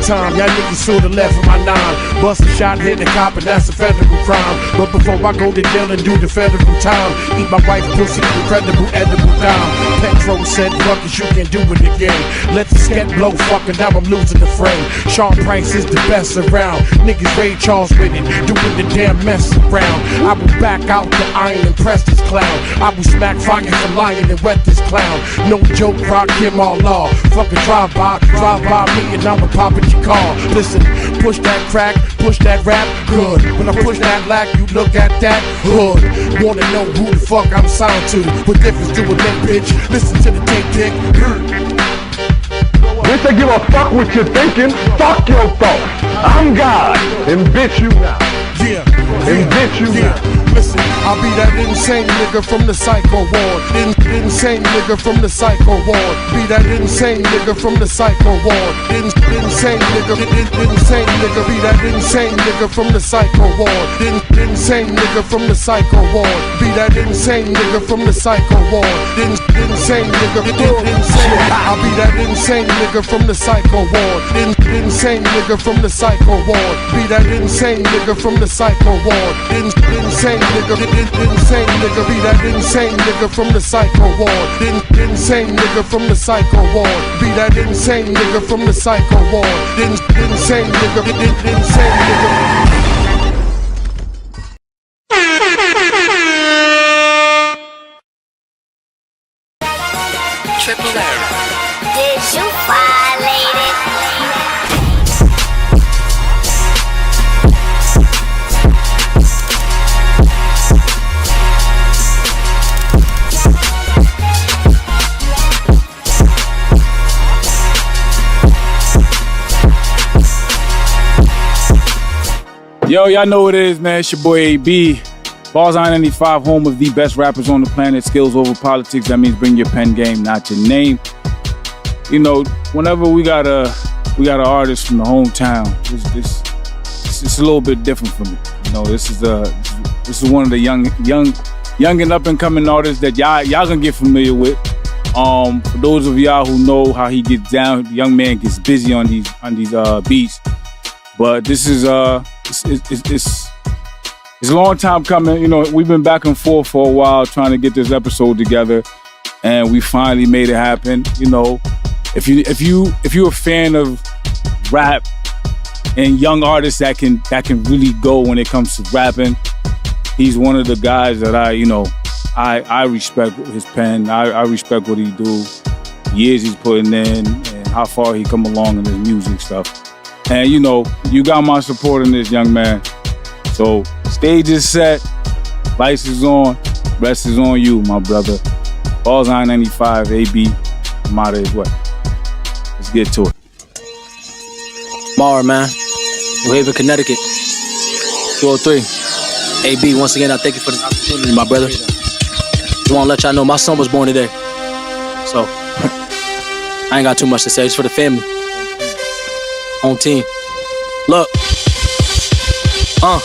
time. Y'all niggas should've left with my 9. Bust a shot, hit the cop, and that's a federal crime. But before I go to jail and do the federal time, eat my wife's pussy, incredible edible dime. Petro said, fuck it, you can do it again. Let the scat blow, fucking now I'm losing the frame. Sean Price is the best around. Niggas Ray Charles with it, doing the damn mess around. I will back out the iron and press this clown. I will smack fire from lion and wet this clown. No joke, rock him all law. Fucking drive by me and I'ma pop at your car. Listen, push that crack, push that rap, good. When I push that lack, you look at that hood. Wanna know who the fuck I'm signed to? What difference do it make, bitch? Listen to the tape dick. Bitch, I give a fuck what you're thinking. Fuck your thoughts. I'm God, and bitch you now. Yeah, and bitch you now. Listen, I'll be that insane nigga from the psycho ward. Insane nigga from the psycho ward. Be that insane nigga from the psycho ward. Insane nigga, insane nigga. Be that insane nigga from the psycho ward. Insane nigga from the psycho ward. Be that insane nigga from the psycho ward. Insane nigga, insane. I'll be that insane nigga from the psycho ward. Insane nigga from the psycho ward. Be that insane nigga from the psycho ward. Insane nigga, insane nigga. Be that insane nigga from the psycho ward. Insane nigga from the psycho ward. Be that insane nigga from the psycho ward. Insane nigga, insane nigga. Triple R. Did you violate it? Yo, y'all know what it is, man. It's your boy AB. Bars on 95, home of the best rappers on the planet. Skills over politics. That means bring your pen game, not your name. You know, whenever we got an artist from the hometown, it's a little bit different for me. You know, this is one of the young and up and coming artists that y'all gonna get familiar with. For those of y'all who know how he gets down, the young man gets busy on these beats. But this is it's a long time coming. You know, we've been back and forth for a while trying to get this episode together, and we finally made it happen. You know, if you're a fan of rap and young artists that can really go when it comes to rapping, he's one of the guys that I respect his pen. I respect what he do, years he's putting in, and how far he come along in his music stuff. And you know, you got my support in this, young man. So stage is set, lights is on, rest is on you, my brother. Bars on 95, AB, I'm out of his way. Let's get to it. Mara, man. New Haven, Connecticut. 203. AB, once again, I thank you for this opportunity, my brother. Just want to let y'all know my son was born today. So, I ain't got too much to say. It's for the family. Home team. Look. I'm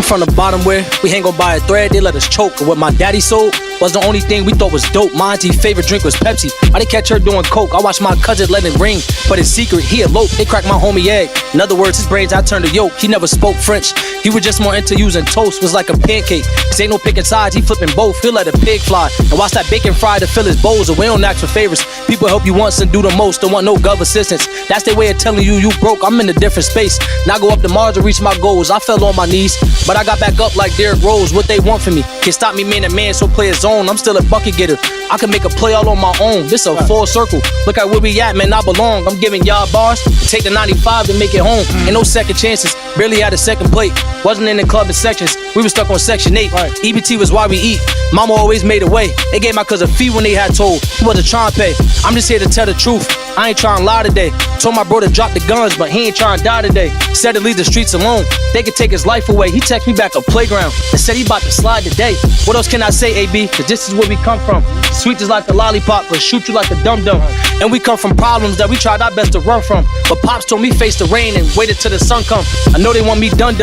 from the bottom where we ain't gon' buy a thread, they let us choke. And what my daddy sold was the only thing we thought was dope. My auntie's favorite drink was Pepsi. I didn't catch her doing coke. I watched my cousin let it ring, but in secret he eloped. They cracked my homie egg. In other words, his braids I turned to yolk. He never spoke French. He was just more into using toast. Was like a pancake. Cause ain't no picking sides. He flipping both. He'll let a pig fly and watch that bacon fry to fill his bowls. And we don't ask for favors. People help you once and do the most. Don't want no gov assistance. That's their way of telling you you broke. I'm in a different space. Now I go up to Mars to reach my goals. I fell on my knees, but I got back up like Derrick Rose. What they want from me can't stop me man to man, so play his own. I'm still a bucket getter. I can make a play all on my own. This a full circle. Look at where we at, man. I belong. I'm giving y'all bars. Take the 95 to make it home. Ain't no second chances. Barely had a second plate. Wasn't in the club in sections. We was stuck on section 8. EBT was why we eat. Mama always made a way. They gave my cousin a fee when they had told. He wasn't trying to pay. I'm just here to tell the truth. I ain't trying to lie today. Told my bro to drop the guns, but he ain't trying to die today. Said to leave the streets alone. They could take his life away. He texted me back a playground and said he about to slide today. What else can I say, AB? Cause this is where we come from. Sweet is like a lollipop, but shoot you like a dum-dum. And we come from problems that we tried our best to run from. But Pops told me face the rain and waited till the sun come. I know they want me done.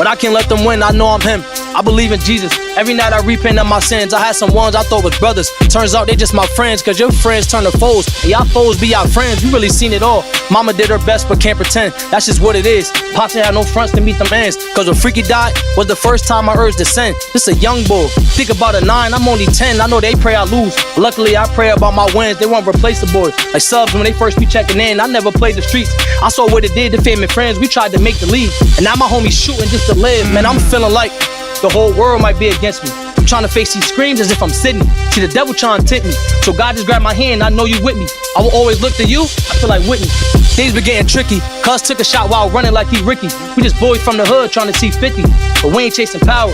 but I can't let them win, I know I'm him. I believe in Jesus. Every night I repent of my sins. I had some ones I thought was brothers. Turns out they just my friends, cause your friends turn to foes. And y'all foes be our friends, you really seen it all. Mama did her best but can't pretend, that's just what it is. Pops had no fronts to meet the mans, cause when Freaky died was the first time I urged to sin. This a young boy, think about a 9, I'm only 10. I know they pray I lose, luckily I pray about my wins. They won't replace the boy. Like subs when they first be checking in, I never played the streets. I saw what it did to family friends, we tried to make the league. And now my homies shooting just to live. Man, I'm feeling like the whole world might be against me. I'm trying to face these screams as if I'm Sydney. See the devil trying to tempt me, so God just grabbed my hand, I know you with me. I will always look to you, I feel like Whitney. Things been getting tricky, cuz took a shot while running like he Ricky. We just boys from the hood trying to see 50, but we ain't chasing power.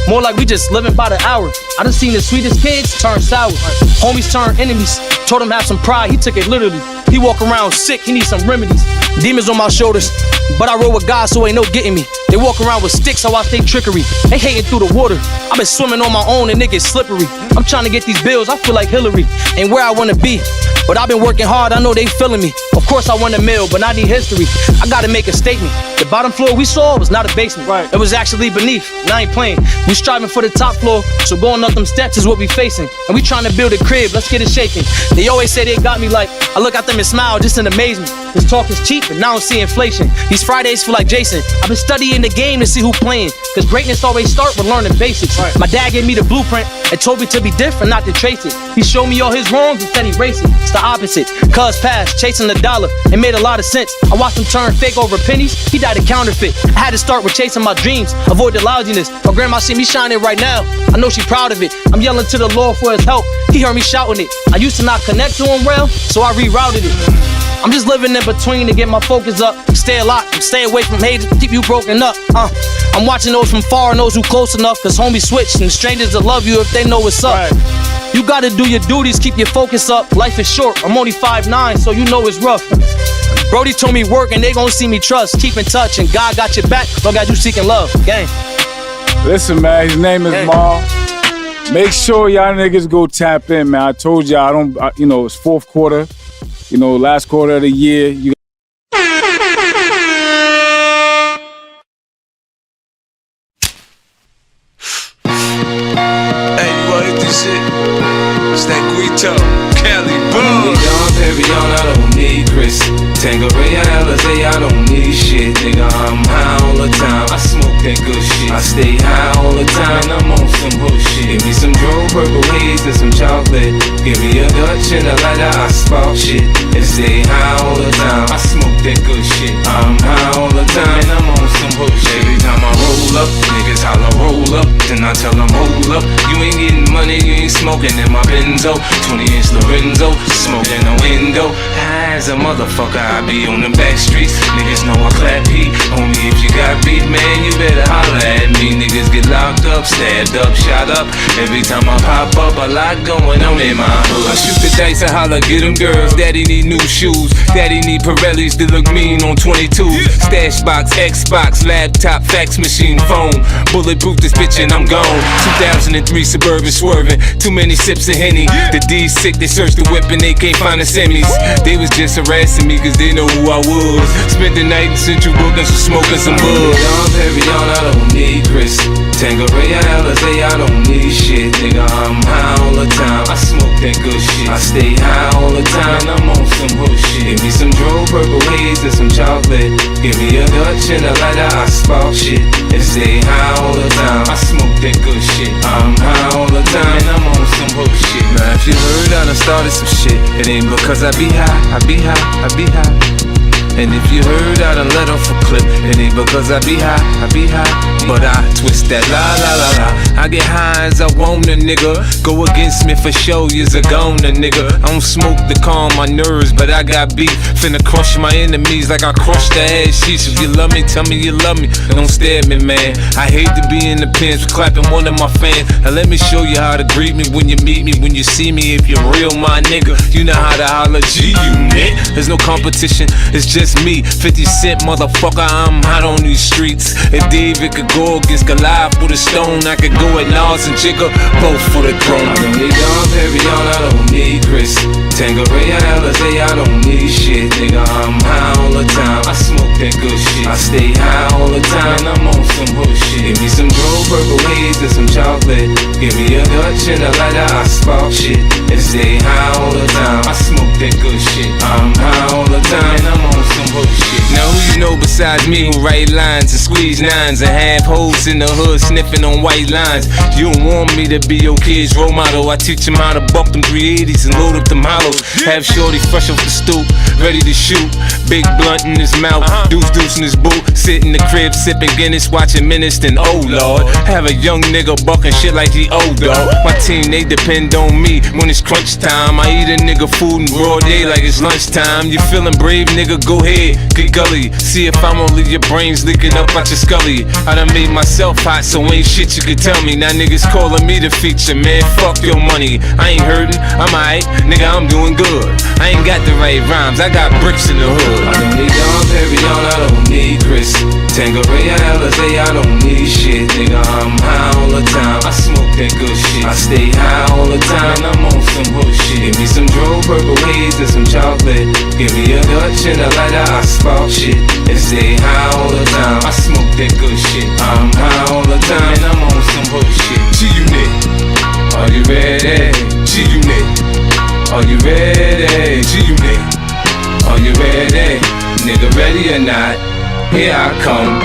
More like we just living by the hour. I done seen the sweetest kids turn sour. Homies turn enemies, told him have some pride, he took it literally. He walk around sick, he need some remedies. Demons on my shoulders, but I roll with God, so ain't no getting me. They walk around with sticks, I watch they trickery. They hating through the water, I've been swimming on my own and it gets slippery. I'm trying to get these bills, I feel like Hillary. Ain't where I wanna be, but I've been working hard, I know they feeling me. Of course I want a meal, but I need history. I gotta make a statement. The bottom floor we saw was not a basement. It was actually beneath, and I ain't playing. We striving for the top floor, so going up them steps is what we facing. And we trying to build a crib, let's get it shaking. They always say they got me like, I look at them and smile just in amazement. This talk is cheap, but now I don't see inflation. These Fridays feel like Jason. I've been studying the game to see who playing, cause greatness always start with learning basics. My dad gave me the blueprint and told me to be different, not to trace it. He showed me all his wrongs and said erase it. It's the opposite. Cuz passed, chasing the dollar. It made a lot of sense. I watched him turn fake over pennies. He died a counterfeit. I had to start with chasing my dreams, avoid the lousiness. My grandma see me shining right now, I know she proud of it. I'm yelling to the Lord for his help, he heard me shouting it. I used to not connect to him well, so I rerouted it. I'm just living in between to get my focus up. Stay a lot, stay away from haters, keep you broken up. I'm watching those from far and those who close enough, cause homies switch and strangers will love you if they know what's up. You gotta do your duties, keep your focus up. Life is short, I'm only 5'9", so you know it's rough. Brody told me work and they gon' see me trust. Keep in touch and God got your back, don't got you seeking love. Gang. Listen, man, his name is Mal. Make sure y'all niggas go tap in, man. I told y'all, it's fourth quarter. Last quarter of the year. You hit this shit? It's that Guito, Cali, boom. Perion, I don't need Chris. Tangeray, Alizé, I don't need shit. Nigga, I'm high all the time. I smoke that good shit. I stay high all the time. I'm on some hood shit. Give me some Dro, Purple Haze, and some chocolate. Give me a Dutch and a lighter. I spark shit and stay high all the time. I smoke that good shit. I'm high all the time and I'm on some hood shit. Every time I roll up, niggas holla roll up. Then I tell them hold up. You ain't getting money, you ain't smoking in my Benzo. 20-inch Lorenzo, smoking the window. High as a motherfucker, I be on the back streets. Niggas know I clap heat. Homie, if you got beef, man, you better holla at me. Niggas get locked up, stabbed up, shot up. Every time I pop up, a lot going on in my hood. I shoot the dice and holla, get them girls. Daddy need new shoes. Daddy need Pirellis that look mean on 22. Stash box, Xbox, laptop, fax machine, phone. Bulletproof this bitch and I'm gone. 2003 Suburban swerving. Too many sips of Henny. The D's sick, they searched the whip and they can't find the semis. They was just harassing me cause they know who I was. Spent the night in Central Brooklyn smoking some bud. Perion, I don't need Chris. Tangeray, Alizé, I don't need shit. Nigga, I'm high all the time. I smoke that good shit. I stay high all the time and I'm on some hood shit. Give me some Dro, Purple Haze, and some chocolate. Give me a Dutch and a lighter. I spark shit and stay high all the time. I smoke that good shit. I'm high all the time and I'm on some hood shit. Now if you heard I done started some shit, it ain't because I be high, I be high, I be high. And if you heard I done let off a clip, it ain't because I be high, I be high. But I twist that la la la la. I get high as I want a nigga. Go against me for show, you's a goner nigga. I don't smoke to calm my nerves, but I got beef. Finna crush my enemies like I crushed the ass sheets. If you love me, tell me you love me. Don't stare at me, man. I hate to be in the pins for clapping one of my fans. Now let me show you how to greet me when you meet me, when you see me. If you're real, my nigga, you know how to holler G-Unit. There's no competition, it's just me, 50 Cent, motherfucker, I'm hot on these streets. If David could go against Goliath with a stone, I could go at Nas and Jigga, both for the throne. I don't need Perion, I don't need Chris. Tangeray, Alizé, I don't need shit. Nigga, I'm high all the time. I smoke that good shit. I stay high all the time and I'm on some hood shit. Dutch and a lighter, I spark shit and stay high all the time. I smoke that good shit. I'm high all the time and I'm on some hood shit. Now who you know besides me who write lines and squeeze nines and have hoes in the hood sniffing on white lines? You don't want me to be your kid's role model. I teach him how to buck them 380s and load up them hollows. Have shorty fresh off the stoop, ready to shoot. Big blunt in his mouth, deuce in his boot. Sit in the crib sipping Guinness, watching Menace, then oh lord. Have a young nigga bucking shit like he old dog. My team, they depend on me when it's crunch time. I eat a nigga food in broad day like it's lunchtime. You feeling brave, nigga? Go ahead, get gully. See if I'm gonna leave your brains leaking up out your scully. I done made myself hot, so ain't shit you can tell me. Now niggas calling me the feature, man. Fuck your money. I ain't hurting, I'm alright, nigga. I'm doing good. I ain't got the right rhymes, I got bricks in the hood. I don't need Dom Perignon, I don't need Chris. Tangeray, Alizé, I don't need shit, nigga. I'm high all the time. I smoke that good shit. I stay high all the time. I'm on some hood shit. Give me some Dro, Purple Haze, and some chocolate. Give me a Dutch and a lighter. I spark shit and stay high all the time. I smoke that good shit. I'm high all the time and I'm on some hood shit. G-Unit, are you ready? G-Unit, are you ready? G-Unit, are you ready? Nigga, ready or not? Here I come.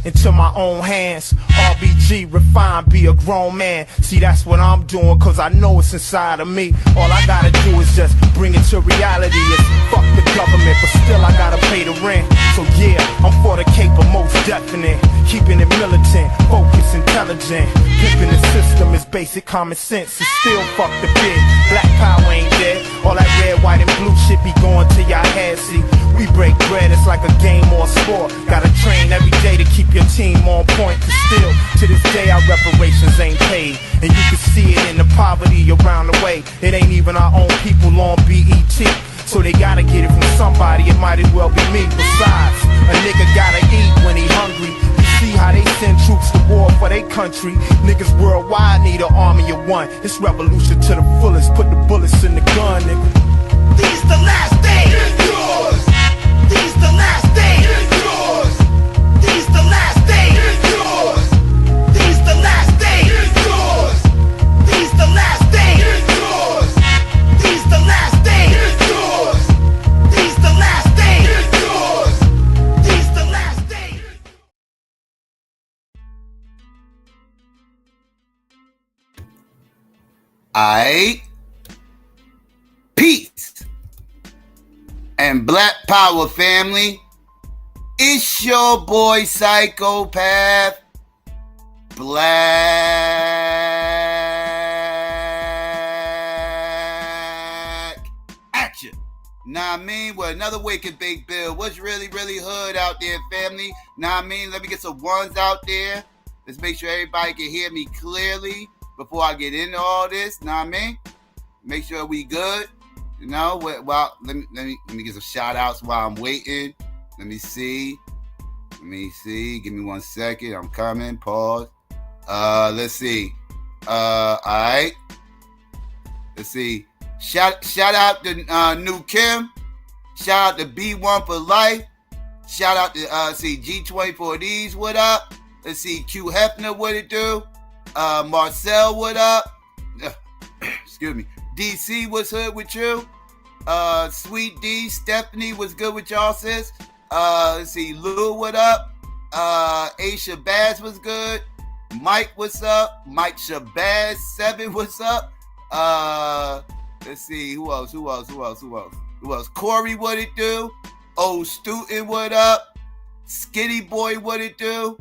Into my own hands, RBG, refine, be a grown man. See, that's what I'm doing, cause I know it's inside of me. All I gotta do is just bring it to reality. It's fuck the government, but still I gotta pay the rent. So yeah, I'm for the caper, most definite. Keeping it militant, focused, intelligent. Pimping the system is basic common sense. It's still fuck the bid. Black power ain't dead. All that red, white, and blue shit be going to y'all head. See, we break bread, it's like a game or a sport. Gotta train every day to keep your team on point. Cause still, to this day, our reparations ain't paid. And you can see it in the poverty around the way. It ain't even our own people on BET. So they gotta get it from somebody, it might as well be me. Besides, a nigga gotta eat when he hungry. You see how they send troops to war for their country. Niggas worldwide need an army of one. It's revolution to the fullest, put the bullets in the gun, nigga. These the last days. It's yours. These the last days. It's yours. These the last days. It's yours. These the last days. It's yours. These the last days. It's yours. These the last days. It's yours. These the last days. It's yours. These the last days. Aight. Peace and Black Power family. It's your boy Psychopath Black at you. Nah, I mean, with another wicked big bill. What's really hood out there, family? Nah, I mean, let me get some ones out there. Let's make sure everybody can hear me clearly before I get into all this. Nah, I mean, make sure we good. You know, well, let me get some shout outs while I'm waiting. Let me see. Give me 1 second. I'm coming. Pause. Let's see. All right. Let's see. Shout out to New Kim. Shout out to B1 for Life. Shout out to G24Ds. What up? Let's see. Q Hefner. What it do? Marcel. What up? Excuse me. DC, what's hood with you? Sweet D, Stephanie, what's good with y'all, sis? Let's see, Lou, what up? Aisha Baz, what's good? Mike, what's up? Mike Shabazz 7, what's up? Let's see, who else? Who else? Corey, what it do? Old Student, what up? Skinny Boy, what it do?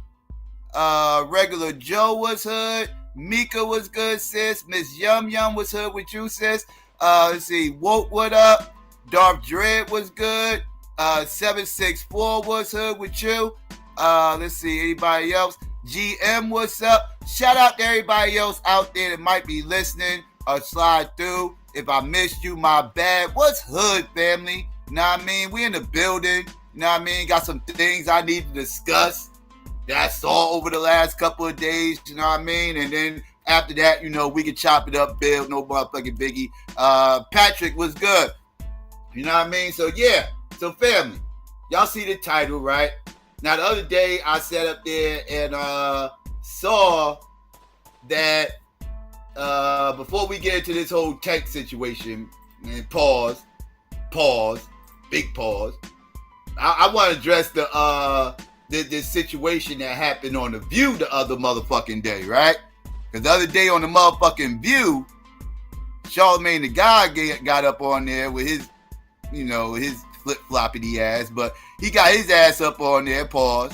Regular Joe was hood. Mika was good, sis. Miss Yum Yum was hood with you, sis. Let's see. Woke, what up? Darth Dread was good. 764 was hood with you. Let's see. Anybody else? GM, what's up? Shout out to everybody else out there that might be listening or slide through. If I missed you, my bad. What's hood, family? Know what I mean? We in the building. Know what I mean? Got some things I need to discuss that I saw over the last couple of days. You know what I mean? And then after that, you know, we can chop it up, build no motherfucking biggie. Patrick was good. You know what I mean? So, yeah. So, family, y'all see the title, right? Now, the other day, I sat up there and saw that before we get into this whole tech situation, and pause, big pause, I want to address this situation that happened on The View the other motherfucking day, right? Because the other day on the motherfucking View, Charlamagne the God got up on there with his, you know, his flip-floppity ass, but he got his ass up on there, pause.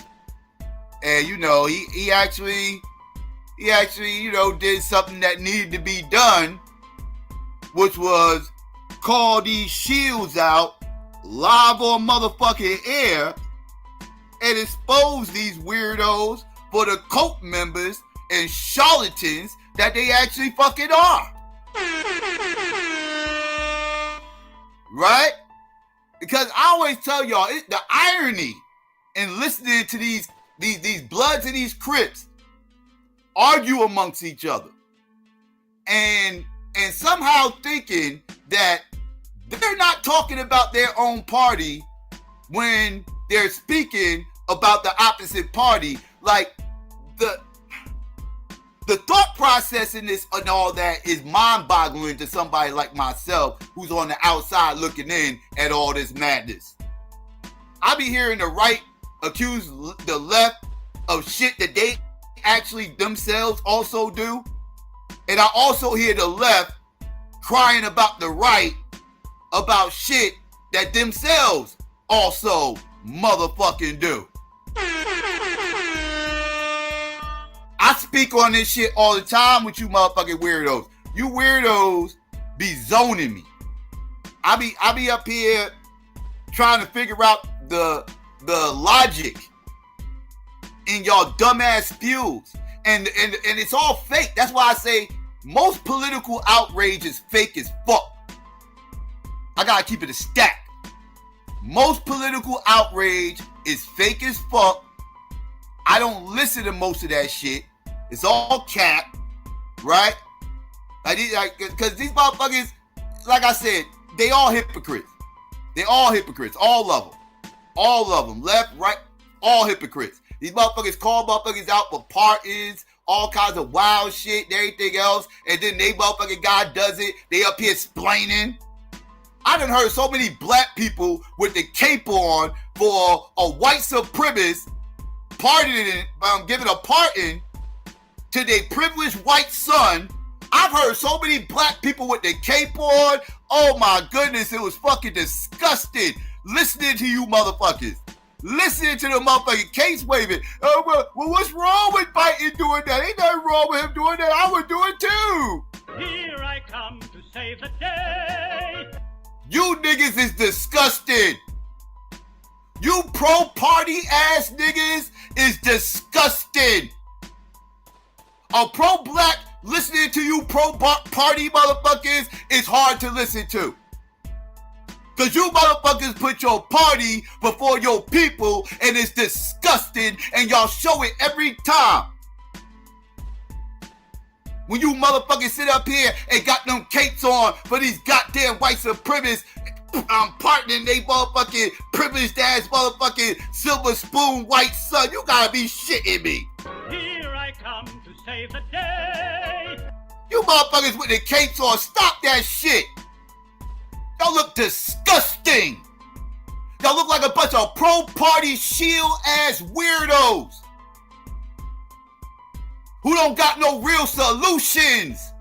And, you know, he actually, you know, did something that needed to be done, which was call these shields out live on motherfucking air and expose these weirdos for the cult members and charlatans that they actually fucking are. Right? Because I always tell y'all, the irony in listening to these Bloods and these Crips argue amongst each other and somehow thinking that they're not talking about their own party when they're speaking about the opposite party. Like the thought process in this and all that is mind-boggling to somebody like myself who's on the outside looking in at all this madness. I be hearing the right accuse the left of shit that they actually themselves also do. And I also hear the left crying about the right about shit that themselves also motherfucking do. I speak on this shit all the time with you motherfucking weirdos. You weirdos be zoning me. I be up here trying to figure out the logic in y'all dumbass spews. And it's all fake. That's why I say most political outrage is fake as fuck. I gotta keep it a stack. Most political outrage is fake as fuck. I don't listen to most of that shit. It's all cap, right? Because these motherfuckers, like I said, they all hypocrites. They all hypocrites. All of them. All of them. Left, right, all hypocrites. These motherfuckers call motherfuckers out for partings, all kinds of wild shit and everything else, and then they motherfucking guy does it. They up here explaining. I done heard so many black people with the cape on for a white supremacist partying, giving a pardon to their privileged white son. I've heard so many black people with the cape on. Oh my goodness, it was fucking disgusting listening to you motherfuckers. Listening to the motherfucking case waving. Oh, well, what's wrong with Biden doing that? Ain't nothing wrong with him doing that. I would do it too. Here I come to save the day. You niggas is disgusting. You pro-party ass niggas is disgusting. A pro-black listening to you pro-party motherfuckers is hard to listen to. Because you motherfuckers put your party before your people, and it's disgusting, and y'all show it every time. When you motherfuckers sit up here and got them capes on for these goddamn white supremacists, partnering they motherfucking privileged ass motherfucking silver spoon white son, you gotta be shitting me. Here I come to save the day. You motherfuckers with the capes on, stop that shit. Y'all look disgusting. Y'all look like a bunch of pro-party shield ass weirdos who don't got no real solutions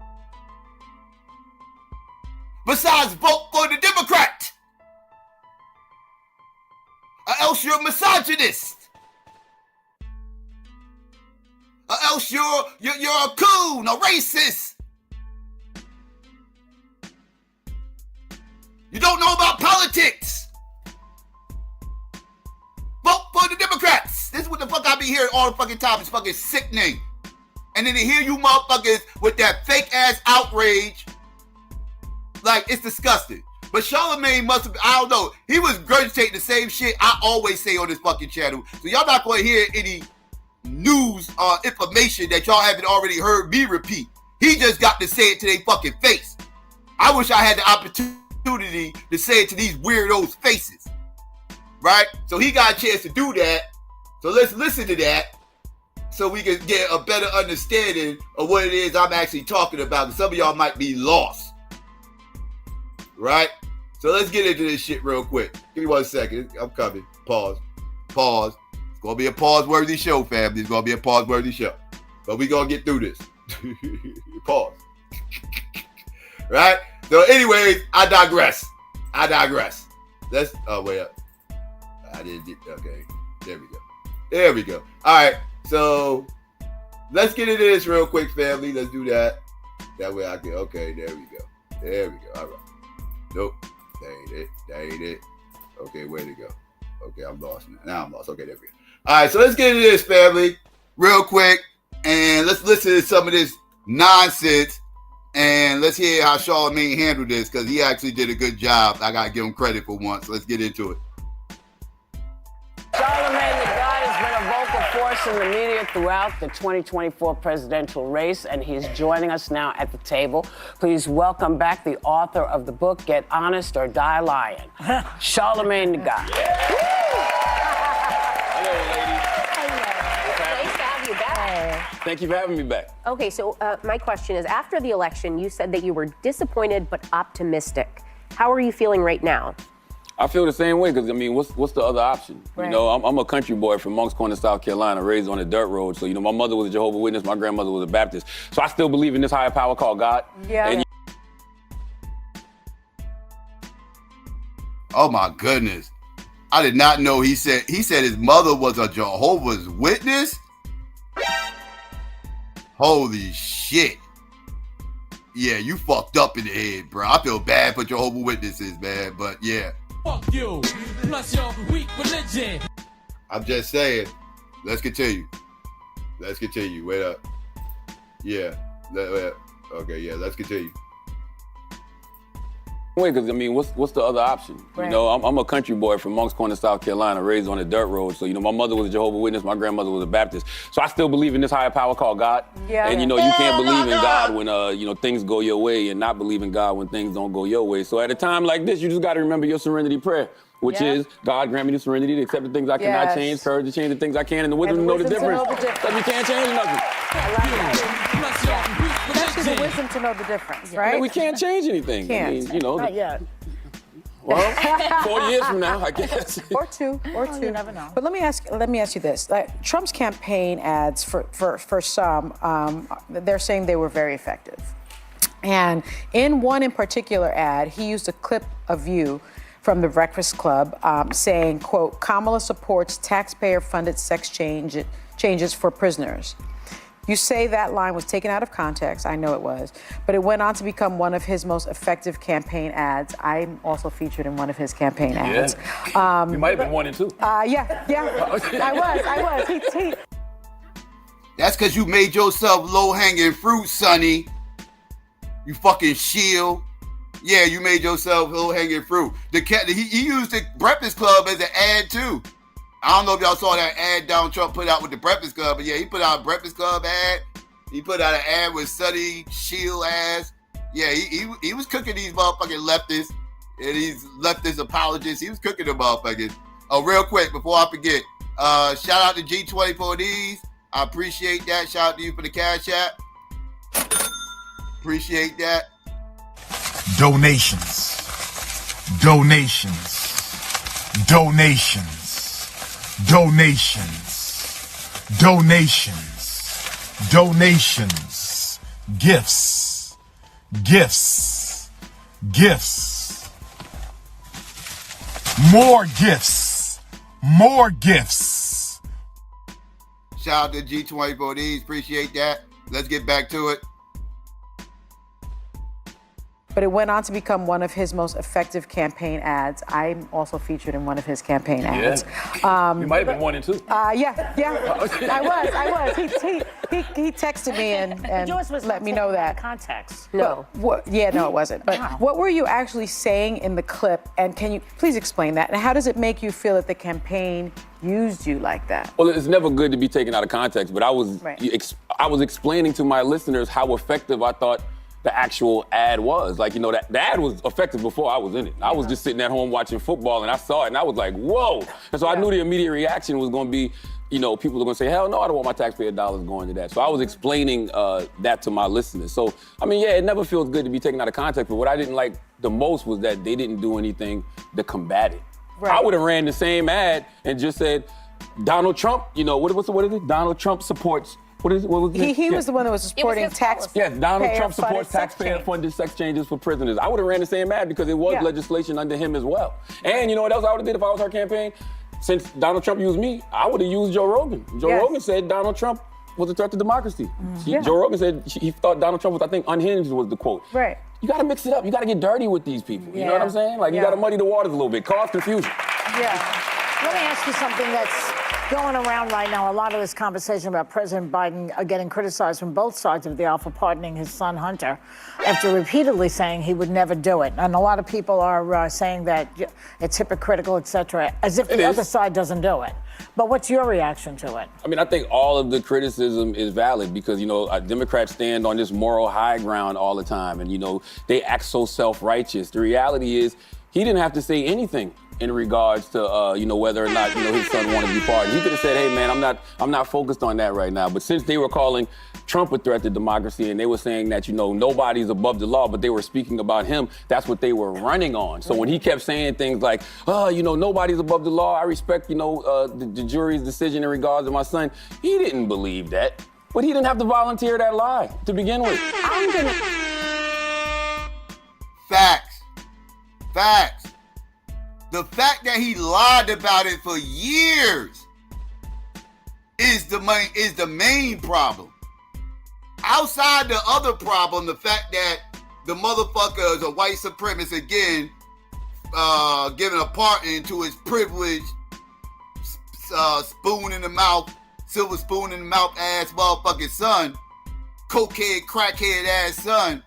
besides vote for the Democrat. else you're a misogynist. Or else you're a coon, a racist. You don't know about politics. Vote for the Democrats. This is what the fuck I be hearing all the fucking time. It's fucking sickening. And then to hear you motherfuckers with that fake ass outrage, like, it's disgusting. But Charlamagne must have, I don't know, he was regurgitating the same shit I always say on this fucking channel. So y'all not going to hear any news or information that y'all haven't already heard me repeat. He just got to say it to their fucking face. I wish I had the opportunity to say it to these weirdos' faces. Right? So he got a chance to do that. So let's listen to that so we can get a better understanding of what it is I'm actually talking about. Because some of y'all might be lost. Right? So let's get into this shit real quick. Give me 1 second. I'm coming. Pause. It's going to be a pause-worthy show, family. It's going to be a pause-worthy show. But we're going to get through this. Pause. Right? So anyways, I digress. Let's, oh, wait up. I didn't get, okay. There we go. All right. So let's get into this real quick, family. Let's do that. That way I can, okay, there we go. All right. Nope. That ain't it. Okay, where'd it go? Okay, I'm lost now. Now I'm lost. Okay, there we go. All right, so let's get into this, family, real quick. And let's listen to some of this nonsense. And let's hear how Charlamagne handled this, because he actually did a good job. I got to give him credit for once. Let's get into it. Charlamagne the God has been a vocal force in the media throughout the 2024 presidential race, and he's joining us now at the table. Please welcome back the author of the book, Get Honest or Die Lying, Charlamagne the God. Hello, ladies. Nice to have you back. Thank you for having me back. Okay, so my question is, after the election, you said that you were disappointed but optimistic. How are you feeling right now? I feel the same way, because, I mean, what's the other option? Right. You know, I'm a country boy from Moncks Corner, South Carolina, raised on a dirt road. So, you know, my mother was a Jehovah's Witness, my grandmother was a Baptist. So I still believe in this higher power called God. Yeah. And oh, my goodness. I did not know he said his mother was a Jehovah's Witness? Holy shit. Yeah, you fucked up in the head, bro. I feel bad for Jehovah's Witnesses, man, but yeah. Fuck you, plus your weak religion. I'm just saying. Let's continue. Wait up. Yeah. Wait up. Okay, yeah, let's continue. Because, I mean, what's the other option? Right. You know, I'm a country boy from Moncks Corner, South Carolina, raised on a dirt road. So, you know, my mother was a Jehovah's Witness, my grandmother was a Baptist. So I still believe in this higher power called God. Yeah. And, you know, you can't believe in God when, you know, things go your way, and not believe in God when things don't go your way. So at a time like this, you just got to remember your serenity prayer, which is, God grant me the serenity to accept the things I cannot change, courage to change the things I can, and the wisdom to know the difference. Because we can't change nothing. I like that. Especially the wisdom to know the difference, right? We can't change anything. Can't. I mean, you know. Not yet. Well, 4 years from now, I guess. Or two. You never know. But let me ask you this. Like, Trump's campaign ads for some, they're saying they were very effective. And in one in particular ad, he used a clip of you from The Breakfast Club saying, quote, Kamala supports taxpayer-funded sex changes for prisoners. You say that line was taken out of context. I know it was. But it went on to become one of his most effective campaign ads. I'm also featured in one of his campaign ads. You might have been 1 and 2. Yeah. I was. That's because you made yourself low-hanging fruit, Sonny. You fucking shield. Yeah, you made yourself low-hanging fruit. He used the Breakfast Club as an ad, too. I don't know if y'all saw that ad Donald Trump put out with the Breakfast Club, but yeah, he put out a Breakfast Club ad. He put out an ad with Sonny Shield ass. Yeah, he was cooking these motherfucking leftists and these leftist apologists. He was cooking them motherfuckers. Oh, real quick, before I forget, shout out to G24Ds. I appreciate that. Shout out to you for the Cash App. Appreciate that. Donations. Gifts. More gifts. more gifts. Shout out to G24Ds. Appreciate that. Let's get back to it. But it went on to become one of his most effective campaign ads. I'm also featured in one of his campaign ads. You might have been 1 and 2. Yeah. I was. He texted me and Yours was let me know that. Context. No. No, it wasn't. But what were you actually saying in the clip? And can you please explain that? And how does it make you feel that the campaign used you like that? Well, it's never good to be taken out of context, but I was explaining to my listeners how effective I thought the actual ad was. Like, the ad was effective before I was in it. I was just sitting at home watching football and I saw it and I was like, whoa. And so I knew the immediate reaction was gonna be, people are gonna say, hell no, I don't want my taxpayer dollars going to that. So I was explaining that to my listeners. So, it never feels good to be taken out of context, but what I didn't like the most was that they didn't do anything to combat it. Right. I would have ran the same ad and just said, Donald Trump, what is it? Donald Trump supports. What was it? He was the one that was supporting Yes, Donald Trump supports taxpayer-funded sex changes for prisoners. I would have ran the same ad because it was legislation under him as well. And you know what else I would have did if I was our campaign? Since Donald Trump used me, I would have used Joe Rogan. Joe Rogan said Donald Trump was a threat to democracy. Joe Rogan said he thought Donald Trump was, I think, unhinged was the quote. Right. You got to mix it up. You got to get dirty with these people. You know what I'm saying? Like, you got to muddy the waters a little bit, cause confusion. Yeah. Let me ask you something that's going around right now. A lot of this conversation about President Biden getting criticized from both sides of the aisle for pardoning his son Hunter after repeatedly saying he would never do it. And a lot of people are saying that it's hypocritical, et cetera, as if the other side doesn't do it. But what's your reaction to it? I think all of the criticism is valid because, Democrats stand on this moral high ground all the time. And, they act so self-righteous. The reality is he didn't have to say anything in regards to, whether or not, his son wanted to be pardoned. He could have said, hey, man, I'm not focused on that right now. But since they were calling Trump a threat to democracy and they were saying that, nobody's above the law, but they were speaking about him, that's what they were running on. So when he kept saying things like, nobody's above the law, I respect, the jury's decision in regards to my son, he didn't believe that. But he didn't have to volunteer that lie to begin with. Facts. The fact that he lied about it for years is the main problem. Outside the other problem, the fact that the motherfucker is a white supremacist again, giving a pardon to his privileged spoon in the mouth, silver spoon in the mouth ass motherfucking son, cokehead, crackhead ass son,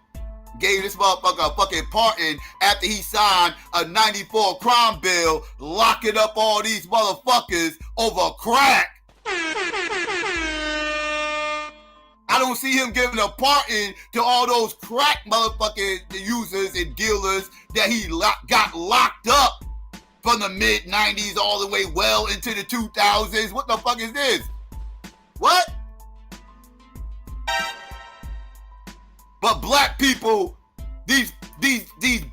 gave this motherfucker a fucking pardon after he signed a 94 crime bill locking up all these motherfuckers over crack. I don't see him giving a pardon to all those crack motherfucking users and dealers that he got locked up from the mid-90s all the way well into the 2000s. What the fuck is this? What? But black people, these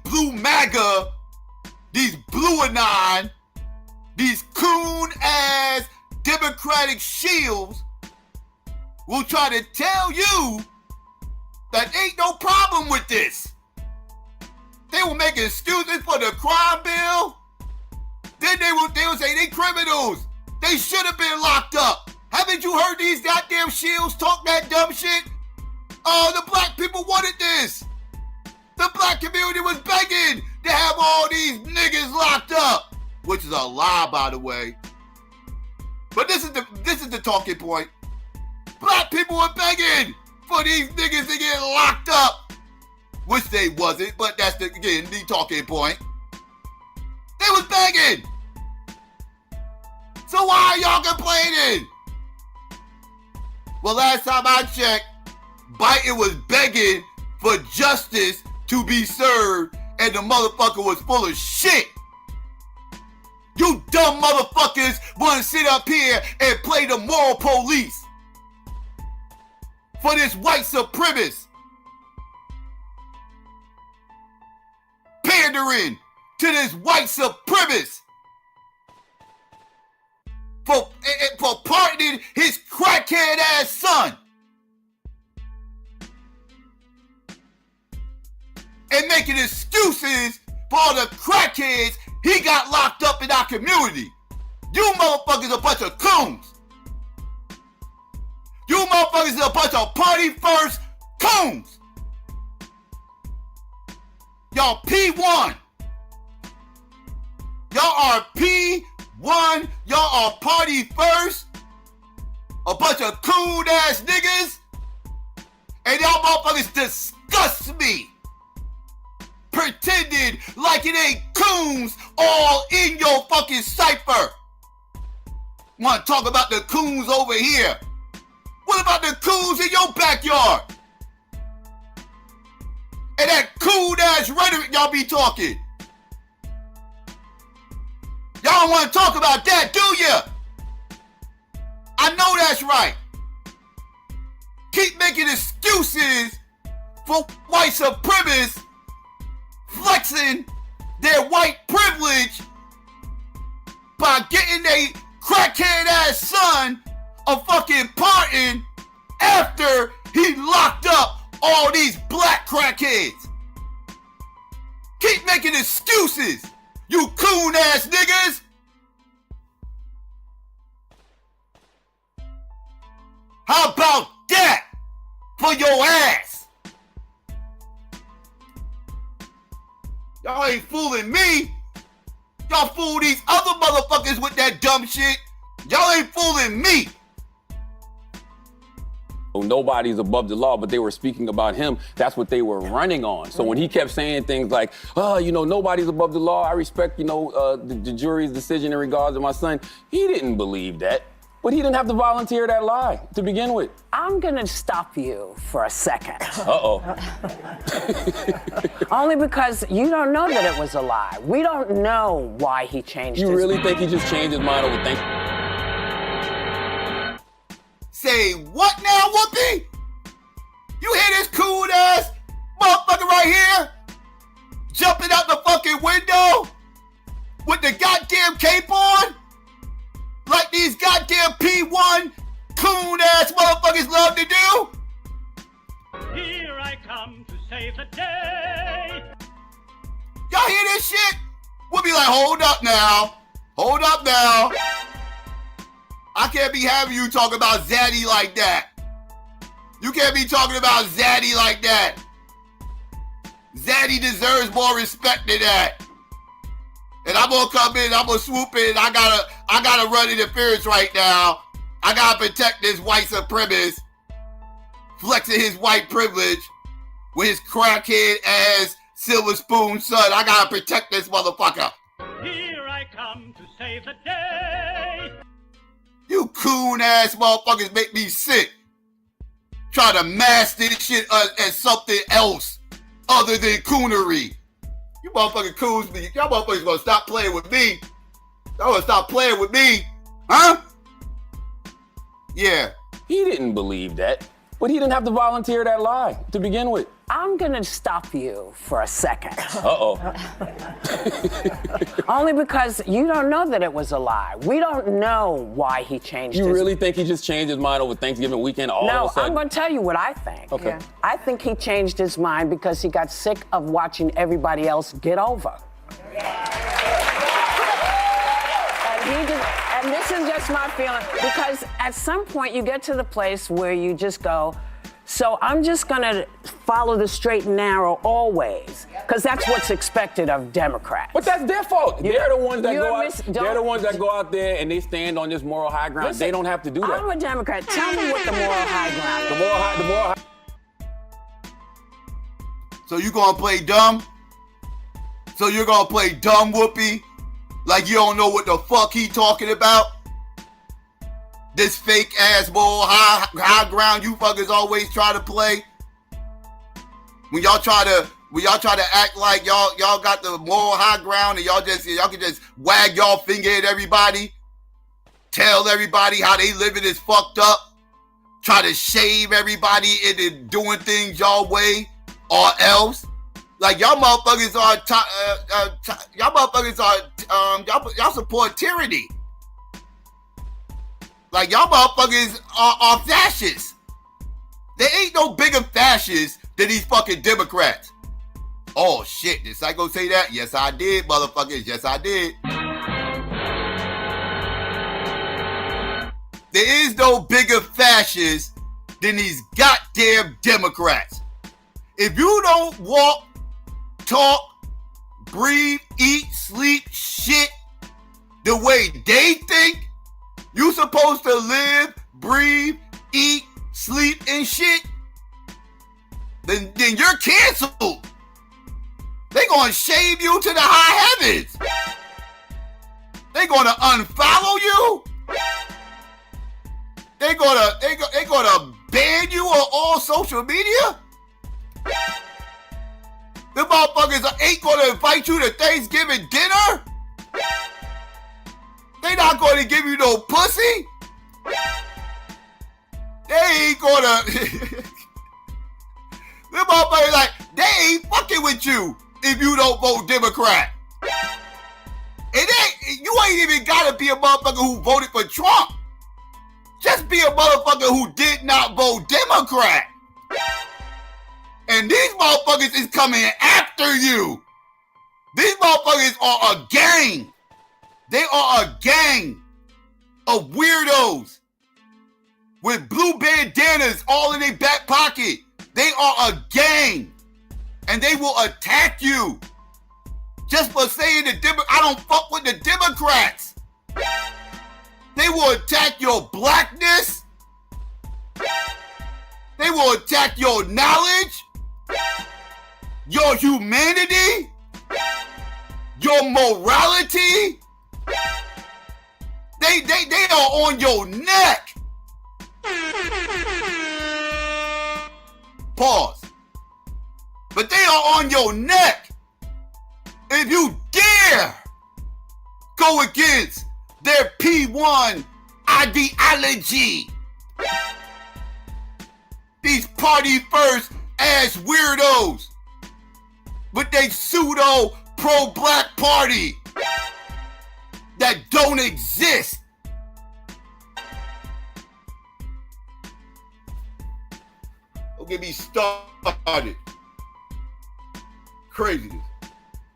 blue MAGA, these blue anon, these coon-ass Democratic shills will try to tell you that ain't no problem with this. They will make excuses for the crime bill. Then they will say they criminals. They should have been locked up. Haven't you heard these goddamn shills talk that dumb shit? Oh, the black people wanted this. The black community was begging to have all these niggas locked up, which is a lie, by the way. But this is the talking point. Black people were begging for these niggas to get locked up, which they wasn't, but that's the talking point. They was begging. So why are y'all complaining? Well, last time I checked, Biden was begging for justice to be served, and the motherfucker was full of shit. You dumb motherfuckers want to sit up here and play the moral police for this white supremacist, pandering to this white supremacist for pardoning his crackhead ass son and making excuses for all the crackheads he got locked up in our community. You motherfuckers a bunch of coons. You motherfuckers are a bunch of party first coons. Y'all P1. Y'all are P1. Y'all are party first. A bunch of coon ass niggas. And y'all motherfuckers disgust me. Pretending like it ain't coons all in your fucking cipher. Want to talk about the coons over here? What about the coons in your backyard? And that coon ass rhetoric y'all be talking. Y'all don't want to talk about that, do ya? I know that's right. Keep making excuses for white supremacists flexing their white privilege by getting a crackhead ass son a fucking pardon after he locked up all these black crackheads. Keep making excuses, you coon ass niggas. How about that for your ass? Y'all ain't fooling me. Y'all fool these other motherfuckers with that dumb shit. Y'all ain't fooling me. Nobody's above the law, but they were speaking about him. That's what they were running on. So when he kept saying things like, nobody's above the law, I respect, the jury's decision in regards to my son, he didn't believe that. But he didn't have to volunteer that lie to begin with. I'm gonna stop you for a second. Uh-oh. Only because you don't know that it was a lie. We don't know why he changed his mind. You really think he just changed his mind over things? Say what now, Whoopi? You hear this cool ass motherfucker right here? Jumping out the fucking window with the goddamn cape on? Like these goddamn P1 coon ass motherfuckers love to do? Here I come to save the day. Y'all hear this shit? We'll be like, hold up now. Hold up now. I can't be having you talk about Zaddy like that. You can't be talking about Zaddy like that. Zaddy deserves more respect than that. And I'm gonna come in, I'm gonna swoop in, I gotta run interference right now. I gotta protect this white supremacist, flexing his white privilege with his crackhead ass silver spoon son. I gotta protect this motherfucker. Here I come to save the day. You coon ass motherfuckers make me sick. Try to mask this shit as something else other than coonery. You motherfucking coons, y'all motherfuckers gonna stop playing with me. Y'all gonna stop playing with me, huh? Yeah. He didn't believe that, but he didn't have to volunteer that lie to begin with. I'm gonna stop you for a second. Uh-oh. Only because you don't know that it was a lie. We don't know why he changed his mind. You really think he just changed his mind over Thanksgiving weekend all of a sudden? No, I'm gonna tell you what I think. Okay. I think he changed his mind because he got sick of watching everybody else get over. And this is just my feeling, because at some point you get to the place where you just go, so I'm just gonna follow the straight and narrow always, because that's what's expected of Democrats. But that's their fault. They're the ones that go out. They're the ones that go out there and they stand on this moral high ground. Listen, they don't have to do that. I'm a Democrat. Tell me what the moral high ground is. The moral high. So you gonna play dumb? So you're gonna play dumb, Whoopi? Like you don't know what the fuck he talking about? This fake ass moral high ground you fuckers always try to play. When y'all try to act like y'all got the moral high ground and y'all can just wag y'all finger at everybody, tell everybody how they living is fucked up, try to shame everybody into doing things y'all way or else. Like y'all motherfuckers y'all support tyranny. Like y'all motherfuckers are fascists. There ain't no bigger fascists than these fucking Democrats. Oh shit, did Psycho say that? Yes I did, motherfuckers, yes I did. there is no bigger fascist than these goddamn Democrats. If you don't walk, talk, breathe, eat, sleep, shit the way they think you supposed to live, breathe, eat, sleep, and shit, then you're canceled. They gonna shave you to the high heavens. They gonna unfollow you. They gonna ban you on all social media. The motherfuckers ain't gonna invite you to Thanksgiving dinner. They not gonna give you no pussy. They ain't gonna. The motherfuckers like, they ain't fucking with you if you don't vote Democrat. You ain't even gotta be a motherfucker who voted for Trump. Just be a motherfucker who did not vote Democrat. And these motherfuckers is coming after you. These motherfuckers are a gang. They are a gang of weirdos with blue bandanas all in their back pocket. They are a gang. And they will attack you. Just for saying I don't fuck with the Democrats. They will attack your blackness. They will attack your knowledge, your humanity, your morality. They are on your neck. Pause. But they are on your neck. If you dare go against their P1 ideology. These party first ass weirdos with they pseudo pro-black party that don't exist. Don't get me started. Craziness.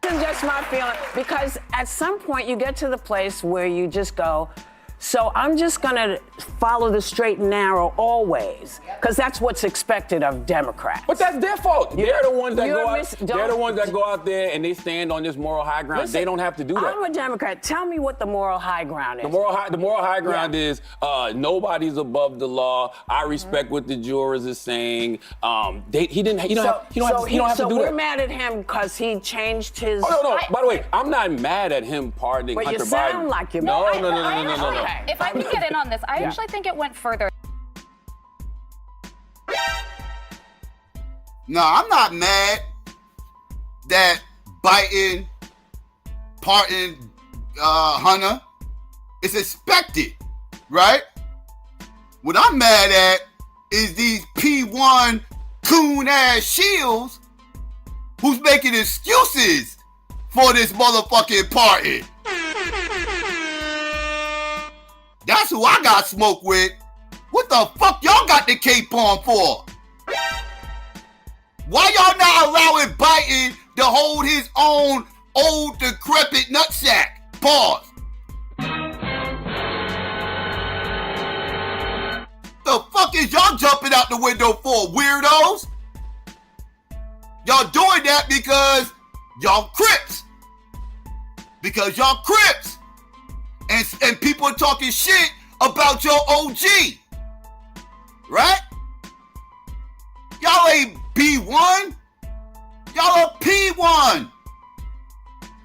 It's just my feeling, because at some point you get to the place where you just go, so I'm just gonna follow the straight and narrow always, because that's what's expected of Democrats. But that's their fault. They're the ones that go out. They're the ones that go out there and they stand on this moral high ground. Listen, they don't have to do that. I'm a Democrat. Tell me what the moral high ground is. The moral high ground is nobody's above the law. I respect what the jurors is saying. He don't have to do that. So we're mad at him because he changed his. Oh no. By the way, I'm not mad at him pardoning Hunter Biden. But you sound like you're mad. No. Okay. If I can get in on this, I actually think it went further. No, I'm not mad that Biden pardoned Hunter. It's expected, right? What I'm mad at is these P1 coon-ass shields who's making excuses for this motherfucking party. That's who I got smoke with. What the fuck y'all got the cape on for? Why y'all not allowing Biden to hold his own old decrepit nutsack? Pause. The fuck is y'all jumping out the window for, weirdos? Y'all doing that because y'all Crips. Because y'all Crips. And people are talking shit about your OG. Right? Y'all ain't B1. Y'all are P1.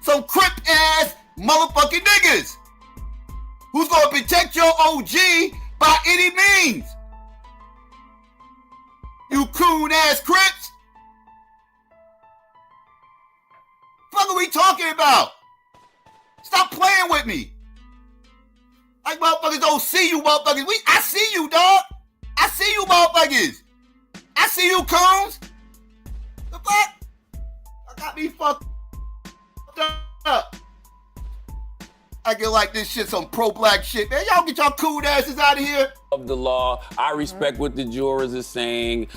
Some Crip ass motherfucking niggas. Who's gonna protect your OG by any means? You coon ass Crips. What are we talking about? Stop playing with me. Like motherfuckers don't see you motherfuckers. I see you, dog. I see you motherfuckers. I see you, coons. The fuck? I got me fucked up. I get like this shit some pro-black shit, man. Y'all get y'all cool asses out of here. of the law. I respect what the jurors are saying.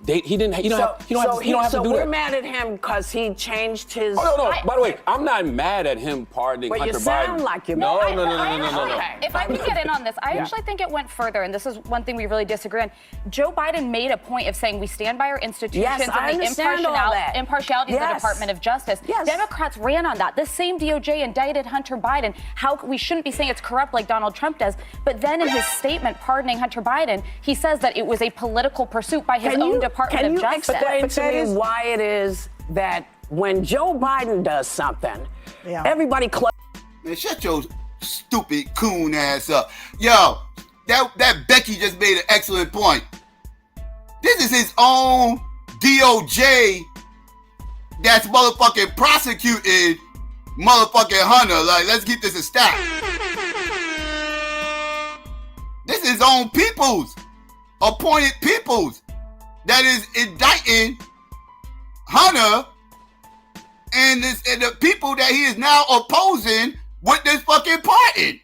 He don't have to do So we're that. mad at him because he changed his. Oh, no. By the way, I'm not mad at him pardoning But Hunter you Biden. sound like you're No. If I can get in on this, I actually think it went further, and this is one thing we really disagree on. Joe Biden made a point of saying we stand by our institutions Yes, I and the understand all that. impartiality of the Yes. Department of Justice. Yes. Democrats ran on that. The same DOJ indicted Hunter Biden. How we shouldn't be saying it's corrupt like Donald Trump does. But then in his statement pardoning Hunter Biden, he says that it was a political pursuit by his own Department of Justice. Can you explain to me why it is that when Joe Biden does something, everybody Man, shut your stupid coon ass up. Yo, that Becky just made an excellent point. This is his own DOJ that's motherfucking prosecuted motherfucking Hunter. Like, let's keep this a stack. This is his own peoples, appointed peoples, that is indicting Hunter and the people that he is now opposing with this fucking pardon.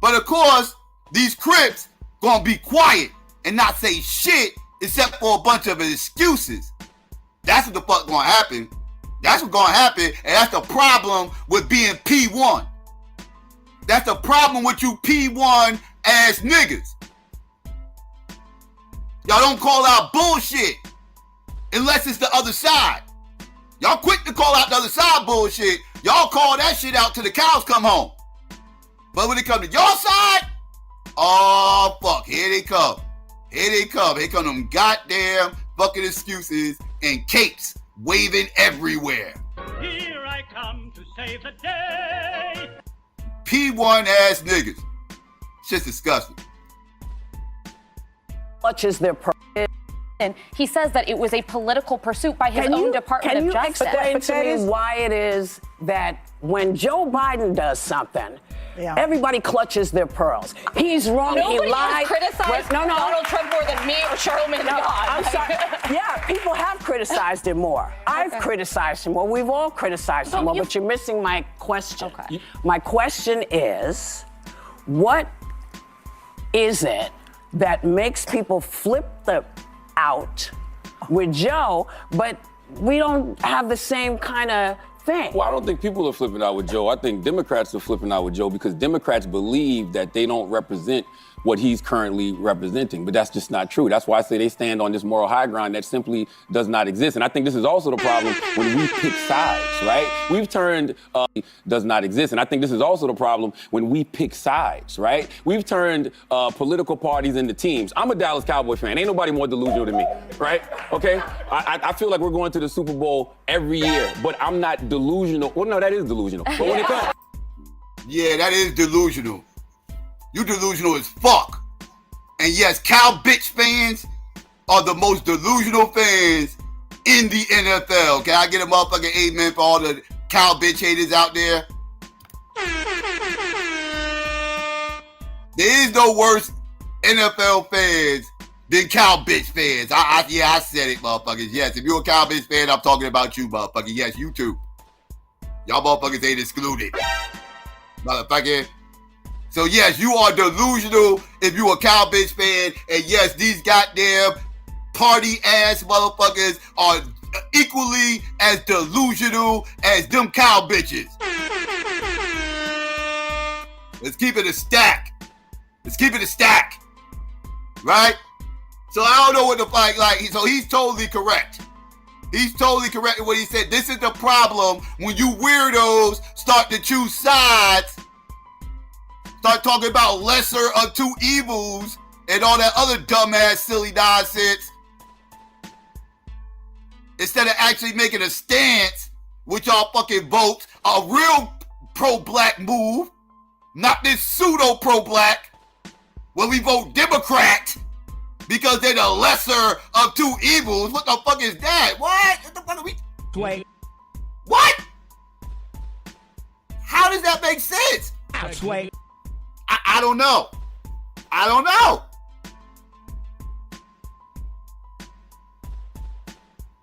But of course, these Crips gonna be quiet and not say shit except for a bunch of excuses. That's what the fuck gonna happen. That's what's gonna happen, and that's the problem with being P1. That's the problem with you P1 ass niggas. Y'all don't call out bullshit unless it's the other side. Y'all quick to call out the other side bullshit. Y'all call that shit out till the cows come home. But when it comes to your side, oh fuck, here they come. Here they come. Here come them goddamn fucking excuses and capes waving everywhere. Here I come to save the day. P1 ass niggas. Shit's disgusting. clutches their pearls. And he says that it was a political pursuit by his own Department of Justice. Can you explain to me why it is that when Joe Biden does something, everybody clutches their pearls? He's wrong. Nobody he lied. has criticized Donald Trump more than me or Charlamagne God. I'm sorry. Yeah, people have criticized him more. I've criticized him more. We've all criticized him more. But you're missing my question. Okay. My question is, what is it that makes people flip out with Joe, but we don't have the same kind of thing? Well, I don't think people are flipping out with Joe. I think Democrats are flipping out with Joe because Democrats believe that they don't represent what he's currently representing. But that's just not true. That's why I say they stand on this moral high ground that simply does not exist. And I think this is also the problem when we pick sides, right? We've turned does not exist. And I think this is also the problem when we pick sides, right? We've turned political parties into teams. I'm a Dallas Cowboy fan. Ain't nobody more delusional than me, right? Okay? I feel like we're going to the Super Bowl every year, but I'm not delusional. Well, no, that is delusional. But when it comes... Yeah, that is delusional. You delusional as fuck. And yes, cow bitch fans are the most delusional fans in the NFL. Can I get a motherfucking amen for all the cow bitch haters out there? There is no worse NFL fans than cow bitch fans. I said it, motherfuckers. Yes, if you're a cow bitch fan, I'm talking about you, motherfucker. Yes, you too. Y'all motherfuckers ain't excluded. Motherfucker. So yes, you are delusional if you a cow bitch fan, and yes, these goddamn party ass motherfuckers are equally as delusional as them cow bitches. Let's keep it a stack. Let's keep it a stack. Right? So I don't know what the fuck, so he's totally correct. He's totally correct in what he said. This is the problem when you weirdos start to choose sides. Start talking about lesser of two evils and all that other dumbass silly nonsense. Instead of actually making a stance with y'all fucking votes, a real pro-black move, not this pseudo pro-black, where we vote Democrat because they're the lesser of two evils. What the fuck is that? What? What the fuck are we? Wait. What? How does that make sense? Wait. I don't know. I don't know.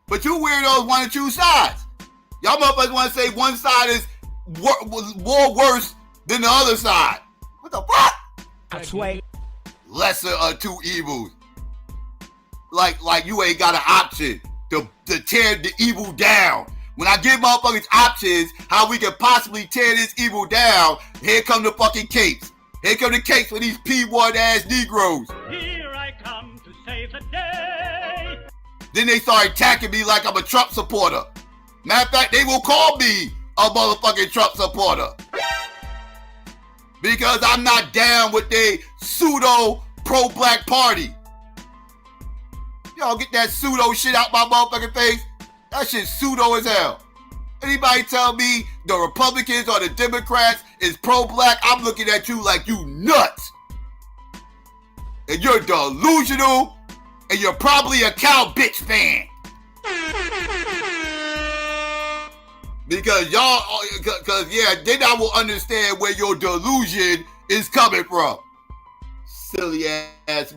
But you weirdos want to choose sides. Y'all motherfuckers want to say one side is more worse than the other side. What the fuck? That's way lesser of two evils. Like you ain't got an option to tear the evil down. When I give motherfuckers options how we can possibly tear this evil down, here come the fucking capes. Here come the capes for these P1 ass Negroes. Here I come to save the day. Then they start attacking me like I'm a Trump supporter. Matter of fact, they will call me a motherfucking Trump supporter. Because I'm not down with their pseudo pro-black party. Y'all get that pseudo shit out my motherfucking face? That shit pseudo as hell. Anybody tell me the Republicans or the Democrats is pro-black, I'm looking at you like you nuts. And you're delusional, and you're probably a cow bitch fan. Because y'all, then I will understand where your delusion is coming from. Silly ass,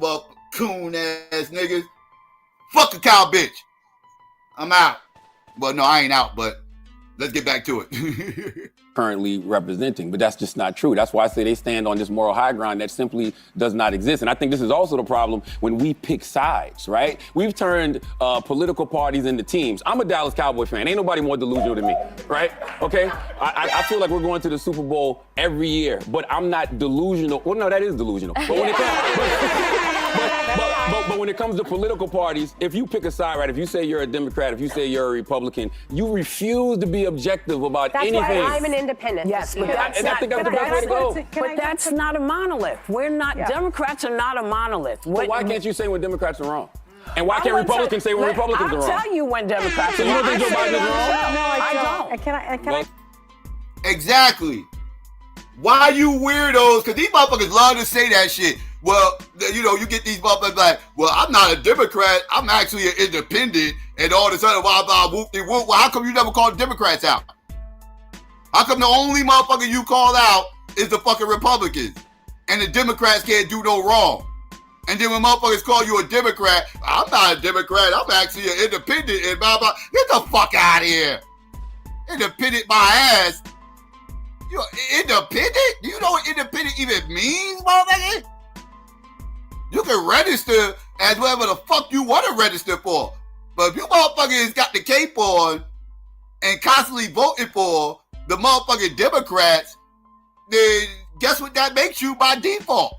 coon ass niggas. Fuck a cow bitch. I'm out. Well, no, I ain't out, but let's get back to it. Currently representing, but that's just not true. That's why I say they stand on this moral high ground that simply does not exist. And I think this is also the problem when we pick sides, right? We've turned political parties into teams. I'm a Dallas Cowboy fan. Ain't nobody more delusional than me, right? Okay? I feel like we're going to the Super Bowl every year, but I'm not delusional. Well, no, that is delusional. But when it comes... But when it comes to political parties, if you pick a side, right, if you say you're a Democrat, if you say you're a Republican, you refuse to be objective about anything. That's why I'm an independent. Yes, but that's I think that's the best way to go. But that's not a monolith. We're not, Democrats are not a monolith. So why can't you say when Democrats are wrong? And why can't Republicans say when Republicans are wrong? I'll tell you when Democrats are wrong. So you don't think Joe Biden is wrong? No, I don't. Can I? Exactly. Why you weirdos? Because these motherfuckers love to say that shit. Well, you get these motherfuckers like, well, I'm not a Democrat. I'm actually an independent. And all this other whoop-de-whoop. Well, how come you never called Democrats out? How come the only motherfucker you call out is the fucking Republicans? And the Democrats can't do no wrong. And then when motherfuckers call you a Democrat, I'm not a Democrat. I'm actually an independent and blah, blah. Get the fuck out of here. Independent my ass. You're independent? Do you know what independent even means, motherfucker? You can register as whatever the fuck you want to register for. But if you motherfuckers got the cape on and constantly voting for the motherfucking Democrats, then guess what that makes you by default?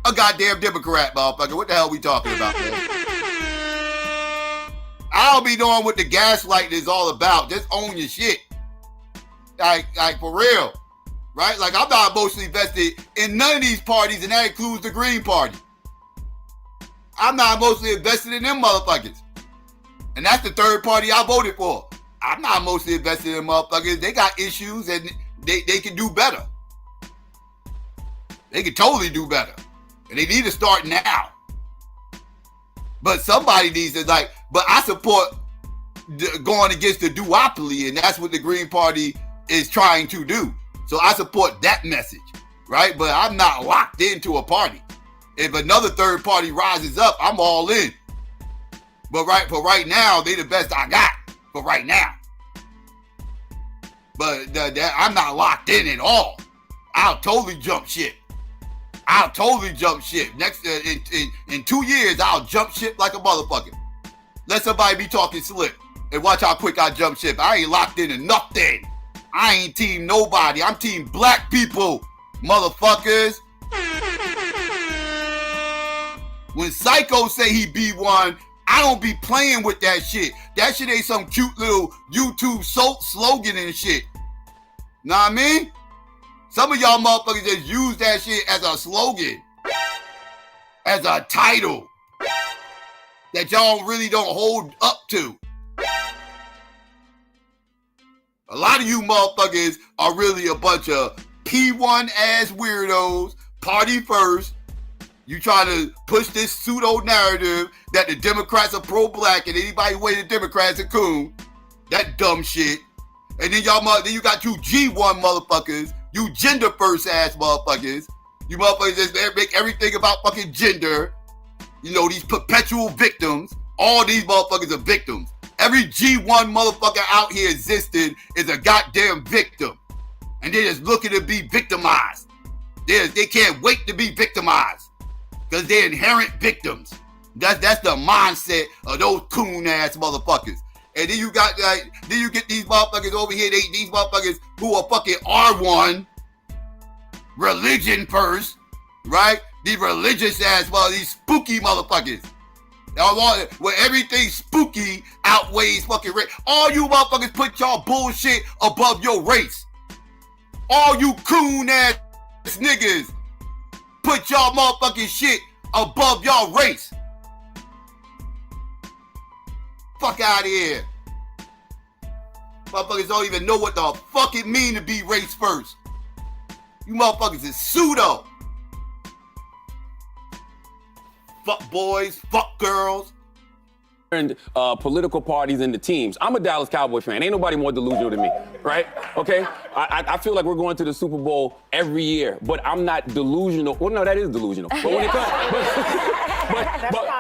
A goddamn Democrat, motherfucker. What the hell we talking about, man? I don't be knowing what the gaslighting is all about. Just own your shit. Like for real. Right? Like, I'm not emotionally invested in none of these parties, and that includes the Green Party. I'm not emotionally invested in them motherfuckers. And that's the third party I voted for. I'm not emotionally invested in them motherfuckers. They got issues, and they can do better. They can totally do better. And they need to start now. But somebody needs to, but I support going against the duopoly, and that's what the Green Party is trying to do. So I support that message, right? But I'm not locked into a party. If another third party rises up, I'm all in. But for right now, they the best I got for right now. But I'm not locked in at all. I'll totally jump ship. Next in 2 years, I'll jump ship like a motherfucker. Let somebody be talking slip and watch how quick I jump ship. I ain't locked into nothing. I ain't team nobody. I'm team black people, motherfuckers. When Psycho say he be one, I don't be playing with that shit. That shit ain't some cute little YouTube slogan and shit. Know what I mean? Some of y'all motherfuckers just use that shit as a slogan, as a title that y'all really don't hold up to. A lot of you motherfuckers are really a bunch of P1 ass weirdos, party first. You try to push this pseudo narrative that the Democrats are pro-black and anybody way the Democrats are coon. That dumb shit. And then then you got you G1 motherfuckers, you gender first ass motherfuckers. You motherfuckers just make everything about fucking gender. You know, these perpetual victims. All these motherfuckers are victims. Every G1 motherfucker out here existing is a goddamn victim. and they're just looking to be victimized. They can't wait to be victimized because they're inherent victims. That's the mindset of those coon ass motherfuckers. And then you got then you get these motherfuckers over here. These motherfuckers who are fucking R1, religion first, right? These religious ass, these spooky motherfuckers. Where everything spooky outweighs fucking race. All you motherfuckers put y'all bullshit above your race. All you coon ass niggas put y'all motherfucking shit above y'all race. Fuck out of here. Motherfuckers don't even know what the fuck it mean to be race first. You motherfuckers is pseudo. Fuck boys, fuck girls. And political parties and the teams. I'm a Dallas Cowboy fan. Ain't nobody more delusional than me, right? Okay? I feel like we're going to the Super Bowl every year, but I'm not delusional. Well, no, that is delusional. But when it comes,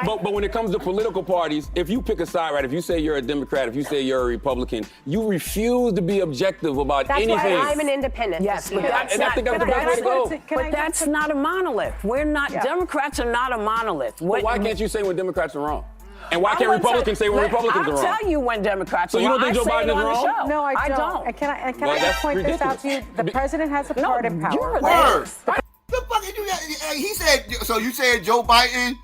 but when it comes to political parties, if you pick a side, right? If you say you're a Democrat, if you say you're a Republican, you refuse to be objective about anything. That's why I'm an independent. Yes, but that's not, but that's not a monolith. We're not, Democrats are not a monolith. But why can't you say when Democrats are wrong? And why can't Republicans say when Republicans are wrong? I'll tell you when Democrats are wrong. So you don't think Joe Biden is wrong? No, I don't. And can I just point this out to you? The president has a part in power. The fuck did you? He said. So you said Joe Biden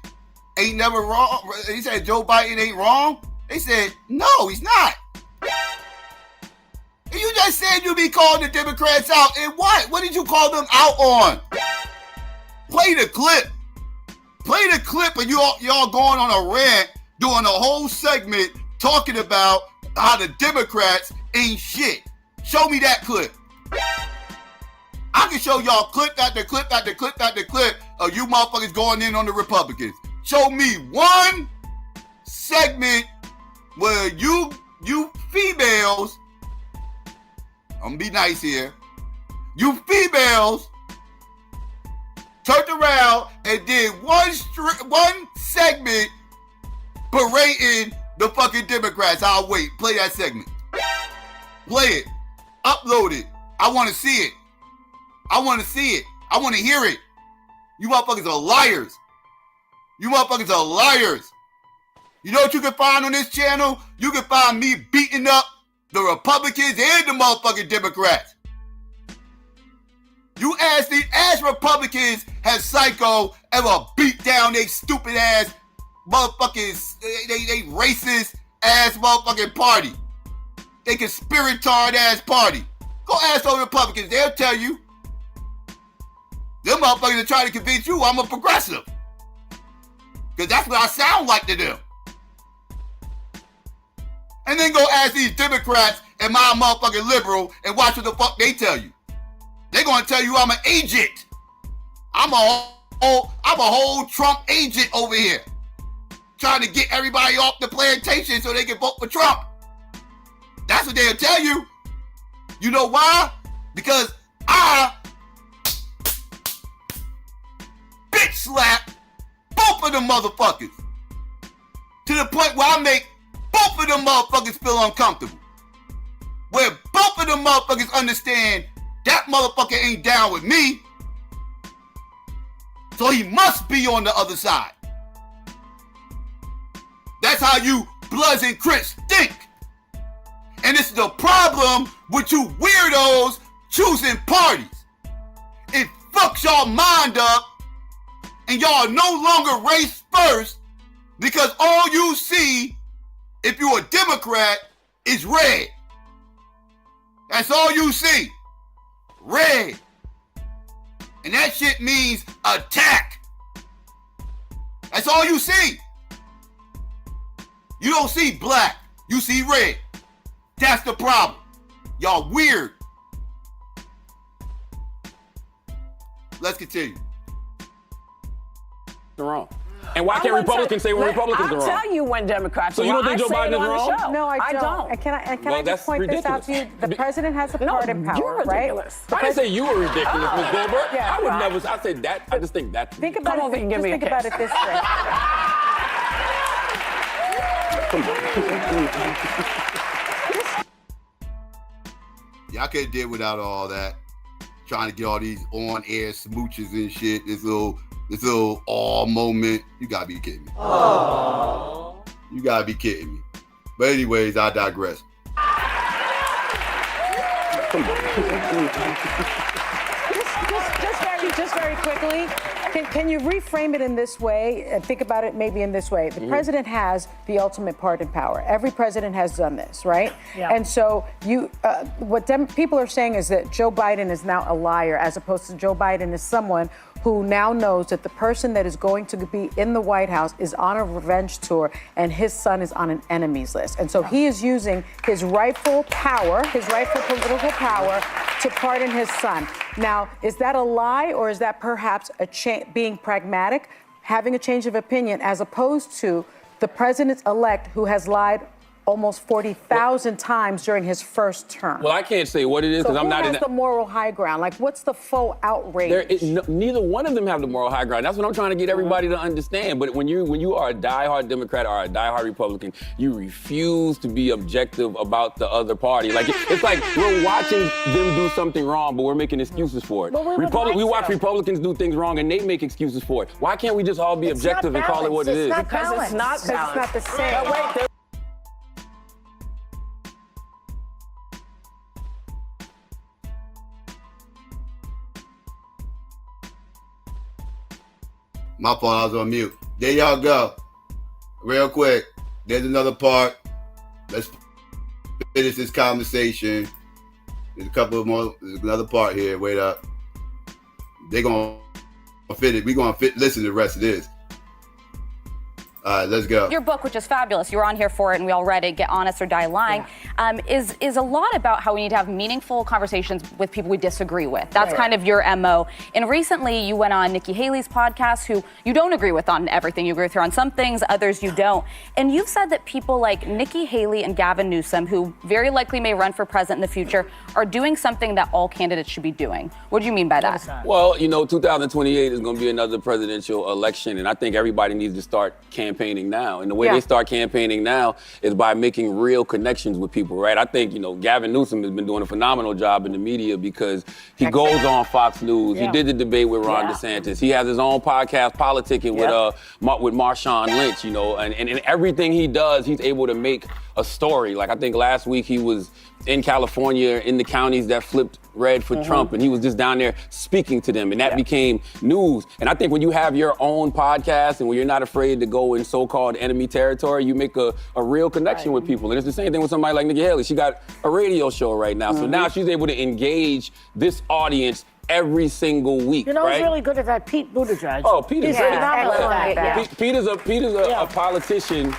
ain't never wrong? He said Joe Biden ain't wrong. They said no, he's not. And you just said you be calling the Democrats out. And what? What did you call them out on? Play the clip. Play the clip, and y'all going on a rant. Doing a whole segment talking about how the Democrats ain't shit. Show me that clip. I can show y'all clip after clip after clip after clip of you motherfuckers going in on the Republicans. Show me one segment where you females, I'm gonna be nice here, you females turned around and did one segment berating the fucking Democrats. I'll wait. Play that segment. Play it. Upload it. I want to see it. I want to see it. I want to hear it. You motherfuckers are liars. You motherfuckers are liars. You know what you can find on this channel? You can find me beating up the Republicans and the motherfucking Democrats. You ask Republicans, has Psycho ever beat down they stupid ass motherfucking, they racist ass motherfucking party. They conspiratard ass party. Go ask those Republicans, they'll tell you. Them motherfuckers are trying to convince you I'm a progressive. Because that's what I sound like to them. And then go ask these Democrats and my motherfucking liberal and watch what the fuck they tell you. They're gonna tell you I'm an agent. I'm a whole Trump agent over here. Trying to get everybody off the plantation so they can vote for Trump. That's what they'll tell you. You know why? Because I bitch slap both of them motherfuckers to the point where I make both of them motherfuckers feel uncomfortable. Where both of them motherfuckers understand that motherfucker ain't down with me, so he must be on the other side. That's how you Bloods and Crips think. And this is the problem with you weirdos choosing parties. It fucks y'all mind up and y'all no longer race first because all you see, if you're a Democrat, is red. That's all you see. Red. And that shit means attack. That's all you see. You don't see black, you see red. That's the problem. Y'all weird. Let's continue. Wrong. And why can't Republicans say when Republicans are wrong? I'll tell you when Democrats are wrong. So you don't think Joe Biden is wrong? No, I don't. And can I just point this out to you? The president has a part in power, right? I didn't say you were ridiculous, Ms. Goldberg. Yeah, I would never. I said that. I just think that. Think about it. Just think about it this way. Yeah, I could have did without all that. trying to get all these on-air smooches and shit. This little awe moment. You gotta be kidding me. Aww. You gotta be kidding me. But anyways, I digress. Just very quickly, can you reframe it in this way and think about it maybe in this way? The president has the ultimate pardon power. Every president has done this, right? Yeah. And so what people are saying is that Joe Biden is now a liar, as opposed to Joe Biden is someone who now knows that the person that is going to be in the White House is on a revenge tour and his son is on an enemies list. And so he is using his rightful power, his rightful political power, to pardon his son. Now, is that a lie, or is that perhaps being pragmatic, having a change of opinion, as opposed to the president-elect who has lied almost 40,000 times during his first term? Well, I can't say what it is because I'm not in who has the moral high ground? Like, what's the faux outrage? Neither one of them have the moral high ground. That's what I'm trying to get everybody to understand. But when you are a diehard Democrat or a diehard Republican, you refuse to be objective about the other party. Like, it's like we're watching them do something wrong, but we're making excuses for it. We watch Republicans do things wrong and they make excuses for it. Why can't we just all be objective and call it what it is? Because it's not the same. Wait, My fault, I was on mute. There y'all go. Real quick, there's another part. Let's finish this conversation. There's a couple of more. There's another part here. Wait up. They're going to fit it. We're going to listen to the rest of this. All right, let's go. Your book, which is fabulous, you were on here for it and we all read it, Get Honest or Die Lying, is a lot about how we need to have meaningful conversations with people we disagree with. That's kind of your MO. And recently you went on Nikki Haley's podcast, who you don't agree with on everything. You agree with her on some things, others you don't. And you've said that people like Nikki Haley and Gavin Newsom, who very likely may run for president in the future, are doing something that all candidates should be doing. What do you mean by that? Well, 2028 is going to be another presidential election, and I think everybody needs to start campaigning now. And the way they start campaigning now is by making real connections with people, right? I think, Gavin Newsom has been doing a phenomenal job in the media because he goes on Fox News. He did the debate with Ron DeSantis. He has his own podcast, Politicking, with Marshawn Lynch, and everything he does, he's able to make a story. Like, I think last week he was in California, in the counties that flipped red for Trump, and he was just down there speaking to them, and that became news. And I think when you have your own podcast and when you're not afraid to go in so-called enemy territory, you make a real connection with people. And it's the same thing with somebody like Nikki Haley. She got a radio show right now, so now she's able to engage this audience every single week. Who's really good at that? Pete Buttigieg. Oh, Pete is phenomenal at that. Pete is a politician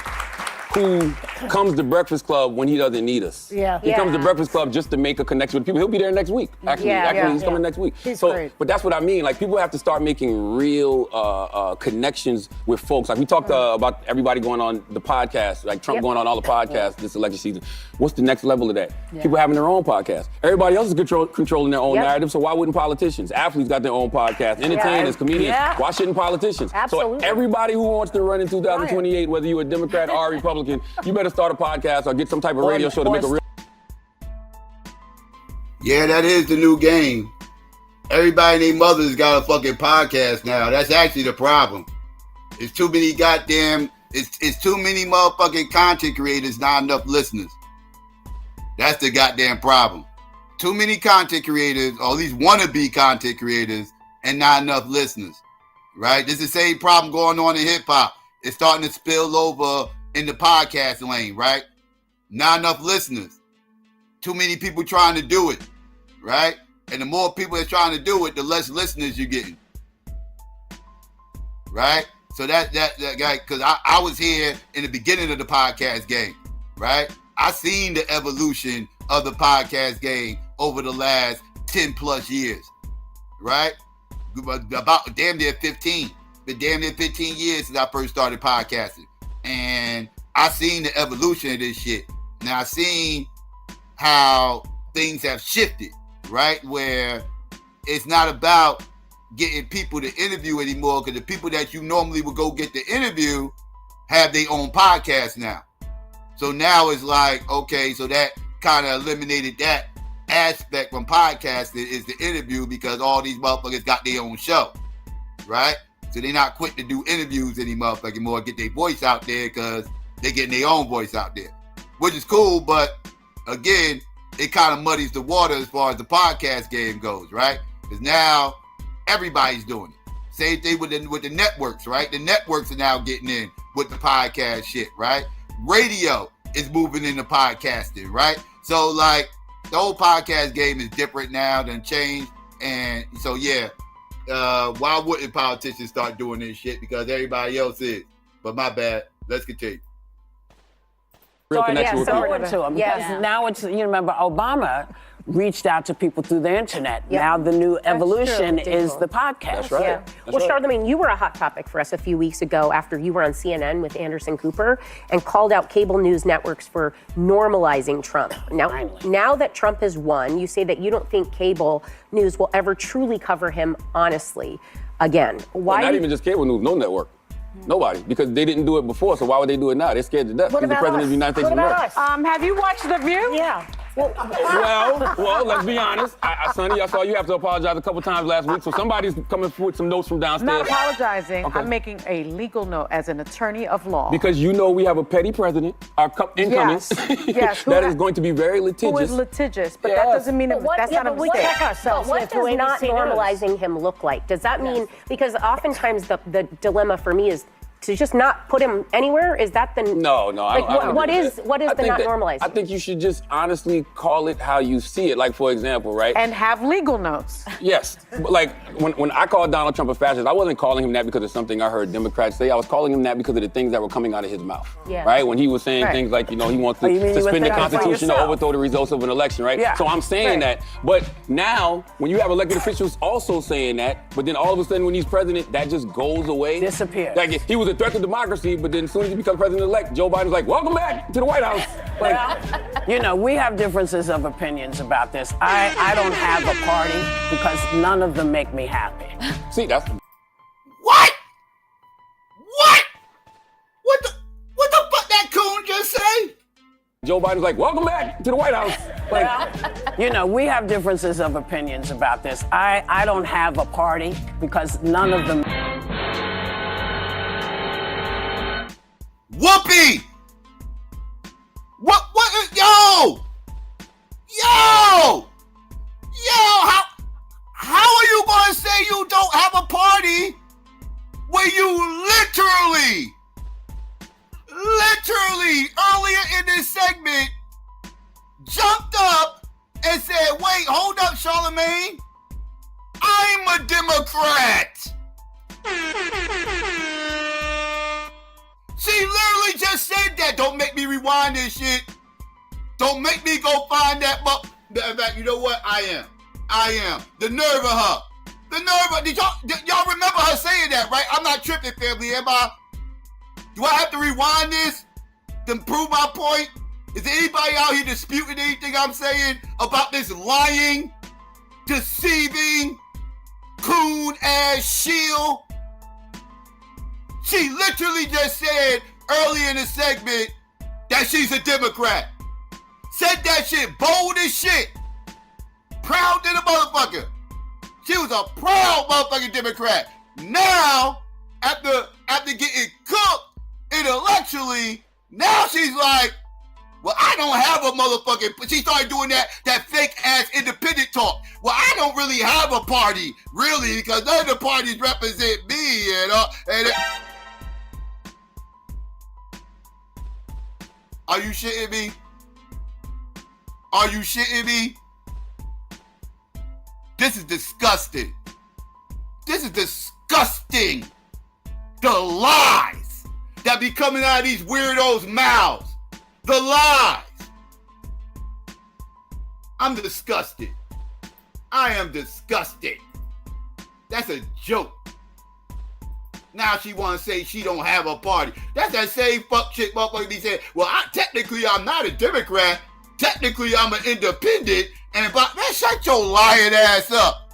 who comes to Breakfast Club when he doesn't need us. He comes to Breakfast Club just to make a connection with people. He'll be there next week. Actually, he's coming next week. But that's what I mean. Like, people have to start making real connections with folks. Like, we talked about everybody going on the podcast, like Trump going on all the podcasts this election season. What's the next level of that? People having their own podcast. Everybody else is controlling their own narrative, so why wouldn't politicians? Athletes got their own podcast. Entertainers, comedians. Why shouldn't politicians? Absolutely. So everybody who wants to run in 2028, whether you're a Democrat or a Republican, you better start a podcast or get some type of radio show to make a real. Yeah, that is the new game. Everybody and their mother's got a fucking podcast now. That's actually the problem. It's too many goddamn, it's too many motherfucking content creators, not enough listeners. That's the goddamn problem. Too many content creators, or at least wannabe content creators, and not enough listeners. Right? This is the same problem going on in hip hop. It's starting to spill over in the podcast lane, right? Not enough listeners. Too many people trying to do it, right? And the more people that's trying to do it, the less listeners you're getting, right? So that guy, because I was here in the beginning of the podcast game, right? I seen the evolution of the podcast game over the last 10 plus years, right? About damn near 15. Been damn near 15 years since I first started podcasting. And I seen the evolution of this shit. Now I seen how things have shifted, right? Where it's not about getting people to interview anymore, because the people that you normally would go get the interview have their own podcast now. So now it's like, okay, so that kind of eliminated that aspect from podcasting is the interview because all these motherfuckers got their own show, right? So they're not quick to do interviews any motherfucking more, get their voice out there because they're getting their own voice out there, which is cool. But again, it kind of muddies the water as far as the podcast game goes, right? Because now everybody's doing it. Same thing with the networks, right? The networks are now getting in with the podcast shit, right? Radio is moving into podcasting, right? So like the whole podcast game is different now than changed. And so yeah, why wouldn't politicians start doing this shit? Because everybody else is. But my bad. Let's continue. So forward to him. Because now it's, you remember, Obama reached out to people through the internet. Yep. Now the new That's evolution true. is the podcast. That's right. Yeah. That's Well, right. Charlamagne, you were a hot topic for us a few weeks ago after you were on CNN with Anderson Cooper and called out cable news networks for normalizing Trump. Now that Trump has won, you say that you don't think cable news will ever truly cover him honestly again. Why? Well, not even just cable news, no network. Nobody, because they didn't do it before, so why would they do it now? They're scared to death. He's the president of the United States of America. Have you watched The View? Yeah. Well, let's be honest. Sonny, I saw you have to apologize a couple times last week, so somebody's coming with some notes from downstairs. Not apologizing. Okay. I'm making a legal note as an attorney of law. Because you know we have a petty president, our incoming, Yes. that is going to be very litigious. Who is litigious, but that doesn't mean that's not a mistake. But what does not normalizing him look like? Does that mean, because oftentimes the dilemma for me is to just not put him anywhere? Is that the No, like I don't what think is that. what is I the think not that- normalizing? I think you should just honestly call it how you see it. Like, for example, right? And have legal notes. Yes, but like when I called Donald Trump a fascist, I wasn't calling him that because of something I heard Democrats say. I was calling him that because of the things that were coming out of his mouth. Yeah. Right? When he was saying Right. things like, he wants Oh, you to mean you were suspend the thinking for Constitution to yourself? overthrow the results of an election, right? Yeah. So I'm saying that. But now, when you have elected officials also saying that, but then all of a sudden when he's president, that just goes away. Disappears. Like, he was a threat to democracy, but then as soon as he becomes president-elect, Joe Biden's like, welcome back to the White House. Well, we have differences of opinions about this. I don't have a party because none of them make me happy. See, that's... What the fuck that coon just say? Joe Biden's like, welcome back to the White House. We have differences of opinions about this. I don't have a party because none of them. Whoopi! What is, yo! How are you gonna say you don't have a party when you literally, earlier in this segment, jumped up and said, wait, hold up, Charlamagne. I'm a Democrat. She literally just said that. Don't make me rewind this shit. Don't make me go find that. In fact, you know what? I am. The nerve of her. The nerve of, y'all remember her saying that, right? I'm not tripping, family, am I? Do I have to rewind this to prove my point? Is there anybody out here disputing anything I'm saying about this lying, deceiving, coon-ass shield? She literally just said earlier in the segment that she's a Democrat. Said that shit bold as shit. Proud than a motherfucker. She was a proud motherfucking Democrat. Now, after getting cooked intellectually, now she's like, well, I don't have a motherfucking... She started doing that fake-ass independent talk. Well, I don't really have a party, really, because none of the parties represent me, Are you shitting me? Are you shitting me? This is disgusting. This is disgusting. The lies that be coming out of these weirdos' mouths. The lies. I'm disgusted. I am disgusted. That's a joke. Now she want to say she don't have a party. That's that same fuck shit motherfucker be saying, well, technically I'm not a Democrat. Technically I'm an independent. Man, shut your lying ass up.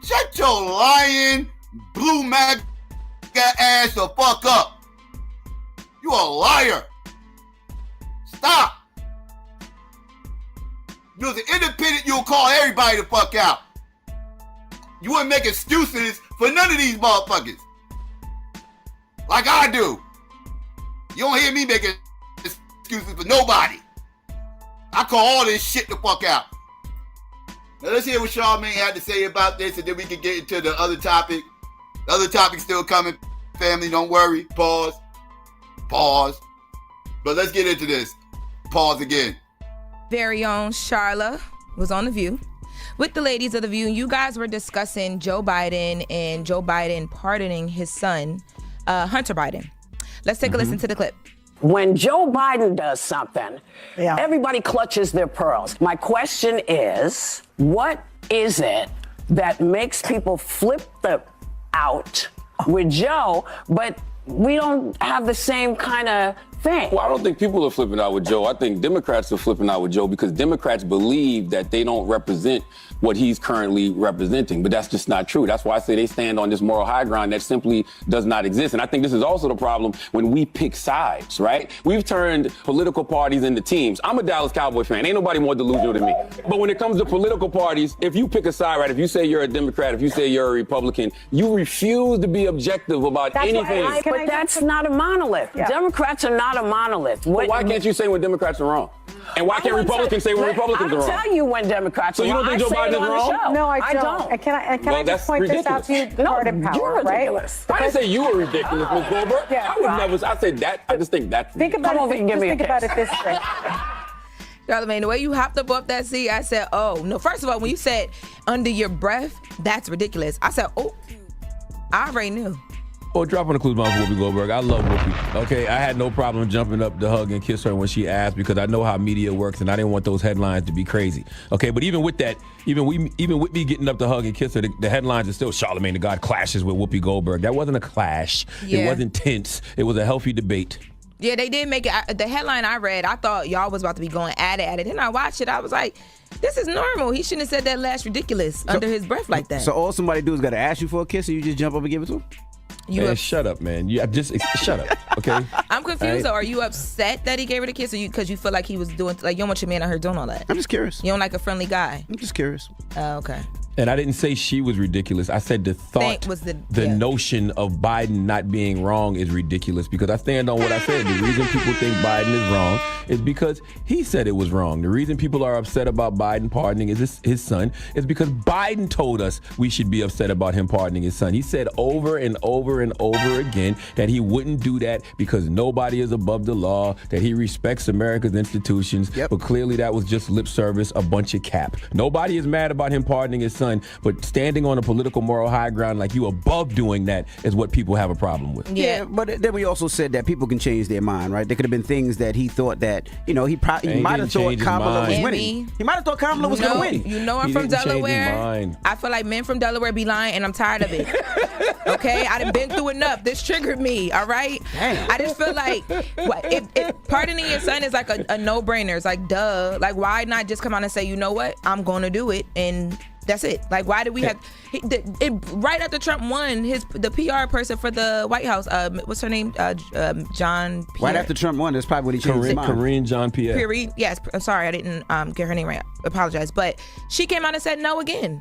Shut your lying blue MAGA ass the fuck up. You a liar. Stop. If you was an independent, you'll call everybody the fuck out. You wouldn't make excuses for none of these motherfuckers. Like I do. You don't hear me making excuses for nobody. I call all this shit the fuck out. Now let's hear what Charlamagne had to say about this, and then we can get into the other topic. The other topic's still coming, family. Don't worry. Pause. But let's get into this. Pause again. Very own Charla was on The View with the ladies of The View. You guys were discussing Joe Biden and Joe Biden pardoning his son, Hunter Biden. Let's take a listen to the clip. When Joe Biden does something, everybody clutches their pearls. My question is, what is it that makes people flip out with Joe, but we don't have the same kind of thing? Well, I don't think people are flipping out with Joe. I think Democrats are flipping out with Joe because Democrats believe that they don't represent what he's currently representing. But that's just not true. That's why I say they stand on this moral high ground that simply does not exist. And I think this is also the problem when we pick sides, right? We've turned political parties into teams. I'm a Dallas Cowboy fan. Ain't nobody more delusional than me. But when it comes to political parties, if you pick a side, right, if you say you're a Democrat, if you say you're a Republican, you refuse to be objective about anything. But that's not a monolith. Democrats are not a monolith. But why can't you say when Democrats are wrong? And why can't Republicans say when Republicans are wrong? I'll tell you when Democrats are wrong. So you don't think Joe Biden is wrong? No, I don't. And can I just point this out to you? Party power, right? I didn't say you were ridiculous, Ms. Goldberg. I would never. I said that. I just think that's. Think about it. Just think about it this way. Charlamagne, the way you hopped up off that seat, I said, oh, no. First of all, when you said under your breath, that's ridiculous. I said, oh, I already knew. Oh, drop on the clues bomb for Whoopi Goldberg. I love Whoopi. Okay, I had no problem jumping up to hug and kiss her when she asked because I know how media works and I didn't want those headlines to be crazy. Okay, but even with that, even with me getting up to hug and kiss her, the headlines are still Charlamagne the God clashes with Whoopi Goldberg. That wasn't a clash. Yeah. It wasn't tense. It was a healthy debate. Yeah, they did make it. The headline I read, I thought y'all was about to be going at it. Then I watched it. I was like, this is normal. He shouldn't have said that last ridiculous under his breath like that. So all somebody do is got to ask you for a kiss and you just jump up and give it to him? Man, shut up, man. Shut up, okay? I'm confused. Though. Are you upset that he gave her the kiss, or because you feel like he was doing, like, you don't want your man out here doing all that? I'm just curious. You don't like a friendly guy? I'm just curious. Oh, okay. And I didn't say she was ridiculous. I said the thought, the notion of Biden not being wrong is ridiculous because I stand on what I said. The reason people think Biden is wrong is because he said it was wrong. The reason people are upset about Biden pardoning his son is because Biden told us we should be upset about him pardoning his son. He said over and over and over again that he wouldn't do that because nobody is above the law, that he respects America's institutions. Yep. But clearly that was just lip service, a bunch of cap. Nobody is mad about him pardoning his son, but standing on a political moral high ground like you above doing that is what people have a problem with. Yeah, but then we also said that people can change their mind, right? There could have been things that he thought that, he might have thought Kamala was winning. He might have thought Kamala was going to win. You know I'm from Delaware. I feel like men from Delaware be lying, and I'm tired of it. Okay? I done been through enough. This triggered me, all right? Damn. I just feel like if pardoning your son is like a no-brainer. It's like, duh. Like, why not just come out and say, you know what? I'm going to do it, and that's it. Like, why do we have right after Trump won, the PR person for the White House, what's her name? John Pierre. Right after Trump won, that's probably when he changed his mind. Karine Jean-Pierre. Yes, I'm sorry, I didn't get her name right. I apologize. But she came out and said no again.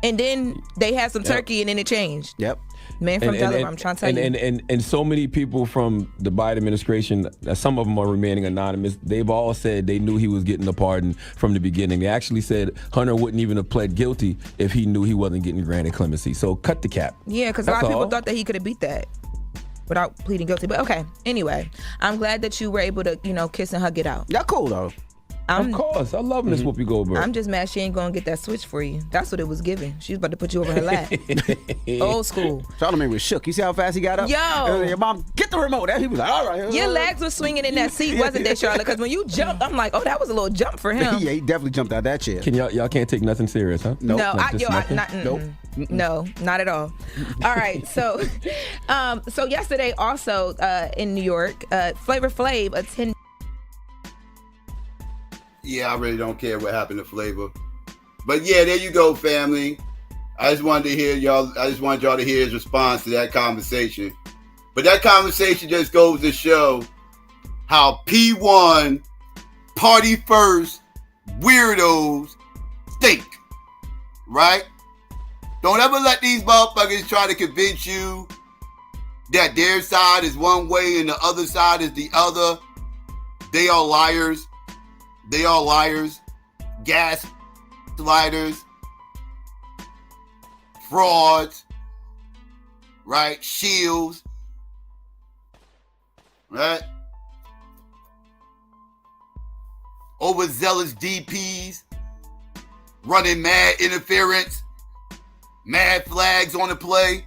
And then they had some turkey and then it changed. Yep. Man from Delaware, I'm trying to tell you. And so many people from the Biden administration, some of them are remaining anonymous, they've all said they knew he was getting a pardon from the beginning. They actually said Hunter wouldn't even have pled guilty if he knew he wasn't getting granted clemency. So cut the cap. Yeah, because a lot of people thought that he could have beat that without pleading guilty. But okay, anyway, I'm glad that you were able to, kiss and hug it out. Y'all cool, though. Of course. I love Miss Whoopi Goldberg. I'm just mad she ain't going to get that switch for you. That's what it was giving. She was about to put you over her lap. Old school. Charlamagne was shook. You see how fast he got up? Yo. Your mom, get the remote. He was like, all right. Your legs were swinging in that seat, wasn't they, Charlotte? Because when you jumped, I'm like, oh, that was a little jump for him. Yeah, he definitely jumped out that chair. Y'all can't take nothing serious, huh? Nope. No, not at all. All right, so yesterday also in New York, Flavor Flav attended. Yeah, I really don't care what happened to Flavor. But yeah, there you go, family. I just wanted y'all to hear his response to that conversation. But that conversation just goes to show how P1, party first, weirdos think, right? Don't ever let these motherfuckers try to convince you that their side is one way and the other side is the other. They are liars. They are liars. Gaslighters. Frauds. Right? Shields. Right? Overzealous DPs. Running mad interference. Mad flags on the play.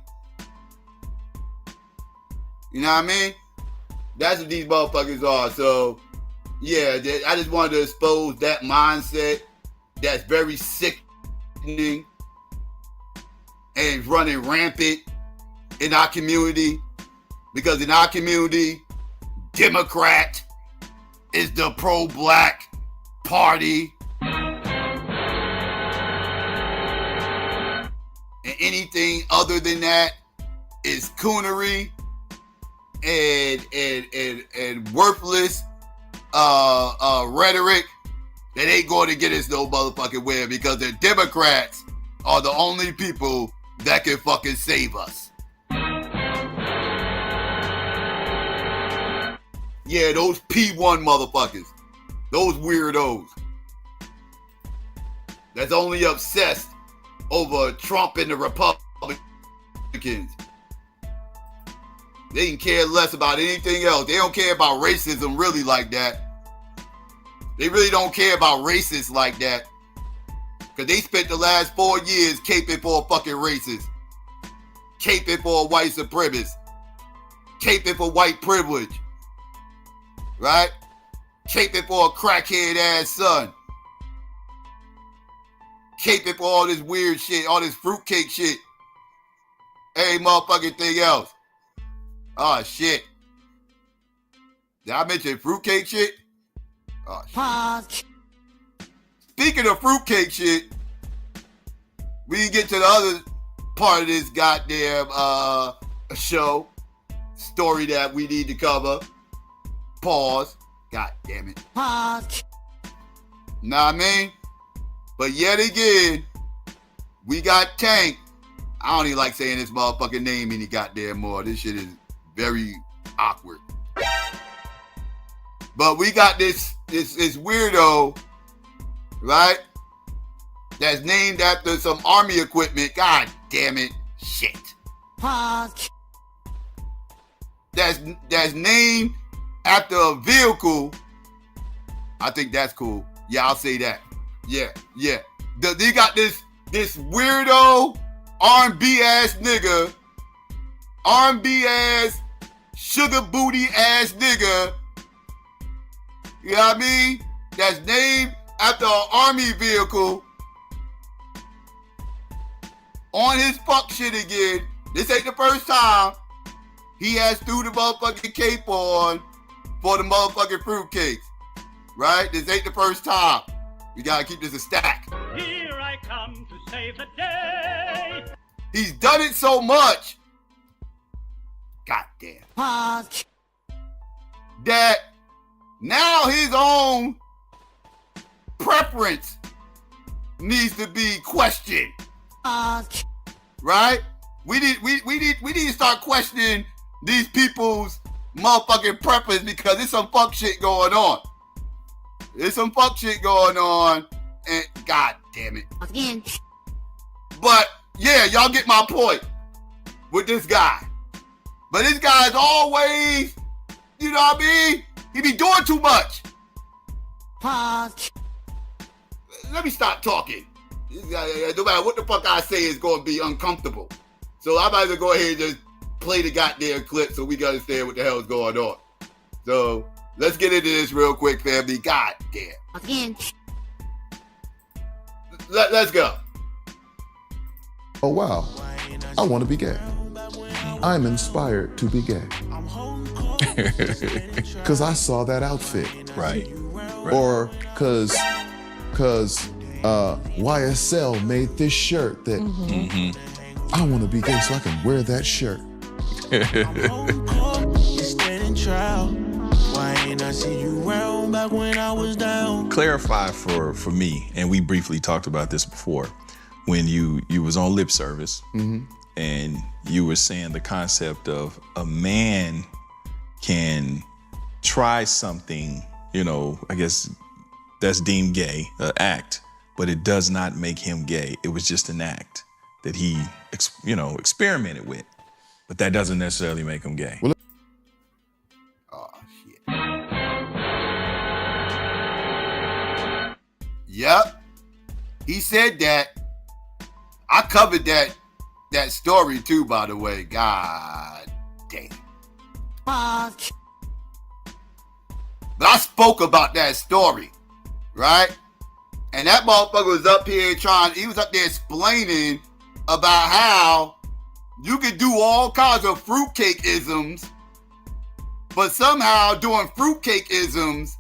You know what I mean? That's what these motherfuckers are. So, yeah, I just wanted to expose that mindset that's very sickening and running rampant in our community. Because in our community, Democrat is the pro-black party. And anything other than that is coonery and worthless rhetoric that ain't going to get us no motherfucking where, because the Democrats are the only people that can fucking save us. Yeah, those P1 motherfuckers. Those weirdos. That's only obsessed over Trump and the Republicans. They can care less about anything else. They don't care about racism really like that. They really don't care about racists like that. Because they spent the last 4 years caping for a fucking racist. Caping for a white supremacist. Caping for white privilege. Right? Caping for a crackhead ass son. Caping for all this weird shit, all this fruitcake shit. Every motherfucking thing else. Oh, shit. Did I mention fruitcake shit? Oh, shit. Speaking of fruitcake shit, we can get to the other part of this goddamn show. Story that we need to cover. Pause. God damn it. Pause. Know what I mean? But yet again, we got Tank. I don't even like saying this motherfucking name any goddamn more. This shit is very awkward. But we got this weirdo, right? That's named after some army equipment. God damn it. Shit. Pause. That's named after a vehicle. I think that's cool. Yeah, I'll say that. Yeah. They got this weirdo R&B ass nigga, R&B ass, sugar booty ass nigga, you know what I mean? That's named after an army vehicle on his fuck shit again. This ain't the first time he has threw the motherfucking cape on for the motherfucking fruitcakes, right? This ain't the first time. We gotta keep this a stack. Here I come to save the day. He's done it so much. Goddamn. Pause. That now his own preference needs to be questioned. Pause. Right? We need to start questioning these people's motherfucking preference, because there's some fuck shit going on. There's some fuck shit going on, and god damn it. Again. But yeah, y'all get my point with this guy. But this guy is always, you know what I mean? He be doing too much. Pause. Let me stop talking. No matter what the fuck I say is going to be uncomfortable. So I might as well go ahead and just play the goddamn clip so we can understand what the hell is going on. So let's get into this real quick, family. God damn. Again. Let's go. Oh, wow. I want to be gay. I'm inspired to be gay. Because I saw that outfit. Right. Or because YSL made this shirt that I want to be gay so I can wear that shirt. Why ain't I see you round back when I was down? clarify for me, and we briefly talked about this before, when you was on Lip Service, and you were saying the concept of a man can try something, I guess that's deemed gay, an act, but it does not make him gay. It was just an act that he, experimented with, but that doesn't necessarily make him gay. Yep, he said that. I covered that story too, by the way. God damn. But I spoke about that story, right? And that motherfucker was up here he was up there explaining about how you could do all kinds of fruitcake-isms, but somehow doing fruitcake-isms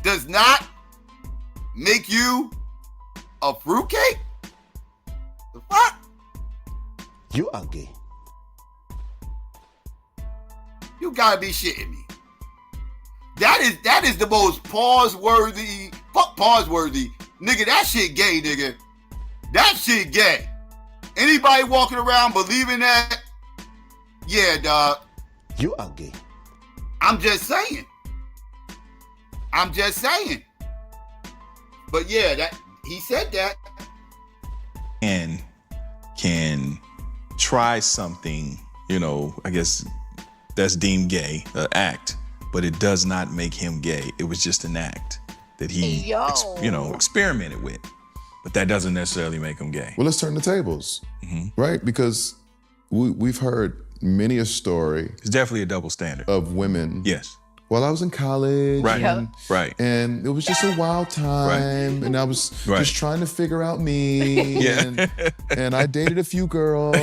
does not make you a fruitcake? The fuck? You are gay. You gotta be shitting me. That is the most pause-worthy. Fuck pause-worthy. Nigga, that shit gay, nigga. That shit gay. Anybody walking around believing that? Yeah, dog. You are gay. I'm just saying. But yeah, that he said that. And can try something, I guess that's deemed gay, an act, but it does not make him gay. It was just an act that he, experimented with, but that doesn't necessarily make him gay. Well, let's turn the tables, right? Because we've heard many a story. It's definitely a double standard. Of women. Yes. Well, I was in college. Right. Right. And it was just a wild time. Right. And I was just trying to figure out me. Yeah. And I dated a few girls.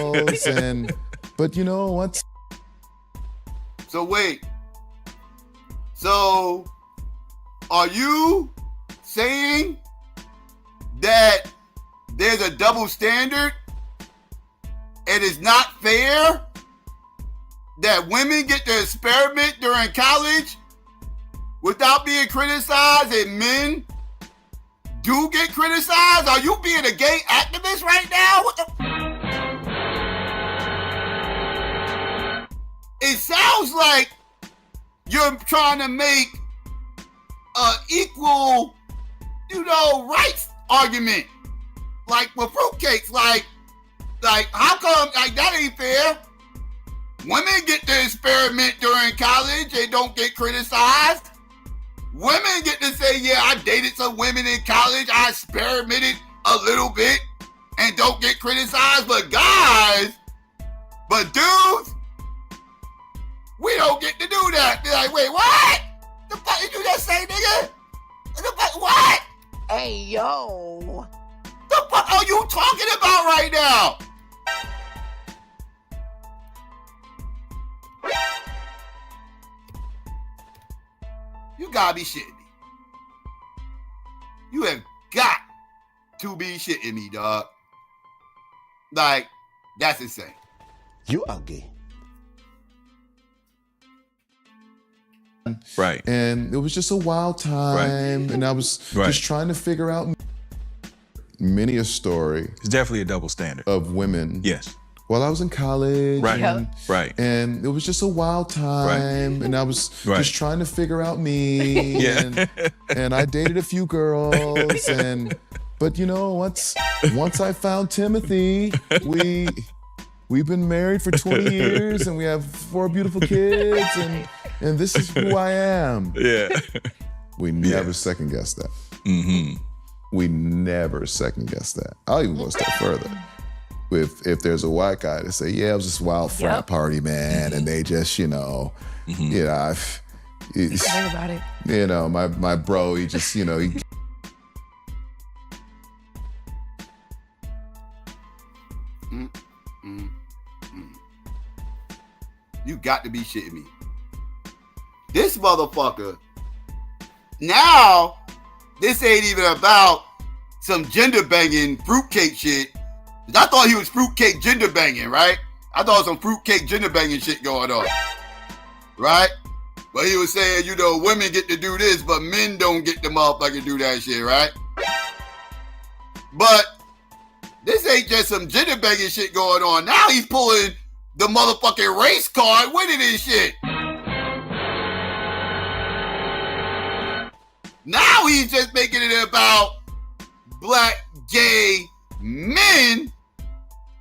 But you know what? So wait. So are you saying that there's a double standard and it's not fair that women get to experiment during college without being criticized and men do get criticized? Are you being a gay activist right now? What the? It sounds like you're trying to make an equal, rights argument. Like with fruitcakes, like how come, that ain't fair? Women get to experiment during college and don't get criticized. Women get to say, yeah, I dated some women in college, I experimented a little bit and don't get criticized. But dudes, we don't get to do that. They're like, wait, what? The fuck did you just say, nigga? What? Hey, yo. The fuck are you talking about right now? You gotta be shitting me. You have got to be shitting me, dog. Like, that's insane. You are gay. Right. And it was just a wild time. And I was just trying to figure out many a story. It's definitely a double standard. Of women. Yes. Well, I was in college. Right. And it was just a wild time. And I was just trying to figure out me. Yeah. And I dated a few girls. But you know, once I found Timothy, we've been married for 20 years and we have 4 beautiful kids and this is who I am. Yeah. We never second guess that. We never second guess that. I'll even go a step further. If there's a white guy to say, yeah, it was this wild frat party, man, and they just, think about it. My bro, he just, he. You got to be shitting me. This motherfucker, now, this ain't even about some gender banging fruitcake shit. I thought he was fruitcake gender banging, right? I thought some fruitcake gender banging shit going on, right? But he was saying, you know, women get to do this, but men don't get to motherfucking do that shit, right? But this ain't just some gender banging shit going on. Now he's pulling the motherfucking race card with it and shit. Now he's just making it about black gay men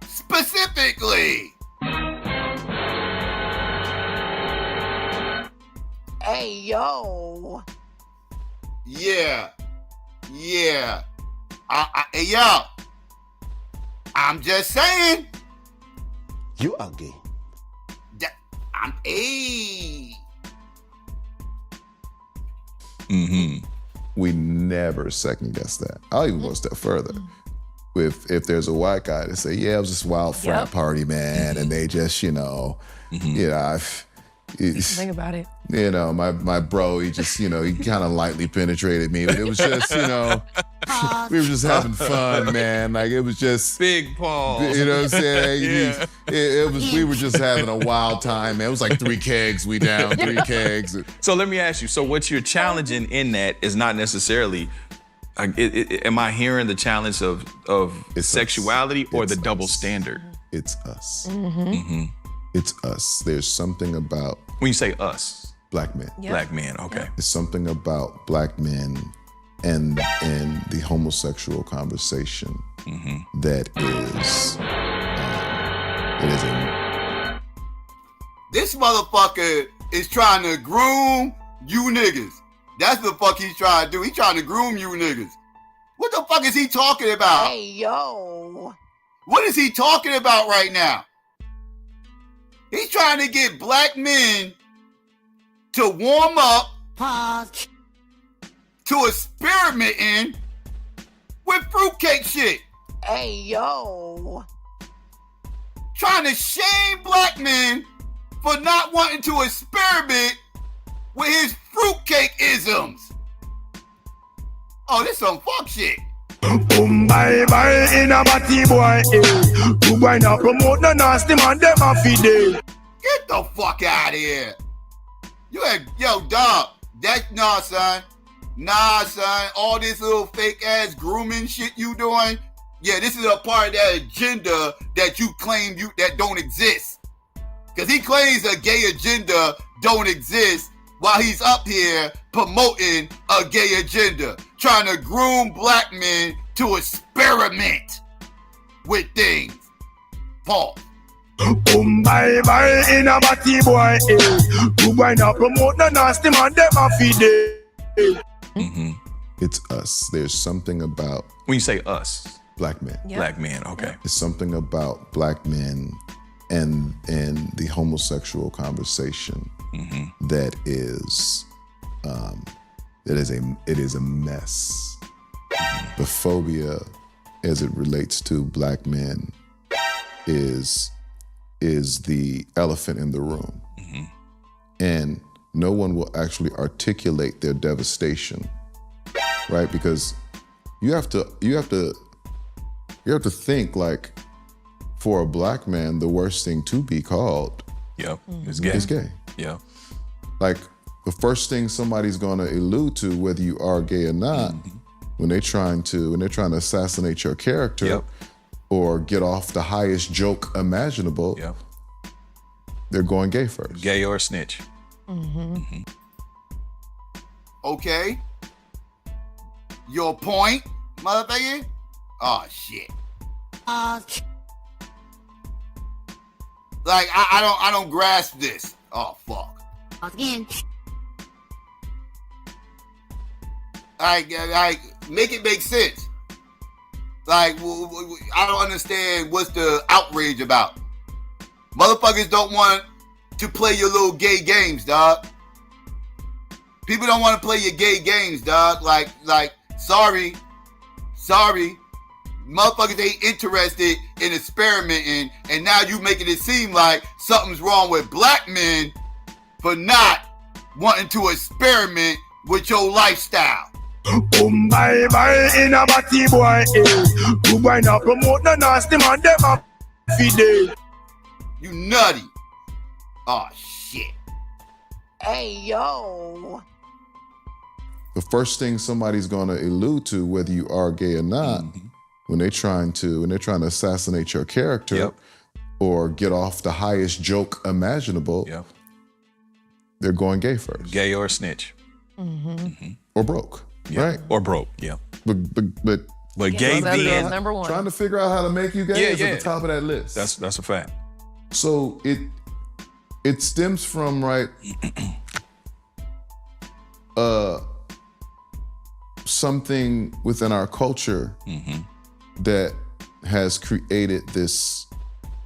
specifically. Hey, yo. Yeah. Hey, yo. I'm just saying. You are gay. I'm We never second guess that. I'll even go a step further. If there's a white guy to say, yeah, it was this wild frat party, man, and they just, you know, Think about it. You know, my bro, he just, you know, he kind of lightly penetrated me, but it was just, you know, we were just having fun, man. Like, it was just big pause. You know what I'm saying? It was. We were just having a wild time, man. It was like 3 kegs. We down 3 kegs. So let me ask you. So what you're challenging in that is not necessarily. Am I hearing the challenge of sexuality or the double standard? It's us. Mm-hmm. It's us. There's something about when you say us, black men. Yep. Black men. Okay. There's something about black men and the homosexual conversation that is a. This motherfucker is trying to groom you niggas. That's the fuck he's trying to do. He's trying to groom you niggas. What the fuck is he talking about? Hey, yo. What is he talking about right now? He's trying to get black men to warm up to experimenting with fruitcake shit. Hey, yo. Trying to shame black men for not wanting to experiment with his fruitcake isms. Oh, this some fuck shit. Bye in a batty boy, you going to promote the nasty man, them a fide. Get the fuck out of here. Yo, dog, nah, son. Nah, son, all this little fake ass grooming shit you doing, yeah, this is a part of that agenda that you claim that don't exist. Cause he claims a gay agenda don't exist while he's up here promoting a gay agenda, trying to groom black men to experiment with things. Paul. Bye in a batty boy, you going to promote the nasty man, them a fide. It's us. There's something about when you say us, black men. Yep. Black men. Okay. There's something about black men and the homosexual conversation that is it is a mess. The phobia as it relates to black men is the elephant in the room. And no one will actually articulate their devastation, right? Because you have to think, like, for a black man, the worst thing to be called is gay. Is gay. Yeah. Like, the first thing somebody's gonna allude to, whether you are gay or not, when they're trying to assassinate your character or get off the highest joke imaginable, they're going gay first. Gay or snitch. Okay. Your point, motherfucker? Oh, shit. Like, I don't grasp this. Oh, fuck. Again. Like, make it make sense. Like, I don't understand what's the outrage about. Motherfuckers don't want to play your little gay games, dog. People don't want to play your gay games, dog. Like, sorry. Motherfuckers ain't interested in experimenting, and now you making it seem like something's wrong with black men for not wanting to experiment with your lifestyle. Bye in a batty boy, you going to promote the nasty man, them a fide. You nutty. Oh, shit. Hey, yo. The first thing somebody's going to allude to, whether you are gay or not, when they're trying to assassinate your character or get off the highest joke imaginable, they're going gay first. Gay or snitch. Or broke, right? Or broke, But gay being number one. Trying to figure out how to make you gay is at the top of that list. That's a fact. So it stems from something within our culture that has created this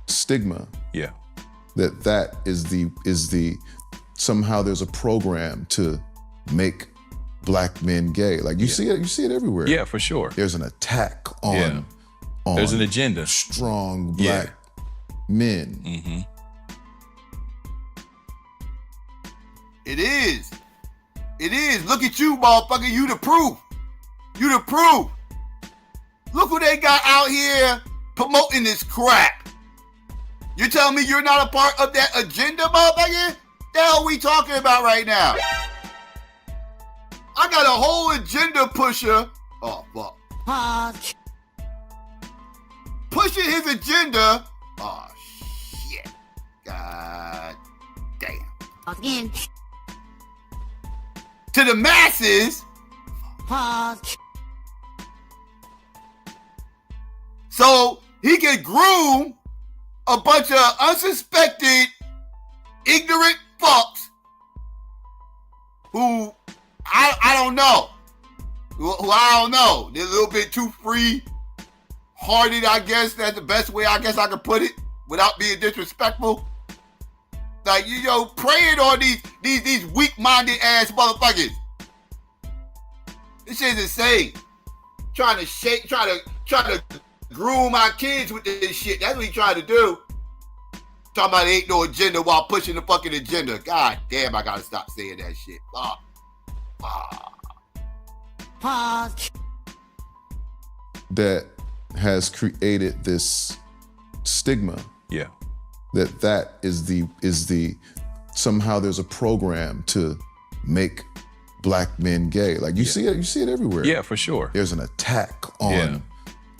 stigma. Yeah. That is the somehow there's a program to make black men gay. Like you see it everywhere. Yeah, for sure. There's an attack on there's an agenda. Strong black men. It is. It is. Look at you, motherfucker. You the proof. You the proof. Look who they got out here promoting this crap. You telling me you're not a part of that agenda, motherfucker? The hell we talking about right now? I got a whole agenda pusher. Oh, fuck. Pushing his agenda. Oh, shit. God damn. Again. To the masses. So he can groom a bunch of unsuspected, ignorant fucks who I don't know. Who I don't know. They're a little bit too free-hearted, I guess. That's the best way I guess I could put it without being disrespectful. Like, preying on these weak-minded ass motherfuckers. This shit's insane. Trying to groom our kids with this shit. That's what he trying to do. Talking about there ain't no agenda while pushing the fucking agenda. God damn, I gotta stop saying that shit. That has created this stigma. Yeah. That is the somehow there's a program to make black men gay. Like you see it everywhere. Yeah, for sure. There's an attack on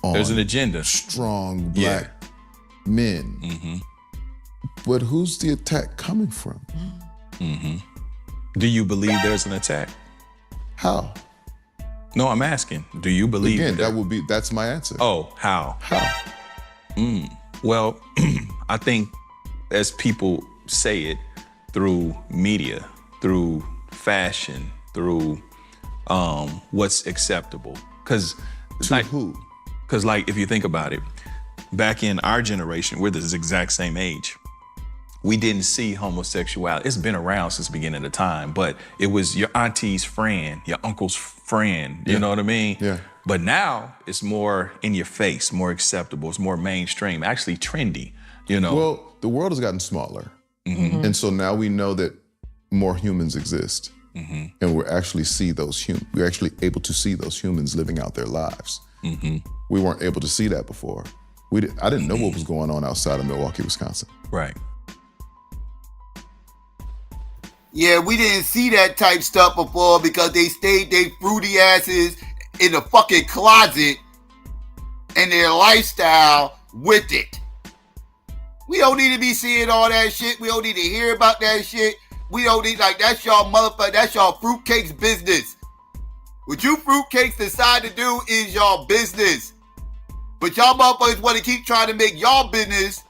there's an agenda. Strong black men. But who's the attack coming from? Do you believe there's an attack? How? No, I'm asking. Do you believe Again, that's my answer. Oh, how? How? Well, I think as people say it, through media, through fashion, through what's acceptable. Because who? Because if you think about it, back in our generation, we're the exact same age. We didn't see homosexuality. It's been around since the beginning of time, but it was your auntie's friend, your uncle's friend, you know what I mean? Yeah. But now it's more in your face, more acceptable, it's more mainstream, actually trendy, Well, the world has gotten smaller. And so now we know that more humans exist. And we're actually able to see those humans living out their lives. We weren't able to see that before. I didn't know what was going on outside of Milwaukee, Wisconsin. Right. Yeah, we didn't see that type stuff before because they stayed their fruity asses in the fucking closet and their lifestyle with it. We don't need to be seeing all that shit. We don't need to hear about that shit. We don't need, that's y'all motherfucker, that's y'all fruitcakes business. What you fruitcakes decide to do is y'all business. But y'all motherfuckers want to keep trying to make y'all business,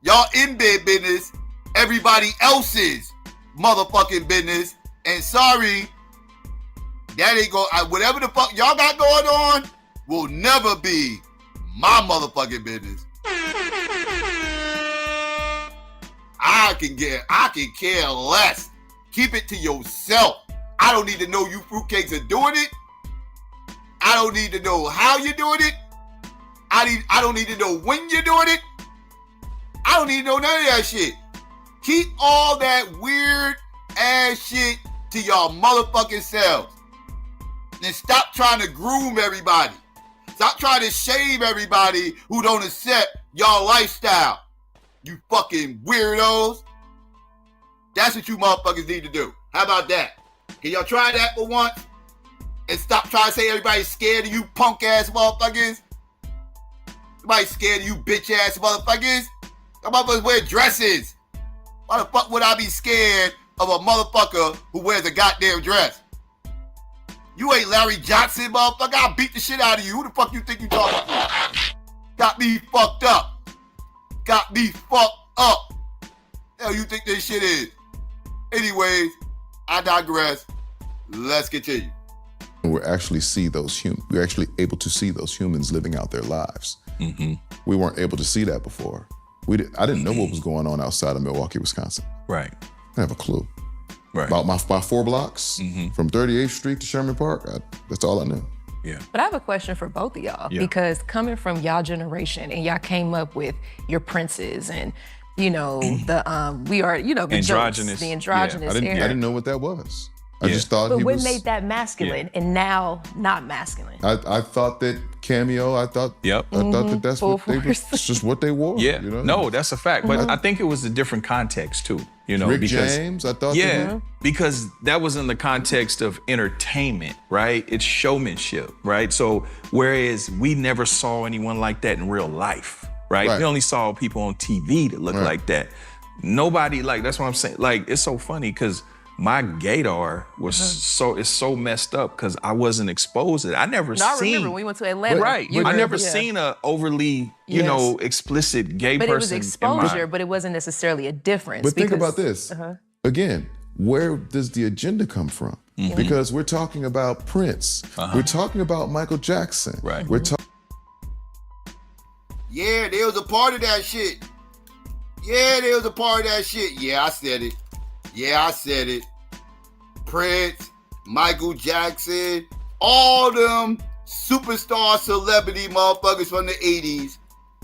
y'all in-bed business, everybody else's motherfucking business. And sorry, that ain't go. Whatever the fuck y'all got going on will never be my motherfucking business. I can care less. Keep it to yourself. I don't need to know you fruitcakes are doing it. I don't need to know how you're doing it. I don't need to know when you're doing it. I don't need to know none of that shit. Keep all that weird ass shit to y'all motherfucking selves. And stop trying to groom everybody. Stop trying to shame everybody who don't accept y'all lifestyle. You fucking weirdos. That's what you motherfuckers need to do. How about that? Can y'all try that for once? And stop trying to say everybody's scared of you punk ass motherfuckers. Everybody's scared of you bitch ass motherfuckers. Some motherfuckers wear dresses. Why the fuck would I be scared of a motherfucker who wears a goddamn dress? You ain't Larry Johnson, motherfucker. I'll beat the shit out of you. Who the fuck you think you talking about? Got me fucked up. Got me fucked up. Hell you think this shit is? Anyways, I digress. Let's continue. We're actually we're actually able to see those humans living out their lives. Mm-hmm. We weren't able to see that before. I didn't know what was going on outside of Milwaukee, Wisconsin. Right. I didn't have a clue. Right. About my 4 blocks from 38th Street to Sherman Park, that's all I knew. Yeah. But I have a question for both of y'all because coming from y'all generation and y'all came up with your princes and the androgynous. The androgynous I era. didn't know what that was. I just thought but he what was. made that masculine and now not masculine? I thought that cameo. I thought that's just what they wore. Yeah. You know? No, that's a fact. But I think it was a different context too. Rick James, I thought. Because that was in the context of entertainment, right? It's showmanship, right? So whereas we never saw anyone like that in real life, right? We only saw people on TV that looked like that. Nobody that's what I'm saying. It's so funny because my gaydar was so messed up because I wasn't exposed to it. I never seen. I remember when we went to Atlanta. Right. I never seen a overly, explicit gay person. But it was exposure, but it wasn't necessarily a difference. But think about this. Again, where does the agenda come from? Because we're talking about Prince. We're talking about Michael Jackson. Right. We're talking. Yeah, they was a part of that shit. Yeah, they was a part of that shit. Yeah, I said it. Yeah, I said it. Prince, Michael Jackson, all them superstar celebrity motherfuckers from the 80s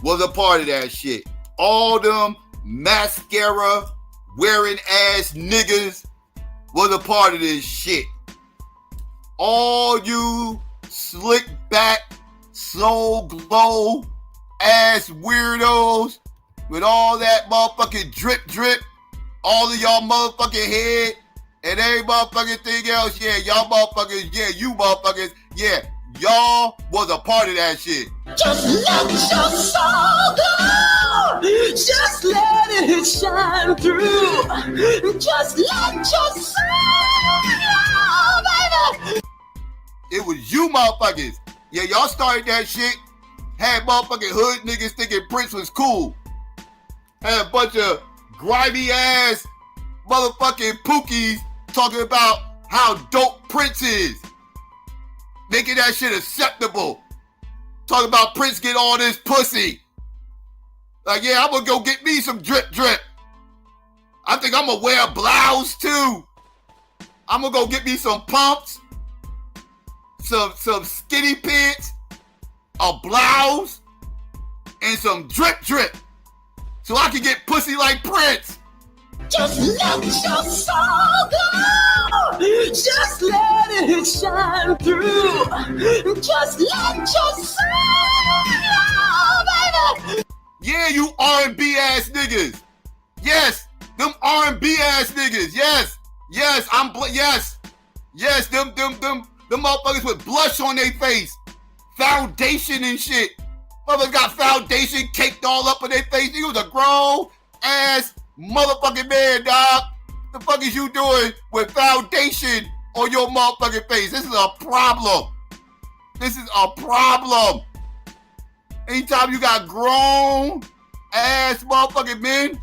was a part of that shit. All them mascara wearing ass niggas was a part of this shit. All you slick back, slow glow ass weirdos with all that motherfucking drip, all of y'all motherfucking head and every motherfucking thing else, y'all motherfuckers, you motherfuckers, y'all was a part of that shit. Just let your soul go. Just let it shine through. Just let your soul go, baby. It was you motherfuckers. Yeah, y'all started that shit. Had motherfucking hood niggas thinking Prince was cool. Had a bunch of grimy ass motherfucking pookies talking about how dope Prince is. Making that shit acceptable. Talking about Prince get all this pussy. I'm gonna go get me some drip. I think I'm gonna wear a blouse too. I'm gonna go get me some pumps, some skinny pants, a blouse, and some drip. So I can get pussy like Prince. Just let your soul go. Just let it shine through. Just let your soul go, baby. Yeah, you R&B ass niggas. Yes, them R&B ass niggas. Yes, yes, them motherfuckers with blush on their face, foundation and shit. Motherfuckers got foundation caked all up in their face. He was a grown ass motherfucking man, dog. The fuck is you doing with foundation on your motherfucking face? This is a problem. Anytime you got grown ass motherfucking men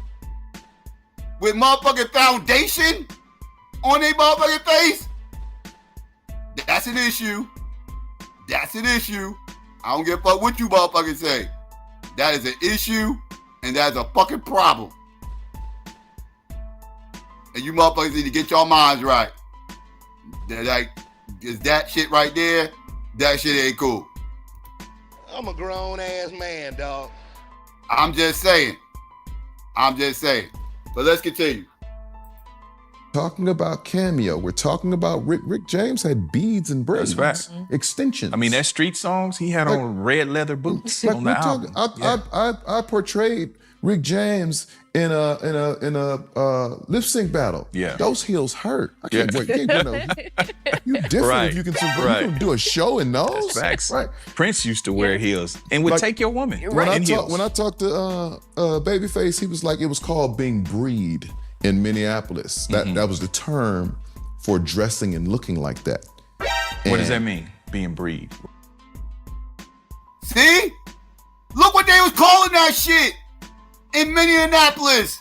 with motherfucking foundation on their motherfucking face, that's an issue. I don't give a fuck what you motherfuckers say. That is an issue, and that is a fucking problem. And you motherfuckers need to get your minds right. Is that shit right there? That shit ain't cool. I'm a grown ass man, dog. I'm just saying. But let's continue. Talking about cameo. We're talking about Rick James had beads and braids. That's right. Extensions. I mean, that street songs, he had on red leather boots on the album. I portrayed Rick James in a lip sync battle. Yeah. Those heels hurt. I can't wait. You different if you can you can do a show in those. That's facts. Right. Prince used to wear heels and would take your woman. When I talked to Babyface, he was like, it was called being breed in Minneapolis. That was the term for dressing and looking like that. What does that mean? Being breed. See? Look what they was calling that shit in Minneapolis,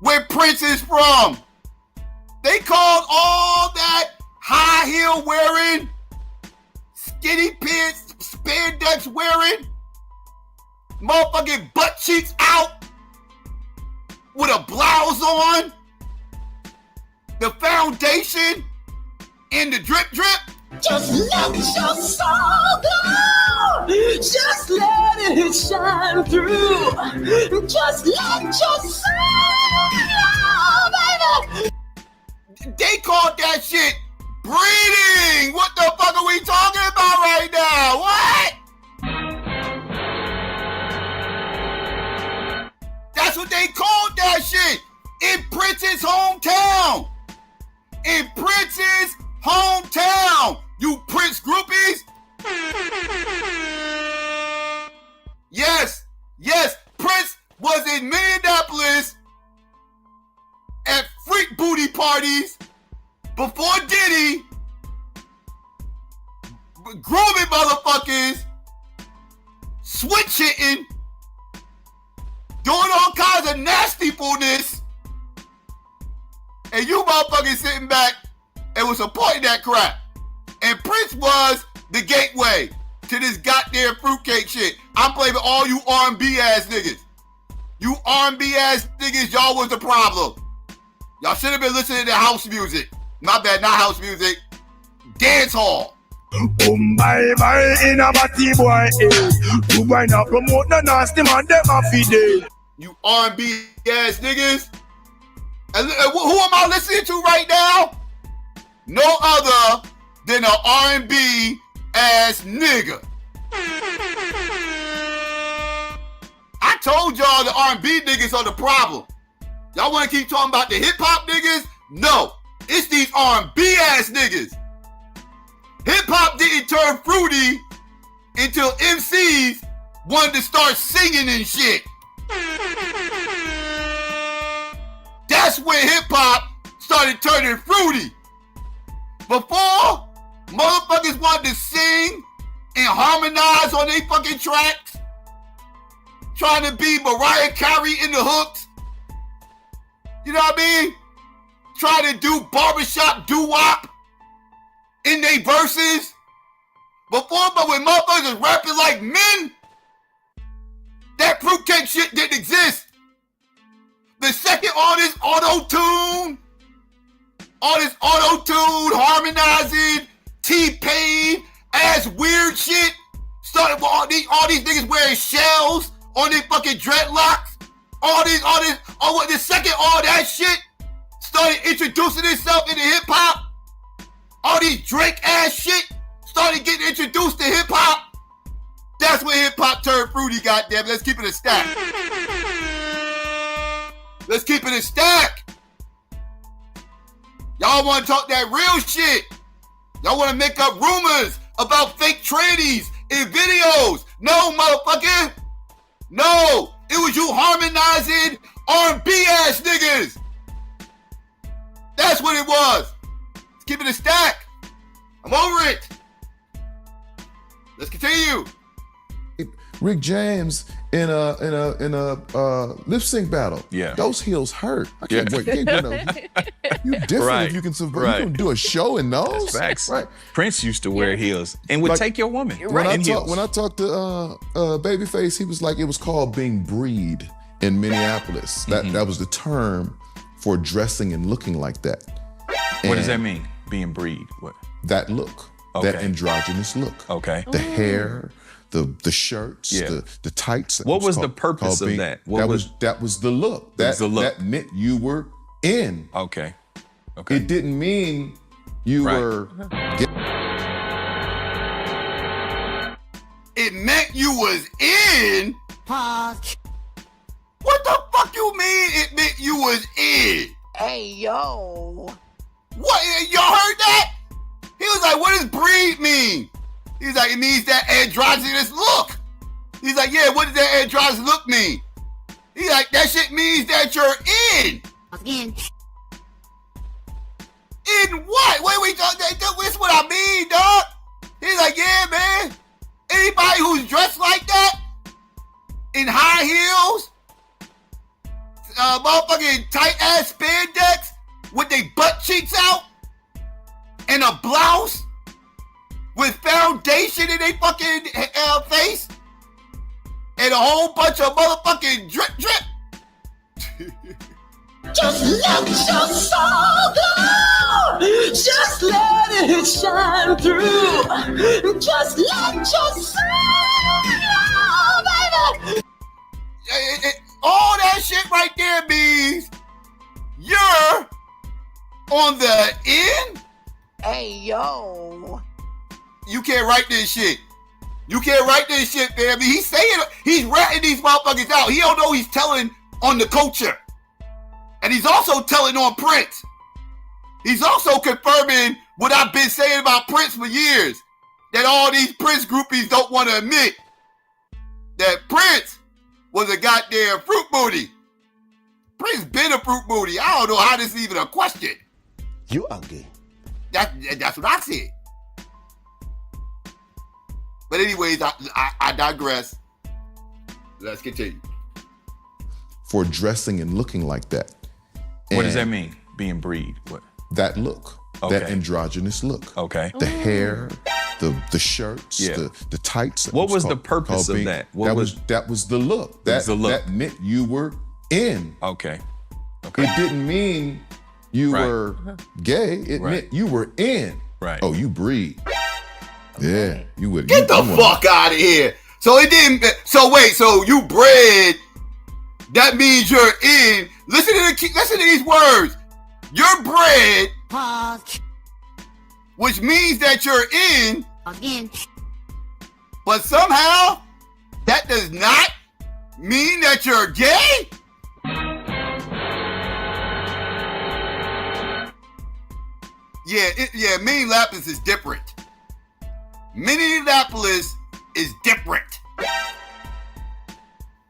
where Prince is from. They called all that high heel wearing, skinny pants, spandex wearing, motherfucking butt cheeks out with a blouse on, the foundation, and the drip drip. Just let your soul go. Just let it shine through. Just let your soul go, baby. They called that shit breeding. What the fuck are we talking about right now? What? That's what they called that shit in Prince's hometown. In Prince's hometown, you Prince groupies. Yes, Prince was in Minneapolis at freak booty parties before Diddy, grooming motherfuckers, switch hitting, doing all kinds of nastyfulness, and you motherfuckers sitting back and was supporting that crap. And Prince was the gateway to this goddamn fruitcake shit. I'm blaming all you R&B ass niggas. You R&B ass niggas, y'all was the problem. Y'all should have been listening to house music. My bad, not house music. Dance hall. Bye in a batty boy, You might not promote no nasty man, them a feed. You R&B ass niggas. And who am I listening to right now? No other than an R&B ass nigga. I told y'all the R&B niggas are the problem. Y'all want to keep talking about the hip hop niggas? No, it's these R&B ass niggas. Hip hop didn't turn fruity until MCs wanted to start singing and shit. That's when hip hop started turning fruity. Before, motherfuckers wanted to sing and harmonize on their fucking tracks, trying to be Mariah Carey in the hooks. You know what I mean? Trying to do barbershop doo-wop in their verses. Before, but when motherfuckers was rapping like men, that fruitcake shit didn't exist. The second all this auto-tune, harmonizing, T-Pain, ass weird shit, started with all these niggas wearing shells on their fucking dreadlocks. The second all that shit started introducing itself into hip hop, all these Drake ass shit started getting introduced to hip hop. That's when hip hop turned fruity, goddamn. Let's keep it a stack. Let's keep it a stack. Y'all want to talk that real shit. Y'all want to make up rumors about fake trannies in videos. No, motherfucker. No, it was you harmonizing R&B ass niggas. That's what it was. Let's keep it a stack. I'm over it. Let's continue. Rick James in a lip sync battle. Yeah. Those heels hurt. I can't wait. You different if you can you can do a show in those. That's facts. Right. Prince used to wear heels and would take your woman. When I talked to Babyface, he was like, it was called being breed in Minneapolis. That was the term for dressing and looking like that. What does that mean? Being breed? What? That look. Okay. That androgynous look. Okay. The hair, the shirts, the tights. What was the purpose of that? That was the look. That meant you were in. Okay. It didn't mean you were. It meant you was in. Pause. What you mean it meant you was in? Hey, yo. What? Y'all heard that? He was like, what does breed mean? He's like, it means that androgynous look. He's like, yeah, what does that androgynous look mean? He's like, that shit means that you're in. Again. In what? Wait, that's what I mean, dog. He's like, yeah, man. Anybody who's dressed like that, in high heels, motherfucking tight ass spandex with their butt cheeks out, and a blouse with foundation in their fucking face, and a whole bunch of motherfucking drip. Just let your soul go. Just let it shine through. Just let your soul go, baby. All that shit right there means you're on the end. Hey, yo. You can't write this shit. You can't write this shit, baby. He's ratting these motherfuckers out. He don't know he's telling on the culture. And he's also telling on Prince. He's also confirming what I've been saying about Prince for years. That all these Prince groupies don't want to admit that Prince was a goddamn fruit booty. Prince been a fruit booty. I don't know how this is even a question. You are gay. That's what I said. But anyways, I digress. Let's continue. For dressing and looking like that. What does that mean? Being breed? What? That look. Okay. That androgynous look. Okay. The hair, the shirts, the tights. What was the purpose of that? That was the look. That meant you were in. Okay. It didn't mean you were gay. It meant you were in. Right. Oh, you breed. Yeah, you would. Get the fuck out of here. So it didn't. So wait. So you bred. That means you're in. Listen to these words. You're bred. Pause. Which means that you're in. Again. But somehow that does not mean that you're gay. Yeah. Minneapolis is different. Minneapolis is different.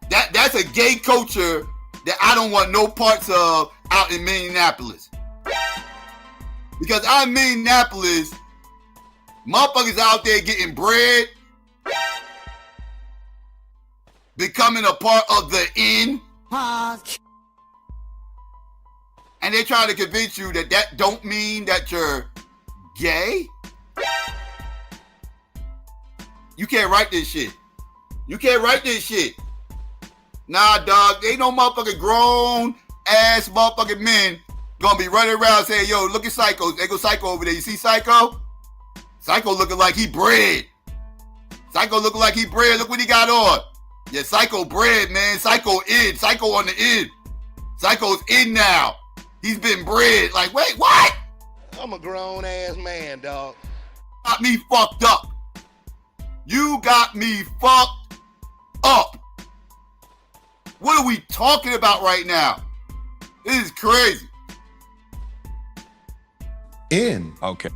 That's a gay culture that I don't want no parts of out in Minneapolis. Because out in Minneapolis, motherfuckers out there getting bread, becoming a part of the in. Pause. And they try to convince you that don't mean that you're gay. You can't write this shit. You can't write this shit. Nah, dog, ain't no motherfucking grown ass motherfucking men gonna be running around saying, yo, look at Psycho. They go Psycho over there. You see Psycho? Psycho looking like he bred. Psycho looking like he bred. Look what he got on. Yeah, Psycho bred, man. Psycho in. Psycho on the in. Psycho's in now. He's been bred. Like, wait, what? I'm a grown ass man, dog. Got me fucked up. You got me fucked up. What are we talking about right now? This is crazy. In. Okay.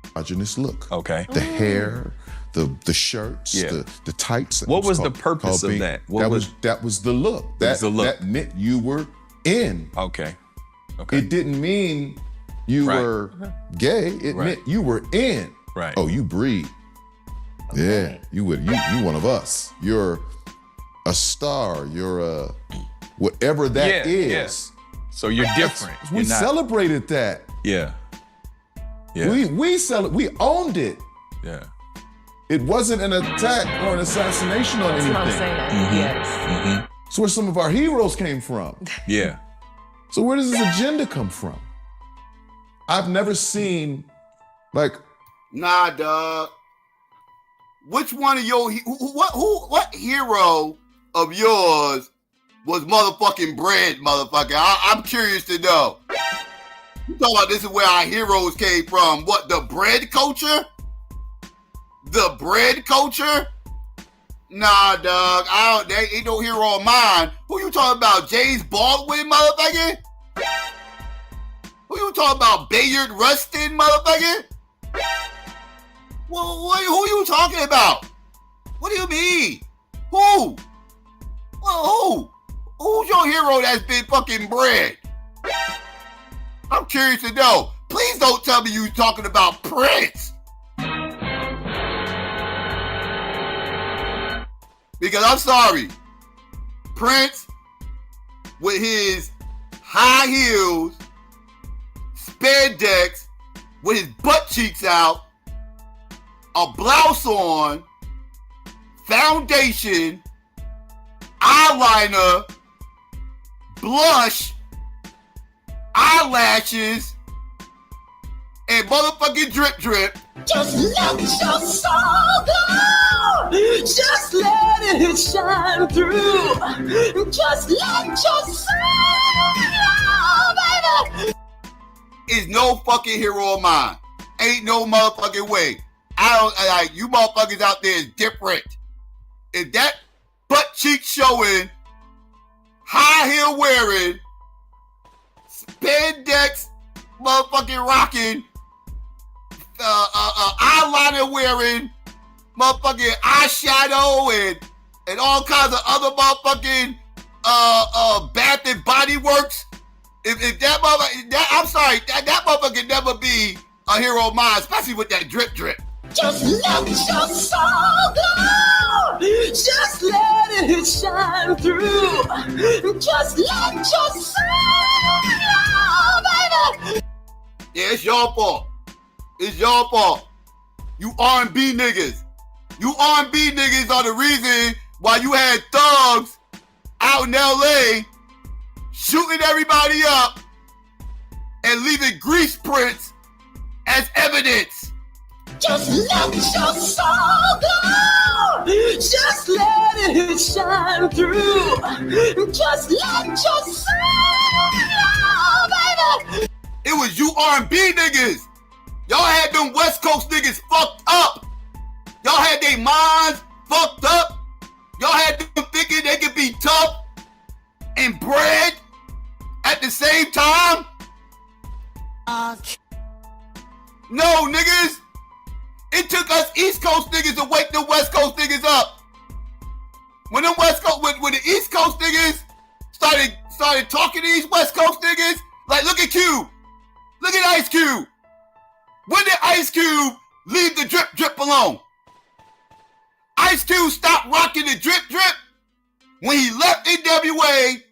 Androgynous look. Okay. The hair, the shirts, the tights. What was the purpose of that? That was the look. That meant you were in. Okay. It didn't mean you were gay. It meant you were in. Right. Oh, you breed. Yeah, you one of us. You're a star. You're a whatever that is. Yeah. So you're different. We celebrated that. Yeah. We owned it. Yeah. It wasn't an attack or an assassination on anything. That's what I'm saying. Yes. Mm-hmm. It's where some of our heroes came from. Yeah. So where does this agenda come from? I've never seen, Nah, dog. Which one of your what hero of yours was motherfucking bred, motherfucker? I'm curious to know. You talking about this is where our heroes came from? What, the bread culture? The bread culture? Nah, dog. They ain't no hero of mine. Who you talking about? James Baldwin, motherfucker? Who you talking about? Bayard Rustin, motherfucker? Well, who you talking about? What do you mean? Who? Well, who? Who's your hero that's been fucking bred? I'm curious to know. Please don't tell me you talking about Prince. Because I'm sorry. Prince, with his high heels, spandex, with his butt cheeks out, a blouse on, foundation, eyeliner, blush, eyelashes, and motherfucking drip. Just let your soul go. Just let it shine through. Just let your soul go, baby. Is no fucking hero of mine. Ain't no motherfucking way. I don't like you motherfuckers out there is different. If that butt cheek showing, high heel wearing, spandex motherfucking rocking, eyeliner wearing, motherfucking eyeshadow and all kinds of other motherfucking Bath and Body Works. If that motherfucker, I'm sorry, that motherfucker can never be a hero of mine, especially with that drip. Just let your soul go. Just let it shine through. Just let your soul go, baby. Yeah, it's your fault. It's your fault. You R&B niggas. You R&B niggas are the reason why you had thugs out in LA shooting everybody up and leaving grease prints as evidence. Just let your soul go. Just let it shine through. Just let your soul go, baby. It was you R&B niggas. Y'all had them West Coast niggas fucked up. Y'all had their minds fucked up. Y'all had them thinking they could be tough and bred at the same time. No, niggas. It took us East Coast niggas to wake the West Coast niggas up. When them West Coast, when the East Coast niggas started talking to these West Coast niggas, like look at Cube. Look at Ice Cube. When did Ice Cube leave the drip alone? Ice Cube stopped rocking the drip when he left NWA,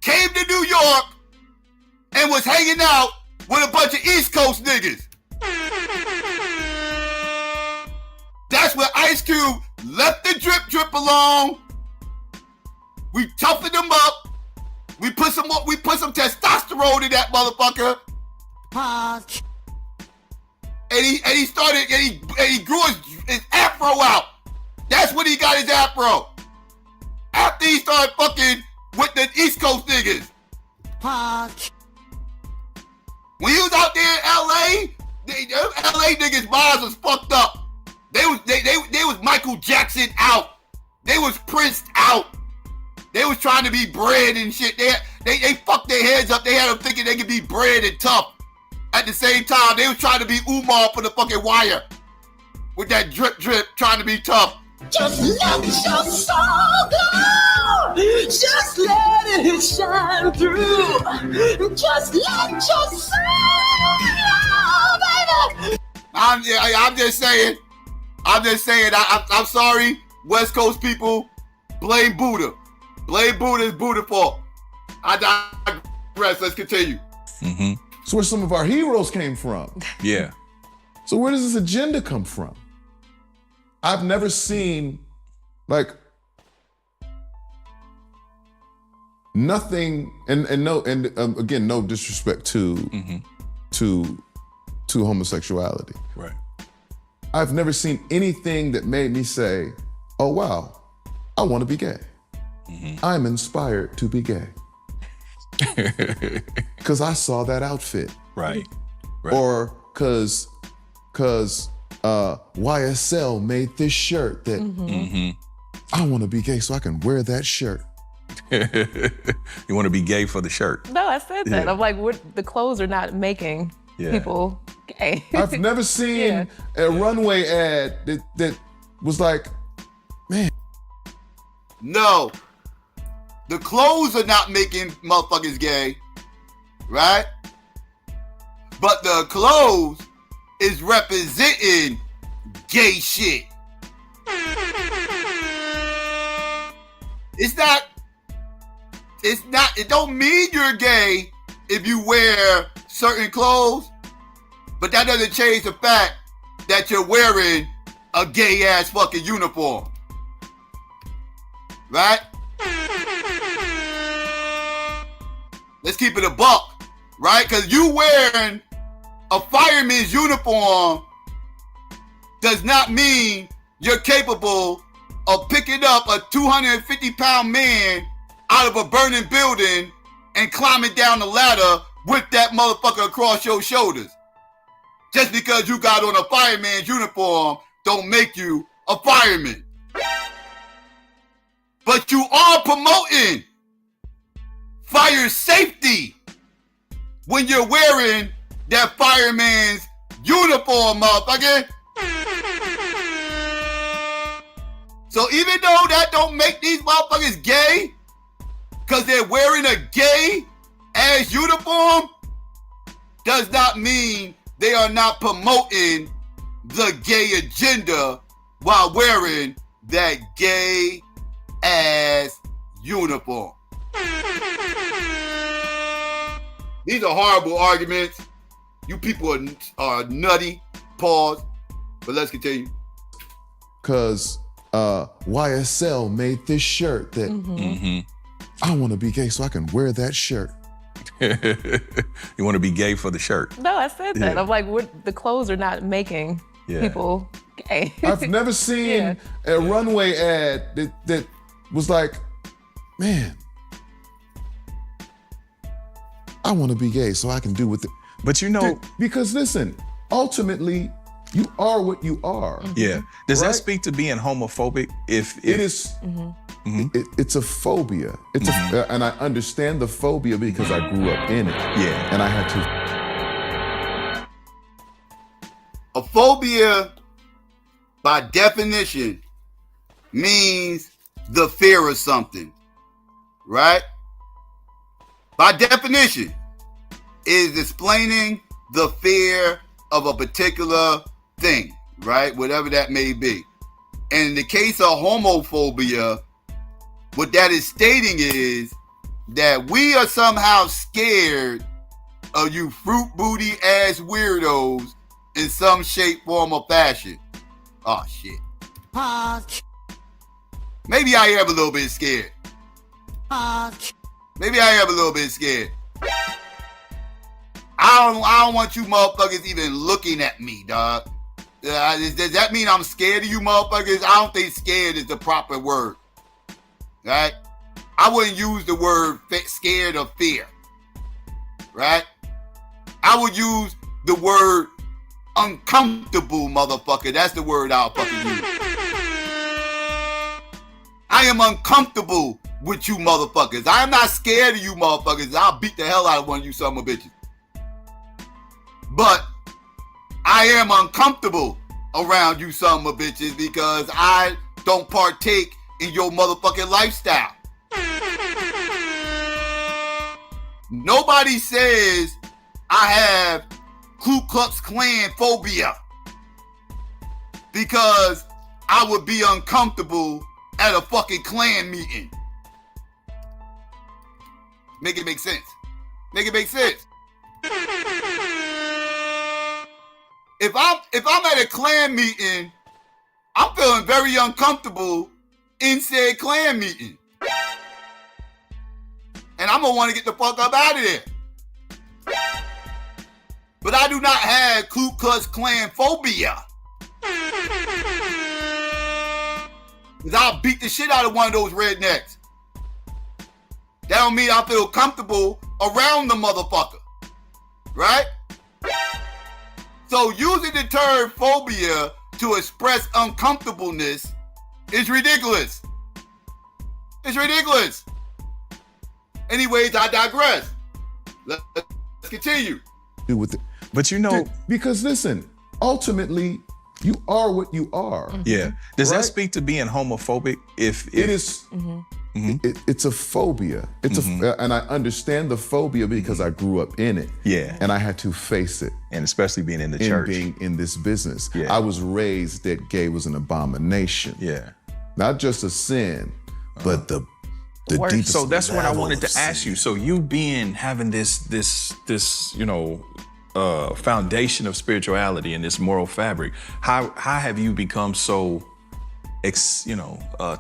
came to New York, and was hanging out with a bunch of East Coast niggas. That's where Ice Cube left the drip alone. We toughened him up. We put some testosterone in that motherfucker. And he grew his afro out. That's when he got his afro. After he started fucking with the East Coast niggas. When he was out there in LA, LA niggas' minds was fucked up. They was Michael Jackson out. They was Prince out. They was trying to be bred and shit. They fucked their heads up. They had them thinking they could be bred and tough. At the same time, they was trying to be Umar for the fucking Wire. With that drip, trying to be tough. Just let your soul go. Just let it shine through. Just let your soul go, baby. I'm just saying. I'm sorry, West Coast people. Blame Buddha. Blame Buddha. It's Buddha's fault. I digress. Let's continue. Mm-hmm. So where some of our heroes came from. Yeah. So where does this agenda come from? I've never seen nothing, again, no disrespect to homosexuality. Right. I've never seen anything that made me say, oh wow, I want to be gay. Mm-hmm. I'm inspired to be gay. Because I saw that outfit. Right. Or because YSL made this shirt that I want to be gay so I can wear that shirt. You want to be gay for the shirt. No, I said that. I'm like, the clothes are not making people gay. I've never seen a runway ad that was like, man. No. The clothes are not making motherfuckers gay, right? But the clothes is representing gay shit. It don't mean you're gay if you wear certain clothes, but that doesn't change the fact that you're wearing a gay ass fucking uniform. Right? Let's keep it a buck, right? Because you wearing a fireman's uniform does not mean you're capable of picking up a 250-pound man out of a burning building and climbing down the ladder with that motherfucker across your shoulders. Just because you got on a fireman's uniform don't make you a fireman. But you are promoting fire safety when you're wearing that fireman's uniform, motherfucker. So even though that don't make these motherfuckers gay, because they're wearing a gay ass uniform, does not mean they are not promoting the gay agenda while wearing that gay ass uniform. These are horrible arguments. You people are nutty. Pause. But let's continue. Because YSL made this shirt that I want to be gay so I can wear that shirt. You want to be gay for the shirt. No, I said that. I'm like, the clothes are not making people gay. I've never seen a runway ad that was like, man, I want to be gay so I can do with it. But you know, because listen, ultimately, you are what you are. Yeah. Does that speak to being homophobic? If it is, it's a phobia. It's and I understand the phobia because I grew up in it. Yeah. And I had to. A phobia, by definition, means the fear of something, right? By definition, is explaining the fear of a particular thing, right? Whatever that may be. And in the case of homophobia, what that is stating is that we are somehow scared of you fruit booty ass weirdos in some shape, form, or fashion. Oh shit. Maybe I am a little bit scared. Maybe I am a little bit scared. I don't want you motherfuckers even looking at me, dog. Does that mean I'm scared of you motherfuckers? I don't think scared is the proper word. Right? I wouldn't use the word scared or fear. Right? I would use the word uncomfortable, motherfucker. That's the word I'll fucking use. I am uncomfortable with you motherfuckers. I am not scared of you motherfuckers. I'll beat the hell out of one of you son of a bitches. But I am uncomfortable around you son of a bitches because I don't partake in your motherfucking lifestyle. Nobody says I have Ku Klux Klan phobia because I would be uncomfortable at a fucking Klan meeting. Make it make sense. Make it make sense. If I'm at a Klan meeting, I'm feeling very uncomfortable in said Klan meeting. And I'm gonna want to get the fuck up out of there. But I do not have Ku Klux Klan phobia. Because I'll beat the shit out of one of those rednecks. That don't mean I feel comfortable around the motherfucker. Right? So using the term phobia to express uncomfortableness is ridiculous. It's ridiculous. Anyways, I digress. Let's continue. But you know, because listen, ultimately, you are what you are. Yeah. Does right? that speak to being homophobic? If it is, it's a phobia. It's and I understand the phobia because I grew up in it. Yeah. And I had to face it. And especially being in the church. Being in this business. Yeah. I was raised that gay was an abomination. Yeah. Not just a sin, but the deepest. So that's what I wanted to sin. ask you. So you having this foundation of spirituality and this moral fabric, how have you become so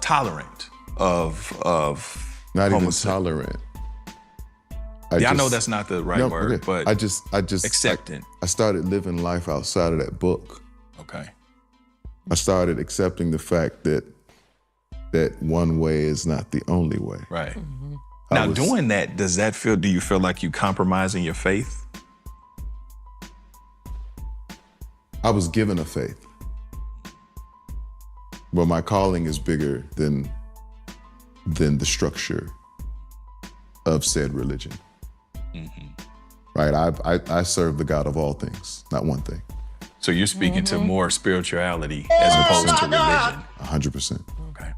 tolerant of not even tolerant? I know that's not the right word, okay. but I just accepting. I started living life outside of that book. Okay. I started accepting the fact that one way is not the only way. Right. Now, doing that, do you feel like you compromising your faith? I was given a faith. But my calling is bigger than the structure of said religion. Right? I serve the God of all things, not one thing. So you're speaking to more spirituality as opposed to religion. 100%. Okay.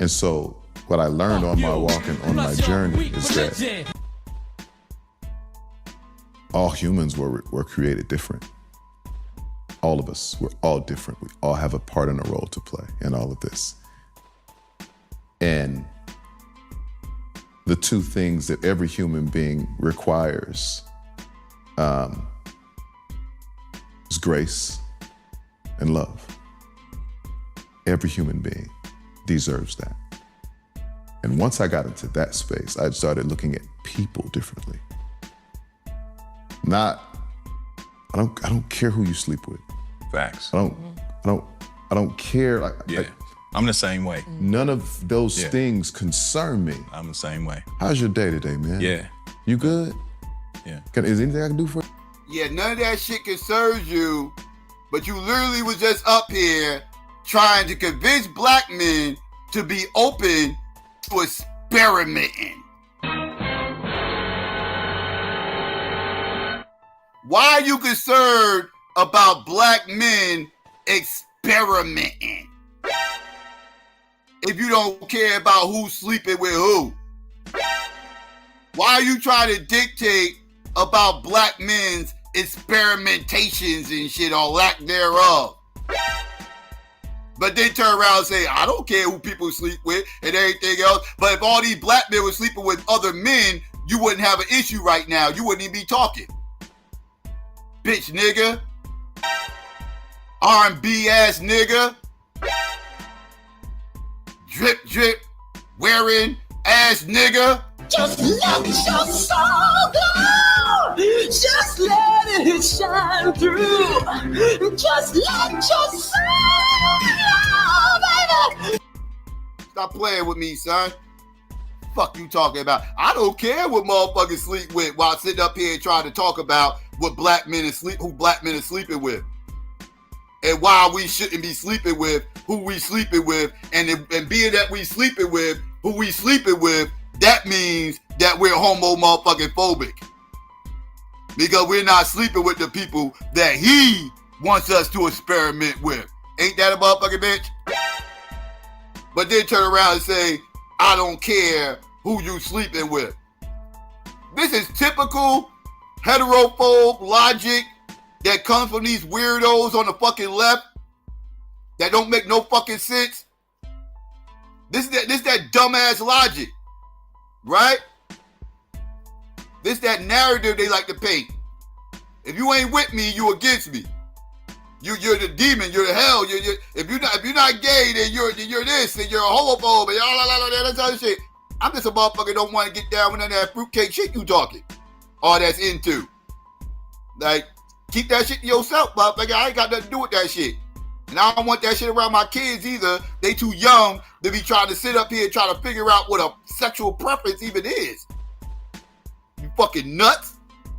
And so what I learned on my walk and on my journey is that all humans were created different. All of us, we're all different. We all have a part and a role to play in all of this. And the two things that every human being requires is grace and love. Every human being deserves that. And once I got into that space, I started looking at people differently. I don't care who you sleep with. Facts. I don't care. I'm the same way. None of those things concern me. I'm the same way. How's your day today, man? Yeah. You good? Yeah. Is there anything I can do for you? Yeah, none of that shit concerns you, but you literally was just up here trying to convince black men to be open to experimenting. Why are you concerned about black men experimenting? If you don't care about who's sleeping with who? Why are you trying to dictate about black men's experimentations and shit or lack thereof? But then turn around and say, I don't care who people sleep with and everything else. But if all these black men were sleeping with other men, you wouldn't have an issue right now. You wouldn't even be talking. Bitch nigga. R&B ass nigga. Drip drip wearing ass nigga. Just let your soul go. Just let it shine through. Just let your soul go, baby. Stop playing with me, son. Fuck you talking about? I don't care what motherfuckers sleep with while sitting up here and trying to talk about what black men are who black men are sleeping with. And why we shouldn't be sleeping with who we sleeping with. And being that we sleeping with who we sleeping with, that means that we're homo motherfucking phobic. Because we're not sleeping with the people that he wants us to experiment with. Ain't that a motherfucking bitch? But then turn around and say, I don't care who you sleeping with. This is typical heterophobe logic that comes from these weirdos on the fucking left that don't make no fucking sense. This that dumbass logic, right? This that narrative they like to paint. If you ain't with me, you against me. You're the demon. You're the hell. If you're not gay, then you're this, and you're a homophobe, and all that other shit. I'm just a motherfucker don't want to get down with none of that fruitcake shit you talking. All that's into. Like, keep that shit to yourself, motherfucker. I ain't got nothing to do with that shit. And I don't want that shit around my kids either. They too young to be trying to sit up here and try to figure out what a sexual preference even is. You fucking nuts.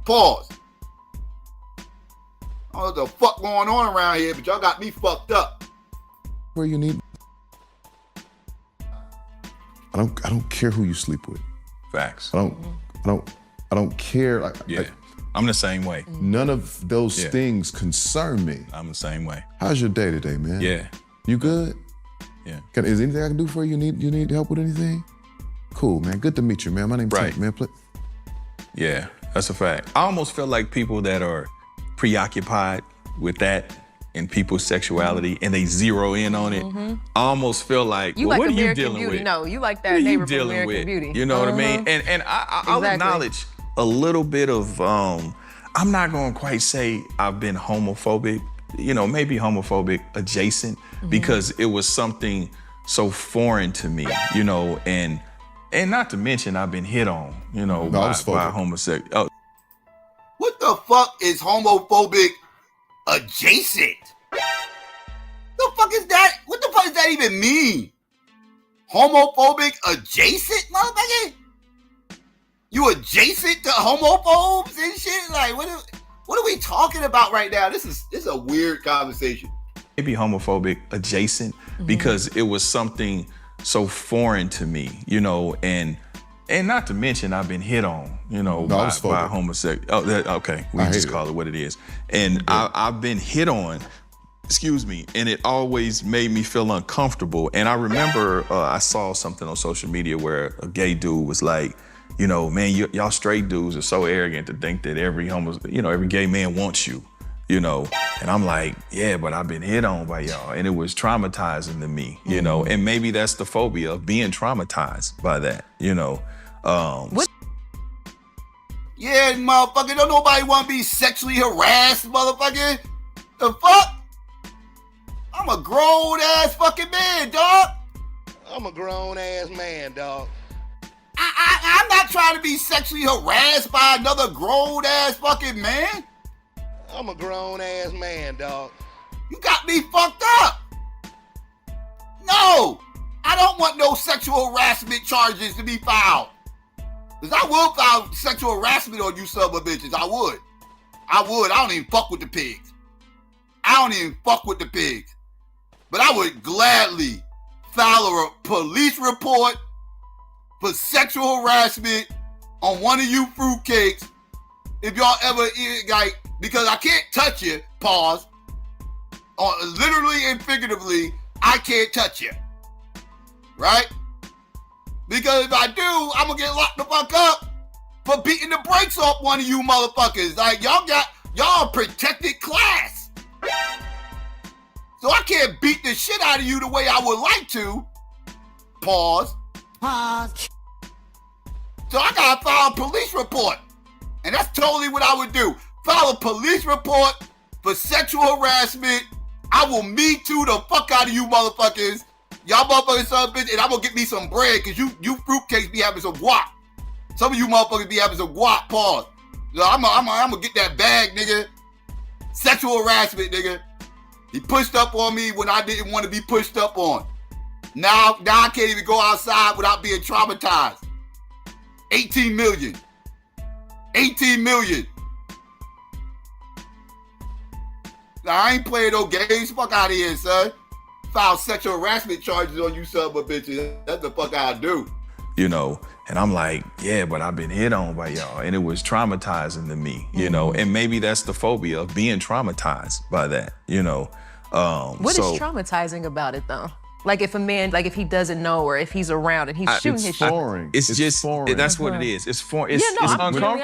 Pause. I don't know what the fuck going on around here, but y'all got me fucked up. Where you need. I I don't care who you sleep with. Facts. I don't care. I'm the same way. None of those things concern me. I'm the same way. How's your day today, man? Yeah. You good? Yeah. Is there anything I can do for you? You need help with anything? Cool, man. Good to meet you, man. My name's Tank, man. Yeah, that's a fact. I almost feel like people that are preoccupied with that and people's sexuality and they zero in on it, I almost feel like, You well, like what are you American dealing Beauty. with? No, you like What that are you neighbor from dealing American with? Beauty. You know what I mean? And I'll acknowledge a little bit of, I'm not gonna quite say I've been homophobic, maybe homophobic adjacent, because it was something so foreign to me, and not to mention I've been hit on, by homosexual. What the fuck is homophobic adjacent? The fuck is that? What the fuck does that even mean? Homophobic adjacent, motherfucker? You adjacent to homophobes and shit? Like, what are we talking about right now? This is a weird conversation. Maybe homophobic adjacent, because it was something so foreign to me, and not to mention I've been hit on, by homosexual. Okay, we just call it what it is. And I've been hit on, and it always made me feel uncomfortable. And I remember I saw something on social media where a gay dude was like, man, y'all straight dudes are so arrogant to think that every gay man wants you, And I'm like, yeah, but I've been hit on by y'all, and it was traumatizing to me, And maybe that's the phobia of being traumatized by that, Yeah, motherfucker, don't nobody want to be sexually harassed, motherfucker. The fuck? I'm a grown-ass fucking man, dog. I'm a grown-ass man, dog. I'm not trying to be sexually harassed by another grown-ass fucking man. I'm a grown-ass man, dog. You got me fucked up. No, I don't want no sexual harassment charges to be filed. Because I will file sexual harassment on you son of a bitches. I would. I don't even fuck with the pigs. But I would gladly file a police report for sexual harassment on one of you fruitcakes if y'all ever, because I can't touch you, pause. Literally and figuratively, I can't touch you. Right? Because if I do, I'm gonna get locked the fuck up for beating the brakes off one of you motherfuckers. Like, y'all a protected class. So I can't beat the shit out of you the way I would like to. Pause. So I gotta file a police report. And that's totally what I would do. File a police report for sexual harassment. I will Me Too the fuck out of you motherfuckers. Y'all motherfuckers son of a bitch, and I'm gonna get me some bread, cause you fruitcakes be having some guap. Some of you motherfuckers be having some guap, pause. So I'm gonna get that bag, nigga. Sexual harassment, nigga. He pushed up on me when I didn't want to be pushed up on. Now I can't even go outside without being traumatized. 18 million. 18 million. Now, I ain't playing no games. Fuck out of here, son. File sexual harassment charges on you son of a bitches. That's the fuck I do. And I'm like, yeah, but I've been hit on by y'all, and it was traumatizing to me, and maybe that's the phobia of being traumatized by that, What is traumatizing about it, though? Like if a man, like if he doesn't know or if he's around and he's shooting his shit. It's just foreign. That's what it is. It's foreign. It's uncomfortable.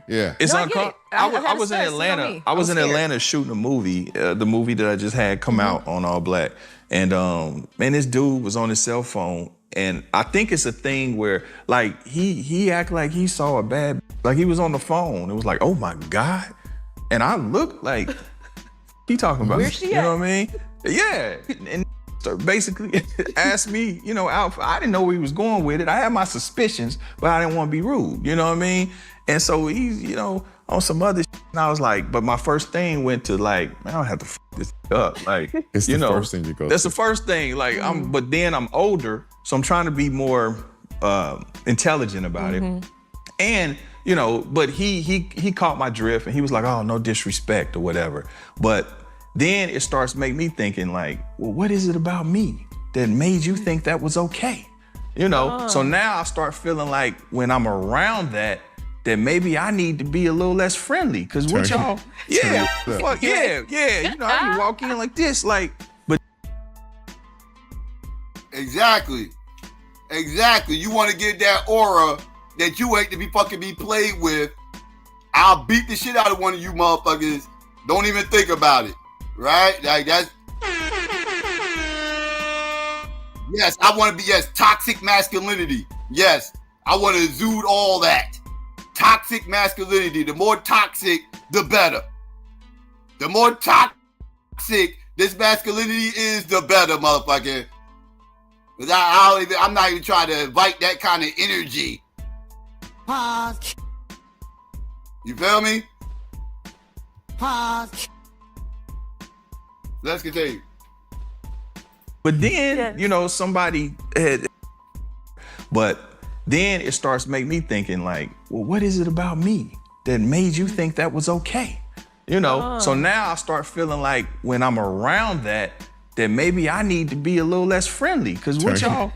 It's uncomfortable. I was in Atlanta. I was in Atlanta shooting a movie, the movie that I just had come out on All Black. And man, this dude was on his cell phone. And I think it's a thing where like he acted like he saw a bad, like he was on the phone. It was like, oh my God. And I looked like, he talking about, where's she you at? know what I mean? Yeah. And basically asked me, I didn't know where he was going with it. I had my suspicions, but I didn't want to be rude, you know what I mean? And so he's, on some other shit, and I was like, but my first thing went to like, man, I don't have to f this up. Like, it's the first thing you go That's to. the first thing. Like, but then I'm older, so I'm trying to be more intelligent about it. And, but he caught my drift and he was like, oh, no disrespect or whatever. But then it starts making me thinking like, well, what is it about me that made you think that was okay? You know, so now I start feeling like when I'm around that maybe I need to be a little less friendly. Cause what y'all, fuck yeah. You know, I need to walk in like this, like, but. Exactly. You want to get that aura that you ain't to be fucking be played with. I'll beat the shit out of one of you motherfuckers. Don't even think about it. Right? Like that's. Yes, I want to be, toxic masculinity. Yes, I want to exude all that. Toxic masculinity. The more toxic, the better. The more toxic this masculinity is, the better, motherfucker. I'm not even trying to invite that kind of energy. Pause. You feel me? Pause. Let's continue. But then, you know, somebody had, but then it starts to make me thinking like, well, what is it about me that made you think that was okay? You know, so now I start feeling like when I'm around that maybe I need to be a little less friendly. Cause what y'all,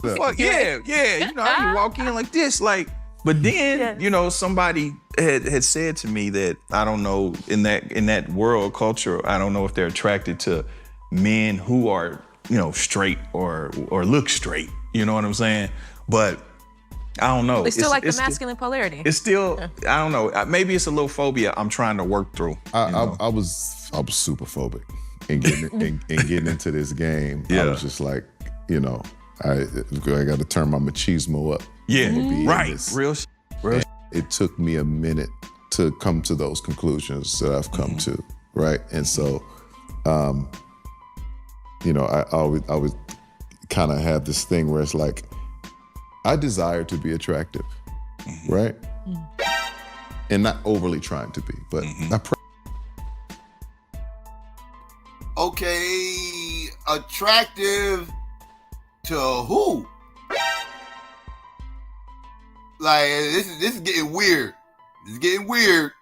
fuck yeah. You know, I need to walk in like this, like, but then, you know, somebody had said to me that, I don't know, in that world culture, I don't know if they're attracted to men who are, you know, straight or look straight. You know what I'm saying? But I don't know. They still like the masculine polarity. It's still, I don't know. Maybe it's a little phobia I'm trying to work through. I was super phobic in getting into this game. I was just like, you know, I got to turn my machismo up. Yeah, right. Real. It took me a minute to come to those conclusions that I've come to, right? And so, you know, I always kind of have this thing where it's like, I desire to be attractive, right? And not overly trying to be, but I pray. Okay, attractive to who? Like, this is getting weird. This is getting weird.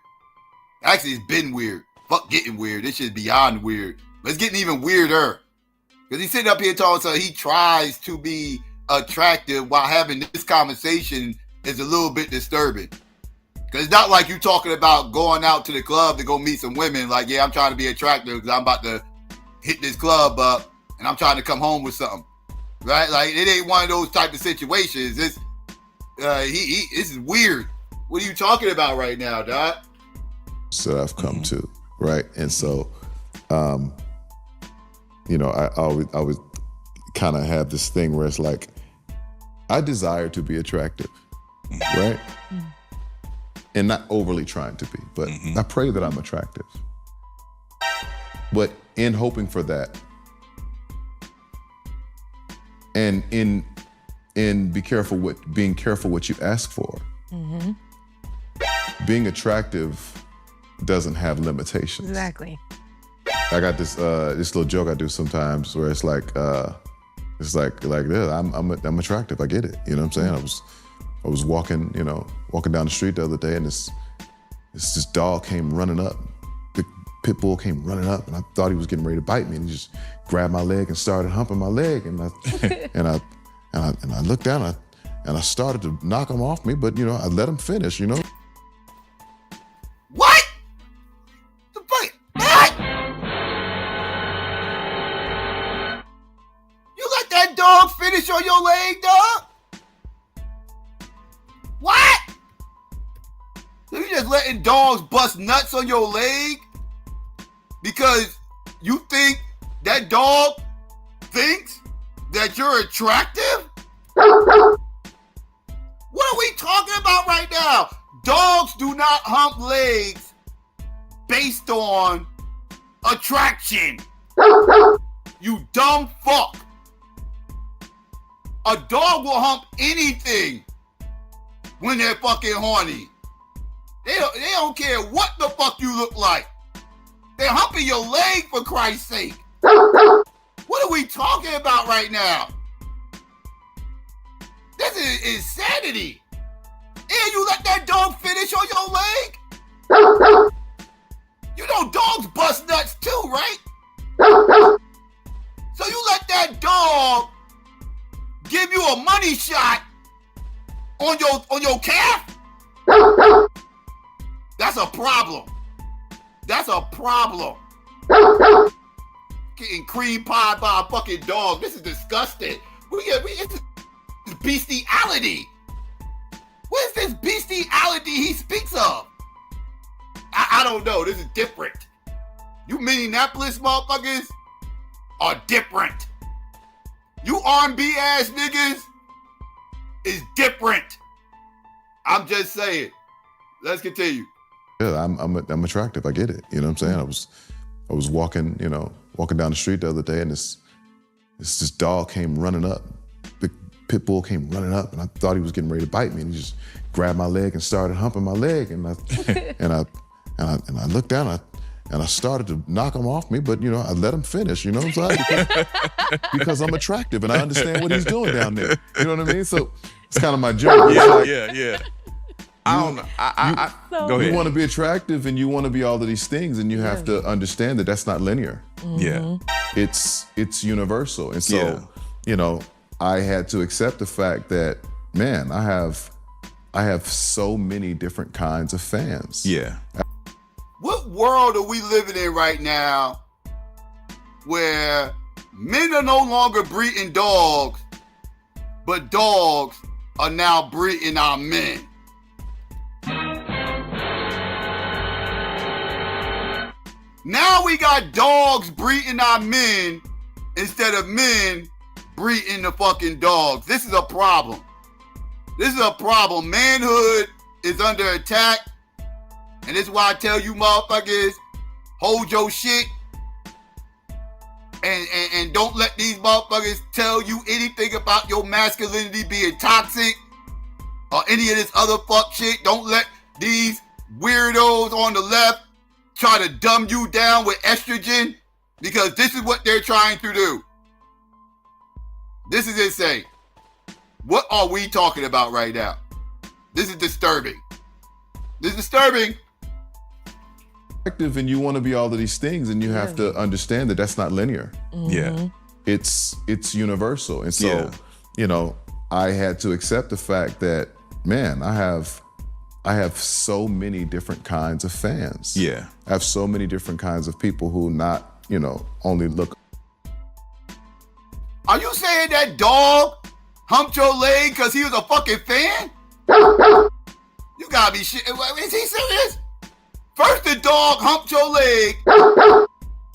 Actually, it's been weird. Fuck getting weird. This shit is beyond weird. But it's getting even weirder. Because he's sitting up here talking, so he tries to be attractive while having this conversation is a little bit disturbing. Because it's not like you talking about going out to the club to go meet some women. Like, yeah, I'm trying to be attractive because I'm about to hit this club up and I'm trying to come home with something. Right? Like, it ain't one of those type of situations. It's, this is weird. What are you talking about right now, Doc? So I've come to, right? And so, you know, I always kind of have this thing where it's like, I desire to be attractive, right? And not overly trying to be, but I pray that I'm attractive. But in hoping for that, and in being careful what you ask for. Being attractive doesn't have limitations. Exactly. I got this little joke I do sometimes where it's like this, I'm attractive. I get it. You know what I'm saying? I was walking down the street the other day, and this dog came running up. Big pit bull came running up, and I thought he was getting ready to bite me, and he just grabbed my leg and started humping my leg, and I looked down and I started to knock him off me, but you know, I let him finish, you know. What? The fuck? What? You let that dog finish on your leg, dog? What? So you just letting dogs bust nuts on your leg? Because you think that dog thinks that you're attractive? What are we talking about right now? Dogs do not hump legs based on attraction. You dumb fuck. A dog will hump anything when they're fucking horny. They don't care what the fuck you look like. They're humping your leg, for Christ's sake. What are we talking about right now? This is insanity. And you let that dog finish on your leg? You know dogs bust nuts too, right? So you let that dog give you a money shot on your calf? That's a problem. That's a problem. Getting cream pie by a fucking dog. This is disgusting. It's bestiality. What is this bestiality he speaks of? I don't know. This is different. You Minneapolis motherfuckers are different. You R&B ass niggas is different. I'm just saying. Let's continue. Yeah, I'm attractive. I get it. You know what I'm saying? I was walking down the street the other day, and this dog came running up. Big pit bull came running up, and I thought he was getting ready to bite me, and he just grabbed my leg and started humping my leg, and I looked down, and I started to knock him off me, but I let him finish. You know what I'm saying? Because I'm attractive, and I understand what he's doing down there. You know what I mean? So it's kind of my joke. Yeah. I don't know. Go ahead. You want to be attractive and you want to be all of these things, and you have to understand that that's not linear. Yeah. It's universal. And so, I had to accept the fact that, man, I have so many different kinds of fans. Yeah. What world are we living in right now where men are no longer breeding dogs, but dogs are now breeding our men? Now we got dogs breeding our men instead of men breeding the fucking dogs. This is a problem. This is a problem. Manhood is under attack. And this is why I tell you motherfuckers, hold your shit. And don't let these motherfuckers tell you anything about your masculinity being toxic or any of this other fuck shit. Don't let these weirdos on the left try to dumb you down with estrogen, because this is what they're trying to do. This is insane. What are we talking about right now? This is disturbing. This is disturbing. And you want to be all of these things, and you have to understand that that's not linear. Yeah. It's universal. And so, I had to accept the fact that, man, I have so many different kinds of fans. Yeah. I have so many different kinds of people who not, only look. Are you saying that dog humped your leg because he was a fucking fan? You gotta be shit. Is he serious? First, the dog humped your leg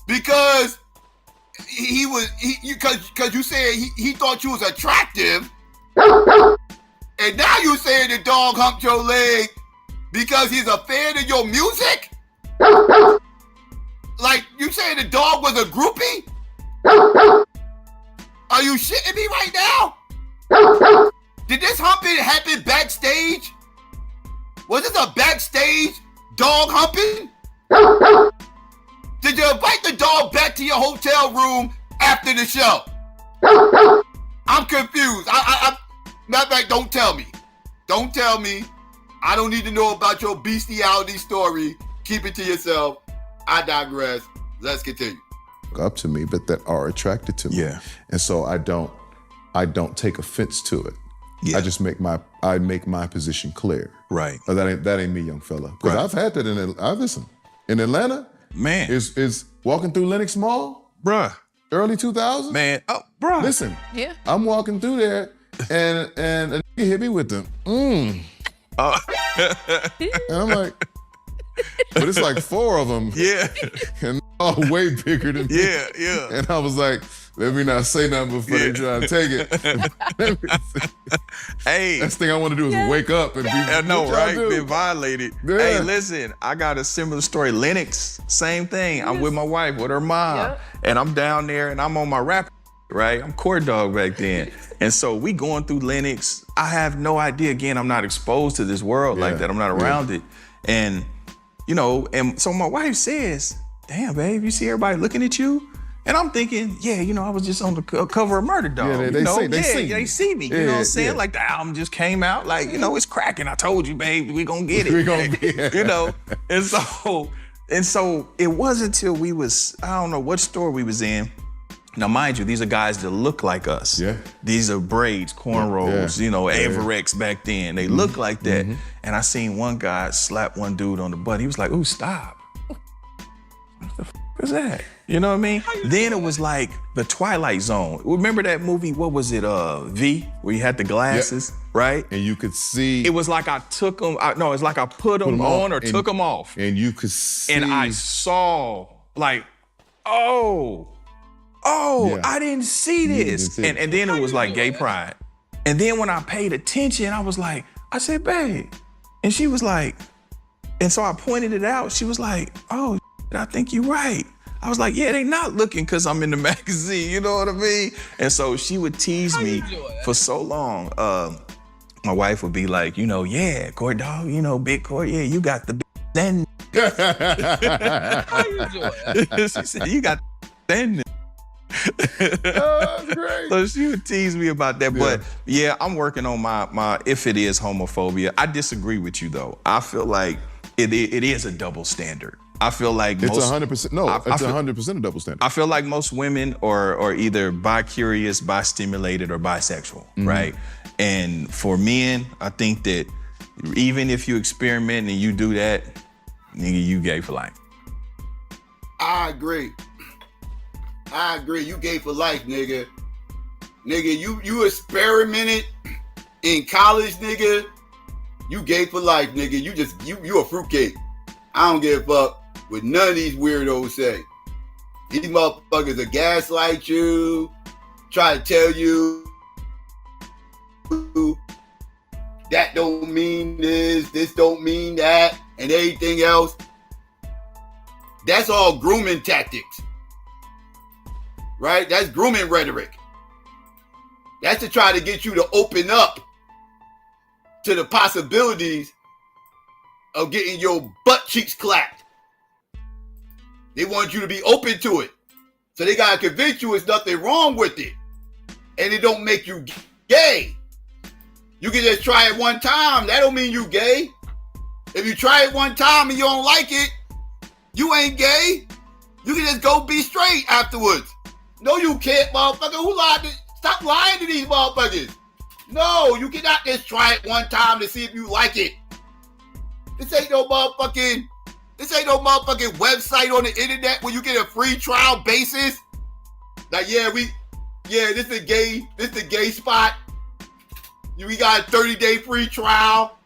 because because you said he thought you was attractive, and now you saying the dog humped your leg because he's a fan of your music? Like, you saying the dog was a groupie? Are you shitting me right now? Did this humping happen backstage? Was this a backstage dog humping? Did you invite the dog back to your hotel room after the show? I'm confused. Matter of fact, don't tell me. Don't tell me. I don't need to know about your bestiality story. Keep it to yourself. I digress. Let's continue. Up to me, but that are attracted to me. Yeah. And so I don't take offense to it. Yeah. I just make my position clear. Right. That ain't me, young fella. Because I've had that in Atlanta. Man. Is walking through Lenox Mall. Bruh. Early 2000s. Man. Oh, bruh. Listen. Yeah. I'm walking through there and a nigga hit me with the and I'm like, but it's like 4 of them. Yeah. And all way bigger than me. Yeah. And I was like, let me not say nothing before they try to take it. Hey. Last thing I want to do is wake up and be Been violated. Yeah. Hey, listen, I got a similar story. Lennox, same thing. I'm with my wife, with her mom. And I'm down there and I'm on my rap, right? I'm court dog back then. And so we going through Lennox. I have no idea. Again, I'm not exposed to this world like that. I'm not around it. And, and so my wife says, damn, babe, you see everybody looking at you? And I'm thinking, I was just on the cover of Murder Dog. Yeah, they see me. You know what I'm saying? Yeah. Like, the album just came out. Like, it's cracking. I told you, babe, we gonna get it. We gonna get it. And so it wasn't until we was, I don't know what store we was in, Now, mind you, these are guys that look like us. Yeah. These are braids, cornrows, Yeah. Averex back then. They look like that. And I seen one guy slap one dude on the butt. He was like, ooh, stop. What the f is that? You know what I mean? Then it was like the Twilight Zone. Remember that movie, what was it, V, where you had the glasses, right? And you could see. It was like I took them, it's like I put them on or took them off. And you could see. And I saw, like, oh, I didn't see this. And then it was like gay pride. And then when I paid attention, I said, babe. And she was like, and so I pointed it out. She was like, oh, I think you're right. I was like, yeah, they not looking because I'm in the magazine, you know what I mean? And so she would tease me for so long. My wife would be like, yeah, Court Dog, big Court, yeah, you got the then. How you doing? She said, you got then. That's great. So she would tease me about that. But yeah, I'm working on my if it is homophobia. I disagree with you though. I feel like it is a double standard. I feel like it's 100%. No, it's 100% a double standard. I feel like most women are either bi-curious, bi-stimulated, or bisexual, right? And for men, I think that even if you experiment and you do that, nigga, you gay for life. I agree. You gay for life, nigga. Nigga, you experimented in college, nigga. You gay for life, nigga. You a fruitcake. I don't give a fuck what none of these weirdos say. These motherfuckers will gaslight you, try to tell you that don't mean this don't mean that, and everything else. That's all grooming tactics. Right? That's grooming rhetoric. That's to try to get you to open up to the possibilities of getting your butt cheeks clapped. They want you to be open to it. So they gotta convince you there's nothing wrong with it. And it don't make you gay. You can just try it one time. That don't mean you gay. If you try it one time and you don't like it, you ain't gay. You can just go be straight afterwards. No, you can't, motherfucker. Who lied? Stop lying to these motherfuckers. No, you cannot just try it one time to see if you like it. This ain't no motherfucking website on the internet where you get a free trial basis. Like, this is the gay spot. We got a 30-day free trial.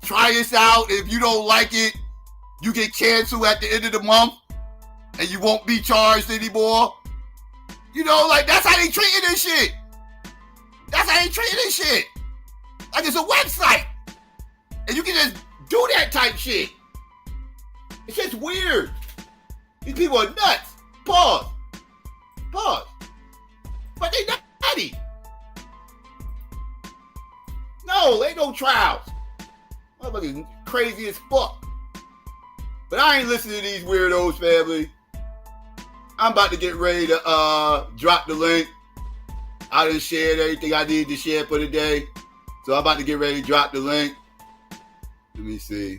Try this out. If you don't like it, you get canceled at the end of the month and you won't be charged anymore. That's how they treating this shit. Like it's a website. And you can just do that type shit. It's just weird. These people are nuts. Pause. But they nutty. No, ain't no trials. Motherfuckers crazy as fuck. But I ain't listening to these weirdos, family. I'm about to get ready to drop the link. I done shared everything I need to share for the day. So I'm about to get ready to drop the link. Let me see.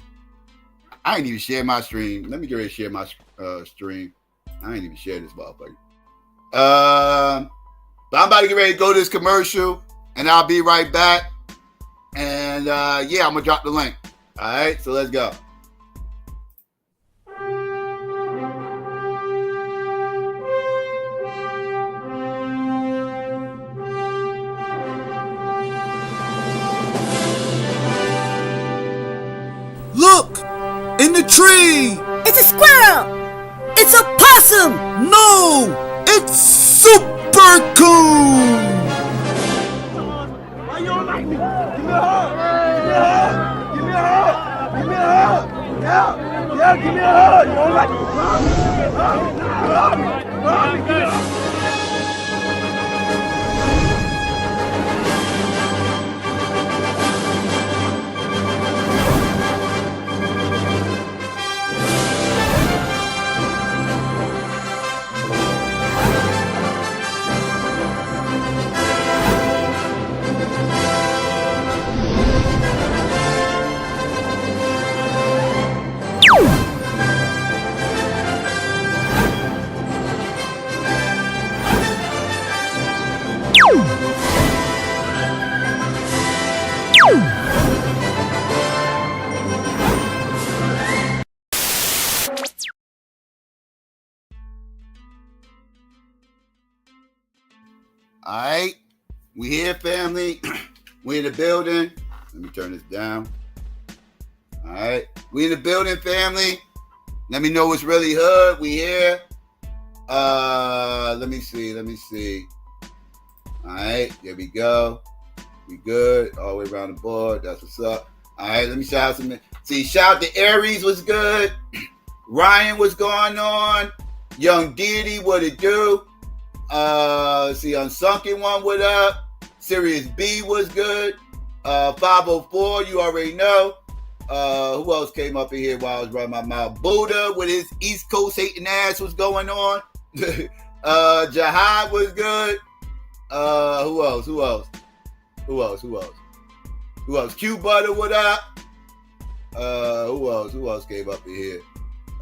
I ain't even share my stream. Let me get ready to share my stream. I ain't even share this motherfucker. But I'm about to get ready to go to this commercial, and I'll be right back. And I'm gonna drop the link. All right, so let's go. Look! In the tree! It's a squirrel! It's a possum! No! It's super cool! Why you don't like me? Give me a hug! Give me a hug! Give me a hug! Give me a hug! Yeah, give me a hug! You don't like me? Hug! All right. We here, family. We in the building. Let me turn this down. All right. We in the building, family. Let me know what's really hood. We here. Let me see. All right. There we go. We good. All the way around the board. That's what's up. All right. Let me shout out some. See, shout out to Aries. What's good? Ryan, what's going on? Young Diddy, what it do? See, Unsunken One, what up? Sirius B was good. 504, you already know. Who else came up in here while I was running my mouth? Buddha with his East Coast hating ass, what's going on? Jihad was good. Who else? Q Butter, what up? Who else came up in here?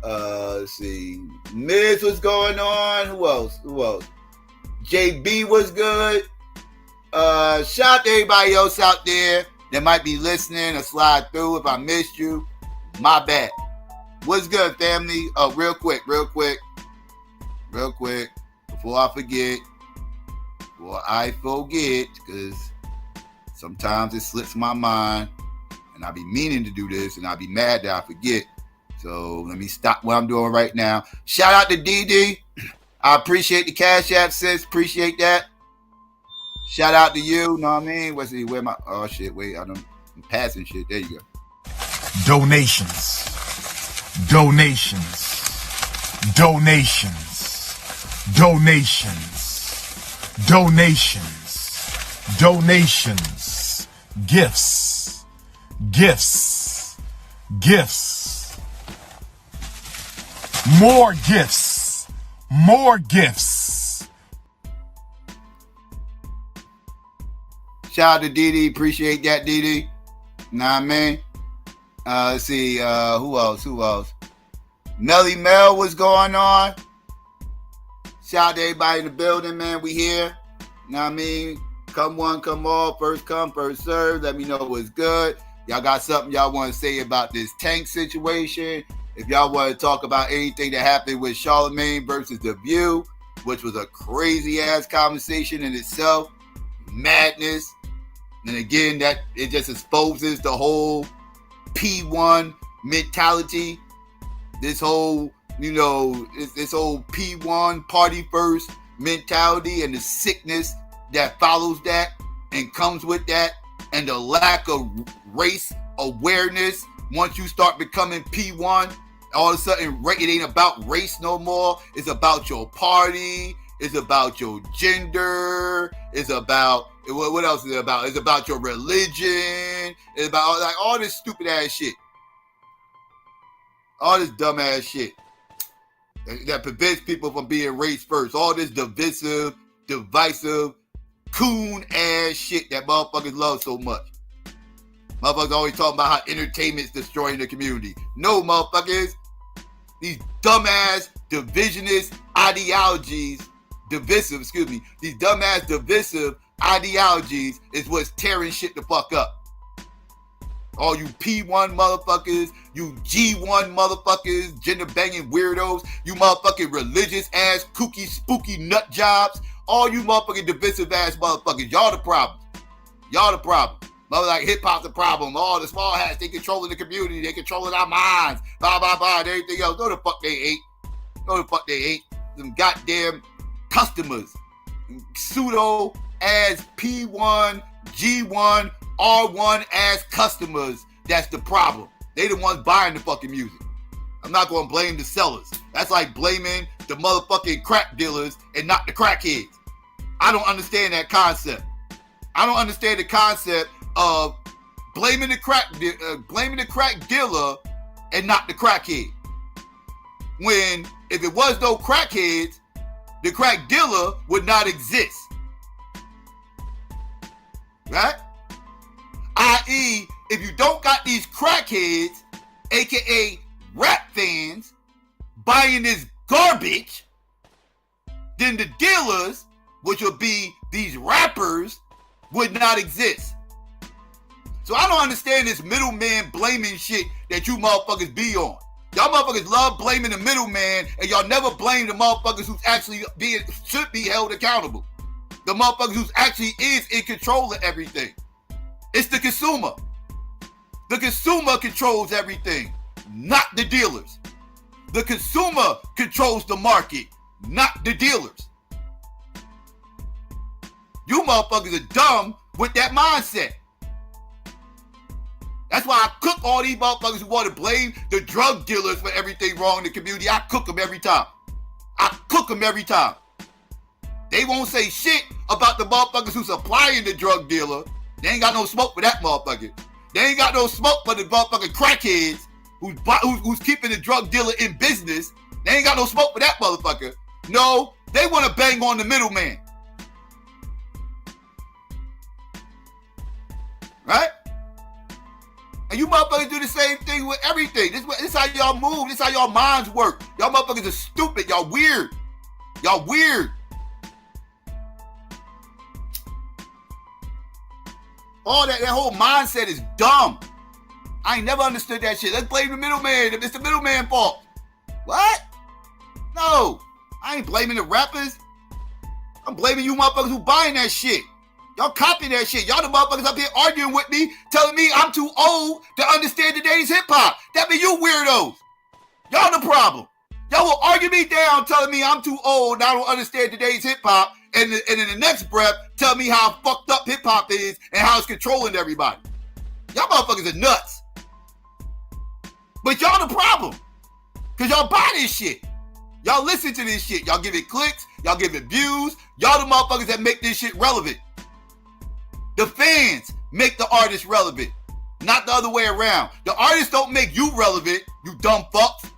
Let's see. Miz, what's going on? Who else? JB was good. Shout out to everybody else out there that might be listening or slide through. If I missed you, my bad. What's good, family? Oh, real quick. Before I forget, because sometimes it slips my mind, and I be meaning to do this, and I be mad that I forget. So let me stop what I'm doing right now. Shout out to DD. I appreciate the Cash App, sis. Appreciate that. Shout out to you. Know what I mean? What's he? Where my? Oh shit! Wait, I'm passing shit. There you go. Donations. Gifts. More gifts. Shout out to Didi. Appreciate that, Didi. Know what I mean? Let's see. Who else? Melly Mel, what's going on? Shout out to everybody in the building, man. We here. Know what I mean? Come one, come all. First come, first serve. Let me know what's good. Y'all got something y'all want to say about this Tank situation? If y'all want to talk about anything that happened with Charlemagne versus The View, which was a crazy-ass conversation in itself, madness, and again, that it just exposes the whole P1 mentality, this whole, this whole P1 party first mentality and the sickness that follows that and comes with that, and the lack of race awareness. Once you start becoming P1, all of a sudden it ain't about race no more. It's about your party. It's about your gender. It's about, what else is it about? It's about your religion. It's about like all this stupid ass shit. All this dumb ass shit that prevents people from being race first. All this divisive, coon ass shit that motherfuckers love so much. Motherfuckers always talking about how entertainment's destroying the community. No, motherfuckers. These dumbass divisionist ideologies, these dumbass divisive ideologies is what's tearing shit the fuck up. All you P1 motherfuckers, you G1 motherfuckers, gender banging weirdos, you motherfucking religious ass, kooky, spooky nut jobs, all you motherfucking divisive ass motherfuckers, y'all the problem. Mother like hip hop's the problem. All the small hats, they controlling the community, they controlling our minds, blah, blah, blah, and everything else. No the fuck they ain't. Them goddamn customers. Pseudo ass P1, G1, R1 ass customers. That's the problem. They the ones buying the fucking music. I'm not gonna blame the sellers. That's like blaming the motherfucking crack dealers and not the crackheads. I don't understand that concept. I don't understand the concept of blaming the crack dealer and not the crackhead. When if it was no crackheads, the crack dealer would not exist. Right? I.e., if you don't got these crackheads, aka rap fans, buying this garbage, then the dealers, which would be these rappers, would not exist. So I don't understand this middleman blaming shit that you motherfuckers be on. Y'all motherfuckers love blaming the middleman, and y'all never blame the motherfuckers who's actually should be held accountable. the motherfuckers who actually is in control of everything. It's the consumer. The consumer controls everything, not the dealers. The consumer controls the market, not the dealers. You motherfuckers are dumb with that mindset. That's why I cook all these motherfuckers who want to blame the drug dealers for everything wrong in the community. I cook them every time. I cook them every time. They won't say shit about the motherfuckers who supplying the drug dealer. They ain't got no smoke for that motherfucker. They ain't got no smoke for the motherfucking crackheads who's keeping the drug dealer in business. They ain't got no smoke for that motherfucker. No, they want to bang on the middleman. Right? And you motherfuckers do the same thing with everything. This is how y'all move. This is how y'all minds work. Y'all motherfuckers are stupid. Y'all weird. Y'all weird. All that whole mindset is dumb. I ain't never understood that shit. Let's blame the middleman. It's the middleman's fault. What? No. I ain't blaming the rappers. I'm blaming you motherfuckers who buying that shit. Y'all copying that shit. Y'all the motherfuckers up here arguing with me, telling me I'm too old to understand today's hip-hop. That mean you weirdos. Y'all the problem. Y'all will argue me down telling me I'm too old and I don't understand today's hip-hop, and in the next breath, tell me how fucked up hip-hop is and how it's controlling everybody. Y'all motherfuckers are nuts. But y'all the problem. Because y'all buy this shit. Y'all listen to this shit. Y'all give it clicks. Y'all give it views. Y'all the motherfuckers that make this shit relevant. The fans make the artists relevant, not the other way around. The artists don't make you relevant, you dumb fucks.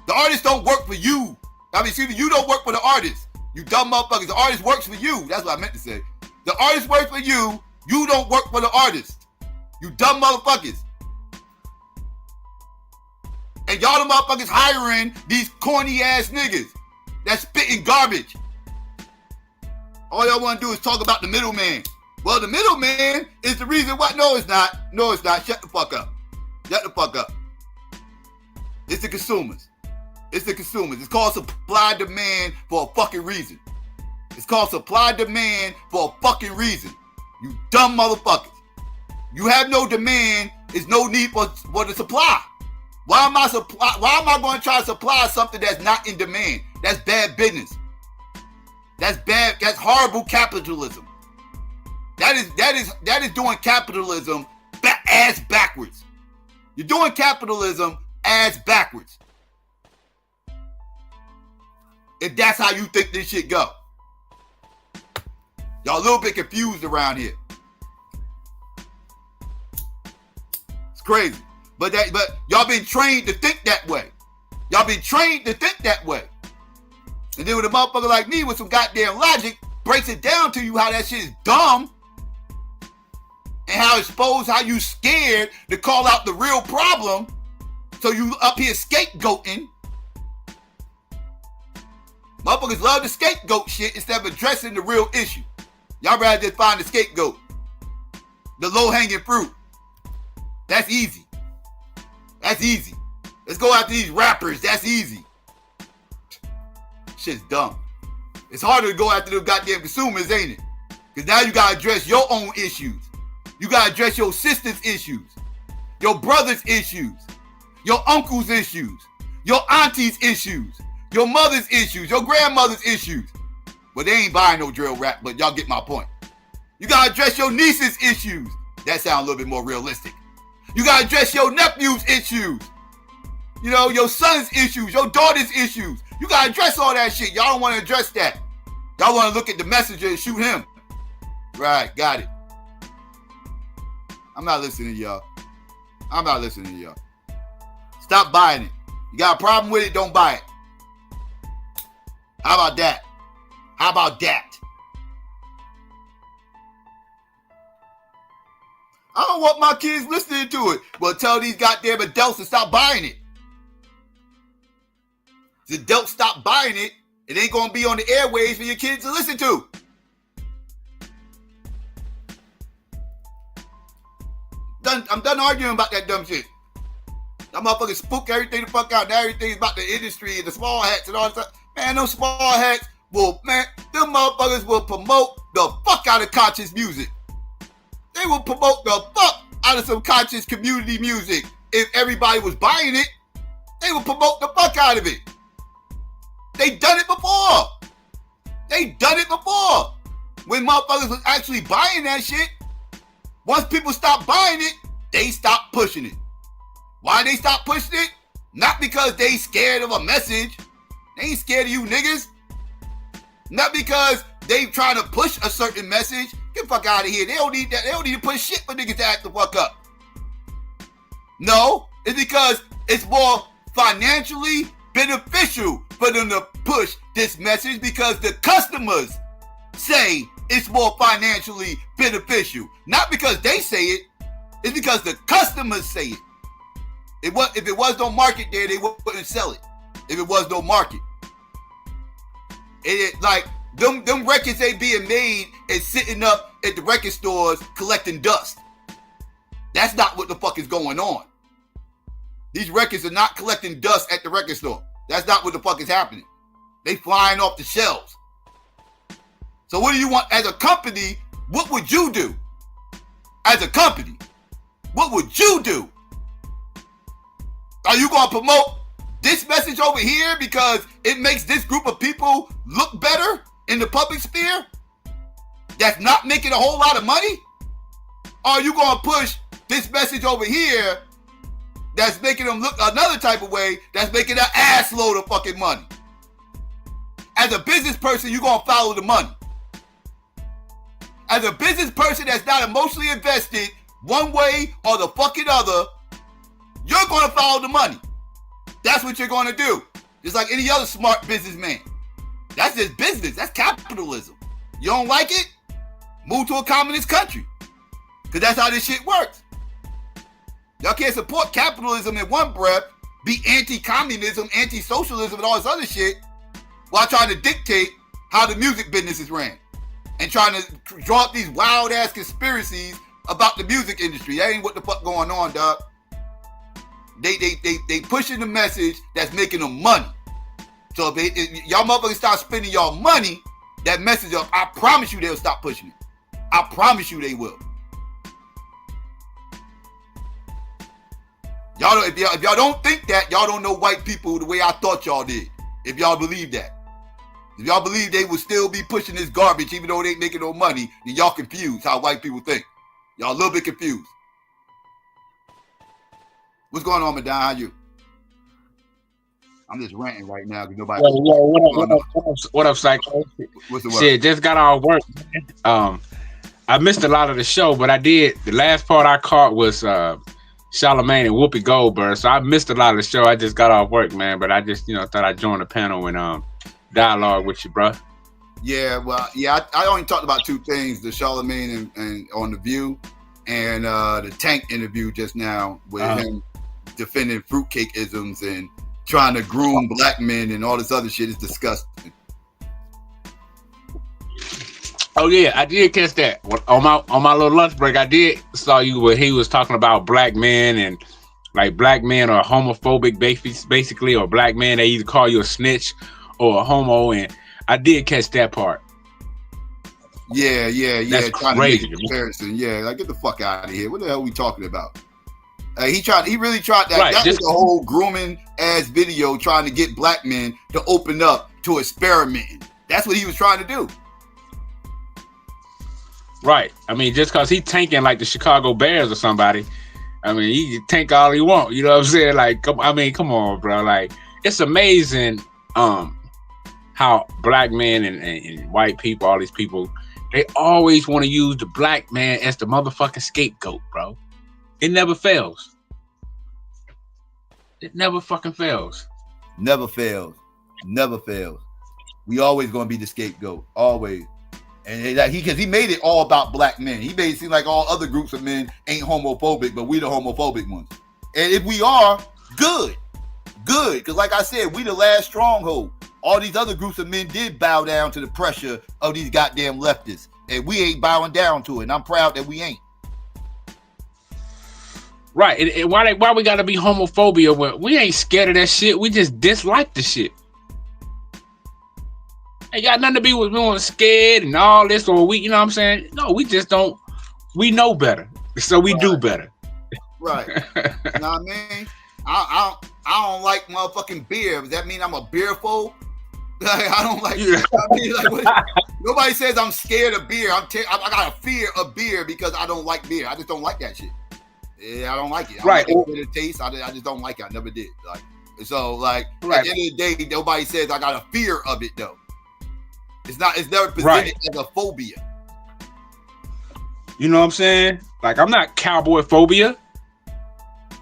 The artists don't work for you. I mean, excuse me, you don't work for the artist. You dumb motherfuckers. The artist works for you. That's what I meant to say. The artist works for you. You don't work for the artist. You dumb motherfuckers. And y'all the motherfuckers hiring these corny ass niggas that's spitting garbage. All y'all want to do is talk about the middleman. Well, the middleman is the reason why. No, it's not. No, it's not. Shut the fuck up. Shut the fuck up. It's the consumers. It's the consumers. It's called supply demand for a fucking reason. It's called supply demand for a fucking reason. You dumb motherfuckers. You have no demand. There's no need for the supply. Why am I going to try to supply something that's not in demand? That's bad business. That's bad. That's horrible capitalism. That is doing capitalism ass backwards. You're doing capitalism ass backwards. If that's how you think this shit go. Y'all a little bit confused around here. It's crazy. But y'all been trained to think that way. Y'all been trained to think that way. And then with a motherfucker like me with some goddamn logic breaks it down to you how that shit is dumb and how exposed, how you scared to call out the real problem. So you up here scapegoating. Motherfuckers love the scapegoat shit instead of addressing the real issue. Y'all rather just find the scapegoat. The low-hanging fruit. That's easy. That's easy. Let's go after these rappers. That's easy. Shit's dumb. It's harder to go after the goddamn consumers, ain't it? Because now you got to address your own issues. You got to address your sister's issues. Your brother's issues. Your uncle's issues. Your auntie's issues. Your mother's issues. Your grandmother's issues. Well, they ain't buying no drill rap, but y'all get my point. You got to address your niece's issues. That sounds a little bit more realistic. You got to address your nephew's issues. You know, your son's issues, your daughter's issues. You got to address all that shit. Y'all don't want to address that. Y'all want to look at the messenger and shoot him. Right, got it. I'm not listening to y'all. I'm not listening to y'all. Stop buying it. You got a problem with it, don't buy it. How about that? How about that? I don't want my kids listening to it. Well, tell these goddamn adults to stop buying it. The adults stop buying it, it ain't gonna be on the airwaves for your kids to listen to. I'm done arguing about that dumb shit. That motherfuckers spook everything the fuck out. Now everything's about the industry and the small hats and all that stuff. Man, no small hats. Well, man, them motherfuckers will promote the fuck out of conscious music. They will promote the fuck out of some conscious community music. If everybody was buying it, they would promote the fuck out of it. They done it before. When motherfuckers was actually buying that shit, once people stopped buying it, they stopped pushing it. Why they stopped pushing it? Not because they scared of a message. They ain't scared of you niggas. Not because they trying to push a certain message. Get the fuck out of here. They don't need that. They don't need to push shit for niggas to act the fuck up. No, it's because it's more financially beneficial for them to push this message because the customers say it's more financially beneficial. Not because they say it. It's because the customers say it. If it was no market there, they wouldn't sell it. If it was no market. It like them records ain't being made and sitting up at the record stores collecting dust. That's not what the fuck is going on. These records are not collecting dust at the record store. That's not what the fuck is happening. They flying off the shelves. So what do you want as a company? What would you do? As a company, what would you do? Are you going to promote this message over here because it makes this group of people look better in the public sphere? That's not making a whole lot of money? Or are you going to push this message over here that's making them look another type of way that's making an ass load of fucking money? As a business person, you're going to follow the money. As a business person that's not emotionally invested one way or the fucking other, you're going to follow the money. That's what you're going to do. Just like any other smart businessman. That's just business. That's capitalism. You don't like it? Move to a communist country. Because that's how this shit works. Y'all can't support capitalism in one breath, be anti-communism, anti-socialism, and all this other shit, while trying to dictate how the music business is ran. And trying to draw up these wild-ass conspiracies about the music industry. That ain't what the fuck going on, dog. They pushing the message that's making them money. So if y'all motherfuckers start spending y'all money, that message up, I promise you they'll stop pushing it. I promise you they will. Y'all, if y'all don't think that, y'all don't know white people the way I thought y'all did. If y'all believe that. If y'all believe they would still be pushing this garbage even though they ain't making no money, then y'all confused how white people think. Y'all a little bit confused. What's going on, Madonna? How you? I'm just ranting right now because nobody. What up, Psycho? What's the word? Shit, just got off work. I missed a lot of the show, but I did. The last part I caught was Charlamagne and Whoopi Goldberg, so I missed a lot of the show. I just got off work, man. But I just, thought I'd join the panel and dialogue with you, bro. Yeah, well, I only talked about two things: the Charlamagne and on The View, and the Tank interview just now with him defending fruitcake isms and trying to groom black men and all this other shit is disgusting. Oh yeah, I did catch that on my little lunch break. I did saw you where he was talking about black men and like black men are homophobic, basically, or black men they either call you a snitch or a homo, and I did catch that part. Yeah. That's trying crazy. To make a comparison. Yeah, like get the fuck out of here. What the hell are we talking about? He really tried that. Right, that was the whole grooming ass video trying to get black men to open up to experimenting. That's what he was trying to do. Right. I mean, just because he tanking like the Chicago Bears or somebody, I mean, he can tank all he want. You know what I'm saying? Like, come on, bro. Like, it's amazing how black men and white people, all these people, they always want to use the black man as the motherfucking scapegoat, bro. It never fails. It never fucking fails. Never fails. We always gonna be the scapegoat. Always. And because he made it all about black men. He made it seem like all other groups of men ain't homophobic, but we the homophobic ones. And if we are, good. Because like I said, we the last stronghold. All these other groups of men did bow down to the pressure of these goddamn leftists. And we ain't bowing down to it. And I'm proud that we ain't. Right. And why we gotta be homophobia when we ain't scared of that shit? We just dislike the shit. Ain't got nothing to be with being scared and all this, or we, you know what I'm saying? No, we just don't. We know better, so we do better. Right. You know what I mean? I don't like motherfucking beer. Does that mean I'm a beer phobe? Like, I don't like. Yeah. I mean, like, nobody says I'm scared of beer. I got a fear of beer because I don't like beer. I just don't like that shit. Yeah, I don't like it. I don't like the taste. I just don't like it. I never did. Like, so, like, at the end of the day, nobody says I got a fear of it though. It's never presented as a phobia. You know what I'm saying? Like, I'm not cowboy phobia.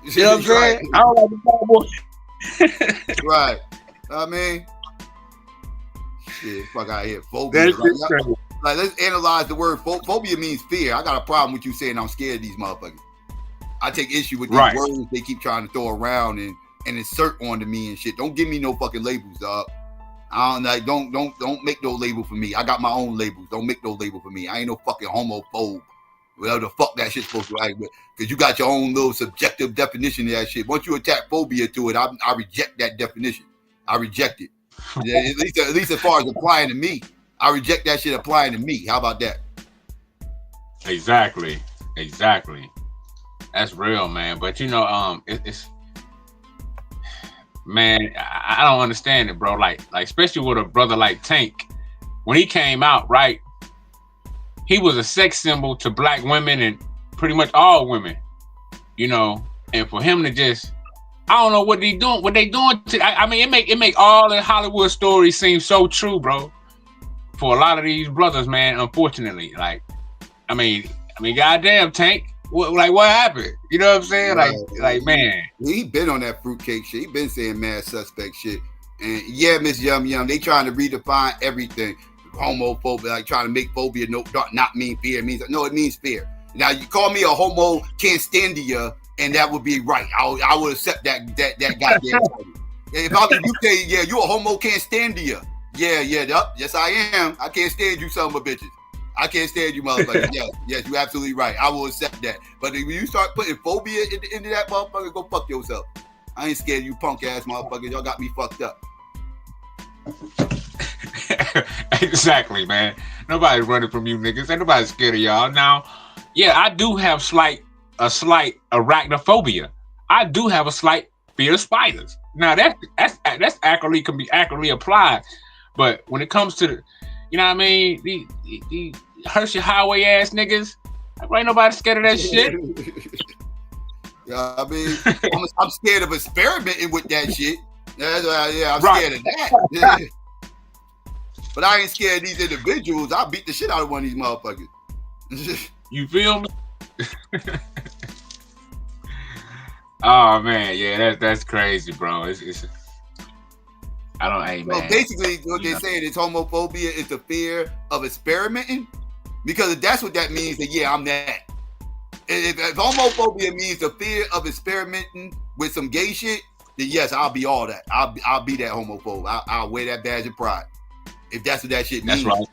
You know what I'm saying? I don't like the cowboy. Right. I mean, shit, fuck out here. Phobia. Like, let's analyze the word phobia means fear. I got a problem with you saying I'm scared of these motherfuckers. I take issue with these words they keep trying to throw around and insert onto me and shit. Don't give me no fucking labels, dog. I don't like. Don't make no label for me. I got my own labels. Don't make no label for me. I ain't no fucking homophobe. Whatever the fuck that shit's supposed to be, because you got your own little subjective definition of that shit. Once you attach phobia to it, I reject that definition. I reject it. Yeah, at least as far as applying to me, I reject that shit applying to me. How about that? Exactly. That's real, man. But you know, it's man, I don't understand it, bro. Like especially with a brother like Tank, when he came out, right? He was a sex symbol to black women and pretty much all women, you know. And for him to just, I don't know what they doing. What they doing to? I mean, it make all the Hollywood stories seem so true, bro. For a lot of these brothers, man. Unfortunately, like, I mean, goddamn, Tank. What happened? You know what I'm saying? Like, man. He been on that fruitcake shit. He been saying mad suspect shit. And yeah, Miss Yum Yum, they trying to redefine everything. Homophobia, like trying to make phobia not mean fear. It means fear. Now you call me a homo can't stand you, and that would be right. I would accept that goddamn. If you say, yeah, you a homo can't stand you. Yeah, yes I am. I can't stand you son of a bitches. I can't stand you motherfuckers. Yes, you're absolutely right. I will accept that. But when you start putting phobia into that motherfucker, go fuck yourself. I ain't scared of you punk ass motherfuckers. Y'all got me fucked up. Exactly, man. Nobody's running from you niggas. Ain't nobody scared of y'all. Now, yeah, I do have a slight arachnophobia. I do have a slight fear of spiders. Now that's accurately can be accurately applied. But when it comes to you know what I mean, the Hershey Highway ass niggas, ain't nobody scared of that shit. Yeah, I mean, I'm scared of experimenting with that shit. I'm scared of that. Yeah. But I ain't scared of these individuals. I'll beat the shit out of one of these motherfuckers. You feel me? Oh man, yeah, that's crazy, bro. It's I don't man. So basically what they're saying is homophobia is the fear of experimenting. Because if that's what that means, then yeah, I'm that. If homophobia means the fear of experimenting with some gay shit, then yes, I'll be all that. I'll be that homophobe. I'll wear that badge of pride. If that's what that shit means. That's right.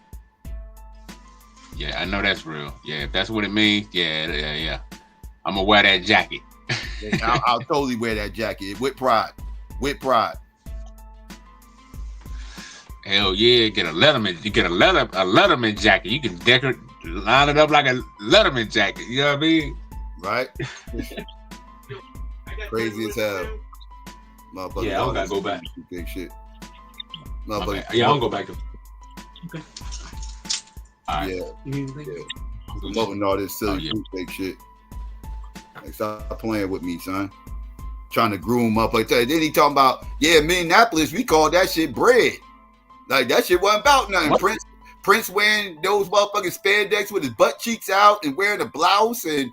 Yeah, I know that's real. Yeah, if that's what it means, yeah. I'm gonna wear that jacket. I'll totally wear that jacket with pride. Hell yeah, get a Letterman. You get a Letterman jacket. You can line it up like a Letterman jacket. You know what I mean? Right. Crazy as hell. Motherfucker. Yeah, I don't gotta go back. Big shit. Okay. Yeah, I don't go back to. All right. Yeah. Promoting all this silly fake shit. Like, stop playing with me, son. Trying to groom up like that. Then he talking about, Minneapolis, we call that shit bread. Like, that shit wasn't about nothing. What? Prince wearing those motherfucking spandex with his butt cheeks out and wearing a blouse and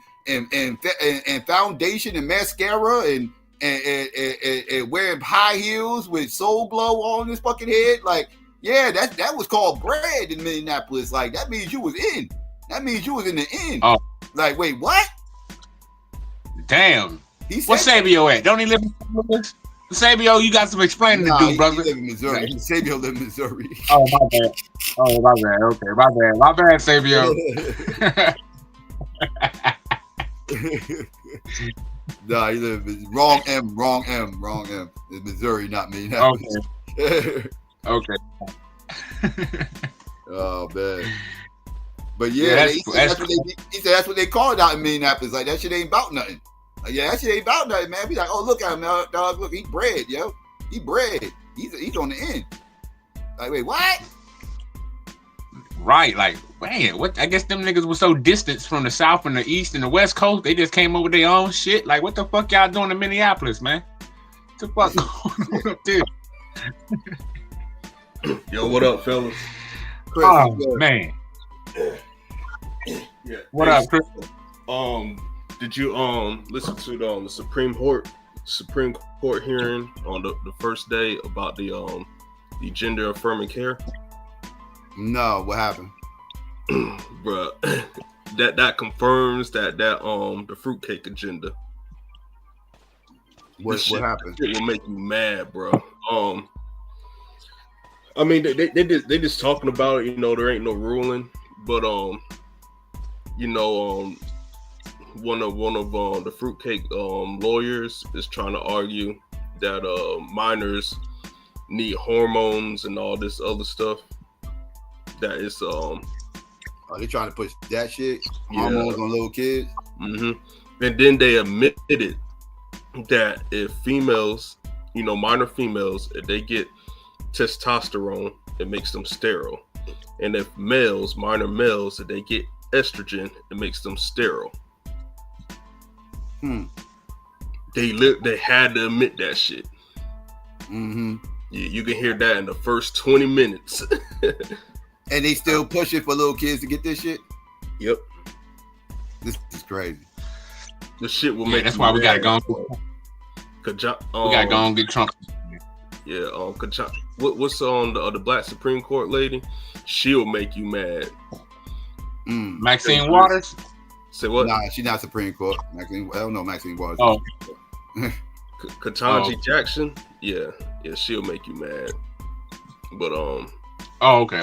foundation and mascara and wearing high heels with soul glow on his fucking head. Like, yeah, that was called bread in Minneapolis. Like, that means you was in. That means you was in the inn. Oh. Like, wait, what? Damn. What's Sabio at? Don't he live in Minneapolis? Sabio, you got some explaining to do, brother. He live in Missouri. Sabio live in Missouri. Oh, my bad. Okay, my bad, Sabio. Nah, he live in wrong M. It's Missouri, not me. Okay. Oh man. But yeah, he said that's what they call it out in Minneapolis. Like that shit ain't about nothing. Like, yeah, that shit ain't about nothing, man. Be like, oh look at him, dog. Look, he bred, yo. He bred. He's on the end. Like, wait, what? Right, like, man, what? I guess them niggas were so distant from the South and the East and the West Coast. They just came up with their own shit. Like, what the fuck y'all doing in Minneapolis, man? What the fuck going on up there? Yo, what up, fellas? Chris, oh man. Yeah. What up, Chris? Did you listen to the Supreme Court hearing on the first day about the gender affirming care? No, what happened? Bruh, that confirms that the fruitcake agenda. What happened? It will make you mad, bro. I mean, they just talking about it. You know, there ain't no ruling, but you know, one of the fruitcake lawyers is trying to argue that minors need hormones and all this other stuff. That is are they trying to push that shit? Hormones on little kids? Mm-hmm. And then they admitted that if females, you know, minor females, if they get testosterone, it makes them sterile. And if males, minor males, if they get estrogen, it makes them sterile. They had to admit that shit. Mm-hmm. Yeah, you can hear that in the first 20 minutes. And they still pushing for little kids to get this shit? Yep. This is crazy. The shit will make. That's why we gotta go. We gotta go and get Trump. Yeah. What's on the Black Supreme Court lady? She'll make you mad. Maxine Waters. Say what? Nah, she's not Supreme Court. Maxine. I don't know Maxine Waters. Oh. Ketanji Jackson. Yeah, she'll make you mad. But Oh, okay.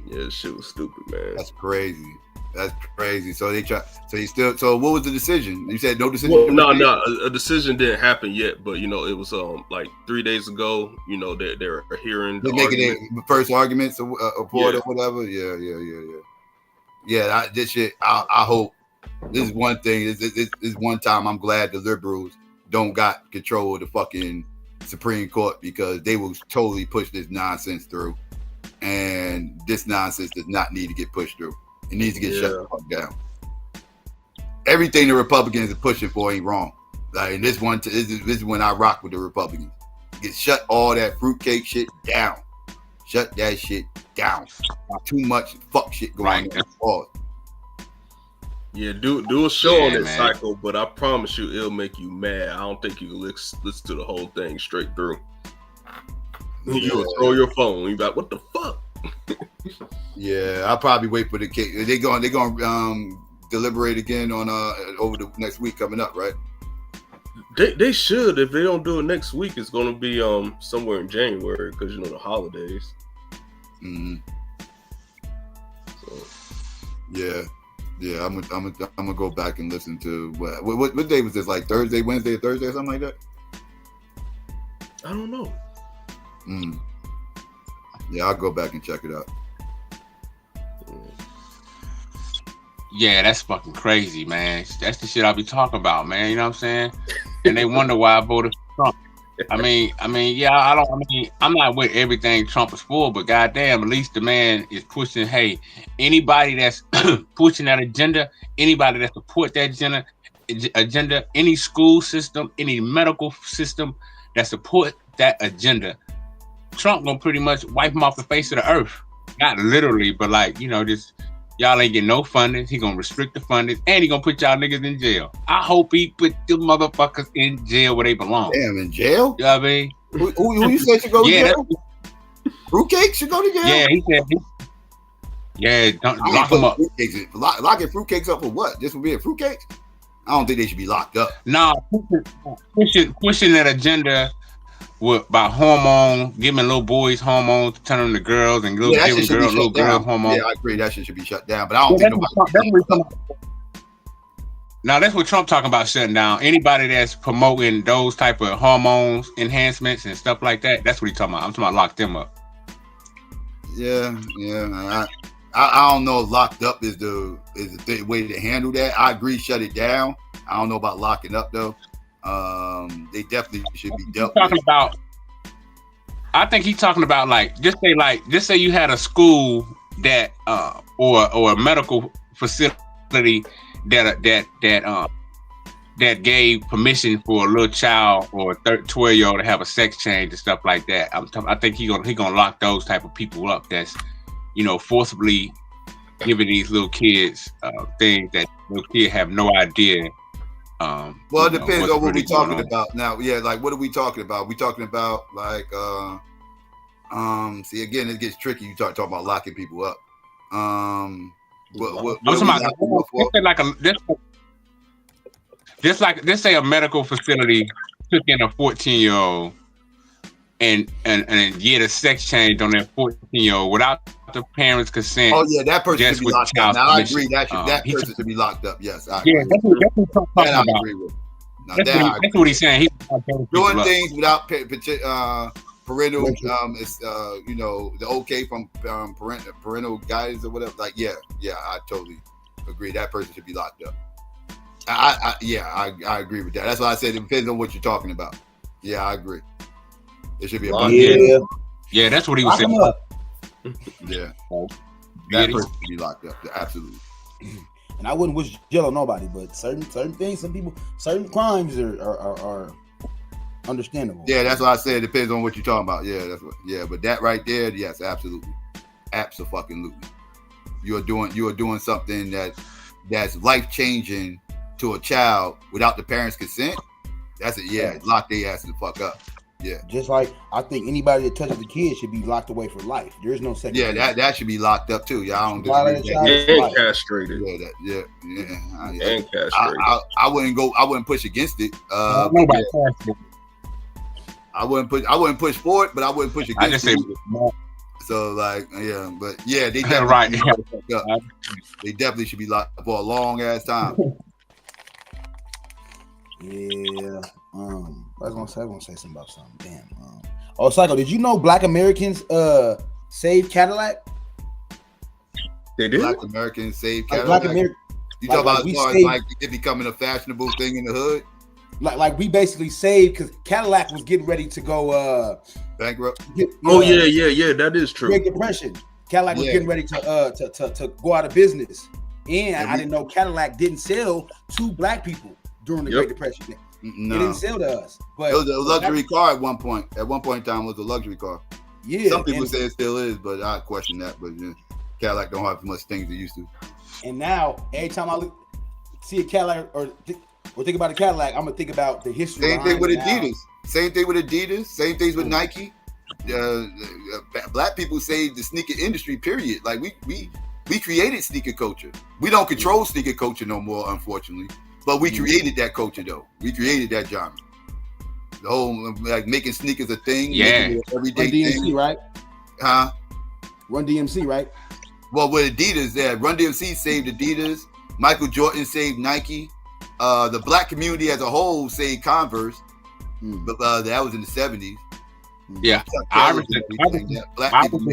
Yeah, this shit was stupid, man. That's crazy. So they try. So you still. So what was the decision? You said no decision. Well, no. A decision didn't happen yet, but you know it was like 3 days ago. You know they're hearing. They're making their first arguments or whatever. Yeah. This shit. I hope. This is one thing. This is one time I'm glad the liberals don't got control of the fucking Supreme Court, because they will totally push this nonsense through, and this nonsense does not need to get pushed through. It needs to get shut the fuck down. Everything the Republicans are pushing for ain't wrong. Like, and this is when I rock with the Republicans. Shut all that fruitcake shit down. Shut that shit down. Too much fuck shit going on. Yeah, do a show on this cycle, but I promise you it'll make you mad. I don't think you can listen to the whole thing straight through. You'll throw your phone. You like, what the fuck? Yeah, I'll probably wait for the case. They're going deliberate again on over the next week coming up, right? They should. If they don't do it next week, it's going to be somewhere in January, because you know the holidays. Mm-hmm. So. Yeah, I'm gonna go back and listen to what day was this? Like Thursday, Wednesday, Thursday, or something like that. I don't know. Yeah, I'll go back and check it out. Yeah, that's fucking crazy, man. That's the shit I be talking about, man. You know what I'm saying? And they wonder why I voted for Trump. I mean, yeah, I'm not with everything Trump is for, but goddamn, at least the man is pushing. Hey, anybody that's pushing that agenda, anybody that support that agenda, any school system, any medical system that support that agenda, Trump gonna pretty much wipe him off the face of the earth. Not literally, but like, you know, just y'all ain't getting no funding. He gonna restrict the funding, and he gonna put y'all niggas in jail. I hope he put the motherfuckers in jail where they belong. Damn, in jail? You know what I mean? Who you said should go to jail? Fruitcake should go to jail? Yeah, he said. Don't lock them up. Locking fruitcakes up for what? Just for being fruitcakes? I don't think they should be locked up. No, pushing that agenda about hormone, giving little boys hormones, turning them to girls, and giving little girls hormones. Yeah, I agree. That shit should be shut down. But I don't think nobody. Now that's what Trump talking about, shutting down anybody that's promoting those type of hormones enhancements and stuff like that. That's what he's talking about. I'm talking about lock them up. Yeah. I don't know if locked up is the way to handle that. I agree, shut it down. I don't know about locking up though. They definitely should be dealt with. About, I think he's talking about just say you had a school that or a medical facility that gave permission for a little child or a 12-year-old to have a sex change and stuff like that. I think he gonna lock those type of people up. That's forcibly giving these little kids things that little kids have no idea. Well, it depends on what we're talking about now. Yeah, like what are we talking about? We talking about see again, it gets tricky. You talking about locking people up. Just say a medical facility took in a 14-year-old and get a sex change on that 14-year-old without the parents' consent. Oh yeah, that person should be locked up. Now I agree that person should be locked up. Yes, I agree. Yeah, that's what I'm talking about. I agree with. That's what he's saying. He's doing things without parental, the okay from parental guidance or whatever. Like, yeah, I totally agree. That person should be locked up. I agree with that. That's why I said it depends on what you're talking about. Yeah, I agree. It should be a yeah, that's what he was saying. Yeah, that person should be locked up. Absolutely. And I wouldn't wish jail on nobody, but certain things, certain crimes are understandable. Yeah, that's why I said it depends on what you're talking about. Yeah, that's what. Yeah, but that right there, yes, absolutely, absolutely. You are doing something that's life changing to a child without the parents' consent. That's it. Yeah, lock their ass the fuck up. Yeah. Just like I think anybody that touches the kid should be locked away for life. There is no second. Yeah, that should be locked up too. Yeah, I don't disagree. And castrated. Yeah. And castrated. I wouldn't push against it. I wouldn't push for it, but I wouldn't push against it. So they definitely right. They definitely should be locked up for a long ass time. Yeah. I was gonna say something about something. Damn. Psycho, did you know Black Americans saved Cadillac? They did. Black Americans saved Cadillac. You talk about as far as it becoming a fashionable thing in the hood? Like we basically saved because Cadillac was getting ready to go bankrupt. Yeah, that is true. Great Depression. Cadillac was getting ready to go out of business, and I didn't know Cadillac didn't sell to black people during the Great Depression. No. It didn't sell to us, but it was a luxury car at one point. At one point in time, it was a luxury car. Yeah, some people say it still is, but I question that. But Cadillac don't have as much things they used to. And now, every time I see a Cadillac or think about a Cadillac, I'm gonna think about the history. Same thing with Adidas. Same thing with Adidas. Same things with Nike. Black people saved the sneaker industry. Period. Like we created sneaker culture. We don't control sneaker culture no more, unfortunately. But we created that culture, though. We created that genre. The whole making sneakers a thing. Yeah. Everyday Run DMC, thing. right? Huh? Run DMC, right? Well, with Adidas, Run DMC saved Adidas. Michael Jordan saved Nike. The black community as a whole saved Converse. But that was in the 70s. Yeah. Iverson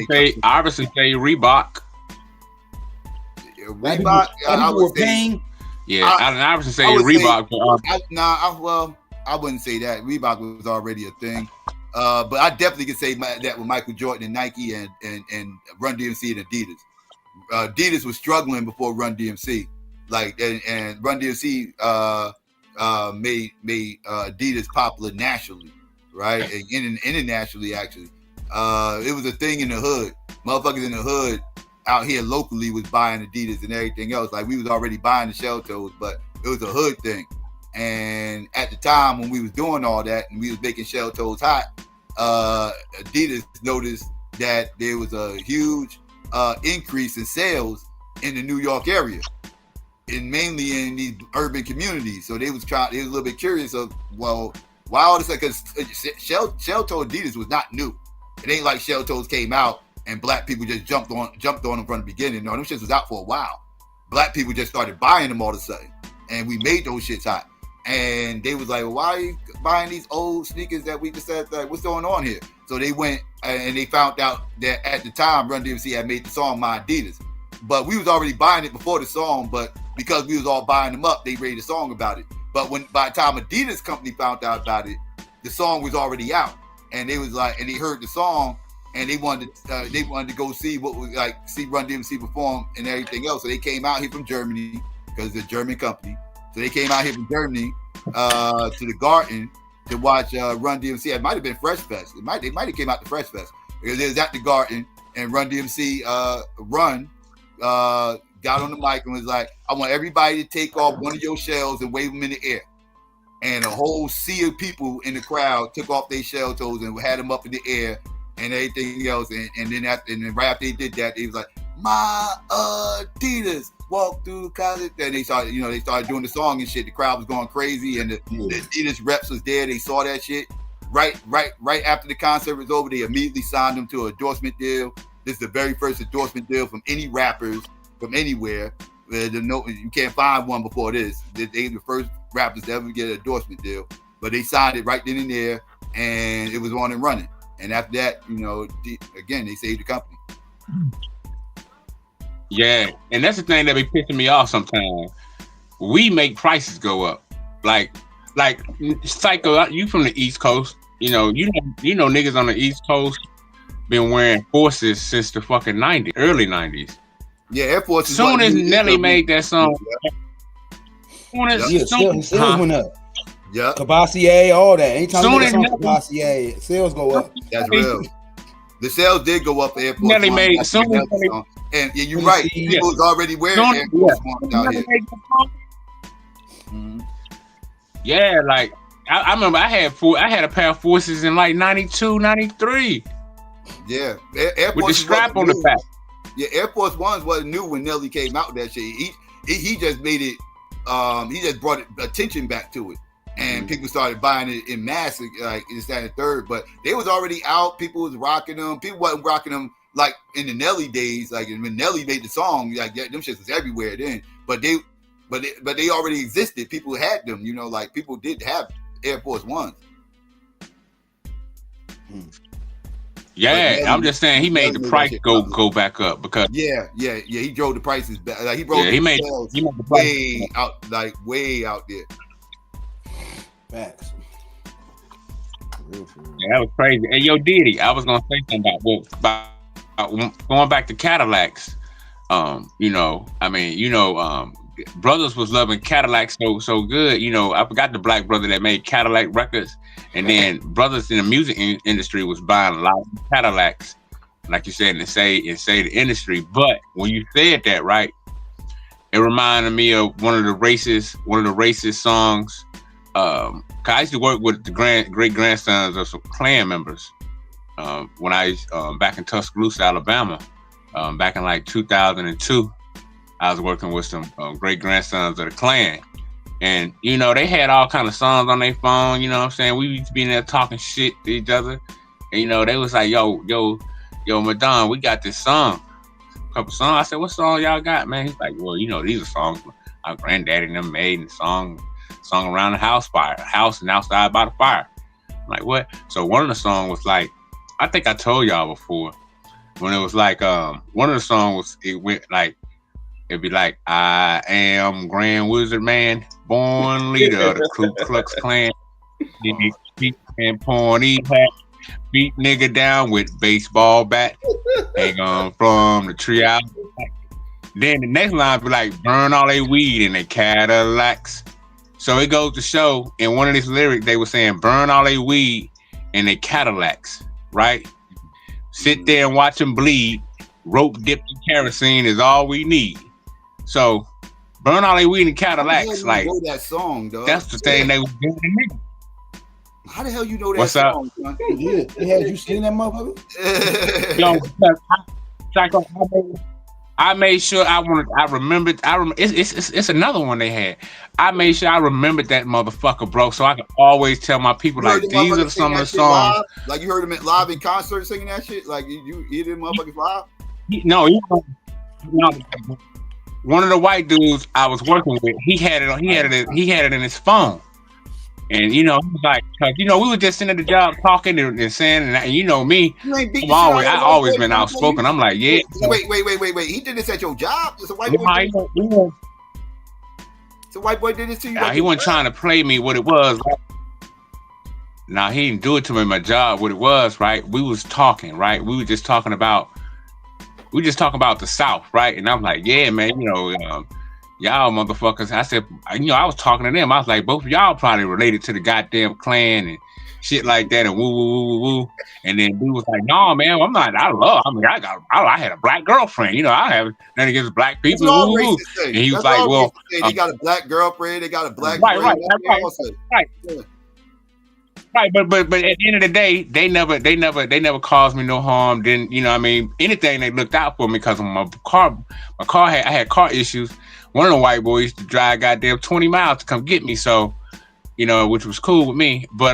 say Reebok. Reebok. I would say paying. Yeah, Allen Iverson say Reebok. I wouldn't say that. Reebok was already a thing. But I definitely could say that with Michael Jordan and Nike and Run DMC and Adidas. Adidas was struggling before Run DMC. And Run DMC made Adidas popular nationally, right? And internationally, actually. It was a thing in the hood. Motherfuckers in the hood out here locally was buying Adidas and everything else. Like we was already buying the shell toes, but it was a hood thing. And at the time when we was doing all that and we was making shell toes hot, Adidas noticed that there was a huge increase in sales in the New York area, and mainly in these urban communities. So they was a little bit curious of, well, why all this? Because shell toe Adidas was not new. It ain't like shell toes came out and black people just jumped on them from the beginning. No, them shits was out for a while. Black people just started buying them all of a sudden. and we made those shits hot. And they was like, well, why are you buying these old sneakers that we just said, like, what's going on here? So they went and they found out that at the time Run DMC had made the song My Adidas. But we was already buying it before the song, but because we was all buying them up, they made a song about it. But by the time Adidas company found out about it, the song was already out. And they was like, and they heard the song and they wanted to go see what was like, see Run DMC perform and everything else. So they came out here from Germany because it's a German company. So they came out here from Germany to the Garden to watch Run DMC. It might have been Fresh Fest. They might have came out to Fresh Fest because it was at the Garden, and Run DMC got on the mic and was like, "I want everybody to take off one of your shells and wave them in the air." And a whole sea of people in the crowd took off their shell toes and had them up in the air and everything else. And then right after they did that, they was like, "My Adidas." Walked through the closet, and they started doing the song and shit. The crowd was going crazy, and the Adidas reps was there. They saw that shit. Right after the concert was over, they immediately signed them to an endorsement deal. This is the very first endorsement deal from any rappers from anywhere. You can't find one before this. They the first rappers to ever get an endorsement deal, but they signed it right then and there, and it was on and running. And after that, again, they saved the company. Yeah, and that's the thing that be pissing me off sometimes. We make prices go up. Like Psycho, you from the East Coast. You know niggas on the East Coast been wearing Forces since the fucking early 90s. Yeah, Air Force. Soon as Nelly made that song, sales went up. Yeah, Cabassier, all that. Anytime you make a song Cabassier, sales go up. That's real. The sales did go up for Air Force. Nelly made and yeah, you're right. People was already wearing Air Force Ones out here. Mm-hmm. Yeah, like I remember I had a pair of Forces in like 92, 93. Yeah, Air Force with the strap on the back. Yeah, Air Force Ones wasn't new when Nelly came out with that shit. He just made it. He just brought attention back to it, and people started buying it in mass, like in the and third. But they was already out. People was rocking them. People wasn't rocking them like in the Nelly days. Like when Nelly made the song, like them shits was everywhere then. But they already existed. People had them. Like people did have Air Force Ones. Yeah, I'm just saying he made the price go back up because he drove the prices back. Like he made the price way out there. Facts. Yeah, that was crazy. Hey, yo, Diddy, I was gonna say something about going back to Cadillacs. Brothers was loving Cadillacs so good. I forgot the black brother that made Cadillac records, and then brothers in the music industry was buying a lot of Cadillacs, like you said, and say the industry. But when you said that, right, it reminded me of one of the racist songs. 'Cause I used to work with the great grandsons of some Klan members when I back in Tuscaloosa, Alabama, back in like 2002. I was working with some great grandsons of the Klan, and they had all kind of songs on their phone. You know what I'm saying? We used to be in there talking shit to each other, and they was like, "Yo, Madon, we got this song, a couple songs." I said, "What song y'all got, man?" He's like, "Well, these are songs our granddaddy and them made, and song around the house and outside by the fire." I'm like, what? So one of the songs was like, I think I told y'all before, when it was like one of the songs it'd be like, "I am Grand Wizard Man, born leader of the Ku Klux Klan, and pony hat, beat nigga down with baseball bat, hang on from the tree out." Then the next line be like, "Burn all they weed in their Cadillacs." So it goes to show in one of these lyrics they were saying, "Burn all they weed in their Cadillacs," right? Sit there and watch them bleed. Rope dipped in kerosene is all we need. So, burn all they weed in Cadillacs. Like, know that song, dog. That's the thing they was doing to me. How the hell you know that What's song? Up? Yeah, had you seen that motherfucker? Yo, Psycho, I made sure I remembered. It's another one they had. I made sure I remembered that motherfucker, bro, so I can always tell my people like these are some of the songs. Live? Like you heard him live in concert singing that shit. Like you hear them motherfuckers live. one of the white dudes I was working with, he had it in his phone. And he was like, cause we were just sitting at the job talking and saying, and you know me, I always been outspoken. I'm like, yeah. Wait. He did this at your job? It's a white boy. So white boy did this to you? He wasn't trying to play me what it was. Nah, he didn't do it to me in my job. What it was, right? We was talking, right? We were just talking about the South, right? And I'm like, yeah, man, y'all motherfuckers. I said, I was talking to them. I was like, both of y'all probably related to the goddamn Klan and shit like that, and woo. And then dude was like, no, man, I'm not. I had a black girlfriend. I have nothing against black people. Woo. And he was like, well, they got a black girlfriend. They got a black right. Right, but at the end of the day, they never caused me no harm. Didn't anything they looked out for me because of my car. I had car issues. One of the white boys used to drive goddamn 20 miles to come get me, so which was cool with me. But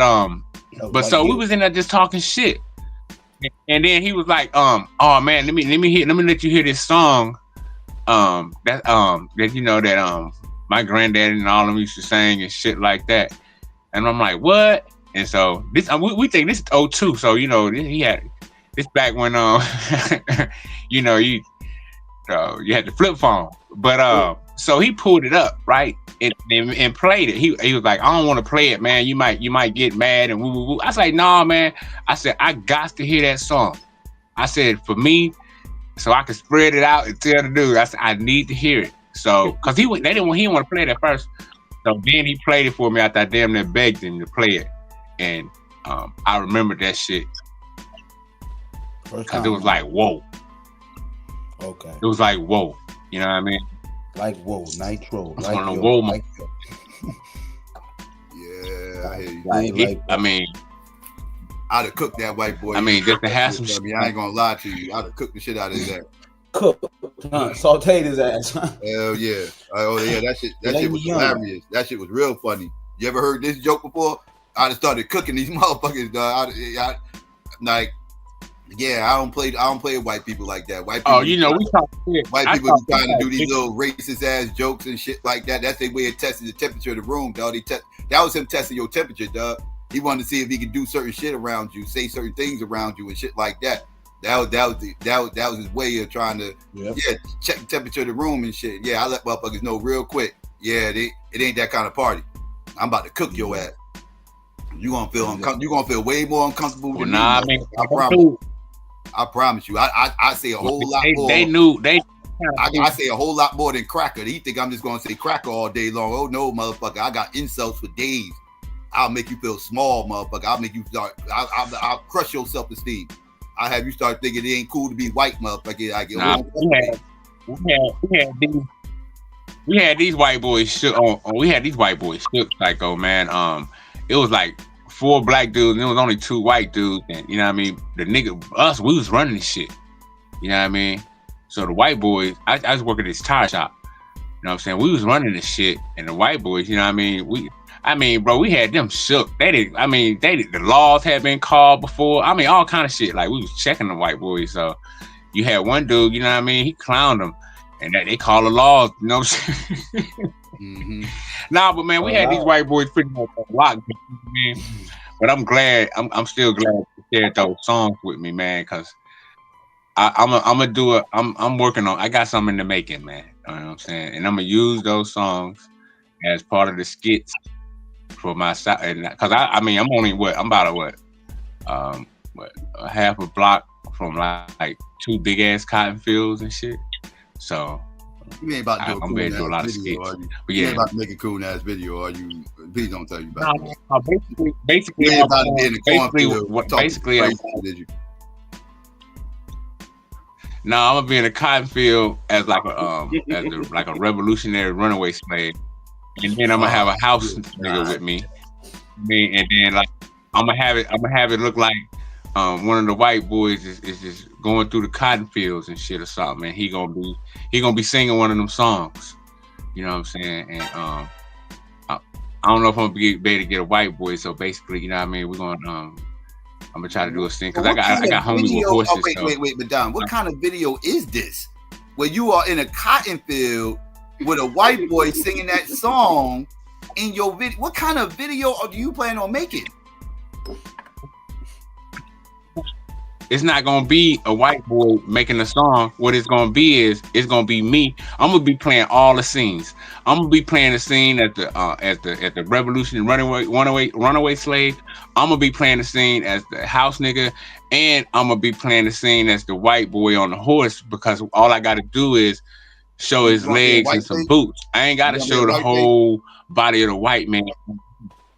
so we was in there just talking shit, and then he was like, oh man, let me let you hear this song, that my granddad and all of them used to sing and shit like that, and I'm like, what? And so this we think this is 2002, so he had this back when you had the flip phone, but so he pulled it up, right, and played it. He was like, I don't want to play it, man. You might get mad and woo. I was like, nah, man. I said, I got to hear that song. I said, for me, so I could spread it out and tell the dude. I said, I need to hear it. So, cause he didn't want to play it at first. So then he played it for me after I damn near begged him to play it, and I remember that shit. Cause it was like, whoa. Okay. It was like, whoa. You know what I mean? Like whoa, nitro. Like whoa. Yeah, I hear you. I mean, I'd have cooked that white boy. I mean, just to have some. I ain't gonna lie to you. I'd have cooked the shit out of his ass. Sauteed his ass. Hell yeah. Oh yeah, that shit was hilarious. That shit was real funny. You ever heard this joke before? I'd have started cooking these motherfuckers, dog. I don't play with white people like that. White people, we talk shit. White people be trying to do these little racist ass jokes and shit like that. That's their way of testing the temperature of the room, dog. That was him testing your temperature, dog. He wanted to see if he could do certain shit around you, say certain things around you and shit like that. That was his way of trying to check the temperature of the room and shit. Yeah, I let motherfuckers know real quick. Yeah, it ain't that kind of party. I'm about to cook your ass. You gonna feel uncomfortable. You gonna feel way more uncomfortable than me. I promise you. I say a whole lot more. I say a whole lot more than cracker. He think I'm just gonna say cracker all day long. Oh no, motherfucker! I got insults for days. I'll make you feel small, motherfucker. I'll make you start. I'll crush your self-esteem. I'll have you start thinking it ain't cool to be white, motherfucker. We had these white boys shook. We had these white boys shook. Psycho, man. It was like 4 black dudes, and it was only 2 white dudes. And you know what I mean? We was running this shit. You know what I mean? So the white boys, I was working at this tire shop. You know what I'm saying? We was running this shit, and the white boys, you know what I mean? Bro, we had them shook. The laws had been called before. I mean, all kind of shit. Like, we was checking the white boys. So you had one dude, you know what I mean? He clowned them, and that they call the laws, you know what I'm saying? Mm-hmm. Nah, but man, we had these white boys pretty much locked, man. But I'm glad. I'm still glad you shared those songs with me, man, because I'm gonna do it. I'm working on. I got something in the making, man. You know what I'm saying? And I'm gonna use those songs as part of the skits for my side. Because I'm only I'm about a half a block from like 2 big ass cotton fields and shit. So. You ain't about to do I'm ready to do a lot of skits. But you ain't about to make a cool ass video, are you? Please don't tell you about it. Basically, you ain't about to be in the cornfield. Basically, no, I'm gonna be in a cotton field as like a revolutionary runaway slave, and then I'm gonna have a house nigga with me. And then like I'm gonna have it look like one of the white boys is just going through the cotton fields and shit or something, and he gonna be singing one of them songs. You know what I'm saying? And I don't know if I'm gonna be able to get a white boy. So basically, you know what I mean? We're going I'm gonna try to do a thing because I got homies with horses. Wait, but Don, what kind of video is this? where you are in a cotton field with a white boy singing that song in your video. What kind of video do you plan on making? It's not gonna be a white boy making a song. What it's gonna be is it's gonna be me. I'm gonna be playing all the scenes. I'm gonna be playing the scene at the revolution runaway slave. I'm gonna be playing the scene as the house nigga, and I'm gonna be playing the scene as the white boy on the horse, because all I gotta do is show his legs and some boots. I ain't gotta show the whole body of the white man.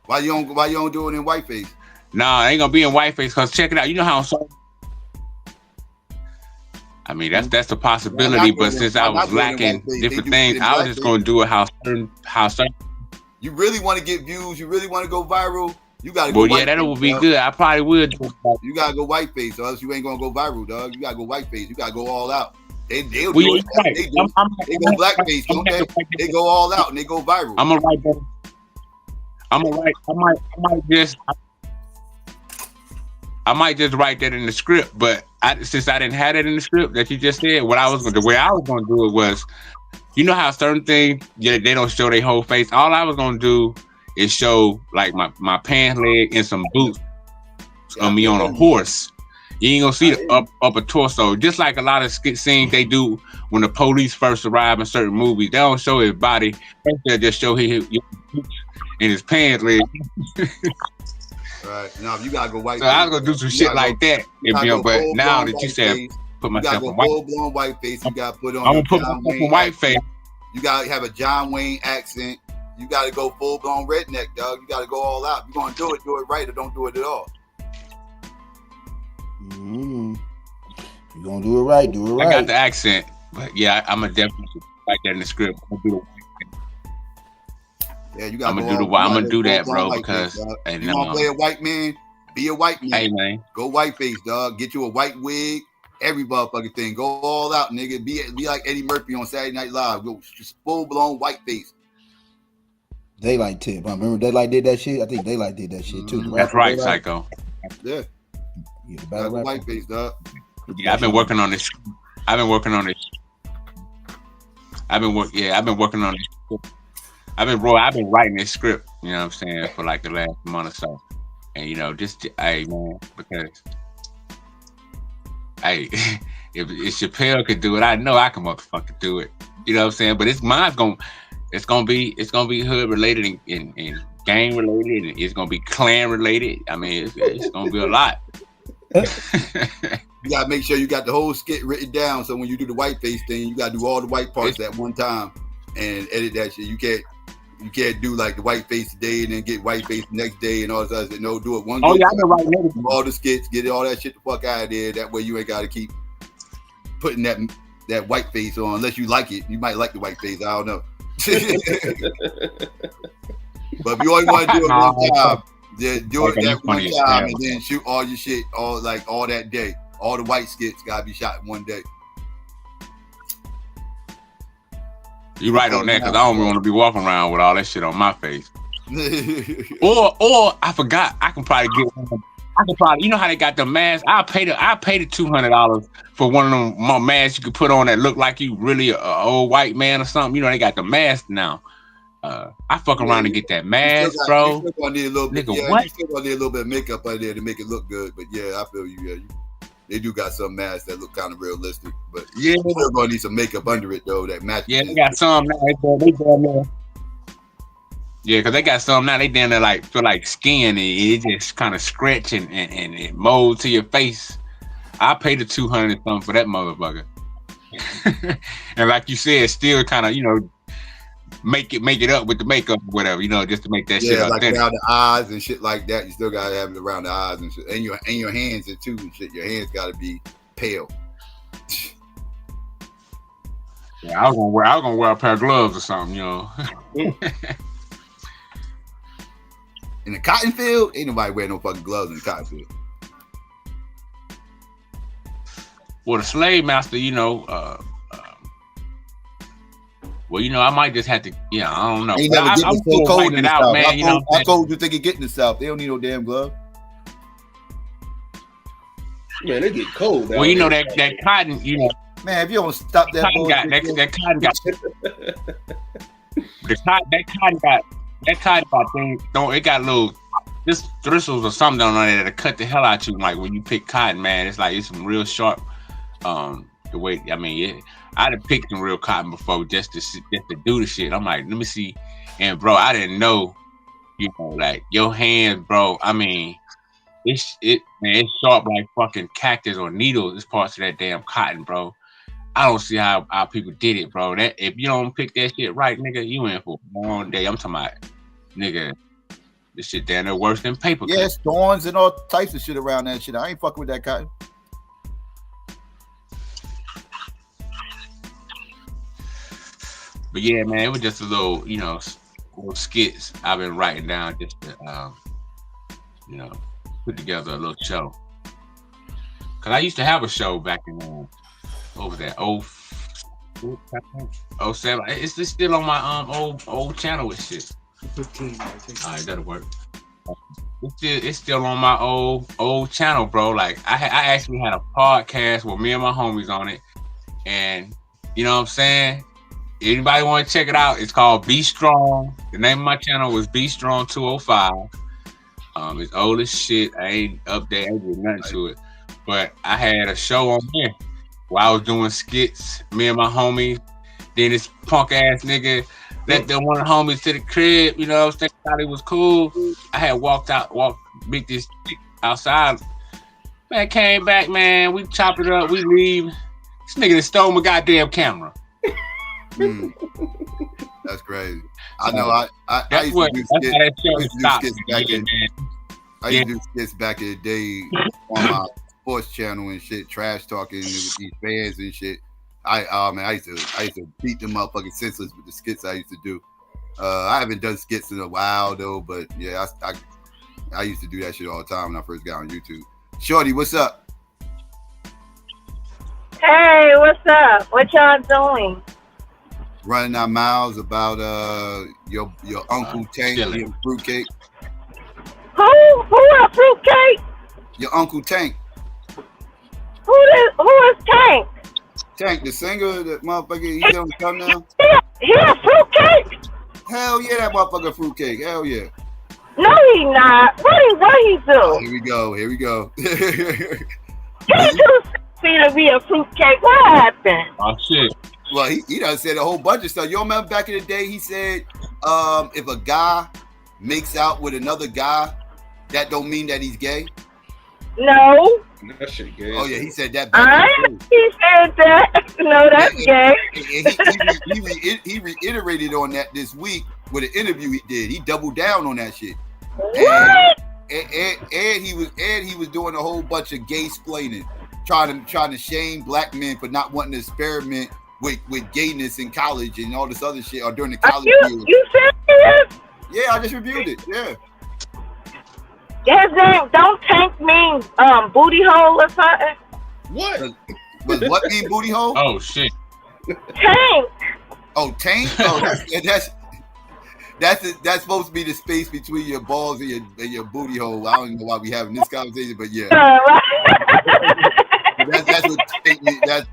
Why you don't do it in whiteface? Nah, I ain't gonna be in whiteface, because check it out. You know how I mean, that's a possibility, but since I was lacking different things, I was just gonna do it how certain. You really want to get views? You really want to go viral? You gotta go. Well, yeah, that would be good. I probably would. You gotta go whiteface, or else you ain't gonna go viral, dog. You gotta go whiteface. You gotta go all out. They'll do it. Right. They go blackface, don't they? They go all out and they go viral. I'm gonna write that. I might just write that in the script, but since I didn't have that in the script that you just said, the way I was gonna do it was, you know how certain things, they don't show their whole face. All I was gonna do is show like my pants leg and some boots on me on a horse. You ain't gonna see the upper torso, just like a lot of skit scenes they do when the police first arrive in certain movies. They don't show his body; they just show his boots and his pants leg. Right. Now you gotta go white. So I was gonna do some shit like that. But now that you said put myself in white, full blown white face. You gotta put on. I'm gonna put myself in white face. You gotta have a John Wayne accent. You gotta go full blown redneck, dog. You gotta go all out. You're gonna do it right, or don't do it at all. You're gonna do it right. Do it right. I got the accent, but yeah, I'm gonna definitely write that in the script. I'm gonna do it. Yeah, you gotta. I'm gonna do that, bro, because you wanna play a white man, be a white man. Hey, man, go white face, dog. Get you a white wig, every motherfucking thing. Go all out, nigga. Be like Eddie Murphy on Saturday Night Live. Go just full blown white face. Daylight tip. I remember Daylight did that shit. I think Daylight did that shit too. That's right, Psycho. Yeah. The white face, dog. Yeah, I've been working on this. I've been working on this. I've been working on this. I've been writing this script, you know what I'm saying, for like the last month or so. And just hey man, because hey, if Chappelle could do it, I know I can motherfucking do it. You know what I'm saying? But it's gonna be hood related and gang related, and it's gonna be clan related. I mean, it's gonna be a lot. You gotta make sure you got the whole skit written down, so when you do the white face thing, you gotta do all the white parts at one time and edit that shit. You can't do like the white face today and then get white face the next day and all this other shit. No, do it one. Oh yeah, I know right now. All the skits, get all that shit the fuck out of there. That way you ain't gotta keep putting that white face on unless you like it. You might like the white face. I don't know. But if you only want to do it one time, then do it that one time and then shoot all your shit all that day. All the white skits gotta be shot in one day. You're right on that, because I don't want to be walking around with all that shit on my face. or I forgot, I can probably get one. You know how they got the masks? I paid the $200 for one of them masks you could put on that look like you really a old white man or something. You know they got the mask now. I fuck around and get that mask, bro. You still gonna need a little bit. Yeah, you still gonna need a little bit of makeup out there to make it look good. But yeah, I feel you. Yeah, they do got some masks that look kind of realistic, but yeah, you're still gonna need some makeup under it though that matches. Yeah, they got some now. They down there. Yeah, because they got some now. They down there like feel like skin, and it just kind of stretch and it mold to your face. I paid the $200 something for that motherfucker. And like you said, still kind of make it up with the makeup or whatever, just to make that shit like authentic. Around the eyes and shit like that. You still gotta have it around the eyes and shit, and your hands and too and shit. Your hands gotta be pale. Yeah, I was gonna wear a pair of gloves or something, In the cotton field, ain't nobody wearing no fucking gloves in the cotton field. Well, the slave master, I might just have to, I don't know. I'm still fighting it out, man. How cold you think it get in the South? They don't need no damn glove. Man, they get cold. Well, that cotton, Man, if you don't stop that bullshit, that cotton got that cotton got thing. It got little thistles or something on there that cut the hell out you. Like when you pick cotton, man, it's like it's some real sharp. The way I'd have picked some real cotton before just to do the shit. I'm like, let me see, and bro, I didn't know, like your hands, bro. I mean, it's sharp like fucking cactus or needles. It's parts of that damn cotton, bro. I don't see how people did it, bro. That if you don't pick that shit right, nigga, you in for a long day. I'm talking about, nigga, this shit down there worse than paper. Yeah, it's thorns and all types of shit around that shit. I ain't fucking with that cotton. But yeah, man, it was just a little, little skits I've been writing down just to, put together a little show. Cause I used to have a show back in what was that? 07. It's still on my old channel with shit. 15. All right, that'll work. It's still on my old channel, bro. Like I actually had a podcast with me and my homies on it, and you know what I'm saying. Anybody want to check it out? It's called Be Strong. The name of my channel was Be Strong 205. It's old as shit. I ain't up there. I ain't doing nothing to it. But I had a show on here where I was doing skits. Me and my homies. Then this punk ass nigga let one of the homies to the crib. You know what I'm saying? Thought it was cool. I had beat this chick outside. Man, came back, man. We chop it up. We leave. This nigga that stole my goddamn camera. That's crazy. I know. I used to do skits back in the day on my sports channel and shit, trash talking with these fans and shit. I used to beat them motherfucking senseless with the skits I used to do. I haven't done skits in a while though, but yeah, I used to do that shit all the time when I first got on YouTube. Shorty, what's up? Hey, what's up? What y'all doing? Running our mouths about your Uncle Tank and fruitcake. Who a fruitcake? Your Uncle Tank. Who is Tank? Tank, the singer, that motherfucker, he don't come now? He a fruitcake? Hell yeah, that motherfucker fruitcake. Hell yeah. No, he not. What he do? Oh, here we go. He too sexy to be a fruitcake. What happened? Oh shit. Well, he done said a whole bunch of stuff. You remember back in the day, he said, if a guy makes out with another guy, that don't mean that he's gay. No. That shit gay. Oh yeah, he said that. He said that. No, that's gay. He reiterated on that this week with an interview he did. He doubled down on that shit. What? And he was doing a whole bunch of gay splaining, trying to shame black men for not wanting to experiment with gayness in college and all this other shit, or during the college years. You serious? Yeah, I just reviewed it. Yeah. His name don't Tank mean booty hole or something? What? Was what mean booty hole? Oh shit. Tank. Oh, tank. Oh, that's supposed to be the space between your balls and your booty hole. I don't even know why we having this conversation, but yeah. That's what tank means. That's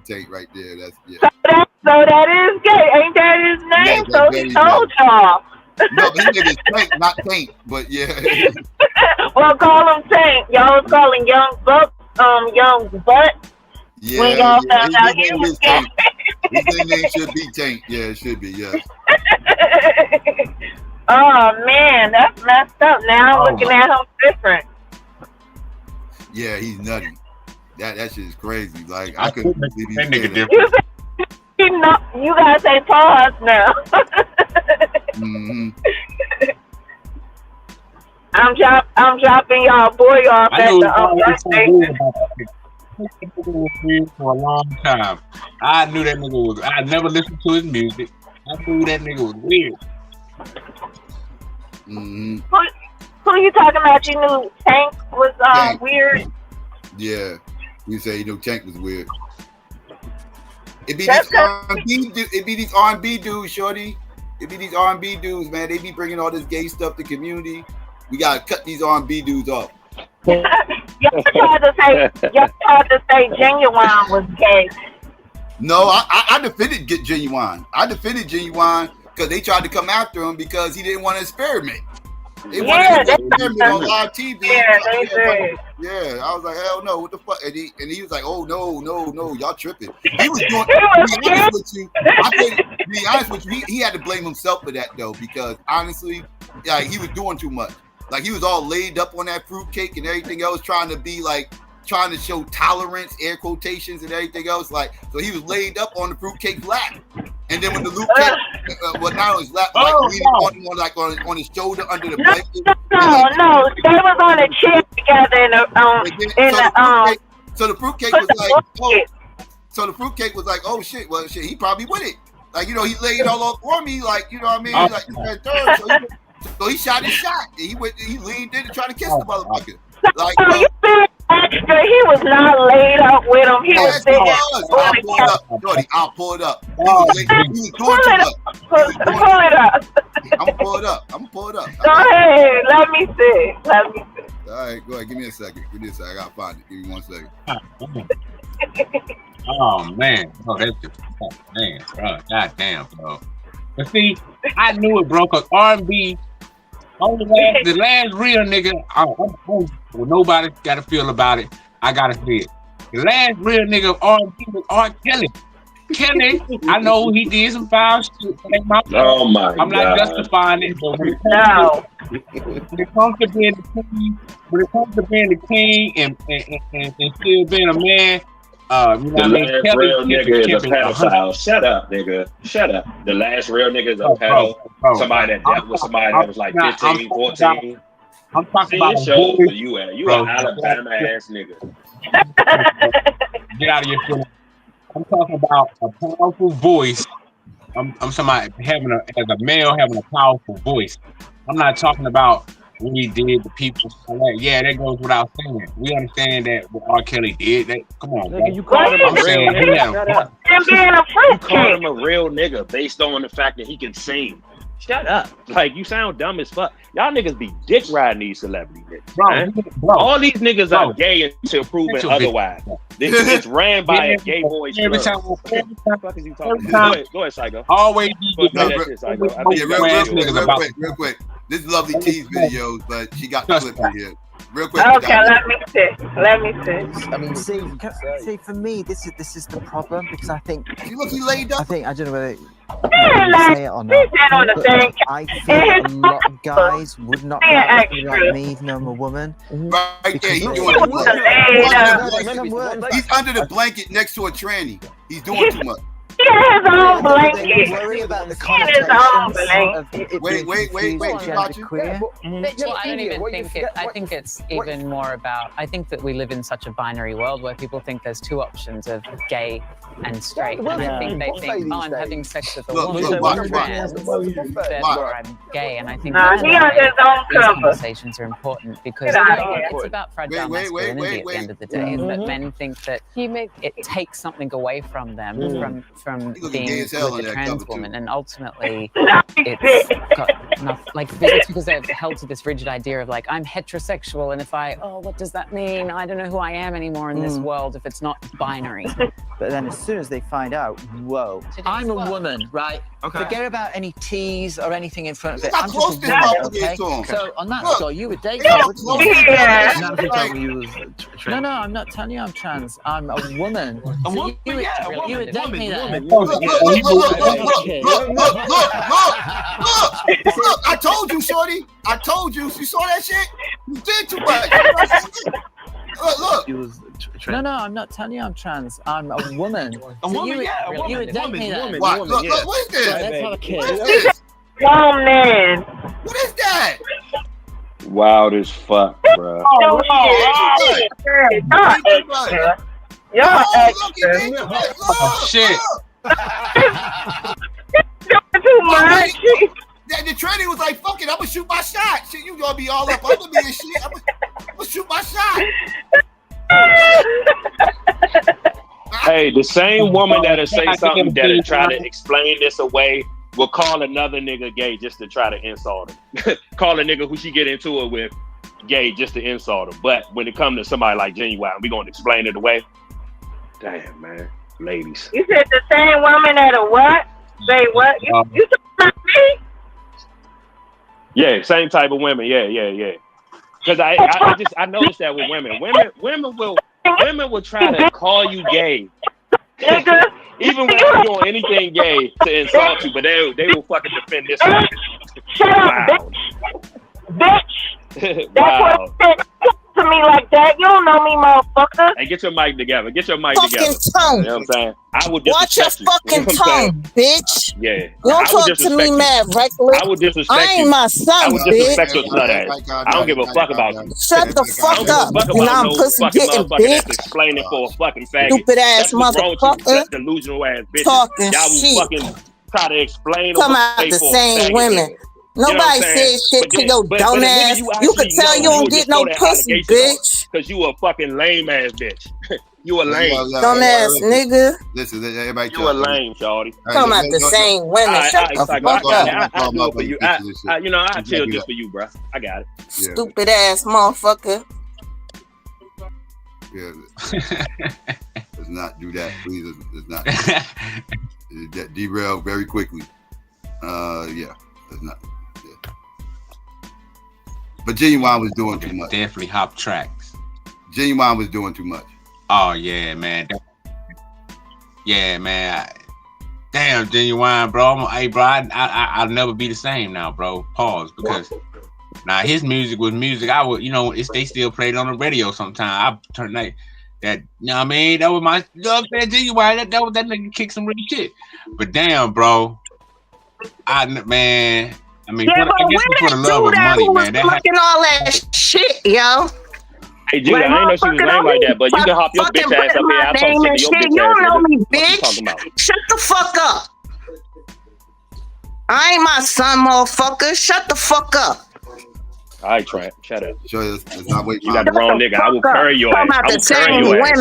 tank right there. That's yeah. So that is gay. Ain't that his name? Yeah, so he told y'all. No, but his name is Tank, not Tank. But yeah. Well, call him Tank. Y'all was calling young butt. Yeah. When y'all found out he was gay. His name should be Tank. Yeah, it should be. Yeah. Oh man, that's messed up. Now I'm looking at him different. Yeah, he's nutty. That shit is crazy. Like I couldn't believe that nigga different. You gotta say pause now. Mm-hmm. I'm dropping y'all boy off at the station. For a long time. I knew that nigga was. I never listened to his music. I knew that nigga was weird. Mm-hmm. Who you talking about? You knew Tank was weird? Yeah, you say you knew Tank was weird. It be these R&B dudes, shorty. It be these R&B dudes, man. They be bringing all this gay stuff to community. We gotta cut these R&B dudes off. Y'all tried to say Genuine was gay. No, I defended Genuine. I defended Genuine because they tried to come after him because he didn't want to experiment. They wanted to experiment on live TV. Yeah, they did. Yeah, I was like, hell no, what the fuck? And he was like, oh no, y'all tripping. He was doing. To be honest with you, he had to blame himself for that though, because honestly, yeah, he was doing too much. Like he was all laid up on that fruitcake and everything else, trying to show tolerance, air quotations, and everything else. Like, so he was laid up on the fruitcake lap, and then when the Luke cake, well, not on his lap, like leaning on his shoulder under the blanket. No, they was on a chair together So the fruitcake was like, oh. So the fruitcake was like, oh shit, well shit, he probably with it. Like, you know, he laid all over for me, like, you know what I mean? Like, so he shot his shot. He leaned in and tried to kiss the motherfucker. Like, extra, he was not laid up with him. He was there. I'll pull it up. He was doing too much. Pull it up. I'm gonna pull it up. Go ahead. Let me see. All right, go ahead. Give me a second. I gotta find it. Give me 1 second. Oh man, that's just man, bro. Goddamn, bro. But see, I knew it, bro, because R&B, the last real nigga, well, nobody got to feel about it. I got to say it. The last real nigga of R&B was R. Kelly. Kelly, I know he did some foul shit. Oh my God. I'm not justifying it, but when it comes to being the king, and still being a man, you know the last real nigga is a pedophile. Shut up, nigga. Shut up. The last real nigga is a pedo. Somebody that dealt with somebody that was like 15, 14. I'm talking about shows where you at. You an Alabama ass nigga. Get out of your feelings. I'm talking about a powerful voice. I'm somebody as a male having a powerful voice. I'm not talking about what he did to people. Yeah, that goes without saying. We understand that what R. Kelly did. Come on, bro. You call him a real nigga. You call him a real nigga based on the fact that he can sing. Shut up. Like, you sound dumb as fuck. Y'all niggas be dick riding these celebrity niggas. Bro. All these niggas are gay until proven otherwise. It's ran by a gay boys club. What the fuck is you talking about? Go ahead, Psycho. Always. Real quick. This is Lovely T's videos, but she got the clip in here. Real quick. Okay, let me see. I mean, see, for me, this is the problem, because I think he laid up. I don't know whether say it or not. I think a lot of guys would not like me, even though I'm a woman. Right there, he's under the blanket next to a tranny. He's doing too much. He has his own blanket. Worry about the I think it's even more about. I think that we live in such a binary world where people think there's two options of gay and straight, and I think they think, I'm having sex with a woman, therefore I'm gay, and I think these conversations are important because it's about fragile masculinity at the end of the day. Is that men think that it takes something away from them from being with a trans woman, and ultimately it's got enough, like, it's because they've held to this rigid idea of like, I'm heterosexual, and if what does that mean? I don't know who I am anymore in this world if it's not binary. But then as soon as they find out, whoa, I'm a woman, right? Okay. Forget about any T's or anything in front of it. I'm just a woman, okay? So on that score, you would date me. No, I'm not telling you I'm trans. I'm a woman. You would date me then. Look! I told you, shorty. I told you. You saw that shit? You did too much. Look. No, I'm not telling you I'm trans. I'm a woman. You would date me then. What? Look, what is this? Let's have a kiss. What is this? Oh, man. What is that? Wild as fuck, bro. Y'all extra. Oh, shit. Too much. The tranny was like, fuck it, I'm gonna shoot my shot. Shit, you gonna be all up under me and shit. I'm gonna shoot my shot. Hey, the same woman that'll say something that'll try to explain this away will call another nigga gay just to try to insult him. Call a nigga who she get into it with gay just to insult her. But when it comes to somebody like Genuine, we gonna explain it away. Damn, man, ladies. You said the same woman that a what? Say what? You talking about me? Yeah, same type of women. Yeah. Because I noticed that with women will try to call you gay. Even when you're doing anything gay to insult you, but they will fucking defend this. Shut up, bitch. That's what it said to me like that. You don't know me, motherfucker. Hey, get your mic together. Get your mic fucking together. tongue. You know what I'm saying? I would Watch your disrespect fucking you. tongue, bitch. Yeah. You don't talk to me mad reckless. I would disrespect you. I ain't my son, I would disrespect bitch. your slut ass. I don't give a fuck about you. Shut the fuck up. And I'm pussy getting bitch. That's explaining for a fucking faggot. Stupid ass motherfucker. Delusional ass bitch. Talking Y'all will shit. fucking try to explain. Come out the same women. Nobody said shit to your dumb ass. You could tell you don't get no pussy, bitch. Because you a fucking lame ass bitch. You a lame. Dumb ass nigga. Listen, everybody. You a lame, shawty. Come out the same women. Shut the fuck up. I do it for you. I chill just for you, bro. I got it. Stupid ass motherfucker. Yeah. Let's not do that, please. Let's not. That derail very quickly. Yeah. Let's not. Yeah. But Genuine was doing too much. Definitely hop tracks. Genuine was doing too much. Oh yeah, man. Yeah, man. Damn, Genuine, bro. Hey, bro, I'll never be the same now, bro. Pause, because now his music was music. I would, they still played on the radio sometimes. I turn that, you know what I mean? That was my Genuine. That nigga kicked some real shit. But damn, bro, I guess it's for the love of money, man. That fucking all that shit, yo. Hey, Judah, I ain't know she was lame like that, but you can hop your bitch ass up here. I'll talk shit to your bitch ass. You don't know me, What you talking bitch. about? Shut the fuck up. I ain't my son, motherfucker. Shut the fuck up. All right, Trent, shut up. Sure, let's not wait. You got the wrong nigga. I will carry your ass. I will carry your ass.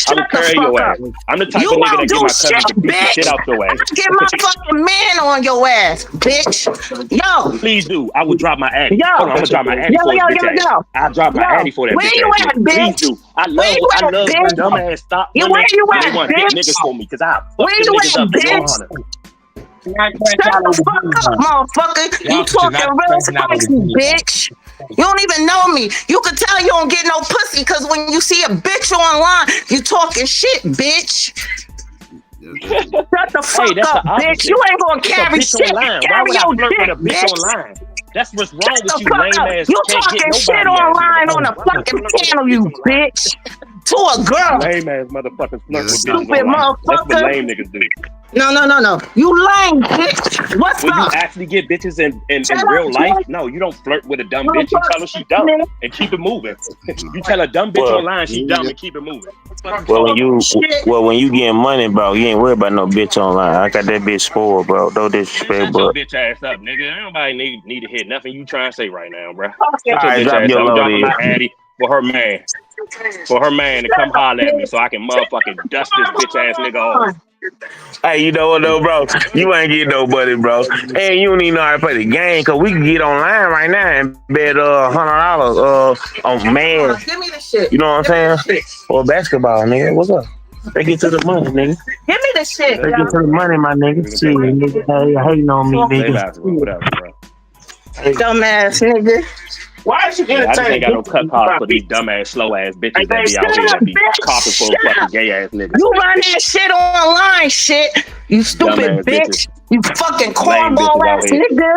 I will carry your ass. I'm the type of nigga that get my cousin to beat the shit out your ass. Get my fucking man on your ass, bitch. Yo. Please do. I will drop my addy. Yo. Hold on, I'm gonna drop my addy for that bitch ass. I'll drop my addy for that Where bitch you ass. at, bitch? Please do. I love bitch? dumb ass stop. Where you at, They want to hit bitch? niggas for me because I fuck Where them you niggas at, up to your bitch? honor. Shut the fuck up, motherfucker. You talking real spicy, bitch. You don't even know me. You can tell you don't get no pussy because when you see a bitch online, you talking shit, bitch. Shut the fuck up, bitch. You ain't gonna carry shit. Carry your dick, bitch. That's what's wrong with you, lame ass. You talking shit online on a fucking channel, you bitch. To a girl. Lame ass motherfuckers flirt with Stupid bitches online. That's what motherfucker. lame niggas do. No. You lame, bitch. What's When up? you actually get bitches in Shut real up, life, bitch. no, you don't flirt with a dumb bitch. You tell her she dumb and keep it moving. You tell a dumb bitch online she dumb and keep it moving. Well, when you getting money, bro, you ain't worried about no bitch online. I got that bitch spoiled, bro. No disrespect, Shut your but bitch ass up, nigga. Ain't nobody need to hear nothing you trying to say right now, bro. All Shut right, your bitch drop ass your up. I'm load dropping my in. addy for her man. For her man to come holler at me so I can motherfucking dust this bitch ass nigga off. hey, you know what though, bro? You ain't getting nobody, bro. And you don't even know how to play the game, cause we can get online right now and bet $100 on man. Give me the shit. You know what I'm saying? Or basketball, nigga. What's up? They get to the money, nigga. Give me the shit. They get to the money, my nigga. See, nigga, hey, hating on me, nigga. Whatever, bro. Dumbass nigga. Why is you I just ain't got no cut cards for these dumbass, slow ass bitches that be out here that be coughing for fucking gay ass niggas. You run that shit online, shit. You stupid Dumbass bitch. bitches. You fucking Lame cornball bitches out ass here. nigga.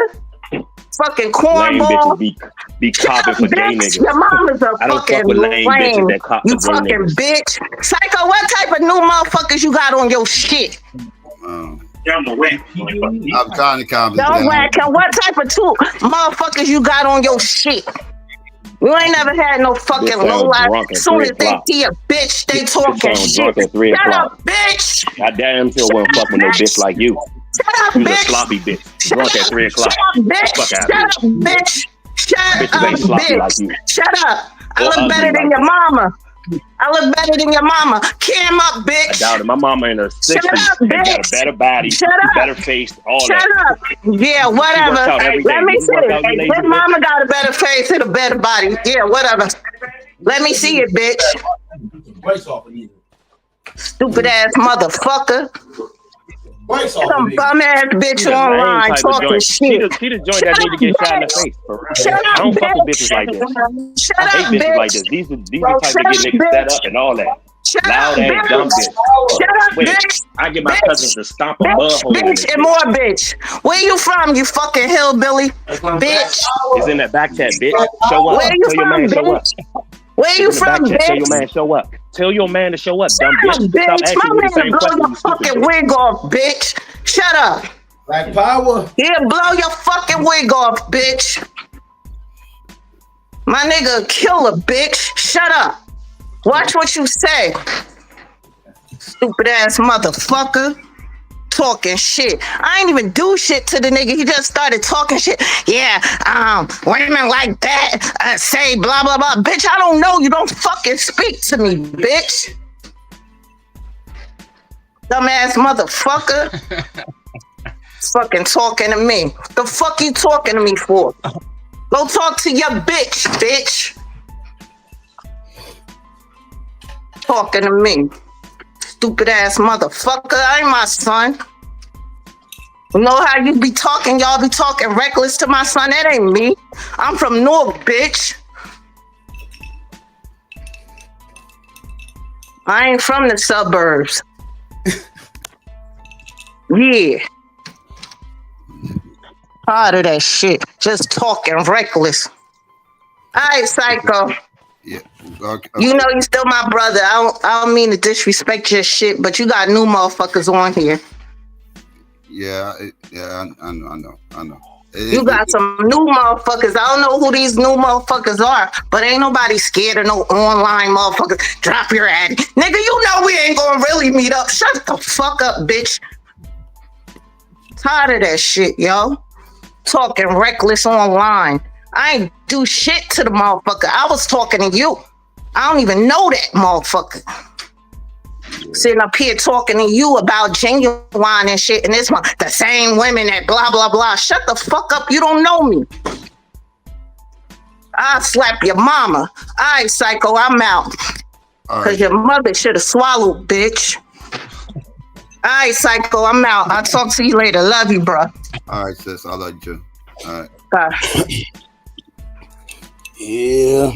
Fucking Lame cornball. bitches be coughing for gay niggas. Your mama's a I don't fucking fuck with lame bitches that cop You for gay fucking niggas. bitch. Psycho, what type of new motherfuckers you got on your shit? I'm trying to calm this Don't down. whack him. What type of two motherfuckers you got on your shit? You ain't never had no fucking Bitch low sound life. drunk at As soon 3 as they o'clock. see a bitch, they talking sound shit. drunk at 3 Shut o'clock. up, bitch. I damn sure won't fuck with no bitch like you. Shut up, You's a bitch. sloppy bitch. Drunk at 3 o'clock. Shut up, bitch. Fuck Shut out up, bitch. Shut Bitches up, ain't sloppy like bitch. you. Shut up. I Or look ugly better than like your you. mama. I look better than your mama. Cam up, bitch. I doubt it. My mama in her 60s Shut up, and got a bitch. better body, Shut up. better face, all Shut that. up. Yeah, whatever. She works out every day. Let me You see work out, you it. lazy His bitch. mama got a better face and a better body. Yeah, whatever. Let me see it, bitch. Stupid ass motherfucker. Some bum ass bitch online talking shit. She the joint that need to get shot in the face. For real. Shut I up, don't fuck with bitch. bitches like this. Shut I hate up, bitches bitch. like this. These Bro, the type shut to get up, niggas set bitch. up and all that. Shut Loud up, ass bitch. dumb bitch. Shut up, Wait, bitch. I get my Bitch. cousins to stomp a Bitch, mud hole in bitch, this and bitch. more bitch. Where you from, you fucking hillbilly? Bitch. It's in that back chat, bitch. Show up. Where you Tell your from, man show up. bitch? Where It's you in the back from, chat. Tell your bitch? man show up. Tell your man to show up, dumb Shut up, bitch. Stop bitch. asking My me the man same blow question, your you stupid fucking bitch. wig off, bitch. Shut up. Black power. Yeah, blow your fucking wig off, bitch. My nigga, kill a bitch. Shut up. Watch what you say. Stupid ass motherfucker. Talking shit. I ain't even do shit to the nigga. He just started talking shit. Yeah, women like that say blah blah blah. Bitch, I don't know. You don't fucking speak to me, bitch. Dumbass motherfucker. Fucking talking to me. The fuck you talking to me for? Go talk to your bitch, bitch. Talking to me. Stupid ass motherfucker. I ain't my son. You know how you be talking? Y'all be talking reckless to my son. That ain't me. I'm from North, bitch. I ain't from the suburbs. Yeah. Tired of that shit. Just talking reckless. All right, Psycho. Yeah. Okay. You know you still my brother. I don't mean to disrespect your shit, but you got new motherfuckers on here. Yeah, I know. You got some new motherfuckers. I don't know who these new motherfuckers are, but ain't nobody scared of no online motherfuckers. Drop your ad. Nigga, you know we ain't gonna really meet up. Shut the fuck up, bitch. Tired of that shit, yo. Talking reckless online. I ain't do shit to the motherfucker. I was talking to you. I don't even know that motherfucker. Sitting up here talking to you about genuine and shit, and this one, the same women that blah blah blah. Shut the fuck up. You don't know me. I'll slap your mama. All right, Psycho, I'm out. Because your mother should have swallowed, bitch. All right, Psycho, I'm out. I'll talk to you later. Love you, bro. All right, sis. I love you too. All right. Bye. Yeah.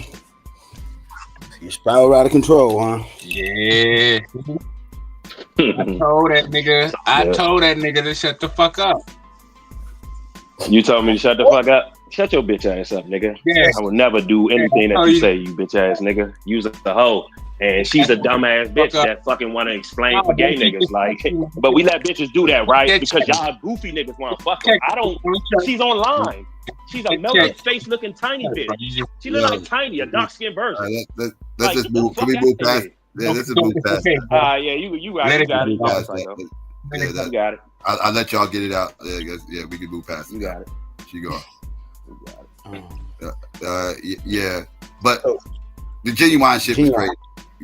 You spiral out of control, huh? Yeah. I told that nigga to shut the fuck up. You told me to shut the fuck up? Shut your bitch ass up, nigga. Yeah. I will never do anything that you say, you bitch ass nigga. You's a hoe. And she's a dumbass bitch that fucking want to explain for gay niggas. Like, but we let bitches do that, right? Because y'all goofy niggas want to fuck her. I don't. She's online. She's a melted face looking tiny bitch. She look like Tiny, a dark skinned version. Let's just move. Can we move past? Yeah, let's just move past. You got it. You got it. I'll let y'all get it out. Yeah, we can move past it. You got it. She go. Yeah, but the genuine shit was great.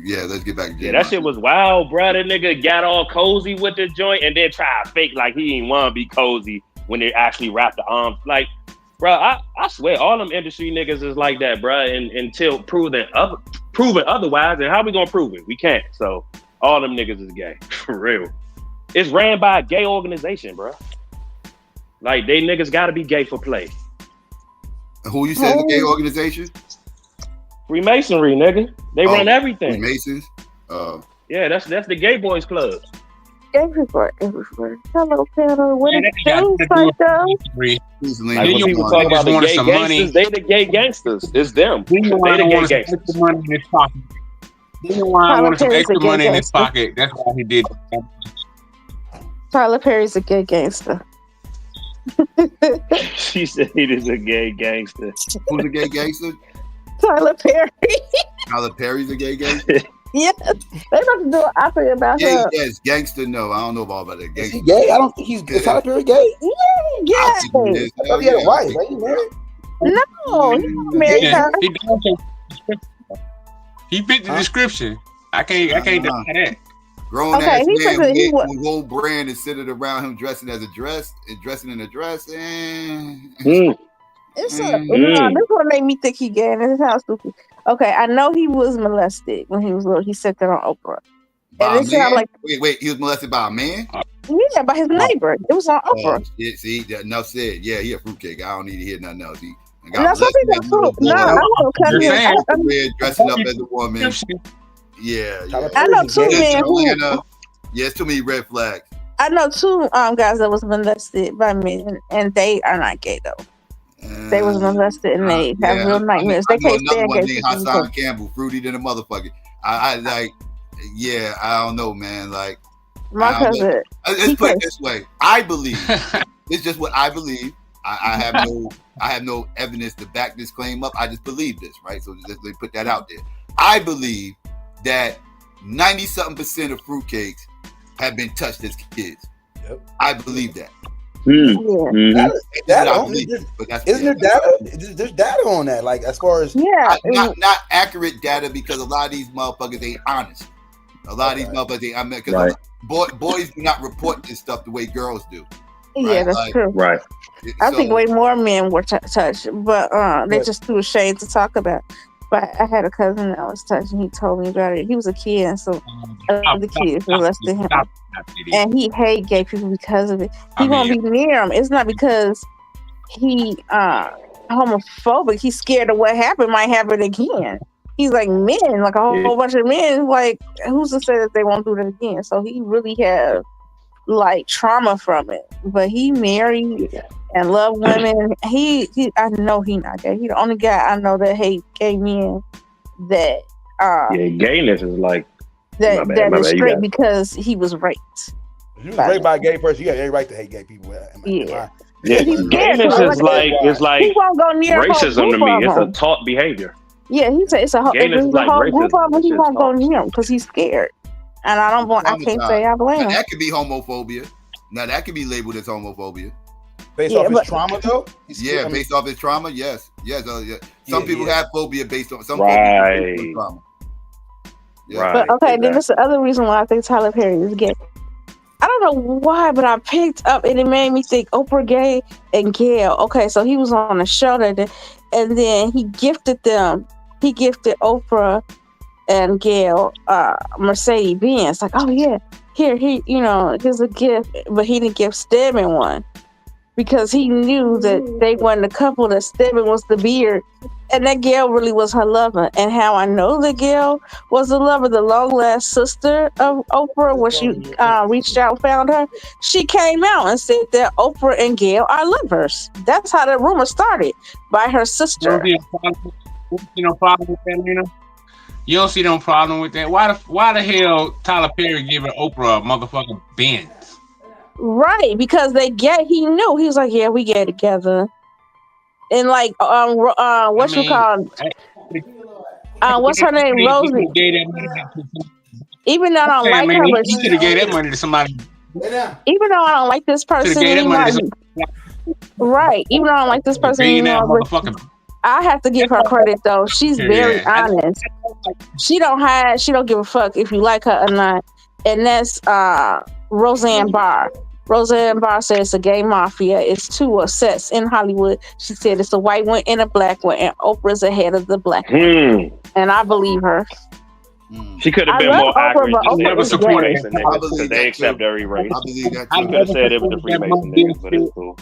Yeah, let's get back to genuine. Yeah, that shit was wild, bro. That nigga got all cozy with the joint and then try to fake like he didn't want to be cozy when they actually wrapped the arms. Like, bro, I swear all them industry niggas is like that, bro. And until proven otherwise, and how we gonna prove it? We can't. So all them niggas is gay for real. It's ran by a gay organization, bro. Like they niggas gotta be gay for play. Who you said the gay organization? Freemasonry, nigga. They run everything. Freemasons? Yeah, that's the gay boys club. Everywhere. Hello, panel. What is things like that? Like when people talk about the gay gangsters, they the gay gangsters. It's them. They the gay gangsters. Money in his pocket. Genuine wanted some extra money in his pocket. That's why he did it. Tyler Perry's a gay gangster. She said he is a gay gangster. Who's a gay gangster? Tyler Perry. Tyler Perry's a gay gangster? Yes. They about to do an opera about her. Yes, gangster, no. I don't know about that. Gangster. Is he gay? I don't think he's Tyler Perry gay. Yeah. I thought he had a wife. Ain't he married? No, he's not married. He fit the description. I can't deny that. Grown ass man with whole brand is centered around him dressing as a dress and dressing in a dress. This one made me think he gay. And this is how stupid. Okay, I know he was molested when he was little. He said that on Oprah. By And it sounded like wait, he was molested by a man? Yeah, by his neighbor. It was on Oprah. Shit, see, enough said. Yeah, he a fruitcake. I don't need to hear nothing else. No, some people fruit. No, I know dressing up as a woman. Yeah. I know two men who. Yeah, it's too many red flags. I know two guys that was molested by men, and they are not gay though. They was molested and they have real nightmares. They can't stand gay people. Hassan Campbell, fruity than a motherfucker. I like. Yeah, I don't know, man. Like, my cousin. Let's put it this way. I believe it's just what I believe. I have no evidence to back this claim up. I just believe this, right? So let's put that out there. I believe that 90-something% of fruitcakes have been touched as kids. Yep. I believe that. Isn't there data? There's data on that, like as far as not accurate data because a lot of these motherfuckers ain't honest. A lot of these motherfuckers ain't. I mean, because boys do not report this stuff the way girls do. Right? Yeah, that's true. Right. I think way more men were touched, but they're just too ashamed to talk about. But I had a cousin that was touched, and he told me about it. He was a kid, and so the kids molested him, and he hate gay people because of it. He won't be near them. It's not because he homophobic. He's scared of what happened might happen again. He's like men, like a whole bunch of men. Like, who's to say that they won't do that again? So he really have like trauma from it. But he married and love women. He I know he not gay. He the only guy I know that hate gay men. That gayness is like that is straight because he was raped. If you was raped by a gay person, you got every right to hate gay people. Yeah, gayness is like he won't go near racism to me. It's a taught behavior. Yeah, he said it's a whole group of them. He won't go near him because he's scared. And I can't say I blame him. That could be homophobia. Now that could be labeled as homophobia. Based off his trauma, though. Yeah, based off his trauma. Yes. Some people have phobia based on some trauma. Yeah. But okay, then that's the other reason why I think Tyler Perry is gay. I don't know why, but I picked up and it made me think Oprah gay and Gail. Okay, so he was on a show that day, and then he gifted them. He gifted Oprah and Gail Mercedes Benz. Like, oh yeah, here's a gift, but he didn't give Stedman one because he knew that they wasn't a couple. That Stedman was the beard, and that Gail really was her lover. And how I know that Gail was the lover, the long last sister of Oprah, when she reached out, found her, she came out and said that Oprah and Gail are lovers. That's how the rumor started, by her sister. You see no problem with that, Lena? You don't see no problem with that? Why the hell Tyler Perry giving Oprah a motherfucking Benz? Right, because they get. He knew. He was like, "Yeah, we get together." And like, what's her name? Rosie. Even though I don't like her, but he should have gave that money to somebody. Even though I don't like this person anymore, right? Even though I don't like this person anymore, I have to give her credit though. She's very honest. She don't give a fuck if you like her or not. And that's Roseanne Barr. Roseanne Barr said it's a gay mafia. It's two sets in Hollywood. She said it's a white one and a black one, and Oprah's ahead of the black one. And I I her. She could have been more accurate. She never supported Freemason niggas because they accept every race. She could have said it was the Freemason niggas, but it's cool.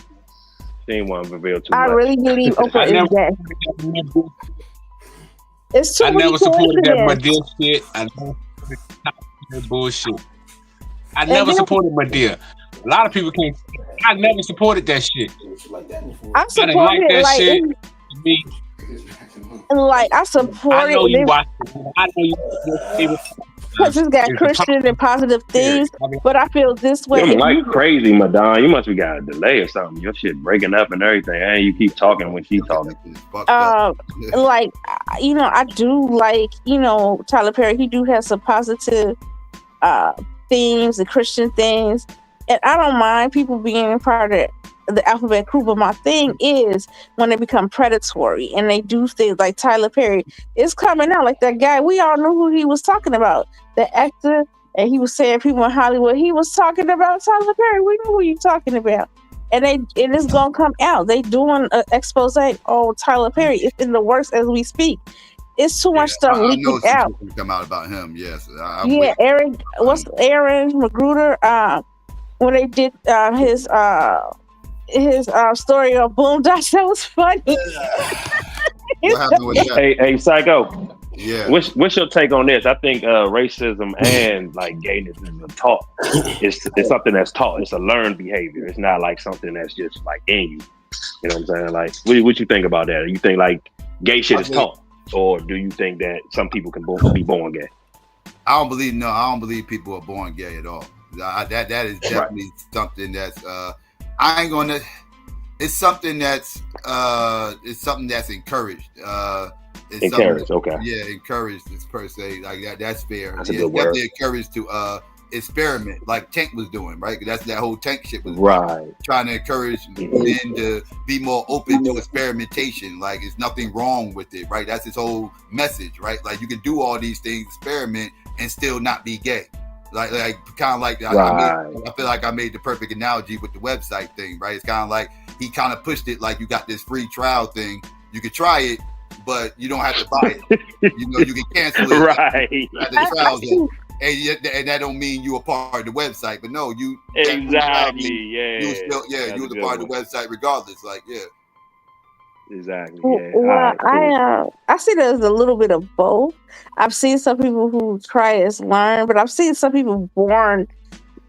She didn't want to reveal too much. I really believe Oprah is gay. It's too I never supported that Madea shit. I never supported that bullshit. I never supported Madea. A lot of people can't. I never supported that shit. I didn't like that shit. Like I support it. I know you watched it. I know you. Because it's got Christian and positive things, but I feel this way. You're like crazy, Madonna. You must be got a delay or something. Your shit breaking up and everything, and you keep talking when she's talking. Like I do like Tyler Perry. He do have some positive themes and Christian things, and I don't mind people being a part of the alphabet crew, but my thing is when they become predatory and they do things like Tyler Perry is coming out like that guy. We all knew who he was talking about, the actor, and he was saying people in Hollywood. He was talking about Tyler Perry. We knew who you talking about, and it's gonna come out. They doing an expose on Tyler Perry. It's in the works as we speak. It's too much stuff leaking out. Come out about him, yes. Aaron Magruder? When they did his story on Boondocks, that was funny. What happened with that? Hey, Psycho. Yeah. What's your take on this? I think racism and like gayness is taught. It's something that's taught. It's a learned behavior. It's not like something that's just like in you. You know what I'm saying? Like, what you think about that? You think like gay shit is taught, or do you think that some people can be born gay? I don't believe people are born gay at all. That is definitely something that's it's something that's encouraged. Encouraged, okay. Yeah, encouraged is per se like that. That's fair. That's a good word. Definitely encouraged to experiment like Tank was doing, right? That's that whole Tank shit was right. Trying to encourage men to be more open to experimentation. Like it's nothing wrong with it, right? That's his whole message, right? Like you can do all these things, experiment, and still not be gay. Like kind of like I feel like I made the perfect analogy with the website thing, right? It's kind of like he kind of pushed it like you got this free trial thing. You could try it, but you don't have to buy it. You can cancel it. Right. At the trial zone. And that don't mean you a part of the website, but no, you exactly, you still, you was a part of the website regardless. Like, yeah. Exactly. Yeah. Well, I see there's a little bit of both. I've seen some people who try as learn, but I've seen some people born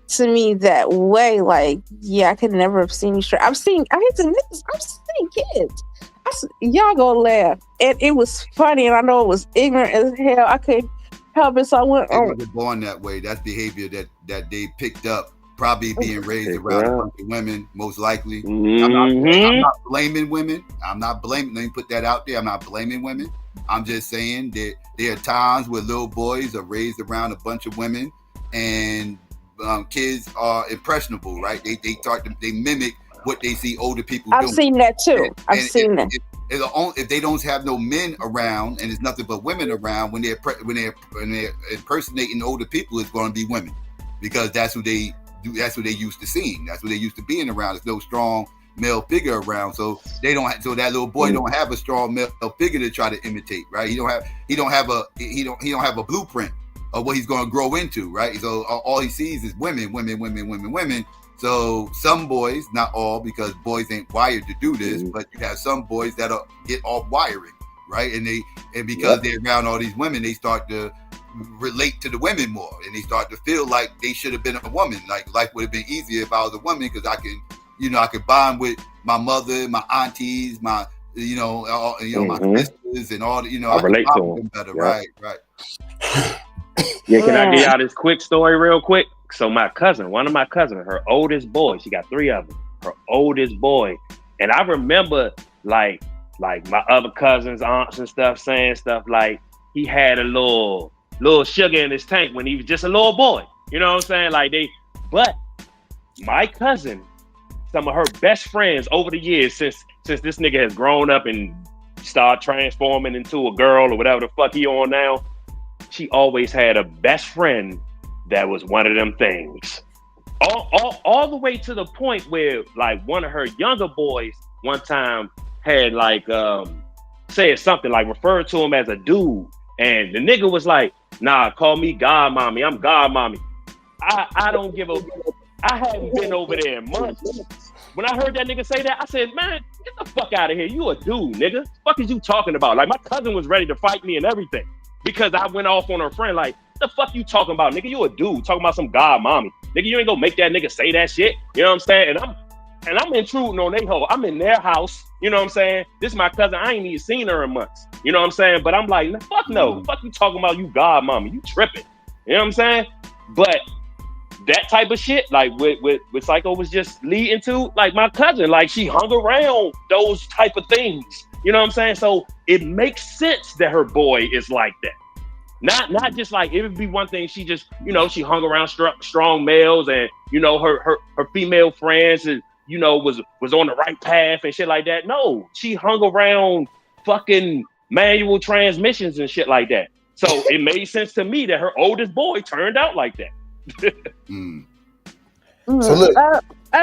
to me that way. Like, I could never have seen you straight. I've seen kids. Y'all gonna laugh, and it was funny, and I know it was ignorant as hell. I couldn't help it, so I went on. They were born that way. That's behavior that they picked up. Probably being raised around a bunch of women, most likely. I'm not blaming women. Let me put that out there. I'm not blaming women. I'm just saying that there are times where little boys are raised around a bunch of women, and kids are impressionable, right? They mimic what they see older people doing. I've seen that too. I've seen that. If they don't have no men around and it's nothing but women around, when they're impersonating older people, it's going to be women, because that's who they do. That's what they used to seeing. That's what they used to being around. There's no strong male figure around, so they don't. So that little boy don't have a strong male figure to try to imitate, right? He don't have a blueprint of what he's going to grow into, right? So all he sees is women. So some boys, not all, because boys ain't wired to do this, but you have some boys that'll get off wiring, right? And because they're around all these women, they start to relate to the women more, and they start to feel like they should have been a woman. Like life would have been easier if I was a woman, because I could bond with my mother, my aunties, my my sisters, and all. I relate to them better, right? Yeah, can I get y'all this quick story real quick? So one of my cousins, her oldest boy, she got 3 of them. Her oldest boy, and I remember like my other cousins, aunts and stuff saying stuff like he had a little sugar in his tank when he was just a little boy. You know what I'm saying? But my cousin, some of her best friends over the years, since this nigga has grown up and started transforming into a girl or whatever the fuck he on now, she always had a best friend that was one of them things. All the way to the point where like one of her younger boys one time had said something like referred to him as a dude, and the nigga was like, nah, call me God Mommy. I'm God Mommy. I don't give a. I haven't been over there in months. When I heard that nigga say that, I said, man, get the fuck out of here. You a dude, nigga. What the fuck is you talking about? Like, my cousin was ready to fight me and everything because I went off on her friend. Like, the fuck you talking about, nigga? You a dude talking about some God Mommy. Nigga, you ain't gonna make that nigga say that shit. You know what I'm saying? And I'm intruding on their hoe. I'm in their house. You know what I'm saying? This is my cousin. I ain't even seen her in months. You know what I'm saying? But I'm like, fuck no. Fuck you talking about, you God Mommy. You tripping. You know what I'm saying? But that type of shit, like with Psycho was just leading to, like my cousin, like she hung around those type of things. You know what I'm saying? So it makes sense that her boy is like that. Not just like, it would be one thing, she just, you know, she hung around strong males and, you know, her female friends was on the right path and shit like that. No, she hung around fucking manual transmissions and shit like that. So it made sense to me that her oldest boy turned out like that. So look,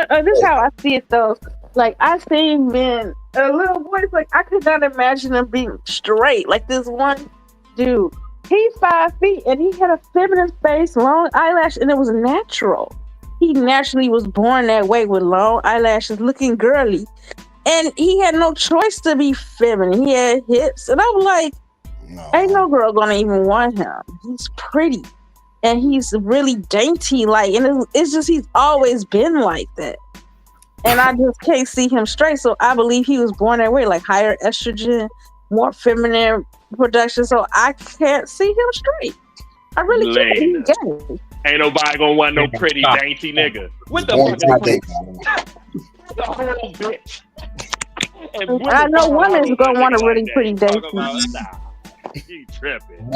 this is how I see it though. Like I seen men, little boys. Like I could not imagine them being straight. Like this one dude, he's 5 feet and he had a feminine face, long eyelash, and it was natural. He naturally was born that way with long eyelashes, looking girly, and he had no choice to be feminine. He had hips, and I'm like, ain't no girl gonna even want him. He's pretty. And he's really dainty, like, and it's just he's always been like that. And I just can't see him straight. So I believe he was born that way, like higher estrogen, more feminine production. So I can't see him straight. I really can't. He's gay. Ain't nobody gonna want no pretty dainty nigga. What the fuck? The whole bitch. I know women's gonna want a really pretty dainty. He tripping.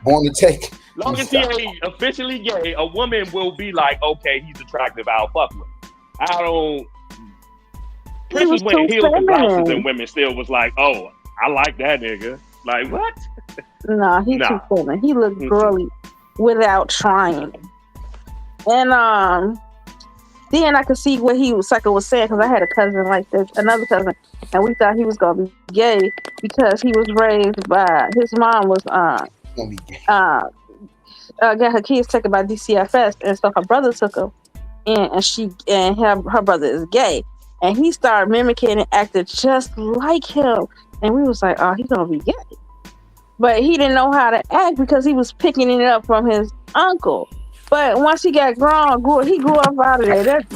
Born to take. Long as he ain't officially gay, a woman will be like, okay, he's attractive, I'll fuck with him. I don't. Prince was wearing heels and blouses, and women still was like, oh, I like that nigga. Like, what? Nah, he's too feminine. He looked girly without trying. And then I could see what Psycho was saying, because I had a cousin like this, another cousin, and we thought he was gonna be gay because he was raised by his mom was got her kids taken by DCFS, and so her brother took her, and her brother is gay, and he started mimicking and acting just like him, and we was like, oh, he's gonna be gay, but he didn't know how to act because he was picking it up from his uncle. But once he got grown, he grew up out of there. That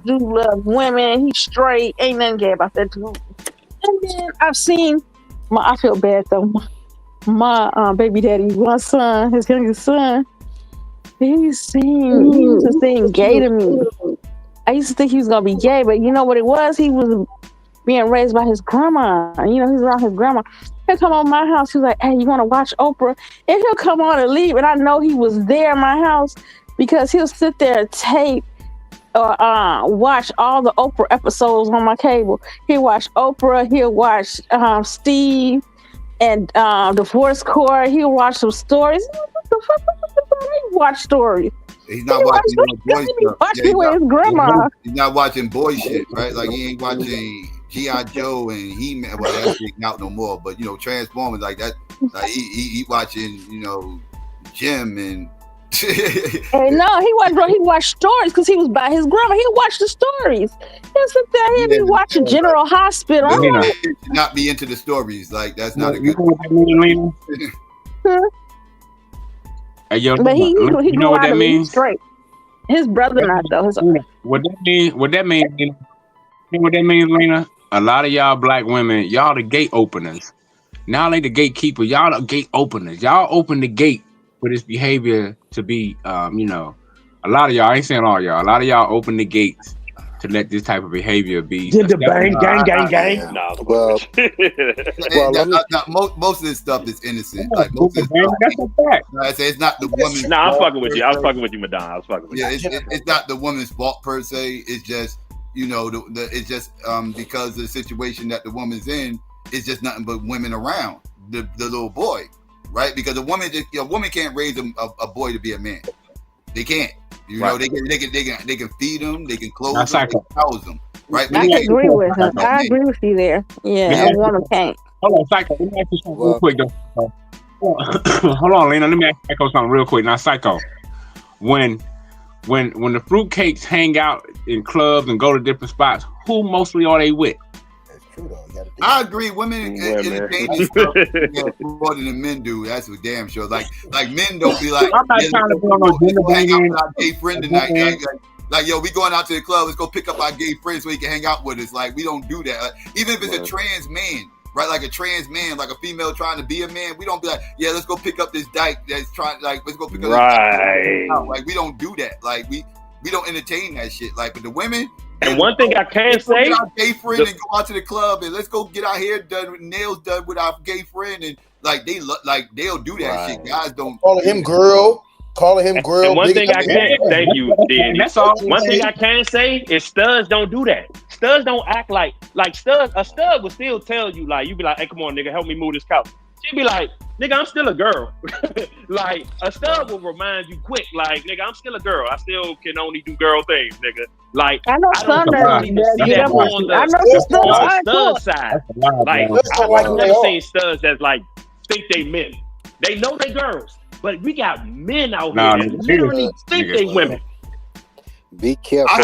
dude loves women. He's straight. Ain't nothing gay about that dude. And then I've seen, I feel bad though. My baby daddy, one son, his youngest son, he used to seem gay to me. I used to think he was gonna be gay, but you know what it was? He was being raised by his grandma. You know, he's around his grandma. He'll come on my house. He's like, hey, you want to watch Oprah? And he'll come on and leave. And I know he was there in my house because he'll sit there and tape or watch all the Oprah episodes on my cable. He'll watch Oprah. He'll watch Steve and Divorce Court. He'll watch some stories. What the fuck? He watch stories. He's not watching boy stuff. Watching with his grandma. He's not watching boy shit, right? Like he ain't watching G.I. Joe and He-Man. Well, that's not out no more. But you know, Transformers like that. Like he watching, you know, Jim and. And no, he wasn't. Bro, he watched stories because he was by his grandma. He watched the stories. He'll sit there. He'll be watching General Hospital. Not be into the stories. Like that's not a good. Hey, yo, but he you know what that means? Straight. His brother not though. What that mean? What that mean? You know what that means, Lena? A lot of y'all black women, y'all the gate openers. Now ain't the gatekeeper. Y'all the gate openers. Y'all open the gate for this behavior to be, you know, a lot of y'all. I ain't saying all y'all. A lot of y'all open the gates to let this type of behavior be. Did the gang. No, most of this stuff is innocent. Like most of this stuff, that's a fact. I say it's not the woman's. Nah, I'm fucking with you. I was fucking with you, Madonna. I was fucking with you. Yeah, it's not the woman's fault per se. It's just, you know, it's just because the situation that the woman's in is just nothing but women around the little boy, right? Because a woman can't raise a boy to be a man. They can't. You know, they can feed them, they can clothe them, they can house them, right? But I agree with him. I agree with you there. Yeah, a woman can't. Hold on, Psycho. Let me ask you something real quick, though. Hold on, Lena. Let me ask Psycho something real quick. Now, Psycho, when the fruitcakes hang out in clubs and go to different spots, who mostly are they with? I agree. Women entertain this stuff more than men do. That's for damn sure. Like men don't be like, I'm not trying to go on gender hang out with our gay friend tonight. Like, yo, we going out to the club. Let's go pick up our gay friend so he can hang out with us. Like, we don't do that. Like, even if it's a trans man, right? Like a trans man, like a female trying to be a man, we don't be like, yeah, let's go pick up this dyke that's trying. Like, let's go pick up. Right. Like, we don't do that. Like, we don't entertain that shit. Like, but the women. And one thing I can say, our gay friend and go out to the club and let's go get our hair done, nails done with our gay friend, and like they'll do that shit. Guys don't call him girl. calling him grill. And one thing I can thank you, Dan. That's all. One thing I can say is studs don't do that. Studs don't act like studs. A stud will still tell you like you be like, hey, come on, nigga, help me move this couch. She'd be like, nigga, I'm still a girl. Like a stud will remind you quick, like, nigga, I'm still a girl. I still can only do girl things, nigga. Like I know some don't even see that on the stud side. Like I've never seen studs that like think they men. They know they girls, but we got men out here that literally think they women. Be careful. I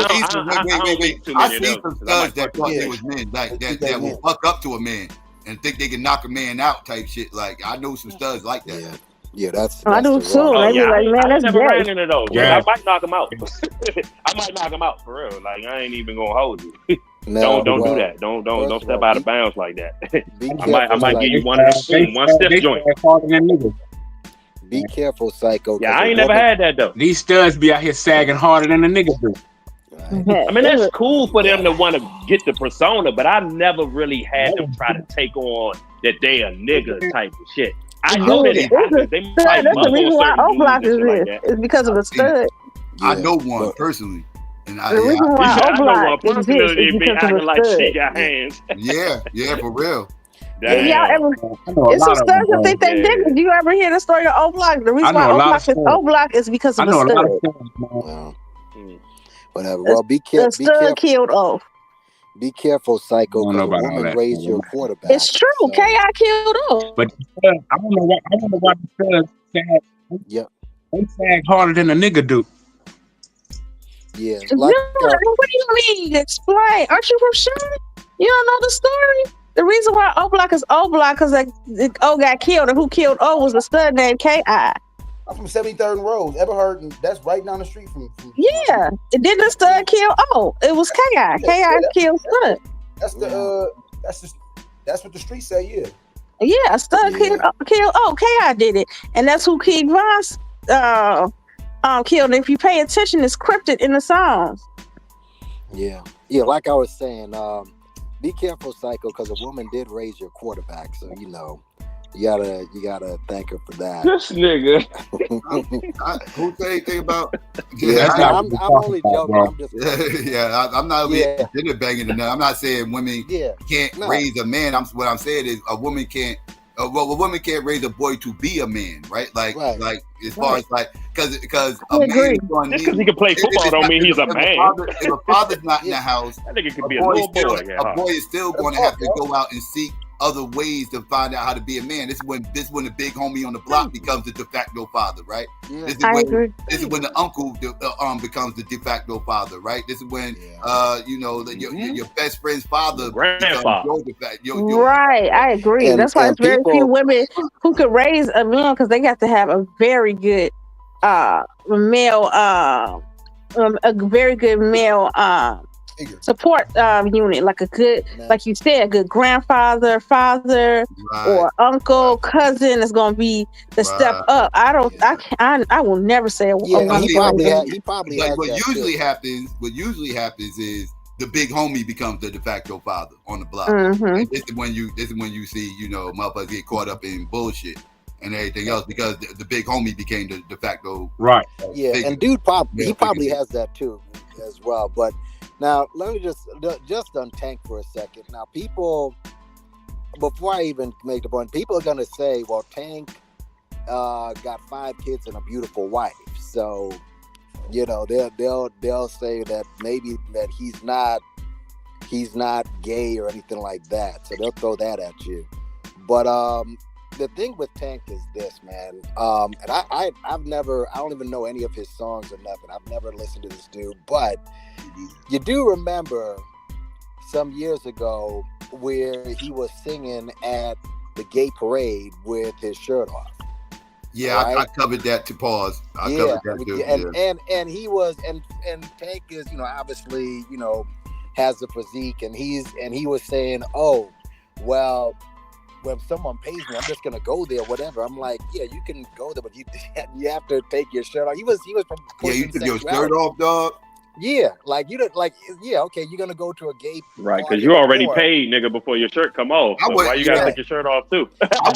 see some studs that thought they was men, like that will fuck up to a man and think they can knock a man out type shit. Like I know some studs like that. Yeah, that's I do too. They be like, man, that's never ran gay. into those. Yeah. I might knock them out. I might knock them out for real. Like I ain't even gonna hold you. Don't do that. Don't step out of bounds like that. I might give you one stiff joint. Be careful, Psycho. Yeah, I ain't never had that though. These studs be out here sagging harder than the niggas do. I mean, that's cool for them to want to get the persona, but I never really had them try to take on that they a nigga type of shit. I know that it happens. They might that's the reason why O-Block is like this. It's because of a stud. I know one personally. And the reason why O-Block is this is because of a like stud. she got hands. Yeah, for real. If y'all ever, it's some studs that think they niggas. Do you ever hear the story of O-Block? The reason why O-Block is because of a stud. Whatever. Well, be careful. The stud killed O. Be careful, Psycho, because a woman raised your quarterback. It's true. So. K.I. killed O. But I don't know why the studs they sag harder than a nigga do. Yeah. What do you mean? Explain. Aren't you from Charlotte? You don't know the story? The reason why O-Block is O-Block because O got killed, and who killed O was a stud named K.I. I'm from 73rd and Rose. Ever heard? And that's right down the street from Yeah. It didn't the stud kill O. It was K.I. K.I. killed stud. That's that's what the streets say, yeah. Yeah, stud killed O. K.I. did it. And that's who King Voss killed. And if you pay attention, it's cryptic in the songs. Yeah. Yeah, like I was saying, be careful, Psycho, because a woman did raise your quarterback, so you know. You gotta thank her for that. This nigga. Who say anything about? I'm only joking. I'm just I'm not dinner banging enough. I'm not saying women can't raise a man. What I'm saying is a woman can't. A woman can't raise a boy to be a man, right? Like as far as like because a man is going just because he can play football don't mean he's a man. If a father's not in the house, that nigga could be a little boy. A boy is still going to have to go out and seek other ways to find out how to be a man. This is when the big homie on the block becomes the de facto father, right? Yeah. This is when the uncle becomes the de facto father, right? This is when your best friend's father grandfather. Right, I agree. That's why it's very few women who could raise a man because they got to have a very good male support unit, like a good, like you said, a good grandfather, father, or uncle, cousin is going to be the step up. I will never say he probably has what usually happens is the big homie becomes the de facto father on the block. And this is when you see, motherfuckers get caught up in bullshit and everything else because the big homie became the de facto figure. And dude probably has that too as well. But now let me just untank for a second. Now people, before I even make the point, people are gonna say, well, Tank got 5 kids and a beautiful wife, so they'll say that maybe that he's not gay or anything like that, so they'll throw that at you. But the thing with Tank is this, man, and I don't even know any of his songs or nothing. I've never listened to this dude, but you do remember some years ago where he was singing at the gay parade with his shirt off. Yeah, right? I covered that to pause. I covered that too. And he was and Tank is, obviously, has the physique, and he was saying, oh, well, when someone pays me, I'm just gonna go there, whatever. I'm like, yeah, you can go there, but you have to take your shirt off. He was you took your shirt off, dog. Yeah, okay, you're gonna go to a gay right, because you already paid, nigga, before your shirt come off. So why you gotta take your shirt off too? But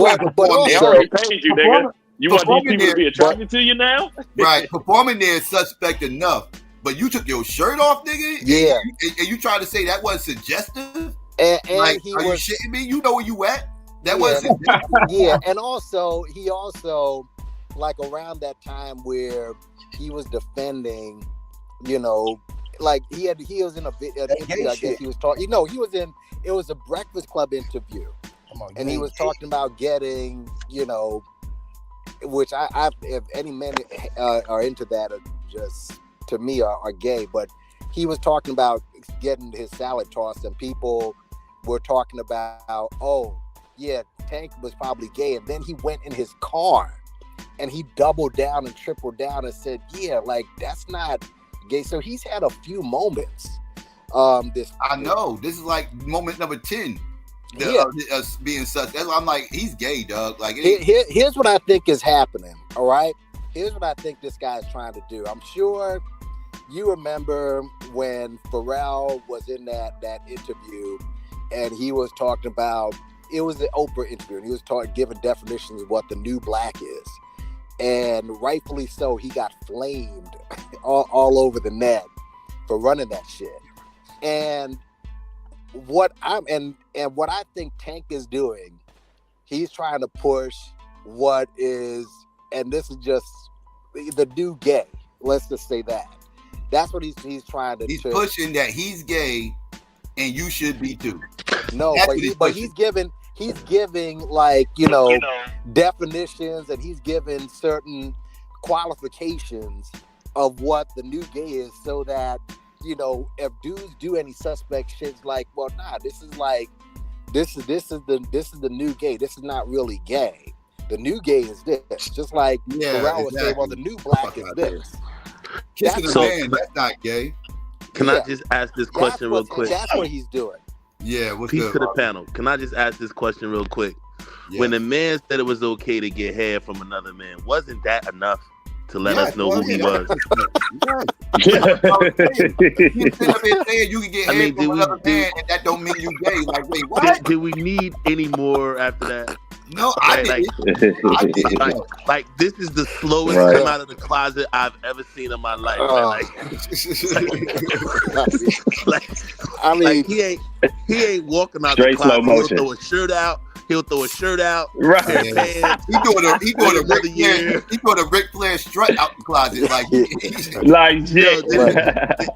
they already paid you, nigga. You want these people to be attracted to you now? Right. Performing there is suspect enough. But you took your shirt off, nigga? Yeah. And you tried to say that wasn't suggestive? And like, he are you shitting me? You know where you at? That wasn't yeah, and also he like around that time where he was defending, you know, like he was in an interview, I guess he was talking. It was a Breakfast Club interview. And he was talking about getting, you know, which I if any men are into that, are just to me are gay, but he was talking about getting his salad tossed, and people were talking about, oh yeah, Tank was probably gay, and then he went in his car and he doubled down and tripled down and said, yeah, like that's not gay. So he's had a few moments. This is like moment number 10. Being such. That's why I'm like, he's gay, dog. Like, here's what I think is happening. All right, here's what I think this guy is trying to do. I'm sure you remember when Pharrell was in that interview, and he was talking about, it was an Oprah interview, and he was giving definitions of what the new black is, and rightfully so, he got flamed all over the net for running that shit. And what I think Tank is doing, he's trying to push what is, and this is just the new gay. Let's just say that. That's what he's trying to. He's pushing that he's gay, and you should be too. No, but he's giving like, you know, definitions, and he's giving certain qualifications of what the new gay is, so that, you know, if dudes do any suspect shit, like, well, nah, this is the new gay. This is not really gay. The new gay is this. Just like Pharrell was saying, well, the new black is this. Kissing a man, that's not gay. Can I just ask this question real quick? That's what he's doing. Yeah, what's Peace good, to the Robert? panel. Can I just ask this question real quick? Yeah. When a man said it was okay to get hair from another man, wasn't that enough to let us know who he was? You can get hair from another man, and that don't mean you gay. Like, wait, what? Did we need any more after that? No, I didn't. Like this is the slowest come out of the closet I've ever seen in my life. Like he ain't walking out the closet. He'll throw a shirt out. Right. He doing a Ric Flair strut out the closet. Like shit.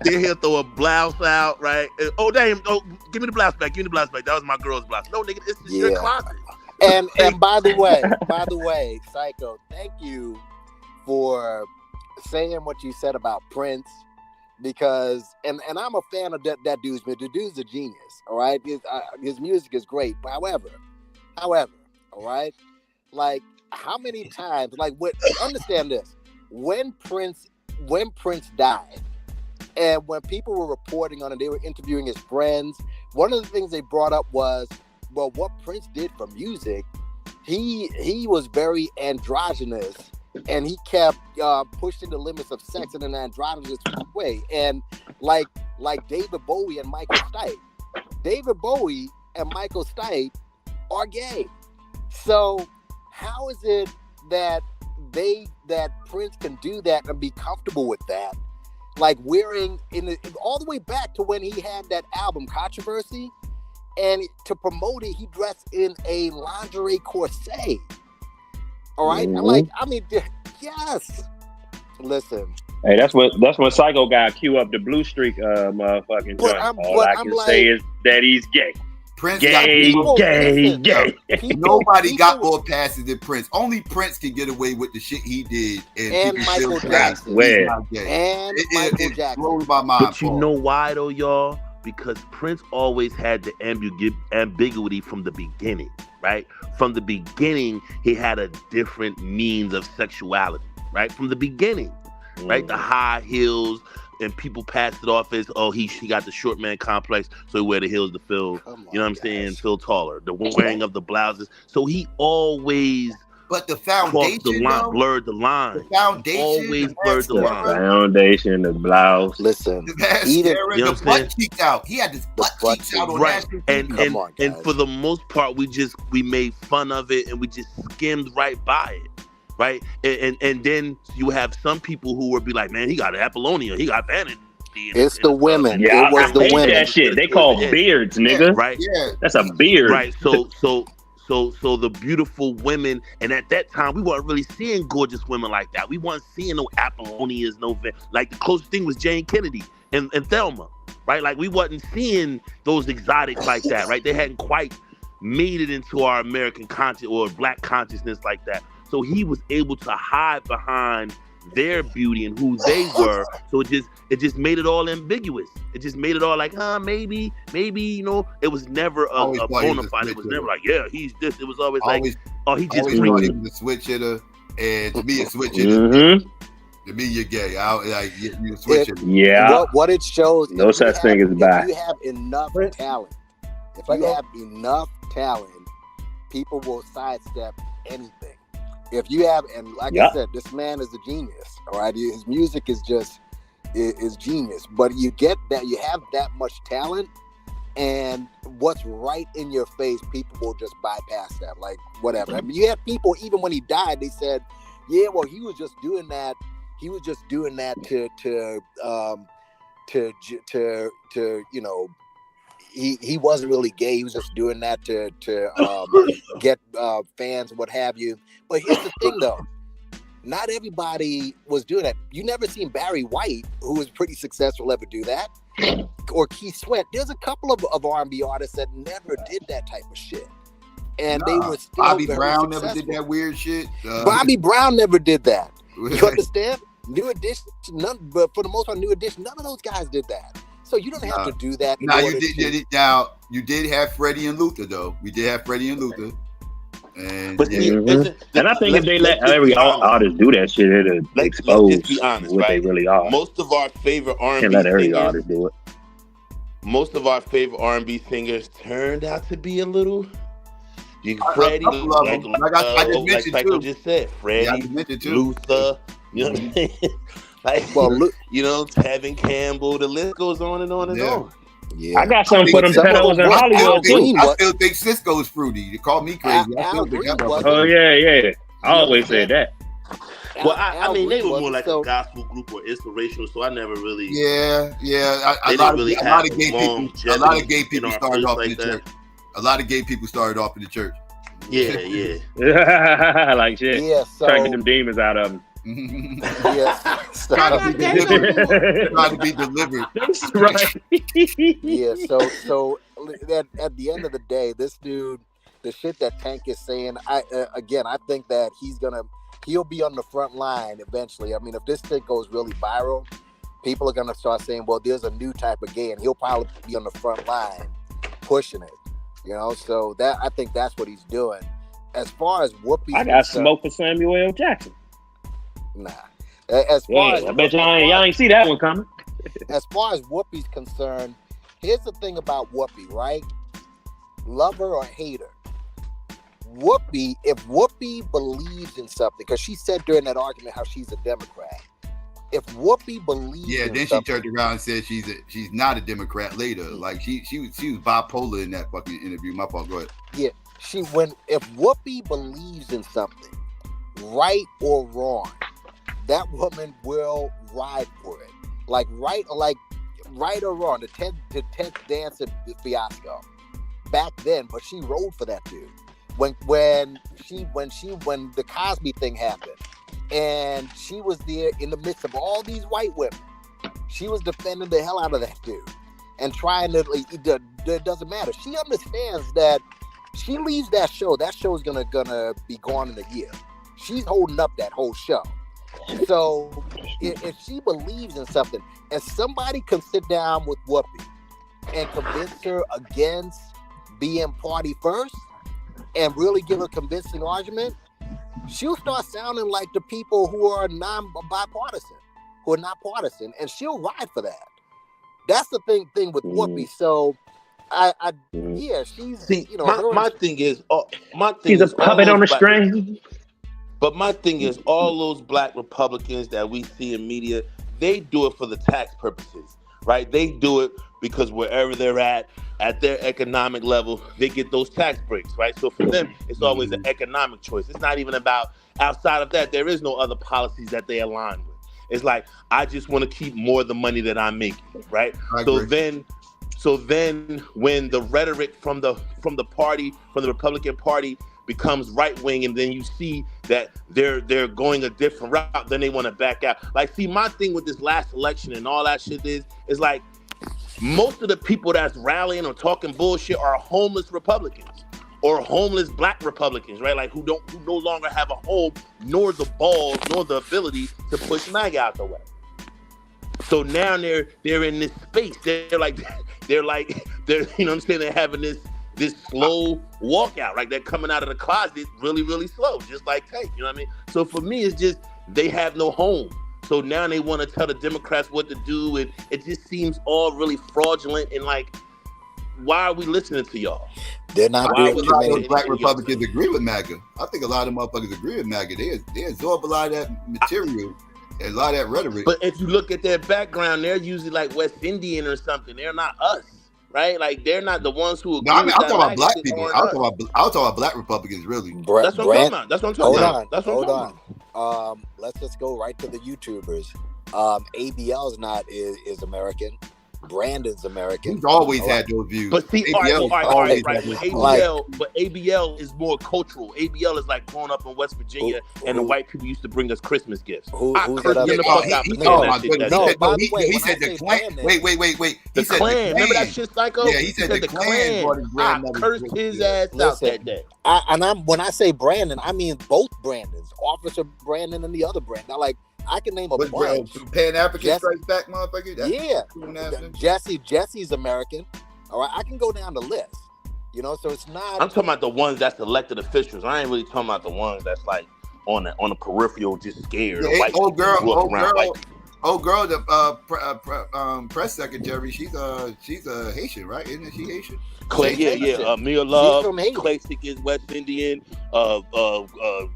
Then he'll throw a blouse out, right? Oh damn! Oh, give me the blouse back. That was my girl's blouse. No, nigga, it's just your closet. And by the way, Psycho, thank you for saying what you said about Prince, because and I'm a fan of that dude's. The dude's a genius. All right, his music is great. But however, all right, like how many times? Like, understand this: when Prince died, and when people were reporting on it, they were interviewing his friends. One of the things they brought up was, well, what Prince did for music, he was very androgynous, and he kept pushing the limits of sex in an androgynous way. And like David Bowie and Michael Stipe. David Bowie and Michael Stipe are gay. So how is it that Prince can do that and be comfortable with that? Like wearing all the way back to when he had that album Controversy. And to promote it, he dressed in a lingerie corset. All right, yes. Listen. Hey, that's when Psycho got queue up the Blue Streak motherfucking joint. All I can say is that he's gay. Prince gay. Nobody got more passes than Prince. Only Prince can get away with the shit he did. And Michael Jackson. And Michael Jackson. Blows my mind. But you know why though, y'all? Because Prince always had the ambiguity from the beginning, right? From the beginning, he had a different means of sexuality, right? From the beginning, right? The high heels, and people passed it off as, oh, he got the short man complex, so he wear the heels to feel, you know what I'm saying, feel taller. The wearing of the blouses. So he always... But the foundation, blurred the line. The foundation, always blurred the line. Foundation, the blouse. Listen, the butt cheeks out. He had his butt cheeks out on that. And for the most part, we made fun of it and we just skimmed right by it. right? And then you have some people who would be like, man, he got Apollonia, he got vanity. It's the women. Yeah, it was the hate women. that shit. They call beards, nigga. Right? Yeah. That's a beard. Right. So the beautiful women, and at that time we weren't really seeing gorgeous women like that. We weren't seeing no Apollonias, like the closest thing was Jane Kennedy and Thelma, right? Like we wasn't seeing those exotics like that, right? They hadn't quite made it into our American conscious or black consciousness like that. So he was able to hide behind their beauty and who they were. So it just made it all ambiguous. It just made it all like, maybe, it was never a bona fide. It was never like, yeah, he's this. It was always like, oh, he just he was a switch hitter. And to me, a switch hitter. To me, you're gay. You're a switch hitter. Yeah. What it shows. No such thing as bad. If you have enough talent, people will sidestep anything. If you have, and like I said, this man is a genius. All right, his music is just is genius. But you get that, you have that much talent, and what's right in your face, people will just bypass that. Like whatever. I mean, you had people even when he died, they said, "Yeah, well, he was just doing that. He was just doing that to He wasn't really gay. He was just doing that to get fans, what have you." But here's the thing, though. Not everybody was doing that. You never seen Barry White, who was pretty successful, ever do that, or Keith Sweat. There's a couple of R&B artists that never did that type of shit, and they were still Bobby very Brown successful. never did that weird shit. Bobby Brown never did that. You understand? New Edition, but for the most part, New Edition, none of those guys did that. So you don't have to do that. Now you did have Freddie and Luther though. We did have Freddie and Luther, and and I think if they let every artist do that shit, it'll expose what they really are. Most of our favorite R&B Can't let every singers, artist do it. Most of our favorite R&B singers turned out to be a little. Freddie, like I just said, Freddie, Luther. You know what I'm saying? Tevin Campbell, the list goes on and on and on. Yeah, I got something for them pedos in Hollywood too. I still think Cisco's fruity. You call me crazy. Oh yeah. I always said that. Well, I mean, they were more like a gospel group or inspirational, so I never really. Yeah. A lot of gay people started off in the church. A lot of gay people started off in the church. Yeah. Like shit. Yeah, trying them demons out of them. Trying to be delivered. That's right. Yeah. So at the end of the day, this dude, the shit that Tank is saying, I think that he'll be on the front line eventually. I mean, if this thing goes really viral, people are gonna start saying, well, there's a new type of gay, and he'll probably be on the front line pushing it. So that I think that's what he's doing. As far as Whoopi, I got smoke for Samuel L. Jackson. Nah. As far as I bet y'all ain't see that one coming. As far as Whoopi's concerned, here's the thing about Whoopi, right? Love her or hate her. Whoopi, if Whoopi believes in something, because she said during that argument how she's a Democrat. If Whoopi believes then she turned around and said she's not a Democrat later. Like she was bipolar in that fucking interview. My fault, go ahead. Yeah. If Whoopi believes in something, right or wrong, that woman will ride for it. Like right or wrong, the Ted Danson fiasco back then, but she rode for that dude. When the Cosby thing happened, and she was there in the midst of all these white women, she was defending the hell out of that dude and trying to. It doesn't matter. She understands that. She leaves that show. That show is gonna be gone in a year. She's holding up that whole show. So if she believes in something, and somebody can sit down with Whoopi and convince her against being party first, and really give a convincing argument, she'll start sounding like the people who are non-bipartisan, who are not partisan, and she'll ride for that. That's the thing with Whoopi. So. She's. See, my thing is, she's a puppet on a string. But my thing is, all those black Republicans that we see in media, they do it for the tax purposes, right? They do it because wherever they're at their economic level, they get those tax breaks, right? So for them, it's always an economic choice. It's not even about outside of that. There is no other policies that they align with. It's like, I just want to keep more of the money that I'm making, right? So then when the rhetoric from the Republican Party becomes right wing, and then you see that they're going a different route, then they want to back out. Like, see, my thing with this last election and all that shit is like, most of the people that's rallying or talking bullshit are homeless Republicans or homeless black Republicans, right? Like who no longer have a home, nor the balls, nor the ability to push MAGA out the way. So now they're in this space. They're you know what I'm saying? They're having this slow walkout, like they're coming out of the closet really, really slow, just like Tank. You know what I mean? So for me, it's just they have no home. So now they want to tell the Democrats what to do, and it just seems all really fraudulent. And like, why are we listening to y'all? They're not doing too many. A lot of black Republicans agree with MAGA. I think a lot of motherfuckers agree with MAGA. They absorb a lot of that material and a lot of that rhetoric. But if you look at their background, they're usually like West Indian or something. They're not us, right? Like they're not the ones who agree. No, I mean, I'm talking about black people. I was talking about black Republicans, really. That's what I'm talking about. That's what I'm talking about. That's what I'm talking about. Let's just go right to the YouTubers. ABL's is American. Brandon's American. He's always had those views. But see, all right. But ABL is more cultural. ABL is like growing up in West Virginia, and the white people used to bring us Christmas gifts. He said the Klan. Wait. The Klan. Remember that shit, Psycho? Yeah, he said the Klan. I cursed his ass out that day. When I say Brandon, I mean both Brandons, Officer Brandon and the other Brandon. I can name a bunch. Pan-African Strikes Back, motherfucker? Jesse's American. All right, I can go down the list. You know, so it's not. I'm talking about the ones that's elected officials. I ain't really talking about the ones that's like on the peripheral, just scared. Yeah, old girl, the press secretary. She's a Haitian, right? Isn't she Haitian? Clay, yeah. Mia Love, Classic is West Indian.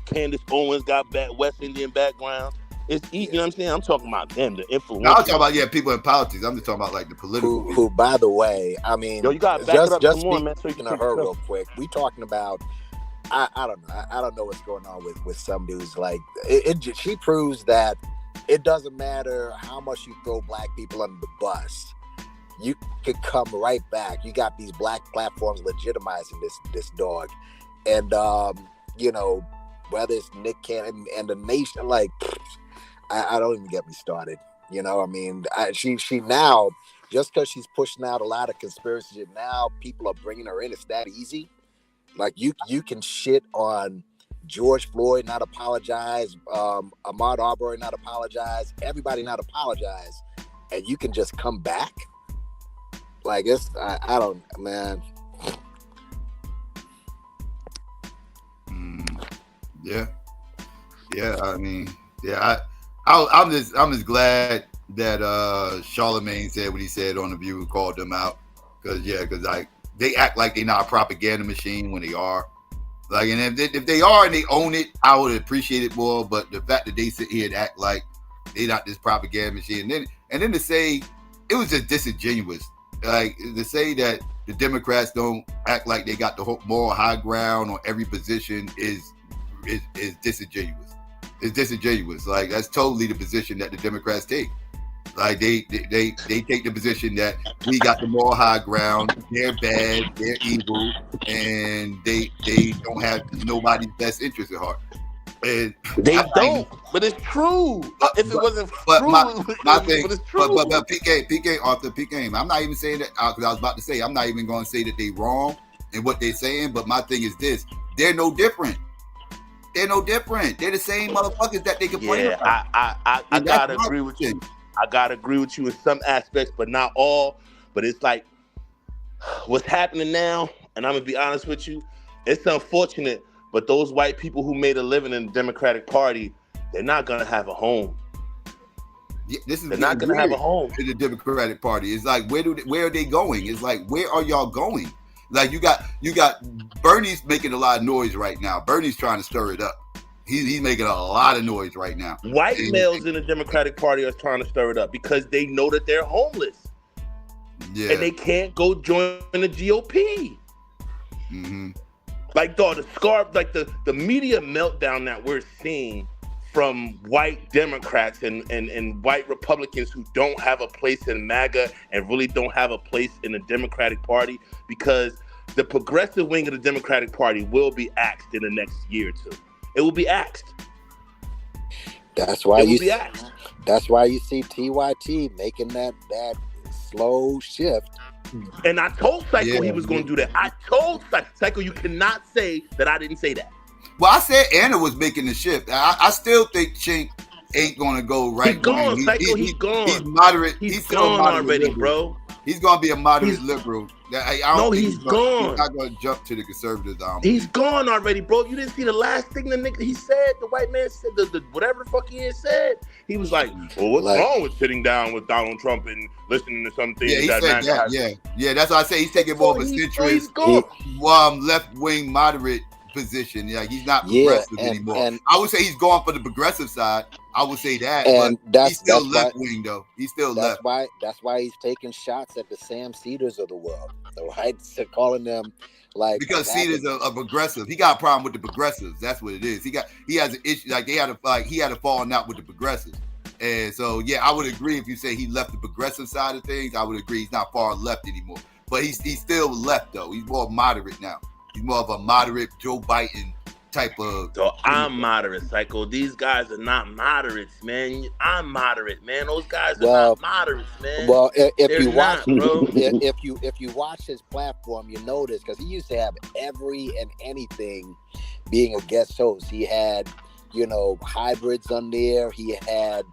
Candace Owens got West Indian background. You know what I'm saying? I'm talking about them, the influence. I'm talking about people in politics. I'm just talking about like the political. Who by the way, I mean, you got to back it up just some more, man. So speaking of her real quick, we talking about. I don't know. I don't know what's going on with some dudes. Like she proves that it doesn't matter how much you throw black people under the bus, you could come right back. You got these black platforms legitimizing this dog, and you know, whether it's Nick Cannon and the nation, like. I don't even get me started. You know, I mean, she now, just because she's pushing out a lot of conspiracy shit, now people are bringing her in. It's that easy. Like you can shit on George Floyd, not apologize, Ahmaud Arbery, not apologize, everybody not apologize, and you can just come back. Like I don't, man. Yeah. I mean, I'm just glad that Charlemagne said what he said on The View and called them out, because like they act like they're not a propaganda machine when they are. Like, and if they are and they own it, I would appreciate it more. But the fact that they sit here and act like they're not this propaganda machine, and then to say it was just disingenuous, like to say that the Democrats don't act like they got the moral high ground on every position is disingenuous. It's disingenuous. Like that's totally the position that the Democrats take. Like they take the position that we got the moral high ground. They're bad. They're evil, and they don't have nobody's best interest at heart. And they don't. But it's true. If it wasn't true, but it's true. But PK, I'm not even saying that because I was about to say I'm not even going to say that they're wrong in what they're saying. But my thing is this: they're no different. They're no different. They're the same motherfuckers that they complain about. I gotta agree with you. I gotta agree with you in some aspects, but not all. But it's like what's happening now, and I'm gonna be honest with you, it's unfortunate, but those white people who made a living in the Democratic Party, they're not gonna have a home. Yeah, they're not gonna have a home in the Democratic Party. It's like where are they going? It's like where are y'all going? Like you got Bernie's making a lot of noise right now. Bernie's trying to stir it up. He's making a lot of noise right now. White males in the Democratic Party are trying to stir it up because they know that they're homeless. Yeah. And they can't go join the GOP. Like, dog, the media meltdown that we're seeing from white Democrats and white Republicans who don't have a place in MAGA and really don't have a place in the Democratic Party, because the progressive wing of the Democratic Party will be axed in the next year or two. It will be axed. That's why you see TYT making that slow shift. And I told Psycho he was going to do that. I told Psycho, you cannot say that I didn't say that. Well, I said Anna was making the shift. I still think Chink ain't going to go right. He's gone, Psycho. He's gone. He's moderate. He's gone already, liberal. Bro. He's going to be a moderate liberal. He's gone. He's not going to jump to the conservatives. He's gone already, bro. You didn't see the last thing the nigga he said. The white man said the whatever the fuck he had said. He was like, "Well, what's wrong with sitting down with Donald Trump and listening to something?" Yeah, he said that. Yeah. That's why I say he's taking more of a centrist, left wing, moderate position. Yeah, he's not progressive anymore. And I would say he's going for the progressive side. I would say that, and but he's still left wing though. He's still left. That's why he's taking shots at the Sam Cedars of the world. The whites are calling them because Cedars are progressive. He got a problem with the progressives. That's what it is. He has an issue. He had a falling out with the progressives. And so I would agree if you say he left the progressive side of things. I would agree he's not far left anymore. But he's still left though. He's more moderate now. He's more of a moderate Joe Biden type of. So I'm moderate, Psycho. These guys are not moderates, man. I'm moderate, man. Those guys are not moderates, man. Well, if you watch his platform, you notice because he used to have every and anything being a guest host. He had, hybrids on there. He had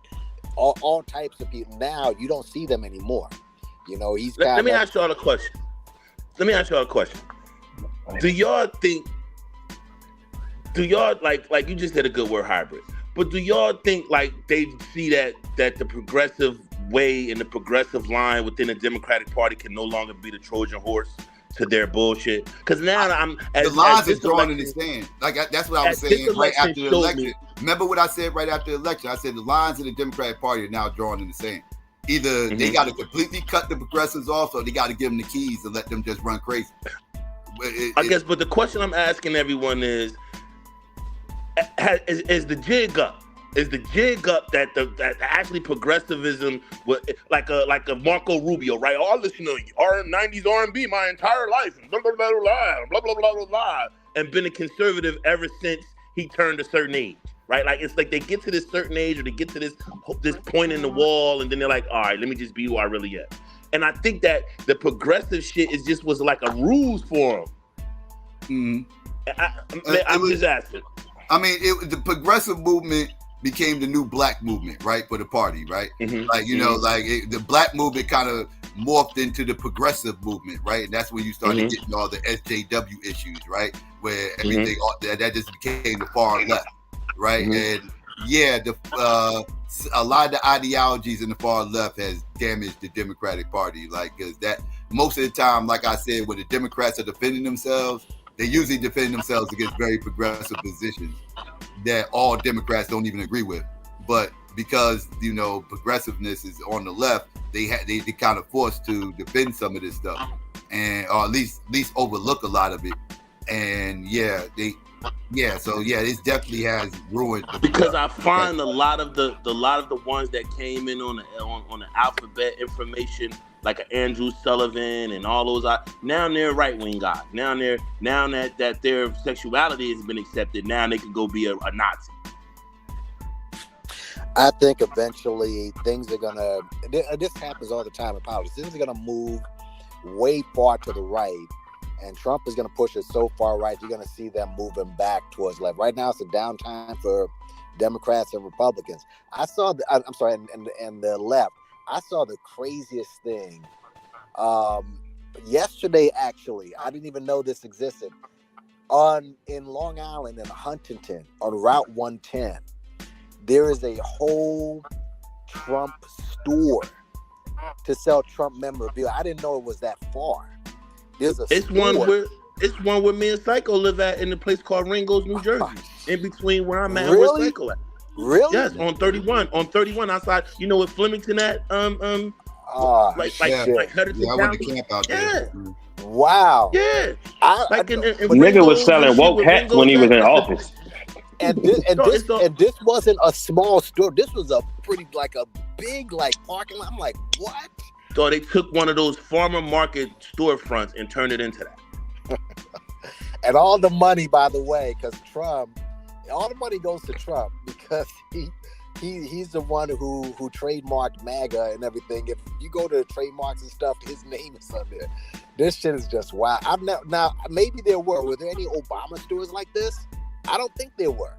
all types of people. Now you don't see them anymore. He's got. Let me ask y'all a question. Do y'all like you just said a good word, hybrid, but do y'all think like they see that the progressive way and the progressive line within the Democratic Party can no longer be the Trojan horse to their bullshit? Because now the lines are drawn in the sand. That's what I was saying right after the election. Remember what I said right after the election? I said the lines in the Democratic Party are now drawn in the sand. Either they got to completely cut the progressives off, or they got to give them the keys and let them just run crazy. I guess, but the question I'm asking everyone is the jig up? Is the jig up that actually progressivism, like a Marco Rubio, right? Oh, I listen to 90s R&B my entire life, and blah blah blah blah blah blah blah blah blah, and been a conservative ever since he turned a certain age, right? Like it's like they get to this certain age or they get to this point in the wall, and then they're like, all right, let me just be who I really am. And I think that the progressive shit was like a ruse for him. I'm just asking. I mean, the progressive movement became the new black movement, right, for the party, right? The black movement kind of morphed into the progressive movement, right? And that's when you started getting all the SJW issues, right? Where everything that just became the far left, right? And a lot of the ideologies in the far left has damaged the Democratic Party, because that most of the time, like I said, when the Democrats are defending themselves, they usually defend themselves against very progressive positions that all Democrats don't even agree with. But because progressiveness is on the left, they kind of forced to defend some of this stuff, or at least overlook a lot of it. And it definitely has ruined. Because I find a lot of the ones that came in on the alphabet information, like Andrew Sullivan and all those, now they're right wing guys. Now that their sexuality has been accepted, now they can go be a Nazi. I think eventually things are gonna. This happens all the time in politics. Things are gonna move way far to the right. And Trump is going to push it so far right, you're going to see them moving back towards left. Right now, it's a downtime for Democrats and Republicans. And the left. I saw the craziest thing yesterday. Actually, I didn't even know this existed. In Long Island, in Huntington, on Route 110, there is a whole Trump store to sell Trump memorabilia. I didn't know it was that far. It's one where me and Psycho live at in a place called Ringo's, New Jersey, in between where I'm at and where Psycho at. Really? Yes, on 31 outside. You know what Flemington at? like headed to I went to camp out there. Wow. Yeah. Nigga was selling woke hats when he was in office. And this wasn't a small store. This was a pretty a big parking lot. I'm like, what? So they took one of those farmer market storefronts and turned it into that. And all the money, by the way, because Trump, all the money goes to Trump because he's the one who trademarked MAGA and everything. If you go to trademarks and stuff, his name is on there. This shit is just wow. Now maybe there were there any Obama stores like this? I don't think there were.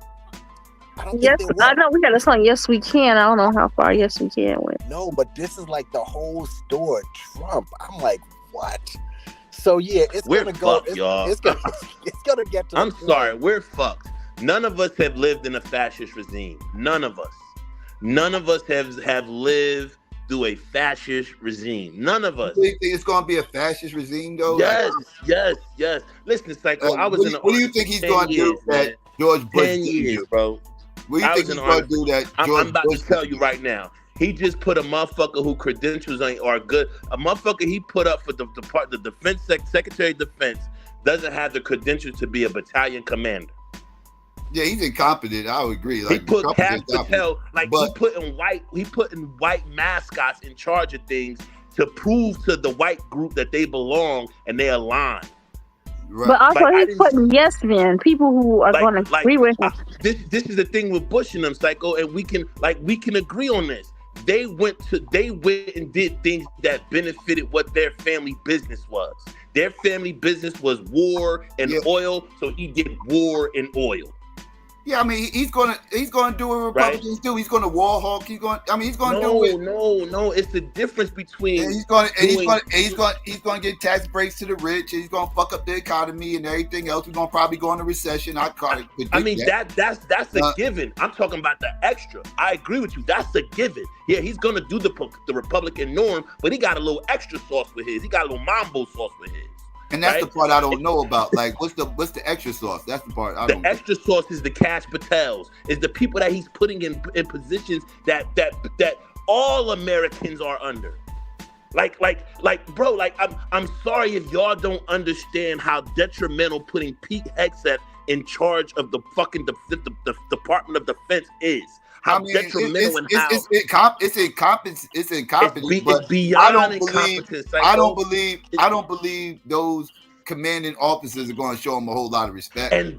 Yes, I know we got a song. Yes, we can. I don't know how far Yes, we can went. No, but this is like the whole store. Trump. I'm like, what? So yeah, we're fucked, y'all. It's gonna get to. I'm sorry, we're fucked. None of us have lived in a fascist regime. None of us. None of us have lived through a fascist regime. None of us. You think it's gonna be a fascist regime though? Yes. Listen, Psycho. I was in the. What do you think he's gonna do that George Bush 10 years, bro. What do you think he's gonna do that George I'm about Bush to tell you right now. He just put a motherfucker who credentials are good. A motherfucker he put up for the defense secretary of defense doesn't have the credentials to be a battalion commander. Yeah, he's incompetent. I would agree. He put Cash Patel, he putting white mascots in charge of things to prove to the white group that they belong and they align. Right. But also he's putting yes men, people who are going to agree with him. This is the thing with Bush and them, Psycho, and we can agree on this. They went and did things that benefited what their family business was. Their family business was war and oil, so he did war and oil. Yeah, I mean he's gonna do what Republicans do. He's gonna wall hawk. He's gonna do it. No. It's the difference between he's gonna get tax breaks to the rich. And he's gonna fuck up the economy and everything else. We're gonna probably go into recession. That's a given. I'm talking about the extra. I agree with you. That's a given. Yeah, he's gonna do the Republican norm, but he got a little extra sauce with his. He got a little mambo sauce with his. And that's the part I don't know about. Like, what's the extra sauce? That's the part I don't know. The extra sauce is the Cash Patels, is the people that he's putting in positions that all Americans are under. Bro, I'm sorry if y'all don't understand how detrimental putting Pete Hegseth in charge of the fucking the Department of Defense is. How detrimental it's incompetent. But beyond I don't believe those commanding officers are going to show him a whole lot of respect. And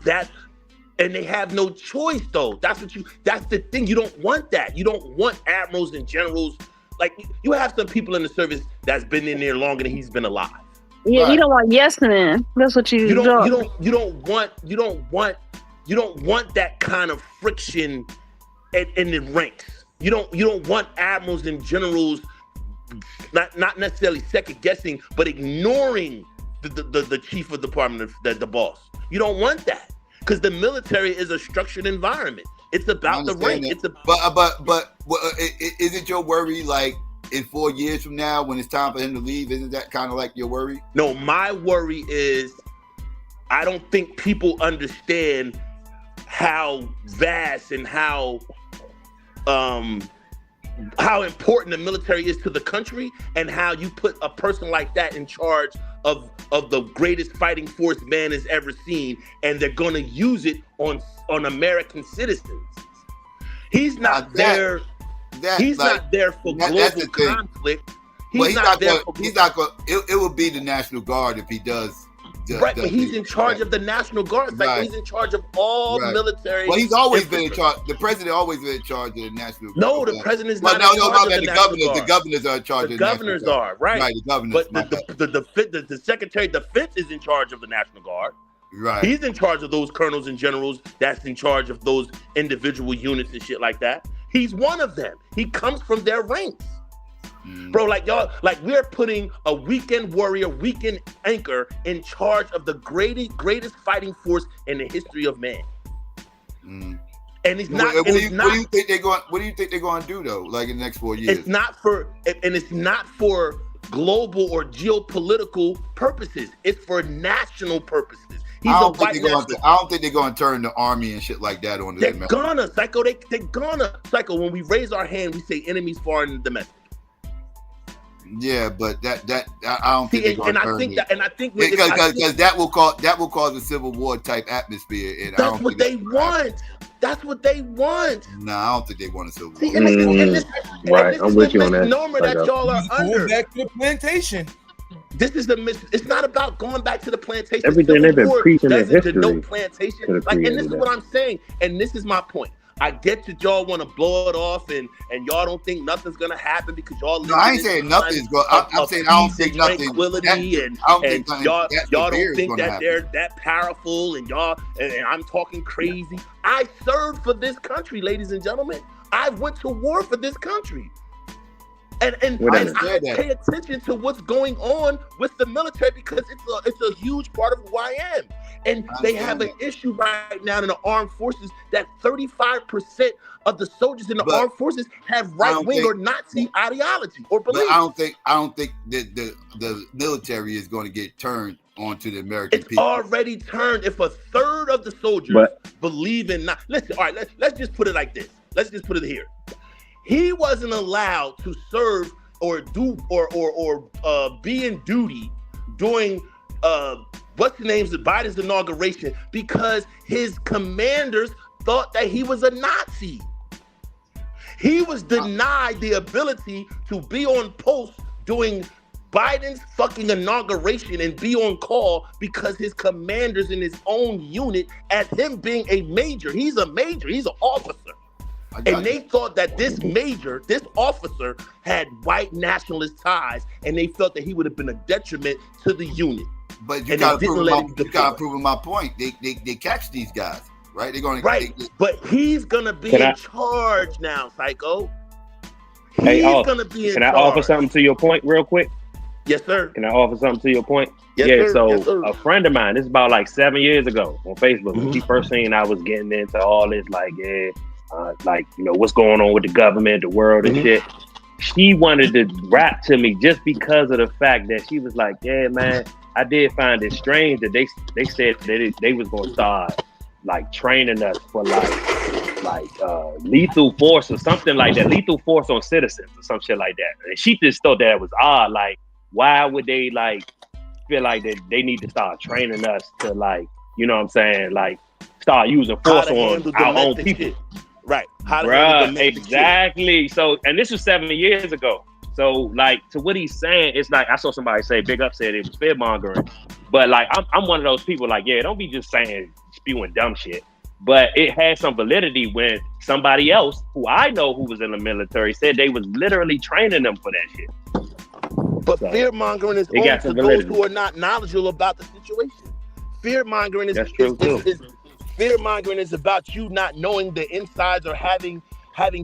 they have no choice though. That's the thing. You don't want that. You don't want admirals and generals. Like you have some people in the service that's been in there longer than he's been alive. Yeah, right. You don't want yes men. That's what you don't want that kind of friction in the ranks. You don't want admirals and generals not necessarily second guessing, but ignoring the chief of department, the boss. You don't want that because the military is a structured environment. It's about the rank. But is it your worry like in 4 years from now when it's time for him to leave? Isn't that kind of like your worry? No, my worry is I don't think people understand how vast and how important the military is to the country, and how you put a person like that in charge of the greatest fighting force man has ever seen, and they're going to use it on American citizens. He's not there. He's not there for global conflict. He's not there. He's not going. It will be the National Guard if he does. Right, but he's in charge of the National Guard. Like he's in charge of all military. Well, he's always been in charge. The president always been in charge of the National Guard. No, the president is not in charge of the National Guard. The governors are in charge of the National Guard. The governors are, right. Right, the governors. But the Secretary of Defense is in charge of the National Guard. Right. He's in charge of those colonels and generals that's in charge of those individual units and shit like that. He's one of them. He comes from their ranks. Bro, like y'all, like we're putting a weekend warrior, weekend anchor in charge of the greatest fighting force in the history of man. And it's not. What do you think they're going to do though? Like in the next 4 years? It's not for global or geopolitical purposes. It's for national purposes. I don't think they're going to turn the army and shit like that on. They're gonna, Psycho. They're gonna, Psycho. When we raise our hand, we say enemies foreign and domestic. Yeah, but that I don't think. And I think because that will cause a civil war type atmosphere. And that's what they want. That's what they want. No, I don't think they want a civil war. Right, I'm with you on that. Norma that y'all are under. Back to the plantation. This is it's not about going back to the plantation. Everything they've been preaching in history. No plantation. Like, and this is what I'm saying. And this is my point. I get that y'all want to blow it off and y'all don't think nothing's gonna happen because y'all. No, I ain't saying nothing's going. I'm saying I don't think nothing. Y'all don't think that they're that powerful and y'all and I'm talking crazy. I served for this country, ladies and gentlemen. I went to war for this country. And I pay attention to what's going on with the military because it's a huge part of who I am. And they have an issue right now in the armed forces that 35% of the soldiers in the armed forces have right-wing or Nazi ideology or beliefs. I don't think that the military is going to get turned onto the American people. It's already turned. If a third of the soldiers believe in listen, all right, let's just put it like this. Let's just put it here. He wasn't allowed to serve or do or be in duty during what's the name's of Biden's inauguration because his commanders thought that he was a Nazi. He was denied the ability to be on post during Biden's fucking inauguration and be on call because his commanders in his own unit, as him being a major, he's a major, he's an officer. And they thought that this major, this officer, had white nationalist ties, and they felt that he would have been a detriment to the unit. But you gotta prove my point. They catch these guys, right? They're gonna but he's gonna be in charge now, Psycho. He's gonna be in charge. Can I offer something to your point real quick? Yes, sir. Can I offer something to your point? Yes, yeah, sir. So a friend of mine, this is about like 7 years ago on Facebook, when she first seen I was getting into all this, like, like, you know, what's going on with the government, the world and shit. She wanted to rap to me just because of the fact that she was like, yeah, man, I did find it strange that they said that they was going to start like training us for like lethal force or something like that, lethal force on citizens or some shit like that. And she just thought that was odd. Like, why would they like feel like that they need to start training us to, like, you know what I'm saying, like start using force on our own people. Shit. Right. Exactly. So, and this was 7 years ago. So, like, to what he's saying, it's like I saw somebody say, Big Up said it was fear mongering, but like I'm one of those people. Like, yeah, don't be just saying spewing dumb shit. But it had some validity when somebody else who I know who was in the military said they was literally training them for that shit. But so, fear mongering is only to those who are not knowledgeable about the situation. Fear mongering is fear mongering is about you not knowing the insides or having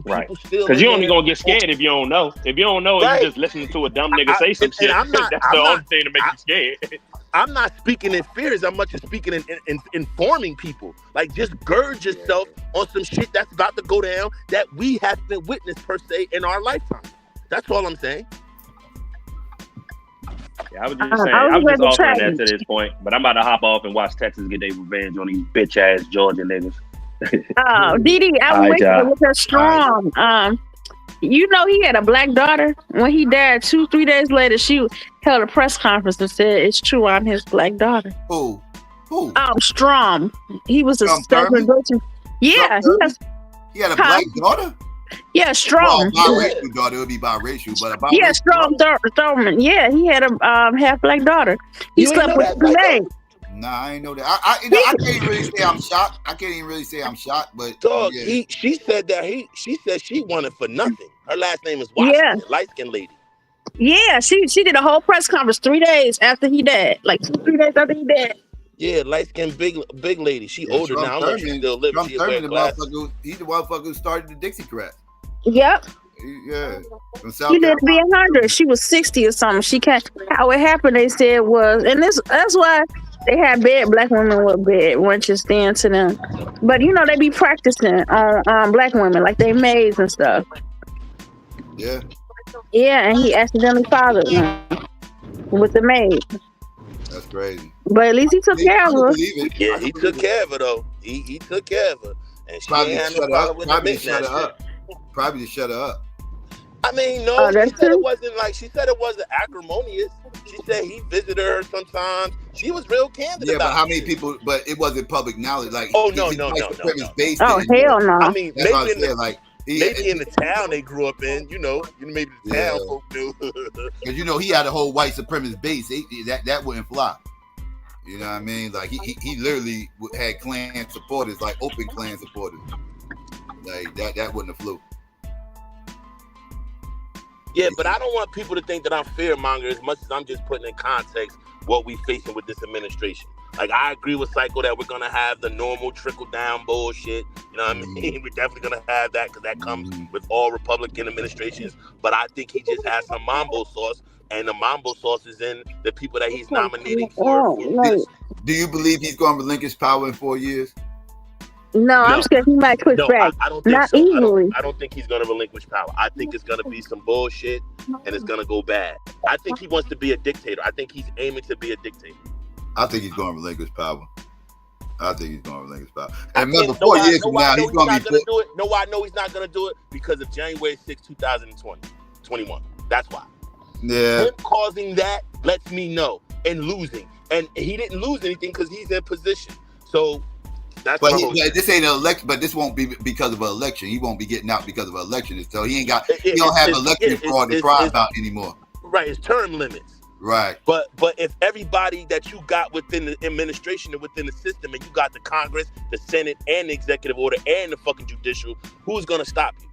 people still. Because you're only gonna get scared if you don't know. If you don't know, and you're just listening to a dumb nigga say some shit. That's the only thing to make you scared. I'm not speaking in fear as much as speaking in informing people. Like, just gird yourself on some shit that's about to go down that we haven't witnessed per se in our lifetime. That's all I'm saying. Yeah, I was just saying. I was just offering that to this point, but I'm about to hop off and watch Texas get their revenge on these bitch ass Georgia niggas. Didi, I was waiting with her strong. You know, he had a black daughter. When he died, 2-3 days later, she held a press conference and said, "It's true, I'm his black daughter." Who? Strom. He was a stubborn. Yeah, he had a black daughter. Yeah, Strom. Well, biracial daughter, it would be biracial, but Strom Thurman. Yeah, he had a half black daughter. He slept with the maid. Nah, I ain't know that. I can't even really say I'm shocked. I can't even really say I'm shocked, but dog, she said she wanted for nothing. Her last name is Washington, light-skinned lady. Yeah, she did a whole press conference 3 days after he died. Like 2-3 days after he died. Yeah, light-skinned big lady. She older now. I don't know if she still living. He's the motherfucker who started the Dixiecrats. Yep. Yeah. She lived to be 100. She was 60 or something. She can't. How it happened, they said was, and that's why they had bad black women with bad wenches stand to them. But you know, they be practicing on black women, like they maids and stuff. Yeah. Yeah, and he accidentally fathered them with the maid. That's crazy. But at least he took care of her. Yeah, he took care of her though. He took care of her, and she probably ain't had no problem with Probably to shut her up. I mean, no, she said it wasn't like, she said it wasn't acrimonious. She said he visited her sometimes. She was real candid about but how many people, but it wasn't public knowledge. Like, no. Hell no. I mean, That's maybe in maybe in the town they grew up in, maybe the town folk knew. Because, he had a whole white supremacist base. That wouldn't fly. You know what I mean? Like, he literally had Klan supporters, like open Klan supporters. Like, that wouldn't have flew. Yeah, but I don't want people to think that I'm fear-monger as much as I'm just putting in context what we facing with this administration. Like, I agree with Psycho that we're going to have the normal trickle-down bullshit. You know what I mean? We're definitely going to have that because that comes with all Republican administrations. But I think he just has some mambo sauce, and the mambo sauce is in the people that he's nominating for. Do you believe he's going to relinquish power in 4 years? No, I'm scared he might push back. I don't think Not so. easily. I don't think he's going to relinquish power. I think it's going to be some bullshit, and it's going to go bad. I think he wants to be a dictator. I think he's aiming to be a dictator. I think he's going to relinquish power. And remember, 4 years from now, he's going to be... do it. No, I know he's not going to do it because of January 6, 2021. That's why. Yeah. Him causing that lets me know, and losing. And he didn't lose anything because he's in position. So... But this ain't an election. But this won't be because of an election. He won't be getting out because of an election. So he ain't got. He don't have election fraud to cry about anymore. Right, it's term limits. Right. But if everybody that you got within the administration and within the system, and you got the Congress, the Senate, and the executive order, and the fucking judicial, who's gonna stop you?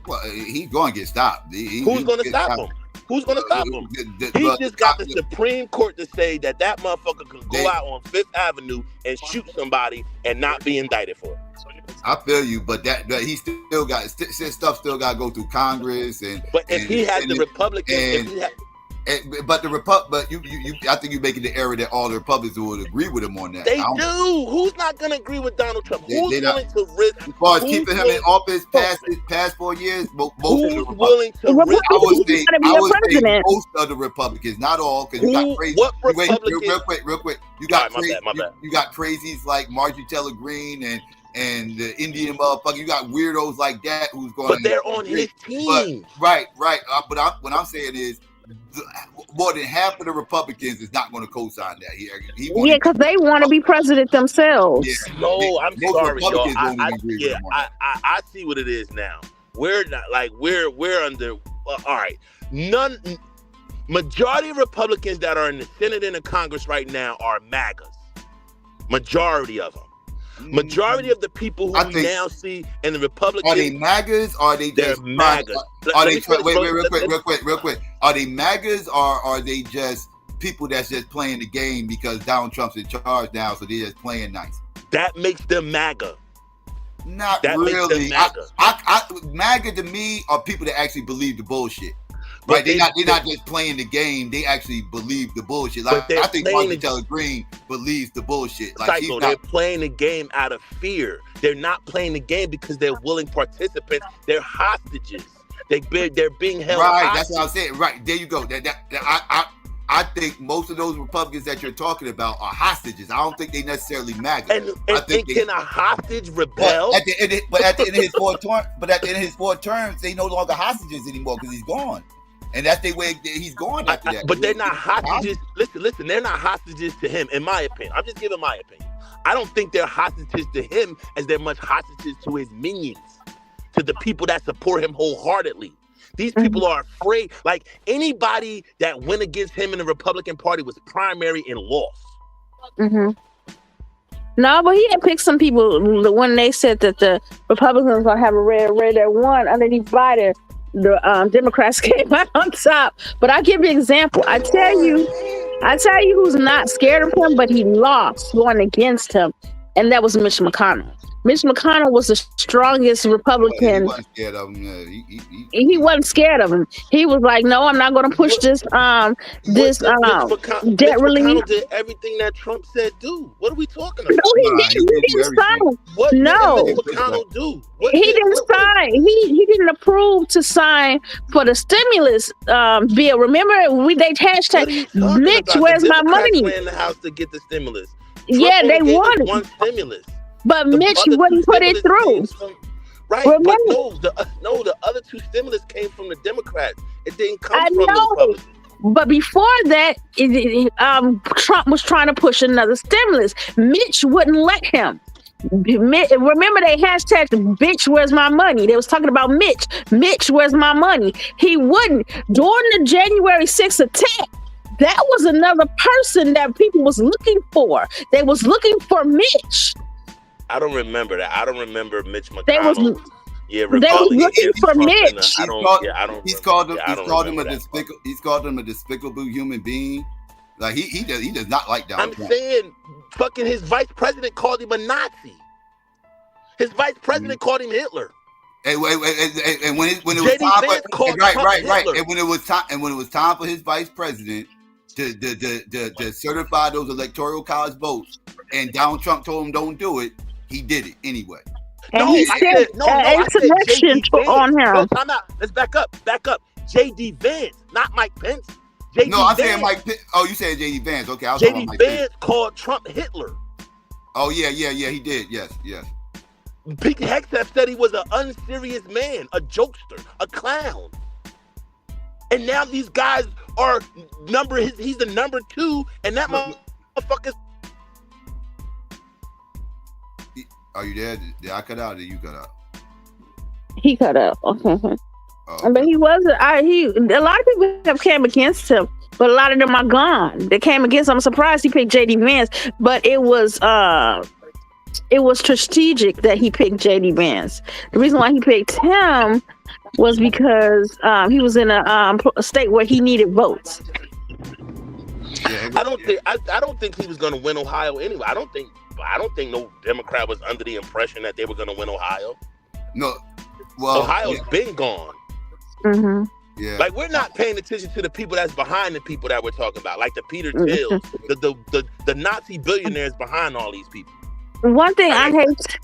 Well, he's going to get stopped. Who's gonna stop him? Who's going to stop him? He just got the Supreme Court to say that motherfucker can go out on Fifth Avenue and shoot somebody and not be indicted for it. I feel you, but that he still got stuff still got to go through Congress But if he had the Republicans, but you I think you're making the error that all the Republicans would agree with him on that. They do. Who's not going to agree with Donald Trump? Who's willing to risk? As far as keeping him in office past 4 years, most who's of the willing to risk? I would say most of the Republicans, not all, because you got crazy. What Republicans? Real quick. You got my bad. You got crazies like Marjorie Taylor Greene and the Indian motherfucker. You got weirdos like that who's going. But they're on his team. Right. But what I'm saying is, more than half of the Republicans is not going to co-sign that. Because they want to be president themselves. Yeah, no, I'm sorry, y'all. I see what it is now. We're not like we're under. All right, majority of Republicans that are in the Senate and the Congress right now are MAGAs. Majority of them. Majority of the people who we now see in the Republicans, are they MAGAs or are they just MAGAs? Real quick. Are they MAGAs or are they just people that's just playing the game because Donald Trump's in charge now, so they're just playing nice? That makes them MAGA. Not that really. Makes them MAGA. MAGA to me are people that actually believe the bullshit. Right, they're not just playing the game. They actually believe the bullshit. Like I think Marjorie Taylor Greene believes the bullshit. Like they're playing the game out of fear. They're not playing the game because they're willing participants. They're hostages. They're being held. Right, hostage. that's what I'm saying. Right, there you go. I think most of those Republicans that you're talking about are hostages. I don't think they necessarily MAGA. Can a hostage rebel? At the end of his 4 terms, at the end of his 4 terms, they no longer hostages anymore because he's gone. And that's the way he's going after that. But they're not hostages. Listen, they're not hostages to him, in my opinion. I'm just giving my opinion. I don't think they're hostages to him as they're much hostages to his minions, to the people that support him wholeheartedly. These people are afraid. Like, anybody that went against him in the Republican Party was primary and lost. Mm-hmm. No, but he had picked some people when they said that the Republicans were going to have a red that won underneath Biden. The Democrats came out on top. But I'll give you an example. I tell you who's not scared of him, but he lost going against him, and that was Mitch McConnell. Mitch McConnell was the strongest Republican. He wasn't scared of him. He wasn't scared of him. He was like, "No, I'm not going to push this debt relief." McConnell did everything that Trump said do. What are we talking about? No, he didn't sign. What did Mitch McConnell do? He didn't sign. He didn't approve to sign for the stimulus bill. Remember, they hashtag Mitch, where's my money? Went in the House to get the stimulus. Yeah, they wanted one stimulus. But Mitch wouldn't put it through. Right, Remember, but no, the other two stimulus came from the Democrats. It didn't come from the Republicans. But before that, Trump was trying to push another stimulus. Mitch wouldn't let him. Remember they hashtagged, "Bitch, where's my money?" They was talking about Mitch. Mitch, where's my money? He wouldn't. During the January 6th attack, that was another person that people was looking for. They was looking for Mitch. I don't remember that. I don't remember Mitch McConnell. They was looking for Mitch. He's called him a despicable human being. Like he does not like Donald Trump. I'm saying, fucking his vice president called him a Nazi. His vice president called him Hitler. And when it was time and when it was time for his vice president to certify those electoral college votes, and Donald Trump told him don't do it, he did it anyway. And he said insurrection on him. No, time out. Let's back up. J.D. Vance, not Mike Pence. I'm saying Mike Pence. Oh, you said J.D. Vance. Okay, I was J.D. Vance called Trump Hitler. Oh, yeah, he did. Yes. Pete Hegseth said he was an unserious man, a jokester, a clown. And now these guys are he's the number 2, and that motherfucker's. Are you there? Did I cut out or did you cut out? He cut out. Okay. But he wasn't. A lot of people have came against him, but a lot of them are gone. They came against him. I'm surprised he picked J.D. Vance, but it was strategic that he picked J.D. Vance. The reason why he picked him was because he was in a state where he needed votes. I don't think he was going to win Ohio anyway. I don't think no Democrat was under the impression that they were going to win Ohio. No, well, Ohio's been gone. Mm-hmm. Yeah. Like, we're not paying attention to the people that's behind the people that we're talking about, like the Peter Thiels, the Nazi billionaires behind all these people. One thing I hate.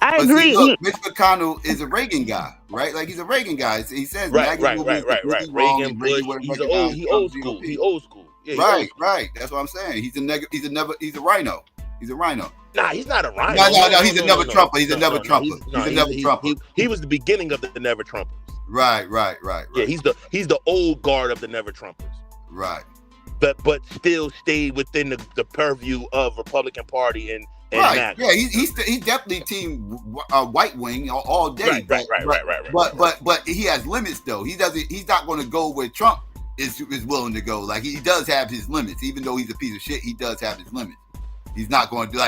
I agree. See, look, Mitch McConnell is a Reagan guy, right? Like, he's a Reagan guy. He says right. Reagan, Bush. He old school. Yeah, right. That's what I'm saying. He's a rhino. He's a rhino. Nah, he's not a rhino. No, he's a never Trumper. He's a never Trumper. He's a never Trumper. He was the beginning of the never Trumpers. Right. Yeah, he's the old guard of the never Trumpers. Right. But still stayed within the purview of Republican Party and right. MAGA. Yeah, he's definitely team white wing all day. Right. But he has limits though. He's not going to go where Trump is willing to go. Like, he does have his limits, even though he's a piece of shit. He does have his limits. He's not going to do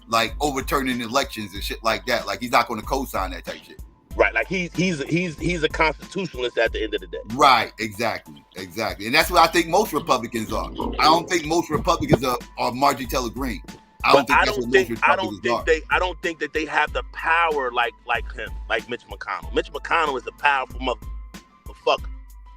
like overturning elections and shit like that. Like, he's not going to co-sign that type shit. Right, like he's a constitutionalist at the end of the day. Right, exactly, and that's what I think most Republicans are. I don't think most Republicans are Marjorie Taylor Greene. I don't think that they have the power like him, like Mitch McConnell. Mitch McConnell is a powerful motherfucker.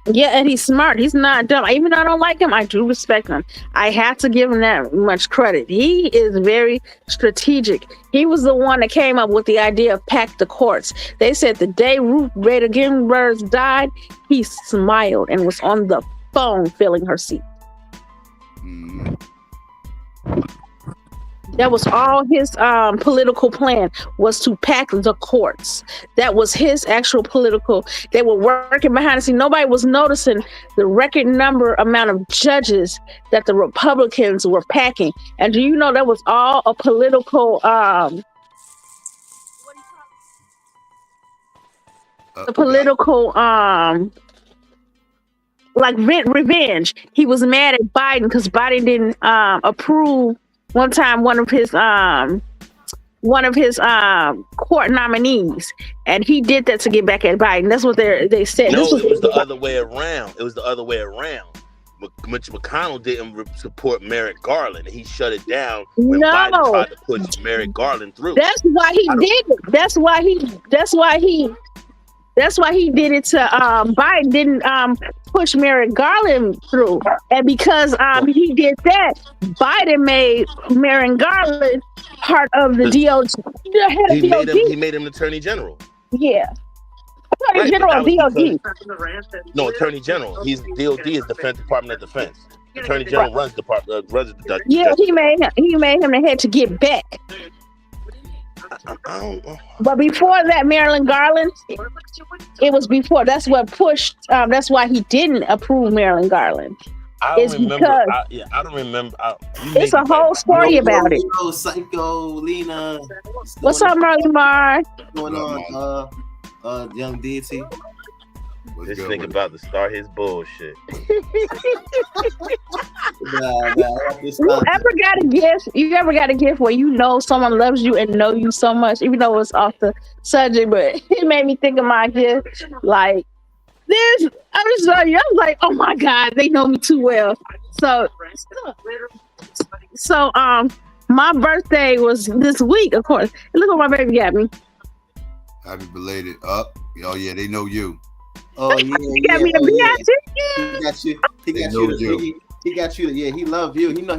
Yeah, and he's smart. He's not dumb. Even though I don't like him, I do respect him. I have to give him that much credit. He is very strategic. He was the one that came up with the idea of pack the courts. They said the day Ruth Bader Ginsburg died, he smiled and was on the phone filling her seat. That was all his political plan, was to pack the courts. That was his actual political. They were working behind the scenes. Nobody was noticing the record amount of judges that the Republicans were packing. And do you know that was all a political revenge. He was mad at Biden because Biden didn't approve one time one of his court nominees, and he did that to get back at Biden. That's what they said. No, it was the other way around. Mitch McConnell didn't support Merrick Garland. He shut it down when Biden tried to push Merrick Garland through. That's why he did it. That's why he did it to Biden. Didn't push Merrick Garland through, and because he did that, Biden made Merrick Garland part of the DOJ. He made him Attorney General. Yeah, Attorney General of DOD. No, Attorney General. He's DOD is Department of Defense. Attorney General runs the department. Yeah, he made him the head to get back. But before that, Marilyn Garland, it was before. That's what pushed. That's why he didn't approve Marilyn Garland. I don't It's remember. because I don't remember. it's a whole story about it. Psycho, Lena. What's up, Marley Mar? What's going on, Young Deity? This nigga about to start his bullshit. You ever got a gift? You ever got a gift where you know someone loves you and know you so much, even though it's off the subject, but it made me think of my gift. Like this, I'm just I was like, oh my God, they know me too well. So my birthday was this week, of course. And look what my baby got me. Happy belated. Oh yeah, they know you. Oh yeah, he got me a BIG. He got you. He got you. He got you. Yeah, he love you. He know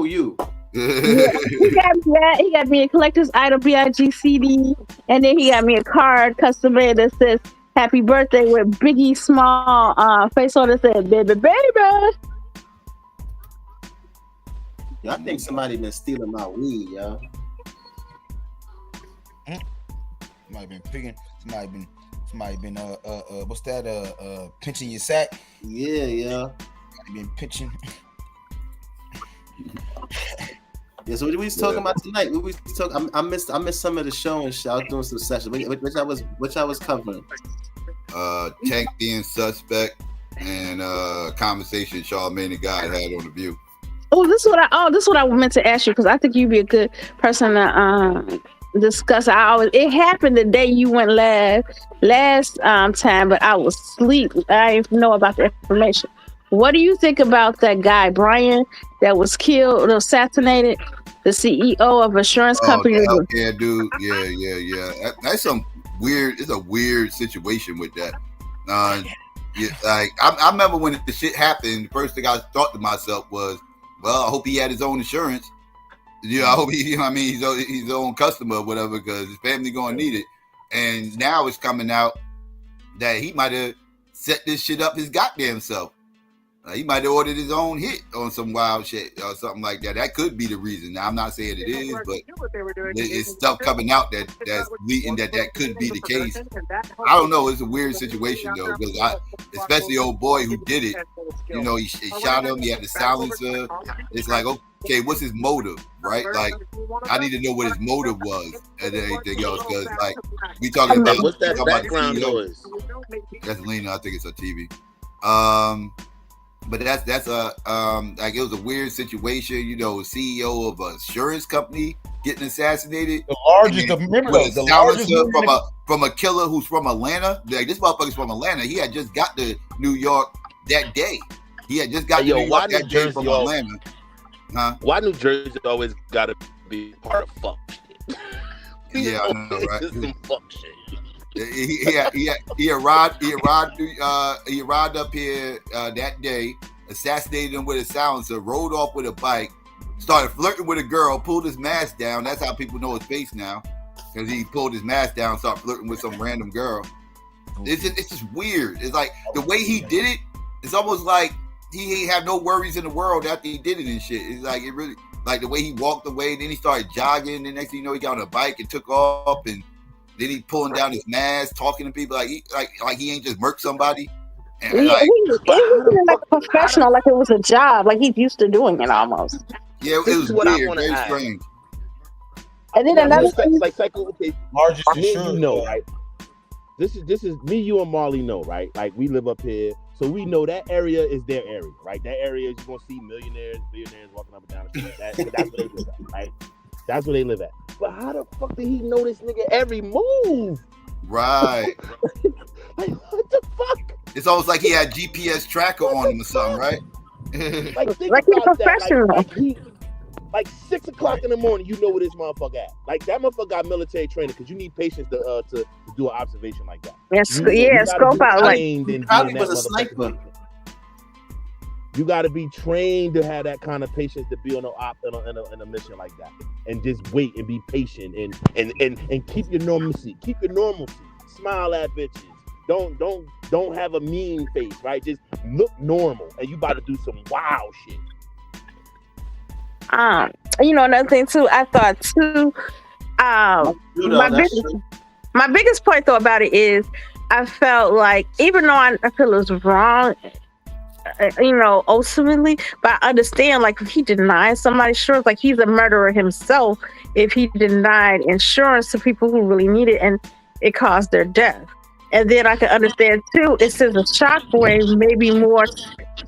you. Yeah, he got me that. He got me a collector's item BIG CD, and then he got me a card custom made that says "Happy Birthday" with Biggie Small face on it said "Baby, baby." Yeah, I think somebody been stealing my weed, yo. Somebody been picking. Somebody been what's that? Pinching your sack. Yeah. Somebody been pinching. Yeah, so what we was talking about tonight? What we was talking? I missed some of the show and shit. I was doing some sessions, which I was covering. Tank being suspect and conversation Charlamagne the God had on the View. This is what I meant to ask you, because I think you'd be a good person to discuss. It happened the day you went last time, but I was asleep. I didn't know about the information. What do you think about that guy Brian that was killed, assassinated, the CEO of insurance company? Yeah, dude. Yeah. That's some weird. It's a weird situation with that. Like I remember when the shit happened. The first thing I thought to myself was, well, I hope he had his own insurance. Yeah, I hope he's his own customer or whatever, because his family gonna need it. And now it's coming out that he might have set this shit up his goddamn self. He might have ordered his own hit on some wild shit or something like that. That could be the reason. Now, I'm not saying it is, but it's stuff coming out that's leading that could be the case. I don't know. It's a weird situation, though, because especially old boy who did it, he shot him. He had the silencer. It's like, okay, what's his motive, right? Like, I need to know what his motive was and anything else, because, like, we talking about... What's that background noise? That's Lena. I think it's her TV. But that's a like it was a weird situation, CEO of an insurance company getting assassinated. The largest, the largest from a killer who's from Atlanta. Like, this motherfucker's from Atlanta. He had just got to New York that day. He had just got to New York that day from Atlanta. Huh? Why New Jersey always got to be part of fuck shit? Yeah, I know, right? This is some fuck shit. He arrived up here that day, assassinated him with a silencer, rode off with a bike, started flirting with a girl, pulled his mask down. That's how people know his face now, because he pulled his mask down, started flirting with some random girl. It's just weird. It's like the way he did it. It's almost like he had no worries in the world after he did it and shit. It's like, it really, like the way he walked away. Then he started jogging. And next thing you know, he got on a bike and took off, and then he pulling down his mask, talking to people like he ain't just murked somebody. And he was like a professional, like it was a job, like he's used to doing it almost. Yeah, it was weird, very strange. And then another thing, like Psycho, largest right? This is me, you, and Marley know, right? Like, we live up here, so we know that area is their area, right? That area is, you're gonna see millionaires, billionaires walking up and down the street. That's where they live at, right? That's where they live at. But how the fuck did he know this nigga every move? Right. Like, what the fuck? It's almost like he had GPS tracker on him or something, right? Like he's professional. Like 6 o'clock in the morning, you know where this motherfucker at. Like, that motherfucker got military training, because you need patience to do an observation like that. Scope out. Like, he probably was a sniper. You got to be trained to have that kind of patience to be on in a mission like that, and just wait and be patient and keep your normalcy. Keep your normalcy. Smile at bitches. Don't have a mean face, right? Just look normal, and you about to do some wild shit. Another thing too, I thought too, My biggest point though about it is I felt like even though I feel it was wrong, ultimately, but I understand like if he denies somebody insurance, like he's a murderer himself if he denied insurance to people who really need it and it caused their death. And then I can understand too, it says a shockwave, maybe more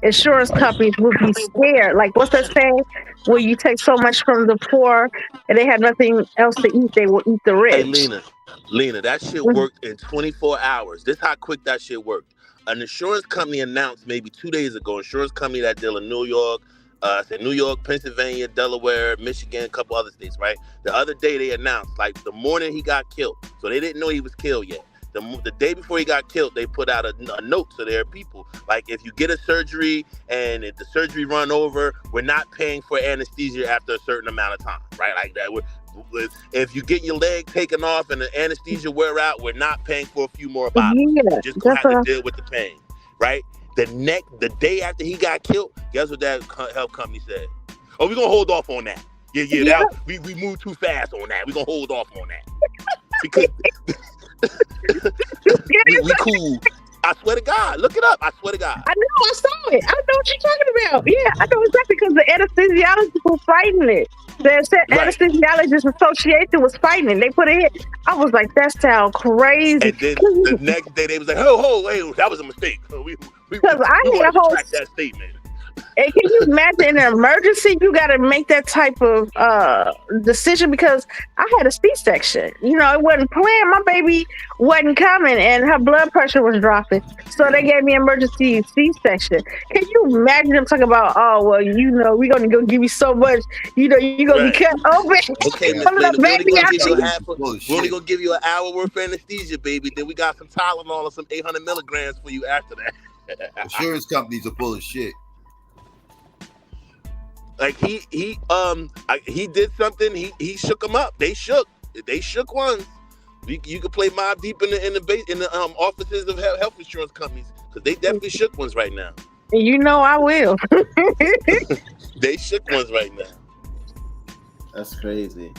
insurance companies would be scared. Like what's that saying? Where you take so much from the poor and they have nothing else to eat, they will eat the rich. Hey, Lena, that shit worked in 24 hours. This how quick that shit worked. An insurance company announced maybe 2 days ago, insurance company that deal in New York, Pennsylvania, Delaware, Michigan, a couple other states, right? The other day they announced, like the morning he got killed. So they didn't know he was killed yet. The day before he got killed, they put out a note to their people. Like, if you get a surgery and if the surgery run over, we're not paying for anesthesia after a certain amount of time, right? Like that. If you get your leg taken off and the anesthesia wear out, we're not paying for a few more bottles. You're just gonna have to deal with the pain, right? The day after he got killed, guess what that health company said? Oh, we're gonna hold off on that. Yeah. We moved too fast on that. We're gonna hold off on that because we cool. I swear to God, look it up. I swear to God. I know, I saw it. I know what you're talking about. Yeah, I know exactly because the anesthesiologist was fighting it. The anesthesiologist association was fighting it. They put it in. I was like, that sounds crazy. And then the next day they was like, oh, wait, that was a mistake. Because I need a whole track that statement. And can you imagine in an emergency, you got to make that type of decision because I had a C-section. It wasn't planned. My baby wasn't coming and her blood pressure was dropping. So they gave me emergency C-section. Can you imagine them talking about, we're going to go give you so much, you're going to be cut open. Okay, Miss Lena, we're only going to give you an hour worth of anesthesia, baby. Then we got some Tylenol or some 800 milligrams for you after that. Insurance companies are full of shit. Like he did something. He shook them up. They shook ones. You could play Mob Deep in the offices of health insurance companies because they definitely shook ones right now. I will. They shook ones right now. That's crazy.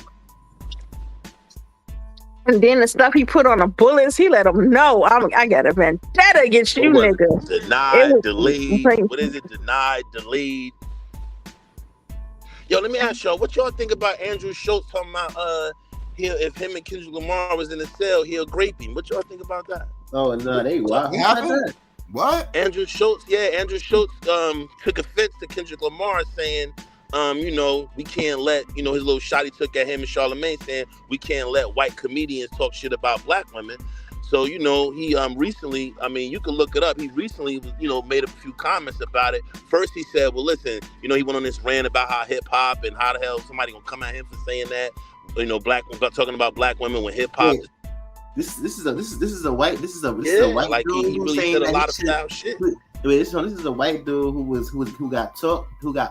And then the stuff he put on the bullets, he let them know I got a vendetta against you, nigga. Denied, delayed. What is it? Denied, delayed. Yo, let me ask y'all, what y'all think about Andrew Schultz talking about if him and Kendrick Lamar was in the cell, he'll grape him. What y'all think about that? Oh no, they wild. What? Andrew Schultz took offense to Kendrick Lamar saying, we can't let, his little shot he took at him and Charlamagne saying we can't let white comedians talk shit about black women. So, he recently, you can look it up. He recently, made a few comments about it. First, he said, well, listen, he went on this rant about how hip hop and how the hell somebody gonna come at him for saying that. Talking about black women when hip hop. This is a white like dude he really said a lot of foul shit. This is a white dude who got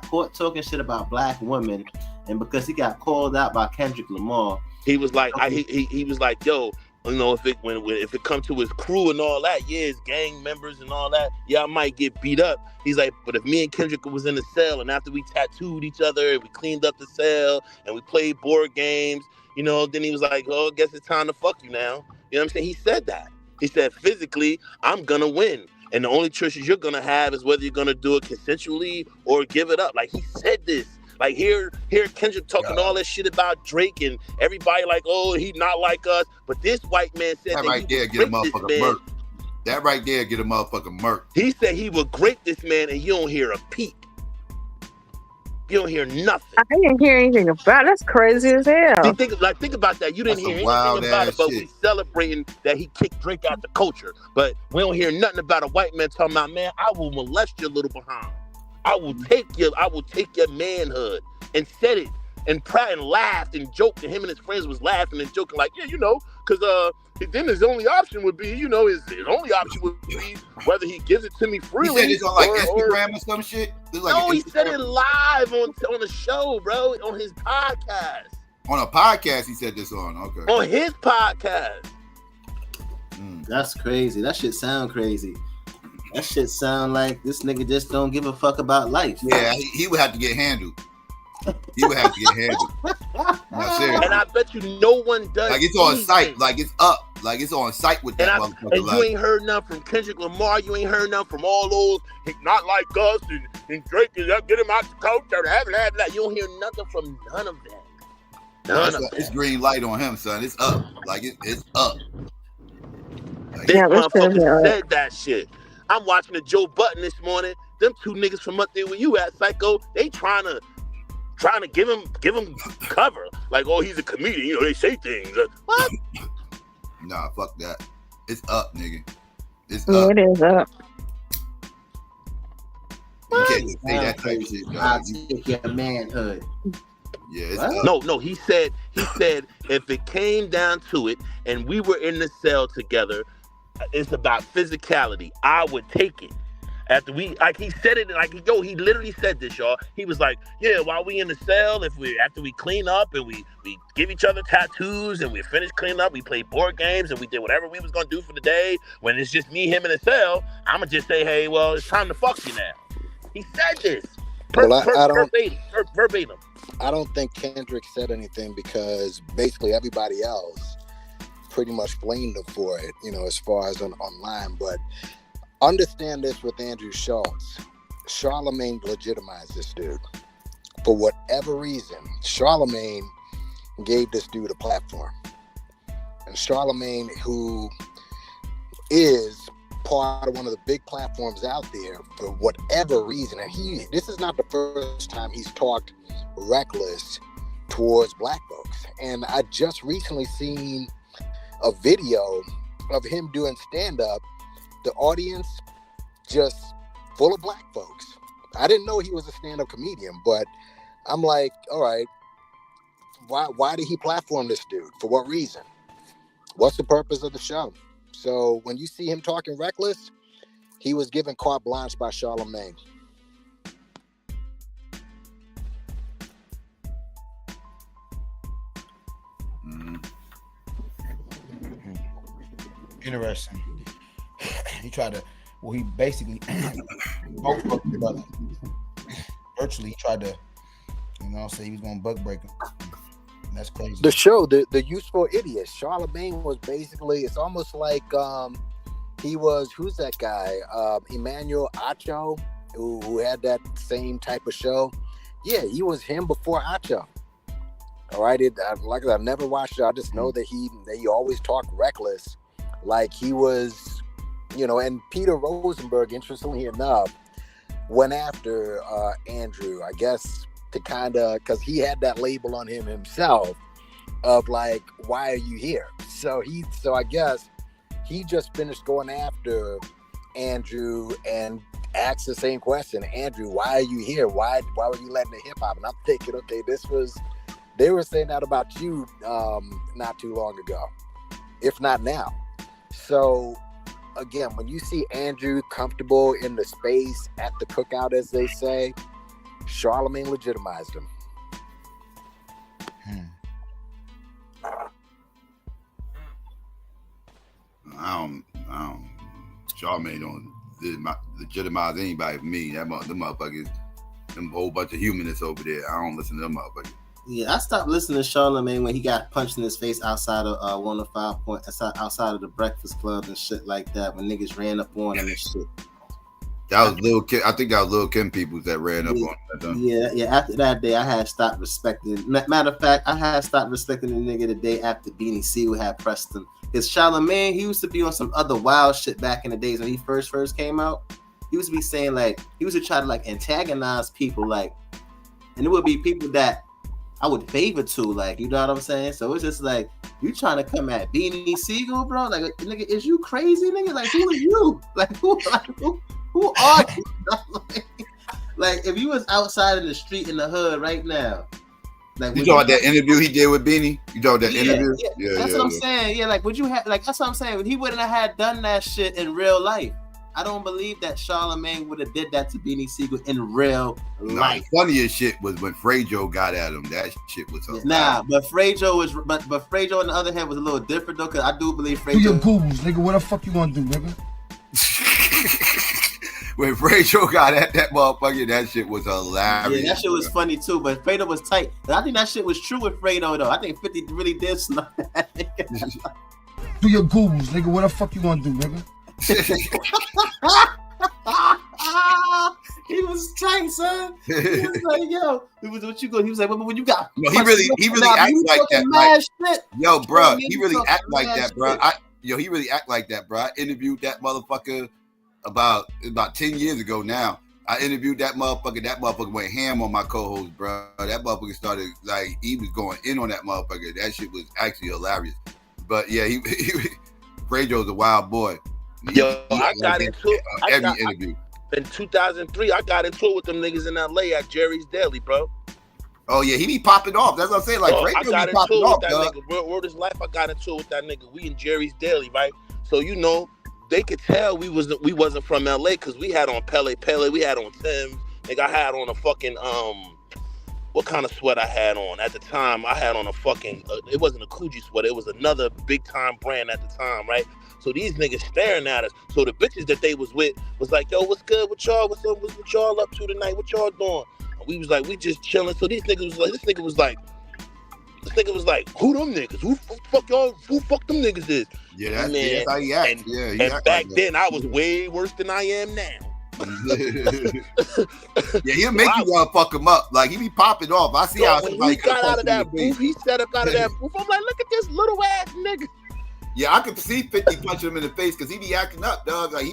caught talking shit about black women, and because he got called out by Kendrick Lamar, he was like, he was like, yo. If it comes to his crew and all that, his gang members and all that, I might get beat up. He's like, but if me and Kendrick was in the cell and after we tattooed each other and we cleaned up the cell and we played board games, then he was like, I guess it's time to fuck you now. You know what I'm saying? He said that. He said, physically, I'm gonna win. And the only choices you're gonna have is whether you're gonna do it consensually or give it up. Like, he said this. Like, here Kendrick talking all that shit about Drake and everybody like, he not like us. But this white man said that right there get a motherfucking murk. That right there get a motherfucking murk. He said he would grape this man and you don't hear a peep. You don't hear nothing. I didn't hear anything about it. That's crazy as hell. See, think about that. You didn't hear anything about it, but we celebrating that he kicked Drake out the culture. But we don't hear nothing about a white man talking about, man, I will molest your little behind. I will take your manhood, and said it and laughed and joked, and him and his friends was laughing and joking like, because then his only option would be, his only option would be whether he gives it to me freely. He said it's on like Instagram or some shit. No, he said it live on the show, bro, on his podcast. On a podcast, he said this on. Okay. On his podcast. That's crazy. That shit sound crazy. That shit sound like this nigga just don't give a fuck about life. Yeah, he would have to get handled. He would have to get handled. seriously. And I bet you no one does. Like it's on site, like it's up, like it's on site with that motherfucker. And you ain't heard nothing from Kendrick Lamar. You ain't heard nothing from all those not like us and Drake is up, get him out the coach. Blah, blah, blah. You don't hear nothing from none of that. None of that. It's green light on him, son. It's up, like it's up. Like, This motherfucker said that shit. I'm watching the Joe Budden this morning. Them two niggas from up there where you at, Psycho, they trying to give him cover. Like, oh, he's a comedian. You know, they say things. What? Nah, fuck that. It's up, nigga. It's Yeah, up. it is up. You can't just say that type of shit, I'll dog. take your manhood. Yeah, it's What? up. No, he said if it came down to it and we were in the cell together, it's about physicality. I would take it. After he said it, he literally said this, y'all. He was like, yeah, while we in the cell, after we clean up and we give each other tattoos and we finish cleaning up, we play board games and we did whatever we was gonna do for the day. When it's just me, him in the cell, I'ma just say, hey, well, it's time to fuck you now. He said this. Verbatim. I don't think Kendrick said anything because basically everybody else pretty much blamed him for it, as far as online. But understand this with Andrew Schultz. Charlemagne legitimized this dude. For whatever reason, Charlemagne gave this dude a platform. And Charlemagne, who is part of one of the big platforms out there, for whatever reason, and this is not the first time he's talked reckless towards black folks. And I just recently seen a video of him doing stand-up, the audience just full of black folks. I didn't know he was a stand-up comedian, but I'm like, all right, why did he platform this dude? For what reason? What's the purpose of the show? So when you see him talking reckless, he was given carte blanche by Charlemagne. Interesting. He tried to, he basically both fucked the brother. Virtually, he tried to, say he was gonna buck break him. That's crazy. The show, the Useful Idiots, Charlemagne was basically, it's almost like he was, who's that guy? Emmanuel Acho, who had that same type of show. Yeah, he was him before Acho. All right, I never watched it. I just know that he always talked reckless, like he was, and Peter Rosenberg, interestingly enough, went after Andrew, I guess, to kind of, because he had that label on him himself of like, why are you here? So I guess he just finished going after Andrew and asked the same question. Andrew, why are you here? Why were you letting the hip hop? And I'm thinking, okay, they were saying that about you not too long ago, if not now. So again, when you see Andrew comfortable in the space at the cookout, as they say, Charlemagne legitimized him. I don't. Charlemagne don't legitimize anybody for me. Them motherfuckers, them whole bunch of humanists over there. I don't listen to them motherfuckers. Yeah, I stopped listening to Charlemagne when he got punched in his face outside of 105 point, outside of the Breakfast Club and shit like that. When niggas ran up on him and shit. That was Lil Kim. I think that was Lil Kim people that ran up on that. Yeah. After that day, I had stopped respecting. Matter of fact, I had stopped respecting the nigga the day after Beanie Siegel had pressed him. Because Charlemagne, he used to be on some other wild shit back in the days when he first came out. He used to be saying like, he used to try to like antagonize people, like, and it would be people that I would favor to, like, you know what I'm saying? So it's just like, you trying to come at Beanie Siegel, bro? Like, nigga, is you crazy, nigga? Like, who are you? Like, who are you? Like, if you was outside in the street in the hood right now, like, you talking about that interview he did with Beanie? You talking about that interview? Yeah, that's what I'm saying. Yeah, like, would you have, like, that's what I'm saying. He wouldn't have had done that shit in real life. I don't believe that Charlemagne would have did that to Beanie Siegel in real life. The funniest shit was when Frejo got at him. That shit was hilarious. Nah, but Frejo was, but Frejo on the other hand was a little different though, because I do believe Frejo. Do your boo-boos, nigga. What the fuck you gonna do, nigga? when Fredo got at that motherfucker, that shit was hilarious. Yeah, that shit was funny too. But Fredo was tight. And I think that shit was true with Fredo though. I think 50 really did snuff that nigga. Do your Googles, nigga. What the fuck you gonna do, nigga? He was tight, son. He was like, yo, what you go? He was like, when you got. No, he really act like that. Like, yo, bro, he really act like that, bro. He really act like that, bro. I interviewed that motherfucker about 10 years ago now. I interviewed that motherfucker. That motherfucker went ham on my co-host, bro. That motherfucker started, like, he was going in on that motherfucker. That shit was actually hilarious. But yeah, Fredo's a wild boy. I got into it. Every interview. In 2003, I got into it with them niggas in LA at Jerry's Deli, bro. Oh yeah, he be popping off. That's what I'm saying. Like, I got be into popping it off, with that dog. nigga. Word is life. I got into it with that nigga. We in Jerry's Deli, right? So you know, they could tell we wasn't from LA because we had on Pele, we had on Tim's. Nigga, I had on a fucking what kind of sweat I had on at the time? I had on a fucking it wasn't a Coogee sweater. It was another big time brand at the time, right? So these niggas staring at us. So the bitches that they was with was like, yo, what's good with y'all? What y'all up to tonight? What y'all doing? And we was like, we just chilling. So these niggas was like, this nigga was like, who them niggas? Who fuck y'all? Who fuck them niggas is? Yeah, that's how he acts. And back then, I was way worse than I am now. Yeah, he'll make you want to fuck him up. Like, he be popping off. I see how when he got out of that booth, he set up out of that booth. I'm like, look at this little ass nigga. Yeah, I could see 50 punching him in the face because he be acting up, dog. Like,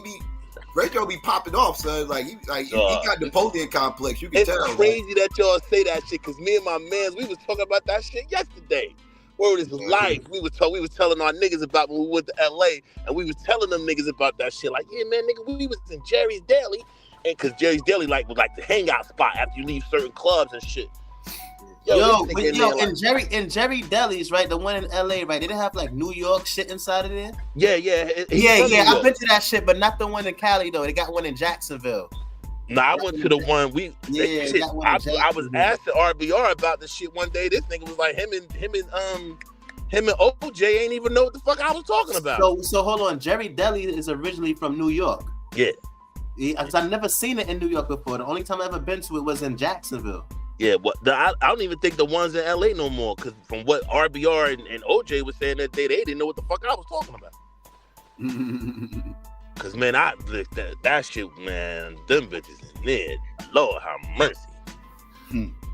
Fredo be popping off, son. Like, he got the Napoleon complex. You can tell. It's crazy that y'all say that shit because me and my mans, we was talking about that shit yesterday. Word is life. We was telling our niggas about when we went to LA, and we was telling them niggas about that shit. Like, yeah, man, nigga, we was in Jerry's Deli, and because Jerry's Deli was like the hangout spot after you leave certain clubs and shit. In Jerry Deli's, right? The one in LA, right? They didn't have like New York shit inside of there. Yeah. I've been to that shit, but not the one in Cali though. They got one in Jacksonville. No, I went to the one I was asked at RBR about the shit one day. This nigga was like, him and OJ ain't even know what the fuck I was talking about. So hold on, Jerry Deli is originally from New York. Yeah. Because I've never seen it in New York before. The only time I ever been to it was in Jacksonville. Yeah, I don't even think the ones in LA no more. Because from what RBR and OJ was saying that day, they didn't know what the fuck I was talking about. Because, man, that shit, man, them bitches in there, Lord have mercy.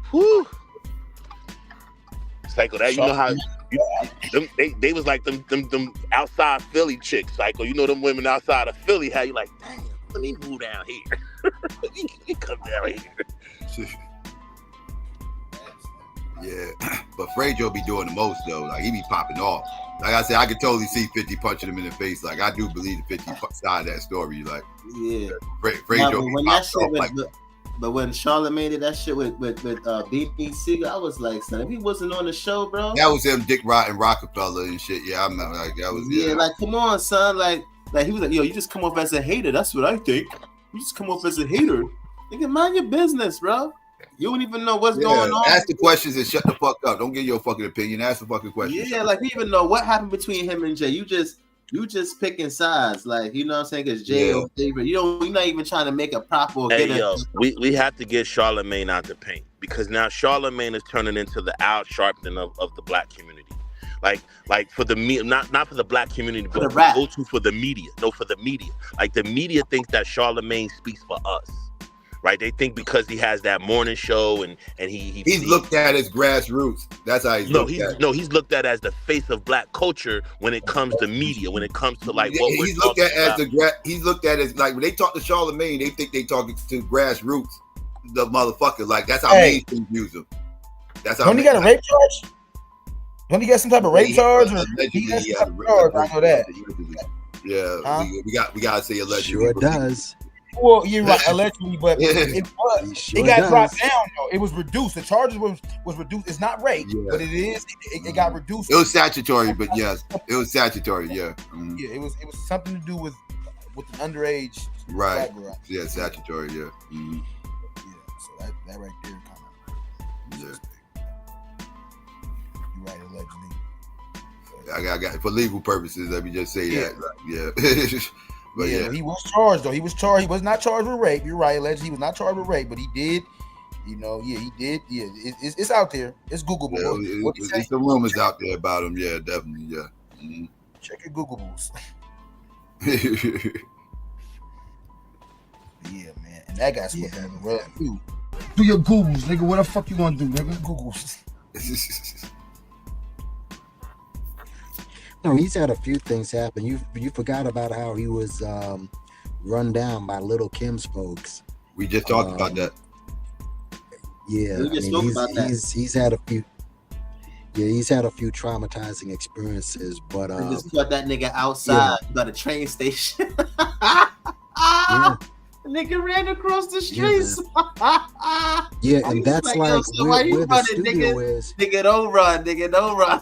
Whew. Psycho, that, you know how they was like them outside Philly chicks, Psycho. You know them women outside of Philly, how you like, damn, let me move down here. You come down here. Yeah, but Fredo be doing the most though. Like, he be popping off. Like I said, I could totally see 50 punching him in the face. Like, I do believe the 50 side of that story. Like, yeah, Fredo be popping off. But when Charlamagne did that shit with BB Seeger, I was like, son, if he wasn't on the show, bro. That was him, Dick Rott and Rockefeller and shit. Yeah, I remember. Like, that was like, come on, son. Like he was like, yo, you just come off as a hater. That's what I think. You just come off as a hater. Nigga, mind your business, bro. You don't even know what's going on. Ask the questions and shut the fuck up. Don't give your fucking opinion. Ask the fucking questions. Yeah, like, you even know what happened between him and Jay. You just picking sides, like, you know what I'm saying? Because Jay or favorite. You're not even trying to make a proper. We have to get Charlamagne out the paint because now Charlamagne is turning into the Al Sharpton of the black community. Like for the not for the black community, but for the media. No, for the media. Like, the media thinks that Charlamagne speaks for us. Right, they think because he has that morning show and he's looked at as grassroots. That's how he's looked at. No, he's looked at as the face of black culture when it comes to media. When it comes to like what he's looked at as he's looked at as like when they talk to Charlamagne, they think they talking to grassroots. The motherfucker, like, that's how mainstream views him. That's how. Don't he got a rape charge? Don't he got some type of rape charge? I know that. Yeah, we gotta say allegedly. Sure does. Well, you're right, allegedly, but it got dropped down though. It was reduced. The charges was reduced. It's not rape, but it got reduced. It was statutory, but yes, it was statutory. Yeah, yeah, it was something to do with an underage. Right. Yeah, statutory. Yeah. Yeah. So that right there kind of. Yeah. You're right, allegedly. I got for legal purposes. Let me just say that. Yeah. But yeah, he was charged though. He was charged. He was not charged with rape. You're right, allegedly. He was not charged with rape, but he did. He did. Yeah, it's out there. It's Googleable. Yeah, there's some rumors out there about him. Yeah, definitely. Yeah. Mm-hmm. Check your Googleables. Yeah, man. And that guy's swept on the rug. Do your Googles, nigga. What the fuck you gonna do, nigga? Googles. No, he's had a few things happen. You forgot about how he was run down by Little Kim's folks. We just talked about that. Yeah, he's had a few. Yeah, he's had a few traumatizing experiences, but just got that nigga outside by the train station. Yeah. The nigga ran across the streets. Yeah, and that's like where the studio is. Nigga, don't run. Nigga, don't run.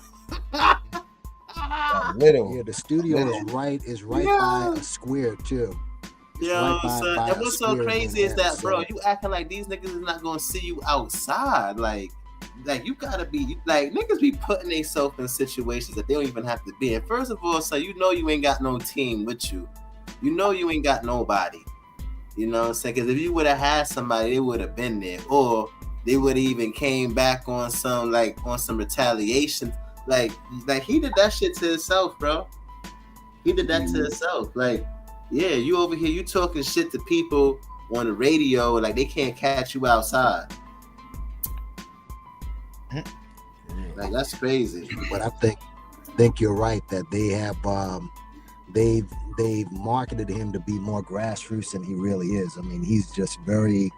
Yeah, the studio is right by a square too. Yo, son, and what's so crazy is that, bro, you acting like these niggas is not gonna see you outside. Like you gotta be like niggas be putting themselves in situations that they don't even have to be in. First of all, so you know you ain't got no team with you. You know you ain't got nobody. You know what I'm saying? Because if you would have had somebody, they would have been there, or they would have even came back on some retaliation. Like he did that shit to himself, bro. He did that to himself. Like, yeah, you over here, you talking shit to people on the radio, like they can't catch you outside. Like that's crazy. But I think you're right that they have they've marketed him to be more grassroots than he really is. I mean, he's just very.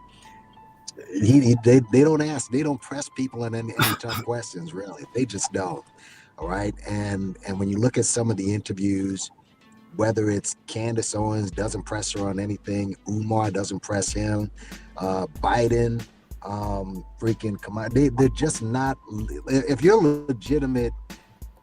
They don't press people on any tough questions, really. They just don't. All right, and when you look at some of the interviews, whether it's Candace Owens doesn't press her on anything, Umar doesn't press him, Biden, come on, they're just not. If you're a legitimate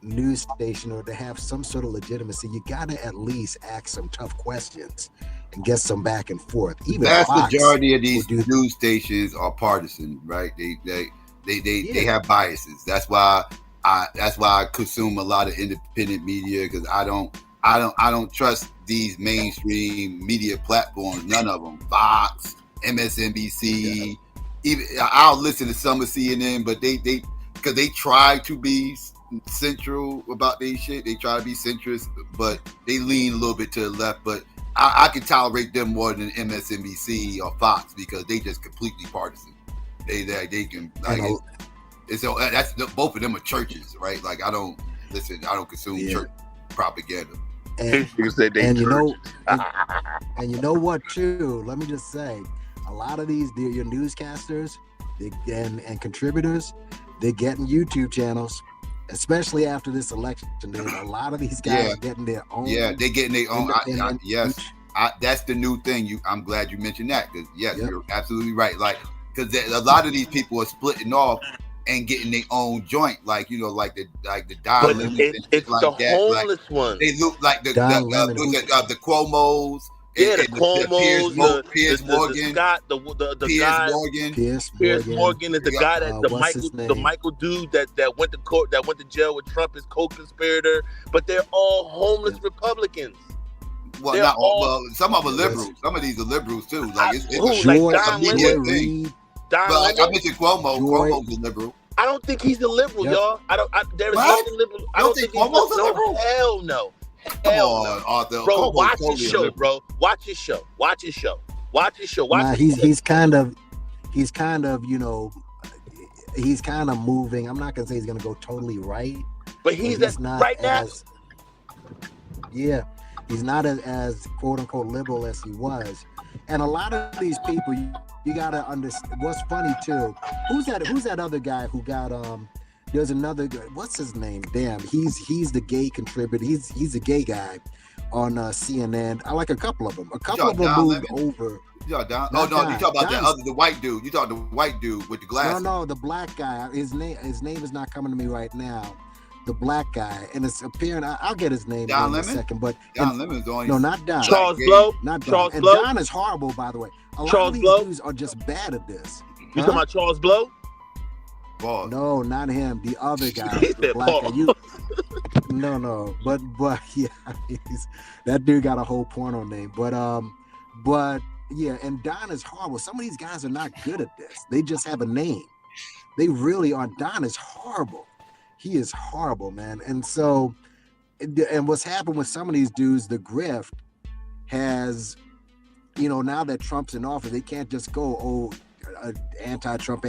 news station or to have some sort of legitimacy, you gotta at least ask some tough questions and get some back and forth. Even the vast Fox majority of these news stations are partisan, right? They have biases. That's why I consume a lot of independent media, because I don't trust these mainstream media platforms. None of them. Fox, MSNBC. Even I'll listen to some of CNN, but they because they try to be central about their shit. They try to be centrist, but they lean a little bit to the left. But I can tolerate them more than MSNBC or Fox, because they just completely partisan. They can like so that's both of them are churches, right? Like I don't consume church propaganda. And you know what too? Let me just say, a lot of your newscasters and contributors, they're getting YouTube channels. Especially after this election, dude, a lot of these guys are getting their own. Yeah, they're getting their own. Yes, that's the new thing. I'm glad you mentioned that, because you're absolutely right. Like, because a lot of these people are splitting off and getting their own joint, like like the Don Lemons and it's like the that. Homeless like, ones. They look like the Cuomos. Yeah, the Cuomos, Piers Morgan, Piers Morgan is the guy that the Michael dude that went to court, that went to jail with Trump as co-conspirator. But they're all homeless Republicans. Well, not all. Well, some of them are liberals. Some of these are liberals too. Like it's Don media thing. But like I mentioned Cuomo. Cuomo's a liberal. I don't think he's a liberal, y'all. There is nothing liberal. I don't think Cuomo's a liberal. Hell no. Come on, Arthur. Bro, watch his show, bro. Watch his show. He's kind of he's kind of moving. I'm not gonna say he's gonna go totally right, but he's not right now. Yeah, he's not as quote unquote liberal as he was, and a lot of these people, you gotta understand. What's funny too? Who's that other guy who got There's another guy. What's his name? Damn, he's the gay contributor. He's a gay guy on CNN. I like a couple of them. A couple of them moved over. You talking about the white dude. You talking the white dude with the glasses. No, the black guy. His name is not coming to me right now. The black guy, and it's appearing. I'll get his name in a second. But Don Lemon's on. No, not Don. Charles Blow. Not Don. Charles and Blow. Don is horrible, by the way. A lot Charles of these Blow. dudes are just bad at this. You talking about Charles Blow? Pause. No, not him. The other guy. He the said black guy. No, but yeah, that dude got a whole porno name. But yeah, and Don is horrible. Some of these guys are not good at this. They just have a name. They really are. Don is horrible. He is horrible, man. And so, and what's happened with some of these dudes, the grift has, now that Trump's in office, they can't just go, anti-Trump.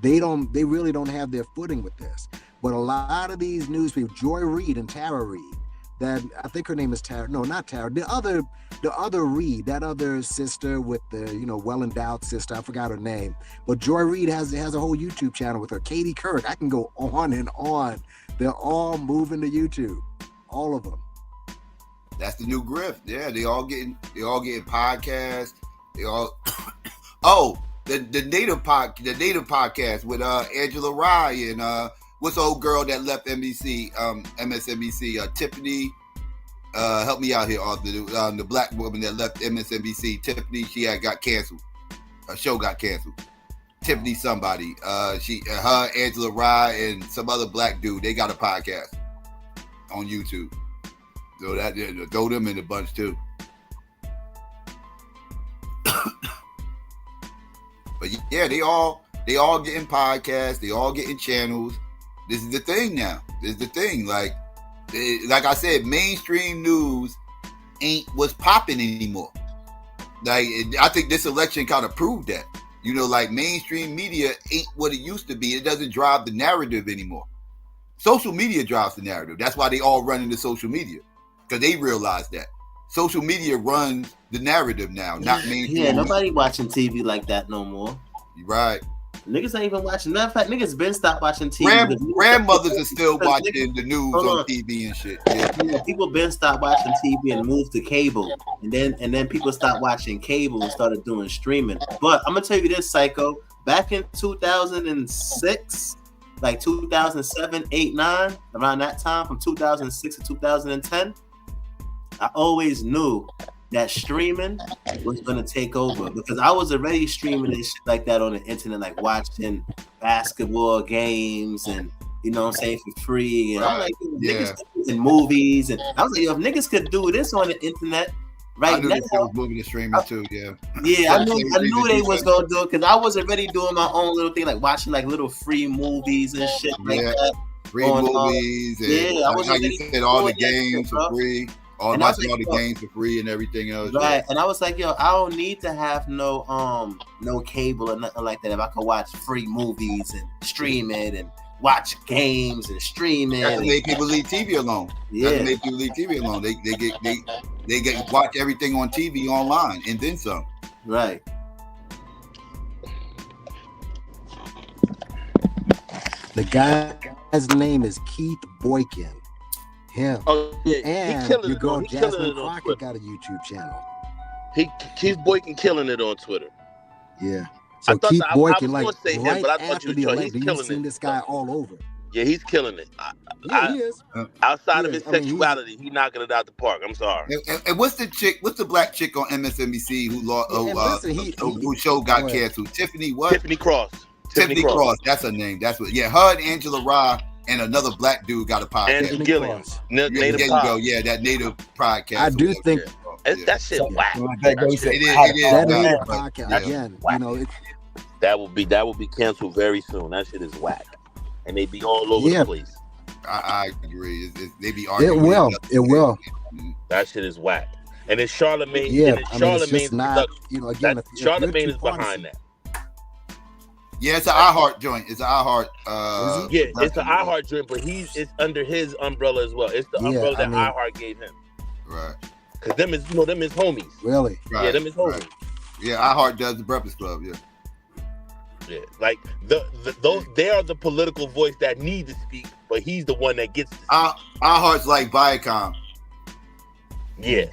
They really don't have their footing with this. But a lot of these news people, Joy Reid and Tara Reid, that I think her name is Tara. No, not Tara. The other Reid, that other sister with the well-endowed sister. I forgot her name. But Joy Reid has a whole YouTube channel with her. Katie Couric. I can go on and on. They're all moving to YouTube. All of them. That's the new grift. Yeah, they all getting podcasts. They all the native podcast with Angela Rye and what's the old girl that left MSNBC? Tiffany. Help me out here. The black woman that left MSNBC. Tiffany. She got canceled. Her show got canceled. Tiffany somebody. Her, Angela Rye, and some other black dude. They got a podcast on YouTube. So that throw them in the bunch too. But yeah, they all getting podcasts. They all getting channels. This is the thing now. This is the thing. Like I said, mainstream news ain't what's popping anymore. Like I think this election kind of proved that. Like mainstream media ain't what it used to be. It doesn't drive the narrative anymore. Social media drives the narrative. That's why they all run into social media. Because they realize that social media runs the narrative now, not mainstream. Yeah, nobody watching TV like that no more. Right. Niggas ain't even watching. Matter of fact, niggas been stopped watching TV. Grandmothers are still watching the news on TV and shit. Yeah, people been stopped watching TV and moved to cable, and then people stopped watching cable and started doing streaming. But I'm gonna tell you this, Psycho. Back in 2006, like 2007, 8, 9, around that time, from 2006 to 2010. I always knew that streaming was going to take over because I was already streaming and shit like that on the internet, like watching basketball games and, for free. And I'm like, niggas in movies. And I was like, if niggas could do this on the internet right now. I was moving to streaming too, yeah. Yeah, I knew they was going to do it because I was already doing my own little thing, like watching like little free movies and shit like that. Free movies. And I was like you said, all the games for free. Watching all the games for free and everything else. Right. Yeah. And I was like, yo, I don't need to have no cable or nothing like that. If I could watch free movies and stream it and watch games and stream it. That's make people leave TV alone. Yeah. That's make people leave TV alone. They get watch everything on TV online and then some. Right. The guy's name is Keith Boykin. Him. Oh yeah, and your girl Jasmine Crockett got a YouTube channel. Keith Boykin killing it on Twitter. Yeah. So Keith Boykin, like right but I after the election, you've seen this guy all over. Yeah, he's killing it. He is. Outside of his sexuality, he's knocking it out the park. I'm sorry. And what's the black chick on MSNBC who show got canceled? Tiffany what? Tiffany Cross. Tiffany Cross. That's her name. That's what. Yeah, her and Angela Rye. And another black dude got a podcast. And Gillian. There you go. Yeah, that native podcast. I do think that shit whack. That native podcast again. That will be canceled very soon. That shit is whack, and they be all over the place. I agree. They be arguing. It will. That shit is whack, and it's Charlemagne. Yeah, Charlemagne's not. Charlemagne is behind that. Yeah, it's an iHeart joint. It's an iHeart. It's an iHeart joint, but it's under his umbrella as well. It's the umbrella that iHeart gave him. Right. Cause them is his homies. Really? Right. Yeah, them is homies. Right. Yeah, iHeart does the Breakfast Club. Yeah. Yeah, like those they are the political voice that need to speak, but he's the one that gets to speak. iHeart's like Viacom. Yeah.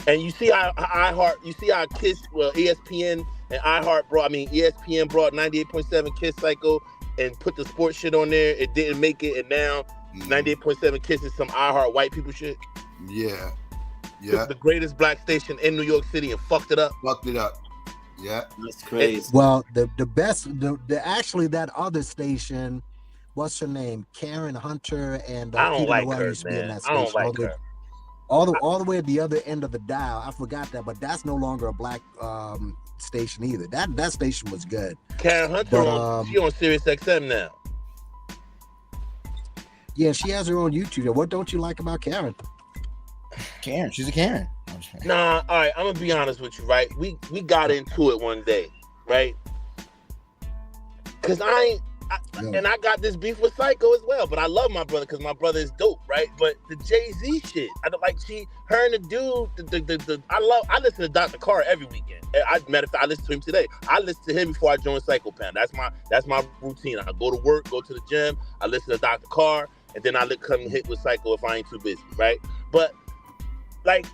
And you see how iHeart, ESPN and ESPN brought 98.7 Kiss Psycho and put the sports shit on there. It didn't make it, and now 98.7 Kiss is some iHeart white people shit. Yeah. Took the greatest black station in New York City and fucked it up. Yeah. That's crazy. Well, the best, actually that other station what's her name? Karen Hunter and I don't Peter like Noel her, used to be in man. that I don't station. like her. All the way at the other end of the dial. I forgot that, but that's no longer a black station either. That station was good. Karen Hunter, but, she on Sirius XM now. Yeah, she has her own YouTube. What don't you like about Karen? Karen, she's a Karen. Nah, all right, I'm gonna be honest with you, right? We got into it one day, right? Cause I got this beef with Psycho as well, but I love my brother because my brother is dope, right? But the Jay-Z shit, I don't like her and the dude, I listen to Dr. Carr every weekend. Matter of fact, I listen to him today. I listen to him before I join Psychopath. That's my routine. I go to work, go to the gym, I listen to Dr. Carr, and then I come and hit with Psycho if I ain't too busy, right? But like,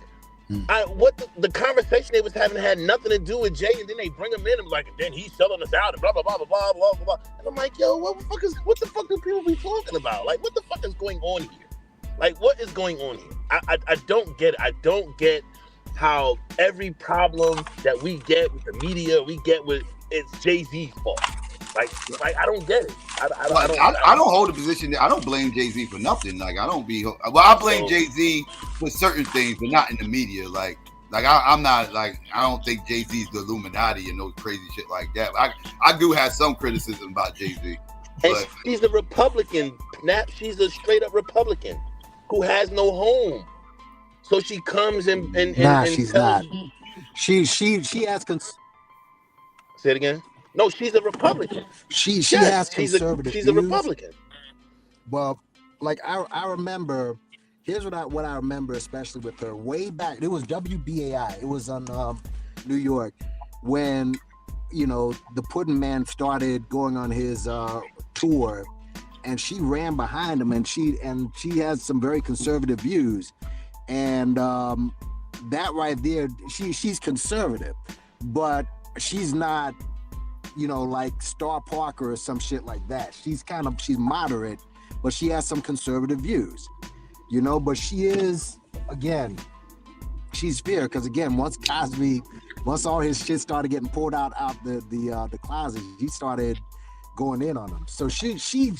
the conversation they was having had nothing to do with Jay, and then they bring him in and like, then he's selling us out and blah blah blah blah blah blah blah. And I'm like, yo, what the fuck do people be talking about? Like, what the fuck is going on here? Like, what is going on here? I don't get it. I don't get how every problem that we get with the media, it's Jay-Z's fault. Like I don't get it. I don't hold a position that I don't blame Jay-Z for nothing. Like I blame Jay-Z for certain things, but not in the media. Like I'm not like, I don't think Jay-Z's the Illuminati and those crazy shit like that. I do have some criticism about Jay-Z. And she's a Republican. She's a straight up Republican who has no home. So she comes and she's not. She has Say it again. No, she's a Republican. She has conservative She's views. a Republican. Well, like I remember, here's what I remember, especially with her way back. It was WBAI. It was on New York when the Puddin' Man started going on his tour, and she ran behind him, and she has some very conservative views, and that right there, she's conservative, but she's not, like Star Parker or some shit like that. She's moderate, but she has some conservative views, but she is, again, she's fair, because again, once all his shit started getting pulled out the closet, he started going in on him. So she's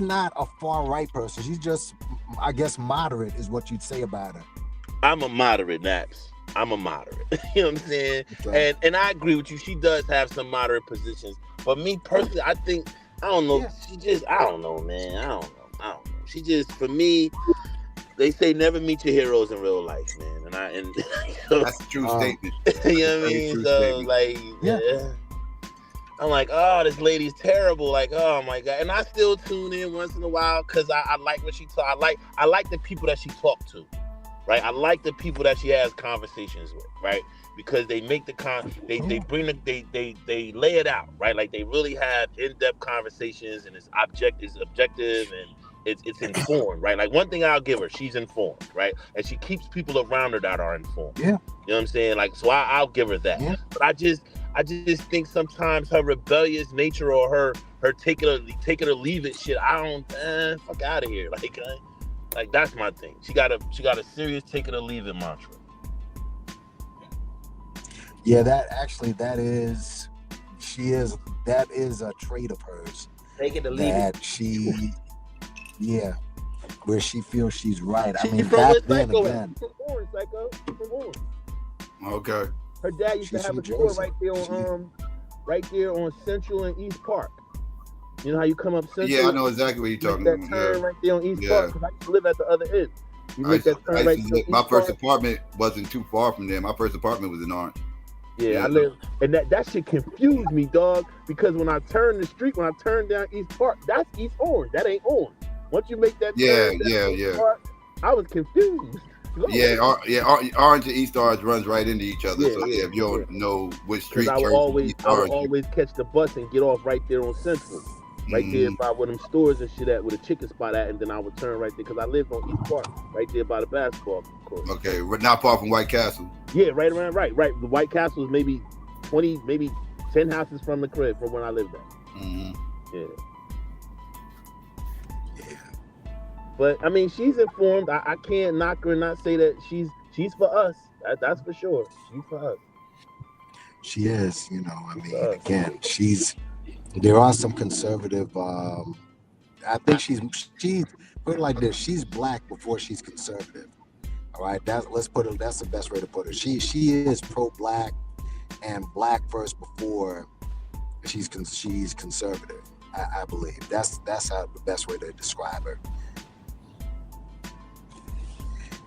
not a far right person. She's just, I guess, moderate is what you'd say about her. I'm a moderate, Naps. I'm a moderate. You know what I'm saying? Okay. And I agree with you. She does have some moderate positions. But me personally, I think, I don't know. Yeah. I don't know, man. I don't know. She just, for me, they say never meet your heroes in real life, man. And that's a true statement. You know what I mean? So like, yeah. I'm like, oh, this lady's terrible. Like, oh my God. And I still tune in once in a while because I like what she talk. I like the people that she talked to. Right, I like the people that she has conversations with, right? Because they make they lay it out, right? Like they really have in-depth conversations, and it's objective and it's informed, right? Like one thing I'll give her, she's informed, right? And she keeps people around her that are informed. Yeah, you know what I'm saying? Like, so I'll give her that. Yeah. But I just think sometimes her rebellious nature or her take it or leave it shit, I don't fuck out of here, like that's my thing. She got a serious take it or leave it mantra. Yeah, that is a trait of hers. Take it or leave it. Where she feels she's right. I mean, back then Psycho again. From Orange. Okay. Her dad used to have a store right there on Central and East Park. You know how you come up Central? Yeah, I know exactly what you're talking about. That turn right there on East Park, because I used to live at the other end. My first apartment wasn't too far from there. My first apartment was in Orange. Yeah, I live, and that shit confused me, dog. Because when I turn down East Park, that's East Orange. That ain't Orange. Once you make that turn, Park, I was confused. Orange and East Orange runs right into each other. So if you don't know which street, I would always catch the bus and get off right there on Central. Right there by where them stores and shit at, where the chicken spot at, and then I would turn right there because I lived on East Park, right there by the basketball court. Okay, we're not far from White Castle. Yeah, right. The White Castle is maybe 20, maybe 10 houses from the crib from when I lived at. Mm-hmm. Yeah. But I mean, she's informed. I can't knock her and not say that she's for us. That's for sure. She's for us. She is, I mean, again, she's There are some conservative. I think she's put it like this. She's black before she's conservative. All right, let's put it. That's the best way to put it. She is pro-black and black first before she's conservative. I believe that's how the best way to describe her,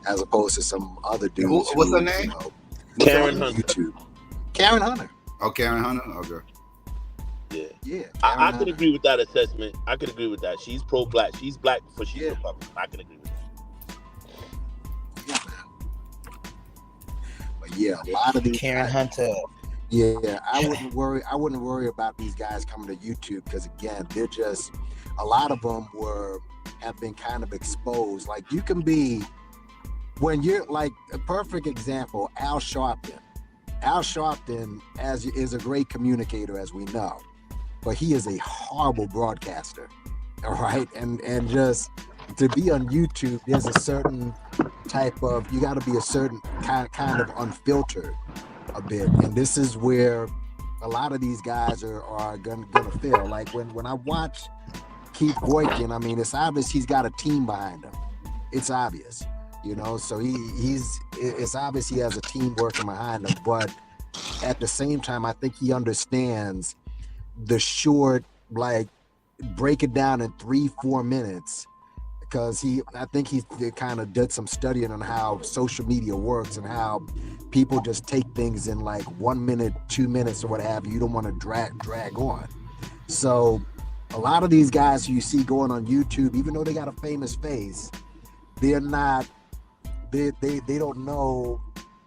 as opposed to some other dudes. What's her name? Karen Hunter. YouTube. Karen Hunter. Oh, Karen Hunter. Okay. Yeah. I could agree with that assessment. I could agree with that. She's pro-black. She's black before she's Republican. I can agree with that. But yeah, a lot of these Karen Hunter. Yeah, I wouldn't worry about these guys coming to YouTube because again, they're just a lot of them have been kind of exposed. Like you can be when you're like a perfect example, Al Sharpton. Al Sharpton is a great communicator, as we know, but he is a horrible broadcaster. All right, and just to be on YouTube, there's a certain type of you got to be a certain kind of unfiltered a bit, and this is where a lot of these guys are gonna fail. Like when I watch Keith Boykin, I mean, it's obvious he's got a team behind him. It's obvious, you know. So it's obvious he has a team working behind him. But at the same time, I think he understands the short, like break it down in 3-4 minutes. Because I think he kind of did some studying on how social media works and how people just take things in like 1 minute, 2 minutes, or what have you. You don't want to drag on. So a lot of these guys who you see going on YouTube, even though they got a famous face, they're not. They don't know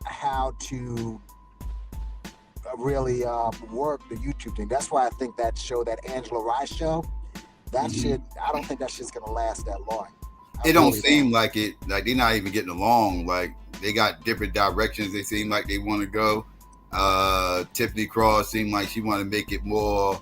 how to really work the YouTube thing. That's why I think that show, that Angela Rye show, that shit, I don't think that shit's gonna last that long. It don't seem like it. Like they're not even getting along. Like they got different directions. They seem like they want to go. Tiffany Cross seemed like she want to make it more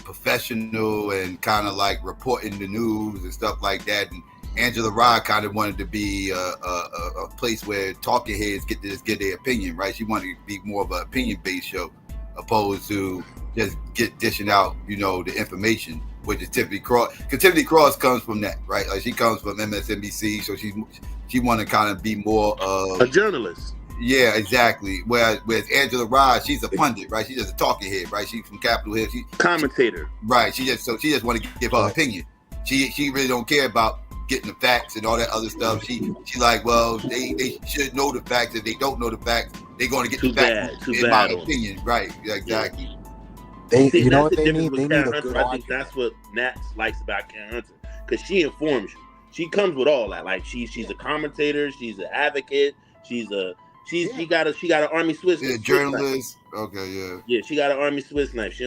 professional and kind of like reporting the news and stuff like that. And Angela Rye kind of wanted to be a place where talking heads get their opinion, right? She wanted to be more of an opinion-based show, opposed to just dishing out, you know, the information, which is Tiffany Cross. Because Tiffany Cross comes from that, right? Like she comes from MSNBC, so she want to kind of be more of a journalist. Yeah, exactly. Whereas Angela Rye, she's a pundit, right? She's just a talking head, right? She's from Capitol Hill. She commentator, right? She just want to give her opinion. She really don't care about getting the facts and all that other stuff. She like, well, they should know the facts. If they don't know the facts, they're going to get the facts. In my opinion, right? Yeah, exactly. Yeah. You know what they need? They need a good argument. I think that's what Nats likes about Karen Hunter, because she informs you. She comes with all that. Like she's a commentator. She's an advocate. She got an Army Swiss. Yeah, journalist. Okay, yeah. Yeah, she got an Army Swiss knife.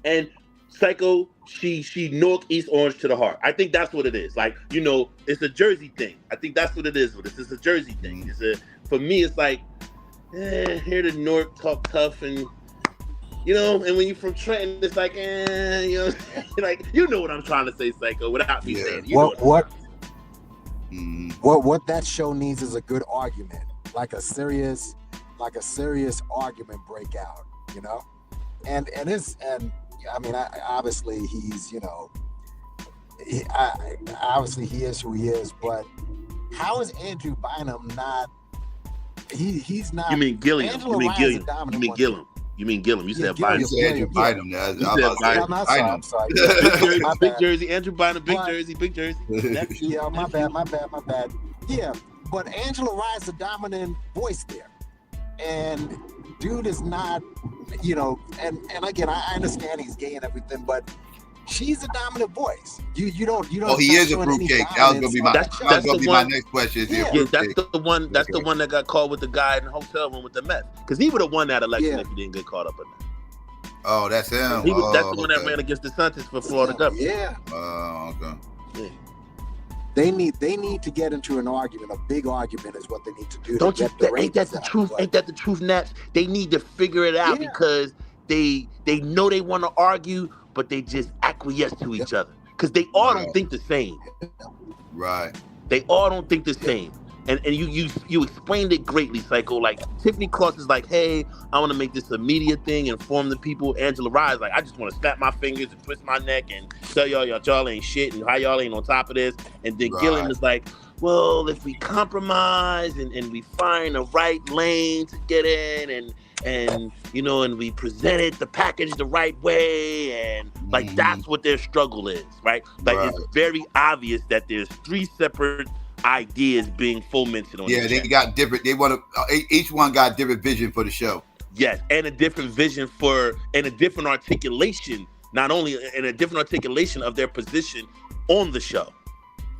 And Psycho, she northeast orange to the heart. I think that's what it is. Like, you know, it's a Jersey thing. I think that's what it is. This is a Jersey thing. For me, it's like, here the North talk tough, and you know, and when you're from Trenton, it's like, you know, like, you know what I'm trying to say, Psycho, without me saying it. What that show needs is a good argument, like a serious argument breakout, you know, and I mean, obviously he's, you know, obviously he is who he is, but how is Andrew Bynum not? He's not. You mean Gilliam? You mean Gilliam? You mean Gilliam? You mean Gilliam? You said Bynum. You said Andrew Bynum. I'm sorry. Big Jersey, Andrew Bynum, Big Jersey. Yeah, my bad. Yeah, but Angela Rye is the dominant voice there, and dude is not, you know, and again, I understand he's gay and everything, but she's a dominant voice. You don't. Oh, he is a fruitcake. That was gonna be my next question. Yeah, that's the one. That's the one that got caught with the guy in the hotel room with the meth. Because he would have won that election if he didn't get caught up in that. Oh, that's him. That's the one that ran against DeSantis for Florida governor. Yeah. Oh, okay. Yeah. They need to get into an argument. A big argument is what they need to do. Ain't that the truth? Ain't that the truth, Nats? They need to figure it out because they know they want to argue, but they just acquiesce to each other because they all don't think the same. Right. They all don't think the same. And you explained it greatly, Psycho. Like Tiffany Cross is like, hey, I want to make this a media thing, inform the people. Angela Rye is like, I just want to snap my fingers and twist my neck and tell y'all ain't shit and how y'all ain't on top of this. And then Gilliam is like, well, if we compromise and we find the right lane to get in and you know, and we present it, the package the right way, and like that's what their struggle is, right? Like it's very obvious that there's 3 separate ideas being fomented on. Yeah, they got different. They want to. Each one got different vision for the show. Yes, and a different vision and a different articulation. Not only and a different articulation of their position on the show.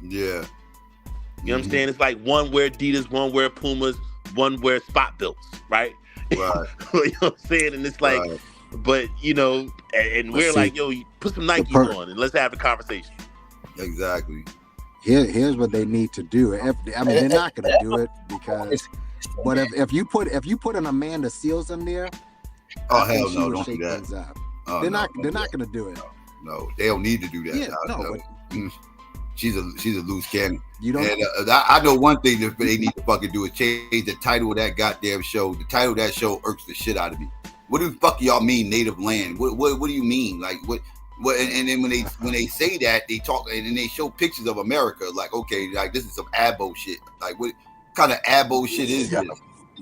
Yeah, you know what I'm saying? It's like one wear Adidas, one wear Pumas, one wear Spot Builts, right? Right. You know what I'm saying? And it's like, but you know, and we're like, yo, put some Nikes on and let's have a conversation. Exactly. Here's what they need to do. They're not going to do it because, but if you put an Amanda Seals in there, oh hell no, don't do that. They're not going to do it. No, they don't need to do that. Yeah, she's a loose cannon. You don't. And I know one thing that they need to fucking do is change the title of that goddamn show. The title of that show irks the shit out of me. What the fuck y'all mean native land? What do you mean? Like what? And then when they say that, they talk and then they show pictures of America. Like, okay, like this is some abo shit. Like, what kind of abo shit is this?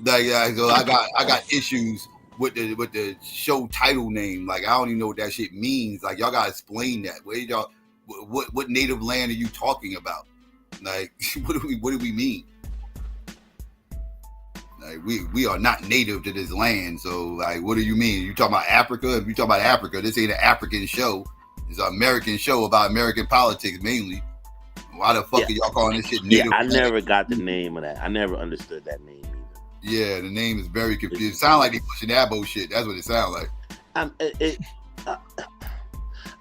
Like, so I got issues with the show title name. Like, I don't even know what that shit means. Like, y'all gotta explain that. What native land are you talking about? Like, what do we mean? Like, we are not native to this land, so like, what do you mean? You talking about Africa? If you talking about Africa, this ain't an African show. It's an American show about American politics mainly. Why the fuck are y'all calling this shit native? Yeah, I never got the name of that. I never understood that name either. Yeah, the name is very confusing. It sounds like they pushing abo shit. That's what it sounds like.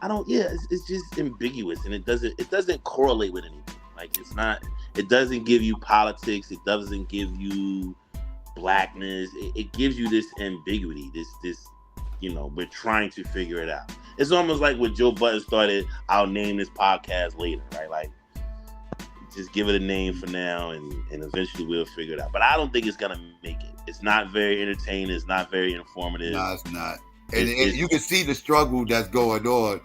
I don't. Yeah, it's just ambiguous, and it doesn't correlate with anything. Like it's not. It doesn't give you politics. It doesn't give you blackness. It gives you this ambiguity. This. You know, we're trying to figure it out. It's almost like when Joe Budden started, I'll name this podcast later, right? Like, just give it a name for now, and eventually we'll figure it out. But I don't think it's gonna make it. It's not very entertaining. It's not very informative. No, it's not. And you can see the struggle that's going on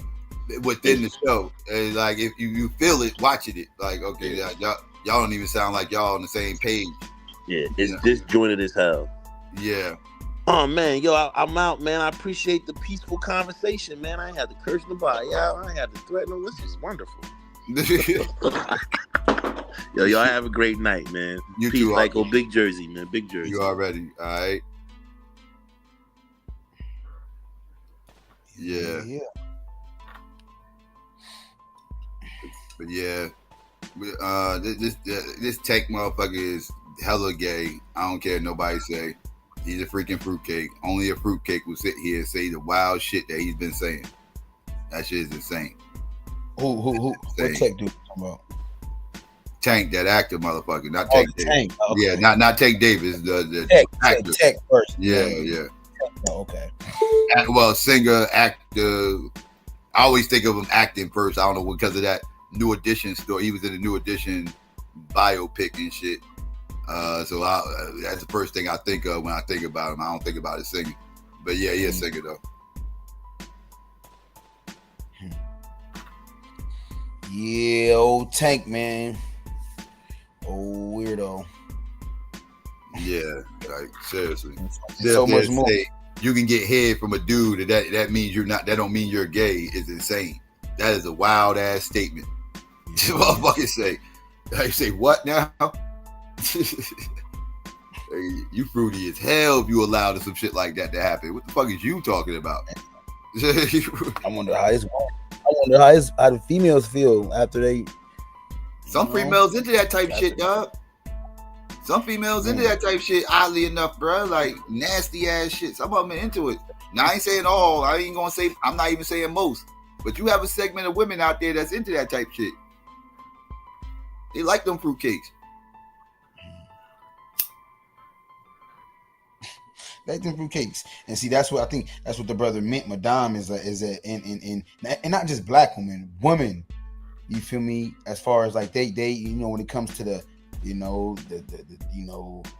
within the show. And like, if you feel it, watching it, like, okay, y'all don't even sound like y'all on the same page. Yeah, it's disjointed as hell. Yeah. Oh man, yo, I'm out, man. I appreciate the peaceful conversation, man. I ain't had to curse nobody, y'all. I ain't had to threaten them. This is wonderful. Yo, y'all have a great night, man. You Peace, too, Michael. Big Jersey, man. Big Jersey. You already, all right? Yeah. But yeah, this tech motherfucker is hella gay. I don't care what nobody say. He's a freaking fruitcake. Only a fruitcake will sit here and say the wild shit that he's been saying. That shit is insane. Who? What tech dude you talking about? Tank, that actor motherfucker, not Tank Davis. Tank. Okay. Yeah, not Tank Davis. The actor. Tech person. Yeah. Oh, okay. Well, singer, actor. I always think of him acting first. I don't know, because of that New Edition story. He was in the New Edition biopic and shit. So that's the first thing I think of when I think about him. I don't think about his singing. But yeah, he is a singer though. Yeah, old Tank, man. Oh, weirdo. Yeah, like seriously. So much more. You can get head from a dude that means you're not. That don't mean you're gay. Is insane. That is a wild ass statement. Motherfuckers say. I say what now? You fruity as hell if you allow some shit like that to happen. What the fuck is you talking about? I wonder how the females feel after they. Some females into that type of shit, dog. Some females into that type of shit, oddly enough, bro. Like nasty ass shit. Some of them are into it. Now I ain't saying all. I ain't gonna say. I'm not even saying most. But you have a segment of women out there that's into that type of shit. They like them fruitcakes. Like them fruitcakes, and see that's what I think. That's what the brother meant. Madame is and not just black women. You feel me? As far as like they when it comes to the you know,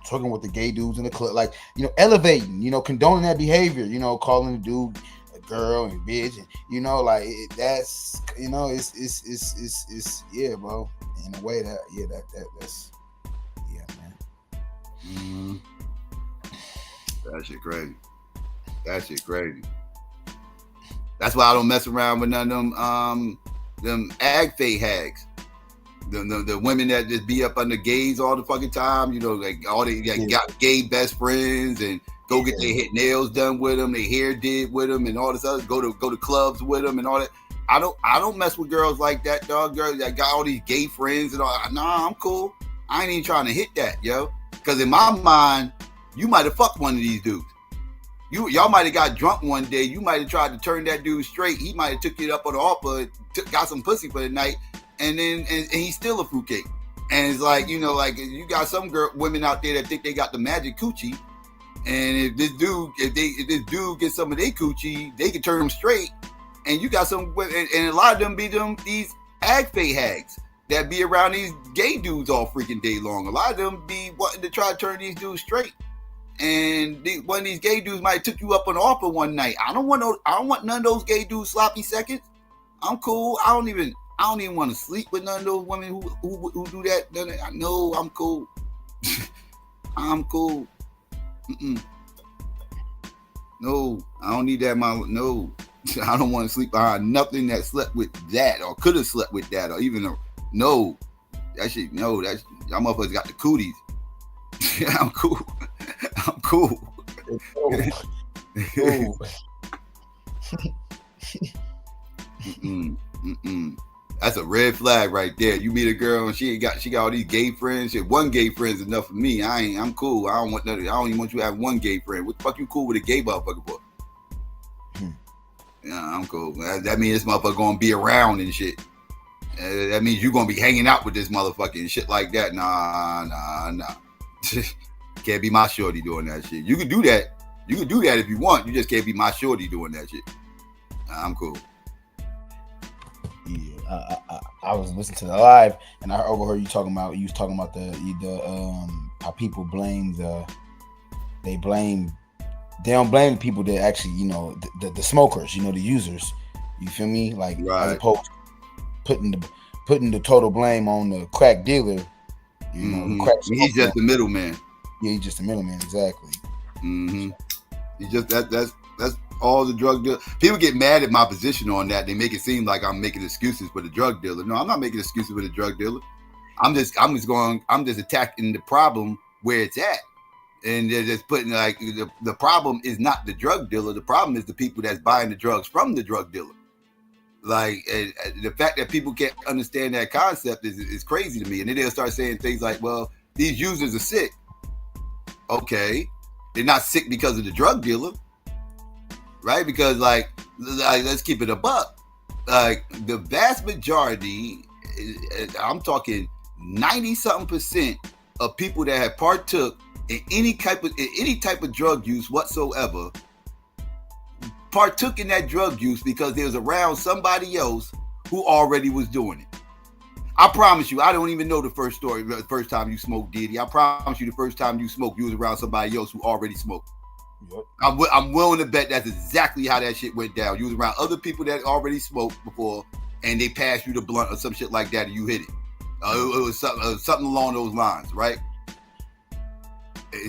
talking with the gay dudes in the club, like, you know, elevating, you know, condoning that behavior, you know, calling the dude a girl and bitch, and you know, like that's, you know, it's yeah, bro. In a way that's yeah, man. Mm-hmm. That shit crazy. That shit crazy. That's why I don't mess around with none of them ag fake hags. The women that just be up under gays all the fucking time, you know, like all they got gay best friends and go get their nails done with them, their hair did with them, and all this other go to clubs with them and all that. I don't mess with girls like that, dog. Girls that got all these gay friends and all. Nah, I'm cool. I ain't even trying to hit that, yo. Because in my mind, you might have fucked one of these dudes. Y'all might have got drunk one day. You might have tried to turn that dude straight. He might have took it up on the offer, got some pussy for the night, and then and he's still a fruitcake. And it's like, you know, like you got some women out there that think they got the magic coochie, and if this dude gets some of their coochie, they can turn them straight. And you got some, and a lot of them be these ag fake hags that be around these gay dudes all freaking day long. A lot of them be wanting to try to turn these dudes straight. And one of these gay dudes might have took you up on offer one night. I don't want none of those gay dudes sloppy seconds. I'm cool. I don't even want to sleep with none of those women who do that. No, I'm cool. I'm cool. No, I don't need that. No, I don't want to sleep behind nothing that slept with that or could have slept with that or even no. That shit. No, y'all motherfuckers got the cooties. I'm cool. I'm cool. That's a red flag right there. You meet a girl and she got all these gay friends. Shit, one gay friend is enough for me. I'm cool. I don't want nothing. I don't even want you to have one gay friend. What the fuck you cool with a gay motherfucker for? Yeah, I'm cool. That means this motherfucker gonna be around and shit. That means you gonna be hanging out with this motherfucker and shit like that. Nah. Can't be my shorty doing that shit. You can do that. You can do that if you want. You just can't be my shorty doing that shit. I'm cool. Yeah, I was listening to the live and I overheard you talking about the how people blame they don't blame the people that actually, you know, the smokers, you know, the users. You feel me? Like as opposed to putting the total blame on the crack dealer. You know, the crack he's just the middleman. Yeah, he's just a middleman, exactly. Mm-hmm. He's just that's all the drug dealer. People get mad at my position on that. They make it seem like I'm making excuses for the drug dealer. No, I'm not making excuses for the drug dealer. I'm just attacking the problem where it's at. And they're just putting like the problem is not the drug dealer. The problem is the people that's buying the drugs from the drug dealer. Like the fact that people can't understand that concept is crazy to me. And then they'll start saying things like, well, these users are sick. Okay. They're not sick because of the drug dealer. Right? Because like let's keep it a buck. Like the vast majority, I'm talking 90-something% of people that have partook in any type of drug use whatsoever partook in that drug use because they was around somebody else who already was doing it. I promise you, I don't even know the first time you smoked, Diddy. I promise you the first time you smoked, you was around somebody else who already smoked. Yep. I'm willing to bet that's exactly how that shit went down. You was around other people that already smoked before and they passed you the blunt or some shit like that and you hit it. It was something along those lines, right?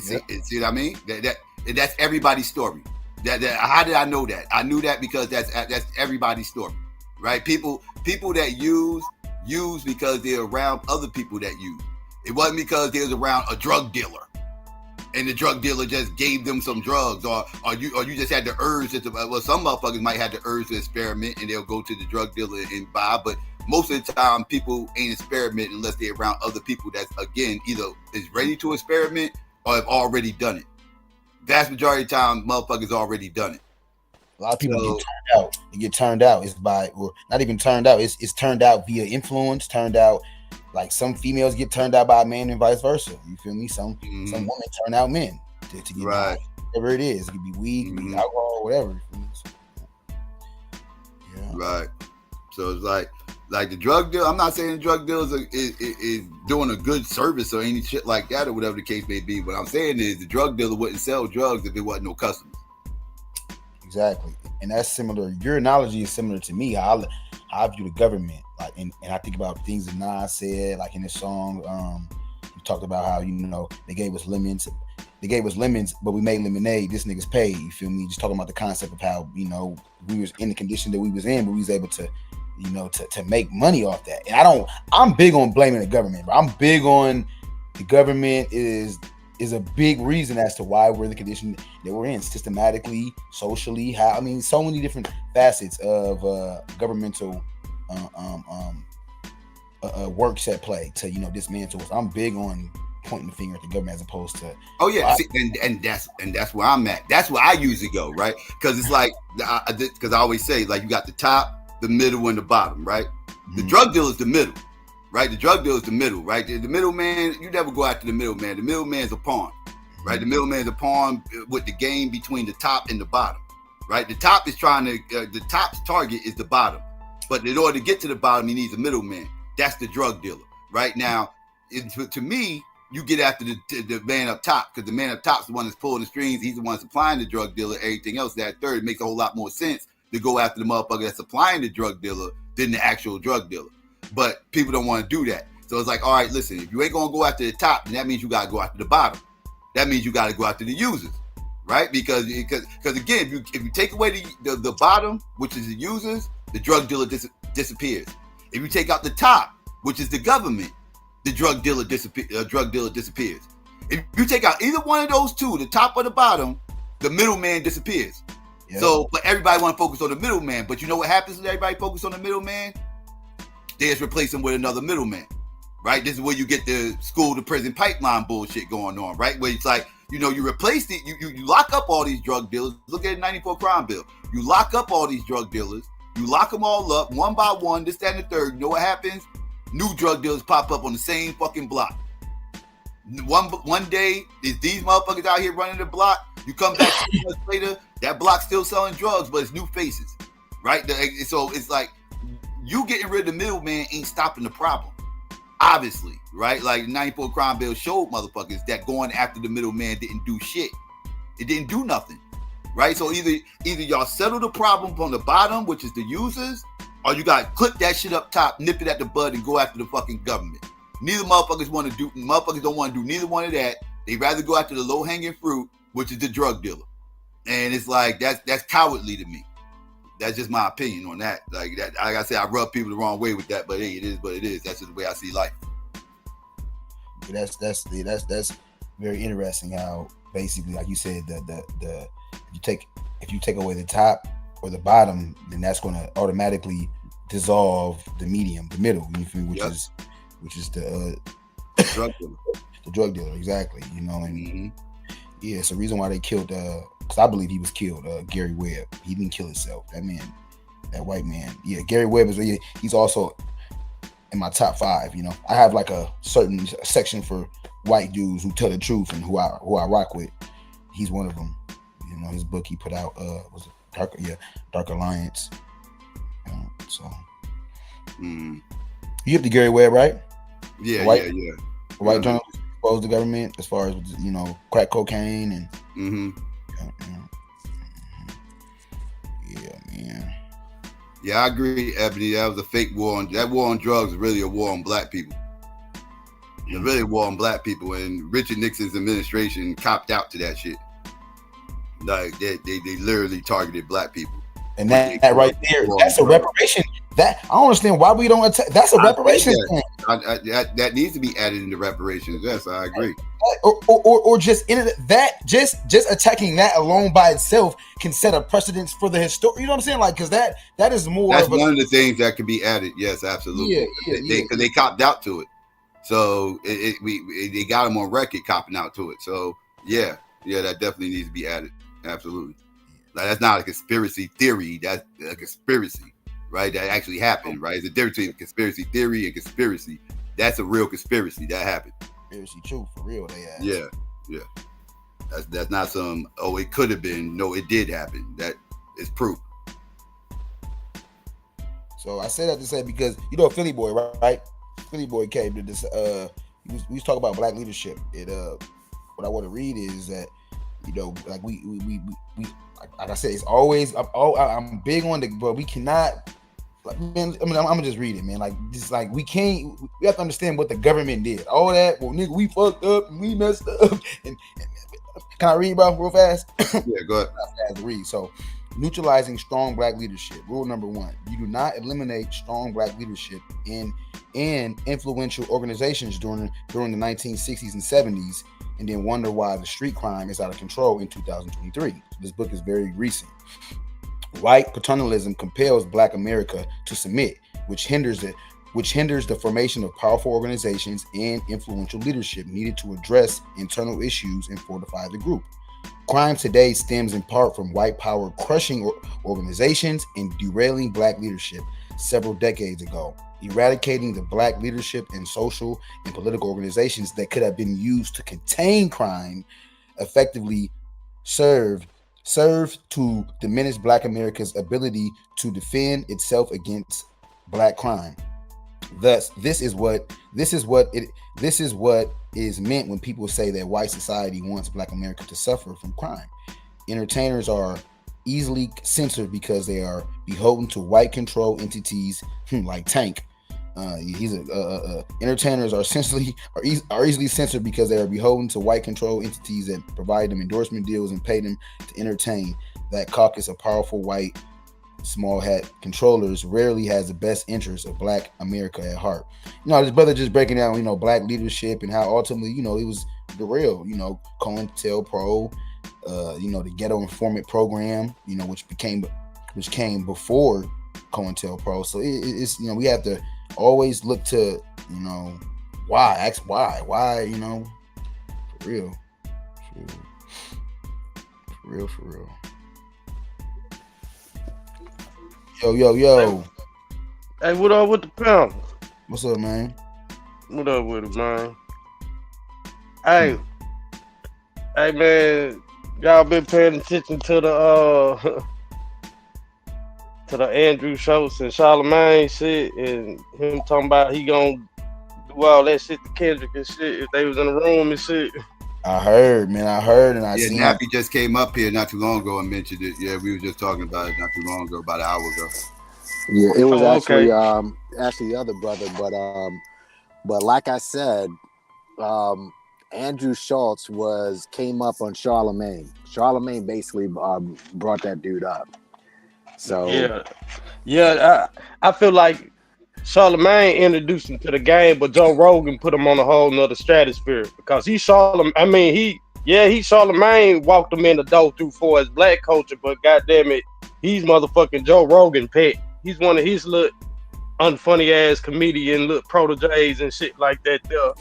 See what I mean? That's everybody's story. How did I know that? I knew that because that's everybody's story, right? People that use because they're around other people that use. It wasn't because they was around a drug dealer, and the drug dealer just gave them some drugs, or you just had the urge some motherfuckers might have the urge to experiment, and they'll go to the drug dealer and buy. But most of the time, people ain't experimenting unless they're around other people that's again either is ready to experiment or have already done it. Vast majority of the time, motherfuckers already done it. A lot of people get turned out. They get turned out. It's by, or not even turned out. It's turned out via influence. Turned out, like some females get turned out by a man and vice versa. You feel me? Some women turn out men to get right. Whatever it is. It could be weed, it could be alcohol, whatever. Yeah. Right. So it's like Like the drug deal, I'm not saying the drug dealers is doing a good service or any shit like that or whatever the case may be. What I'm saying is the drug dealer wouldn't sell drugs if there wasn't no customers. Exactly, and that's similar. Your analogy is similar to me. How I view the government, like, and I think about things that Nas said, like in his song. He talked about how they gave us lemons. They gave us lemons, but we made lemonade. This nigga's paid. You feel me? Just talking about the concept of how we was in the condition that we was in, but we was able to. To make money off that. And I'm big on blaming the government, but I'm big on the government is a big reason as to why we're in the condition that we're in, systematically, socially, so many different facets of governmental works at play to dismantle us. I'm big on pointing the finger at the government as opposed to and that's where I'm at. That's where I usually go, right? Because it's like because I always say, like, you got the top, the middle, and the bottom, right? The drug dealer is the middle, right? The drug dealer is the middle, right? The middleman, you never go after the middleman. The middleman's a pawn, right? The middleman's a pawn with the game between the top and the bottom, right? The top is the top's target is the bottom, but in order to get to the bottom, he needs a middleman. That's the drug dealer, right? Now, to me, you get after the man up top, because the man up top is the one that's pulling the strings. He's the one supplying the drug dealer. Everything else, that third, makes a whole lot more sense to go after the motherfucker that's supplying the drug dealer than the actual drug dealer. But people don't want to do that. So it's like, all right, listen, if you ain't going to go after the top, then that means you got to go after the bottom. That means you got to go after the users, right? Because again, if you take away the bottom, which is the users, the drug dealer disappears. If you take out the top, which is the government, the drug dealer disappears. If you take out either one of those two, the top or the bottom, the middleman disappears. Yeah. So, but everybody want to focus on the middleman. But you know what happens when everybody focus on the middleman? They just replace him with another middleman, right? This is where you get the school to prison pipeline bullshit going on, right? Where it's like, you replace it, you lock up all these drug dealers. Look at the 94 crime bill. You lock up all these drug dealers. You lock them all up one by one, this, that, and the third. You know what happens? New drug dealers pop up on the same fucking block. One day, is these motherfuckers out here running the block. You come back 2 months later, that block's still selling drugs, but it's new faces, right? So it's like you getting rid of the middleman ain't stopping the problem, obviously, right? Like 94 crime bill showed motherfuckers that going after the middleman didn't do shit. It didn't do nothing, right? So either y'all settle the problem from the bottom, which is the users, or you got to clip that shit up top, nip it at the bud, and go after the fucking government. Motherfuckers don't want to do neither one of that. They rather go after the low hanging fruit, which is the drug dealer. And it's like that's cowardly to me. That's just my opinion on that. Like I said, I rub people the wrong way with that, but hey, it is what it is. That's just the way I see life. That's very interesting. How basically, like you said, if you take away the top or the bottom, then that's going to automatically dissolve the medium, the middle, which is the drug dealer. The drug dealer, exactly. And yeah, it's the reason why they killed. Because I believe he was killed. Gary Webb. He didn't kill himself. That man, that white man. Yeah, Gary Webb he's also in my top 5. I have like a certain section for white dudes who tell the truth and who I rock with. He's one of them. His book he put out was Dark Alliance. You hit the Gary Webb, right? Yeah, white journalist exposed the government as far as crack cocaine and yeah, man. Yeah, I agree, Ebony. That was a fake war. That war on drugs is really a war on black people. It's really a war on black people, and Richard Nixon's administration copped out to that shit. Like they literally targeted black people. And that right there, that's a reparation. That I don't understand why we don't attack. That's a reparation thing. That needs to be added into reparations. Yes, I agree. Or just in that, just attacking that alone by itself can set a precedence for the history. You know what I'm saying? Like, because that is more. That's one of the things that could be added. Yes, absolutely. Because they copped out to it. So they got them on record copping out to it. So yeah, that definitely needs to be added. Absolutely. Like, that's not a conspiracy theory. That's a conspiracy, right? That actually happened, right? There's a difference between conspiracy theory and conspiracy. That's a real conspiracy that happened. Conspiracy true for real. They asked. Yeah. That's not some. Oh, it could have been. No, it did happen. That is proof. So I say that to say because you know Philly boy, right? Philly boy came to this. We was talking about black leadership. What I want to read is that like we like I said, it's always I'm big on but we cannot. Like, man, I'm gonna just read it, man. Like just like we have to understand what the government did. All that, well, nigga, we fucked up and we messed up. And can I read, bro, real fast? Yeah, go ahead. Fast read. So, neutralizing strong black leadership. Rule number 1: you do not eliminate strong black leadership in influential organizations during the 1960s and 70s, and then wonder why the street crime is out of control in 2023. This book is very recent. White paternalism compels Black America to submit, which hinders the formation of powerful organizations and influential leadership needed to address internal issues and fortify the group. Crime today stems in part from white power crushing organizations and derailing Black leadership several decades ago, eradicating the Black leadership and social and political organizations that could have been used to contain crime effectively serve to diminish Black America's ability to defend itself against Black crime. Thus, this is what is meant when people say that white society wants Black America to suffer from crime. Entertainers are easily censored because they are beholden to white control entities like Tank. Entertainers are easily censored because they are beholden to white control entities that provide them endorsement deals and pay them to entertain. That caucus of powerful white small hat controllers rarely has the best interests of Black America at heart. This brother just breaking down, Black leadership and how ultimately, it was derailed. COINTELPRO, the Ghetto Informant Program, which came before COINTELPRO. So it's we have to always look to why, ask why, for real. Yo. Hey, what up with the pound? What's up, man? What up with it, man? Hey, man, y'all been paying attention to the Andrew Schultz and Charlemagne shit, and him talking about he gonna do all that shit to Kendrick and shit if they was in the room and shit. I heard, and I seen. Nappy just came up here not too long ago and mentioned it. Yeah, we were just talking about it not too long ago, about an hour ago. Yeah, it was actually the other brother, but like I said, Andrew Schultz came up on Charlemagne. Charlemagne basically brought that dude up. So yeah, I feel like Charlemagne introduced him to the game, but Joe Rogan put him on a whole nother stratosphere because he Charlemagne walked him in the door through for his black culture, but goddamn it, he's motherfucking Joe Rogan pet. He's one of his little unfunny ass comedian little proteges and shit like that there.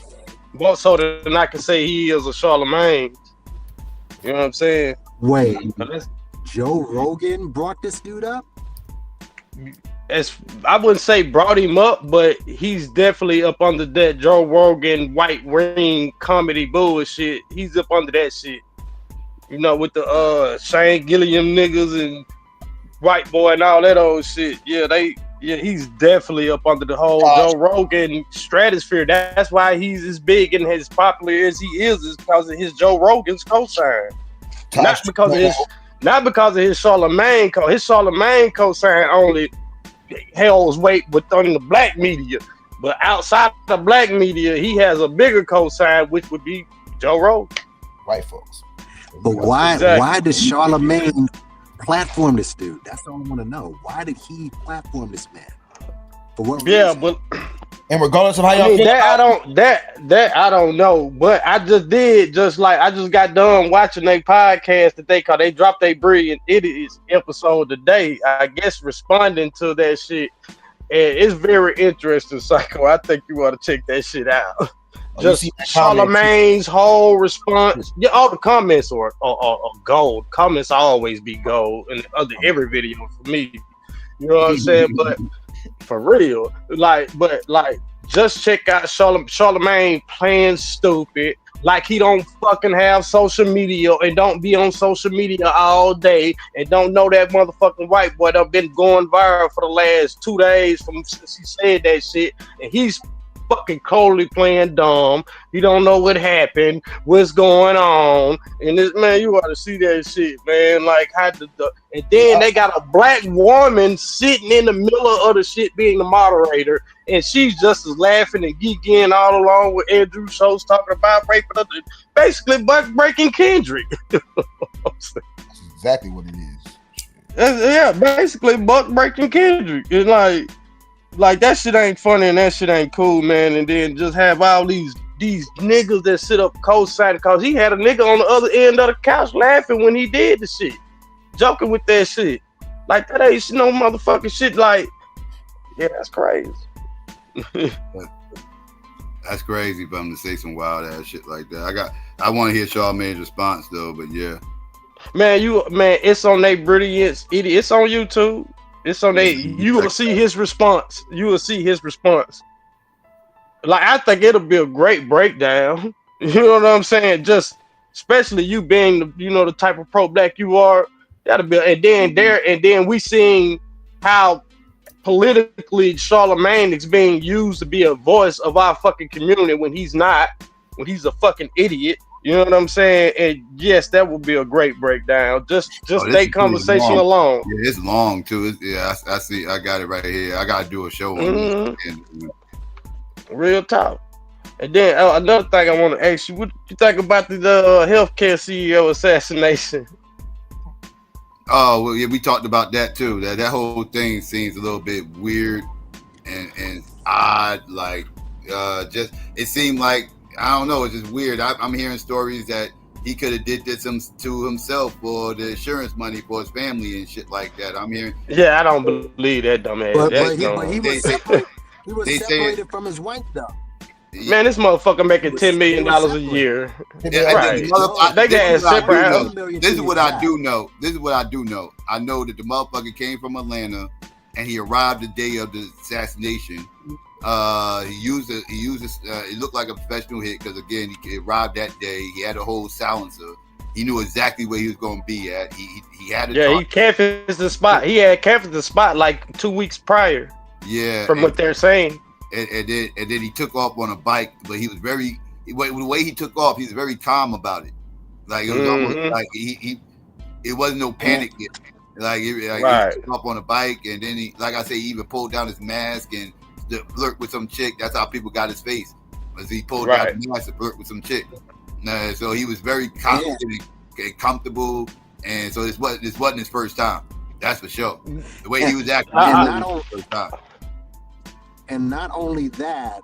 More so than I can say he is a Charlemagne. You know what I'm saying? Wait, Joe Rogan brought this dude up? I wouldn't say brought him up, but he's definitely up under that Joe Rogan white ring comedy bullshit. He's up under that shit. With the Shane Gilliam niggas and White Boy and all that old shit. He's definitely up under the whole Joe Rogan stratosphere. That's why he's as big and as popular as he is because of his Joe Rogan's cosign. Not because of his Charlemagne cosign. His Charlemagne cosign only hell's weight within the black media, but outside the black media, he has a bigger cosign, which would be Joe Rogan. White folks. But why does Charlemagne platform this dude? That's all I want to know. Why did he platform this man? For what reason? But and regardless of how y'all feel, that I don't know. But I just got done watching their podcast that they dropped their Brilliant Idiots episode today. I guess responding to that shit. And it's very interesting, Psycho. I think you ought to check that shit out. Just Charlemagne's whole response. Yeah, all the comments are gold. Comments always be gold in under every video for me. You know what I'm saying? But for real, just check out Charlemagne playing stupid like he don't fucking have social media and don't be on social media all day and don't know that motherfucking white boy that been going viral for the last 2 days since he said that shit, and he's fucking coldly playing dumb. He don't know what happened, what's going on, and this man, you ought to see that shit, man. Like how and then they got a black woman sitting in the middle of the shit being the moderator, and she's just as laughing and geeking all along with Andrew Schultz talking about raping, basically breaking Kendrick. That's exactly what it is. Yeah, basically breaking Kendrick. It's like that shit ain't funny and that shit ain't cool, man. And then just have all these niggas that sit up co-signing, cause he had a nigga on the other end of the couch laughing when he did the shit, joking with that shit. Like that ain't no motherfucking shit. Like, yeah, that's crazy. That's crazy for him to say some wild ass shit like that. I want to hear Charlamagne's response though, but yeah. Man, it's on they brilliance. It's on YouTube. It's on they. You will see his response. You will see his response. Like, I think it'll be a great breakdown. You know what I'm saying? Just especially you being the type of pro-black you are. That'll be. And then we seeing how politically Charlamagne is being used to be a voice of our fucking community when he's not. When he's a fucking idiot. You know what I'm saying? And yes, that would be a great breakdown. Just that conversation alone. Yeah, it's long too. I see. I got it right here. I gotta do a show on this. Real talk. And then another thing I want to ask you: what you think about the healthcare CEO assassination? Oh well, yeah, we talked about that too. That whole thing seems a little bit weird and odd. Like, just it seemed like. I don't know. It's just weird. I'm hearing stories that he could have did this to himself for the insurance money for his family and shit like that. I'm hearing. Yeah, I don't believe that dumbass. But he was separated from his wife though. Man, this motherfucker making $10 million a year. Yeah, right. They got separate. This is what I do know. I know that the motherfucker came from Atlanta and he arrived the day of the assassination. He used it looked like a professional hit because again he arrived that day. He had a whole silencer. He knew exactly where he was going to be at. He had he canvassed the spot. He had canvassed the spot like 2 weeks prior. Yeah, from what they're saying. And then he took off on a bike, but he was the way he took off, he was very calm about it. Like it was almost like it wasn't no panic yet. Like he took off on a bike, and then he even pulled down his mask and flirt with some chick. That's how people got his face. Was he pulled down his mask to flirt with some chick? So he was very confident and comfortable, and so this wasn't his first time. That's for sure. The way he was acting, was his first time. And not only that,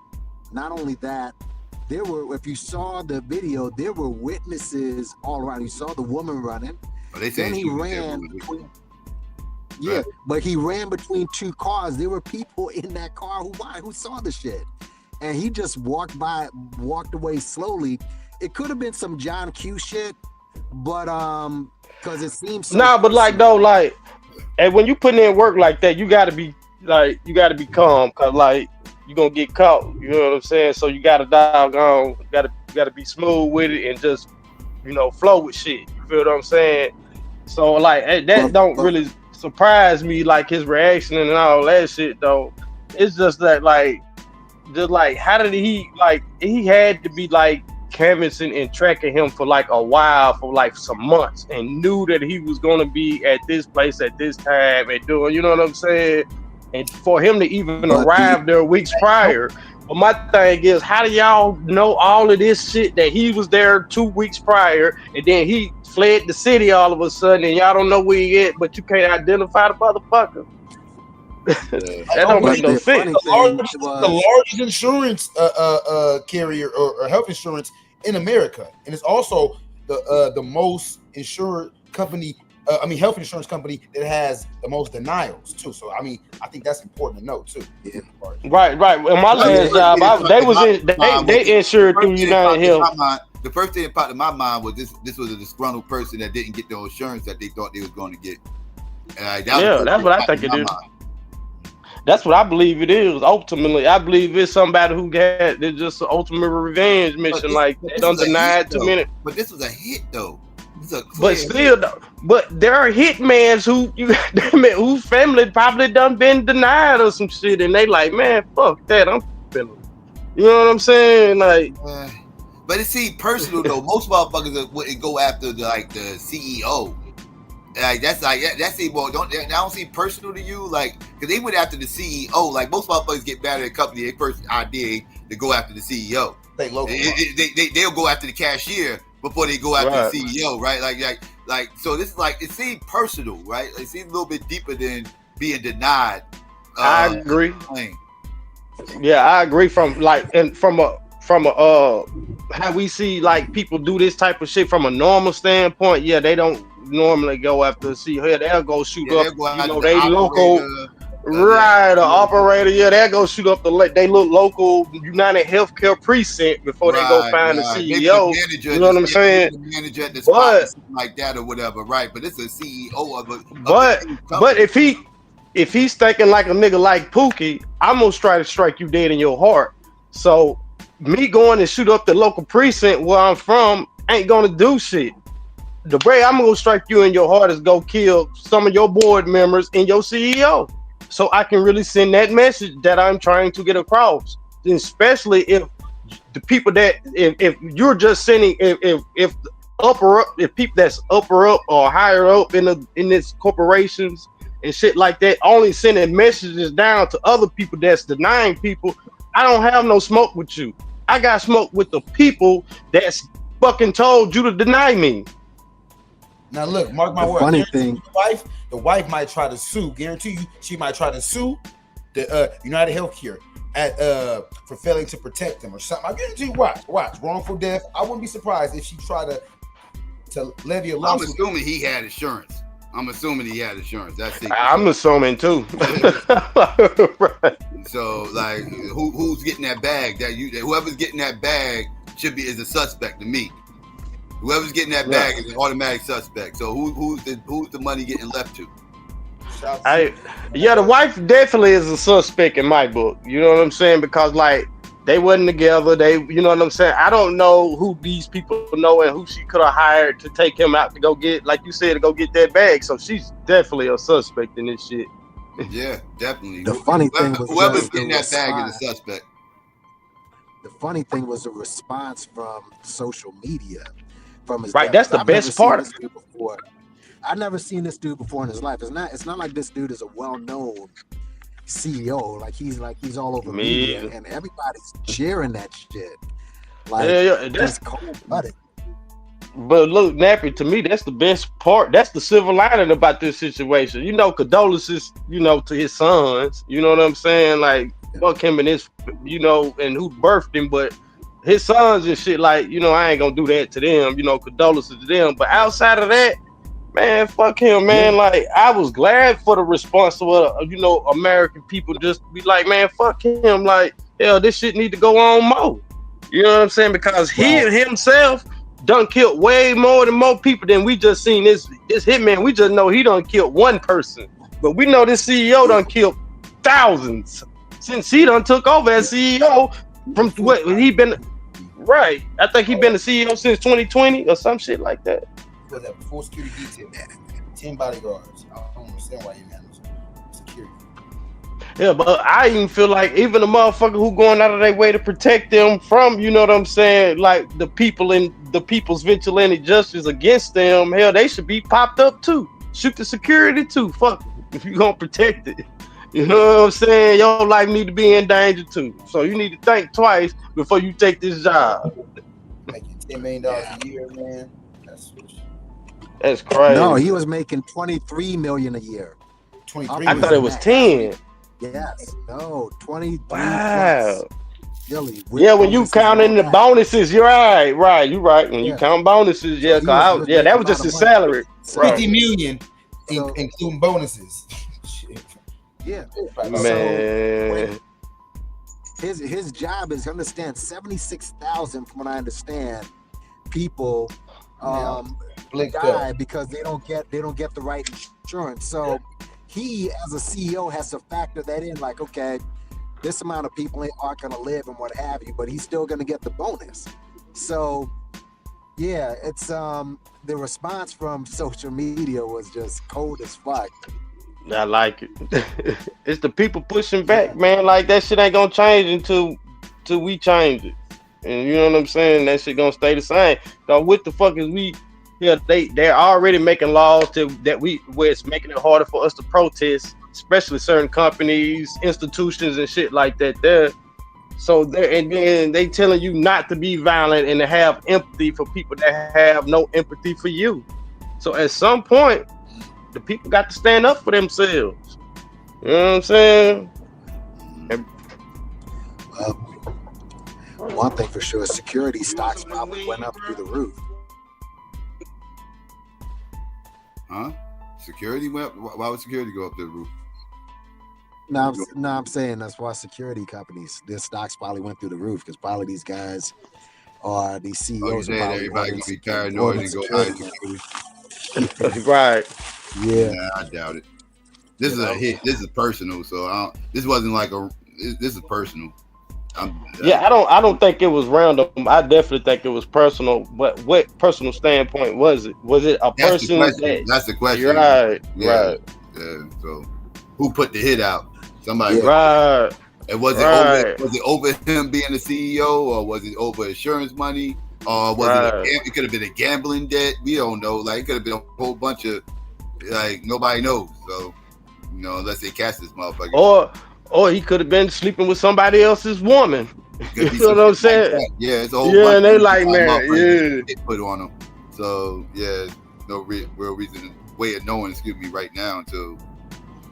there were, if you saw the video, there were witnesses all around. You saw the woman running. Then he ran. Yeah, but he ran between two cars. There were people in that car who saw the shit. And he just walked away slowly. It could have been some John Q shit, but because it seems so and when you put in work like that, you gotta be calm, cause like you're gonna get caught. You know what I'm saying? So you gotta gotta be smooth with it and just flow with shit. You feel what I'm saying? So like that don't really surprise me, like his reaction and all that shit though. It's just that how did he had to be like canvassing and tracking him for like a while, for like some months, and knew that he was gonna be at this place at this time and doing, you know what I'm saying? And for him to even arrive there weeks prior. But my thing is, how do y'all know all of this shit that he was there 2 weeks prior and then he fled the city all of a sudden and y'all don't know where he at, but you can't identify the motherfucker? That don't make no sense. The largest insurance carrier or health insurance in America, and it's also the most insured company. Health insurance company that has the most denials too. So I think that's important to know too. Yeah. Right. In my last job, they insured through United Health. The first thing that popped in my mind was this was a disgruntled person that didn't get the insurance that they thought they was going to get. That's what I think it is. That's what I believe it is. Ultimately, I believe it's somebody who got it's just an ultimate revenge mission. Like they done denied too many. But this was a hit though. But still, but there are hitmans who whose family probably done been denied or some shit, and they like, man, fuck that. I'm feeling. You know what I'm saying? Like, but it's personal though. Most motherfuckers would go after the CEO. Like that's well, don't seem personal to you, like, because they went after the CEO. Like most motherfuckers get mad at a company, their first idea to go after the CEO. They'll go after the cashier before they go after the CEO, right? Like so this is like, it seemed personal, right? It seemed a little bit deeper than being denied. I agree. Yeah, I agree. From a how we see like people do this type of shit from a normal standpoint. Yeah, they don't normally go after the CEO. They'll go shoot up, they local, the operator. Yeah, they'll go shoot up they local United Healthcare precinct before they go find the CEO. You know what I'm saying? The manager at the spot, something like that or whatever, right? But it's a CEO of a. But if he's thinking like a nigga like Pookie, I'm gonna try to strike you dead in your heart. So me going and shoot up the local precinct where I'm from ain't gonna do shit. The way I'm gonna strike you in your heart is go kill some of your board members and your CEO, so I can really send that message that I'm trying to get across. Especially if the people that if you're just sending if people that's upper up or higher up in this corporations and shit like that only sending messages down to other people that's denying people, I don't have no smoke with you. I got smoke with the people that's fucking told you to deny me. Now look, mark my words. Funny thing, the wife might try to sue. Guarantee you, she might try to sue the United Healthcare for failing to protect them or something. I guarantee you, watch, wrongful death. I wouldn't be surprised if she tried to levy a lawsuit. I'm assuming he had insurance. That's it. I'm assuming too. Right. So like, who's getting that bag? Whoever's getting that bag is a suspect to me. Whoever's getting that bag is an automatic suspect. So who's the money getting left to? The wife definitely is a suspect in my book. You know what I'm saying? Because like they wasn't together. You know what I'm saying? I don't know who these people know and who she could have hired to take him out to go get, like you said, to go get that bag. So she's definitely a suspect in this shit. Yeah, definitely. The funny thing was whoever's getting that bag is a suspect. The funny thing was the response from social media. From his dad. That's the best part. I've never seen this dude before in his life. It's not like this dude is a well-known CEO. Like he's all over media and everybody's cheering that shit. Like that's cold-blooded. But look, Nappy, to me, that's the best part. That's the silver lining about this situation. You know, condolences, to his sons. You know what I'm saying? Like, fuck him and his, and who birthed him, but his sons and shit, like, I ain't gonna do that to them, condolences to them. But outside of that, man, fuck him, man. Like, I was glad for the response of, American people just be like, man, fuck him. Like, hell, this shit need to go on more. You know what I'm saying? Because he himself done killed way more people than we just seen this hitman. We just know he done killed one person. But we know this CEO done killed thousands since he done took over as CEO. From what he been, right? I think he been the CEO since 2020 or some shit like that. Because that full security detail, 10 bodyguards. I don't understand why he managed security. Yeah, but I even feel like even the motherfucker who going out of their way to protect them from, you know what I'm saying, like the people in the people's vigilante justice against them, hell, they should be popped up too. Shoot the security too. Fuck it, if you gonna protect it. You know what I'm saying? Your life need to be in danger too. So you need to think twice before you take this job. Making $10 million a year, man. That's crazy. No, he was making $23 million a year. 23. I thought it was 10. Yes. No, 23. Wow. Really, yeah, when you count in the bonuses, you're right. Right, you're right. When you count bonuses, that was just his salary. 50 million, including bonuses. Yeah, man. So his job is, understand, 76,000 from what I understand, people die because they don't get the right insurance. So he as a CEO has to factor that in, like, okay, this amount of people aren't going to live and what have you, but he's still going to get the bonus. So, yeah, it's the response from social media was just cold as fuck. I like it. It's the people pushing back, man. Like that shit ain't gonna change until we change it. And you know what I'm saying? That shit gonna stay the same. So what the fuck is we? Yeah, they're already making laws where it's making it harder for us to protest, especially certain companies, institutions, and shit like that. There, so and then they telling you not to be violent and to have empathy for people that have no empathy for you. So at some point, the people got to stand up for themselves. You know what I'm saying? One thing for sure, security stocks probably went up through the roof. Huh? Security went? Why would security go up through the roof? No, I'm saying that's why security companies, their stocks probably went through the roof because probably these guys or these CEOs are probably everybody gonna be paranoid and go hire security. Right. Yeah. Nah, I doubt it. This is a hit. This is personal, so this wasn't like this is personal. I don't think it was random. I definitely think it was personal. But what personal standpoint was it? Was it a person? That's the question. Right. Yeah. So, who put the hit out? Somebody. Right. And was it over him being the CEO, or was it over insurance money, or was it could have been a gambling debt? We don't know. Like it could have been a whole bunch of nobody knows. So unless they catch this motherfucker. Or he could have been sleeping with somebody else's woman. You know what I'm saying? Like yeah, it's a whole bunch and they like, man, put on them. So no real reason, way of knowing, right now until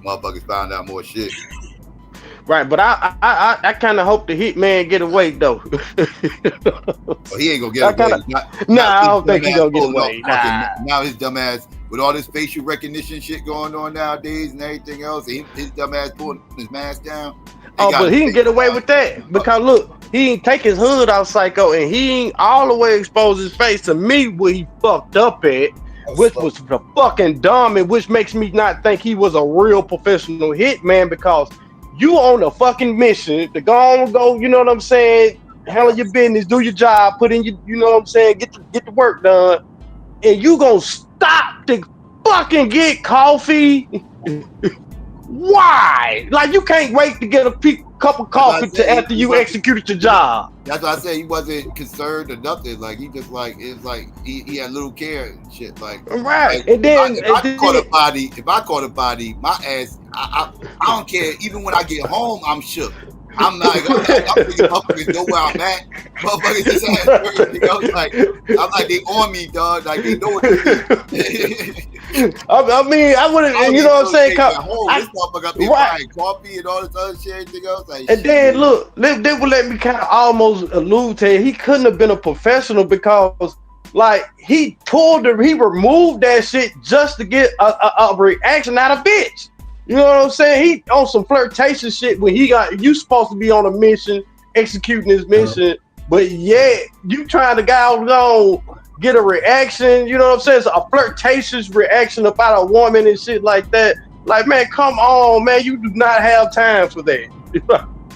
motherfuckers found out more shit. Right, but I kind of hope the hitman get away though. He ain't gonna get away. I don't think he's gonna get away. Now his dumb ass, with all this facial recognition shit going on nowadays and everything else, his dumb ass pulling his mask down. But he can get away with that because look, he ain't take his hood off, Psycho, and he ain't all the way exposed his face. To me, where he fucked up at, which was the fucking dumb, and which makes me not think he was a real professional hitman because you on a fucking mission to go, you know what I'm saying? Handle your business, do your job, put in your, you know what I'm saying? Get the work done, and you gonna stop to fucking get coffee? Why? Like you can't wait to get a cup of coffee after you executed your job. That's why I say he wasn't concerned or nothing. Like he just it's like he had little care and shit. Like right. Like, and then if I caught a body, my ass, I don't care. Even when I get home, I'm shook. I'm not. I'm thinking motherfuckers know where I'm at. Motherfuckers just ask I'm like they on me, dog. Like they know what to do. I mean, I wouldn't. You know what I'm saying? This motherfucker up there buying coffee and all this other shit, everything else. Like, and then look, they would let me kind of almost allude to it. He couldn't have been a professional because, like, he removed that shit just to get a reaction out of bitch. You know what I'm saying? He on some flirtation shit when you supposed to be on a mission, executing his mission, but yet you trying to go get a reaction. You know what I'm saying? It's a flirtatious reaction about a woman and shit like that. Like, man, come on, man, you do not have time for that.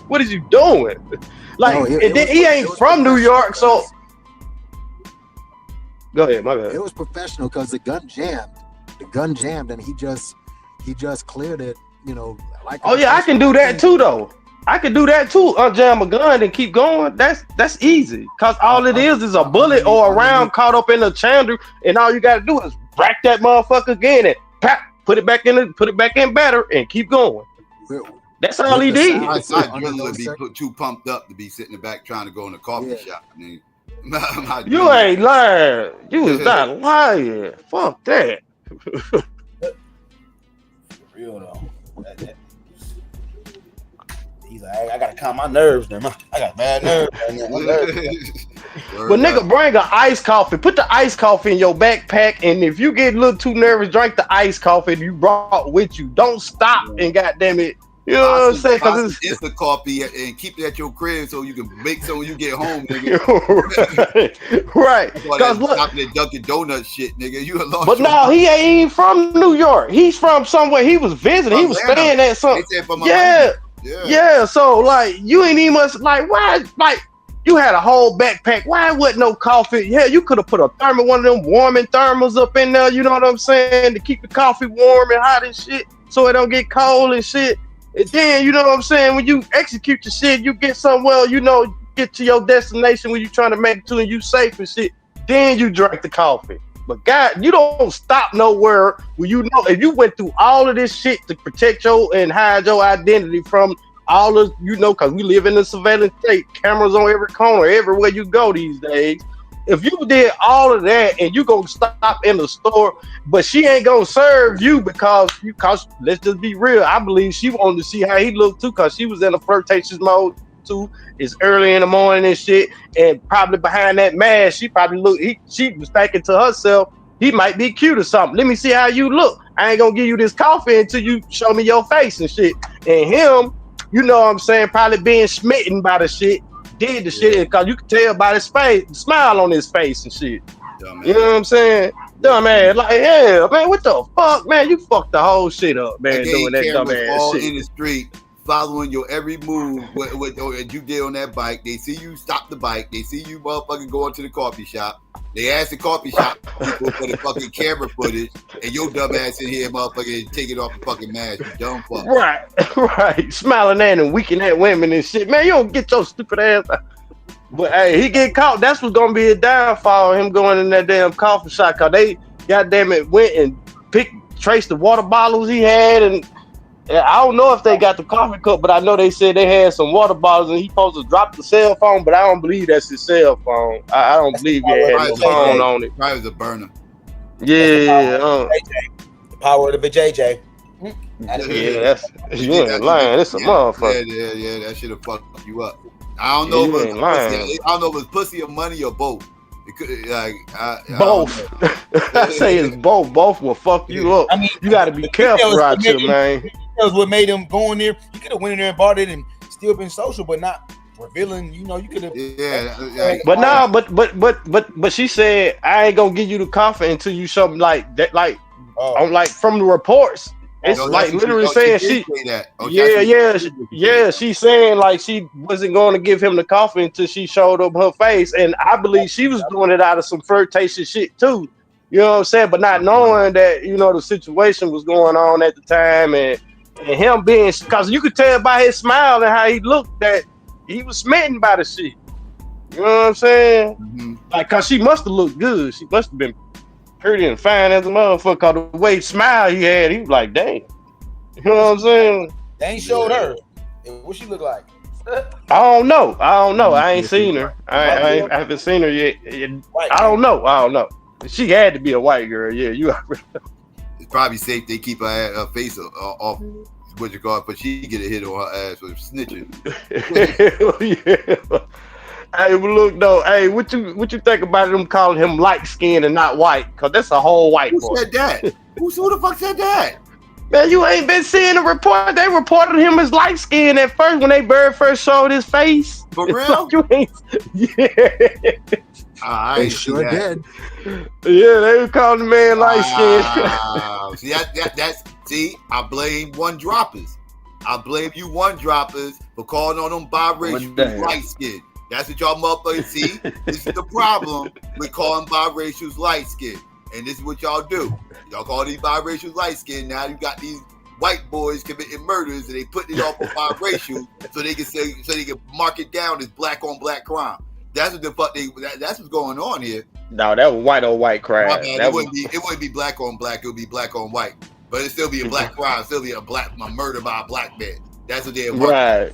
What is you doing? Like, he ain't from New York, so go ahead, my bad. It was professional because the gun jammed, and he just cleared it, like. Oh yeah, I can do that too, though. I can do that too. Unjam a gun and keep going. That's easy. Cause all it is a bullet or a round caught up in a chamber, and all you gotta do is rack that motherfucker again and put it back in better and keep going. That's all he did. My adrenaline would be too pumped up to be sitting in the back trying to go in a coffee shop. I mean, you ain't lying. You was not lying. Fuck that. Real though. He's like, I gotta calm my nerves, man. I got bad nerves. But nigga, bring an iced coffee. Put the iced coffee in your backpack, and if you get a little too nervous, drink the iced coffee you brought with you. Don't stop and goddamn it, You know what I'm saying? Because it's instant coffee and keep it at your crib so you can make some when you get home, nigga. Right. Because look, that Dunkin' Donuts shit, nigga. You lost. But no, he ain't from New York. He's from somewhere. He was visiting. He was staying at some. Yeah. So like, you ain't even much like why like. You had a whole backpack. Why wasn't no coffee? Yeah, you could have put a thermal, one of them warming thermals up in there. You know what I'm saying? To keep the coffee warm and hot and shit, so it don't get cold and shit. And then you know what I'm saying? When you execute your shit, you get somewhere. You know, get to your destination when you trying to make it to, and you safe and shit. Then you drink the coffee. But God, you don't stop nowhere when you know if you went through all of this shit to protect your and hide your identity from. All of you know, because we live in a surveillance state, cameras on every corner, everywhere you go these days. If you did all of that and you gonna stop in the store, but she ain't gonna serve you because let's just be real. I believe she wanted to see how he looked too, because she was in a flirtatious mode too. It's early in the morning and shit, and probably behind that mask, she probably she was thinking to herself, he might be cute or something. Let me see how you look. I ain't gonna give you this coffee until you show me your face and shit. And him. You know what I'm saying? Probably being smitten by the shit, did the shit, because you can tell by his face, the smile on his face and shit. Dumbass. You know what I'm saying? Dumbass, like, yeah, man, what the fuck, man? You fucked the whole shit up, man, doing that dumbass all shit. In the street, following your every move, what you did on that bike. They see you stop the bike. They see you motherfucking going to the coffee shop. They ask the coffee shop people for the fucking camera footage, and your dumb ass in here, motherfucking taking off the fucking mask. You dumb fuck. Right. Smiling at and winking at women and shit. Man, you don't get your stupid ass. But hey, he get caught. That's what's gonna be a downfall. Him going in that damn coffee shop, cause they goddamn it went and traced the water bottles he had, and I don't know if they got the coffee cup, but I know they said they had some water bottles and he supposed to drop the cell phone, but I don't believe that's his cell phone. I don't believe he had no phone on it. Probably was a burner. Yeah. The power of the JJ. You ain't lying. It's a motherfucker. Yeah, that should have fucked you up. I don't know if it's pussy or money or both. It could, like both. I say it's both. Both will fuck you up. I mean, you got to be careful out here, man. That was what made him go in there. You could have went in there and bought it and still been social, but not revealing. You know, you could have. But she said, I ain't gonna give you the coffee until you show me like that, like from the reports. It's like literally saying she's saying like she wasn't going to give him the coffee until she showed up her face, and I believe she was doing it out of some flirtatious shit too. You know what I'm saying? But not knowing that, you know, the situation was going on at the time, and him being, because you could tell by his smile and how he looked that he was smitten by the shit. You know what I'm saying? Mm-hmm. Like, cause she must have looked good. She must have been pretty and fine as a motherfucker. Cause the way smile he had, he was like, damn. You know what I'm saying? They ain't showed her. What she look like? I don't know. I ain't seen her. I haven't seen her yet. I don't know. She had to be a white girl. Yeah, you. It's probably safe they keep her face off. What you call it? But she get a hit on her ass with snitching. Yeah. Hey, but look though. Hey, what you think about them calling him light skinned and not white? Cause that's a whole white boy. Who said that? Who the fuck said that? Man, you ain't been seeing the report. They reported him as light skinned at first when they first showed his face. For real? You ain't. Yeah. I sure did. Yeah, they were calling the man light skinned. See, I blame one droppers. I blame you one droppers for calling on them biracials light skinned. That's what y'all motherfuckers see. This is the problem with calling biracials light skinned. And this is what y'all do. Y'all call these biracials light skinned. Now you got these white boys committing murders and they put it off of biracial so they can mark it down as black on black crime. That's what the fuck that's what's going on here. No, that was white on white crime. It wouldn't be black on black, it would be black on white. But it still be a black crime, still be a murder by a black man. That's what they're Right.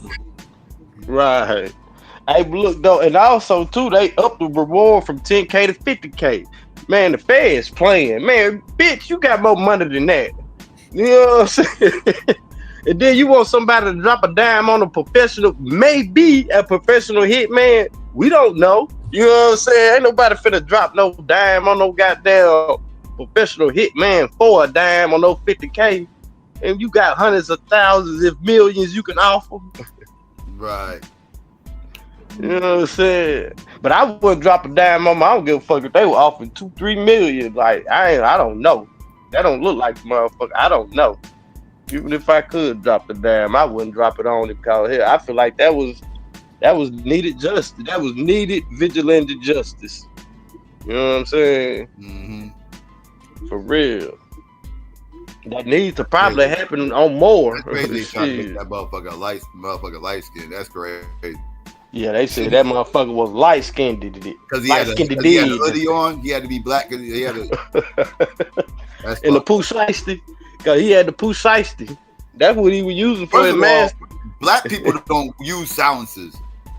Hey, look though, and also too, they upped the reward from 10K to 50K. Man, the Fed's playing. Man, bitch, you got more money than that. You know what I'm saying? And then you want somebody to drop a dime on a professional, maybe a professional hitman. We don't know. You know what I'm saying? Ain't nobody finna drop no dime on no goddamn professional hitman for a dime on no 50K. and you got hundreds of thousands, if millions, you can offer. Right. You know what I'm saying? But I wouldn't drop a dime on my. I don't give a fuck if they were offering 2-3 million. Like I don't know. That don't look like motherfucker. I don't know. Even if I could drop the dime, I wouldn't drop it on it because here I feel like that was needed justice. That was needed vigilante justice. You know what I'm saying? Mm-hmm. For real. That needs to probably happen on more. That's crazy. Trying to make that motherfucker light skin. That's crazy. Yeah, they said that motherfucker was light skinned. Because he had a hoodie on. He had to be black. Cause he had a. And the Pooh Shiesty. Because he had the Pooh Shiesty. That's what he was using for his mask. Black people don't use silencers.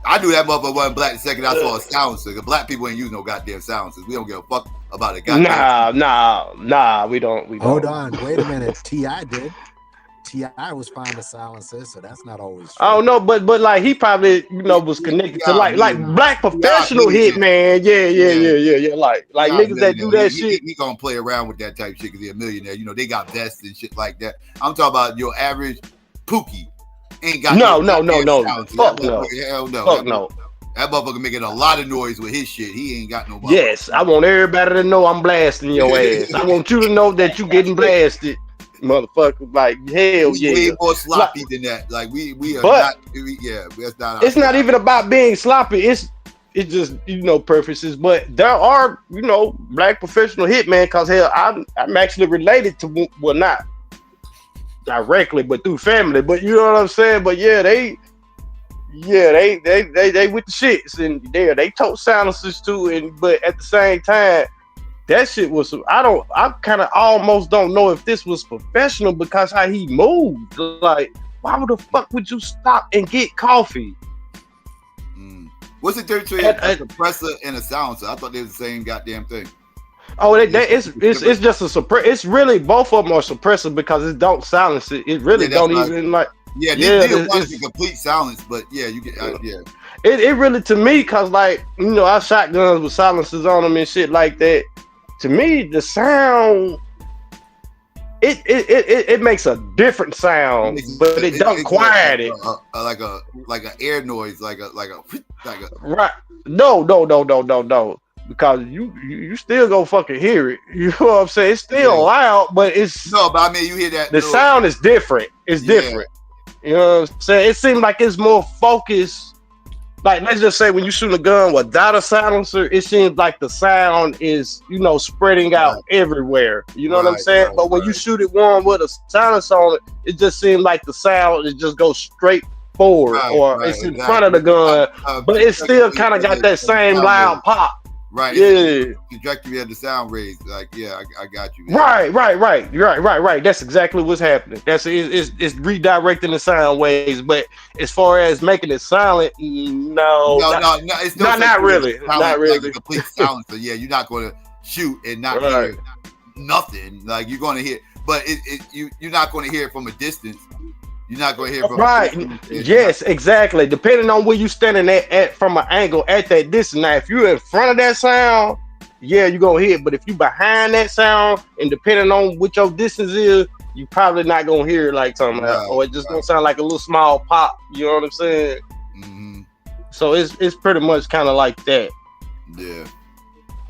I knew that motherfucker wasn't black the second I saw a silencer. Because black people ain't use no goddamn silencers. We don't give a fuck about it. Nah, we don't. Hold on, wait a minute. T.I. did. T.I. was fine with silencers, so that's not always true. I don't know, but like he probably was connected to like black professional hitman. Yeah. Like niggas that do that shit. He gonna play around with that type of shit because he's a millionaire. You know, they got vests and shit like that. I'm talking about your average Pookie. Ain't got no. Fuck no. Hell no. Fuck no. That motherfucker making a lot of noise with his shit. He ain't got no. Yes, I want everybody to know I'm blasting your ass. I want you to know that you getting blasted. Motherfucker, like hell yeah. Way more sloppy than that. Like we are not. That's not. It's not even about being sloppy. It's just purposes. But there are black professional hitmen because hell, I'm actually related to not directly, but through family. But you know what I'm saying. But yeah, they with the shits and they tote silencers too. But at the same time. That shit was. I kind of almost don't know if this was professional because how he moved. Like, why the fuck would you stop and get coffee? What's the difference between a suppressor and a silencer? I thought they were the same goddamn thing. Oh, it's just a suppressor. It's really both of them are suppressors because it don't silence it. It really don't even like. Yeah, this was a complete silence, but yeah, you get It really to me because like I shotguns with silencers on them and shit like that. To me, the sound it makes a different sound, but it don't quiet it. Like a air noise, like a right. No. Because you still gonna fucking hear it. You know what I'm saying? It's still loud, but it's but I mean you hear that the sound is different. It's different. You know what I'm saying? It seems like it's more focused. Like, let's just say when you shoot a gun without a silencer, it seems like the sound is, spreading out everywhere. You know what I'm saying? But when you shoot it one with a silencer on it, it just seems like the sound, it just goes straight forward or it's in front of the gun. But it still kind of got that same loud pop. Right. Yeah. Trajectory of the sound raised. Like, yeah, I got you. Right. That's exactly what's happening. It's redirecting the sound waves. But as far as making it silent, no. It's not really. Not really. Like a complete silencer. Yeah, you're not going to shoot and not hear nothing. Like you're going to hear, but you're not going to hear it from a distance. You're not going to hear from Yes, exactly. Depending on where you standing at from an angle at that distance. Now, if you're in front of that sound, you're gonna hear it. But if you behind that sound, and depending on what your distance is, you probably not gonna hear it like something else, or it just gonna sound like a little small pop. You know what I'm saying? Mm-hmm. So it's pretty much kind of like that. Yeah.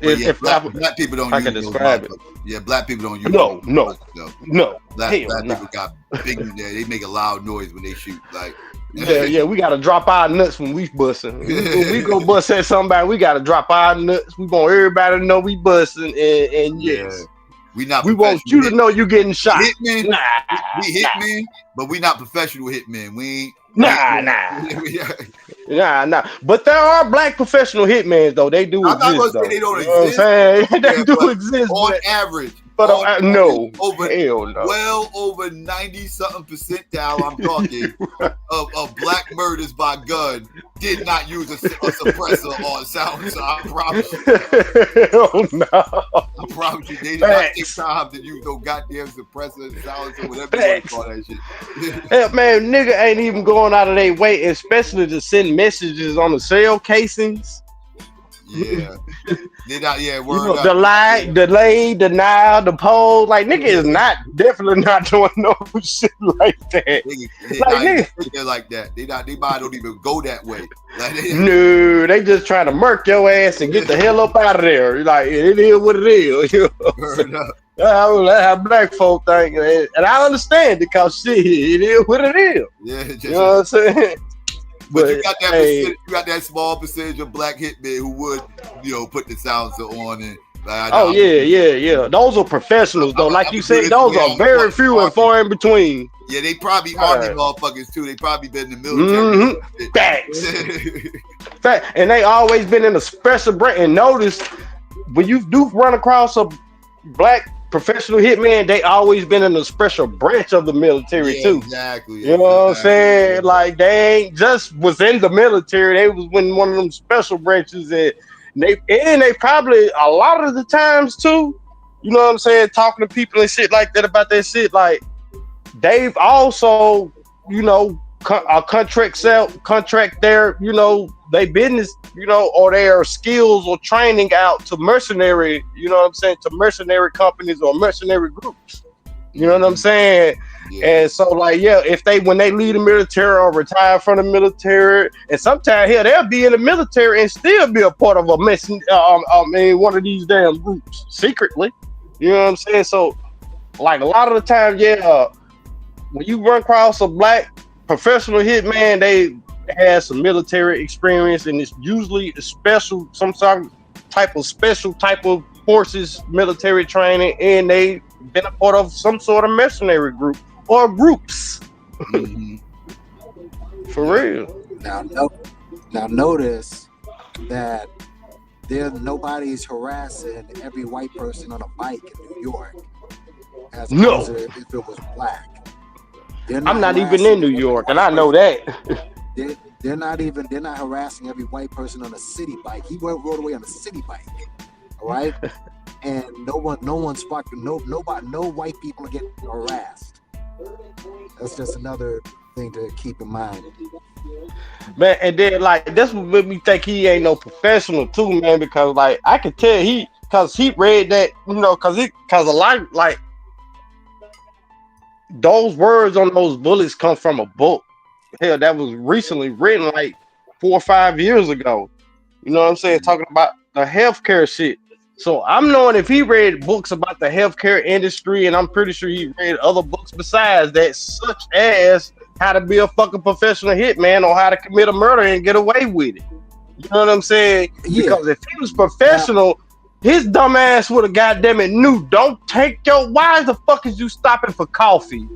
Black people don't. I can describe it. Yeah, black people don't use. No. Black people got big. They make a loud noise when they shoot. Like. Yeah, we gotta drop our nuts when we busting. When we go bust at somebody, we gotta drop our nuts. We want everybody to know we busting, and yes, we want you to know you getting shot. Hitmen, we hitmen, but we not professional hitmen. We ain't. Nah. But there are black professional hitmen though. They do exist. I'm not gonna say they don't exist. They do exist on average. But no, hell no. Well over 90-something percentile, I'm talking of black murders by gun did not use a suppressor or a silencer. I promise you. Oh no! I promise you, they did not take time to use no goddamn suppressor, silencer, whatever you want to call that shit. Hell, man, nigga ain't even going out of their way, especially to send messages on the cell casings. Yeah. They not, yeah, You word know, up. delay, denial, the pole. Like nigga is not definitely not doing no shit like that. They're like that. They might don't even go that way. Like, No, they just trying to murk your ass and get the hell up out of there. Like it is what it is. You know what I'm saying? That's how black folk think, and I understand it because shit, it is what it is. Yeah, you know what I'm saying. But you got that percentage, you got that small percentage of black hitmen who would, put the silencer on and. Yeah. Those are professionals though. Like you said, those are very few and far in between. Yeah, they probably army motherfuckers too. They probably been in the military. Facts. And they always been in a special branch. And notice when you do run across a black professional hitman, they always been in a special branch of the military too. Exactly. You know what I'm saying? Like they ain't just was in the military. They was in one of them special branches and they probably a lot of the times too, you know what I'm saying, talking to people and shit like that about that shit. Like they've also, contract their, they business, or their skills or training out to mercenary, to mercenary companies or mercenary groups. You know what I'm saying? Yeah. And so, if when they leave the military or retire from the military, and sometimes they'll be in the military and still be a part of a one of these damn groups secretly. You know what I'm saying? So, a lot of the time, when you run across a black professional hitman, they have some military experience, and it's usually special, some sort of type of forces, military training, and they been a part of some sort of mercenary group or groups. For real. Now notice that nobody's harassing every white person on a bike in New York as opposed to if it was black. I'm not even in New York, and I know that. They're not harassing every white person on a city bike. He rode away on a city bike. All right. And no white people are getting harassed. That's just another thing to keep in mind. Man, and then that's what made me think he ain't no professional too, man, because I could tell because he read that, because a lot those words on those bullets come from a book. Hell, that was recently written 4 or 5 years ago. You know what I'm saying? Talking about the healthcare shit. So I'm knowing if he read books about the healthcare industry, and I'm pretty sure he read other books besides that, such as how to be a fucking professional hitman or how to commit a murder and get away with it. You know what I'm saying? Yeah. Because if he was professional, his dumb ass would have goddamn it knew. Why the fuck is you stopping for coffee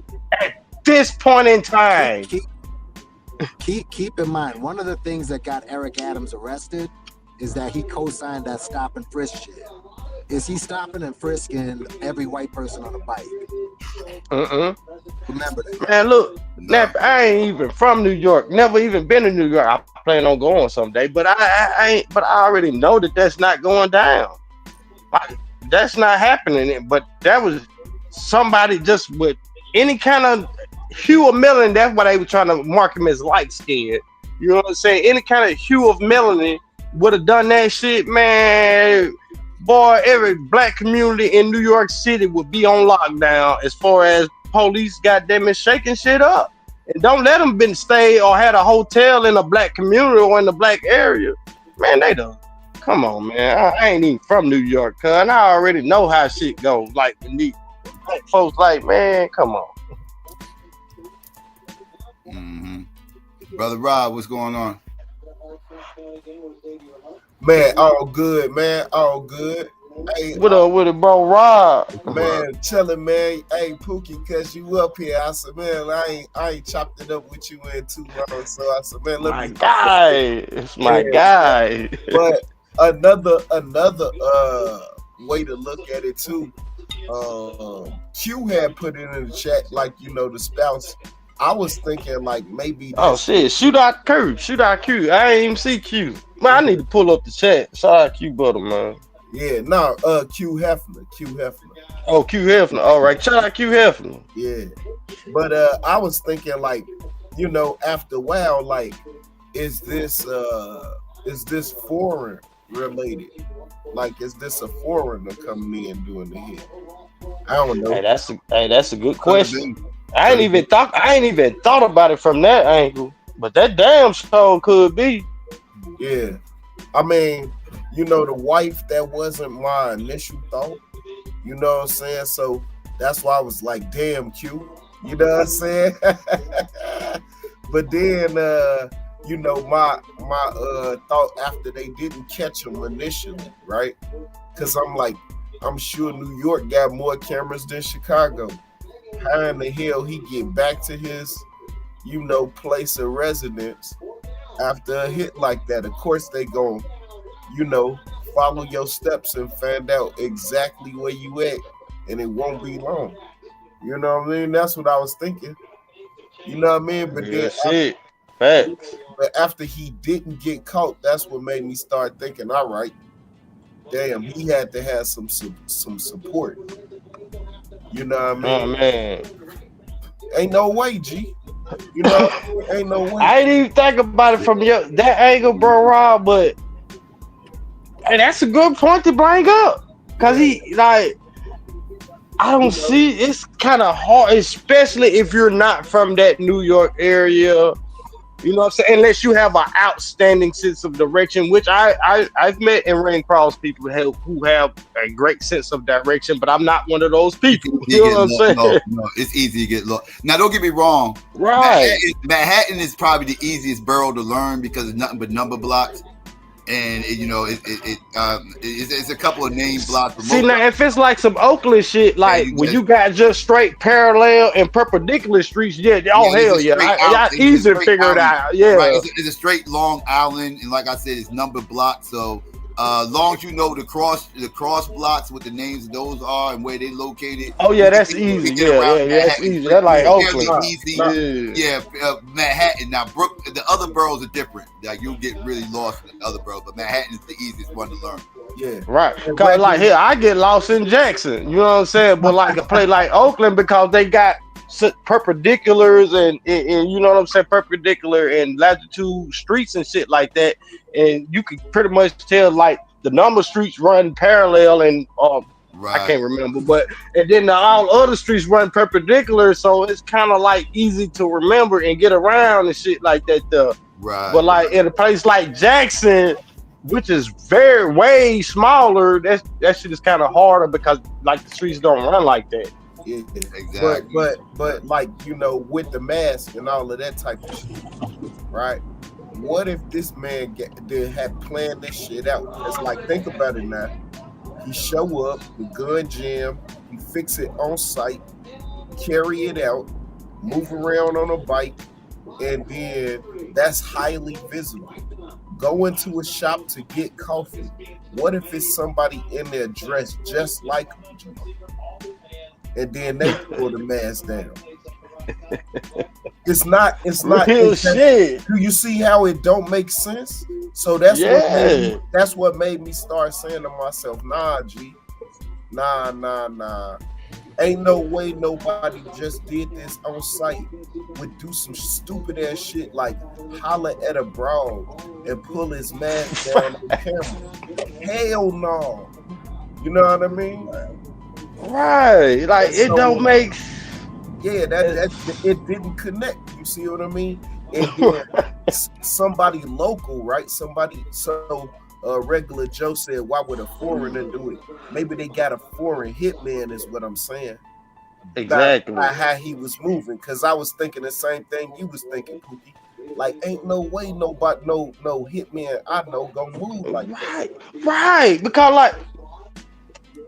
at this point in time? Keep in mind, one of the things that got Eric Adams arrested is that he co-signed that stop and frisk shit. Is he stopping and frisking every white person on a bike? Remember that. Man, look, I ain't even from New York. Never even been to New York. I plan on going someday, but I ain't. But I already know that that's not going down. That's not happening. But that was somebody just with any kind of hue of melanin. That's why they were trying to mark him as light skinned. You know what I'm saying? Any kind of hue of melanin would have done that shit, man. Boy, every black community in New York City would be on lockdown as far as police goddamn it shaking shit up. And don't let them stay or had a hotel in a black community or in the black area. Man, they don't. Come on, man. I ain't even from New York, cuz, and I already know how shit goes. When these black folks man, come on. Brother Rob, what's going on? Man, all good, man. All good. Hey, what up with it, bro? Rob. Man, chilling, man. Hey, Pookie, cause you up here. I said, man, I ain't chopped it up with you in too long. So I said, man, let me. It's my guy. But another way to look at it too. Q had put it in the chat, the spouse. I was thinking maybe. Oh shit! Shoot out Q. I ain't even see Q. Man, I need to pull up the chat. Sorry, Q brother, man. Yeah, no, Q Hefner. Oh, Q Hefner. All right, shout out Q Hefner. Yeah, but I was thinking after a while, is this foreign? related? Like, is this a foreigner coming in doing the hit? I don't know. Hey, that's a good question. I ain't even thought about it from that angle, but that damn sure could be. Yeah, I mean, you know, the wife, that wasn't my initial thought. You know what I'm saying? So that's why I was like, damn, Q. You know what I'm saying? But then, you know, my thought after they didn't catch him initially, right? Because I'm like, I'm sure New York got more cameras than Chicago. How in the hell he get back to his, you know, place of residence after a hit like that? Of course they gon', you know, follow your steps and find out exactly where you at, and it won't be long. You know what I mean? That's what I was thinking. You know what I mean? But then shit. Facts. But after he didn't get caught, that's what made me start thinking, all right, damn, he had to have some support. You know what I mean? Oh man. Ain't no way, G. You know, ain't no way. I didn't even think about it from that angle, bro, Rob, but hey, that's a good point to bring up. Cause he like, I don't see, it's kind of hard, especially if you're not from that New York area. You know what I'm saying? Unless you have an outstanding sense of direction, which I've met and ran across people who have a great sense of direction, but I'm not one of those people. You know what I'm saying? No, it's easy to get lost. Now, don't get me wrong. Right. Manhattan is probably the easiest borough to learn because it's nothing but number blocks. And you know, it's a couple of name blocks. See, now if it's like some Oakland shit, like when you got just straight parallel and perpendicular streets, I easy to figure it out. Yeah, right. It's a straight Long Island, and like I said, it's number blocks. So long as you know the cross blocks, what the names of those are and where they located. Oh yeah, that's easy. Yeah, that's easy. That's like Oakland. Easy. Manhattan. Now, the other boroughs are different. Like you'll get really lost in the other boroughs, but Manhattan is the easiest one to learn. Yeah, right. Cause like here, I get lost in Jackson. You know what I'm saying? But like a place like Oakland, because they got perpendiculars and you know what I'm saying, perpendicular and latitude streets and shit like that, and you can pretty much tell like the number streets run parallel and I can't remember, but and then all other streets run perpendicular, so it's kind of like easy to remember and get around and shit like that. Right. But like in a place like Jackson, which is way smaller, that shit is kind of harder because like the streets don't run like that. Yeah, exactly. But like, you know, with the mask and all of that type of shit, right? What if this man had planned this shit out? It's like, think about it now. He show up, the gun jam, he fix it on site, carry it out, move around on a bike, and then that's highly visible. Go into a shop to get coffee. What if it's somebody in there dressed just like him? And then they pull the mask down. It's not real shit. Do you see how it don't make sense? So that's what made me start saying to myself, nah, G. Nah. Ain't no way nobody just did this on site, would do some stupid ass shit like holler at a broad and pull his mask down on camera. Hell no. You know what I mean? Right, like it don't make. Yeah, that it didn't connect. You see what I mean? And then somebody local, right? Regular Joe said, "Why would a foreigner do it?" Maybe they got a foreign hitman, is what I'm saying. Exactly. By how he was moving, because I was thinking the same thing you was thinking, Pookie. Like, ain't no way nobody, no hitman I know gonna move like that. Right, because like.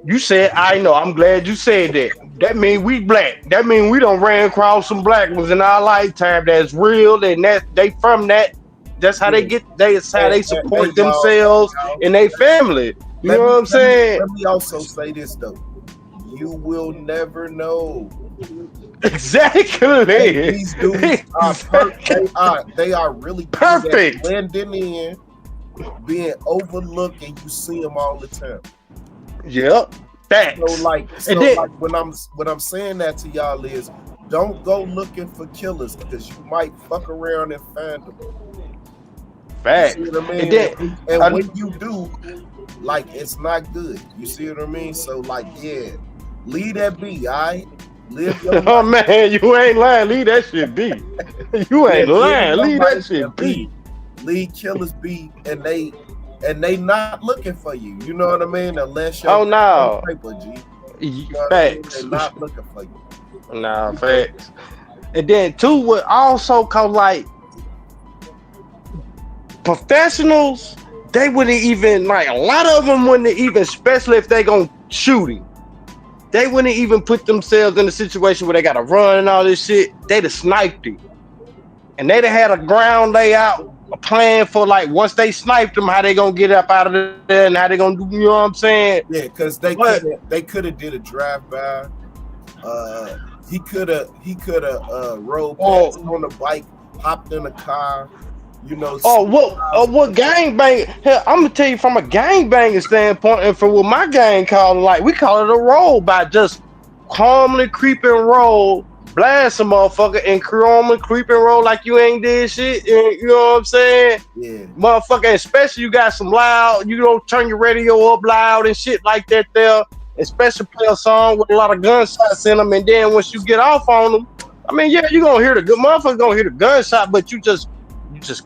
You said, I know. I'm glad you said that. That means we black. That means we done ran across some black ones in our lifetime that's real, and that they from that. That's how they get. That's how they support themselves and their family. You know what I'm saying? Let me also say this though. You will never know. Exactly. These dudes are they are really perfect. Blending in, being overlooked, and you see them all the time. Yep. Facts. So when I'm saying that to y'all is, don't go looking for killers because you might fuck around and find them. Fact. You see what I mean? And when you do, like, it's not good. You see what I mean? So, like, yeah, leave that be, all right? Live your life. Oh man, you ain't lying. Leave that shit be. You ain't lying. Leave that shit be. Leave killers be, and they not looking for you. You know what I mean? Unless you're no paper, G. You know facts. They're not looking for you. Nah, facts. And then too, what also cause like professionals, they wouldn't even like a lot of them wouldn't even, especially if they gonna shoot him. They wouldn't even put themselves in a situation where they gotta run and all this shit. They'd have sniped him. And they'd have had a ground layout, a plan for like once they sniped him, how they gonna get up out of there and how they gonna do, you know what I'm saying? Yeah, because they could have did a drive-by. He could have rode past on the bike, hopped in a car, you know. What gangbang? Hell, I'm gonna tell you from a gangbanging standpoint, and from what my gang call it, like we call it a roll by just calmly creep and roll, blast a motherfucker and calmly creep and roll like you ain't did shit. And, you know what I'm saying? Yeah, motherfucker. Especially you got some loud, you don't turn your radio up loud and shit like that there. Especially play a song with a lot of gunshots in them, and then once you get off on them, I mean, yeah, you're gonna hear the good motherfucker gonna hear the gunshot, but you just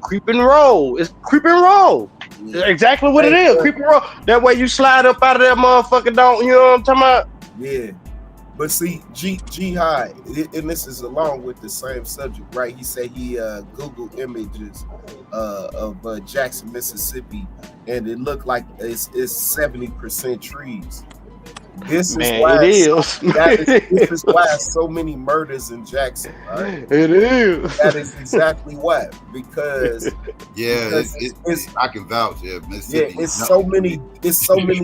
creep and roll. It's creep and roll. Yeah. Exactly what it is. Creep and roll. That way you slide up out of that motherfucker. Don't you know what I'm talking about? Yeah. But see, G High, and this is along with the same subject, right? He said he Googled images of Jackson, Mississippi, and it looked like it's 70% trees. This is why so many murders in Jackson, right? It is. That is exactly why. Because I can vouch. Yeah, Mississippi. Yeah, it's so many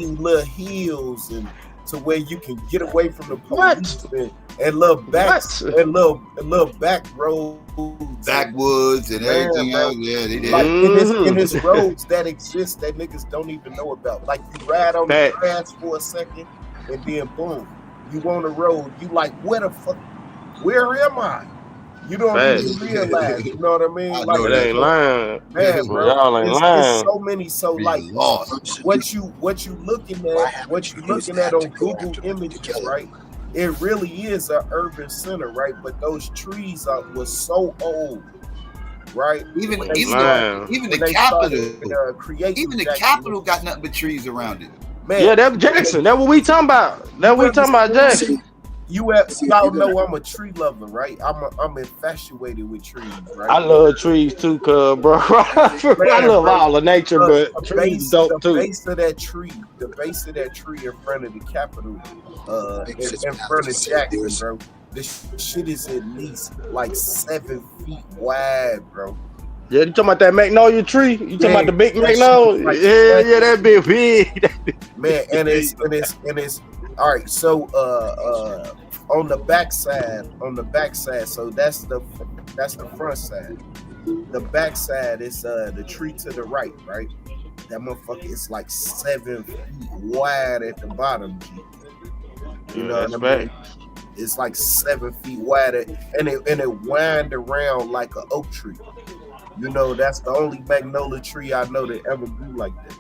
little hills and to where you can get away from the police and little back roads, backwoods and everything else. Yeah, they did. Like in this roads that exist that niggas don't even know about. Like you ride on the grass for a second. And then boom, you on the road. You like, where am I? You don't even realize. You know what I mean? Like, it ain't lying. Man, bro, y'all ain't lying. It's so many. So like, what you looking at on Google Images, right? It really is an urban center, right? But those trees were so old. Right, even the capital got nothing but trees around it. Man, yeah, that's Jackson. That's what we talking about. That's what we talking about, Jackson. Y'all know I'm a tree lover, right? I'm infatuated with trees, right? I love trees too, cuz, bro. I love all of nature, but trees dope too. The base of that tree in front of the Capitol, in front of Jackson, bro. This shit is at least like 7 feet wide, bro. Yeah, you talking about that magnolia tree? You talking about the big magnolia? Like, yeah, that big. Man, and it's all right. So on the backside, so that's the front side. The backside is the tree to the right. That motherfucker is like 7 feet wide at the bottom. You know what I mean? It's like 7 feet wide, and it wind around like an oak tree. You know, that's the only magnolia tree I know that ever grew like that.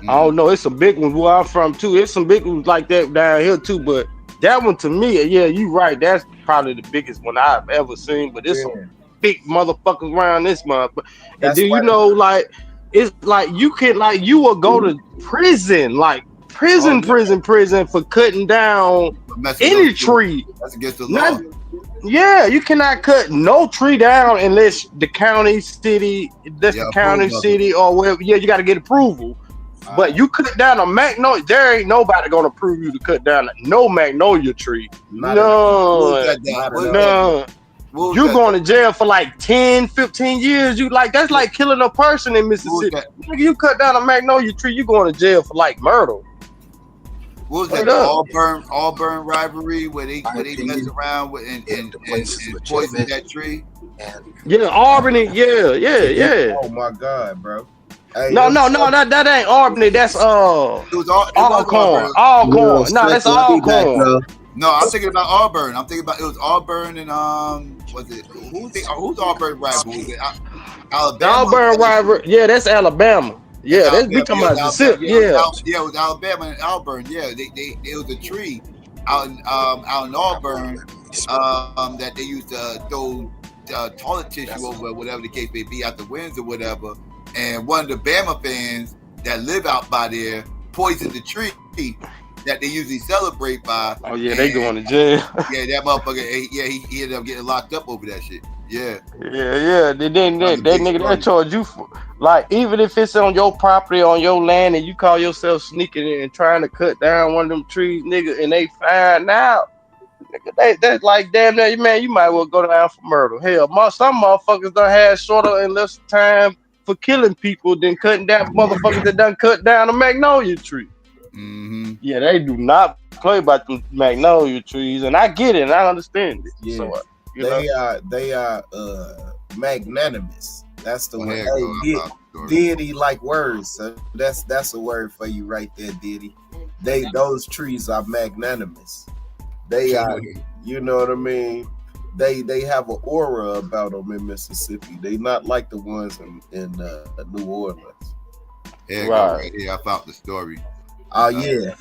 Oh no, it's some big ones where I'm from too. It's some big ones like that down here too. But that one to me, yeah, you right. That's probably the biggest one I've ever seen. But it's some big motherfuckers around this month. And then you know, like it's like you will go to prison, like prison for cutting down any tree. That's against the law. Yeah, you cannot cut no tree down unless the county, city, city or whatever. Yeah, you got to get approval. But you cut down a magnolia, there ain't nobody gonna approve you to cut down no magnolia tree. No. You're going to jail for like 10, 15 years. That's like killing a person in Mississippi. You cut down a magnolia tree, you going to jail for like murder. What was that Auburn rivalry where they mess around with and poison that tree? Yeah, Albany. Yeah. Oh my God, bro. Hey, no, that ain't Albany. That's Alcorn. Alcorn. No, that's Alcorn. No, I'm thinking about Auburn. It was Auburn and who's Auburn rival? Auburn rivalry. Yeah, that's Alabama. Yeah, that's we talking about the sip. Yeah, it was Alabama and Auburn. Yeah, it was a tree out in Auburn that they used to throw toilet tissue over, whatever the case may be, out the winds or whatever. And one of the Bama fans that live out by there poisoned the tree that they usually celebrate by. Oh yeah, they going to jail. Yeah, that motherfucker. Yeah, he ended up getting locked up over that shit. Yeah. Yeah. Then that nigga that charge you for, like, even if it's on your property, on your land, and you call yourself sneaking in and trying to cut down one of them trees, nigga, and they find out, nigga, that's like damn near, man, you might well go down for murder. Hell, some motherfuckers done had shorter and less time for killing people than cutting down motherfuckers that done cut down a magnolia tree. Mm-hmm. Yeah, they do not play about the magnolia trees, and I get it, and I understand it. Yeah. So, they are magnanimous. That's the word. Hey, Diddy like words, so that's a word for you right there, Diddy. Those trees are magnanimous. They are, you know what I mean? They have an aura about them in Mississippi. They not like the ones in New Orleans. Yeah, right here. I found the story. Oh yeah.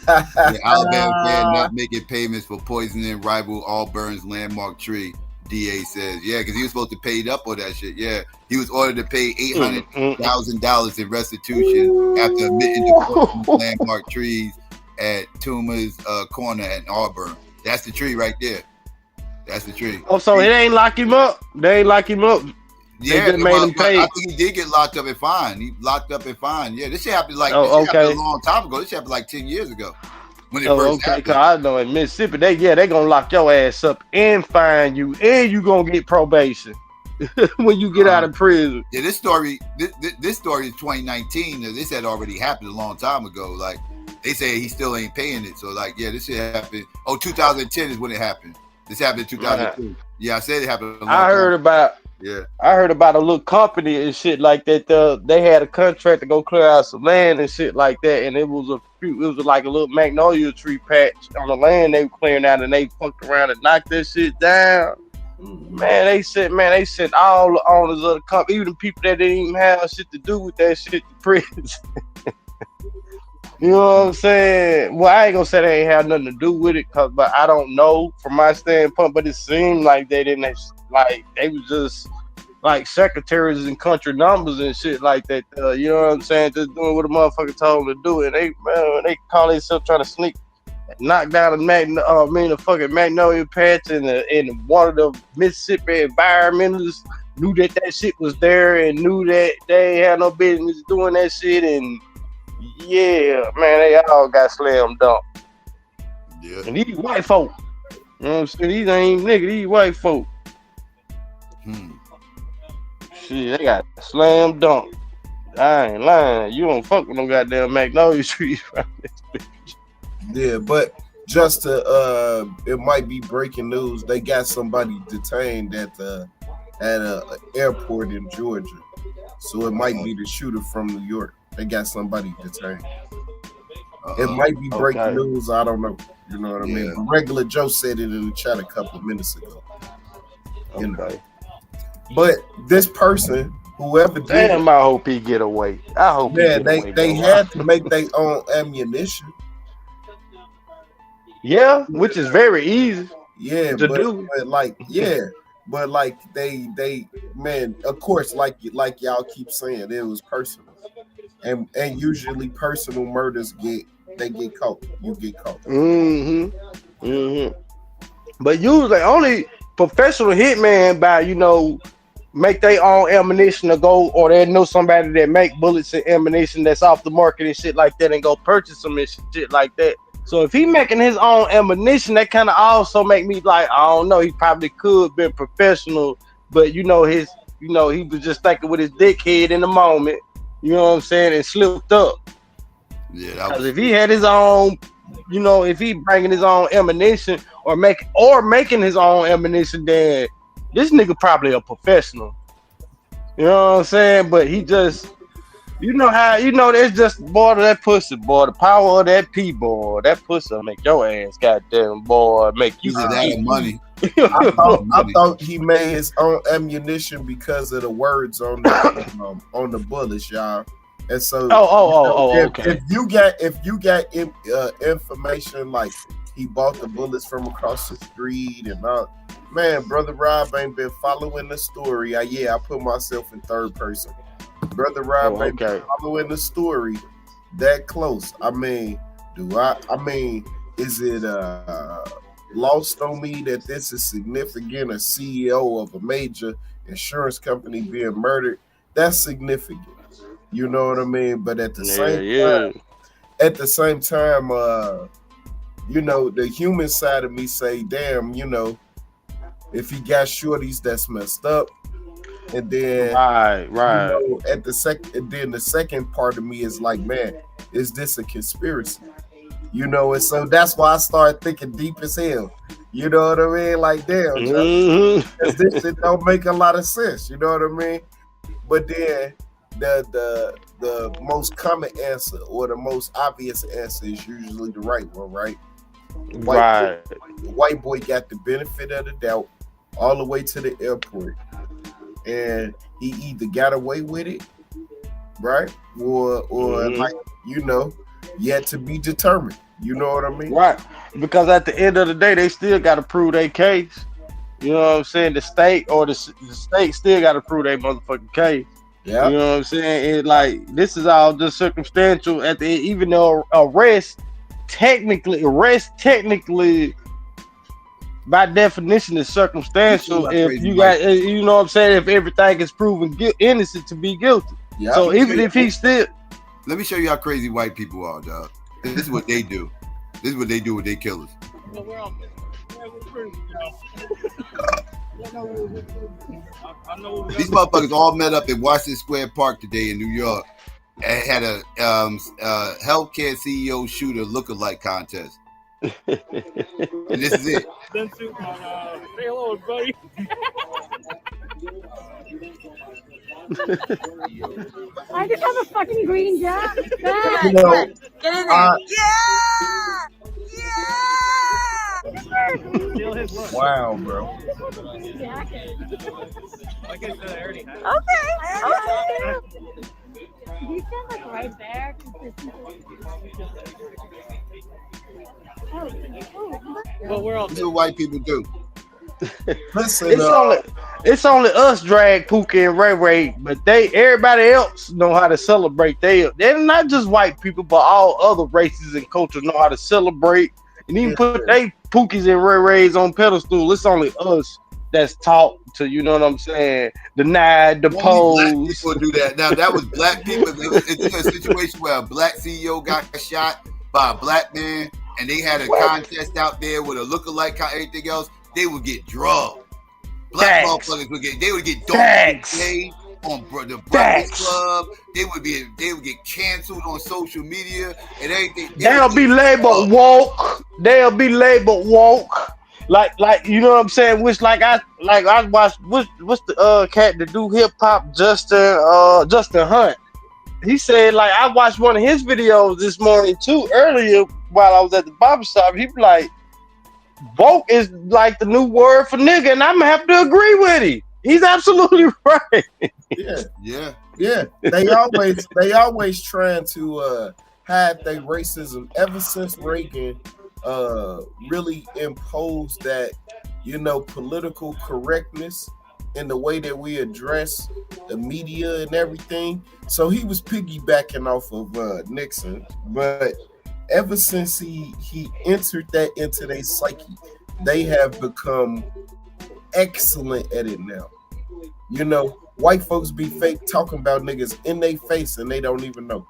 Alabama fan not making payments for poisoning rival Auburn's landmark tree. DA says, yeah, because he was supposed to pay up on that shit. Yeah, he was ordered to pay $800,000 in restitution after admitting to landmark trees at Tuma's corner at Auburn. That's the tree right there. That's the tree. Oh, so it ain't lock him up? They ain't lock him up? Yeah, they just made him pay. I think he did get locked up and fined. He locked up and fined. Yeah, this shit happened happened a long time ago. This shit happened like 10 years ago. When it first happened. Cause I know in Mississippi, they gonna lock your ass up and fine you, and you gonna get probation when you get out of prison. Yeah, this story is 2019. This had already happened a long time ago. Like they say he still ain't paying it. So like, yeah, this shit happened. 2010 is when it happened. This happened in 2002. Right. Yeah, I said it happened a long time. I heard about a little company and shit like that. They had a contract to go clear out some land and shit like that, and it was like a little magnolia tree patch on the land they were clearing out, and they fucked around and knocked that shit down. Man, they sent all the owners of the company, even the people that didn't even have shit to do with that shit, to prison. You know what I'm saying? Well, I ain't gonna say they ain't have nothing to do with it, but I don't know from my standpoint. But it seemed like they didn't they was just like secretaries and country numbers and shit like that. You know what I'm saying? Just doing what a motherfucker told them to do, and they call themselves trying to knock down the fucking magnolia patch, and one of the Mississippi environmentalists knew that shit was there and knew that they had no business doing that shit, and yeah, man, they all got slam dunk. Yeah. And these white folk, you know what I'm saying? These ain't niggas, these white folk. Shit, they got slam dunk. I ain't lying. You don't fuck with no goddamn magnolia trees right this bitch. Yeah, but just to it might be breaking news. They got somebody detained at an airport in Georgia. So it might be the shooter from New York. They got somebody detained. It might be breaking news. I don't know. You know what I mean? But Regular Joe said it in the chat a couple of minutes ago. You know. But this person, whoever did it, I hope he get away. I hope. Yeah, they had to make their own ammunition. Yeah, which is very easy. Yeah, to do. But like they man, of course, like y'all keep saying, it was personal. And usually personal murders get caught. You get caught. But usually only professional hitman make their own ammunition to go, or they know somebody that make bullets and ammunition that's off the market and shit like that, and go purchase them and shit like that. So if he making his own ammunition, that kind of also make me like, I don't know, he probably could be professional, but he was just thinking with his dickhead in the moment. You know what I'm saying? And slipped up. Yeah. Because if he had his own, if he bringing his own ammunition or making his own ammunition, then this nigga probably a professional. You know what I'm saying? But he just, there's just, boy, that pussy, boy, the power of that P, boy, that pussy make your ass goddamn, boy, make you that money. I thought he made his own ammunition because of the words on the bullets, y'all. And so, okay. If you got information like he bought the bullets from across the street and all, man, Brother Rob ain't been following the story. I put myself in third person. Brother Rob ain't been following the story that close. I mean, is it lost on me that this is significant? A CEO of a major insurance company being murdered, that's significant. You know what I mean? But at the same time, the human side of me say, damn, if he got shorties, that's messed up. And then at the second part of me is like, man, is this a conspiracy? And so that's why I started thinking deep as hell. You know what I mean? Like, damn, this shit don't make a lot of sense. You know what I mean? But then the most common answer or the most obvious answer is usually the right one, right? The white boy got the benefit of the doubt all the way to the airport, and he either got away with it, right, or yet to be determined. You know what I mean? Right. Because at the end of the day, they still got to prove their case. You know what I'm saying? The state still got to prove their motherfucking case. Yeah. You know what I'm saying? It, like, this is all just circumstantial. At the end, even though arrest technically, by definition, is circumstantial. If you got, you know what I'm saying? If everything is proven innocent to be guilty. Yeah. So even if he's still, let me show you how crazy white people are, dog. This is what they do. This is what they do with their killers. These motherfuckers all met up in Washington Square Park today in New York and had a healthcare CEO shooter lookalike contest. And this is it. Say hello, buddy. I just have a fucking green jack. Get in there. Wow, bro. Okay. You stand like right there. But we're all. This is what white people do. Listen, it's only us drag Pookie and Ray Ray, but everybody else know how to celebrate. They're not just white people, but all other races and cultures know how to celebrate and even put they Pookies and Ray Rays on pedestal. It's only us that's taught to, you know what I'm saying, deny, depose. Black people do that. Now that was black people. It's a situation where a black CEO got shot by a black man, and they had a contest out there with a lookalike, everything else. They would get drugged. Black motherfuckers would get donkey on the Breakfast Club. They would get canceled on social media and everything. They'll be labeled woke. They'll be labeled woke. Like you know what I'm saying? Which I watched what's the cat that do hip hop, Justin Hunt. He said, like, I watched one of his videos this morning too, earlier while I was at the barbershop. He be like, woke is like the new word for nigga, and I'm gonna have to agree with him. He's absolutely right. Yeah. They always trying to hide their racism ever since Reagan really imposed that, political correctness in the way that we address the media and everything. So he was piggybacking off of Nixon, but ever since he entered that into their psyche, they have become excellent at it now. White folks be fake talking about niggas in their face and they don't even know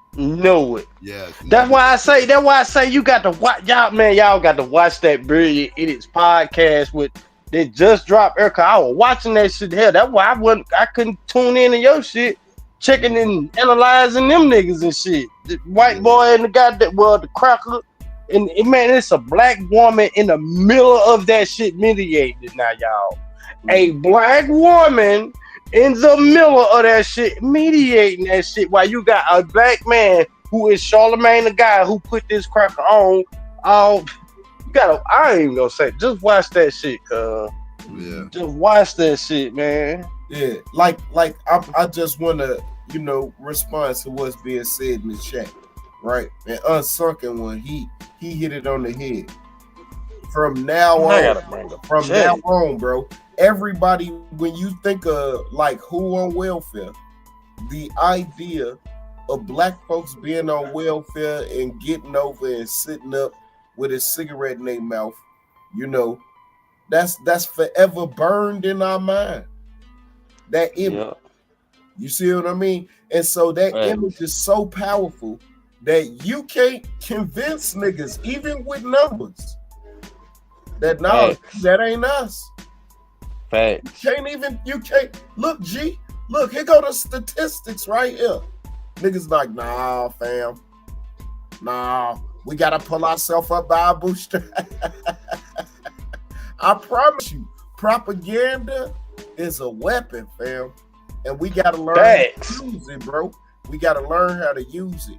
it. Yeah. That's why I say you got to watch, y'all got to watch that Brilliant Idiots podcast they just dropped, Erica. I was watching that shit. Hell, that's why I couldn't tune in to your shit, checking and analyzing them niggas and shit. The white boy and the guy the cracker, and man, it's a black woman in the middle of that shit mediated now, y'all. A black woman in the middle of that shit mediating that shit while you got a black man who is Charlemagne the guy who put this cracker on. I ain't even gonna say, just watch that shit, cuz. Yeah. Just watch that shit, man. Yeah, like I just want to, respond to what's being said in the chat, right? And Unsunken One, he hit it on the head. From now on, bro, everybody, when you think of like who on welfare, the idea of black folks being on welfare and getting over and sitting up with a cigarette in their mouth, that's forever burned in our mind. That image. You see what I mean? And so that image is so powerful that you can't convince niggas, even with numbers, that that ain't us. Facts. You can't look, G. Look, here go the statistics right here. Niggas like, nah, fam. Nah, we gotta pull ourselves up by our bootstrap. I promise you, propaganda is a weapon, fam. And we gotta learn how to use it, bro. We gotta learn how to use it.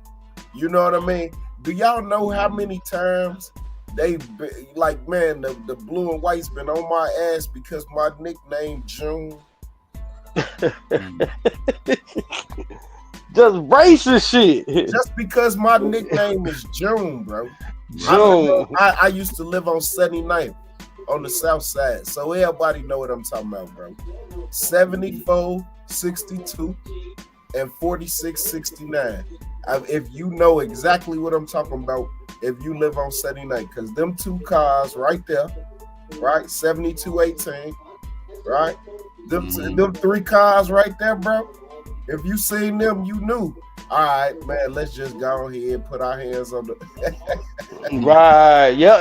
You know what I mean? Do y'all know how many times they like, man, the blue and white's been on my ass because my nickname June? Just racist shit. Just because my nickname is June, bro. June. I used to live on 79th on the south side. So everybody know what I'm talking about, bro. 74, 62, and 46, 69. If you know exactly what I'm talking about, if you live on 79th, because them two cars right there, right? 7218, right? Them three cars right there, bro. If you seen them, you knew. All right, man, let's just go ahead and put our hands on the right. Yeah.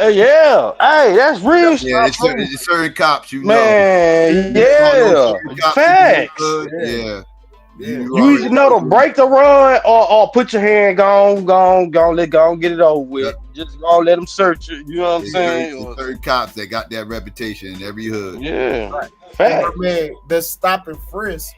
Hey, that's real shit. Yeah, it's certain cops, man, yeah. Facts. Yeah. You either know to break the run or put your hand gone, get it over with. Yep. Just gonna let them search it. You know what I'm saying? Certain cops that got that reputation in every hood. Yeah. Right. Facts. Man, the stop and frisk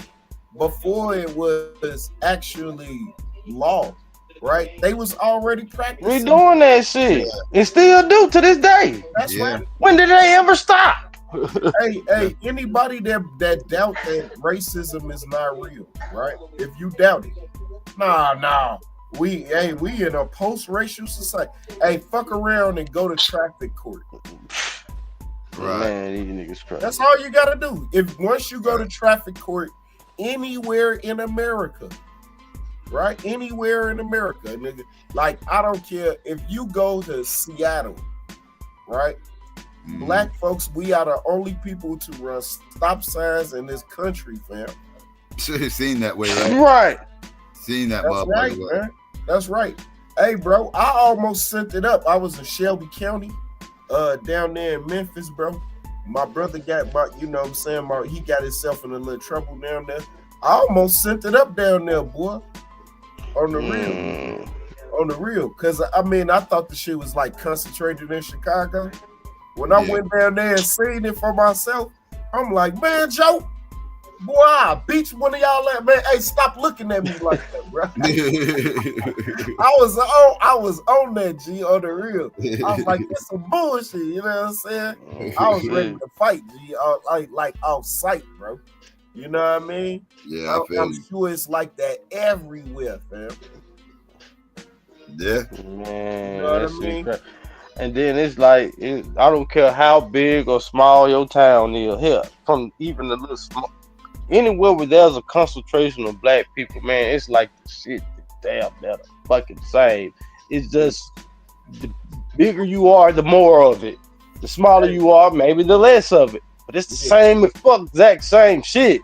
before it was actually law, right? They was already practicing. We doing that shit. And still do to this day. That's right. When did they ever stop? hey, anybody that doubt that racism is not real, right? If you doubt it, nah. We in a post-racial society. Hey, fuck around and go to traffic court. Right. Man, these niggas crazy. That's all you gotta do. Once you go to traffic court anywhere in America, right? Anywhere in America, nigga. Like, I don't care if you go to Seattle, right? Black folks, we are the only people to run stop signs in this country, fam. Seen that way, right? Right. Seen that. That's right, man. That's right. Hey, bro, I almost sent it up. I was in Shelby County, down there in Memphis, bro. My brother got, he got himself in a little trouble down there. I almost sent it up down there, boy. On the real. On the real. Because, I thought the shit was, like, concentrated in Chicago. When I went down there and seen it for myself, I'm like, man, Joe, boy, I beat one of y'all at, man. Hey, stop looking at me like that, bro. I was on that, G, on the real. I was like, it's some bullshit, you know what I'm saying? I was ready to fight, G, like off sight, bro. You know what I mean? Yeah, I'm sure it's like that everywhere, fam. Yeah. Man, you know what I mean? And then it's like, I don't care how big or small your town is. Here, from even a little small, anywhere where there's a concentration of black people, man, it's like the shit damn better fucking same. It's just the bigger you are, the more of it. The smaller you are, maybe the less of it. But it's the same exact same shit.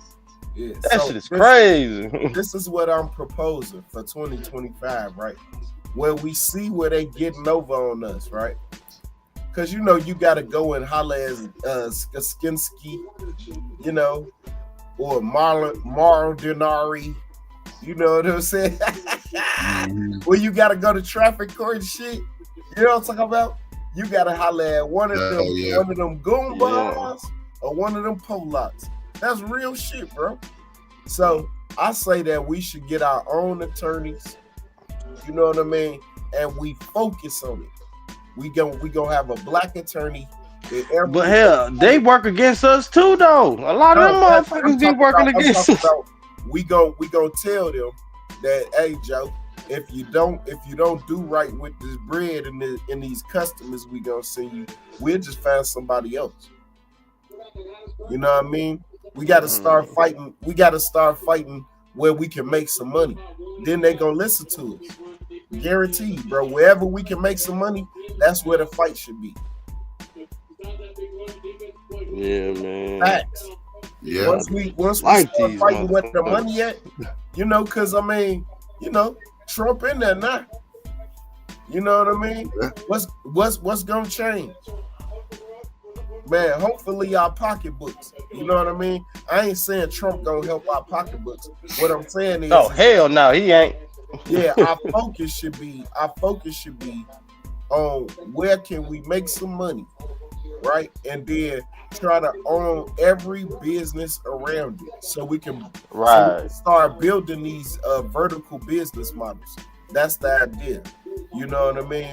Yeah, that shit is crazy. This is what I'm proposing for 2025, right? Where we see where they getting over on us, right? Because you got to go and holler at Skansky, or Mardinari, you know what I'm saying? Where you got to go to traffic court and shit. You know what I'm talking about? You got to holler at one of them Goombas or one of them Polacks. That's real shit, bro. So I say that we should get our own attorneys. You know what I mean? And we focus on it. We gonna have a black attorney But hell, they work against us too, though. A lot of them motherfuckers be working against us. We gonna tell them that, hey, Joe, if you don't do right with this bread and these customers we gonna send you, we'll just find somebody else. You know what I mean? We got to start fighting. We got to start fighting where we can make some money. Then they gonna listen to us. Guaranteed, bro. Wherever we can make some money, that's where the fight should be. Yeah, man. Facts. Yeah. Once we Like start these fighting where the motherfuckers. money at, because I mean, Trump in there now. You know what I mean? What's gonna change? Man, hopefully our pocketbooks. You know what I mean? I ain't saying Trump gonna help our pocketbooks. What I'm saying is, oh hell no, he ain't. Yeah, our focus should be on where can we make some money, right? And then try to own every business around it, so we can start building these vertical business models. That's the idea. You know what I mean?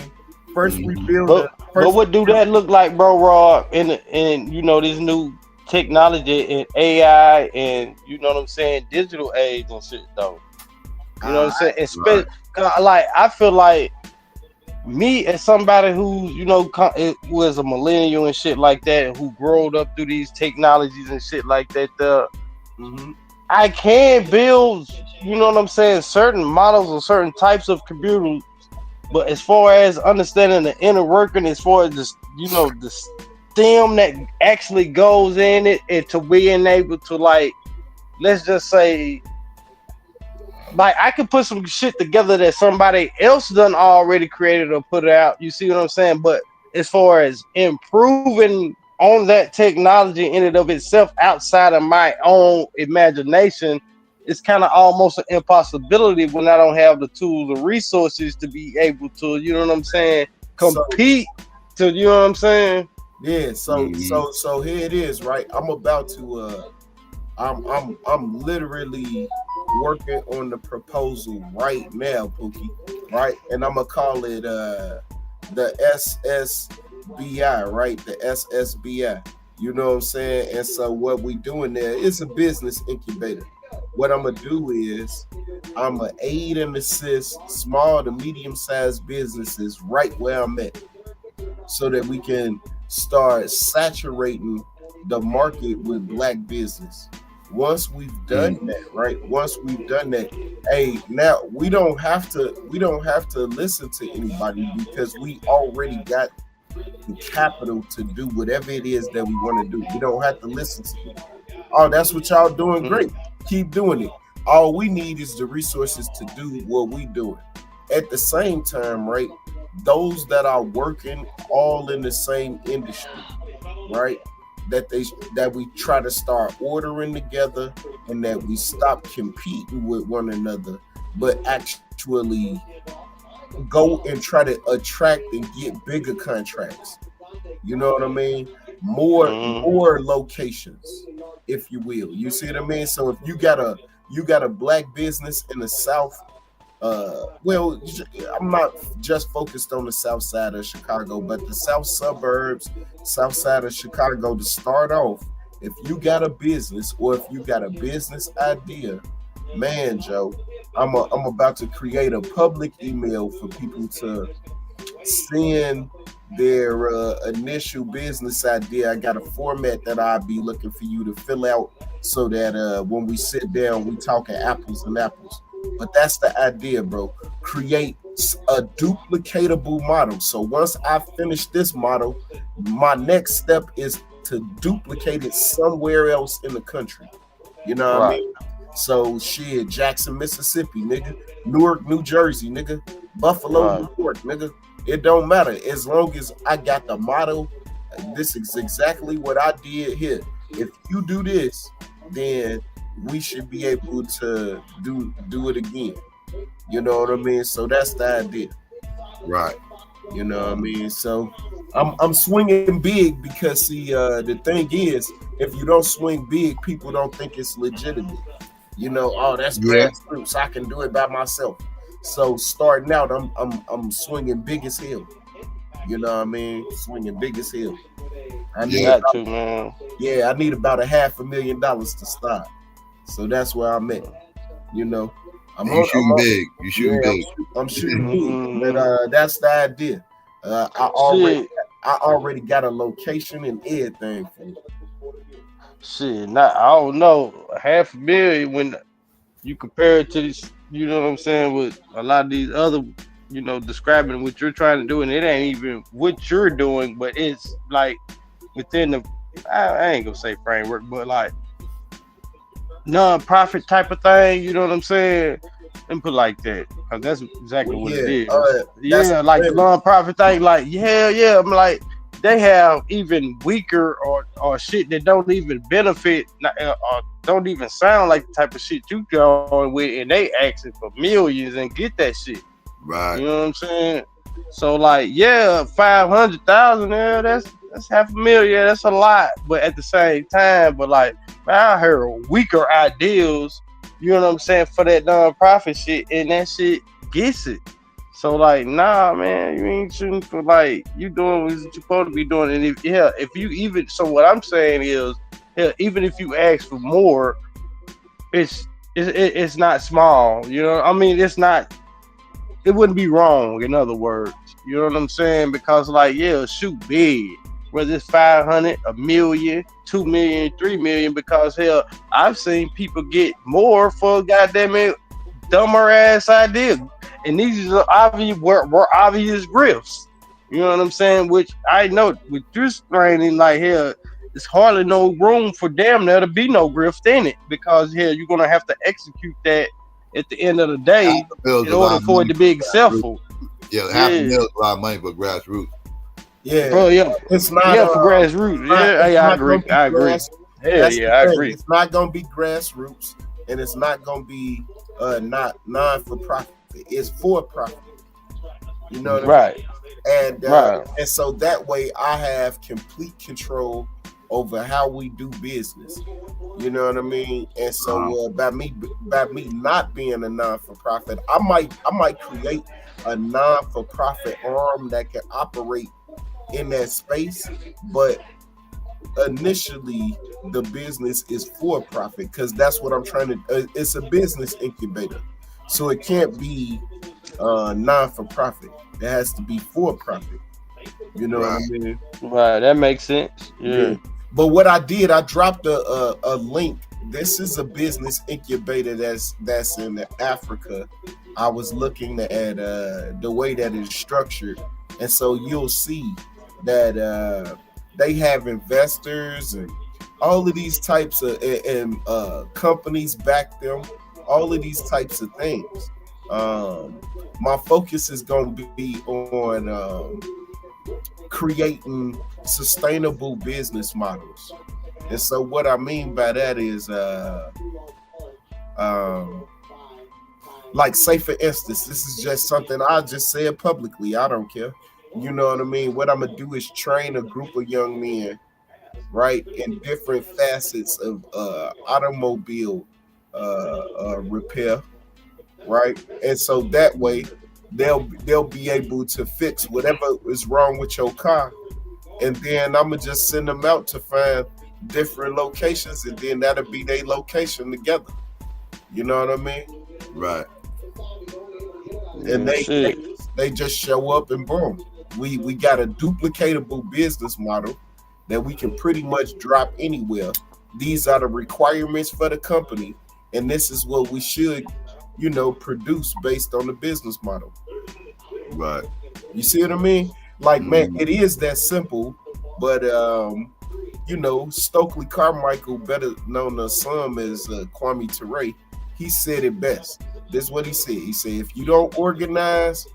First we build. But what do that look like, bro, Rob? In this new technology and AI and what I'm saying, digital age and shit, though. You know what I'm saying? Especially, like, I feel like me as somebody who was a millennial and shit like that, who growed up through these technologies and shit like that. I can build, certain models or certain types of computers, but as far as understanding the inner working, as far as the STEM that actually goes in it, and to being able to, like, let's just say, like, I could put some shit together that somebody else done already created or put out. You see what I'm saying? But as far as improving on that technology in and of itself outside of my own imagination, it's kind of almost an impossibility when I don't have the tools or resources to be able to, compete. You know what I'm saying? Yeah. So here it is, right? I'm about to. I'm literally working on the proposal right now, Pookie. Right, and I'm gonna call it the SSBI, right? The SSBI. You know what I'm saying? And so what we doing there is a business incubator. What I'm gonna do is I'm gonna aid and assist small to medium-sized businesses right where I'm at, so that we can start saturating the market with Black business. Once we've done that, right? Once we've done that, hey, now we don't have to listen to anybody, because we already got the capital to do whatever it is that we want to do. We don't have to listen to them. Oh, that's what y'all doing. Great. Keep doing it. All we need is the resources to do what we doing. At the same time, right? Those that are working all in the same industry, right? That we try to start ordering together, and that we stop competing with one another, but actually go and try to attract and get bigger contracts. You know what I mean? More locations, if you will. You see what I mean? So if you got a Black business in the South, well, I'm not just focused on the South side of Chicago, but the South suburbs, South side of Chicago. To start off, if you got a business, or if you got a business idea, man, Joe, I'm about to create a public email for people to send their initial business idea. I got a format that I'll be looking for you to fill out, so that when we sit down, we talking apples and apples. But that's the idea, bro. Create a duplicatable model. So once I finish this model, my next step is to duplicate it somewhere else in the country. You know what I mean? So shit, Jackson, Mississippi, nigga. Newark, New Jersey, nigga. Buffalo, New York, nigga. It don't matter, as long as I got the model. This is exactly what I did here. If you do this, then we should be able to do it again. You know what I mean? So that's the idea, right? You know what I mean? So I'm swinging big, because see, the thing is, if you don't swing big, people don't think it's legitimate. You know, oh, that's grassroots, I can do it by myself. So starting out, I'm swinging big as hell. You know what I mean? Swinging big as hell. I need got about, to, man. yeah, I need about $500,000 to start. So that's where I'm at. You know, You shooting big. You shooting big. I'm shooting big. But that's the idea. I already got a location and everything for it. Shit, I don't know. $500,000 when you compare it to this, you know what I'm saying, with a lot of these other, you know, describing what you're trying to do, and it ain't even what you're doing, but it's like within the, I ain't gonna say framework, but like non-profit type of thing, you know what I'm saying? And put like that, because that's exactly what it is. Yeah, like the non-profit thing, like yeah, I'm like, they have even weaker or shit that don't even benefit or don't even sound like the type of shit you going with, and they asking for millions and get that shit. Right. You know what I'm saying? So like, yeah, 500,000, yeah, that's $500,000. Yeah, that's a lot. But at the same time, but like, I heard weaker ideals, you know what I'm saying, for that non-profit shit, and that shit gets it. So like, nah, man, you ain't shooting for, like, you doing what you're supposed to be doing. And if you even, so what I'm saying is, even if you ask for more, it's not small. You know, I mean, it wouldn't be wrong, in other words. You know what I'm saying? Because like, yeah, shoot big. Whether it's 500, a million, 2 million, 3 million, because hell, I've seen people get more for goddamn it dumber ass idea. And these are obvious were obvious grifts. You know what I'm saying? Which I know with this training, like hell, it's hardly no room for damn there to be no grift in it, because hell, you're gonna have to execute that at the end of the day in order for it to be successful. Yeah, $500,000 is a lot of money for grassroots. Yeah, bro, yeah, it's not. Yeah, for grassroots. I agree. I agree. Hell yeah, I agree. It's not gonna be grassroots, and it's not gonna be not non-for-profit. It's for profit. You know what I mean? And so that way I have complete control over how we do business. You know what I mean? And so by me not being a non-for-profit, I might create a non-for-profit arm that can operate in that space, but initially the business is for profit, because that's what I'm trying to it's a business incubator, so it can't be non-for-profit. It has to be for profit. You know what I mean? Right, that makes sense. Yeah. But what I did, I dropped a link. This is a business incubator that's in Africa. I was looking at the way that it's structured, and so you'll see that they have investors and all of these types of companies back them, all of these types of things. My focus is going to be on creating sustainable business models. And so what I mean by that is like, say for instance, this is just something I just said publicly, I don't care. You know what I mean? What I'm gonna do is train a group of young men, right, in different facets of automobile repair, right? And so that way they'll be able to fix whatever is wrong with your car, and then I'm gonna just send them out to find different locations, and then that'll be their location together. You know what I mean? Right. And they just show up and boom. We got a duplicatable business model that we can pretty much drop anywhere. These are the requirements for the company, and this is what we should, produce based on the business model. Right. You see what I mean? Like, man, it is that simple, but Stokely Carmichael, better known as some as Kwame Ture, he said it best. This is what he said. He said, if you don't organize,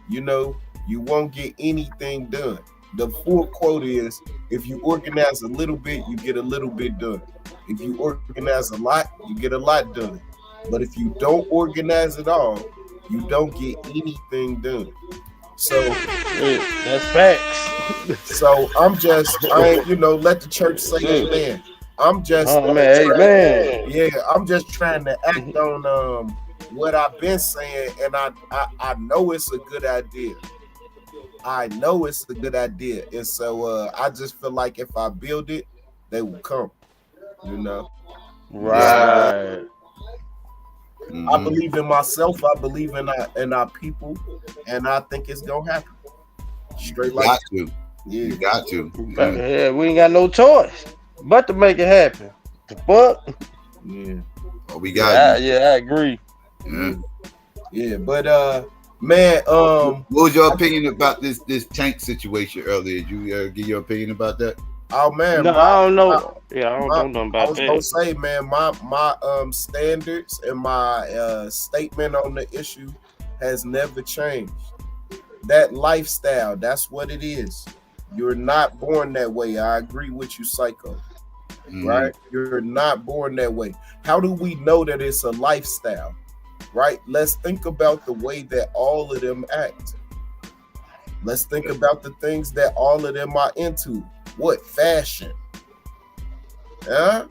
you won't get anything done. The full quote is, if you organize a little bit, you get a little bit done. If you organize a lot, you get a lot done. But if you don't organize at all, you don't get anything done. So that's facts. So I ain't, let the church say amen. I'm just amen. Yeah, I'm just trying to act on what I've been saying, and I know it's a good idea. I know it's a good idea, and so I just feel like if I build it, they will come. You know, right? I believe in myself. I believe in our people, and I think it's gonna happen. Straight like got to. Yeah, you got to. Yeah, we ain't got no choice but to make it happen. The fuck? Yeah. Oh, we got. Yeah, I agree. Yeah, but man, what was your opinion about this tank situation earlier? Did you give your opinion about that? Oh man, No, I don't know. I don't know nothing about I was that. gonna say, man, my standards and my statement on the issue has never changed. That lifestyle, that's what it is. You're not born that way. I agree with you, Psycho. Right? You're not born that way. How do we know that it's a lifestyle? Right? Let's think about the way that all of them act. Let's think about the things that all of them are into. What? Fashion. Huh?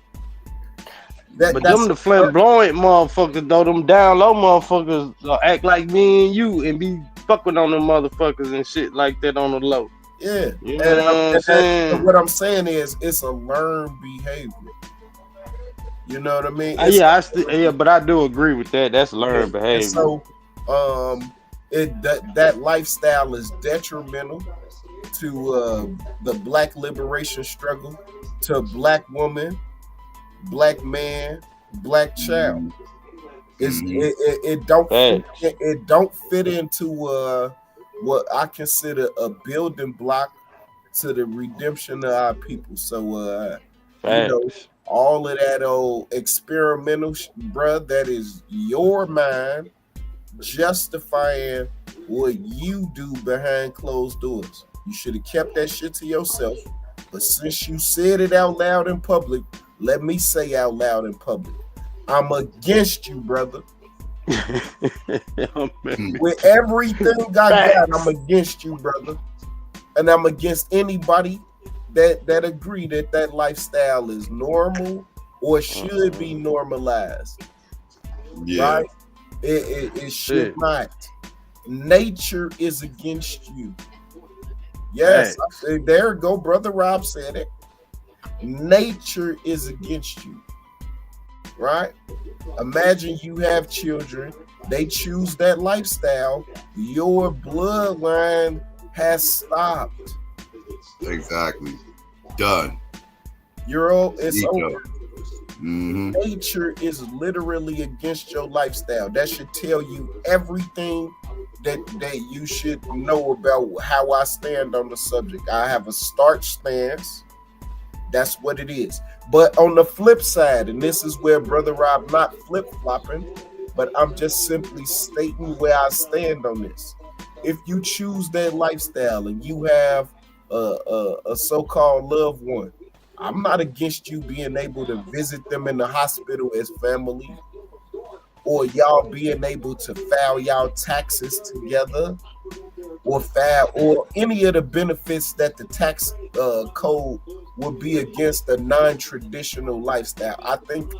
But them the flamboyant motherfuckers, though, them down low motherfuckers act like me and you and be fucking on them motherfuckers and shit like that on the low. Yeah. You know what I'm saying? And what I'm saying is it's a learned behavior. You know what I mean? But I do agree with that. That's learned behavior. And so that lifestyle is detrimental to the black liberation struggle, to black woman, black man, black child. It don't fit into what I consider a building block to the redemption of our people. So you know, all of that old experimental bruh, that is your mind justifying what you do behind closed doors. You should have kept that shit to yourself. But since you said it out loud in public, let me say out loud in public, I'm against you, brother. With everything I got, I'm against you, brother. And I'm against anybody that agree that lifestyle is normal or should be normalized. Yeah. Right? It should not. Nature is against you. Yes, there you go, brother Rob said it. Nature is against you. Right? Imagine you have children, they choose that lifestyle, your bloodline has stopped. Exactly. Done. It's over. Mm-hmm. Nature is literally against your lifestyle. That should tell you everything that you should know about how I stand on the subject. I have a starch stance. That's what it is. But on the flip side, and this is where Brother Rob not flip-flopping, but I'm just simply stating where I stand on this. If you choose that lifestyle and you have a so-called loved one, I'm not against you being able to visit them in the hospital as family, or y'all being able to file y'all taxes together, or any of the benefits that the tax code would be against a non-traditional lifestyle. I think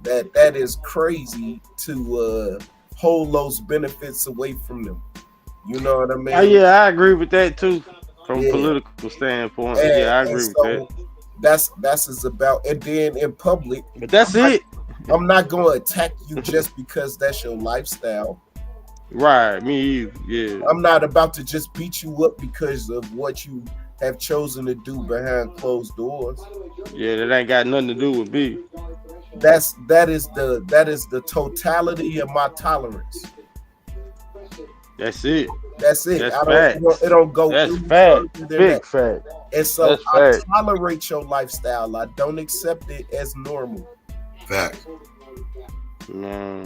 that is crazy to hold those benefits away from them. You know what I mean? I agree with that too, from a political standpoint. I agree with that. That's is about, and then in public. But that's it. I'm not going to attack you just because that's your lifestyle. Right, me either. Yeah. I'm not about to just beat you up because of what you have chosen to do behind closed doors. Yeah, that ain't got nothing to do with me. That is the totality of my tolerance. That's it. That's it. That's it don't go. That's fact. Big fact. And so I tolerate your lifestyle. I don't accept it as normal. Fact. No,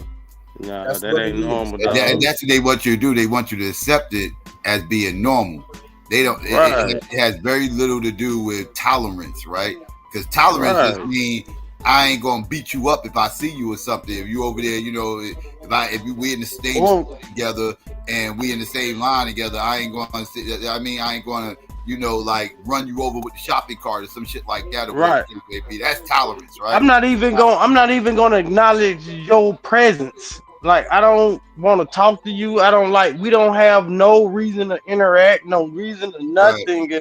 that ain't normal. And that's what they want you to do. They want you to accept it as being normal. They don't. Right. It has very little to do with tolerance, right? Because tolerance just means I ain't gonna beat you up if I see you or something. If you over there, you know, if we in the same together and we in the same line together, I ain't gonna sit. I mean, I ain't gonna, you know, like run you over with the shopping cart or some shit like that. Or right. That's tolerance, right? I'm not even gonna acknowledge your presence Like, I don't want to talk to you. We don't have no reason to interact, no reason to nothing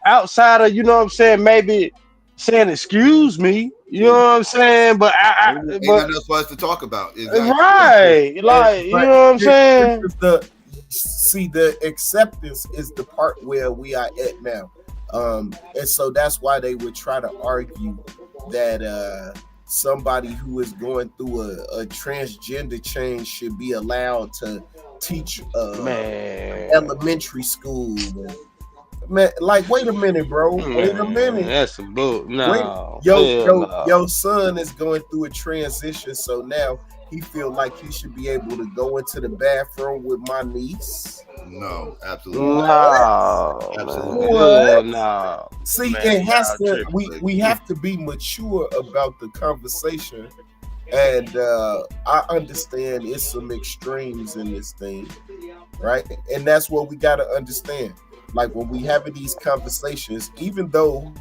outside of, you know what I'm saying, maybe saying excuse me, you know what I'm saying? But ain't nothing else for us to talk about. Exactly. Right. Like, you know what I'm saying? The acceptance is the part where we are at now. And so that's why they would try to argue that somebody who is going through a transgender change should be allowed to teach elementary school. Man, like, wait a minute, bro. Wait a minute. That's some bull. No. Your son is going through a transition, so now he feel like he should be able to go into the bathroom with my niece. No, absolutely. No, absolutely. No. See, it has to. We have to be mature about the conversation, and I understand it's some extremes in this thing, right? And that's what we got to understand. Like, when we having these conversations, even though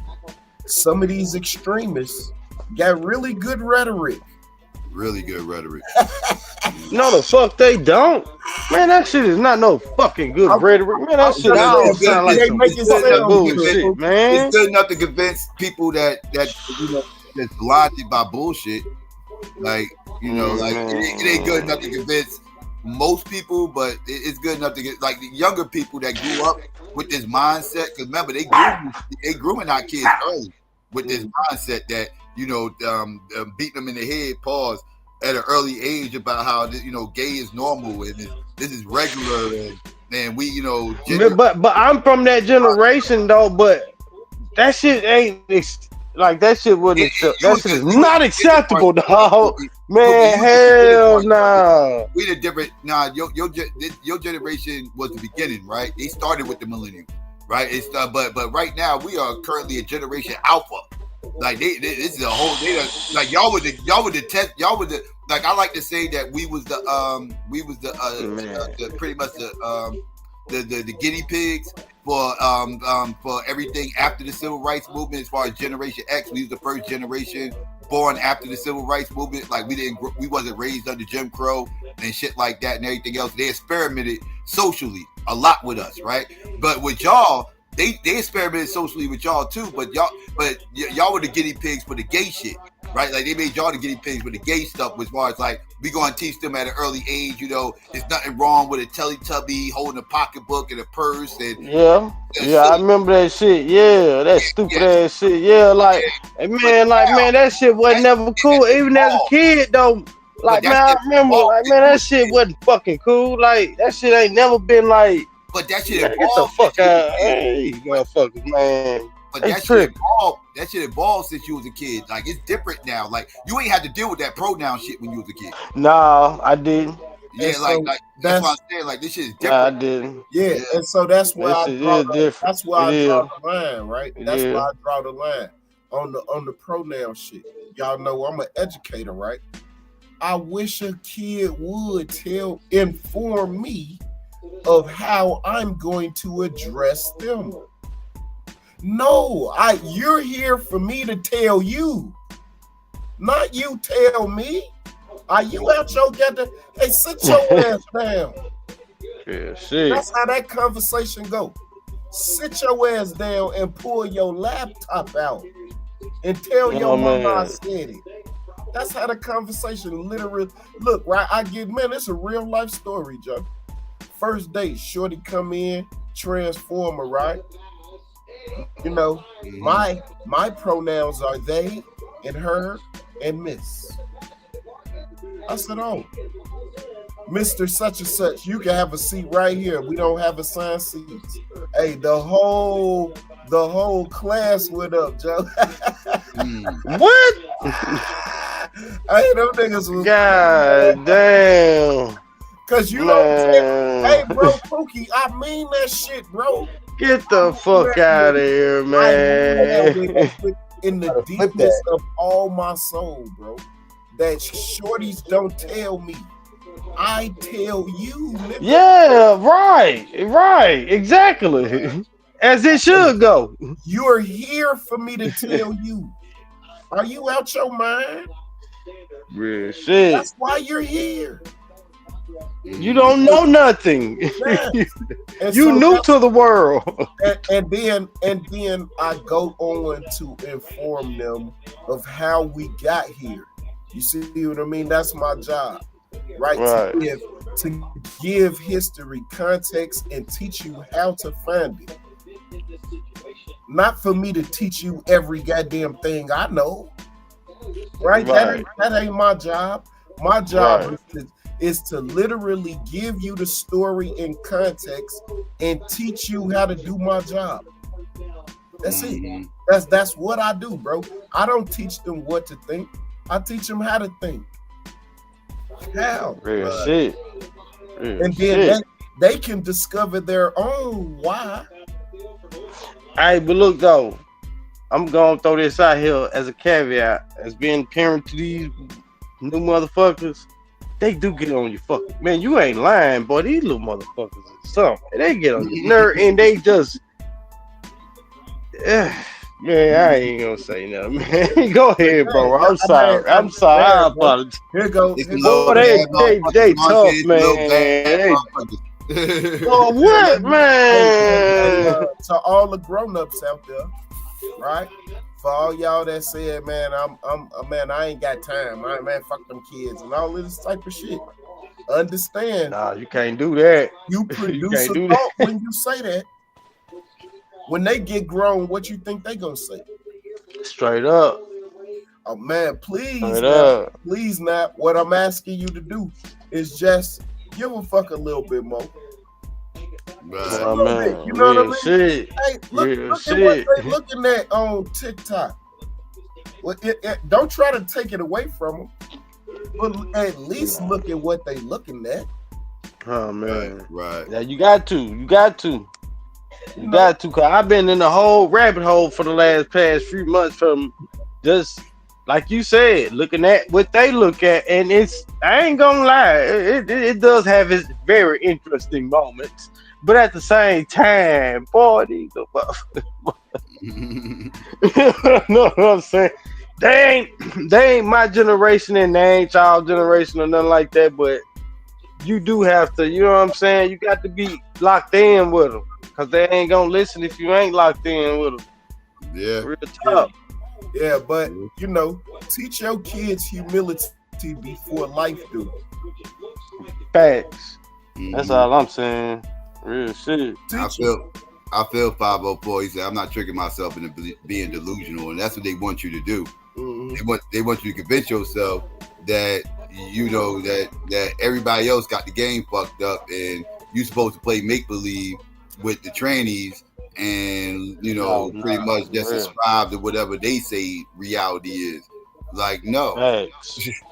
some of these extremists got really good rhetoric. Really good rhetoric. No, the fuck they don't. Man, that shit is not no fucking good rhetoric. Man, that shit all sound like some bullshit, man. It's good enough to convince people that you know, that's blinded by bullshit. Like, you know, like it ain't good enough to convince most people, but it's good enough to get like the younger people that grew up with this mindset. Because remember, they grooming our kids early with this mindset that, you know, beating them in the head, pause, at an early age about how, you know, gay is normal and this is regular and we, you know. But I'm from that generation though. But that shit ain't like that shit wouldn't. That shit is not acceptable, dog. Man, hell no. We the different. Nah, your generation was the beginning, right? They started with the millennium, right? It's but right now we are currently a generation alpha. Like this is a whole. Like y'all were the test. Y'all were the, like, I like to say that we was the pretty much the guinea pigs for everything after the civil rights movement. As far as Generation X, we was the first generation born after the civil rights movement. Like we wasn't raised under Jim Crow and shit like that and everything else. They experimented socially a lot with us, right? But with y'all, they experimented socially with y'all too. But y'all were the guinea pigs for the gay shit, right? Like they made y'all the guinea pigs for the gay stuff. As far as like we gonna teach them at an early age, you know, there's nothing wrong with a Teletubby holding a pocketbook and a purse and I remember that shit. Yeah, that stupid ass shit. Yeah, like man, that shit wasn't never cool. Even as a kid though, like man, I remember, like man, that shit wasn't fucking cool. Like that shit ain't never been like. But that shit evolved. Get the fuck out! Hey, motherfuckers, man. But that shit evolved. That shit evolved since you was a kid. Like it's different now. Like you ain't had to deal with that pronoun shit when you was a kid. No, I didn't. Yeah, like that's what I'm saying. Like this shit is different. I didn't. Yeah, and so that's why I draw the line, right? That's why I draw the line on the pronoun shit. Y'all know I'm an educator, right? I wish a kid would inform me of how I'm going to address them. No, you're here for me to tell you, not you tell me. Are you out your ghetto? Hey, sit your ass down. Yeah, shit. That's how that conversation go. Sit your ass down and pull your laptop out and tell your mama I said it. That's how the conversation literally look, right? It's a real life story, Joe. First date, shorty come in, transformer, right? You know, my pronouns are they and her and miss. I said, oh, Mr. Such and Such, you can have a seat right here. We don't have assigned seats. Hey, the whole class went up, Joe. What? Hey, them niggas was God damn. Cause you know, hey, bro, Pookie, I mean that shit, bro. Get the fuck out of here, man. In the deepness of all my soul, bro, that shorties don't tell me. I tell you, nigga. Yeah, right, exactly. As it should go. You're here for me to tell you. Are you out your mind? Real shit. That's why you're here. You don't know nothing. And You so new that's- to the world. and then I go on to inform them of how we got here. You see what I mean? That's my job, right? Right. To give history context and teach you how to find it. Not for me to teach you every goddamn thing I know, right? Right. That ain't my job. My job Right. is to literally give you the story in context and teach you how to do my job. That's it. That's what I do, bro. I don't teach them what to think. I teach them how to think. How? Real shit. Real And then shit. they can discover their own why. Hey, but look though, I'm gonna throw this out here as a caveat, as being parent to these new motherfuckers. They do get on your fucking man. You ain't lying, boy. These little motherfuckers are something. They get on your nerve and they just, man. I ain't gonna say nothing, man. Go ahead, bro. I'm sorry. I'm sorry. I apologize. Here go. Boy, they tough, man. Oh, what, man? To all the grown-ups out there, right? For all y'all that said, man, man, I ain't got time. Man, fuck them kids and all this type of shit. Understand? Nah, you can't do that. You produce a thought when you say that. When they get grown, what you think they gonna say? Straight up. Oh man, please, please not. What I'm asking you to do is just give a fuck a little bit more. Right. Oh, man. You know what I mean? Shit. Hey, look at what shit. they're looking at on TikTok. Well, don't try to take it away from them, but at least look at what they looking at. Oh man, right. Yeah, you got to. Cause I've been in the whole rabbit hole for the past few months from just like you said, looking at what they look at, and I ain't gonna lie, it does have its very interesting moments, but at the same time, boy, these you know what I'm saying? They ain't my generation and they ain't y'all generation or nothing like that, but you do have to, you know what I'm saying? You got to be locked in with them because they ain't gonna listen if you ain't locked in with them. Yeah. Real tough. Yeah, but you know, teach your kids humility before life do. Facts. That's all I'm saying. Real shit. I feel 504. He said, I'm not tricking myself into being delusional, and that's what they want you to do. They want you to convince yourself that you know that everybody else got the game fucked up, and you're supposed to play make believe with the trannies, and you know pretty much just subscribe to whatever they say reality is. Like no,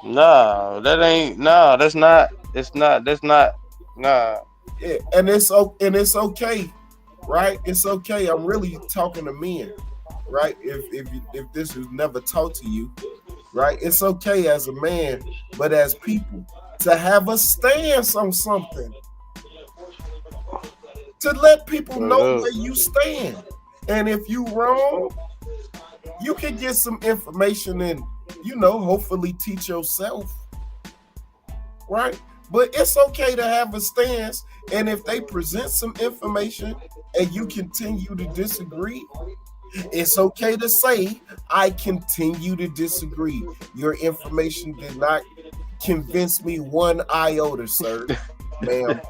no, that ain't. No, that's not. It's not. That's not. Nah. Yeah, and it's okay, right? It's okay. I'm really talking to men, right? If this was never taught to you, right? It's okay as a man, but as people to have a stance on something, to let people know where you stand, and if you wrong, you can get some information and hopefully teach yourself, right? But it's okay to have a stance, and if they present some information and you continue to disagree, it's okay to say, I continue to disagree. Your information did not convince me one iota, sir, ma'am.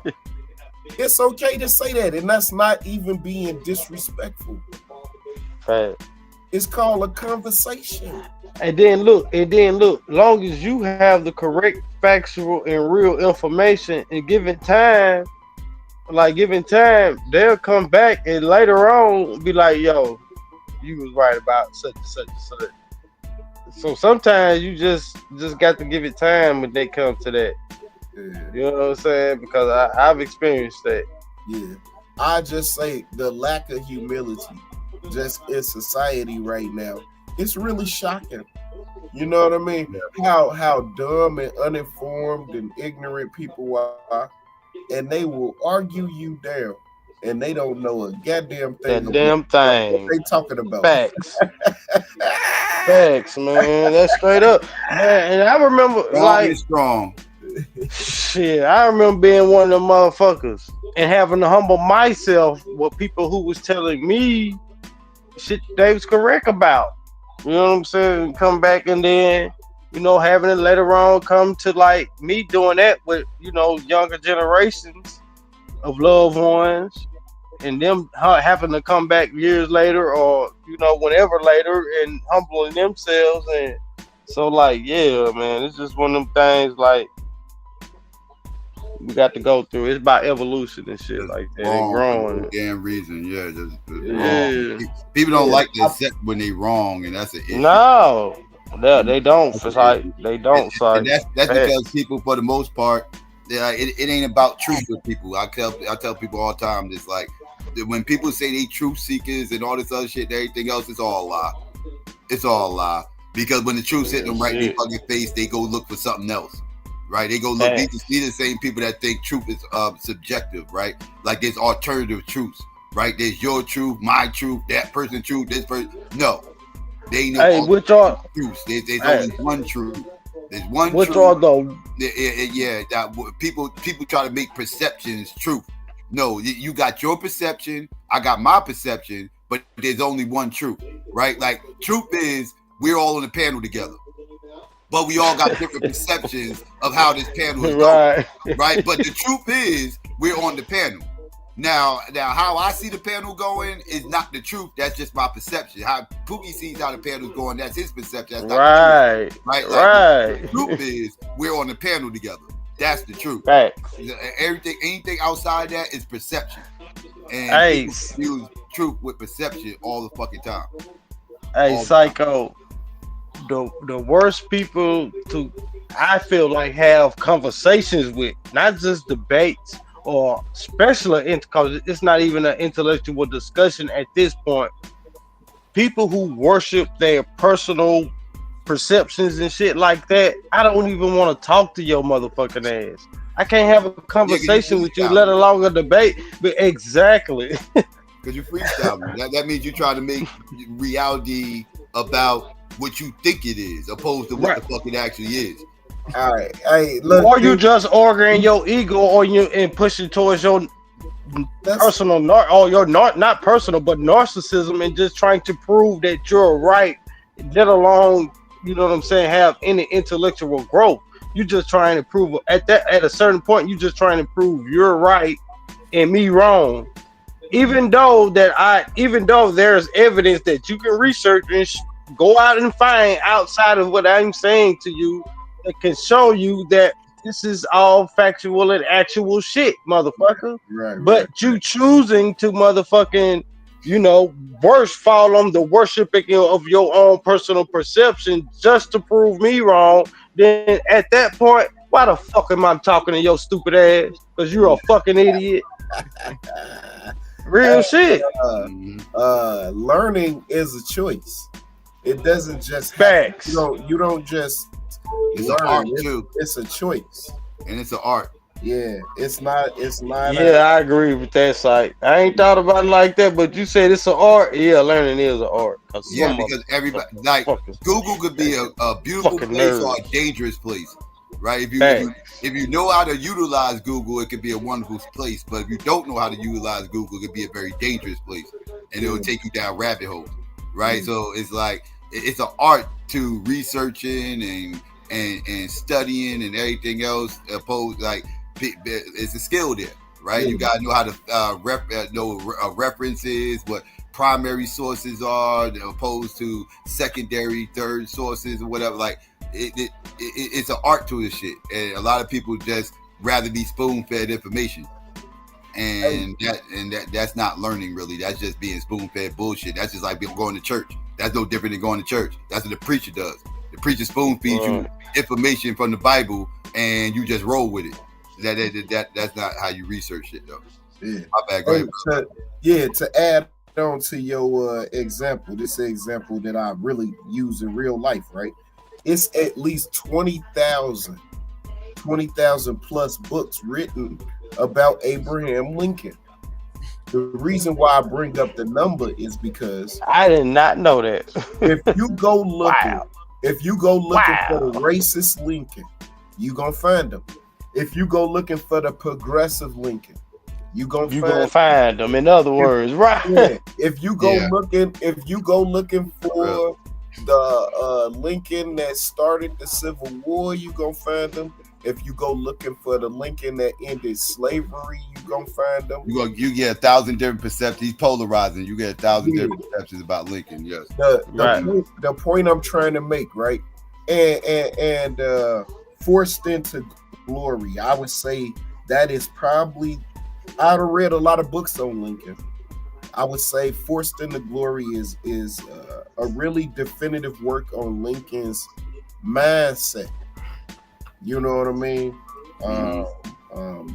It's okay to say that, and that's not even being disrespectful. Right. It's called a conversation. And then look, long as you have the correct factual and real information and given time, they'll come back and later on be like, yo, you was right about such and such and such. So sometimes you just got to give it time when they come to that. Yeah. You know what I'm saying? Because I've experienced that. Yeah. I just say the lack of humility just in society right now. It's really shocking. You know what I mean? Yeah. How dumb and uninformed and ignorant people are, and they will argue you down, and they don't know a goddamn thing. What they talking about. Facts. Facts, man. That's straight up. Man, and I remember strong. Shit, I remember being one of them motherfuckers and having to humble myself with people who was telling me shit they was correct about. You know what I'm saying? Come back and then, having it later on come to like me doing that with, younger generations of loved ones and them having to come back years later or, whenever later and humbling themselves. And so like, yeah, man, it's just one of them things like we got to go through. It's about evolution and shit like that. And growing. Damn reason, yeah. Just wrong. People don't like to accept when they wrong, and that's an issue. No, they don't. It's like they don't. And that's because people, for the most part, it ain't about truth with people. I tell people all the time, it's like when people say they truth seekers and all this other shit, and everything else, it's all a lie. It's all a lie. Because when the truth hit them right in their fucking face, they go look for something else. Right, they go look. These are the same people that think truth is subjective, right? Like there's alternative truths, right? There's your truth, my truth, that person's truth, this person. No, they know which are truths. There's only one truth. There's one which truth. Are though? That people try to make perceptions truth. No, you got your perception, I got my perception, but there's only one truth, right? Like truth is we're all on the panel together. But we all got different perceptions of how this panel is going, right? But the truth is, we're on the panel. Now, how I see the panel going is not the truth. That's just my perception. How Pookie sees how the panel's going, that's his perception. That's not the truth, right? Like, the truth is, we're on the panel together. That's the truth. Right. Anything outside that is perception. And people use truth with perception all the fucking time. Hey, Psycho. The worst people to I feel like have conversations with, not just debates or especially because it's not even an intellectual discussion at this point. People who worship their personal perceptions and shit like that, I don't even want to talk to your motherfucking ass. I can't have a conversation with you, let alone a debate. But exactly. Because you freestyling. That means you try to make reality about what you think it is, opposed to what the fuck it actually is. All right, hey, look, or you just arguing your ego, or you and pushing towards your personal, not personal, but narcissism, and just trying to prove that you're right, let alone, you know what I'm saying, have any intellectual growth. You just trying to prove at a certain point, you just trying to prove you're right and me wrong. Even though there's evidence that you can research and go out and find outside of what I'm saying to you that can show you that this is all factual and actual shit, motherfucker. But you choosing to motherfucking, fall on the worshiping of your own personal perception just to prove me wrong, then at that point, why the fuck am I talking to your stupid ass? Because you're a fucking idiot. Real shit. Learning is a choice. It doesn't just facts. You don't just. It's an art too. It's a choice, and it's an art. Yeah, it's not. Yeah, I agree with that. Site. I ain't thought about it like that, but you said it's an art. Yeah, learning is an art. Yeah, because everybody Google could be a beautiful place or a dangerous place, right? If you know how to utilize Google, it could be a wonderful place. But if you don't know how to utilize Google, it could be a very dangerous place, and it will take you down rabbit holes, right? So it's like it's an art to researching and studying and everything else. Opposed, like it's a skill there, right? You gotta know how to know references, what primary sources are, opposed to secondary, third sources, or whatever. Like it's an art to this shit, and a lot of people just rather be spoon-fed information. And that's not learning, really. That's just being spoon-fed bullshit. That's just like going to church. That's no different than going to church. That's what the preacher does. The preacher spoon-feeds you information from the Bible, and you just roll with it. That's not how you research it, though. Yeah. My bad. Go ahead, to add on to your example, this example that I really use in real life, right? It's at least 20,000 plus books written about Abraham Lincoln. The reason why I bring up the number is because I did not know that. if you go looking for the racist Lincoln, you gonna find him. If you go looking for the progressive Lincoln, you gonna find them. In other words, right? Yeah. If you go looking for the Lincoln that started the Civil War, you gonna find them. If you go looking for the Lincoln that ended slavery, you gonna find them. You get 1,000 different perceptions. He's polarizing. You get 1,000 different perceptions about Lincoln. Yes. The point I'm trying to make, right? And forced into glory, I would say that is probably. I've read a lot of books on Lincoln. I would say Forced into Glory is a really definitive work on Lincoln's mindset. You know what I mean?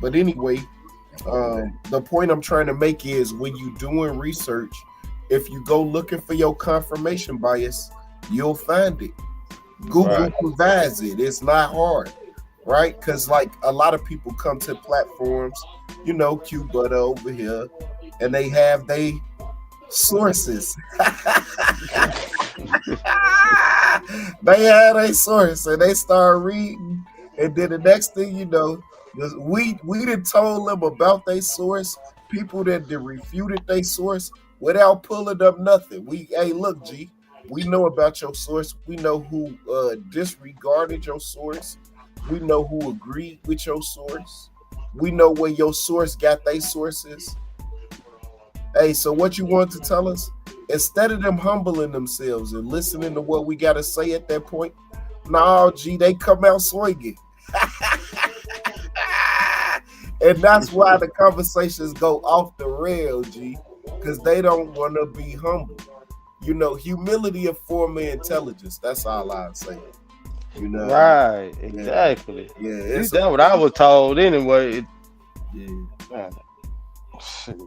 But anyway, the point I'm trying to make is when you're doing research, if you go looking for your confirmation bias, you'll find it. Google provides it. It's not hard, right? Because like a lot of people come to platforms, you know, Q Butter over here, and they have their sources. They have a source, and they start reading, and then the next thing you know, we done told them about their source. People that refuted their source without pulling up nothing. Hey, look, G, we know about your source. We know who disregarded your source. We know who agreed with your source. We know where your source got their sources. Hey, so what you want to tell us? Instead of them humbling themselves and listening to what we got to say at that point, no, G, they come out swinging. And that's why the conversations go off the rail, G, because they don't want to be humble. You know, humility a form of intelligence. That's all I say. You know, right? Exactly. Yeah, that's what I was told anyway.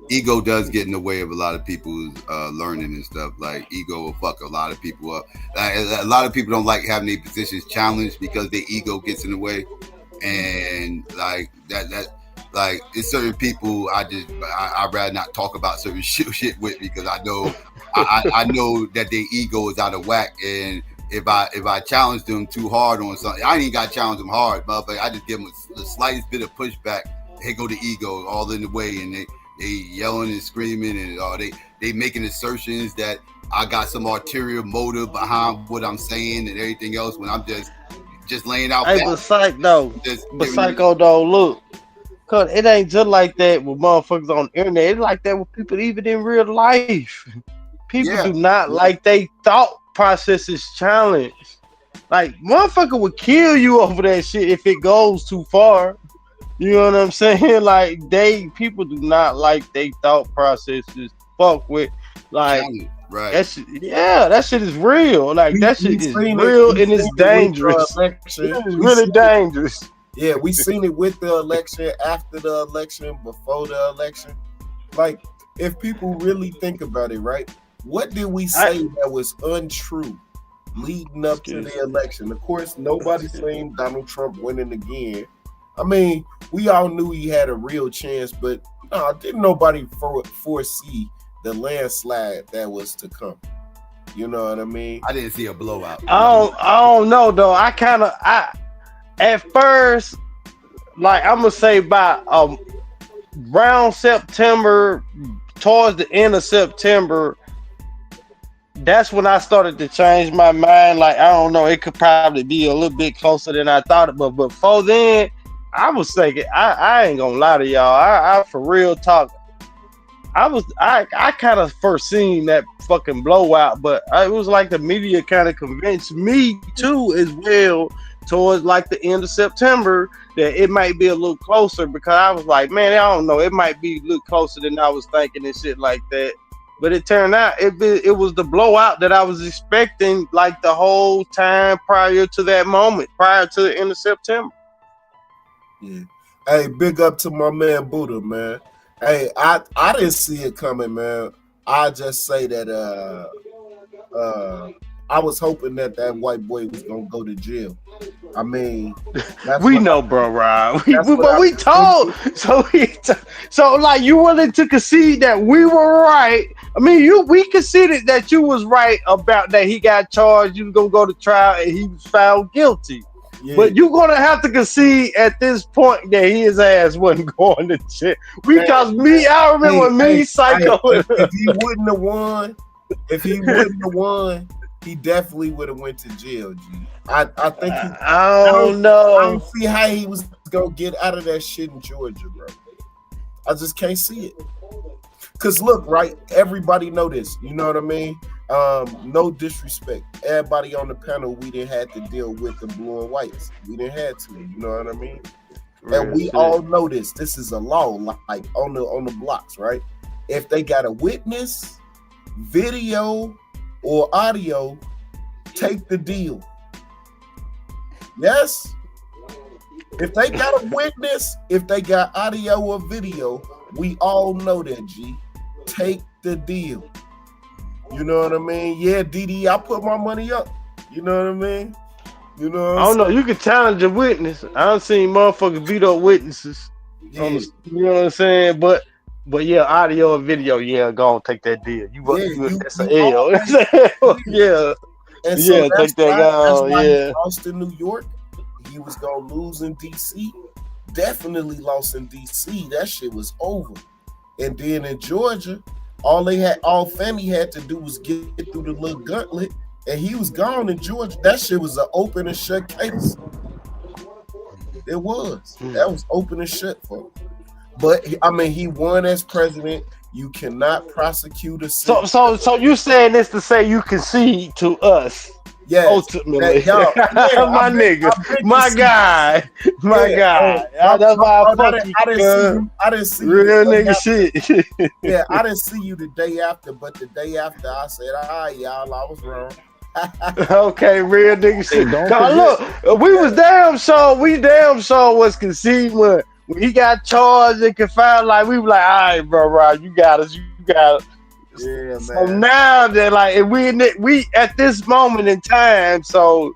Ego does get in the way of a lot of people's learning and stuff. Like ego will fuck a lot of people up. A lot of people don't like having their positions challenged because their ego gets in the way, and like that. Like it's certain people I'd rather not talk about certain shit with because I know I know that their ego is out of whack, and if I challenge them too hard on something, I ain't even got to challenge them hard, motherfucker. I just give them the slightest bit of pushback. They go to ego all in the way, and they yelling and screaming, and they making assertions that I got some ulterior motive behind what I'm saying and everything else when I'm just laying out. Hey, but Psycho though, look. Cause it ain't just like that with motherfuckers on the internet. It's like that with people even in real life. People do not like they thought processes challenged. Like motherfucker would kill you over that shit if it goes too far. You know what I'm saying? Like people do not like they thought processes fuck with like right. That shit is real. Like that shit is real and it's dangerous. It's really dangerous. Yeah, we seen it with the election, after the election, before the election. Like, if people really think about it, right? What did we say that was untrue leading up to the election? Of course, nobody seen Donald Trump winning again. I mean, we all knew he had a real chance, but didn't nobody foresee the landslide that was to come. You know what I mean? I didn't see a blowout. I don't know though. At first, like I'm gonna say by around September, towards the end of September, that's when I started to change my mind. Like I don't know, it could probably be a little bit closer than I thought, but before then, I was thinking I ain't gonna lie to y'all. I for real talk, I kind of foreseen that fucking blowout, but it was like the media kind of convinced me too as well. Towards like the end of September, that it might be a little closer because I was like, man, I don't know, it might be a little closer than I was thinking and shit like that. But it turned out it was the blowout that I was expecting like the whole time prior to that moment, prior to the end of September. Yeah. Hey, big up to my man Buddha, man. Hey, I didn't see it coming, man. I just say that I was hoping that white boy was gonna go to jail. I mean, we know, bro, Rob. We told. So like, you willing to concede that we were right? I mean, we conceded that you was right about that. He got charged. You was gonna go to trial, and he was found guilty. But you're gonna have to concede at this point that his ass wasn't going to jail. Because I remember Psycho. If he wouldn't have won, he definitely would have went to jail. G. I think I don't know. I don't see how he was gonna get out of that shit in Georgia, bro. I just can't see it. Cause look, right, everybody know this. You know what I mean? No disrespect. Everybody on the panel, we didn't have to deal with the blue and whites. We didn't have to. You know what I mean? And we all know this. This is a law, like on the blocks, right? If they got a witness, video, or audio, take the deal. Yes. If they got a witness, if they got audio or video, we all know that, G. Take the deal. You know what I mean? Yeah, DD, I put my money up. You know what I mean? You know what I don't know. You can challenge a witness. I done seen motherfuckers veto witnesses. Yeah. You know what I'm saying? But yeah, audio and video, go on, take that deal. That's an L. Yeah. And so take that guy. guy. He lost in New York. He was gonna lose in DC. Definitely lost in DC. That shit was over. And then in Georgia, all Femi had to do was get through the little gauntlet, and he was gone in Georgia. That shit was an open and shut case. It was. That was open and shut for him. But I mean, he won as president. You cannot prosecute a citizen. So you saying this to say you concede to us? Yes, ultimately. My nigga, my guy. That's why I didn't see you. Real nigga shit. Yeah, I didn't see you the day after, but the day after I said, y'all, I was wrong. Okay, real nigga shit. Look, we damn sure was conceding when he got charged and confined. Like we were like, all right, bro, you got us. Yeah, man. So now they're like, we at this moment in time, so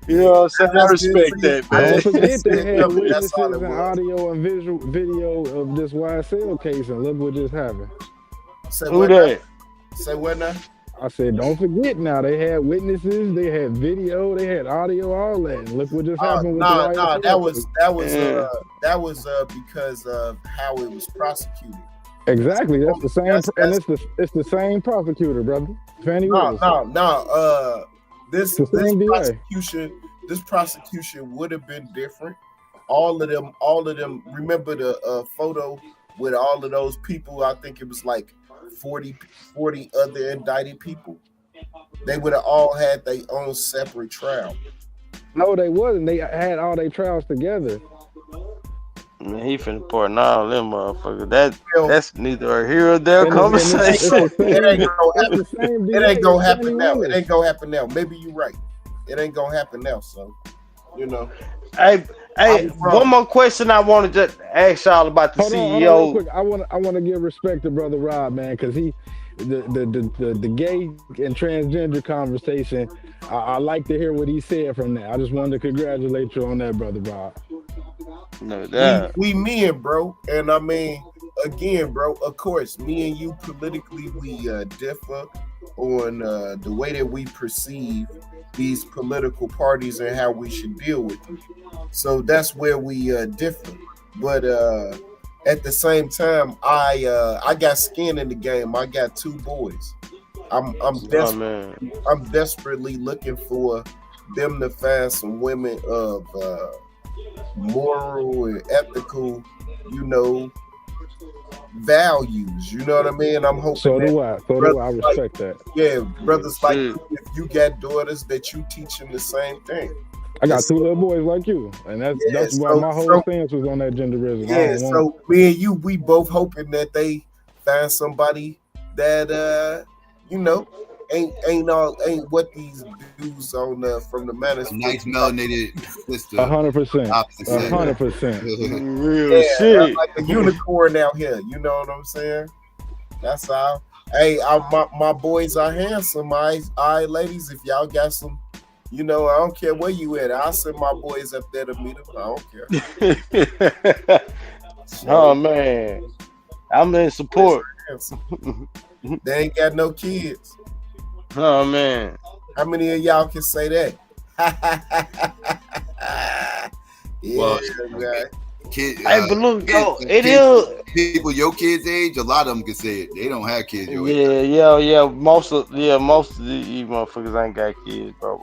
you know what I'm saying? I respect that, man. Don't forget they had witnesses and audio and video of this YSL case, and look what just happened. Who that? Say what now? I said, don't forget now, they had witnesses, they had video, they had audio, all that. And look what just happened with the YSL. That was because of how it was prosecuted. Exactly, that's the same, and it's the same prosecutor, brother. Fannie Willis. This prosecution would have been different. All of them. Remember the photo with all of those people? I think it was like 40 other indicted people. They would have all had their own separate trial. No, they wasn't. They had all their trials together. Man, he finna pour all them motherfuckers. That's neither here or there conversation. It ain't gonna happen now. It ain't gonna happen now. Maybe you're right. It ain't gonna happen now. So, you know. Hey, one more question I wanted to ask y'all about the CEO. Hold on, I want to give respect to Brother Rob, man, because the gay and transgender conversation. I like to hear what he said from that. I just wanted to congratulate you on that, Brother Rob. No doubt. We men, bro, and I mean, again, bro. Of course, me and you politically we differ on the way that we perceive these political parties and how we should deal with them. So that's where we differ. But at the same time, I got skin in the game. I got 2 boys. I'm desperately looking for them to find some women of moral and ethical, values. You know what I mean? I'm hoping. So do I. I respect that. Yeah, brothers like you, if you got daughters that you teach them the same thing. I got 2 little boys like you, and that's why my whole stance was on that genderism. Yeah, so me and you, we both hoping that they find somebody that ain't what these dudes on from the manners. Nice melanated sister. 100%. 100%. Real shit. Like a unicorn out here. You know what I'm saying? That's how. Hey, my boys are handsome. All right, ladies, if y'all got some. I don't care where you at. I'll send my boys up there to meet them. I don't care. Oh, man. I'm in support. They ain't got no kids. Oh, man. How many of y'all can say that? Yeah, man. Kid, Hey, but look, yo, kids, it is. People your kids' age. A lot of them can say it. They don't have kids your age. Yeah. Most of these motherfuckers ain't got kids, bro.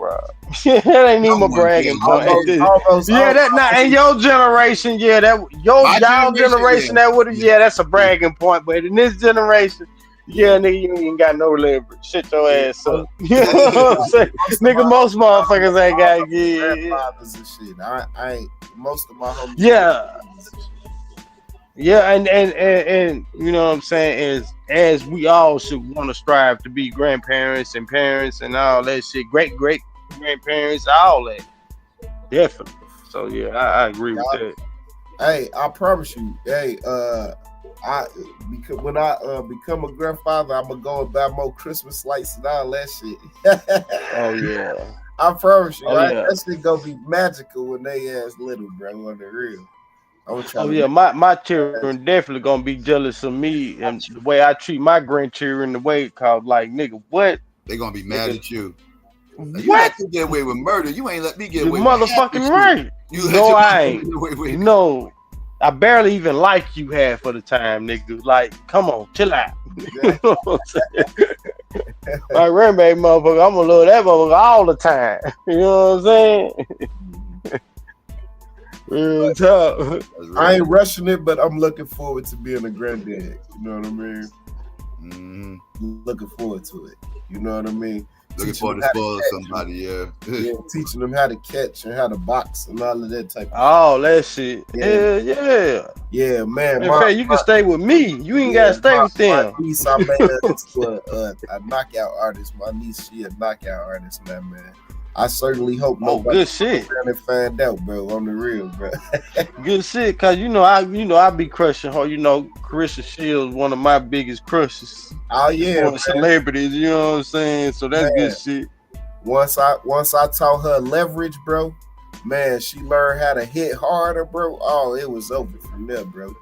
That ain't even a bragging point. Almost, in your generation, y'all generation, that would that's a bragging point. But in this generation, nigga, you ain't got no leverage. Shit your ass up. You know what I'm saying? Nigga, most motherfuckers ain't got kids. Grandfathers and shit. I ain't. Most of my homies. Yeah, and you know what I'm saying, is as we all should want to strive to be grandparents and parents and all that shit, great grandparents, all that. Definitely. So I agree with that. Hey, I promise you, when I become a grandfather, I'm gonna go and buy more Christmas lights and all that shit. Oh yeah. I promise you, Yeah. that shit gonna be magical when they ass little, bro. On the real. My children definitely gonna be jealous of me and the way I treat my grandchildren. The way like nigga, what? They gonna be mad at you. What? You let me get away with murder. You ain't let me get away with motherfucking right. I ain't. No, I barely even like you half of the time, nigga. Like, come on, chill out. You know what I'm saying? My grandbaby motherfucker, I'm gonna love that motherfucker all the time. You know what I'm saying? I ain't rushing it, but I'm looking forward to being a granddad. You know what I mean? Looking forward to it. You know what I mean? Looking forward to spoil somebody, yeah. Teaching them how to catch and how to box and all of that type of all that shit. Yeah. Yeah, man. In fact, you can stay with me. You ain't gotta stay with them. My niece, I made her into a knockout artist. My niece, she a knockout artist now, man. I certainly hope nobody good shit. Find out, bro, on the real, bro. Good shit, cause I be crushing her. You know, Carissa Shields, one of my biggest crushes. Oh yeah, one of celebrities. You know what I'm saying? So that's good shit. Once I taught her leverage, bro, man, she learned how to hit harder, bro. Oh, it was over from there, bro.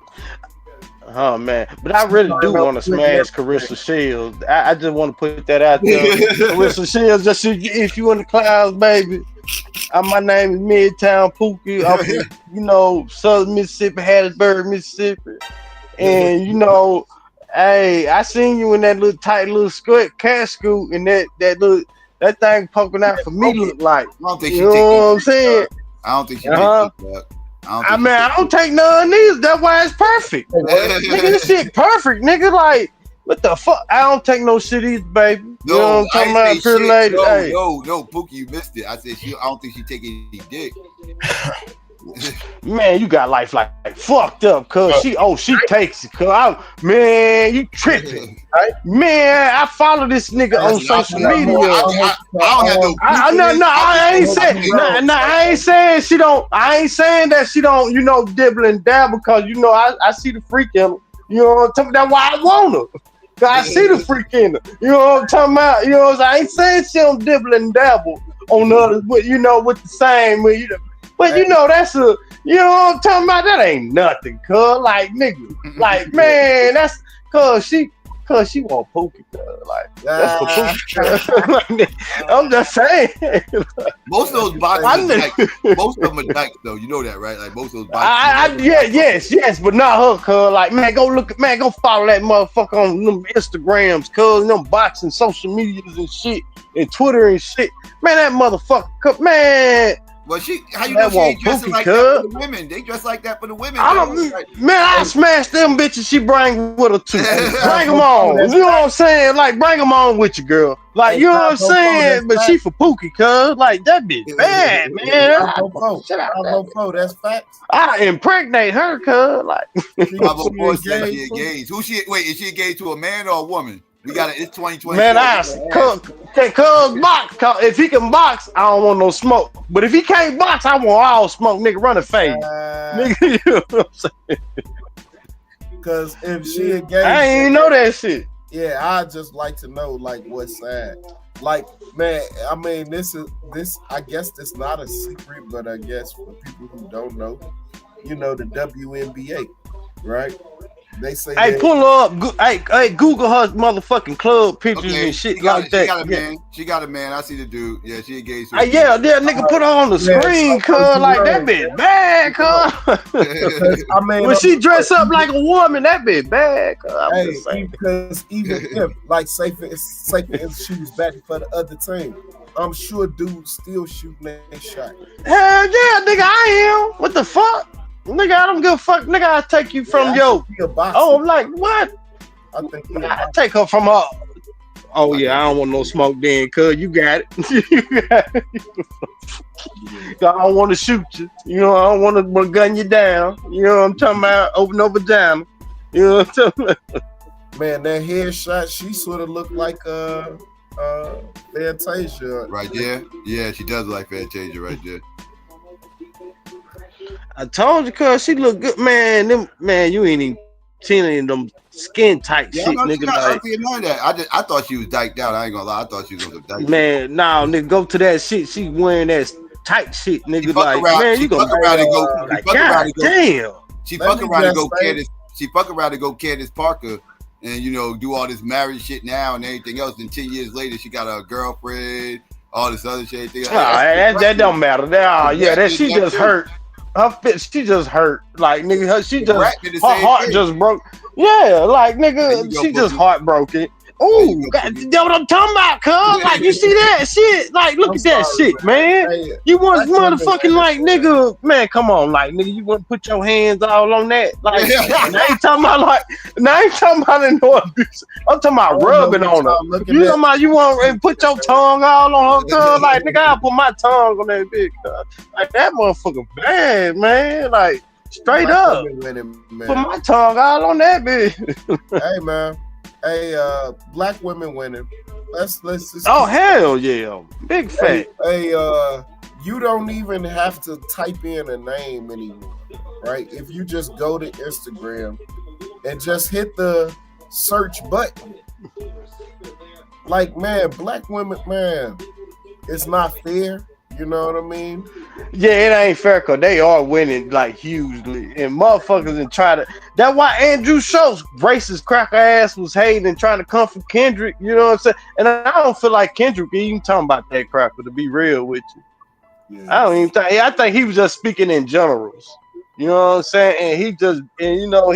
Oh man, but I really do want to smash Carissa Shields. I just want to put that out there. Carissa Shields, just if you in the clouds, baby. My name is Midtown Pookie. I'm, Southern Mississippi, Hattiesburg, Mississippi, and hey, I seen you in that little tight little skirt, cat scoot, and that thing poking out for me look like. I don't think you know what I'm saying. I don't think she takes that. I don't take none of these. That's why it's perfect. Nigga, this shit perfect, nigga. Like, what the fuck? I don't take no shit either, baby. You know what I'm talking about, pretty lady? No, Pookie, you missed it. I said I don't think she take any dick. Man, you got life like fucked up, cuz she takes it, cuz man, you tripping. Man, I follow this nigga on social media. I don't have no I ain't saying she don't. I ain't saying that she don't, dibble and dabble, because I see the freak in her. You know what I'm talking about? That's why I want her. Cause I see the freak in her. You know what I'm talking about? You know what I'm saying? I ain't saying she don't dibble and dabble on the other, with the same, but that's a, you know what I'm talking about? That ain't nothing, cuz. Like, nigga. Like, man, that's cuz she want Pookie, cuz. Like, that's for Pookie. I'm just saying. Most of those boxes, most of them are dykes, though. You know that, right? Like, most of those boxes. Yes, but not her, cuz. Like, man, go follow that motherfucker on them Instagrams, cuz, them boxing social medias and shit, and Twitter and shit. Man, that motherfucker, man. Well, how you know she ain't dressing like that for the women? They dress like that for the women. I smash them bitches she bring with her too. Bring them on. You know what I'm saying? Like, bring them on with you, girl. Like, you know what I'm saying? But she for Pookie, cuz. Like, that bitch bad, man. That's facts. I impregnate her, cuz. Like, she engaged. Who she? Wait, is she engaged to a man or a woman? We got it. It's 2020. Man, cuz box. If he can box, I don't want no smoke. But if he can't box, I want all smoke. Nigga, run a fade. Nigga, you know what I'm saying? Because if she engaged, I ain't know that shit. Yeah, I just like to know like what side. Like, man, I mean, this. I guess this not a secret, but I guess for people who don't know, the WNBA, right? They say. Hey, pull her up. Hey, Google her motherfucking club pictures and shit like that. She got a man. She got a man. I see the dude. Yeah, she engaged. Hey, yeah, nigga, put her on the screen, cuz like that bitch bad, cuz. I mean, when she dress up like a woman, that bitch bad. Hey, because even if, like, say for instance, she was batting for the other team, I'm sure dudes still shooting that shot. Hell yeah, nigga, I am. What the fuck? Nigga, I don't give a fuck. Nigga, I'll take you from yo. Oh, I'm like, what? I think I take her from her. Oh, yeah, I don't want no smoke then, cuz you got it. You got it. I don't want to shoot you. You know, I don't want to gun you down. You know what I'm talking about? Open no vagina. You know what I'm talking about? Man, that headshot, she sort of looked like Fantasia. Right there. Yeah, she does look like Fantasia right there. I told you, cuz she look good, man. Man, you ain't even seen them skin tight shit, nigga. I thought she was dyked out. I ain't gonna lie. I thought she was gonna dyke. Man, nah, nigga, go to that shit. She wearing that tight shit, nigga. Like, man, you gonna fuck around and go. Like, God damn. She fuck around and go Candace. She fuck around and go Candace Parker, and do all this married shit now and everything else. And 10 years later, she got a girlfriend, all this other shit. That don't matter. That she just hurt. She just hurt. Like, nigga, her heart just broke. Yeah, like, nigga, she just heartbroken. Oh, that's what I'm talking about, cuz. Like, you see that shit? Like, look at that shit, man. You want motherfucking, like, nigga, man, come on, like, nigga, you want to put your hands all on that? Like, I ain't talking about no abuse. I'm talking about rubbing on her. You talking about you want to put your tongue all on her, cuz? Like, nigga, I'll put my tongue on that bitch, cuz. Like, that motherfucker bad, man. Like, straight up. Put my tongue all on that bitch. Hey, man. Hey, black women winning. Let's just. Oh, hell yeah, big fat. Hey, you don't even have to type in a name anymore, right? If you just go to Instagram and just hit the search button, like, man, black women, man, it's not fair. You know what I mean? Yeah, it ain't fair because they are winning like hugely, and motherfuckers and try to. That's why Andrew Schultz, racist cracker ass, was hating and trying to come for Kendrick. You know what I'm saying? And I don't feel like Kendrick even talking about that cracker, to be real with you. Yeah. I don't even think. I think he was just speaking in generals. You know what I'm saying? And he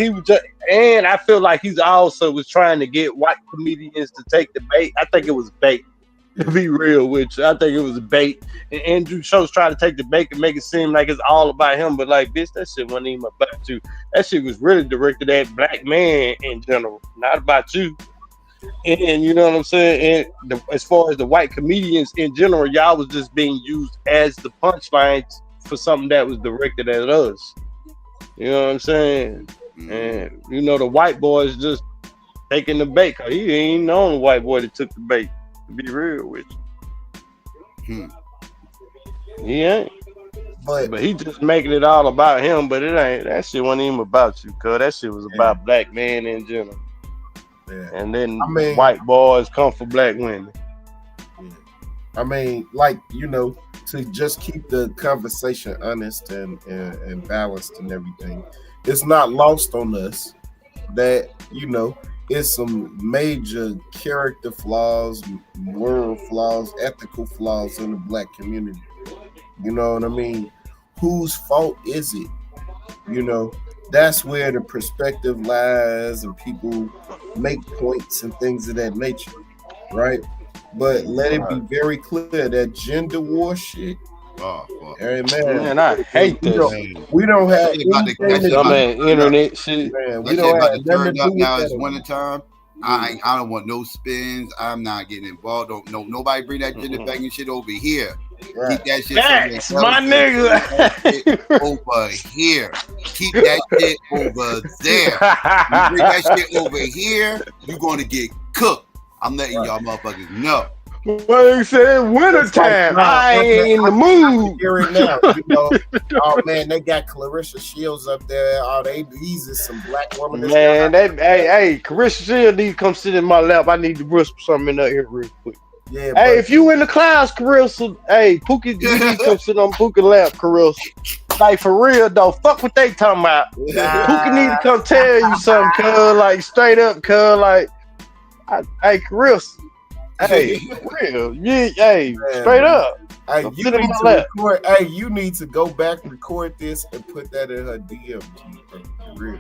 was just, and I feel like he's also was trying to get white comedians to take the bait. I think it was bait. To be real with you, I think it was a bait. And Andrew Schultz tried to take the bait and make it seem like it's all about him, but like, bitch, that shit wasn't even about you. That shit was really directed at black men in general, not about you. And you know what I'm saying? And as far as the white comedians in general, y'all was just being used as the punchlines for something that was directed at us. You know what I'm saying? And the white boys just taking the bait. Cause he ain't the only white boy that took the bait. To be real with you. He ain't. But he just making it all about him, but it ain't. That shit wasn't even about you, cuz that shit was about black men in general. Yeah. And then white boys come for black women. Yeah. I mean, like, to just keep the conversation honest and balanced and everything, it's not lost on us that, it's some major character flaws, moral flaws, ethical flaws in the black community. You know what I mean? Whose fault is it? That's where the perspective lies and people make points and things of that nature, right? But let it be very clear that gender war shit. Oh, fuck. Hey, man, I hate this. We don't have internet shit. Man, we don't have nothing up now. It's winter time. I don't want no spins. I'm not getting involved. Don't nobody bring that gender banging shit over here. Right. Keep that shit. Facts, my nigga. Over here. Keep that shit over there. You bring that shit over here, you're gonna get cooked. I'm letting y'all motherfuckers know. Well, he said winter time. I ain't in the mood. Hear it now. Oh man, they got Clarissa Shields up there. Oh, these is some black woman. Man, hey, Clarissa Shields need to come sit in my lap. I need to whisper something in her ear real quick. Yeah. Hey, if you in the clouds, Clarissa, hey, Pookie, you need to come sit on Pookie's lap, Clarissa. Like for real though, fuck what they talking about. Who can need to come tell you something, cuz like straight up, cuz like, hey, Chris, hey, real, yeah, hey, straight up. Hey, Don't you sit in need my to lap. record. Hey, you need to go back, record this, and put that in her DM. For real.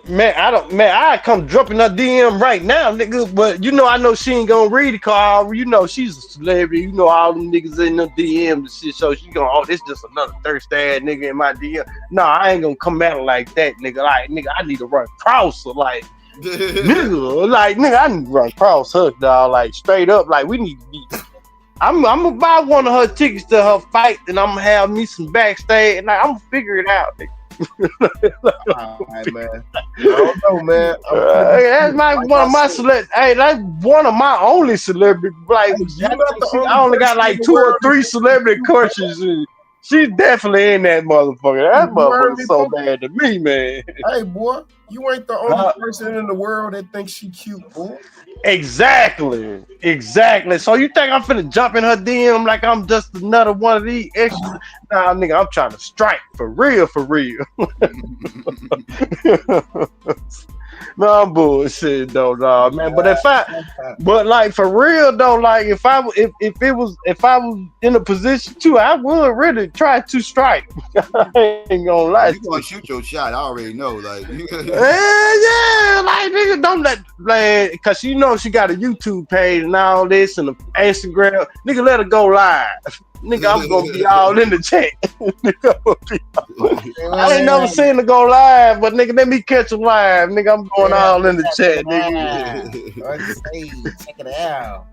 Man, I come dropping her DM right now, nigga. But you know, I know she ain't gonna read it, cause you know she's a celebrity. You know all them niggas in the DM and shit. So she gonna, oh, this just another thirsty ass nigga in my DM. No, I ain't gonna come at her like that, nigga. Like, nigga, I need to run across her, like, nigga, like, nigga, I need to run across her, dog. Like, straight up, like, we need to be. I'm gonna buy one of her tickets to her fight, and I'm gonna have me some backstage, and like, I'm gonna figure it out, nigga. All right, man. I don't know, man. That's one of my celebrities. Hey, that's one of my only celebrity. Like, I only got like 2 or 3 celebrity crushes, and she's definitely in that motherfucker. That motherfucker's so bad to me, man. Hey, boy, you ain't the only person in the world that thinks she cute, boy. Exactly. So you think I'm finna jump in her DM like I'm just another one of these extras? Nah, nigga, I'm trying to strike for real. No, I'm bullshit though, dog, man. But like for real though, like if I was in a position to, I would really try to strike. I ain't gonna lie. You gonna shoot your shot? I already know. Like, yeah, like nigga, don't let, like, cause you know she got a YouTube page and all this and an Instagram. Nigga, let her go live. Nigga, I'm gonna be all in the chat. I ain't never seen her go live, but nigga, let me catch her live. Nigga, I'm going all in the chat, nigga. Check it out.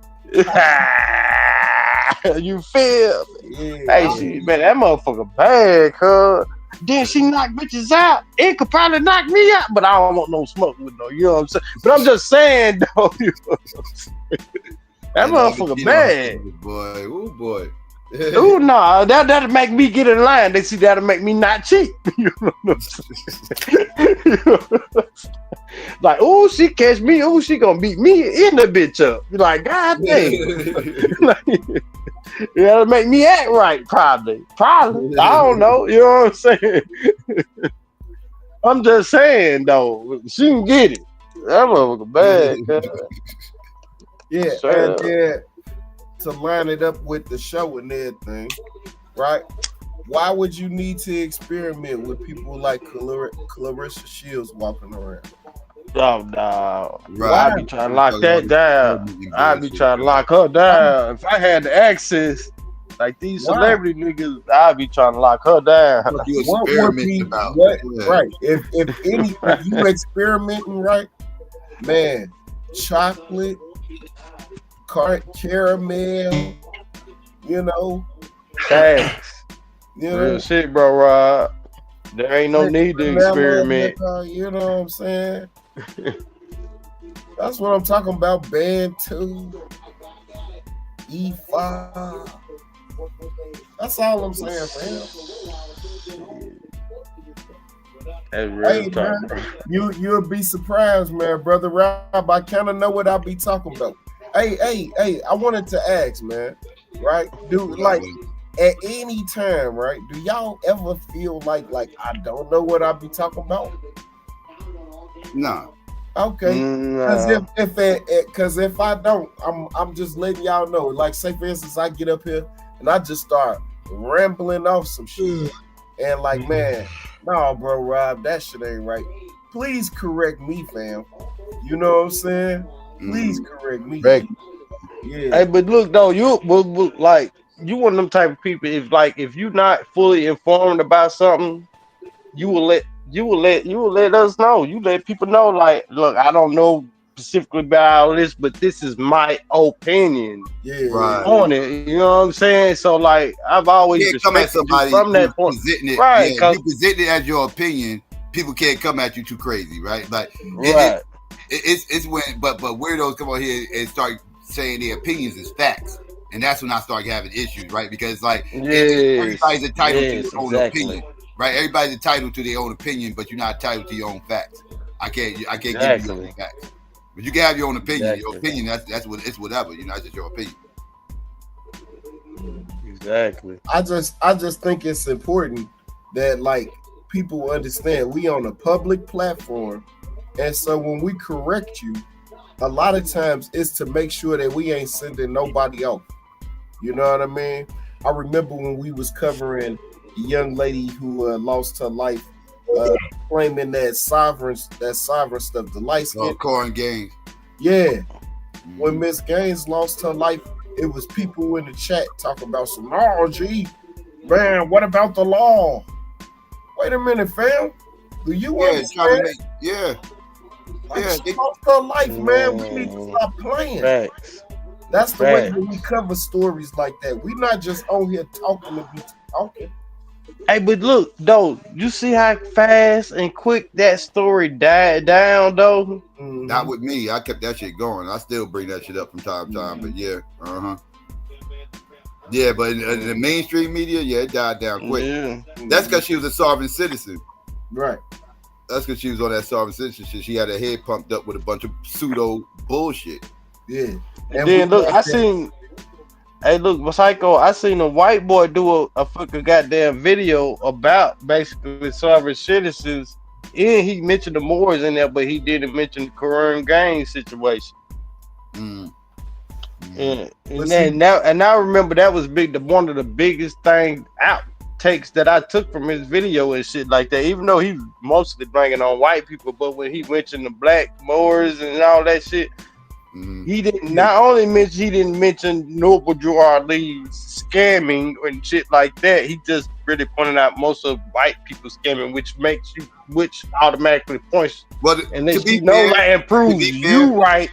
You feel? Yeah, Hey, she, man, that motherfucker bad, cuz. Then she knock bitches out. It could probably knock me out, but I don't want no smoke with no. You know what I'm saying? But I'm just saying, though. You know what I'm saying? That motherfucker bad. Boy, oh boy. Ooh, nah, that'll make me get in line. They see that'll make me not cheat. You know what I'm saying? Like, oh, she catch me. Oh, she gonna beat me in the bitch up. You're like, God damn. Like, that'll make me act right, probably. I don't know. You know what I'm saying? I'm just saying though, she can get it. That motherfucker bad. Yeah, and then to line it up with the show and everything, right? Why would you need to experiment with people like Clarissa Shields walking around? Oh no! Right. I be trying to lock that down. I be trying to lock her down. If I had the access, like these celebrity niggas, I'd be trying to lock her down. What would be right? If you experimenting, right, man? Chocolate, caramel, you know. Thanks. You know? Real shit, bro, Rob. There ain't no need to experiment. You know what I'm saying? That's what I'm talking about. Band 2, E5. That's all I'm saying for him. Hey, man, you'll be surprised, man, brother Rob. I kind of know what I'll be talking about. Hey, I wanted to ask, man, right? Dude, like at any time, right? Do y'all ever feel like I don't know what I'll be talking about? No. Okay. Because if I don't, I'm just letting y'all know. Like, say for instance, I get up here and I just start rambling off some shit, and like, man, no, bro, Rob, that shit ain't right. Please correct me, fam. You know what I'm saying? Please correct me. Right. Yeah. Hey, but look though, you like you one of them type of people. If you're not fully informed about something, you will let us know. You let people know, like, look, I don't know specifically about all this, but this is my opinion on it. You know what I'm saying? So like, I've always come at somebody from that point, it, right? Yeah, you present it as your opinion. People can't come at you too crazy, right? Like, right. It's when but weirdos come on here and start saying their opinions is facts, and that's when I start having issues, right? Because like everybody's entitled to their own opinion, right? Everybody's entitled to their own opinion, but you're not entitled to your own facts. I can't give you your own facts, but you can have your own opinion. Your opinion, that's what it's whatever, you know. It's just your opinion. Exactly. I just think it's important that like people understand we on a public platform, and so when we correct you, a lot of times it's to make sure that we ain't sending nobody off. You know what I mean? I remember when we was covering a young lady who lost her life, claiming that sovereign stuff, the light skin. Corin Gaines. Yeah. When Miss Gaines lost her life, it was people in the chat talking about some, oh, gee, man, what about the law? Wait a minute, fam. Do you understand? She lost her life, man. We need to stop playing. Facts. That's the way that we cover stories like that. We're not just on here talking to be talking. Hey, but look, though, you see how fast and quick that story died down, though? Not with me. I kept that shit going. I still bring that shit up from time to time, but yeah. Yeah, but in the mainstream media, it died down quick. Yeah. That's because she was a sovereign citizen. Right. That's because she was on that sovereign citizenship. She had her head pumped up with a bunch of pseudo bullshit. Yeah. And then look, Psycho, I seen a white boy do a fucking goddamn video about basically sovereign citizens. And he mentioned the Moors in there, but he didn't mention the Corin Gaines situation. And I remember that was one of the biggest outtakes that I took from his video and shit like that. Even though he mostly bringing on white people, but when he mentioned the black Moors and all that shit, he didn't. Not only he didn't mention Noble Drew Lee's scamming and shit like that. He just really pointed out most of white people scamming, which automatically points. Well, and let you know that improves you right.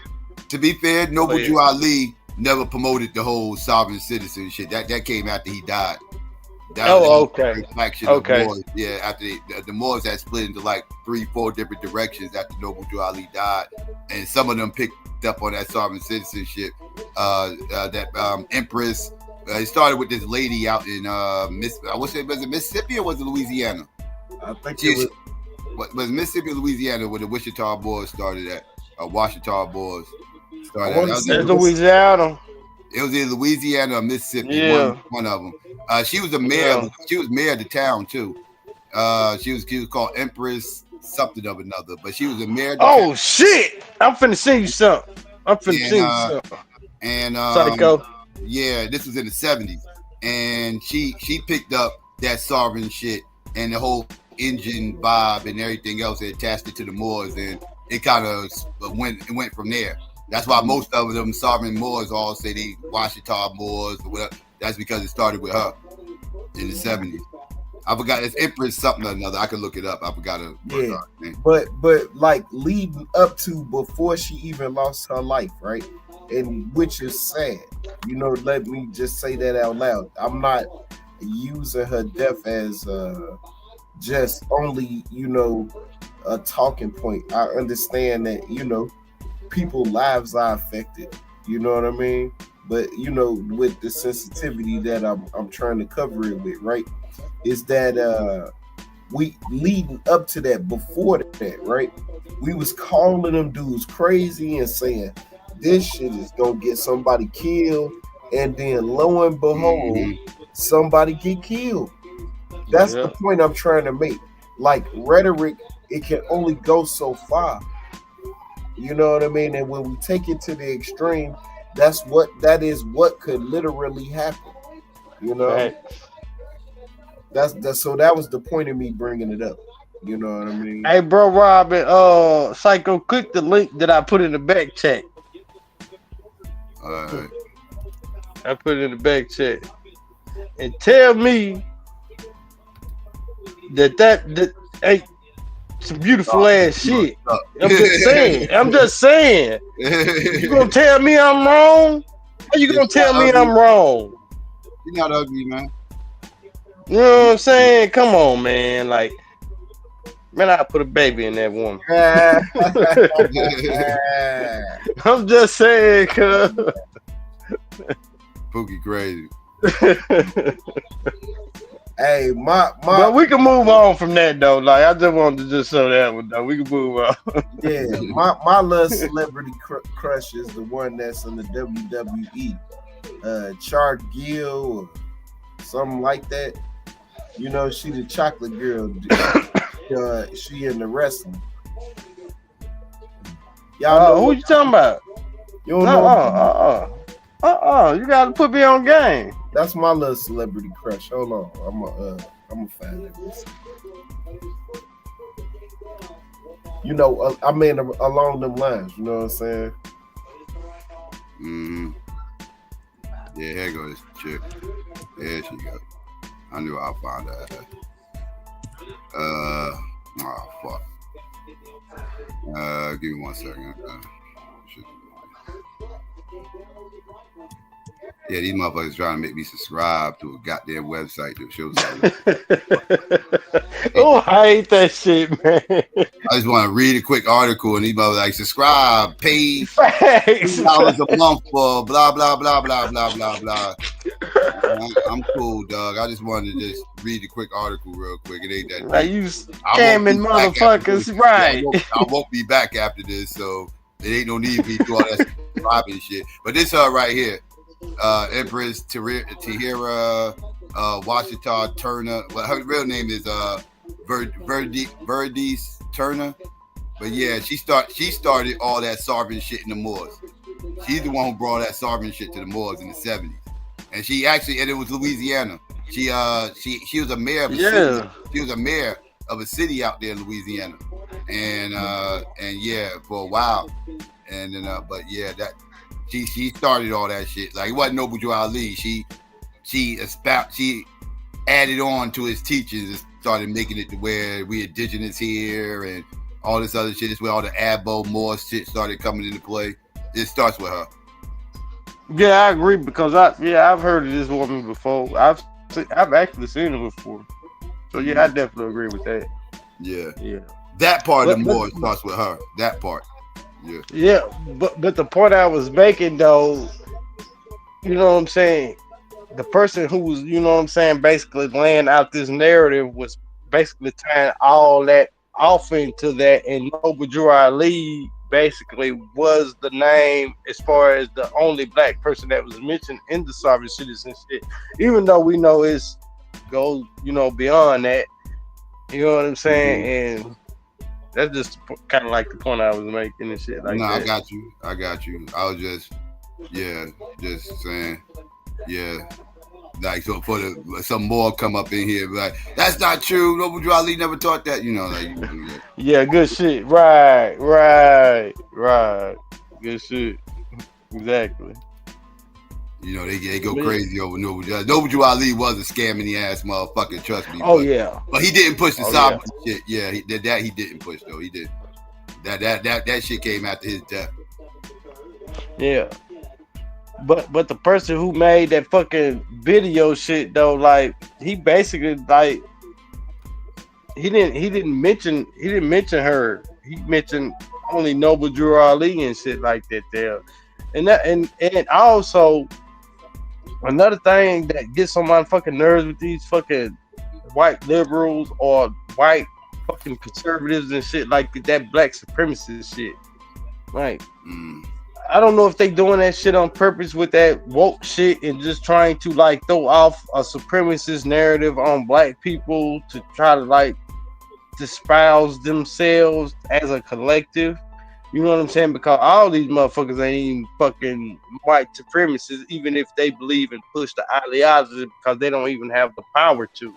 To be fair, Noble Drew Ali never promoted the whole sovereign citizen shit. That came after he died. Okay. Moors. Yeah, after the Moors had split into like 3-4 different directions after Noble Drew Ali died, and some of them picked up on that sovereign citizenship. That Empress. It started with this lady out in was it Mississippi or was it Louisiana? I think was Mississippi or Louisiana where the Wichita Boys started at. Washita Boys started at. Louisiana. It was in Louisiana or Mississippi. Yeah. One of them. She was the mayor. Yeah. She was mayor of the town too. She was called Empress something of another, but she was the mayor. Oh shit! I'm finna send you something. And Psycho. Yeah, this was in the 70s, and she picked up that sovereign shit and the whole engine vibe and everything else and attached it to the Moors, and it kind of went from there. That's why most of them sovereign Moors all say they Washita Moors or whatever. That's because it started with her in the 70s. I forgot, it's Empress something or another. I can look it up. I forgot her. Yeah, but like leading up to before she even lost her life, right? And which is sad. Let me just say that out loud. I'm not using her death as just only, a talking point. I understand that, people's lives are affected. You know what I mean? But, with the sensitivity that I'm trying to cover it with, right? Is that we leading up to that, before that, right? We was calling them dudes crazy and saying this shit is gonna get somebody killed, and then lo and behold, somebody get killed. That's the point I'm trying to make. Like rhetoric, it can only go so far. You know what I mean? And when we take it to the extreme, that is what could literally happen. Right. So that was the point of me bringing it up. You know what I mean? Hey, bro, Robin, Psycho, click the link that I put in the back chat. All right. I put it in the back chat. And tell me that hey, some beautiful ass shit. I'm just saying. You gonna tell me I'm wrong? How you gonna tell me I'm wrong? You're not ugly, man. You know what I'm saying? Come on, man. Like, man, I put a baby in that woman. I'm just saying, cuz. Pookie crazy. Hey, but we can move on from that though. Like, I just wanted to just show that one though. We can move on. Yeah, my little celebrity crush is the one that's in the WWE, Chart Gill or something like that. You know, she the chocolate girl. She in the wrestling. Y'all know who you talking about? You don't know? You gotta put me on game. That's my little celebrity crush. Hold on, I'm a fan of this. You know, I mean, along them lines. You know what I'm saying? Yeah, here goes this chick. There she go. I knew I'd find her. Oh fuck. Give me 1 second. Yeah, these motherfuckers trying to make me subscribe to a goddamn website that shows something. Oh, I hate that shit, man. I just want to read a quick article and these motherfuckers like subscribe, pay $2 a month for blah blah blah blah blah blah blah. I'm cool, dog. I just wanted to just read a quick article real quick. It ain't that like deep. you scamming motherfuckers, right? I won't be back after this, so it ain't no need for me to do all that subscribing shit. But this right here. Empress Tahira Washita Turner. Well, her real name is Verdice Turner. But yeah, she started all that Sarban shit in the Moors. She's the one who brought that Sarban shit to the Moors in the 70s. And it was Louisiana. She was a mayor of a city. She was a mayor of a city out there in Louisiana. And yeah, for a while. And then but yeah, that she started all that shit. Like, it wasn't Noble Joe Ali. She added on to his teachings and started making it to where we indigenous here and all this other shit. It's where all the Abo Morse shit started coming into play. It starts with her. Yeah, I agree because I've heard of this woman before. I've actually seen her before. So yeah, I definitely agree with that. Yeah. Yeah. That part of the Moors starts with her. That part. Yeah. Yeah, but the point I was making though, you know what I'm saying? The person who was, you know what I'm saying, basically laying out this narrative was basically tying all that off into that, and Noble Drew Ali basically was the name as far as the only black person that was mentioned in the sovereign citizen shit. Even though we know it's goes, you know, beyond that. You know what I'm saying? And that's just kind of like the point I was making and shit like that. I got you. I was just saying, yeah. Like, so for some more come up in here, like, that's not true. Noble Drew Ali never taught that, you know. Like, yeah, good shit. Right. Good shit. Exactly. You know, they go crazy over Noble Drew. Noble Drew Ali was a scamming ass motherfucker, trust me. Oh, yeah. But he didn't push the sovereign shit. Yeah, he didn't push, though. He did. That shit came after his death. Yeah. But the person who made that fucking video shit though, like, he basically, like, he didn't mention her. He mentioned only Noble Drew Ali and shit like that there. And also another thing that gets on my fucking nerves with these fucking white liberals or white fucking conservatives and shit like that black supremacist shit. Like, I don't know if they doing that shit on purpose with that woke shit and just trying to like throw off a supremacist narrative on black people to try to like espouse themselves as a collective. You know what I'm saying? Because all these motherfuckers ain't even fucking white supremacists, even if they believe and push the ideology, because they don't even have the power to.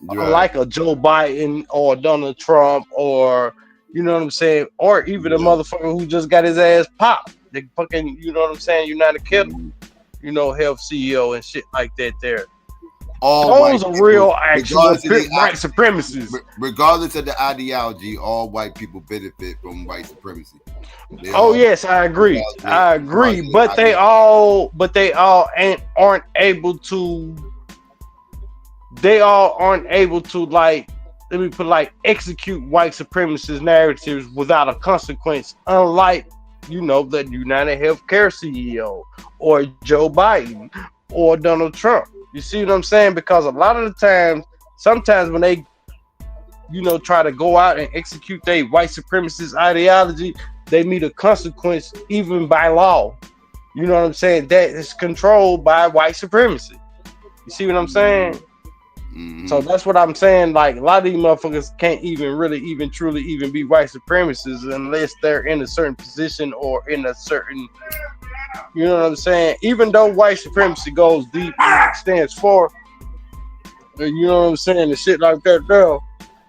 Right. Like a Joe Biden or Donald Trump or, you know what I'm saying? Or even a motherfucker who just got his ass popped. The fucking, you know what I'm saying? United Kingdom, you know, health CEO and shit like that there. Those are real actual white supremacists. Regardless of the ideology, all white people benefit from white supremacy. Yes, I agree. But they all aren't able to like, let me put like execute white supremacist narratives without a consequence, unlike, you know, the United Healthcare CEO or Joe Biden or Donald Trump. You see what I'm saying? Because a lot of the times, sometimes when they, you know, try to go out and execute their white supremacist ideology, they meet a consequence even by law. You know what I'm saying? That is controlled by white supremacy. You see what I'm saying? So that's what I'm saying. Like a lot of these motherfuckers can't even truly be white supremacists unless they're in a certain position or in a certain, you know what I'm saying? Even though white supremacy goes deep and extends far, you know what I'm saying, and shit like that, though.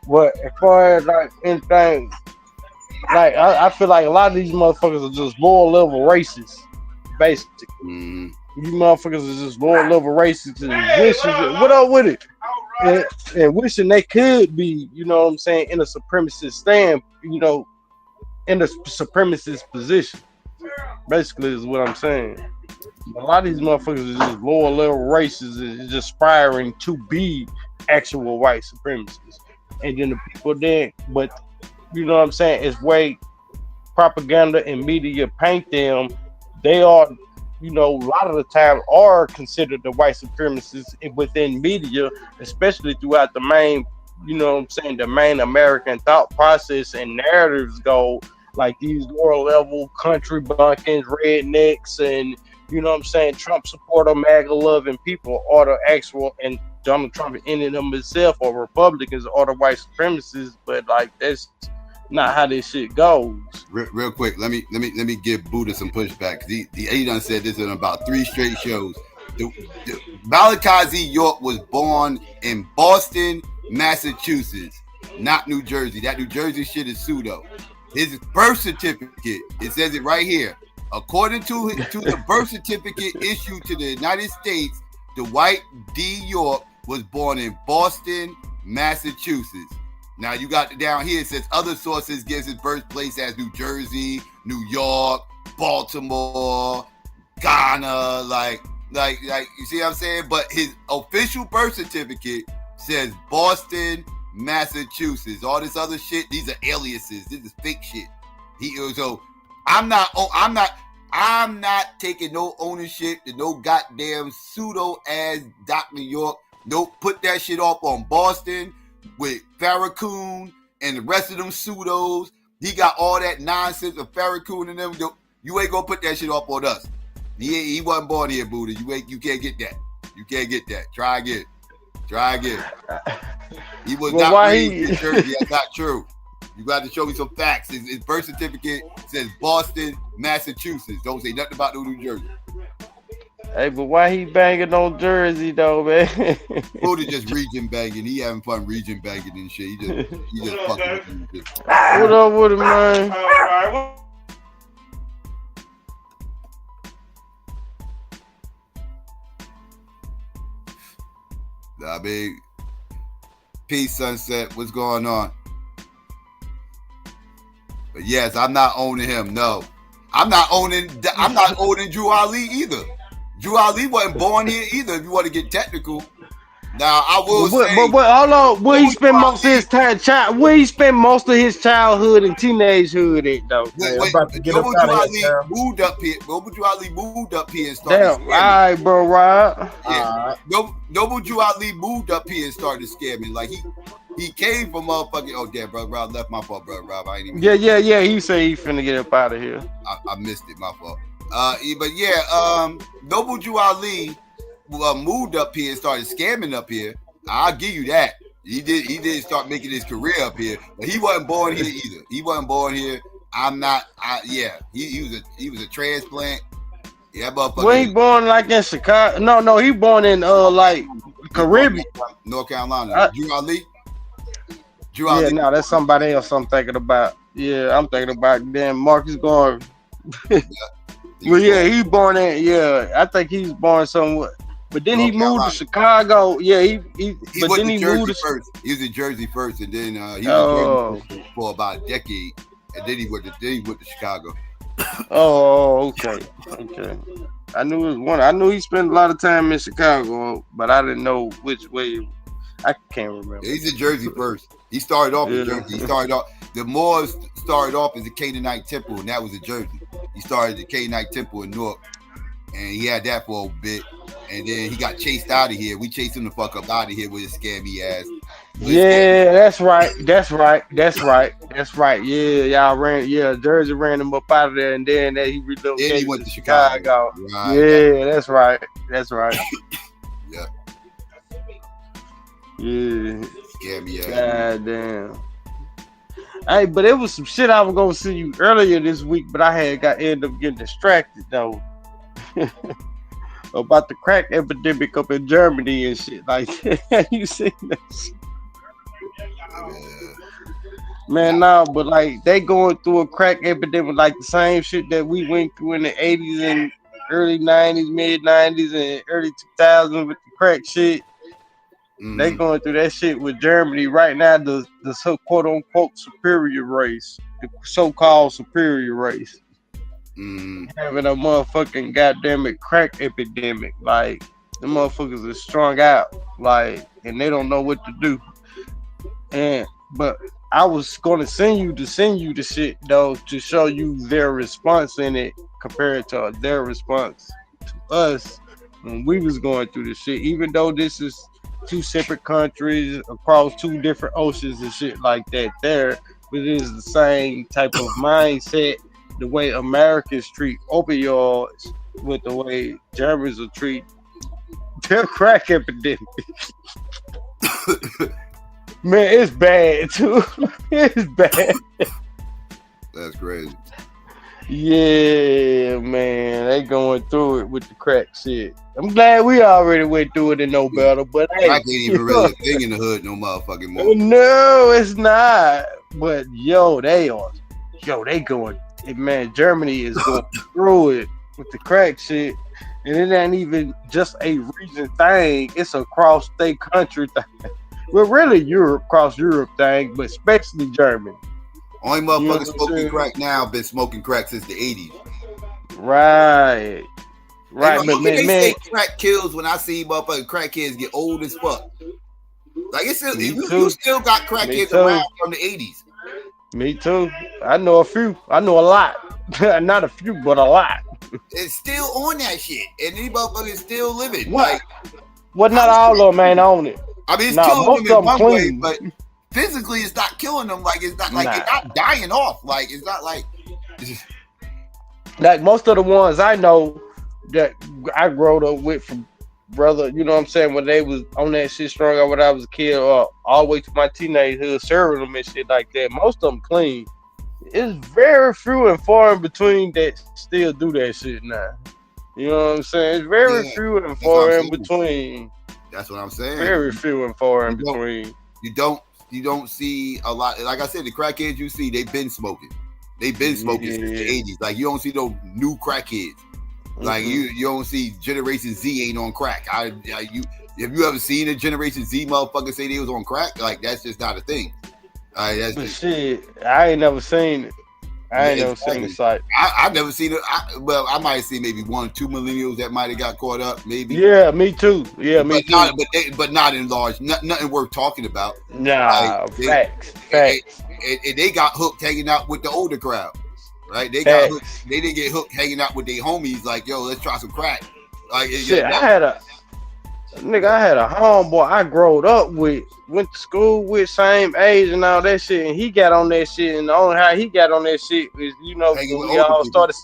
But as far as like anything, like I feel like a lot of these motherfuckers are just lower level racists, basically. You motherfuckers are just lower level racists and wishing, what up with it? And wishing they could be, you know what I'm saying, in a supremacist stand, you know, in a supremacist position. Basically, is what I'm saying. A lot of these motherfuckers are just lower level racists and just aspiring to be actual white supremacists. And then the people there, but you know what I'm saying, it's way propaganda and media paint them. They are, you know, a lot of the time are considered the white supremacists within media, especially throughout the main, you know what I'm saying, the main American thought process and narratives go like these lower level country bumpkins, rednecks, and you know what I'm saying, Trump supporter, MAGA loving people are the actual, and Donald Trump in them himself, or Republicans are the white supremacists, but like that's not how this shit goes. Real quick, let me give Buddha some pushback, because he done said this in about 3 straight shows. Malachi Z. York was born in Boston, Massachusetts, not New Jersey. That New Jersey shit is pseudo. His birth certificate, it says it right here. According to the birth certificate issued to the United States, Dwight D. York was born in Boston, Massachusetts. Now you got down here, it says other sources gives his birthplace as New Jersey, New York, Baltimore, Ghana, like you see what I'm saying? But his official birth certificate says Boston, Massachusetts. All this other shit, these are aliases. This is fake shit. So I'm not taking no ownership to no goddamn pseudo ass Dr. York. Nope, put that shit up on Boston with Farrakhan and the rest of them pseudos. He got all that nonsense of Farrakhan and them. You ain't gonna put that shit up on us. He wasn't born here, Buddha. You can't get that. You can't get that. Try again. He was not raised in Jersey. That's not true. You got to show me some facts. His birth certificate says Boston, Massachusetts. Don't say nothing about New Jersey. Hey, but why he banging on Jersey though, man? Buddha just region banging. He having fun region banging and shit. He just fucking with you. What up with him, man? Nah, big peace, Sunset. What's going on? But yes, I'm not owning him. No, I'm not owning Drew Ali either. Drew Ali wasn't born here either. If you want to get technical, now I will say. But hold on, where he spent most of his time? Where he spent most of his childhood and teenagehood at though? Noble Drew Ali moved up here. Noble Drew Ali moved up here and started. Damn, all right, bro, right? Yeah. Noble Drew Ali moved up here and started scamming. Like he came from motherfucking. Oh damn, brother Rob left my fault, brother Rob. I ain't even. Yeah. He said he finna get up out of here. I missed it, my fault. But yeah, Noble Drew Ali moved up here and started scamming up here. I'll give you that. He did start making his career up here, but he wasn't born here either. He wasn't born here. I'm not. He was a transplant. Yeah, motherfucker. Where he born, like in Chicago? No, he born in like Caribbean, North Carolina. Drew Ali. Yeah, no, that's somebody else I'm thinking about. Yeah, I'm thinking about damn Marcus Garvey. Well, yeah, he born in. Yeah, I think he's born somewhere. But then he moved to Chicago. Yeah, he but then he moved to first. He was in Jersey first, and then he was in Jersey for about a decade, and then he went to Chicago. Oh, okay. I knew it was one. I knew he spent a lot of time in Chicago, but I didn't know which way. I can't remember. Yeah, he's in Jersey first. He started off in Jersey. He started off. The Moors started off as a Canaanite temple, and that was in Jersey. He started the Canaanite temple in Newark, and he had that for a bit. And then he got chased out of here. We chased him the fuck up out of here with his scammy ass. Yeah, that's right. Yeah, y'all ran. Yeah, Jersey ran him up out of there, and then he relocated. Then he went to Chicago. Right. Yeah, that's right. Yeah. Yeah. Scare me out. God damn. Hey, but it was some shit I was gonna see you earlier this week, but I ended up getting distracted though. About the crack epidemic up in Germany and shit like that. You seen that shit? Man, no, but like they going through a crack epidemic like the same shit that we went through in the 80s and early 90s, mid 90s, and early 2000s with the crack shit. They going through that shit with Germany right now, the so quote unquote superior race, the so-called superior race. Having a motherfucking goddamn it crack epidemic. Like the motherfuckers are strung out, like, and they don't know what to do. But I was gonna send you the shit though to show you their response in it compared to their response to us when we was going through this shit. Even though this is two separate countries across two different oceans and shit like that, but it is the same type of mindset. The way Americans treat opioids with the way Germans will treat their crack epidemic. Man, it's bad too. It's bad. That's crazy. Yeah, man, they going through it with the crack shit. I'm glad we already went through it and know better, but hey, I can't even really thing in the hood no motherfucking more. No, it's not. But they going. Man, Germany is going through it with the crack shit, and it ain't even just a region thing. It's a cross state country thing. Well, really cross Europe thing, but especially Germany. Only motherfuckers smoking crack now been smoking crack since the 80s. Right. But man, say crack kills when I see motherfucking crack kids get old as fuck. Like it's still, you still got crack kids around from the 80s. Me too. I know a few. I know a lot. Not a few, but a lot. It's still on that shit, and these motherfuckers still living. What? Well, not all of them ain't on it. I mean, it's killing them in one way, but physically, it's not killing them. Like it's not like it's not dying off. Like it's not like. Like most of the ones I know that I grew up with from brother, you know what I'm saying, when they was on that shit strong out when I was a kid, or all the way to my teenagehood, serving them and shit like that. Most of them clean. It's very few and far in between that still do that shit now. You know what I'm saying? It's very few and far in between. That's what I'm saying. Very few and far in between. You don't see a lot. Like I said, the crackheads you see, they've been smoking. They've been smoking since the 80s. Like you don't see no new crackheads. Like you don't see Generation Z ain't on crack. Have you ever seen a Generation Z motherfucker say they was on crack? Like that's just not a thing. Shit, I ain't never seen it. I ain't never seen the site. I've never seen it. I might have seen maybe 1 or 2 millennials that might have got caught up. Maybe. Yeah, me too. Yeah, me too. But not in large. Nothing worth talking about. Nah, facts. And they got hooked hanging out with the older crowd. Right? They got hooked. They didn't get hooked hanging out with their homies. Like, yo, let's try some crack. Like, shit, I had a homeboy I growed up with, went to school with, same age and all that shit, and he got on that shit, and the only how he got on that shit is, you know, when we all started.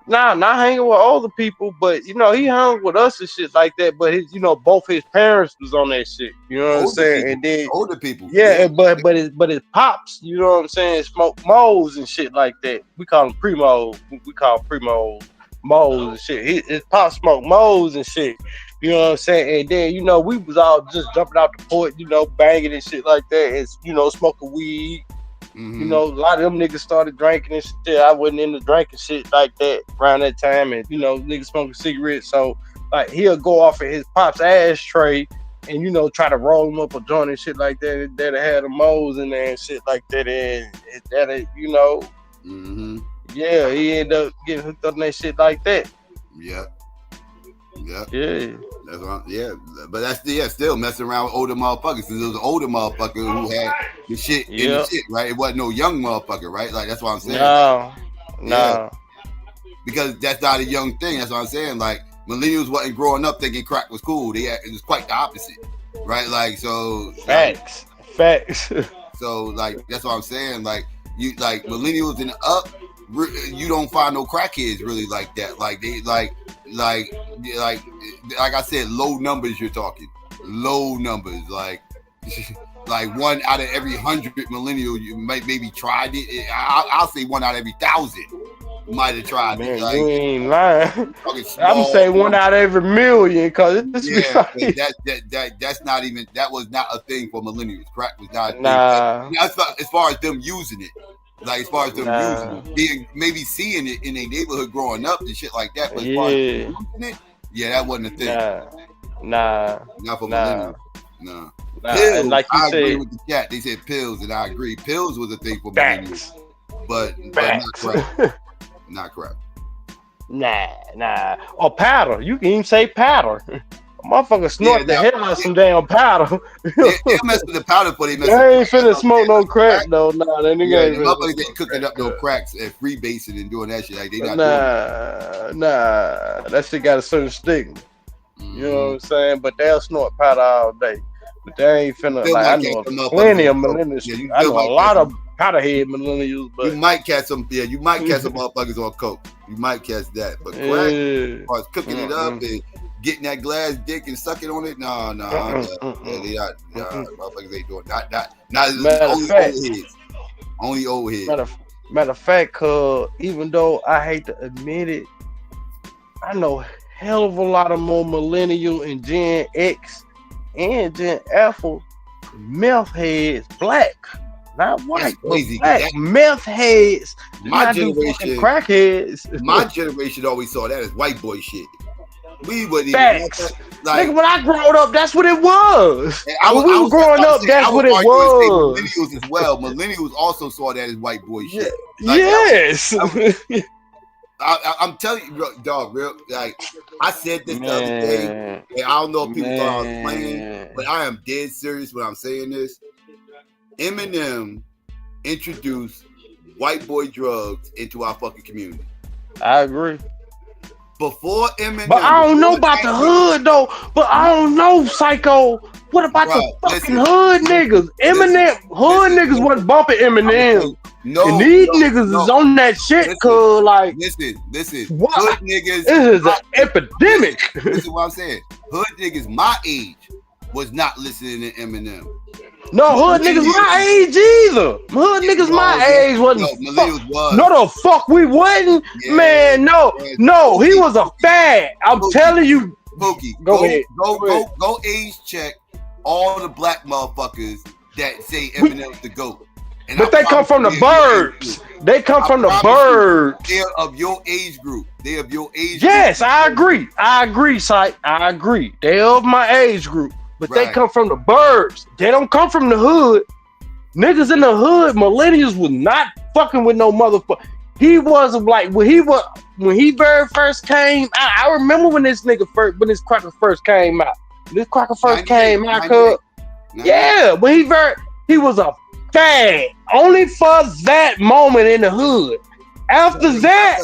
Nah, not hanging with older people, but you know, he hung with us and shit like that. But his, you know, both his parents was on that shit. You know what I'm saying? People, and then older people. Yeah, but his pops, you know what I'm saying, smoke moles and shit like that. We call them pre-moles. We call primo moles and shit. His pops smoke moles and shit. You know what I'm saying? And then, you know, we was all just jumping out the port, you know, banging and shit like that. And, you know, smoking weed. Mm-hmm. You know, a lot of them niggas started drinking and shit. I wasn't into drinking shit like that around that time. And, you know, niggas smoking cigarettes. So, like, he'll go off of his pop's ashtray and, you know, try to roll him up a joint and shit like that. That had the moles in there and shit like that. And that, you know, yeah, he ended up getting hooked up on that shit like that. Yeah. Yeah. That's what but that's still messing around with older motherfuckers. Since it was an older motherfucker who had the shit in the shit, right? It wasn't no young motherfucker, right? Like that's what I'm saying. No. Yeah. Because that's not a young thing. That's what I'm saying. Like millennials wasn't growing up thinking crack was cool. It was quite the opposite, right? Like so. Facts. So like that's what I'm saying. Like you like millennials and up. You don't find no crackheads really like that. Like they like I said, low numbers. You're talking low numbers. Like like 1 out of every 100 millennial you might maybe tried it. I'll say 1 out of every 1,000 might have tried Man, it. Like, you ain't lying. I'm small, saying 1 out of every million, cause it's yeah, that's not even, that was not a thing for millennials. Crack was not a thing. Nah. As far as them using it, like as far as them using it, maybe seeing it in their neighborhood growing up and shit like that. But as far as using it, yeah, that wasn't a thing. Nah. Not for millennials. No. Nah. Pills, And like you I said, agree with the chat. They said pills, and I agree. Pills was a thing for millennials, but not crack. Not crack. Nah. Or powder. You can even say powder. Motherfucker snort the hell out of some damn powder. They mess with the powder for they mess. They ain't finna smoke no crack though. Nah, that nigga ain't motherfuckers ain't cooking up no cracks and freebasing and doing that shit. Like they not doing it. That shit got a certain stigma. You know what I'm saying? But they'll snort powder all day. But they ain't finna, like, I know plenty of millennials. I know a lot of powderhead millennials, but you might catch some. Yeah, you might catch some motherfuckers on coke. You might catch that, but crack, as far as cooking it up and getting that glass dick and sucking on it, no. Motherfuckers ain't doing not only old heads. Matter of fact, even though I hate to admit it, I know hell of a lot of more millennial and Gen X and Gen Alpha meth heads, black, not white, but black meth heads. My generation, crackheads. My generation always saw that as white boy shit. We wouldn't Facts. even like, nigga, when I growed up, that's what it was. When we were growing up, that's what it was. Millennials as well. Millennials also saw that as white boy shit. Like, yes. I'm telling you, dog, real, like I said this the other day, and I don't know if people thought I was playing, but I am dead serious when I'm saying this. Eminem introduced white boy drugs into our fucking community. I agree. Before Eminem, but I don't know about the hood though. But I don't know, Psycho. What about the fucking hood niggas? Eminem hood niggas wasn't bumping Eminem. And these niggas is on that shit, cause like listen. What? Hood niggas. This is an epidemic. Listen what I'm saying. Hood niggas my age was not listening to Eminem. No, hood niggas my age either. Hood niggas my age wasn't. No, the fuck we wasn't. Yeah. Man, no, he was a fad. I'm telling you. Pookie, go age check all the black motherfuckers that say Eminem's the GOAT. And but they come from the birds. They come from the birds. They're of your age group. They're of your age group. Yes, I agree, Syke. I agree. They're of my age group. But they come from the birds. They don't come from the hood. Niggas in the hood, millennials was not fucking with no motherfucker. He wasn't like when he very first came out. I remember when this cracker first came out. This cracker first came out, yeah, when he was a fad only for that moment in the hood. After that,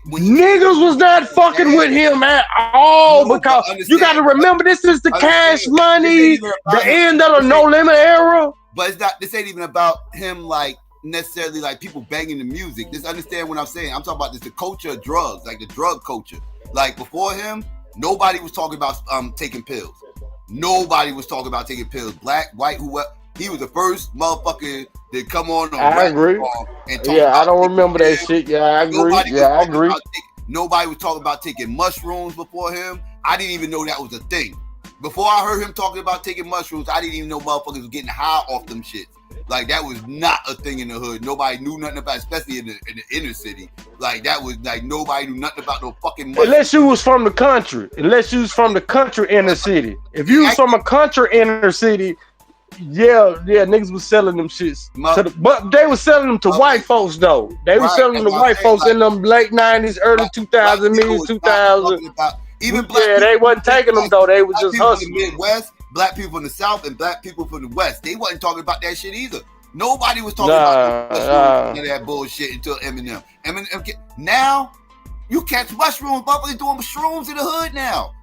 niggas was not fucking with him at all because you got to remember this is the Cash Money, the end of the No Limit era. But it's not. This ain't even about him like necessarily like people banging the music. Just understand what I'm saying. I'm talking about the culture of drugs, like the drug culture. Like before him, nobody was talking about taking pills. Nobody was talking about taking pills. Black, white, whoever. He was the first motherfucker that come on. I agree. And I don't remember that shit. Yeah, I agree. I agree. Nobody was talking about taking mushrooms before him. I didn't even know that was a thing. Before I heard him talking about taking mushrooms, I didn't even know motherfuckers was getting high off them shit. Like that was not a thing in the hood. Nobody knew nothing about it, especially in the inner city. Like that was like nobody knew nothing about no fucking mushrooms. Unless you was from the country. Unless you was from the country inner city. If you was from a country inner city, yeah, niggas was selling them shits. But they was selling them to white folks though. They was selling them to white folks in them late 90s, early 2000s, mid 2000s. Even black they wasn't taking them though. They was just hustling. In the Midwest, black people in the South, and black people from the West. They wasn't talking about that shit either. Nobody was talking about that bullshit until Eminem. Now you catch mushrooms, motherfuckers doing shrooms in the hood now.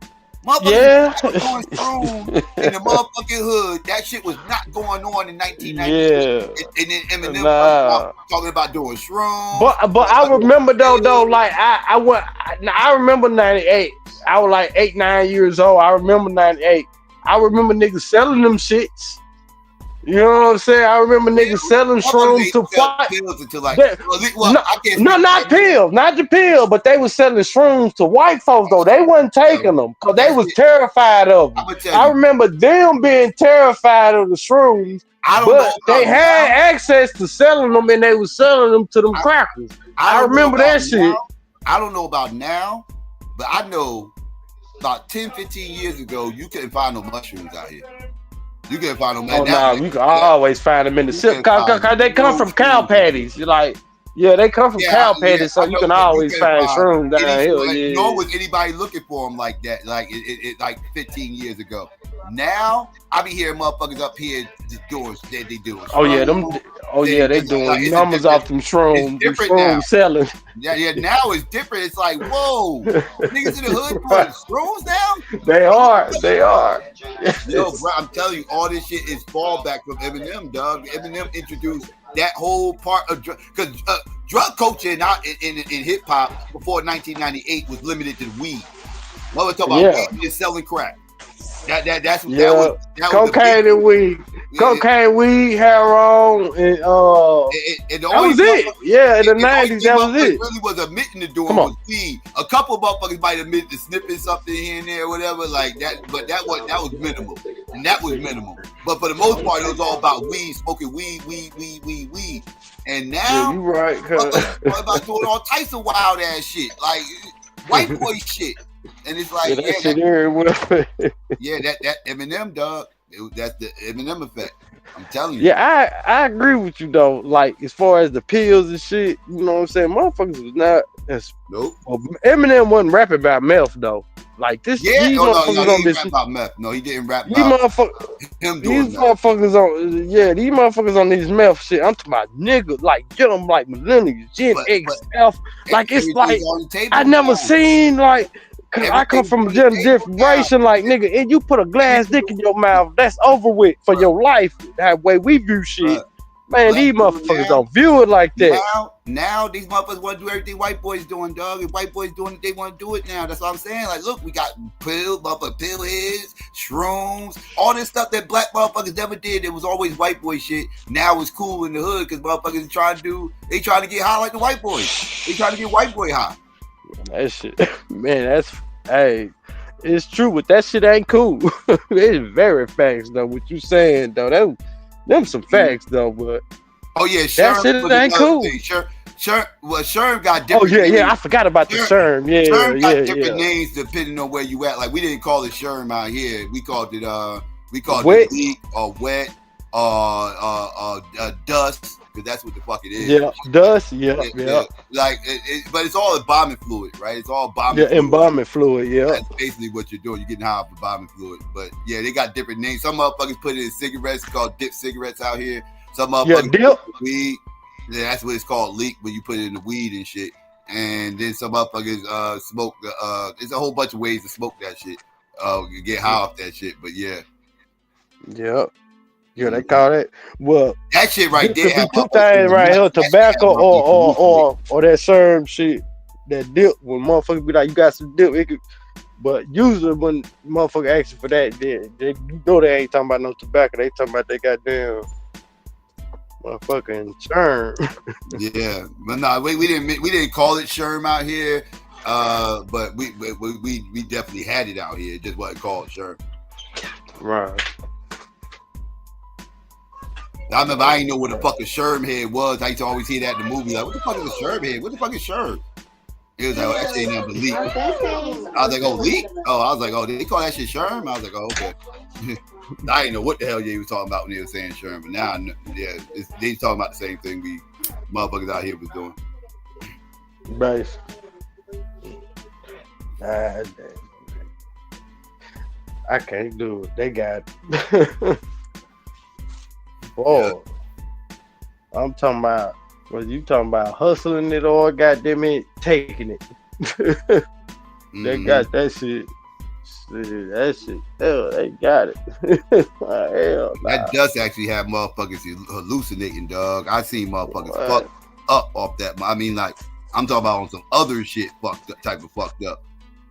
Motherfuckers doing shrooms in the motherfucking hood. That shit was not going on in 1990. And then Eminem talking about doing shrooms. But I remember though, like I remember 98. I was like 8, 9 years old. I remember 98. I remember niggas selling them shits. You know what I'm saying? I remember niggas selling shrooms to fight. Pills until like, not pills, not the pill, but they was selling shrooms to white folks though. They wasn't taking them because they was terrified of them. I remember them being terrified of the shrooms, but they had access to selling them, and they was selling them to them crackers. I remember that shit. I don't know about now, but I know about 10, 15 years ago, you couldn't find no mushrooms out here. You can't find them. Oh no, you can always find them in the silk because they come from cow patties. You're like, yeah, they come from cow patties, so you can always find shrooms down here. Nor was anybody looking for them like that, like it like 15 years ago. Now I be hearing motherfuckers up here just doing they doing. Oh yeah, them. Oh yeah, they doing numbers off them shrooms. Them shrooms selling. Yeah. Now it's different. It's like, whoa, niggas in the hood doing shrooms now. They are. Yo, bro, I'm telling you, all this shit is fallback from Eminem, dog. Eminem introduced that whole part of because drug culture in hip hop before 1998 was limited to weed. What we're talking about, weed is selling crack. That was cocaine and weed. Cocaine, weed, heroin, and that was it. Yeah, in the 90s, that was it. Really was admitting to doing was weed. A couple of motherfuckers might admit to sniffing something here and there, or whatever, like that. But that was minimal, and that was minimal. But for the most part, it was all about weed, smoking weed. And now, you right? What about doing all types of wild ass shit, like white boy shit. And it's like, that Eminem, dog. That's the Eminem effect. I'm telling you. Yeah, I agree with you though. Like as far as the pills and shit, you know what I'm saying? Motherfuckers was not as nope. Well, Eminem wasn't rapping about meth though. Like this, these motherfuckers on this. Rap about meth. No, he didn't rap These about him doing these motherfuckers on these motherfuckers on these meth shit. I'm talking about niggas like get them like millennials, Gen X, F. Like it's like I never seen like. Cause I come from a generation like nigga, and you put a glass dick in your mouth, that's over with for your life. That way we view shit. Man, these motherfuckers don't view it like that. Now these motherfuckers want to do everything white boys doing, dog. If white boys doing it, they want to do it now. That's what I'm saying. Like, look, we got pill heads, shrooms, all this stuff that black motherfuckers never did. It was always white boy shit. Now it's cool in the hood because motherfuckers trying to get high like the white boys. They trying to get white boy high. That shit, man, it's true, but that shit ain't cool. It's very facts though. What you saying though, them some facts though, but oh yeah, that shit ain't cool. Sherm got different. Oh yeah, I forgot about the Sherm. Yeah, Sherm got different names depending on where you at. Like we didn't call it Sherm out here. We called it wet. It leak or wet or dust. Because that's what the fuck it is. Yeah, dust. Yeah. Like, but it's all embalming fluid, right? It's all embalming. Yeah, embalming fluid. Yeah, that's basically what you're doing. You're getting high off embalming fluid. But yeah, they got different names. Some motherfuckers put it in cigarettes called dip cigarettes out here. Some motherfuckers dip weed. Yeah, that's what it's called, leak, when you put it in the weed and shit. And then some motherfuckers smoke. There's a whole bunch of ways to smoke that shit. You get high off that shit. But yeah. Yep. Yeah, they call it. Well, that shit right there. Have two things right here: tobacco or that Sherm shit. That dip. When motherfuckers be like, "You got some dip," but usually when motherfucker asking for that, they know they ain't talking about no tobacco. They talking about they goddamn motherfucking Sherm. Yeah, but no, we didn't call it Sherm out here. But we definitely had it out here. It just wasn't called Sherm. Right. I remember I didn't know what the fucking Sherm head was. I used to always hear that in the movie. Like, what the fuck is a Sherm head? What the fuck is Sherm? It was like, oh, that shit ain't nothing but leak. I was like, oh, leak? Oh, I was like, oh, did they call that shit Sherm? I was like, oh, okay. I didn't know what the hell they was talking about when they were saying Sherm, but now, yeah, they talking about the same thing we motherfuckers out here was doing. Right. I can't do it. They got. Whoa. Yeah. I'm talking about, what you talking about, hustling it or goddamn it, taking it. They got that shit. That shit. Hell, they got it. Hell, that does actually have motherfuckers hallucinating, dog. I seen motherfuckers fucked up off that. I mean, like, I'm talking about on some other shit fucked up, type of fucked up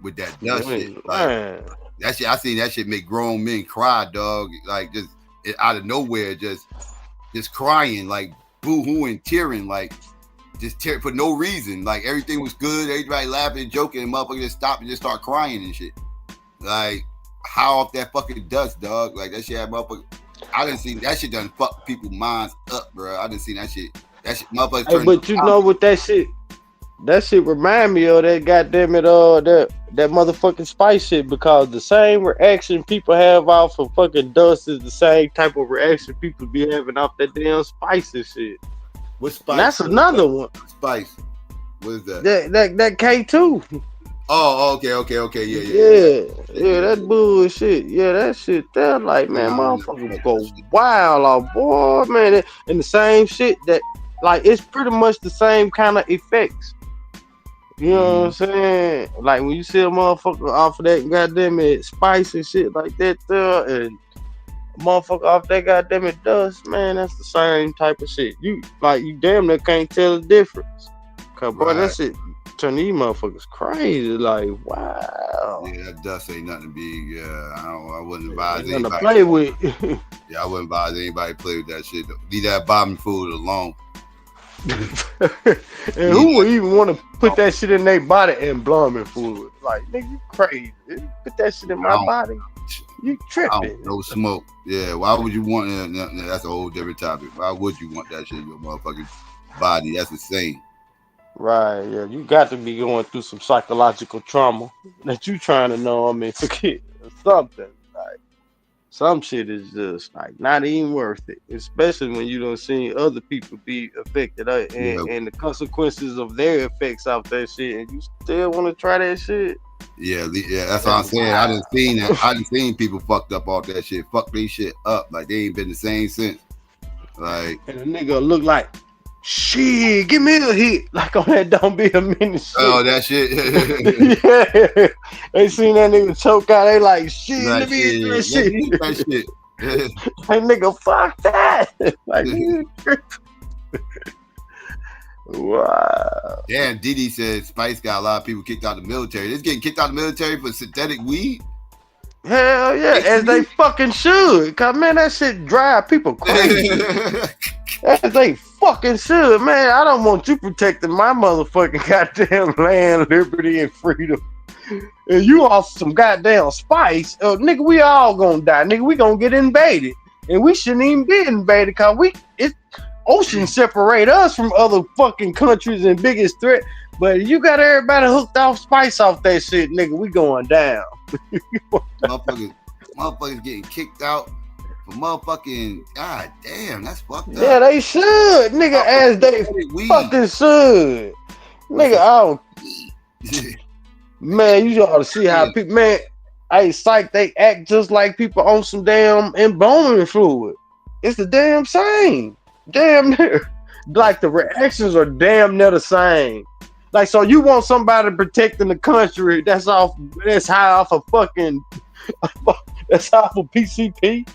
with that dust shit. Like, that shit, I seen that shit make grown men cry, dog. Like, just out of nowhere, just crying, like boo-hooing, tearing, like just tear for no reason. Like everything was good, everybody laughing, joking, and motherfucker just stopped and just start crying and shit. Like how off that fucking dust, dog. Like that shit had motherfucker. I didn't see that shit done fuck people's minds up, bro. I didn't see that shit. That shit, motherfuckers. Hey, but you know what that shit remind me of, that goddamn it, that motherfucking Spice shit, because the same reaction people have off of fucking dust is the same type of reaction people be having off that damn Spice and shit. What Spice? And that's another one. Spice. What is that? That K2. Oh, okay, yeah. Yeah, that bullshit. Yeah, that shit there, like, man, motherfuckers go wild off, boy, man. And the same shit that, like, it's pretty much the same kind of effects. You know what I'm saying? Like, when you see a motherfucker off of that goddamn it Spice and shit like that there, and a motherfucker off that goddamn it dust, man, that's the same type of shit. You damn near can't tell the difference. Cause, boy, that shit turn these motherfuckers crazy. Like, wow. Yeah, that dust ain't nothing to be. I wouldn't advise Nothing anybody to play with. Yeah, I wouldn't advise anybody to play with that shit. Leave that bombing food alone. And who would even want to put that shit in their body and embalming fluid? Like, nigga, you crazy. Put that shit in my body. You tripping. No smoke. Yeah, why would you want that? That's a whole different topic. Why would you want that shit in your motherfucking body? That's insane. Right, yeah. You got to be going through some psychological trauma that you trying to know, forget or something. Like, some shit is just like not even worth it, especially when you don't see other people be affected and the consequences of their effects off that shit, and you still want to try that shit. Yeah, that's what I'm saying. I done seen that. I done seen people fucked up off that shit. Fuck they shit up. Like they ain't been the same since. Like, and a nigga look like, shit, give me a hit. Like on that Don't Be a Minute shit. Oh, that shit. Yeah. They seen that nigga choke out. They like, shit, let me hit that shit. That shit. Like, nigga, fuck that. Like, wow. Damn, Didi said Spice got a lot of people kicked out of the military. They're getting kicked out of the military for synthetic weed? Hell yeah, as they fucking should. Cause man, that shit drive people crazy. As they fucking should, man. I don't want you protecting my motherfucking goddamn land, liberty, and freedom. And you off some goddamn Spice, nigga, we all gonna die. Nigga, we gonna get invaded. And we shouldn't even be invaded, cause oceans separate us from other fucking countries and biggest threat. But you got everybody hooked off Spice off that shit, nigga, we going down. motherfuckers getting kicked out for motherfucking, god damn, that's fucked up. Yeah, they should, nigga, as they fucking should. Nigga, I don't. Man, you ought to see how people, man, they act just like people on some damn embalming fluid. It's the damn same. Damn near. Like the reactions are damn near the same. Like, so you want somebody protecting the country that's high off of fucking, that's off of PCP?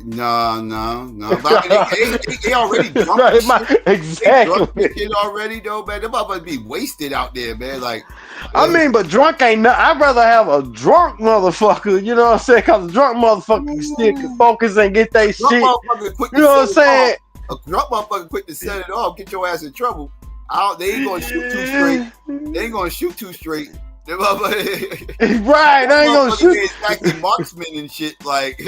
No. But they already drunk. Exactly. They drunk already, though, man. Them motherfuckers be wasted out there, man. Like, but drunk ain't nothing. I'd rather have a drunk motherfucker, you know what I'm saying? Because a drunk motherfucker can still focus and get their shit. You know what I'm saying? A drunk motherfucker quick to set it off, get your ass in trouble. They ain't gonna shoot too straight. They ain't gonna shoot too straight. Right, they ain't gonna shoot. Like marksman and shit, like.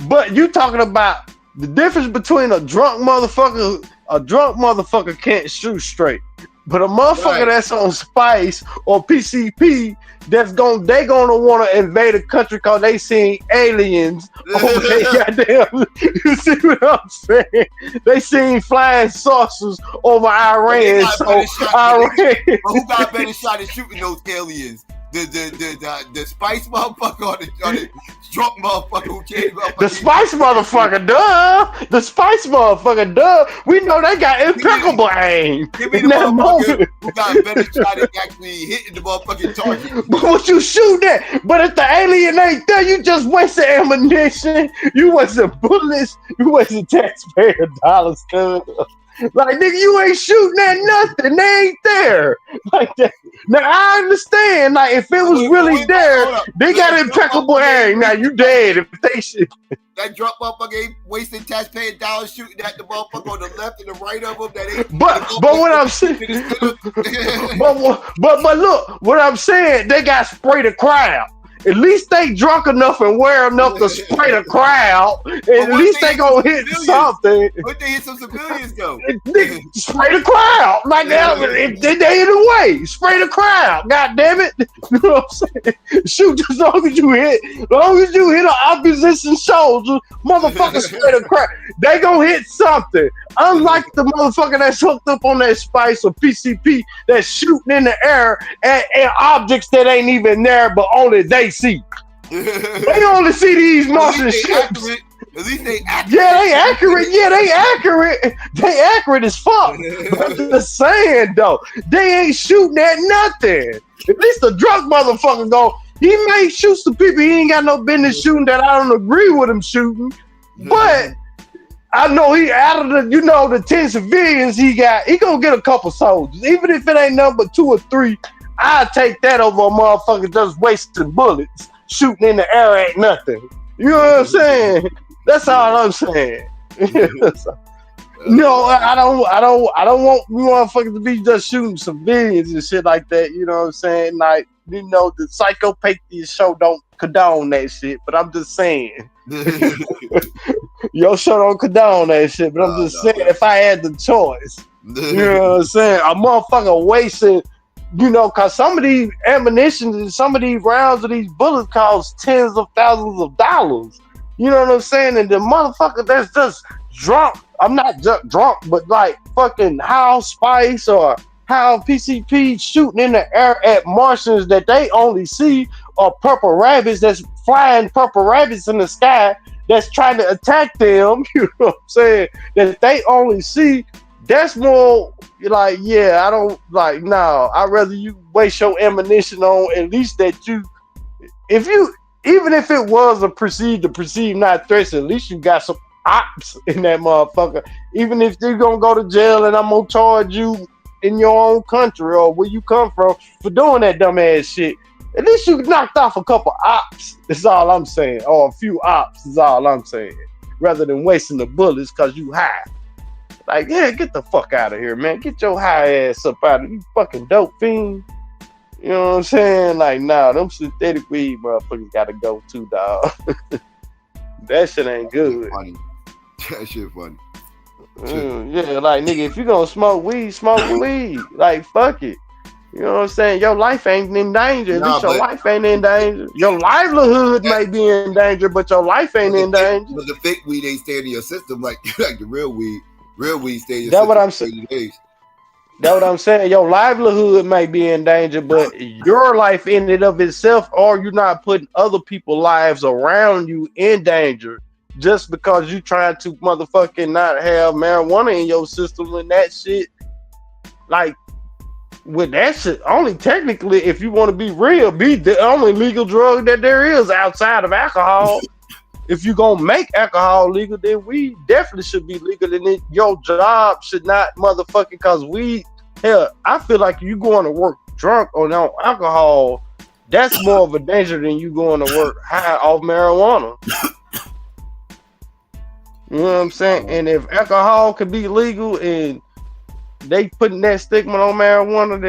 But you talking about the difference between a drunk motherfucker. A drunk motherfucker can't shoot straight, but a motherfucker that's on Spice or PCP, they gonna want to invade a country because they seen aliens over there. Goddamn, you see what I'm saying? They seen flying saucers over Iran. But who got better shot at shooting those aliens? The Spice motherfucker or the drunk motherfucker who came up? The Spice motherfucker, duh. The Spice motherfucker, duh. We know they got impeccable aim. Give me the motherfucker who got better shot at actually hitting the motherfucking target. But what you shoot at? But if the alien ain't there, you just wasted ammunition. You wasted bullets. You wasted taxpayer dollars, cuz. Like, nigga, you ain't shooting at nothing. They ain't there. Like that. Now I understand. Like, if it was really there, they got impeccable aim. Now you dead if they shoot. That drunk motherfucker ain't wasting taxpayer dollars shooting at the motherfucker on the left and the right of him. That ain't. But what I'm saying, but look, what I'm saying, they got spray the crowd. At least they drunk enough and wear enough to spray the crowd. At least they gonna hit something. What they hit some civilians though? Spray the crowd. Like if they in the way, spray the crowd. God damn it. You know what I'm saying? Shoot as long as you hit. As long as you hit an opposition soldier, motherfucker spray the crowd. They gonna hit something. Unlike the motherfucker that's hooked up on that spice or PCP that's shooting in the air at objects that ain't even there, but only they see. They only see these Martian ships. At least they accurate. Yeah, they accurate. Yeah, they accurate. They accurate as fuck. But I'm just saying though, they ain't shooting at nothing. At least the drunk motherfucker go. He may shoot some people he ain't got no business shooting that I don't agree with him shooting, but I know he out of the 10 civilians he got, he gonna get a couple soldiers. Even if it ain't number 2 or 3, I'll take that over a motherfucker just wasting bullets, shooting in the air ain't nothing. You know what I'm saying? That's all I'm saying. No, I don't want motherfuckers to be just shooting civilians and shit like that. You know what I'm saying? Like, you know, the Psychopathist show don't condone that shit, but I'm just saying. Your show don't condone that shit, but I'm just saying, if I had the choice, you know what I'm saying? A motherfucker wasting, you know, cause some of these ammunition and some of these rounds of these bullets cost tens of thousands of dollars. You know what I'm saying? And the motherfucker that's just drunk, I'm not just drunk, but like fucking How Spice or How PCP shooting in the air at Martians that they only see, or purple rabbits that's flying purple rabbits in the sky that's trying to attack them, you know what I'm saying, that they only see. That's more like, yeah, I don't like, no, I'd rather you waste your ammunition on at least that you, if you, even if it was a perceived not threats, at least you got some ops in that motherfucker. Even if they're gonna go to jail and I'm gonna charge you in your own country or where you come from for doing that dumbass shit, at least you knocked off a couple ops. That's all I'm saying. Or a few ops is all I'm saying. Rather than wasting the bullets because you high. Like, yeah, get the fuck out of here, man. Get your high ass up out of you fucking dope fiend. You know what I'm saying? Like, nah, them synthetic weed motherfuckers gotta go too, dog. That shit ain't good. Funny. That shit funny. Yeah, like, nigga, if you gonna smoke weed, smoke weed. Like, fuck it. You know what I'm saying? Your life ain't in danger. At least your life ain't in danger. Your livelihood may be in danger, but your life ain't in danger. But the fake weed ain't staying in your system like the real weed. Real weed stays in your That's system what I'm saying. That's what I'm saying. Your livelihood may be in danger, but your life in and of itself, or you're not putting other people's lives around you in danger just because you trying to motherfucking not have marijuana in your system and that shit. Like, with that shit, only technically, if you want to be real, be the only legal drug that there is outside of alcohol. If you gonna make alcohol legal, then weed definitely should be legal, and then your job should not motherfucking, cause weed. Hell, I feel like you going to work drunk or on alcohol, that's more of a danger than you going to work high off marijuana. You know what I'm saying? And if alcohol could be legal and they putting that stigma on marijuana,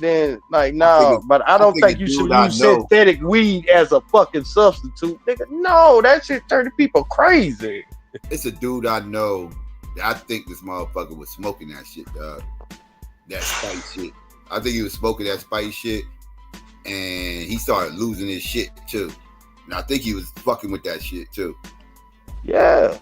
then like, no. But I don't think you should use synthetic weed as a fucking substitute, nigga. No, that shit turning people crazy. It's a dude I know that I think this motherfucker was smoking that shit, dog. That spice shit. I think he was smoking that spice shit, and he started losing his shit too. And I think he was fucking with that shit too. Yeah.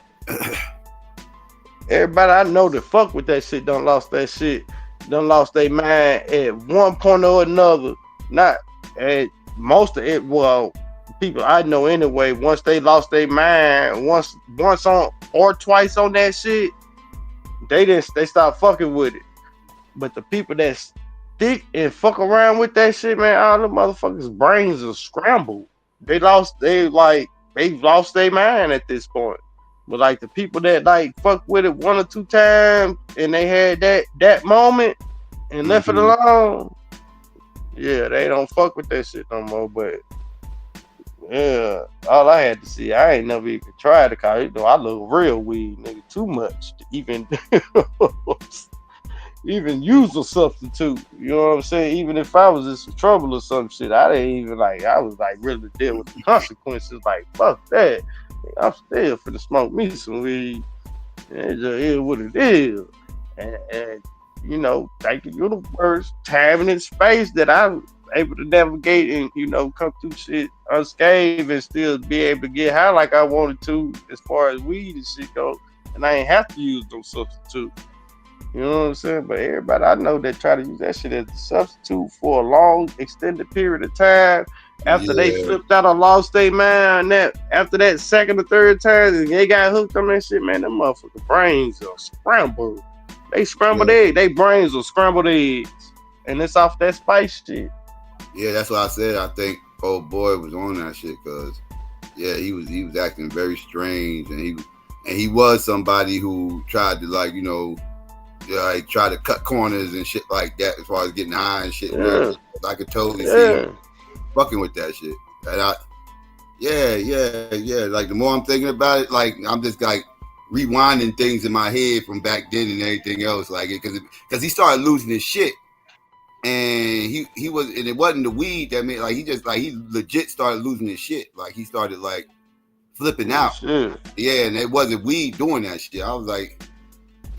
Everybody I know that fuck with that shit done lost that shit. Done lost their mind at one point or another. Not at most of it. Well, people I know anyway, once they lost their mind, once on or twice on that shit, they stopped fucking with it. But the people that stick and fuck around with that shit, man, all the motherfuckers' brains are scrambled. They've lost their mind at this point. But like the people that like fuck with it 1 or 2 times and they had that moment and left it alone, yeah, they don't fuck with that shit no more. But yeah, all I had to see, I ain't never even tried it, cause you know I love real weed, nigga, too much to even even use a substitute. You know what I'm saying? Even if I was in some trouble or some shit, I didn't even like. I was like really deal with the consequences. Like fuck that. I'm still finna smoke me some weed. It just is what it is. And you know, thank the universe, time and space that I'm able to navigate and, you know, come through shit unscathed and still be able to get high like I wanted to as far as weed and shit go. And I ain't have to use no substitute. You know what I'm saying? But everybody I know that try to use that shit as a substitute for a long, extended period of time. After they flipped out and lost their mind, after that second or third time, and they got hooked on that shit, man, them motherfucking brains are scrambled. They scrambled eggs. They brains are scrambled eggs. And it's off that spice shit. Yeah, that's what I said. I think old boy was on that shit because, yeah, he was acting very strange, and he was somebody who tried to, like, you know, like try to cut corners and shit like that as far as getting high and shit. Yeah. I could totally see him fucking with that shit. And like the more I'm thinking about it, like I'm just like rewinding things in my head from back then and everything else, like it because he started losing his shit, and he was, and it wasn't the weed that made, like he legit started losing his shit, like he started like flipping out. Shit. Yeah, and it wasn't weed doing that shit. I was like,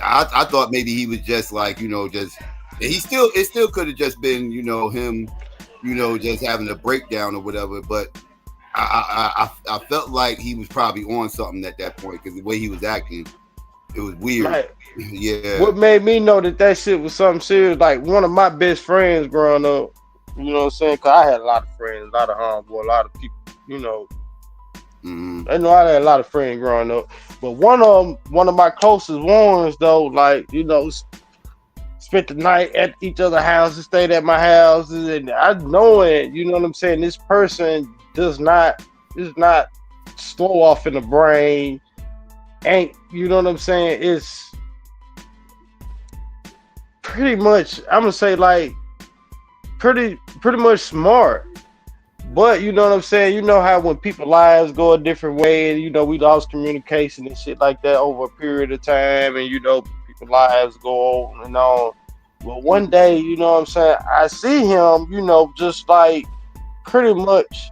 I thought maybe he was just like, you know, just it still could have just been, you know, him, you know, just having a breakdown or whatever, but I felt like he was probably on something at that point because the way he was acting, it was weird. Like, yeah. What made me know that shit was something serious, like one of my best friends growing up, you know what I'm saying? Because I had a lot of friends, a lot of homeboys, a lot of people, you know. I know I had a lot of friends growing up, but one of my closest ones though, like, you know, spent the night at each other's houses, stayed at my house, and I know it. You know what I'm saying? This person is not slow off in the brain. Ain't, you know what I'm saying? It's pretty much, I'm gonna say, like pretty much smart. But you know what I'm saying? You know how when people's lives go a different way, and you know we lost communication and shit like that over a period of time, and you know people's lives go on and on. But one day, you know what I'm saying, I see him, you know, just like pretty much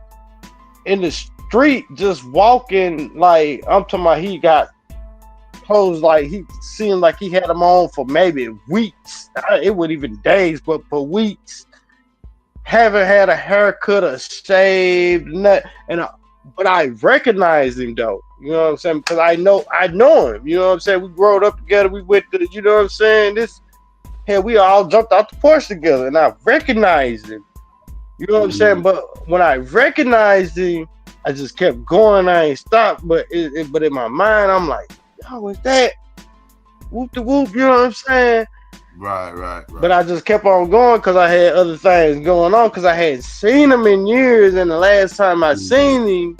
in the street, just walking, like I'm talking about he got clothes, like he seemed like he had them on for maybe weeks. It wasn't even days, but for weeks. Haven't had a haircut or shaved, but I recognize him though. You know what I'm saying? Because I know him. You know what I'm saying? We growed up together. We went to, you know what I'm saying? We all jumped out the porch together, and I recognized him. You know what I'm saying? But when I recognized him, I just kept going. I ain't stopped. But in my mind, I'm like, yo, what's that? Whoop the whoop. You know what I'm saying? Right. But I just kept on going because I had other things going on, because I hadn't seen him in years, and the last time I seen him,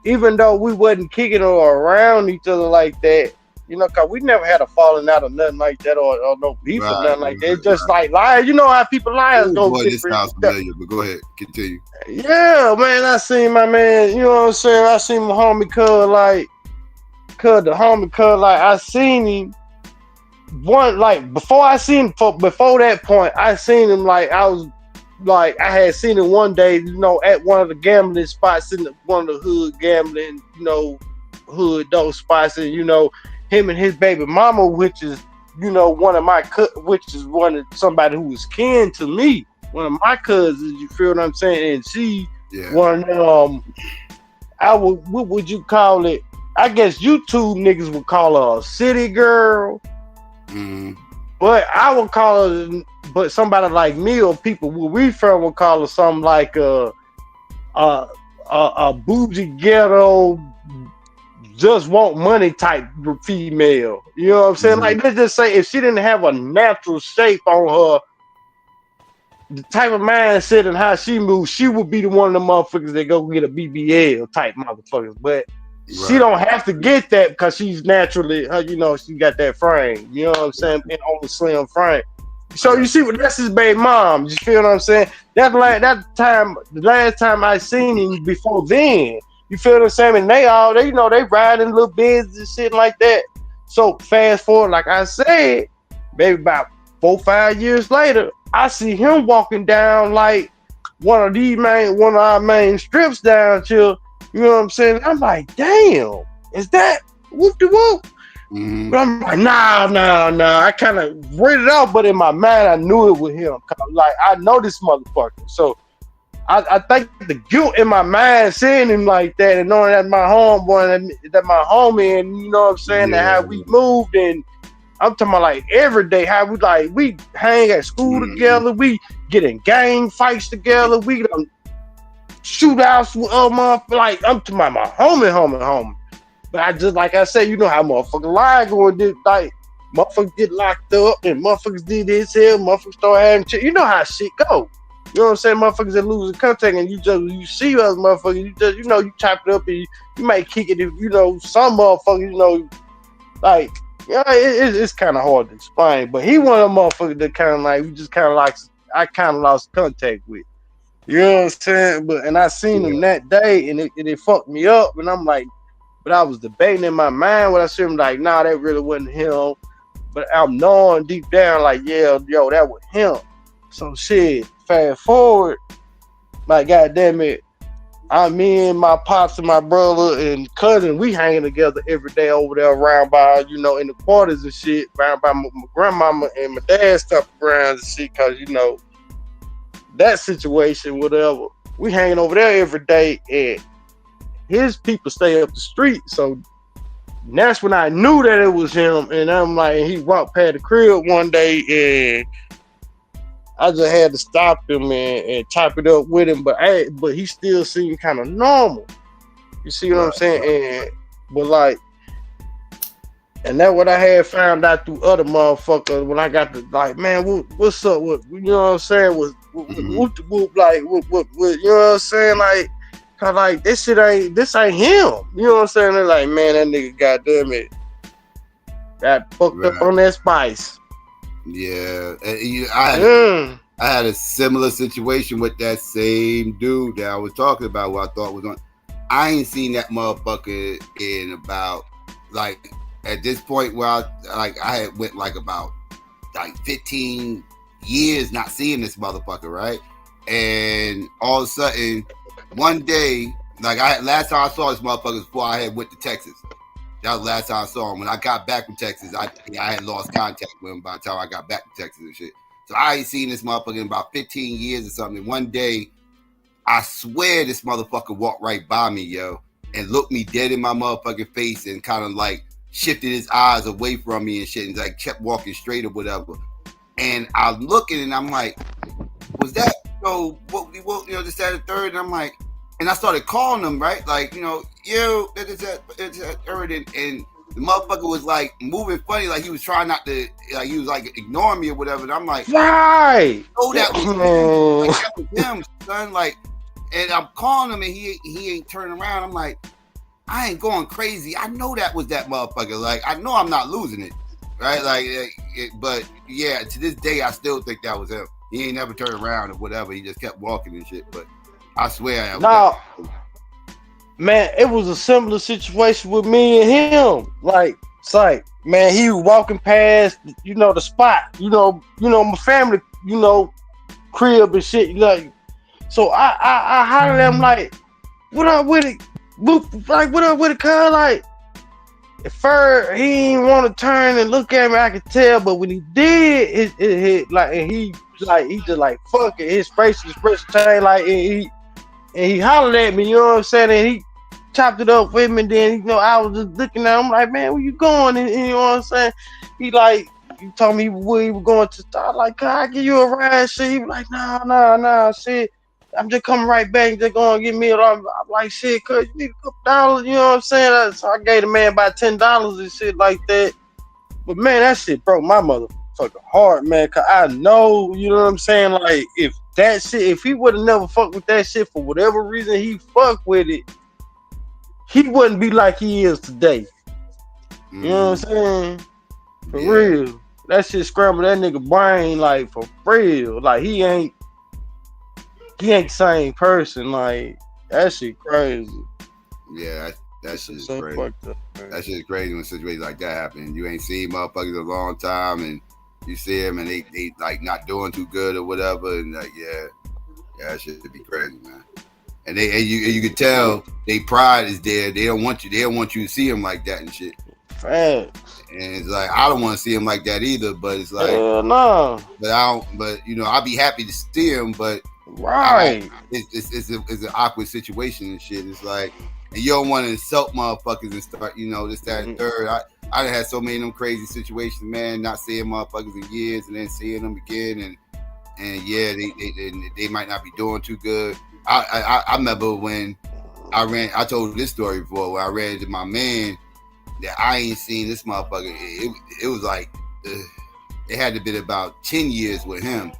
even though we wasn't kicking or around each other like that, you know, because we never had a falling out or nothing like that, or no beef or nothing like that. It's just like lies. You know how people lies go. Boy, this sounds familiar, but go ahead, continue. Yeah, man, I seen my man, you know what I'm saying? I seen my homie I seen him. Before that point, I seen him like I had seen him one day, you know, at one of the gambling spots in one of the hood gambling, you know, hood those spots, and you know, him and his baby mama, which is, you know, somebody who was kin to me, one of my cousins. You feel what I'm saying? And she, what would you call it? I guess YouTube niggas would call her a city girl. But I would call her, but somebody like me or people where we from would call her something like a bougie ghetto, just want money type female. You know what I'm saying? Like, let's just say if she didn't have a natural shape on her, the type of mindset and how she moves, she would be the one of the motherfuckers that go get a BBL type motherfuckers. But She don't have to get that because she's naturally, you know, she got that frame. You know what I'm saying? And on the slim frame. So you see, that's his baby mom. You feel what I'm saying? The last time I seen him before then. You feel what I'm saying? And they you know, they riding little beds and shit like that. So fast forward, like I said, maybe about 4-5 years later, I see him walking down like one of our main strips down here. You know what I'm saying? I'm like, damn, is that whoop de whoop? But I'm like, nah. I kind of read it out, but in my mind, I knew it was him. Like, I know this motherfucker. So I think the guilt in my mind seeing him like that and knowing that my homeboy, that my homie, and you know what I'm saying, that how we moved, and I'm talking about like every day, how we hang at school together, we get in gang fights together, we shootouts with like I'm talking about my homie. But I just, like I said, you know how motherfuckers lie going, like motherfuckers get locked up and motherfuckers did this here, motherfuckers start having shit. You know how shit go. You know what I'm saying? Motherfuckers that lose contact, and you see us motherfuckers, you chop it up and you might kick it if, you know, some motherfuckers, you know, like, yeah, it's kind of hard to explain. But he one of them motherfuckers that kind of like, I kind of lost contact with. You know what I'm saying? And I seen him that day, and it fucked me up, and I'm like, but I was debating in my mind when I see him, like, nah, that really wasn't him. But I'm knowing deep down, like, yeah, yo, that was him. So shit, fast forward, like, goddamn it, me and my pops and my brother and cousin, we hanging together every day over there around by, you know, in the quarters and shit, around by my grandmama and my dad's stuff around and shit, cause, you know, that situation, whatever. We hanging over there every day, and his people stay up the street, so that's when I knew that it was him. And I'm like, he walked past the crib one day, and I just had to stop him and chop it up with him. But he still seemed kind of normal. You see what I'm saying? And that's what I had found out through other motherfuckers when I got to, like, man, what's up with, you know what I'm saying? Whoop, you know what I'm saying? Like, cause like this ain't him. You know what I'm saying? They're like, man, that nigga, goddamn it, got fucked up on that spice. Yeah, I had a similar situation with that same dude that I was talking about. What I thought was on. I ain't seen that motherfucker in about, like, at this point where I had went like about like 15 years not seeing this motherfucker, right? And all of a sudden, one day, like, last time I saw this motherfucker was before I had went to Texas. That was the last time I saw him. When I got back from Texas, I had lost contact with him by the time I got back to Texas and shit. So I ain't seen this motherfucker in about 15 years or something. And one day, I swear this motherfucker walked right by me, yo, and looked me dead in my motherfucking face and kind of like shifted his eyes away from me and shit, and like kept walking straight or whatever. And I'm looking and I'm like, was that, what you know, this, that, and third? And I'm like, and I started calling him, right? Like, you know, it's that third, and the motherfucker was like moving funny, like he was trying not to, like he was like ignoring me or whatever. And I'm like, right? Oh, that was him. Like, that was him, son. Like, and I'm calling him and he ain't turning around. I'm like, I ain't going crazy. I know that was that motherfucker. Like, I know I'm not losing it, right? Like, but yeah, to this day, I still think that was him. He ain't never turned around or whatever. He just kept walking and shit. But I swear, man, it was a similar situation with me and him. Like, it's like, man, he was walking past, you know, the spot, you know, my family, you know, crib and shit. Like, so I hollered at him like, what up with it? Like, what up with it, cuz? Like, at first, he didn't want to turn and look at me, I could tell, but when he did, it hit, like, and he just like, fuck it, his expression changed, like, and he hollered at me, you know what I'm saying, and he chopped it up with me, and then, you know, I was just looking at him, like, man, where you going, and you know what I'm saying, he told me where he was going to start, like, can I give you a ride, shit, he was like, nah, shit, I'm just coming right back, just going to give me I'm like, shit, cuz you need a couple dollars, you know what I'm saying? So I gave the man about $10 and shit like that. But man, that shit broke my motherfucking heart, man, cause I know, you know what I'm saying? Like, if he would have never fucked with that shit for whatever reason he fucked with it, he wouldn't be like he is today. You know what I'm saying? For real. That shit scrambled that nigga brain like for real. Like he ain't the same person. Like that shit crazy. Yeah, that shit is crazy. Fucked up, that shit is crazy when situations like that happen. You ain't seen motherfuckers a long time, and you see them and they like not doing too good or whatever, and like that shit would be crazy, man. And you can tell they pride is there. They don't want you to see them like that and shit. Facts. And it's like I don't want to see him like that either. But it's like no. But I don't. But I'll be happy to see him. But right, it's an awkward situation and shit. It's like, and you don't want to insult motherfuckers and start this, that, and third. I done had so many of them crazy situations, man. Not seeing motherfuckers in years and then seeing them again, and yeah, they might not be doing too good. I remember when I told this story before where I ran into my man that I ain't seen this motherfucker. It was like it had to be about 10 years with him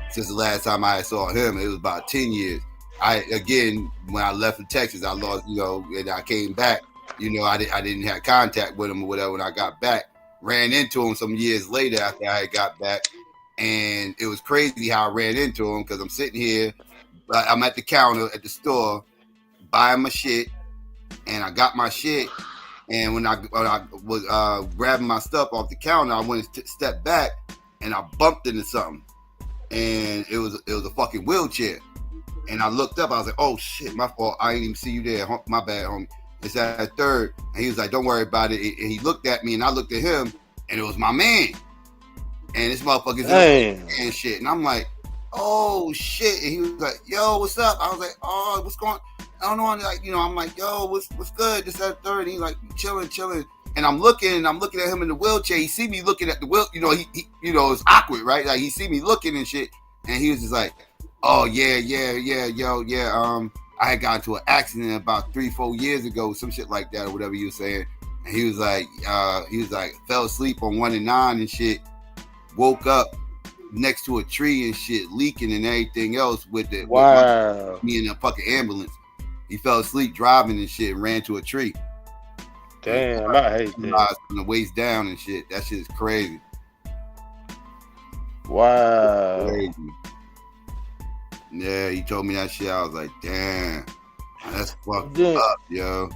since the last time I saw him. It was about 10 years. When I left for Texas, I lost, and I came back. I didn't have contact with him or whatever. When I got back, ran into him some years later after I had got back, and it was crazy how I ran into him because I'm sitting here. I'm at the counter at the store buying my shit, and I got my shit. And when I was grabbing my stuff off the counter, I went to step back, and I bumped into something, and it was a fucking wheelchair. And I looked up, I was like, "Oh shit, my fault. I didn't even see you there. My bad, homie." It's at third, and he was like, "Don't worry about it." And he looked at me, and I looked at him, and it was my man. And this motherfucker's and shit, and I'm like, "Oh shit!" And he was like, "Yo, what's up?" I was like, "Oh, what's going?" I don't know. I'm like, "Yo, what's good?" This at third. And he's like, chilling. And I'm looking at him in the wheelchair. He see me looking at the wheel. He it's awkward, right? Like he see me looking and shit, and he was just like, "Oh yeah, I had gotten into an accident about 3-4 years ago, some shit like that, or whatever you were saying." And he was like, fell asleep on 1 and 9 and shit, woke up next to a tree and shit, leaking and everything else with me in a fucking ambulance. He fell asleep driving and shit and ran to a tree. Damn, I hate that. From the waist down and shit. That shit is crazy. Wow. Crazy. Yeah, he told me that shit. I was like, damn, that's fucked up, yo.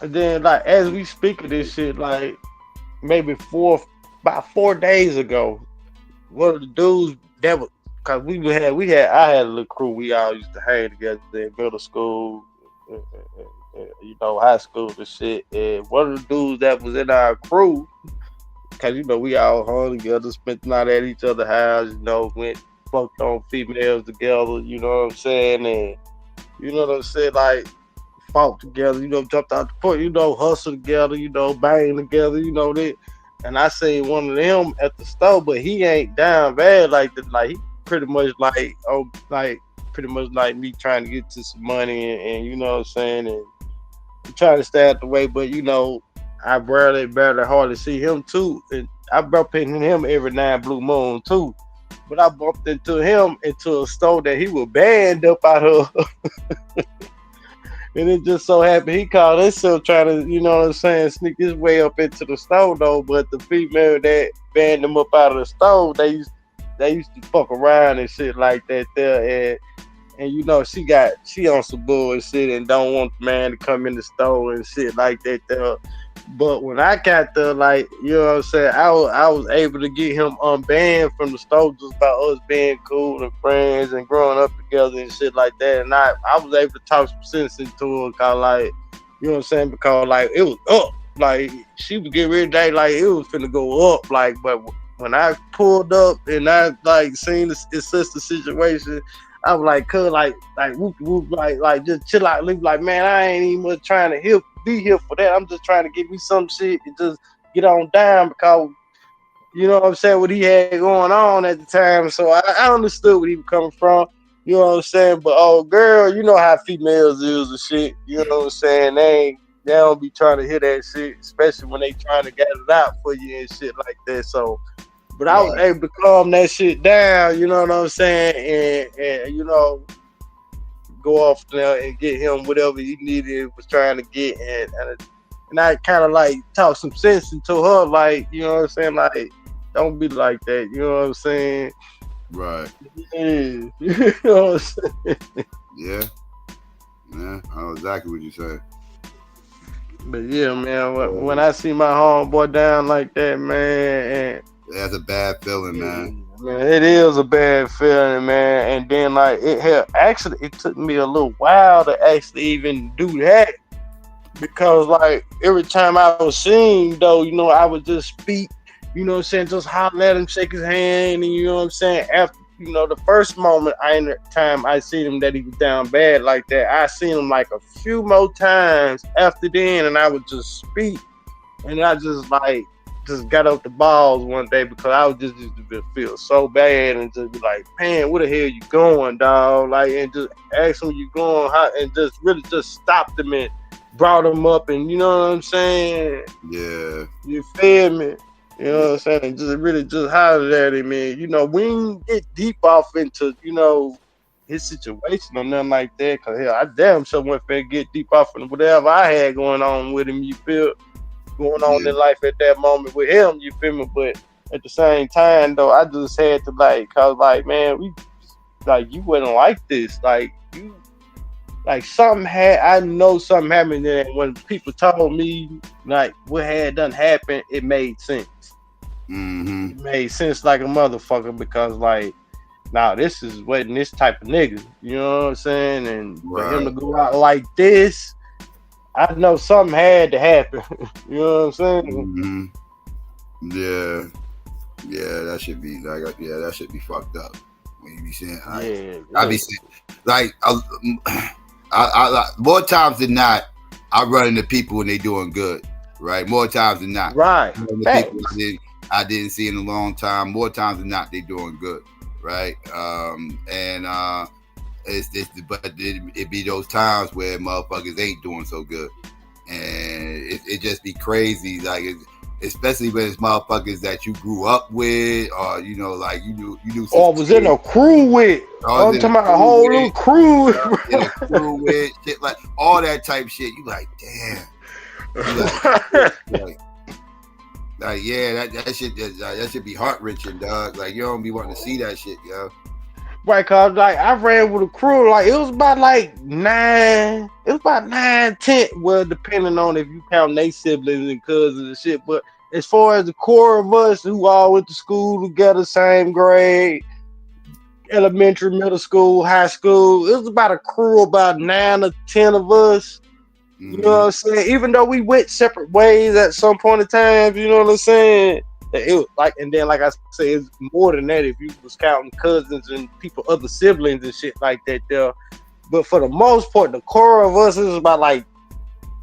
And then, like, as we speak of this shit, like, maybe about 4 days ago, one of the dudes that was, cause I had a little crew. We all used to hang together in middle school, high school and shit. And one of the dudes that was in our crew, cause we all hung together, spent the night at each other's house, went fucked on females together, you know what I'm saying, and like fought together, jumped out the foot, hustle together, bang together, that. And I seen one of them at the store, but he ain't down bad like that. Like he pretty much like me trying to get to some money and you know what I'm saying, and I'm trying to stay out the way, but I barely hardly see him too. And I bump into him every 9 blue moon too. But I bumped into him into a store that he was banned up out of. And it just so happened he called himself trying to, sneak his way up into the store though. But the female that banned him up out of the store, they used to fuck around and shit like that there. And she on some bullshit and don't want the man to come in the store and shit like that there. But when I got there, like, you know what I'm saying, I was able to get him unbanned from the store just by us being cool and friends and growing up together and shit like that. And I was able to talk some sense into her, cause like, you know what I'm saying, because like it was up, like she was getting ready to like it was finna go up, like. But when I pulled up and I like seen it's such a situation, I was like, cuz like whoop whoop, like just chill out, like man, I ain't even much trying to be here for that. I'm just trying to get me some shit and just get on down because you know what I'm saying, what he had going on at the time. So I understood where he was coming from. You know what I'm saying? But oh girl, you know how females is and shit. You know what I'm saying? They don't be trying to hear that shit, especially when they trying to get it out for you and shit like that. So but I was able to calm that shit down, you know what I'm saying? And go off there and get him whatever he needed, was trying to get, and I kind of like talk some sense into her, like, you know what I'm saying, like, don't be like that, you know what I'm saying? Right. Yeah. You know what I'm saying? Yeah. Yeah, I know exactly what you're saying. But yeah, man, when I see my homeboy down like that, man, and that's a bad feeling, man. Man, it is a bad feeling, man. And then like it took me a little while to actually even do that, because like every time I was seeing though, you know, I would just speak, you know what I'm saying, just holler at him, shake his hand, and you know what I'm saying, after, you know, the first moment I seen him that he was down bad like that, I seen him like a few more times after then, and I would just speak, and I just got up the balls one day because I was just feel so bad and just be like, man, where the hell you going, dog? Like, and just ask him where you going, and just really just stopped him and brought him up, and you know what I'm saying? Yeah. You feel me? You know what I'm saying? And just really just hollered at him, man. You know, we didn't get deep off into, you know, his situation or nothing like that, because hell, I damn sure went fair get deep off into whatever I had going on with him, you feel? Going on in life at that moment with him, you feel me? But at the same time, though, I just had to cause man, you wasn't like this, you, I know something happened there. When people told me what had done happened, it made sense. Mm-hmm. It made sense like a motherfucker, because this is wasn't this type of nigga, you know what I'm saying? And for him to go out like this, I know something had to happen. You know what I'm saying? Mm-hmm. Yeah, that should be that should be fucked up. When you be saying, I be saying, I more times than not, I run into people when they doing good, right? More times than not, right? People I didn't see in a long time. More times than not, they doing good, right? But it be those times where motherfuckers ain't doing so good, and it just be crazy, especially when it's motherfuckers that you grew up with, or you know, you do. Or was in a crew with. I'm talking about a whole little crew. In a crew with shit, like all that type shit. You like, damn. That should be heart wrenching, dog. Like, you don't be wanting to see that shit, yo. Right, cause I ran with a crew, it was about 9, 10. Well, depending on if you count their siblings and cousins and shit. But as far as the core of us who all went to school together, same grade, elementary, middle school, high school, it was about a crew about 9 or 10 of us. You know what I'm saying? Even though we went separate ways at some point in time, you know what I'm saying? It was and then I say, it's more than that if you was counting cousins and people, other siblings and shit like that there. But for the most part, the core of us is about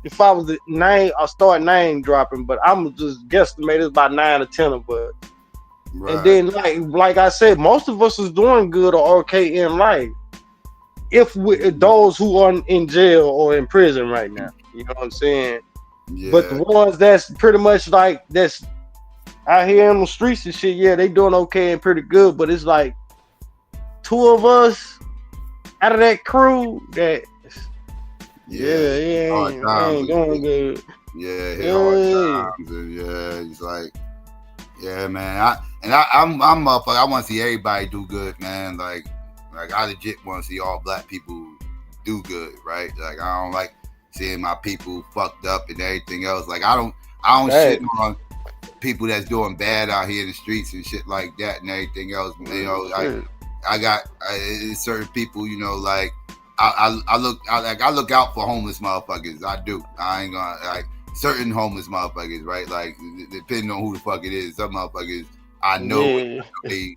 if I was to name, I'll start name dropping, but I'm just guesstimate it's about 9 or 10 of us. Right. And then like I said, most of us is doing good or okay in life. If those who are in jail or in prison right now, you know what I'm saying? Yeah. But the ones that's pretty much that's out here in the streets and shit, yeah, they doing okay and pretty good. But it's 2 of us out of that crew that, ain't doing good. Yeah, hard times. And it's man. I'm motherfucker. I want to see everybody do good, man. Like I legit want to see all black people do good, right? I don't like seeing my people fucked up and everything else. I don't shit on people that's doing bad out here in the streets and shit like that and everything else. You know, I got certain people, you know, I look out for homeless motherfuckers. I do. I ain't gonna certain homeless motherfuckers, right? Depending on who the fuck it is, some motherfuckers I know they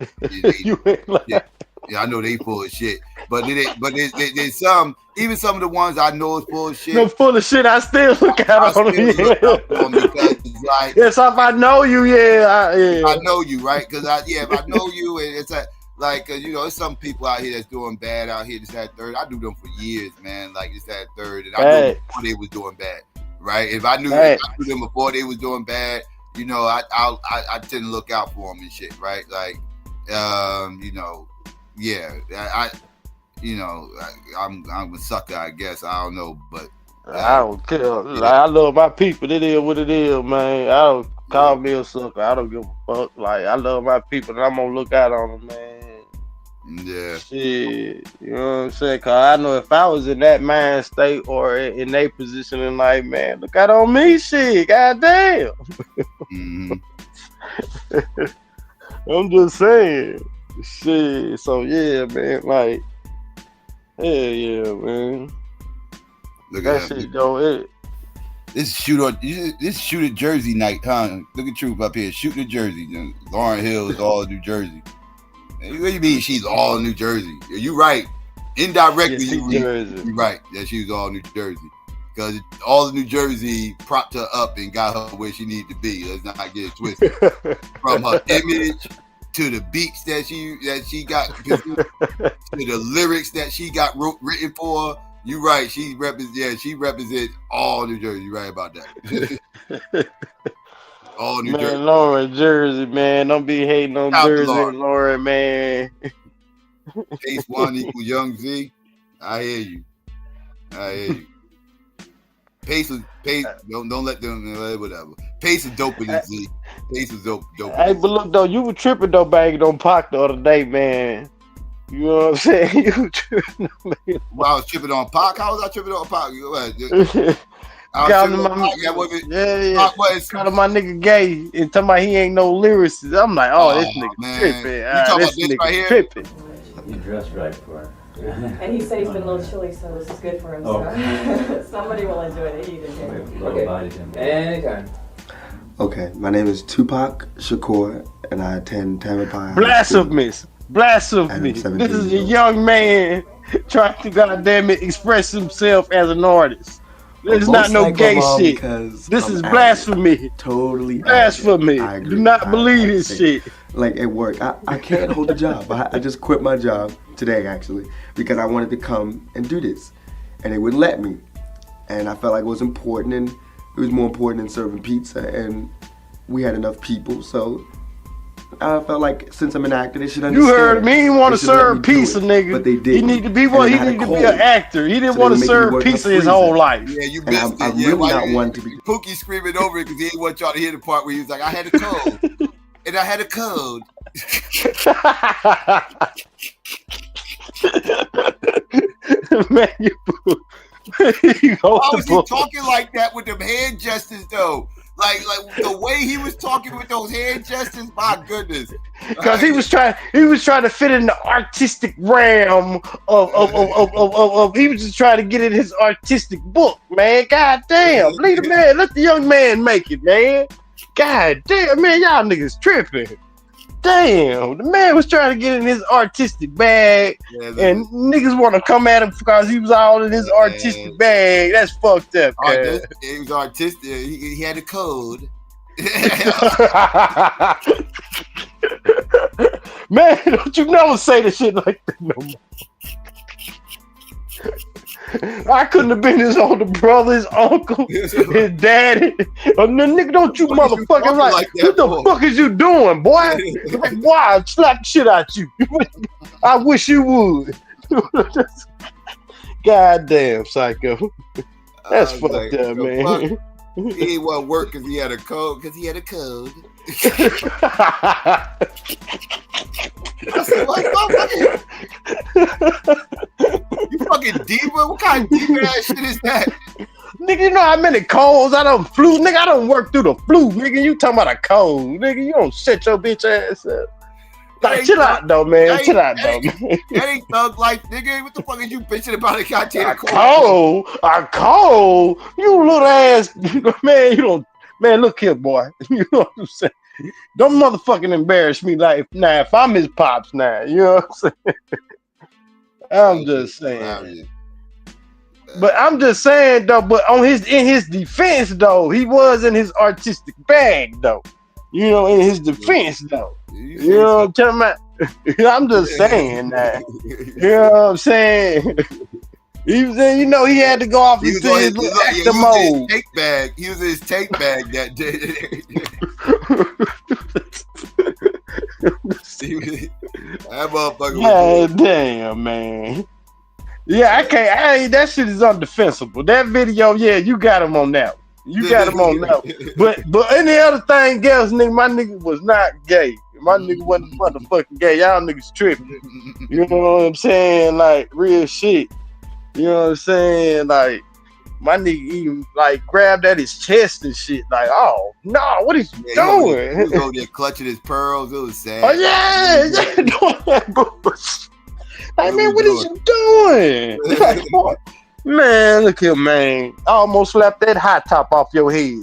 I know they full of shit, but there's some, even some of the ones I know is full of shit. No, full of shit. I still look out on them because yes, if I know you, I know you, right? Because if I know you, and it's you know, there's some people out here that's doing bad out here. This, that, third. I do them for years, man. This, that, third, and I knew before they was doing bad, right? If I knew them before they was doing bad, you know, I tend to look out for them and shit, right? You know. Yeah, you know, I'm a sucker, I guess. I don't know, but I don't care. Like, I love my people. It is what it is, man. I don't call me a sucker. I don't give a fuck. Like, I love my people, and I'm gonna look out on them, man. Yeah. Shit, you know what I'm saying? Cause I know if I was in that mind state or in their position in life, man, look out on me, shit. Goddamn. Mm-hmm. I'm just saying, shit. So yeah, man. Like, yeah, man. Look that at shit, that. though. This shoot at Jersey night, huh? Look at Truth up here. Shoot at Jersey. Lauren Hill is all New Jersey. What do you mean she's all New Jersey? You're right. Indirectly, you're right. Yeah, she was all New Jersey. Because all of New Jersey propped her up and got her where she needed to be. Let's not get it twisted. From her image to the beats that she got, to the lyrics that she got written for. You're right. She represents all New Jersey. You're right about that. All New Jersey. Man, Lauren, Jersey, man. Don't be hating on Jersey and Lauren, man. Case 1 equals Young Z. I hear you. Pace. Don't let them whatever. Pace is doper than Z. Pace is dope. Hey, but look though, you were tripping though, banging on Pac the other day, man. You know what I'm saying? You were tripping on me. Well, I was tripping on Pac. How was I tripping on Pac? Calling my nigga gay and talking about he ain't no lyricist. I'm like, this nigga tripping. You talking about this right here? Tripping. You dressed right for it. And he said he's been a little chilly, so this is good for him. So somebody will enjoy the heat in here. Okay. Anytime. Okay, my name is Tupac Shakur, and I attend Tamalpais. Blasphemy. This is a young man trying to goddamn it express himself as an artist. This is not no gay shit. This is blasphemy. Totally blasphemy. Do not believe this shit. Like at work, I can't hold a job. I just quit my job today actually because I wanted to come and do this, and they wouldn't let me. And I felt like it was important, and it was more important than serving pizza. And we had enough people, so I felt like since I'm an actor, they should understand. You heard me. He didn't want to serve pizza, nigga. But they did. He need to be He need to be an actor. He didn't want to serve pizza his whole life. Yeah, you missed it. I really not want to be. Pookie screaming over it because he didn't want y'all to hear the part where he was like, "I had a cold, and I had a code." Man, Why was he talking like that with them hand gestures though? Like the way he was talking with those hand gestures, my goodness. Because he was trying to fit in the artistic realm of he was just trying to get in his artistic book, man. God damn. Leave the man, let the young man make it, man. God damn, man, y'all niggas tripping. Damn, the man was trying to get in his artistic bag, and niggas want to come at him because he was all in his artistic bag. That's fucked up, man. He was artistic. He had a code. Man, don't you never say the shit like that no more. I couldn't have been his older brother, his uncle, his daddy. Nigga, don't you motherfucking like what the fuck is you doing, boy? Like, why? I'd slap the shit out you. I wish you would. Goddamn, psycho. That's fucked up, man. He ain't want to work because he had a code. I said, you fucking diva? What kind of diva ass shit is that? Nigga, you know how many colds I done flew? Nigga, I done worked through the flu. Nigga, you talking about a cold. Nigga, you don't shut your bitch ass up. Like, chill out, though, man. Chill out, though, man. That ain't thug life, nigga. What the fuck is you bitching about a goddamn cold? A cold? You little ass. Man, you don't. Man, look here, boy. You know what I'm saying? Don't motherfucking embarrass me like now. If I'm his pops now, you know what I'm saying? I'm just saying. But I'm just saying though. But in his defense though, he was in his artistic bag though. You know, in his defense though. You know what I'm talking about? I'm just saying that. You know what I'm saying? He was in, you know, he had to go off his actor mode. He was in his take bag that day. That motherfucker. God damn, man. Yeah, I can't. That shit is undefensible. That video, yeah, you got him on that. You got him on that. But any other thing else, nigga, my nigga was not gay. My nigga wasn't motherfucking gay. Y'all niggas tripping. You know what I'm saying? Like real shit. You know what I'm saying? Like my nigga even like grabbed at his chest and shit. Like, oh no, what is you doing? He was over there clutching his pearls. It was sad. Oh yeah, doing that bullshit. Like, man, what is you doing? Like, boy, man, look here, man. I almost slapped that hot top off your head.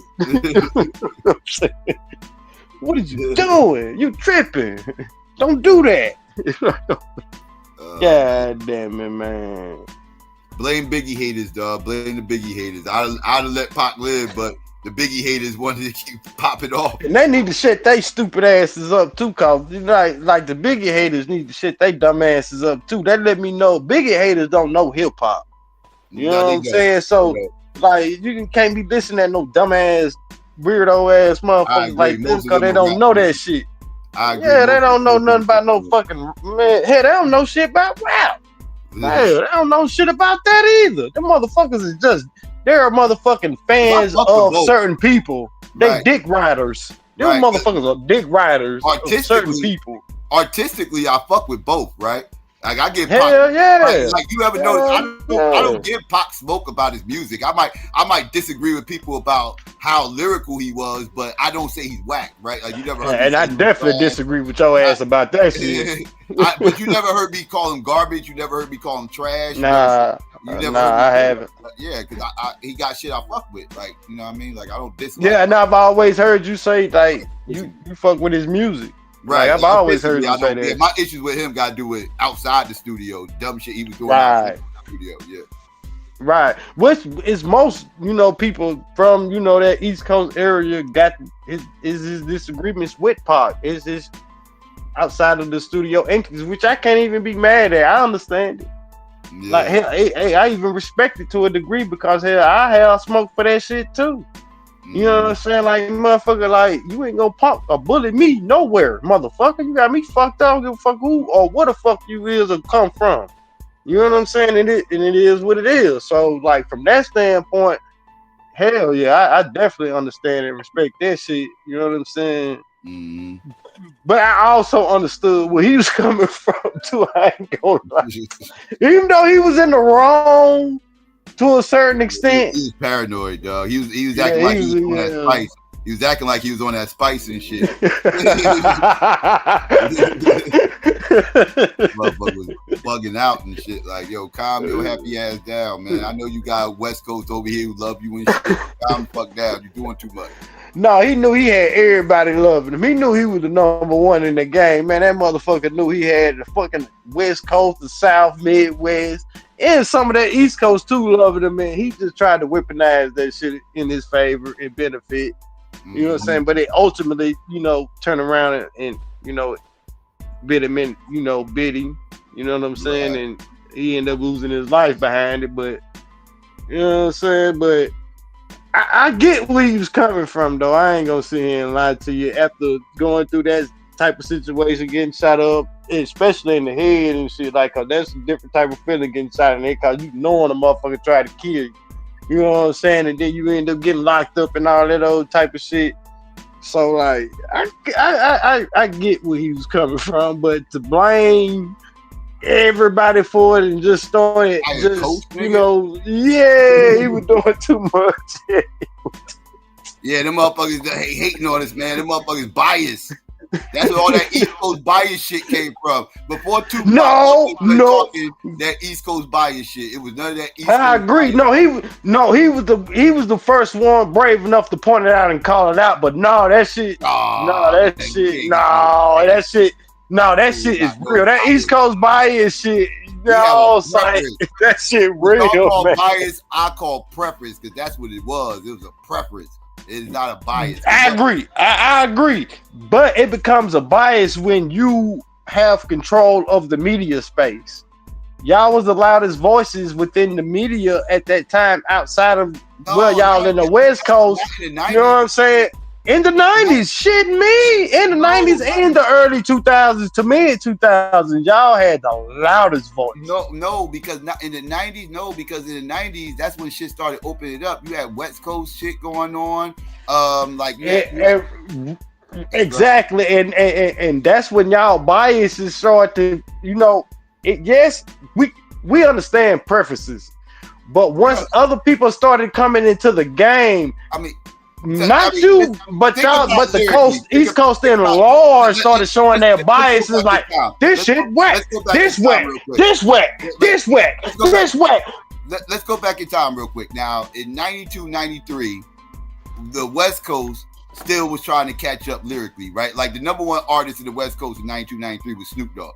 What are you doing? You tripping. Don't do that. God damn it, man. Blame Biggie haters, dog. Blame the Biggie haters. I'd have let Pac live, but the Biggie haters wanted to keep popping off. And they need to shut they stupid asses up too, cause like the Biggie haters need to shut they dumb asses up too. That let me know Biggie haters don't know hip hop. You know what I'm saying? So like you can't be listening to no dumbass, weirdo ass motherfuckers like this because they don't know that shit. Yeah, they don't know nothing about no fucking man. Hey, they don't know shit about rap. Hey, they don't know shit about that either. Them motherfuckers is just they're motherfucking fans of certain people. They dick riders. Them motherfuckers are dick riders of certain people. Artistically, I fuck with both, right? Like I give Hell Pac, yeah. like you ever notice? I don't give Pac smoke about his music. I might disagree with people about how lyrical he was, but I don't say he's whack, right? Like you never heard. And I definitely disagree with your ass about that shit. But you never heard me call him garbage. You never heard me call him trash. Nah, I haven't. Yeah, because he got shit I fuck with. Like you know what I mean? Like I don't dislike. Yeah, and I've always heard you say like you fuck with his music. Right, like, I've always heard you say that. Yeah, my issues with him got to do with outside the studio, dumb shit he was doing outside the studio. Yeah, right. Which is most people from that East Coast area got his disagreements with Pac. Is this outside of the studio antics, which I can't even be mad at. I understand it. Yeah. Like hey, I even respect it to a degree because I have smoke for that shit too. You know what I'm saying? Like, motherfucker, like, you ain't gonna pop or bully me nowhere, motherfucker. You got me fucked up. I don't give a fuck who or what the fuck you is or come from. You know what I'm saying? And it is what it is. So, like, from that standpoint, hell yeah, I definitely understand and respect that shit. You know what I'm saying? Mm-hmm. But I also understood where he was coming from, too. I ain't gonna lie. Even though he was in the wrong to a certain extent. He was paranoid, dog. He was acting like he was on that spice. He was acting like he was on that spice and shit. Motherfucker was bugging out and shit. Like, yo, calm your happy ass down, man. I know you got West Coast over here who love you and shit. Calm the fuck down. You're doing too much. No, he knew he had everybody loving him. He knew he was the number one in the game, man. That motherfucker knew he had the fucking West Coast, the South, Midwest, and some of that East Coast too loving him, man. He just tried to weaponize that shit in his favor and benefit. You know what I'm saying? But it ultimately, turn around and bid him in, bid him. You know what I'm saying? Right. And he ended up losing his life behind it. But you know what I'm saying? But I get where he was coming from, though. I ain't gonna sit here and lie to you. After going through that type of situation, getting shot up, especially in the head and shit, like, that's a different type of feeling getting shot in the head, because you knowing a motherfucker tried to kill you. You know what I'm saying? And then you end up getting locked up and all that old type of shit. So, like, I get where he was coming from, but to blame everybody for it and just start it, he was doing too much. Yeah, them motherfuckers hating on us, man. Them motherfuckers biased. That's where all that East Coast bias shit came from. Before Tupac, talking that East Coast bias shit. It was none of that East Coast. I agree. Bias. He was the first one brave enough to point it out and call it out. But that shit is real. That East Coast bias shit. That shit real, man. Bias, I call preference, because that's what it was. It was a preference. It's not a bias. I agree. I agree. But it becomes a bias when you have control of the media space. Y'all was the loudest voices within the media at that time outside of, y'all in the West Coast. You know what I'm saying? In the 90s, shit me. In the 90s and the early 2000s to mid 2000s, y'all had the loudest voice. No, because not in the 90s. No, because in the 90s, that's when shit started opening up. You had West Coast shit going on. Exactly, and that's when y'all biases start to, yes, we understand preferences, but once other people started coming into the game, but the East Coast and large started showing their biases, like this shit wet, this wet, this wet, this wet, this wet. Let's go back in time real quick. Now, in 92, 93, the West Coast still was trying to catch up lyrically, right? Like the number one artist in the West Coast in 92, 93 was Snoop Dogg.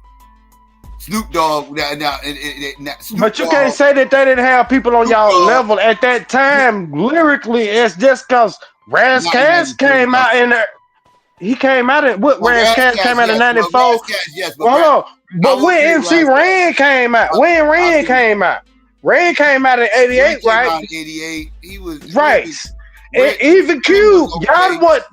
But you can't say that they didn't have people on y'all level at that time lyrically. It's just because Raz Cass came out in there. He came out in what? Raz Cass came out in 94. Hold on, but when MC Ren came out, Ren came out in 88, right? 88. He was right. And even Cube, y'all what?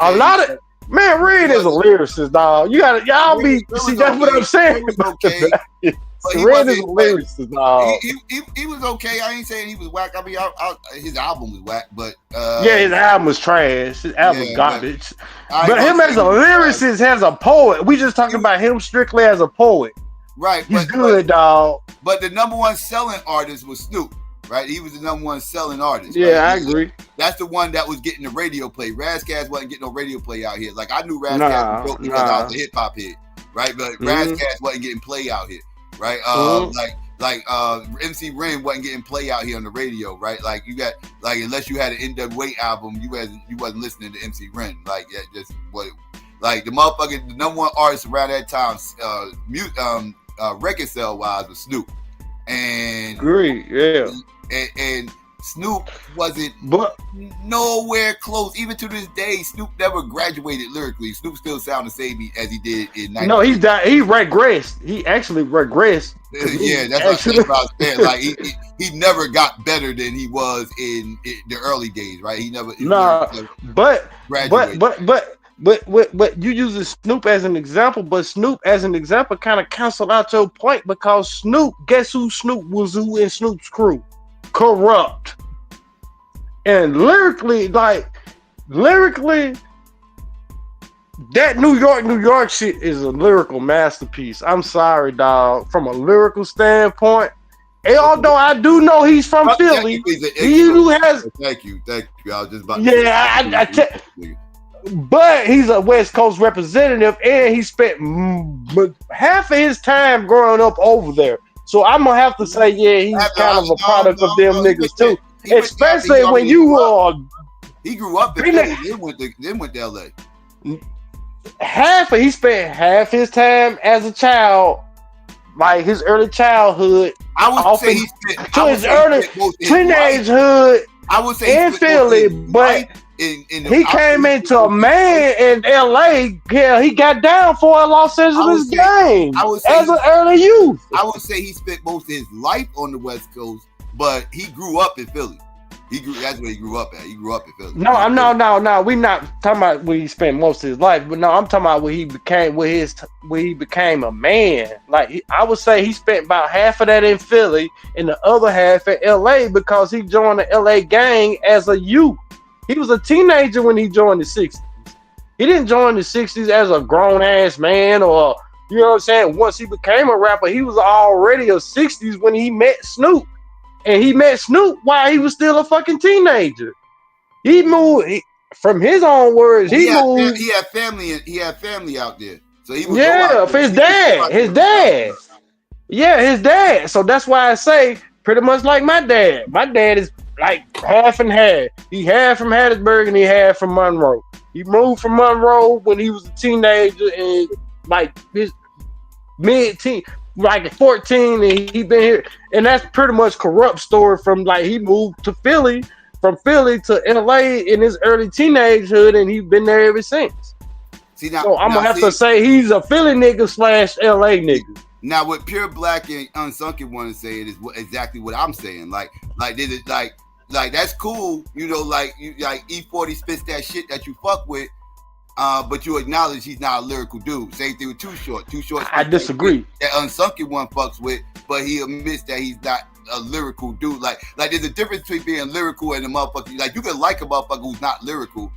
A lot of man, Red is a lyricist, dog. Y'all be see. That's what I'm saying. Red is a lyricist, dog. He was okay. I ain't saying he was whack. I mean, his album was whack, but his album was trash. His album was garbage. But him as a lyricist, as a poet, we just talking about him strictly as a poet. Right, he's good, dog. But the number one selling artist was Snoop. Right, he was the number one selling artist. Yeah, right? I agree. That's the one that was getting the radio play. Raz Cass wasn't getting no radio play out here. Like I knew Raz Cass was dope because I was a hip hop head, right? But Raz Cass wasn't getting play out here, right? MC Ren wasn't getting play out here on the radio, right? Like you got unless you had an NWA album, you wasn't listening to MC Ren. Like that just what like the motherfucker, the number one artist around that time, record sale wise was Snoop. And agree, yeah. And Snoop wasn't nowhere close. Even to this day, Snoop never graduated lyrically. Snoop still sounds the same as he did in 90. No, he regressed. He actually regressed. Yeah, that's what I was saying. Like he never got better than he was in the early days, right? He never. But you using Snoop as an example, but Snoop as an example kind of canceled out your point because Snoop, guess who Snoop was who in Snoop's crew? Corrupt. And lyrically, that New York shit is a lyrical masterpiece. I'm sorry, dog. From a lyrical standpoint, although I do know he's from Philly, Thank you. I was just about to but he's a West Coast representative, and he spent half of his time growing up over there. So I'm gonna have to say, he's kind of a product of them niggas too. Especially when you were. He grew up in Philly, then went to LA. He spent half his time as a child, like his early childhood. I would say he spent to his early teenagehood. I would say in Philly, but. He came into a man in LA. Yeah, he got down for a Los Angeles game as an early youth. I would say he spent most of his life on the West Coast, but he grew up in Philly. That's where he grew up at. He grew up in Philly. No. We're not talking about where he spent most of his life, but no, I'm talking about where he became a man. Like I would say, he spent about half of that in Philly and the other half in LA because he joined the LA gang as a youth. He was a teenager when he joined the 60s. He didn't join the 60s as a grown-ass man or, you know what I'm saying? Once he became a rapper, he was already a 60s when he met Snoop. And he met Snoop while he was still a fucking teenager. He moved, from his own words, he moved. He had family out there. So he was for his dad. Yeah, his dad. So that's why I say, pretty much like my dad. My dad is like half and half. He half from Hattiesburg and he half from Monroe. He moved from Monroe when he was a teenager and like his mid-teen, like 14, and he been here. And that's pretty much corrupt story from like he moved to Philly, from Philly to LA in his early teenagehood, and he's been there ever since. So I'm gonna have to say he's a Philly nigga / LA nigga. Now, what Pure Black and Unsunken want to say is exactly what I'm saying. Like like that's cool. You know, like E40 spits that shit that you fuck with. But you acknowledge he's not a lyrical dude. Same thing with Too Short. Too Short. I disagree. That Unsunken one fucks with, but he admits that he's not a lyrical dude. Like there's a difference between being lyrical and a motherfucker. Like you can like a motherfucker who's not lyrical,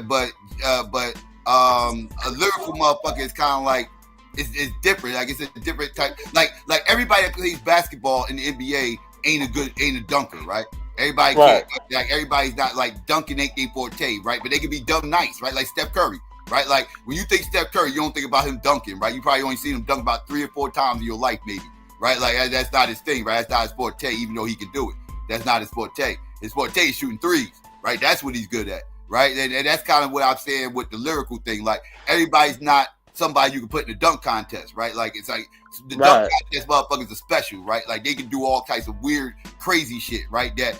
but a lyrical motherfucker is kind of like it's different. Like it's a different type. Like everybody that plays basketball in the NBA ain't a dunker, right? Everybody can't, like everybody's not like dunking ain't their forte, right? But they can be dumb nice, right? Like Steph Curry, right? Like when you think Steph Curry, you don't think about him dunking, right? You probably only seen him dunk about 3 or 4 times in your life, maybe, right? Like that's not his thing, right? That's not his forte, even though he can do it. That's not his forte. His forte is shooting threes, right? That's what he's good at, right? And that's kind of what I'm saying with the lyrical thing. Like everybody's not somebody you can put in the dunk contest, right? Like it's like the dunk contest motherfuckers are special, right? Like they can do all types of weird, crazy shit, right? That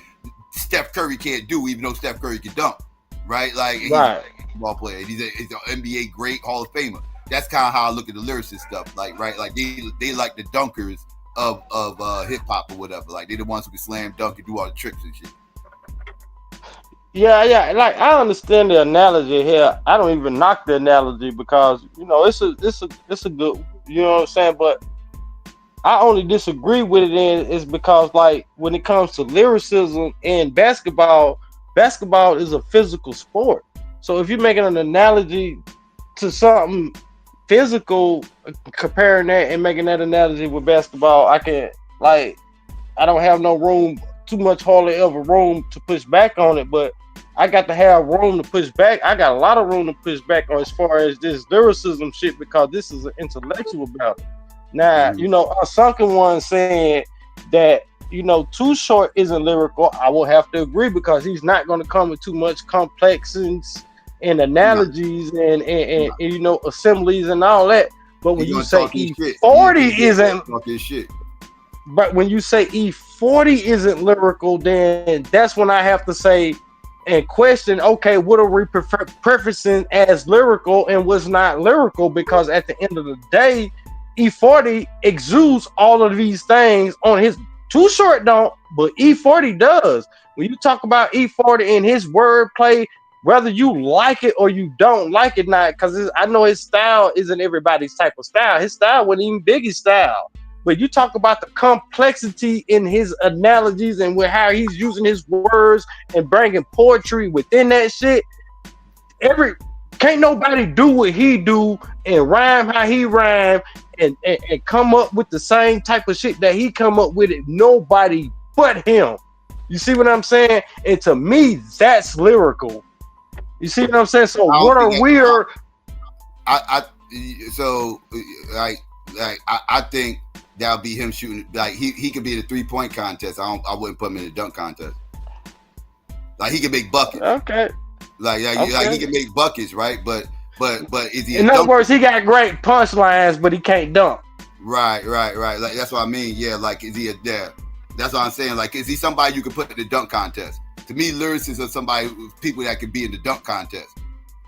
Steph Curry can't do, even though Steph Curry can dunk, right? Like he's a ball player. He's an NBA great Hall of Famer. That's kind of how I look at the lyricist stuff, like right, like they like the dunkers of hip hop or whatever. Like they're the ones who can slam dunk and do all the tricks and shit. Yeah. Like I understand the analogy here. I don't even knock the analogy because you know it's a good. You know what I'm saying? But I only disagree with it is because like when it comes to lyricism and basketball is a physical sport. So if you're making an analogy to something physical, comparing that and making that analogy with basketball, I don't have no room, too much hardly ever room to push back on it, but I got to have room to push back. I got a lot of room to push back on as far as this lyricism shit because this is an intellectual battle. Now, you know, a sunken one saying that, you know, Too Short isn't lyrical. I will have to agree because he's not going to come with too much complexities and analogies and you know, assemblies and all that. But when you say E40 isn't shit. But when you say E40 isn't lyrical, then that's when I have to say and question, okay, what are we preferencing as lyrical and what's not lyrical? Because at the end of the day, E40 exudes all of these things on his. Too Short don't, but E40 does. When you talk about E40 and his wordplay, whether you like it or you don't like it, not because I know his style isn't everybody's type of style. His style wasn't even Biggie's style. But you talk about the complexity in his analogies and with how he's using his words and bringing poetry within that shit. Can't nobody do what he do and rhyme how he rhyme and come up with the same type of shit that he come up with it. Nobody but him. You see what I'm saying? And to me, that's lyrical. You see what I'm saying? So what are we? I think that'll be him shooting. Like he could be in a 3-point contest. I wouldn't put him in a dunk contest. Like he can make buckets. Okay. Like he can make buckets, right? But is he? In other words, he got great punchlines, but he can't dunk. Right. Like that's what I mean. Yeah. Like is he a dad? That's what I'm saying. Like is he somebody you can put in the dunk contest? To me, lyricists are people that can be in the dunk contest.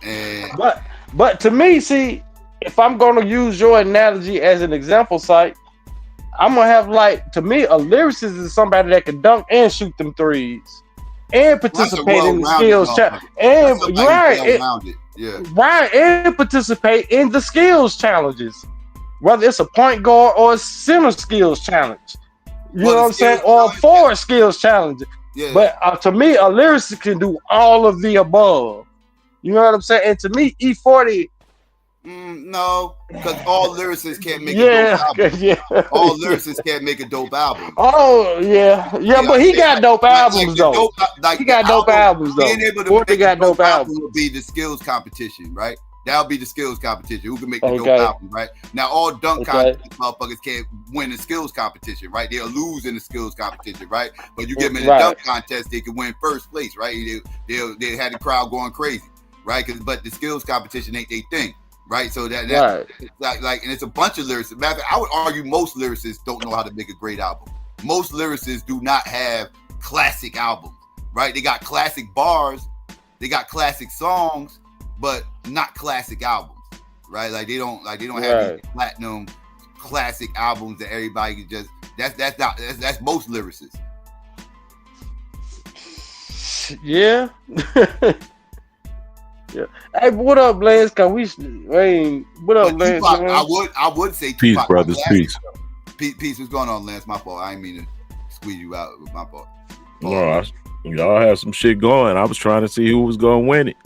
And but to me, see, if I'm gonna use your analogy as an example site, I'm gonna have to me, a lyricist is somebody that can dunk and shoot them threes. And participate in the skills challenge, and and participate in the skills challenges, whether it's a point guard or a center skills challenge. You know what I'm saying, or a forward skills challenge. Yeah. But to me, a lyricist can do all of the above. You know what I'm saying? And to me, E40. No, because all lyricists can't make a dope album. Yeah. All lyricists can't make a dope album. Oh, yeah. But he got dope albums, though. He got dope albums, though. Being able to make a dope album would be the skills competition, right? That'll be the skills competition. Who can make the dope album, right? Now, all dunk contest motherfuckers can't win the skills competition, right? They'll lose in the skills competition, right? But you get them in the dunk contest, they can win first place, right? They had the crowd going crazy, right? But the skills competition ain't their thing. Right, so that like, and it's a bunch of lyricists. Matter of fact, I would argue most lyricists don't know how to make a great album. Most lyricists do not have classic albums, right? They got classic bars, they got classic songs, but not classic albums, right? Like they don't have these platinum classic albums that everybody can just. That's most lyricists. Yeah. Yeah. Hey, what up, Lance? What up, Lance? Tupac, I would say Tupac. Peace, brothers. Peace. Peace. What's going on, Lance? My fault. I didn't mean to squeeze you out. With my fault. No, y'all have some shit going. I was trying to see who was going to win it.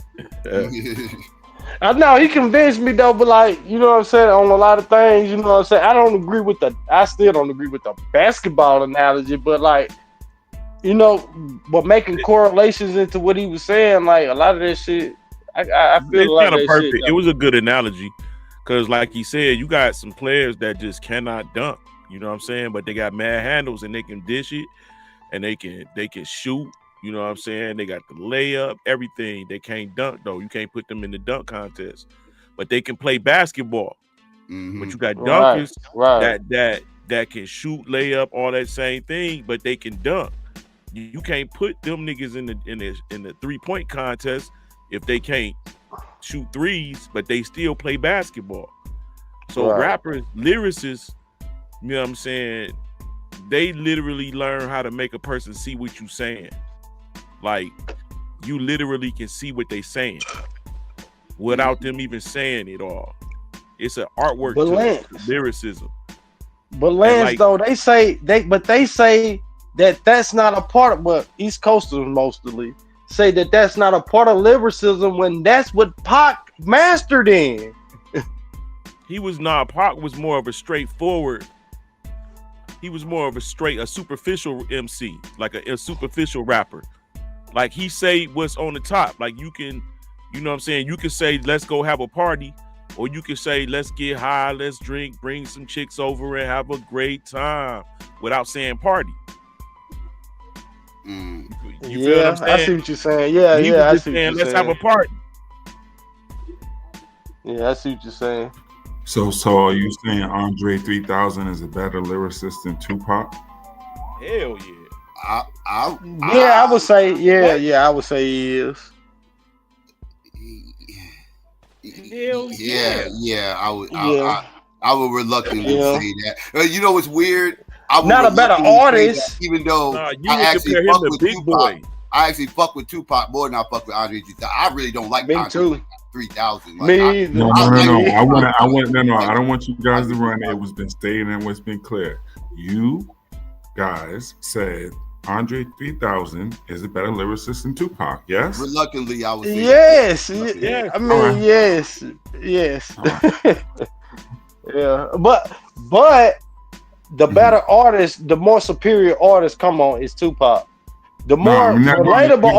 I know he convinced me though, but like, you know what I'm saying, on a lot of things, you know what I'm saying. I still don't agree with the basketball analogy, but like, you know, but making correlations into what he was saying, like a lot of that shit. I feel it's a lot kind of of that perfect. shit. It was a good analogy because, like he said, you got some players that just cannot dunk. You know what I'm saying? But they got mad handles and they can dish it, and they can shoot. You know what I'm saying? They got the layup, everything. They can't dunk though. You can't put them in the dunk contest, but they can play basketball. Mm-hmm. But you got dunkers that can shoot, layup, all that same thing, but they can dunk. You can't put them niggas in the 3-point contest if they can't shoot threes, but they still play basketball. So rappers, lyricists, you know what I'm saying, they literally learn how to make a person see what you're saying. Like, you literally can see what they saying without them even saying it all. It's an artwork to lyricism. But Lance, though, they say that's not a part of what East Coasters mostly say that's not a part of lyricism when that's what Pac mastered in. Pac was more of a straightforward. He was more of a superficial MC, like a superficial rapper. Like he say what's on the top. Like you can, you know what I'm saying? You can say, let's go have a party, or you can say, let's get high, let's drink, bring some chicks over and have a great time without saying party. You feel what I'm saying? I see what you're saying. Yeah, he I was see just what saying, you're let's saying. have a party. Yeah, I see what you're saying. So are you saying Andre 3000 is a better lyricist than Tupac? Hell yeah. I would say, I would say he is. I would reluctantly say that. You know what's weird? Not a better artist, even though I actually fuck with Tupac. I actually fuck with Tupac more than I fuck with Andre 3000. I really don't like Andre 3000. Like, Me either. No. I don't want you guys to run it. It was been stated and what's been clear. You guys said Andre 3000 is a better lyricist than Tupac. Yes. Reluctantly, I would say. Yes. I mean, yes. Yeah, but the better artist, the more superior artist, come on, is Tupac. The more relatable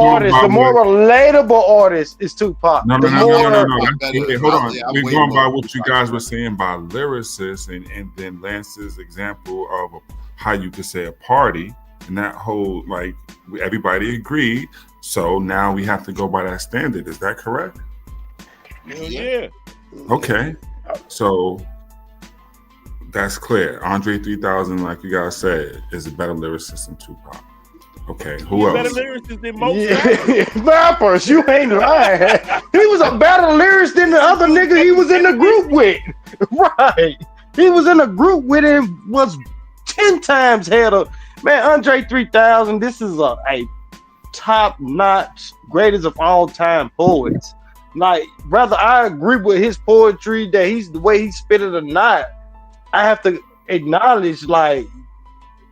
artist is Tupac. No. Hold on. We're going by what you guys were saying by lyricists, and then Lance's example of how you could say a party, and that whole, like, everybody agreed. So now we have to go by that standard. Is that correct? Yeah. Okay. So that's clear. Andre 3000, like you guys said, is a better lyricist than Tupac. Okay, who else? Better lyricist than most rappers. You ain't lying. He was a better lyricist than the other nigga he was in the group with. Right. He was in a group with him, was 10 times ahead of, man, Andre 3000. This is a top-notch, greatest of all time poets. Like, whether I agree with his poetry, that he's the way he spit it or not, I have to acknowledge, like,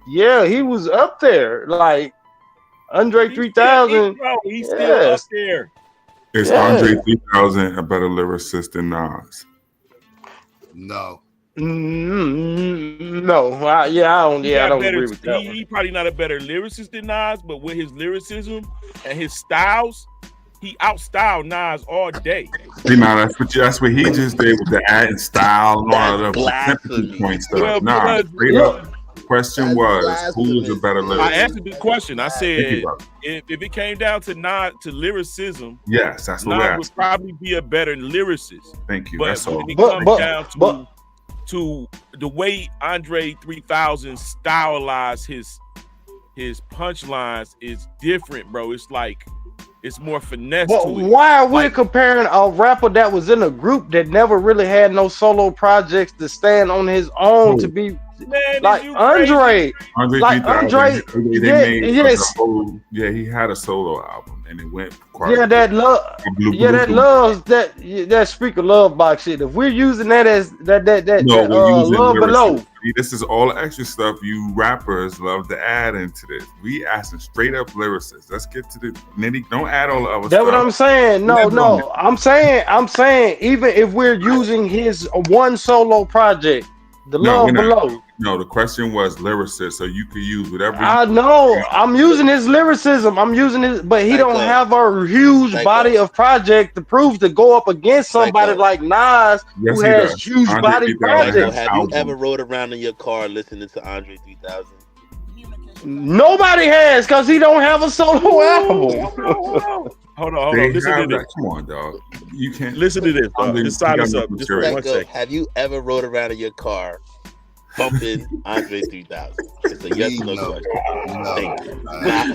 yeah, he was up there. Like, Andre 3000. He's still up there. Is Andre 3000 a better lyricist than Nas? No. No. I don't agree with that. He probably not a better lyricist than Nas, but with his lyricism and his styles, he outstyled Nas all day. See, now that's what he just did with the ad and style and all of the sympathy point stuff. Straight up. Question was, who was a better lyricist? I answered the question. I said, if it came down to lyricism, yes, that's what we asked. would probably be a better lyricist. Thank you. But That's all. when it comes down to the way Andre 3000 stylized his punchlines is different, bro. It's like it's more finesse. But to it. why are we comparing a rapper that was in a group that never really had no solo projects to stand on his own to be Man, like is you Andre, Andre like 3000, Andre, they made yes. a whole, he had a solo album and it went quite Yeah, that love. Yeah, that loves that speaker love box shit. If we're using that as that we're using love below. lyricism. This is all extra stuff you rappers love to add into this. We asking straight up lyricists. Let's get to the nitty. Don't add all the other stuff. That's what I'm saying. No. I'm saying even if we're using his one solo project, the love below. No, the question was lyricist, so you could use whatever. I know. I'm using his lyricism. I'm using his, but he don't have a huge body of project to prove to go up against somebody like Nas, who has huge body projects. Have you ever rode around in your car listening to Andre 3000? Nobody has, because he don't have a solo album. Hold on. Listen to this. Come on, dog. You can't listen to this. Just sign us up. Just for 1 second. Have you ever rode around in your car bumping Andre 3000? It's a yes or no question. Thank you.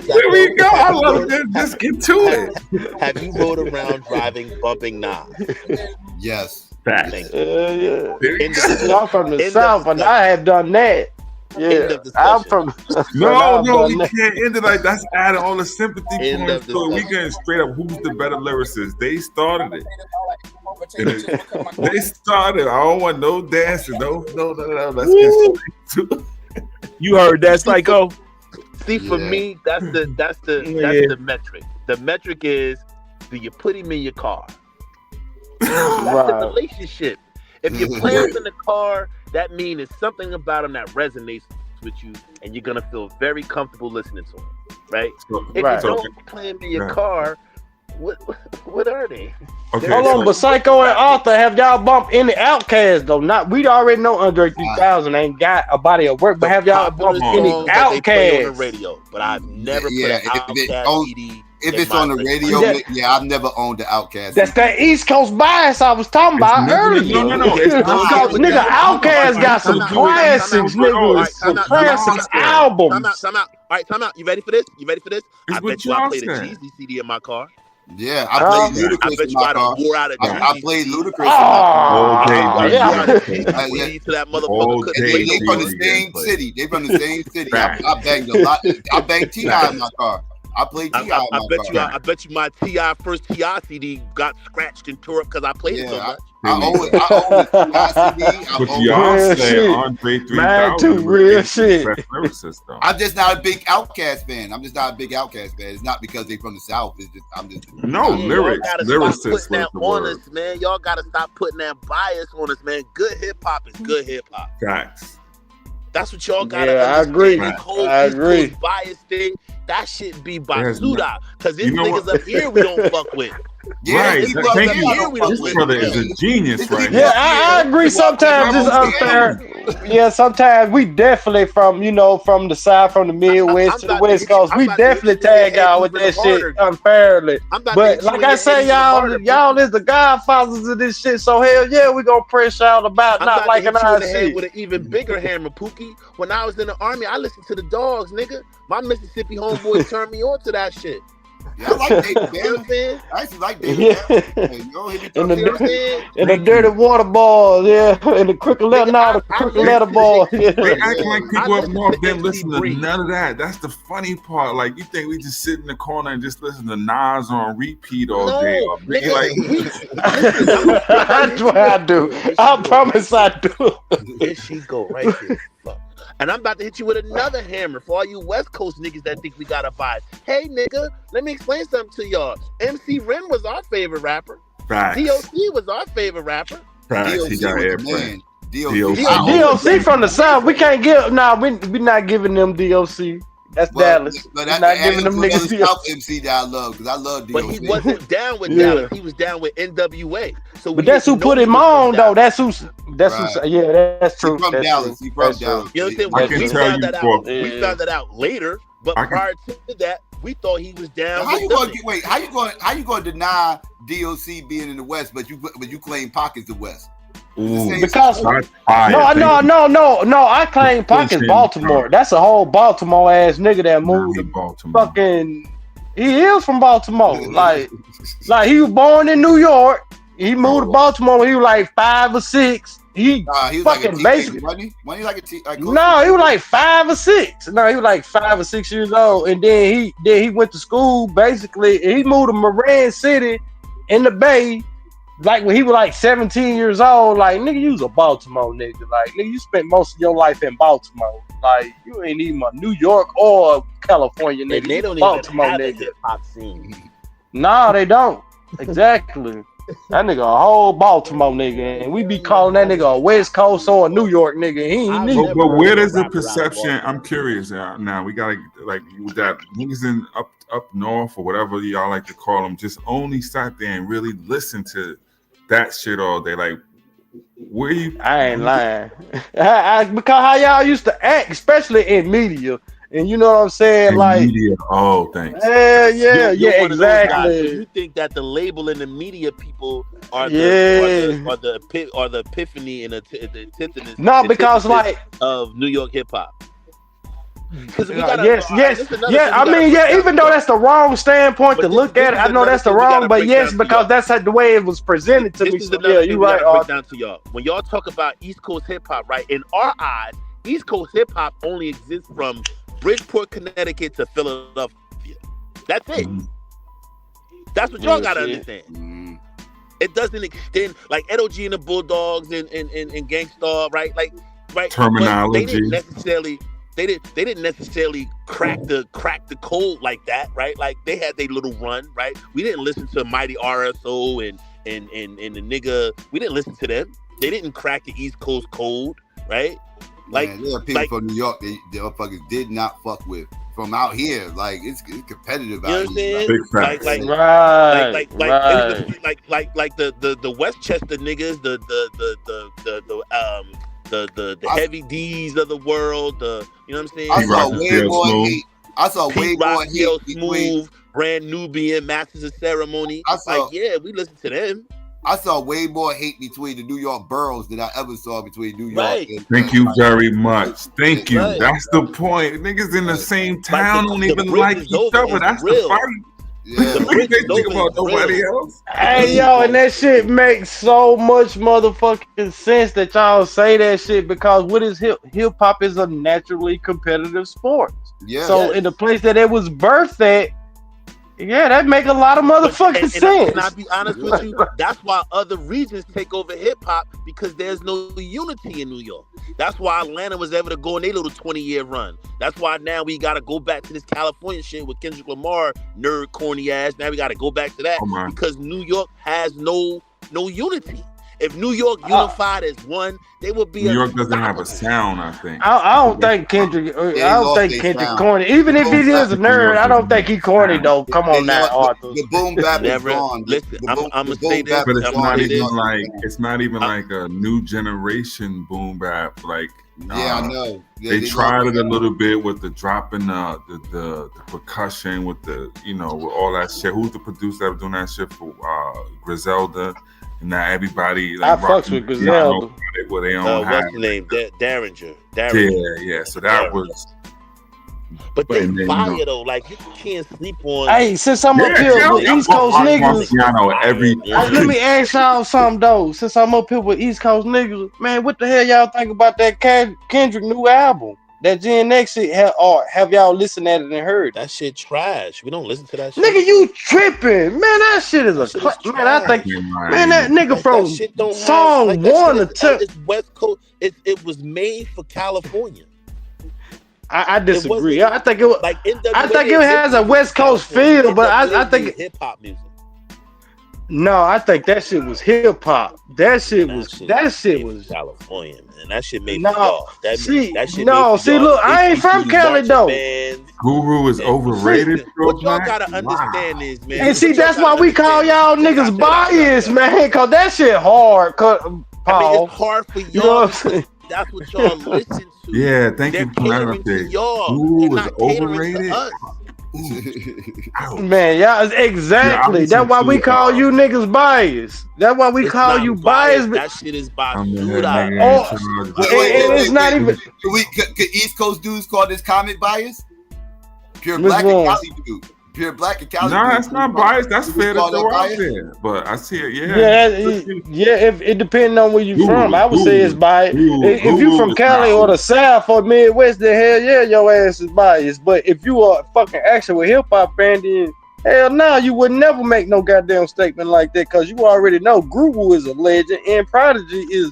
There we go. I love this. Just get to it. Have you rode around driving bumping Nas? Yes. Thank you. Y'all from the South, and I have done that. Yeah, I'm from. No, we can't end it like that's adding all the sympathy points to it. We getting straight up. Who's the better lyricist? They started it. They started. I don't want no dancing. No. Let's get straight to it. You heard that, Psycho? See, for me, that's the metric. The metric is, do you put him in your car? That's the relationship. If you play him in the car, that means it's something about him that resonates with you, and you're gonna feel very comfortable listening to him, right? If you don't play him in your car, what are they? Okay, hold on, but Psycho and Arthur, have y'all bumped any Outkast though? Not, we already know Andre 3000 ain't got a body of work, but have y'all bumped any Outkast on the radio? But I've never put an Outkast CD. If it's on the radio, I've never owned the Outkast. That's that East Coast bias I was talking about earlier. No. Nigga, Outkast got some classics, nigga. Some classic albums. Time out. All right, time out. You ready for this? I bet you I played a Jeezy CD in my car. Yeah, I played Ludacris in my car. I played Ludacris in my car. To that motherfucker. They from the same city. I banged a lot. I banged T.I. in my car. I played T.I. I bet you my T.I. first T.I. CD got scratched and tore up because I played it so much. I own it. But y'all say Andre 3000 real shit. I'm just not a big Outkast fan. It's not because they from the South. It's just lyricists that on us, man. Y'all gotta stop putting that bias on us, man. Good hip hop is good hip hop. Facts. That's what y'all gotta understand. I agree. Bias thing, that shit be basuda. Because these niggas up here we don't fuck with. Right. This brother is a genius, right? Yeah, I agree. Sometimes it's unfair. Yeah, sometimes we definitely from the South, from the Midwest to the West Coast, we definitely tag y'all with that shit unfairly. But like I say, y'all is the godfathers of this shit. So hell yeah, we gonna press y'all about not liking our shit. With an even bigger hammer, Pookie. When I was in the army, I listened to the Dogs, nigga. My Mississippi homeboys turned me on to that shit. Yeah, I like David Banner. I actually like David Banner. And the dirty water ball, and the cricket letter ball. They acting like people up north didn't listen to none of that. That's the funny part. Like, you think we just sit in the corner and just listen to Nas on repeat all day? That's what I do. I promise I do. There she go, right there. And I'm about to hit you with another hammer for all you West Coast niggas that think we got a vibe. Hey, nigga, let me explain something to y'all. MC Ren was our favorite rapper. Facts. DOC was our favorite rapper. Facts. He got airplane. DOC from the South. We can't give. We're not giving them DOC. That's Dallas. But that's not giving them niggas South MC that I love, because I love DOC. But he wasn't down with Dallas. He was down with NWA. But that's who put him on, though. That's who. Yeah, that's true. He from Dallas. He from Dallas. You know what I'm saying? We found that out later. But prior to that, we thought he was down. How you going to deny DOC being in the West, but you claim Pac is the West? Because no, I claim Pac is Baltimore. That's a whole Baltimore ass nigga that moved to fucking. He is from Baltimore. like he was born in New York. He moved to Baltimore when he was like 5 or 6. he was fucking like a basically. wasn't he? Wasn't he like a like No, he was like 5 or 6. No, he was like 5 or 6 years old, and then he went to school basically. And he moved to Moran City in the Bay, like when he was like 17 years old. Like nigga, you was a Baltimore nigga. Like nigga, you spent most of your life in Baltimore. Like you ain't even a New York or California nigga. And they don't Baltimore even have nigga. a hip hop scene. No, they don't. Exactly. That nigga a whole Baltimore nigga, and we be calling that nigga a West Coast or a New York nigga. He ain't neither. But where does the perception? I'm curious now. We gotta like with that niggas in up north or whatever y'all like to call them. Just only sat there and really listen to that shit all day. Like where you? I ain't lying. Because how y'all used to act, especially in media. And you know what I'm saying? In like media. Oh, thanks. Yeah, You're one of those guys, exactly. so you think that the label and the media people are Yeah. the epiphany and the antithesis. No, because antithesis of New York hip hop. Because we gotta, yes. I mean, even though that's the wrong standpoint to look at it, I know that's the wrong, but yes, because that's how the way it was presented to me. This is So, another yeah, you thing we right. gotta break down to y'all. When y'all talk about East Coast hip hop, right? In our eyes, East Coast hip hop only exists from Bridgeport, Connecticut to Philadelphia. That's it. That's what y'all gotta understand. It doesn't extend like Edo G and the Bulldogs and Gangstar, right? Like, right? Terminology. But they didn't necessarily crack the code like that, right? Like they had their little run, right? We didn't listen to Mighty RSO and the nigga. We didn't listen to them. They didn't crack the East Coast code, right? Like, man, there are people from New York that the motherfuckers did not fuck with from out here. Like it's competitive out here. Like the Westchester niggas, the heavy D's of the world, you know what I'm saying? I saw way more hate Smooth, Brand Nubian, Masters of Ceremony. We listened to them. I saw way more hate between the New York boroughs than I ever saw between New York. And Thank you very much. Thank you. That's the point. Niggas in the same town don't even like each other. That's the fight. Yeah. They think about nobody else. Hey yo, and that shit makes so much motherfucking sense that y'all say that shit, because what is hip hop is a naturally competitive sport. Yeah. So in the place that it was birthed at, yeah, that make a lot of motherfucking sense. And I'll be honest with you, that's why other regions take over hip hop, because there's no unity in New York. That's why Atlanta was able to go on their little 20-year run. That's why now we got to go back to this California shit with Kendrick Lamar, nerd, corny ass. Now we got to go back to that because New York has no unity. If New York unified as one, they would be. New York doesn't have a sound, I think. I don't think Kendrick. I don't think Kendrick corny. Even if he is a nerd, I don't think he corny though. Come on now, Arthur. The boom bap is gone. Listen, I'm gonna say this, but it's not even like a new generation boom bap. Like I know. They tried it a little bit with the dropping the percussion with the with all that shit. Who's the producer that was doing that shit for Griselda? And now everybody I fucks with Griselda. Where they don't have what's the name? Derringer. Yeah. So that was. But they fire though. Like you can't sleep on. Hey, since I'm up here with East Coast niggas, let me ask y'all something though. Since I'm up here with East Coast niggas, man, what the hell y'all think about that Kendrick new album? That Gen X shit, have y'all listened at it and heard? That shit trash. We don't listen to that shit. Nigga, you tripping. Man, that shit is man, I think, man, that nigga from song 1 to 2. It's West Coast. It was made for California. I disagree. I think it was like I think it has a West Coast feel, but I think hip hop music. No, I think that shit was hip hop. That shit was California, man. That shit made me y'all. That shit look, I ain't from Cali though. Guru is overrated. What y'all gotta understand is, man. And see, that's why we call y'all niggas biased, man. Cause that shit hard. Paul. It's hard for y'all. That's what y'all listen to. Yeah, thank you for clarifying. Guru is overrated. Man, y'all exactly. That's why we call you niggas biased. That's why we call you biased. That shit is biased. It's not even. Could East Coast dudes call this comment bias? Pure black and Cali dude. Pure Black and Cali. Nah, it's not biased. That's fair to throw out there. But I see it, Yeah, if it depending on where you from, I would say it's biased. If you from Cali or the South or Midwest, then hell yeah, your ass is biased. But if you are a fucking actual hip hop fan, then hell no, you would never make no goddamn statement like that because you already know Groove is a legend and Prodigy is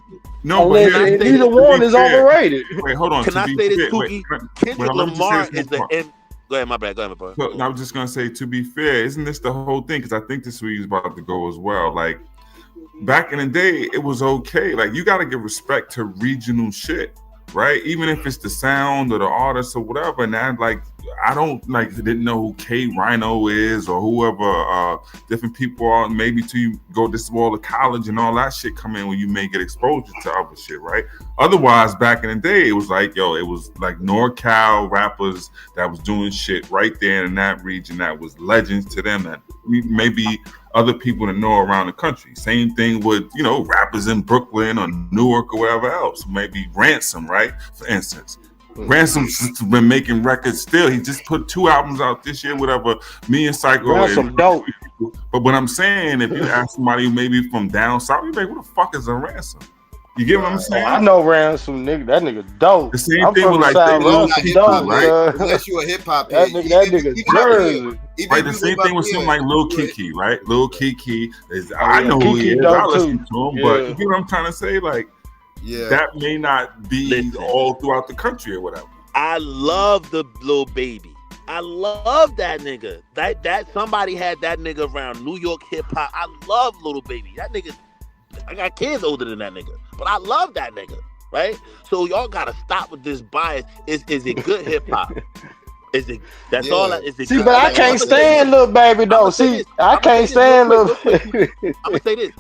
a legend. Neither one is overrated. Wait, hold on. Can I say this, Pookie? Kendrick Lamar is the part. Go ahead, my bad. Go ahead, my boy. So, I was just gonna say, to be fair, isn't this the whole thing? Because I think this week is about to go as well. Like back in the day, it was okay. Like you got to give respect to regional shit, right? Even if it's the sound or the artist or whatever. And that, like, I don't didn't know who K Rhino is or whoever different people are. Maybe till you go this wall to college and all that shit come in when you may get exposure to other shit, right? Otherwise, back in the day, it was like, it was like NorCal rappers that was doing shit right there in that region that was legends to them that maybe other people that know around the country. Same thing with, rappers in Brooklyn or Newark or wherever else. Maybe Ransom, right? For instance. Ransom's been making records still. He just put 2 albums out this year, whatever. Me and Psycho. Ransom dope. But what I'm saying, if you ask somebody maybe from down south, you like, who the fuck is a Ransom? You get what I'm saying? I know Ransom, nigga. That nigga dope. The same thing with like dope, right? Unless you a hip hop that nigga Jersey. Right, the same thing with something like Lil Kiki, right? Lil Kiki is I know who he is. I listen to him, but you get what I'm trying to say? Like, that may not be all throughout the country or whatever. I love the Lil Baby. I love that nigga. That somebody had that nigga around New York hip hop. I love Lil Baby. That nigga, I got kids older than that nigga, but I love that nigga, right? So y'all gotta stop with this bias. Is it good hip hop? Is it? That's all. Is it? See, but I can't stand Lil Baby though. See, I can't stand Lil. I'm gonna say this.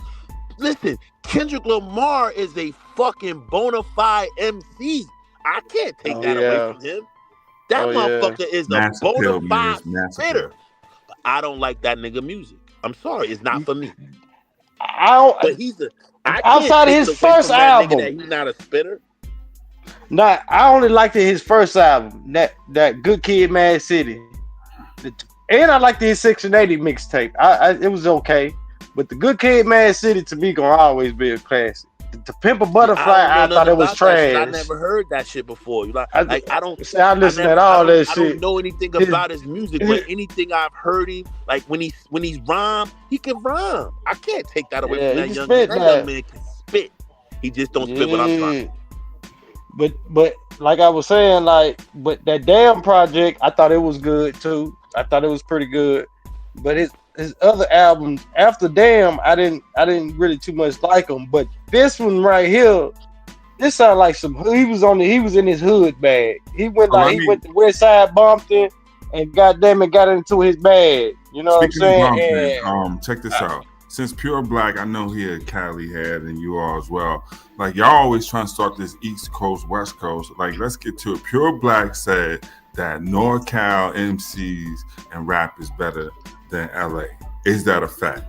Listen, Kendrick Lamar is a fucking bona fide MC. I can't take that away from him. That motherfucker is a bona fide spitter. But I don't like that nigga music. I'm sorry, it's not for me. I don't. But he's outside of his first album. That he's not a spitter. Nah, I only liked his first album, that Good Kid, Mad City, and I liked his 680 mixtape. It was okay, but the Good Kid, Mad City to me gonna always be a classic. The Pimp a Butterfly, I thought it was trash. I never heard that shit before. I don't. I listen to all that shit. I don't know anything about his music, but anything I've heard him, like when he's rhyme, he can rhyme. I can't take that away from that young man. That young man can spit. He just don't spit what I'm trying. But like I was saying, but that Damn project, I thought it was good too. I thought it was pretty good. But his other albums after Damn, I didn't really too much like them. But this one right here, this sounded like he was in his hood bag. He went to West Side Bumpton and goddamn it got into his bag. You know what I'm saying? Check this out. Since Pure Black, I know he a Cali head and you are as well. Like y'all always trying to start this East Coast, West Coast. Like let's get to it. Pure Black said that NorCal MCs and rap is better than LA. Is that a fact?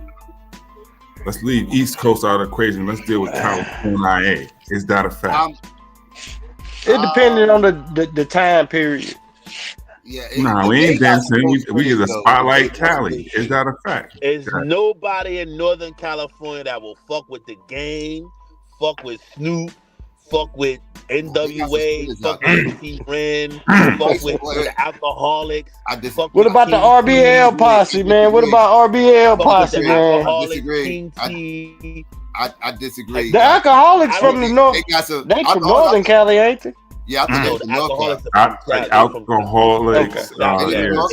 Let's leave East Coast out of the equation. Let's deal with California. Is that a fact? It depended on the time period. Yeah, we ain't dancing. We get a spotlight Cali. Is that a fact? There's nobody in Northern California that will fuck with the game, fuck with Snoop, fuck with NWA, fuck with T-Ren, fuck with the Alcoholics. What about the RBL posse, man? What about RBL posse, man? I disagree. The Alcoholics from the north. They from Northern Cali, ain't they? Yeah, I think Alcoholics,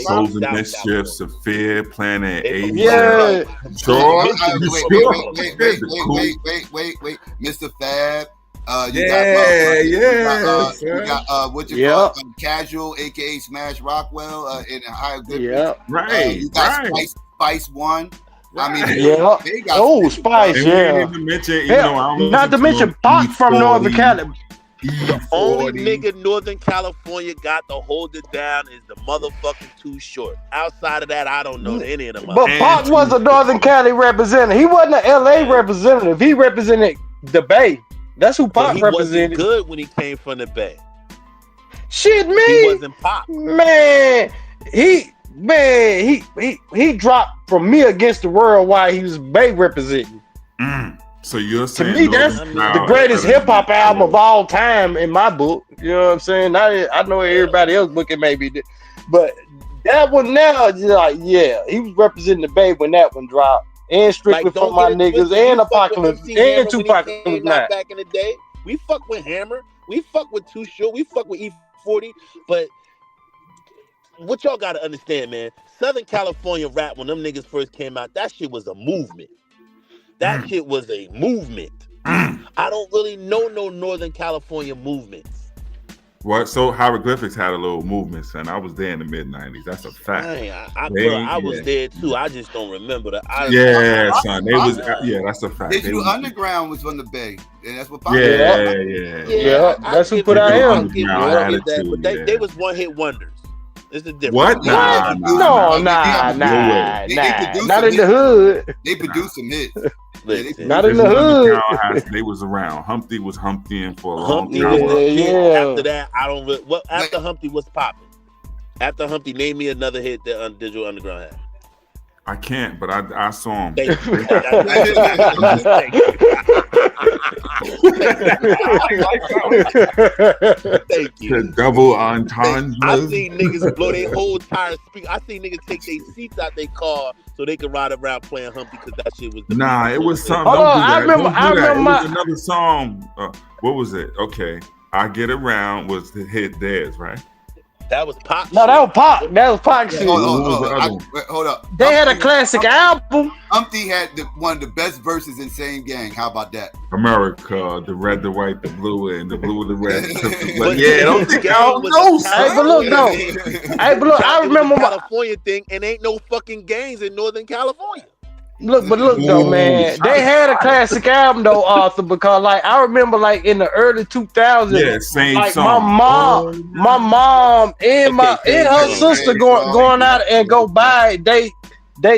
Souls and Mischief, Sophia, Planet 8. Yeah. Sure. Wait. Mr. Fab. You got what you call Casual, aka Smash Rockwell, in Higher Good. Yeah, right. You got Spice One. I mean, they got Spice. Yeah. Not to mention Pop from Northern Cali. The only nigga Northern California got to hold it down is the motherfucking Too Short. Outside of that, I don't know any of them. But Pop was a Northern Cali representative. He wasn't an LA representative. He represented the Bay. That's who Pop represented. He wasn't good when he came from the Bay. Shit, me. He wasn't Pop. Man, man, he dropped from Me Against the World while he was Bay representing. So you're To saying me, that's the greatest hip hop album of all time in my book. You know what I'm saying? I know everybody else book it maybe, but that one now, like, yeah, he was representing the Bay when that one dropped. And Strictly Like, for don't My get it Niggas twisted. and We fuck with Apocalypse MC and Hammer when Tupac he was came not. out back in the day. We fuck with Hammer. We fuck with Too Short. We fuck with E40. But what y'all gotta understand, man, Southern California rap, when them niggas first came out, that shit was a movement. That shit was a movement. I don't really know no Northern California movements. What? So Hieroglyphics had a little movement, son. I was there in the mid-90s. That's a fact. I was there too. I just don't remember that. Son. They was that's a fact. Digital Underground was from the Bay, and that's what. Yeah. That's who put out him. But they was one hit wonders. It's a difference. What? Nah. Not in the hood. They produced some hits. Not in the hood. They was around. Humpty was Humptying for a long Humpty time. After that, I don't. After Humpty was popping. After Humpty, name me another hit that Digital Underground had. I can't, but I saw him. Thank you. Thank you. The double entendre. I seen niggas blow their whole tire speaker. I seen niggas take their seats out their car so they could ride around playing Humpty because that shit was. Nah, it was something. Hold on, I remember. It was another song. What was it? Okay, I Get Around was the hit theirs, right? That was Pop. No, that was Pop. That was Pop shit. Hold up. They had a classic album. Humpty had one of the best verses in Same Gang. How about that? America, the red, the white, the blue, and the blue, the red. Don't think y'all know. Hey, but look though. Hey, but look, I remember the California thing, and ain't no fucking gangs in Northern California. Look though, man. They had a classic album though, Arthur, because like I remember like in the early 2000s, same like song. my mom and her sister going out and go buy they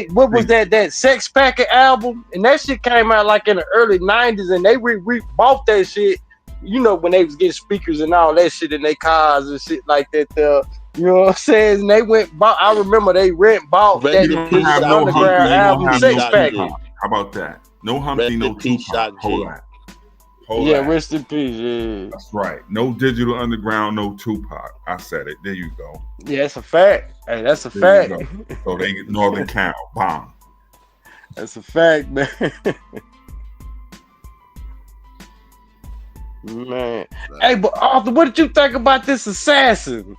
what was that Sex Packet album, and that shit came out like in the early 90s, and they bought that shit, you know, when they was getting speakers and all that shit in their cars and shit like that. You know what I'm saying? And they I remember they bought that Underground album, Sex Packet. How about that? No Humpty, no Tupac. Hold on. Rest in peace. Yeah. That's right. No Digital Underground, no Tupac. I said it. There you go. Yeah, that's a fact. Hey, that's a fact. So they get Northern Cal. Bomb. That's a fact, man. Man, hey, but Arthur, what did you think about this assassin?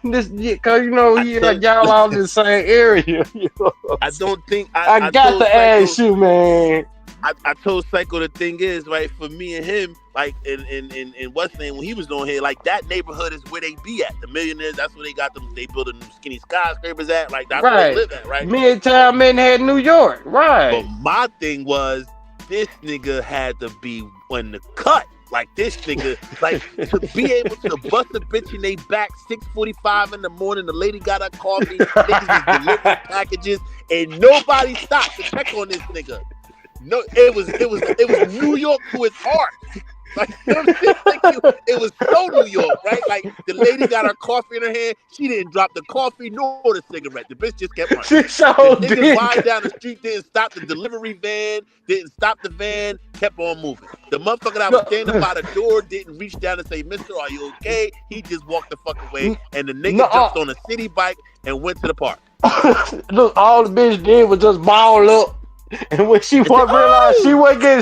Cause you know y'all all in the same area. You know I don't think I got to ask you, man. I told Psycho the thing is right for me and him, like in what's name when he was on here, like that neighborhood is where they be at. The millionaires, that's where they got them. They building them skinny skyscrapers at. Like that's where they live at, right? Midtown Manhattan, New York, right? But my thing was this nigga had to be on the cut. Like this nigga, like to be able to bust a bitch in they back 6:45 in the morning. The lady got her coffee. Niggas was delivering packages, and nobody stopped to check on this nigga. No, it was New York to its heart. Like, you know what I'm saying? Like, it was so New York, right? Like the lady got her coffee in her hand. She didn't drop the coffee nor the cigarette. The bitch just kept running. She so the niggas riding down the street didn't stop the delivery van, didn't stop the van, kept on moving. The motherfucker that was standing by the door didn't reach down and say, "Mister, are you okay?" He just walked the fuck away, and the nigga jumped on a city bike and went to the park. Look, all the bitch did was just ball up. And when she realized she wasn't getting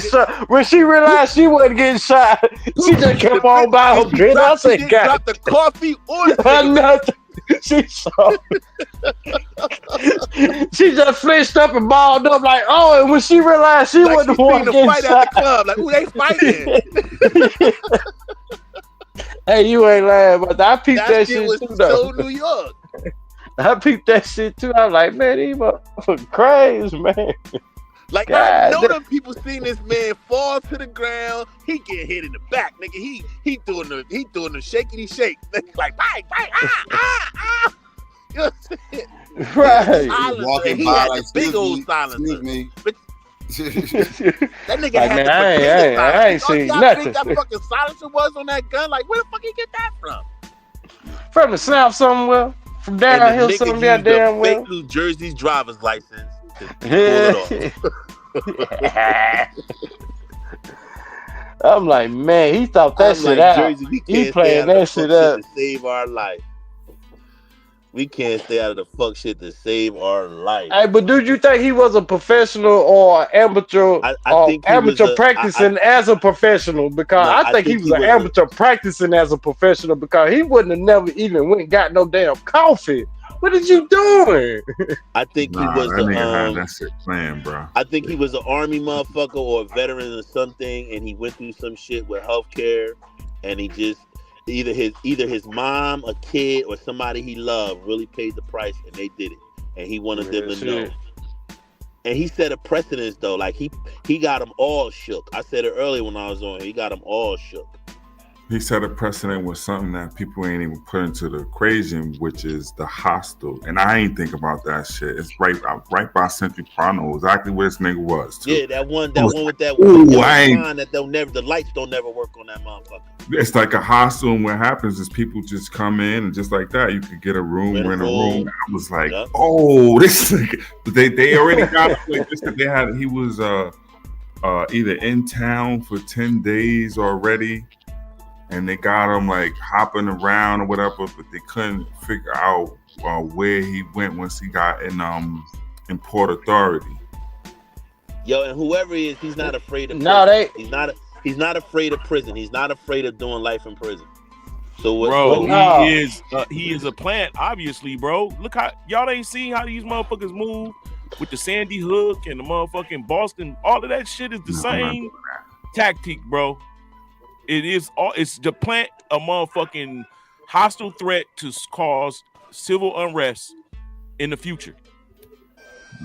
shot, she just kept on by her bitch. I said, "God, drop the coffee or nothing." She saw. She just flinched up and balled up like, oh. And when she realized she wasn't the one getting fight shot, at the club, like, who they fighting? Hey, you ain't lying, but I peeped that shit was too, though. So New York. I peeped that shit too. I was like, man, these motherfuckers crazy, man. Like, I know them people seen this man fall to the ground. He get hit in the back, nigga. He doing the shakety shake. Like, bang, ah. You know what I'm saying? Right. Walking by like, big old silencer. Excuse me. That nigga like, had man, I ain't seen nothing. Think that fucking silencer was on that gun? Like, where the fuck he get that from? From the South somewhere. from downhill, nigga something used that damn a well. fake New Jersey's driver's license to pull it off. I'm like, man, he thought that I'm shit like, out. Jersey, we He can't stay playing out of the that fuck shit shit up. to save our life. We can't stay out of the fuck shit to save our life. Hey, but do you think he was a professional or amateur? I think he was amateur practicing as a professional? Because No, I think he was an amateur practicing as a professional because he wouldn't have never even went and got no damn coffee. What did you doing? I think he was that nigga had that shit playing, bro. I think he was an army motherfucker or a veteran or something, and he went through some shit with healthcare, and he just either his mom, a kid, or somebody he loved really paid the price, and they did it, and he wanted them to know. And he set a precedence though, like he got them all shook. I said it earlier when I was on. He got them all shook. He set a precedent with something that people ain't even put into the equation, which is the hostel. And I ain't think about that shit. It's right by Century Park. I know exactly where this nigga was too. Yeah, that one with that sign that the lights don't never work on that motherfucker. It's like a hostel, and what happens is people just come in and just like that, you could get a room, rent a room. I was like, oh, this nigga. They already got it like this. He was either in town for 10 days already. And they got him like hopping around or whatever, but they couldn't figure out where he went once he got in Port Authority. Yo, and whoever he is, he's not afraid of prison. He's not afraid of prison. He's not afraid of doing life in prison. So he is a plant, obviously, bro. Look how y'all ain't seen how these motherfuckers move with the Sandy Hook and the motherfucking Boston. All of that shit is the same tactic, bro. It's to plant a motherfucking hostile threat to cause civil unrest in the future.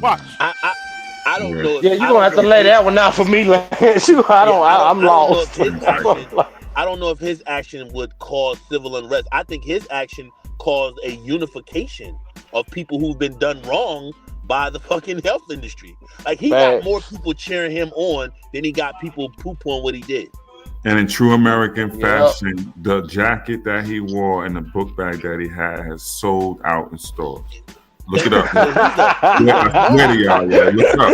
Watch. I don't know. Yeah, you gonna have to lay that one out for me, Lance. I'm lost. I don't know if his action would cause civil unrest. I think his action caused a unification of people who've been done wrong by the fucking health industry. Like he got more people cheering him on than he got people poo-pooing what he did. And in true American fashion, the jacket that he wore and the book bag that he had has sold out in stores. Look it up. I swear to y'all, look up.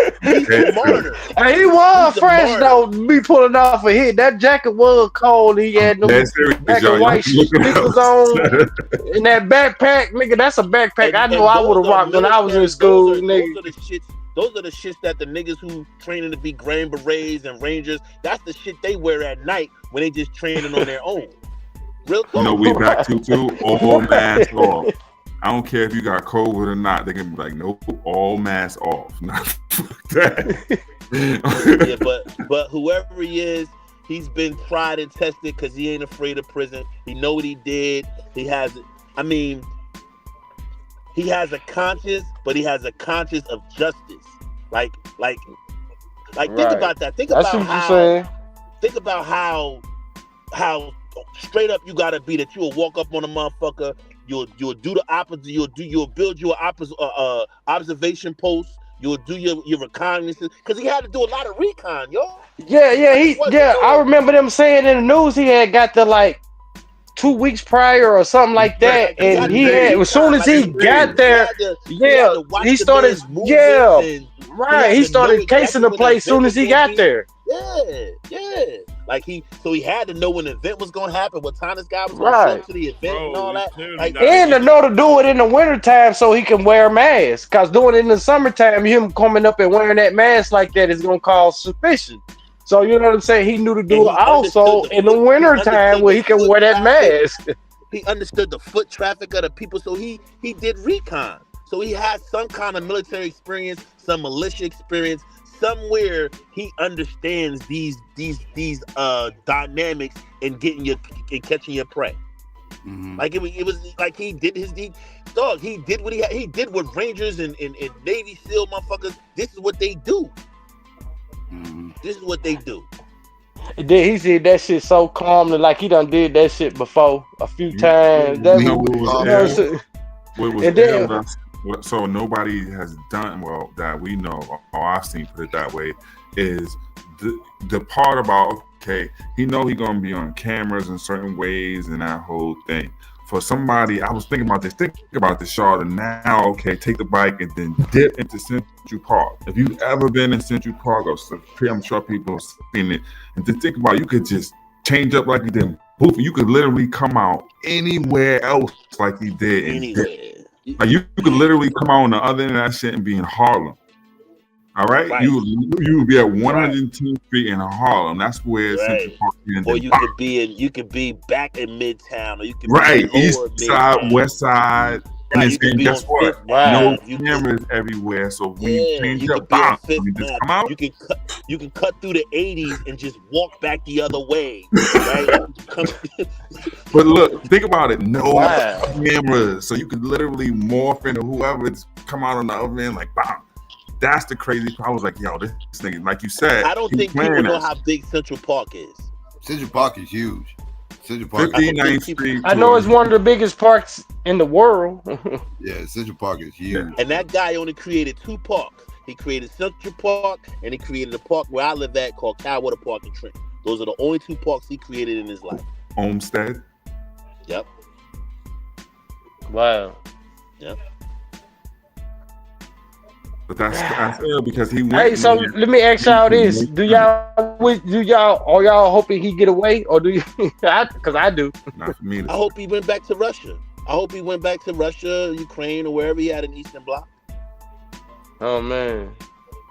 And he was fresh though. Me pulling off a hit. That jacket was cold. He had no black and white sneakers on, and that backpack, nigga. That's a backpack. I know I would have rocked when I was in school, nigga. Those are the shits that the niggas who training to be Green Berets and Rangers, that's the shit they wear at night when they just training on their own. Real talk. You know, we back to all mask off. I don't care if you got COVID or not. They can be like, nope, all mask off. Not that. Yeah, but whoever he is, he's been tried and tested because he ain't afraid of prison. He know what he did. He has a conscience, but he has a conscience of justice. Like think about that. Think about how straight up you gotta be that you'll walk up on a motherfucker, you'll do the opposite, you'll build your observation post, you'll do your reconnaissance, because he had to do a lot of recon, yo. I remember them saying in the news he had got the like 2 weeks prior or something like that, and he had as soon as he got there, he started, he started casing the place as soon as he got there. Yeah. Like he had to know when the event was gonna happen, what time this guy was gonna show up to the event and all that. And to know to do it in the wintertime so he can wear a mask. Cause doing it in the summertime, him coming up and wearing that mask like that is gonna cause suspicion. So you know what I'm saying? He knew to do it also in the wintertime where he can wear that mask. He understood the foot traffic of the people, so he did recon. So he had some kind of military experience, some militia experience. Somewhere he understands these dynamics and catching your prey. Mm-hmm. Like it was like he did his deed. Dog, he did what he did with Rangers and Navy SEAL motherfuckers. This is what they do. Mm-hmm. This is what they do. And then he said that shit so calmly, like he done did that shit before a few times. So nobody has done that we know, or I've seen, put it that way, is the part about, okay, he know he gonna be on cameras in certain ways and that whole thing. for somebody, I was thinking about this. Think about this, Charlotte. Now, okay, take the bike and then dip into Central Park. If you've ever been in Central Park, or I'm sure people have seen it, and then think about it, you could just change up like you did. Poof, you could literally come out anywhere else like you did. Anywhere. Like you could literally come out on the other end of that shit and be in Harlem. All right? You would be at 110th Street in Harlem. That's where Central Park is. Or you could be back in Midtown, or you could be East lower side, Midtown. West side. Right, And you could be guess on what? Fifth No Ave. cameras everywhere. So when you change you up, could be on bam, Fifth you just Ave. come out. You can cut through the 80s and just walk back the other way. Right? But look, think about it. No cameras. So you could literally morph into whoever's come out on the other end, like, bam. That's the crazy part. I was like, yo, this nigga, like you said. I don't think people know how big Central Park is. Central Park is huge. Central Park. 59th Street. I know it's one of the biggest parks in the world. Yeah, Central Park is huge. And that guy only created 2 parks. He created Central Park, and he created a park where I live at called Cowwater Park in Trenton. Those are the only 2 parks he created in his life. Olmsted. Yep. Wow. Yep. But that's ill because he went. Hey, so let me ask y'all this: are y'all hoping he get away, or do you? Because I do. Not for me. I hope he went back to Russia. I hope he went back to Russia, Ukraine, or wherever he had an Eastern Bloc. Oh man,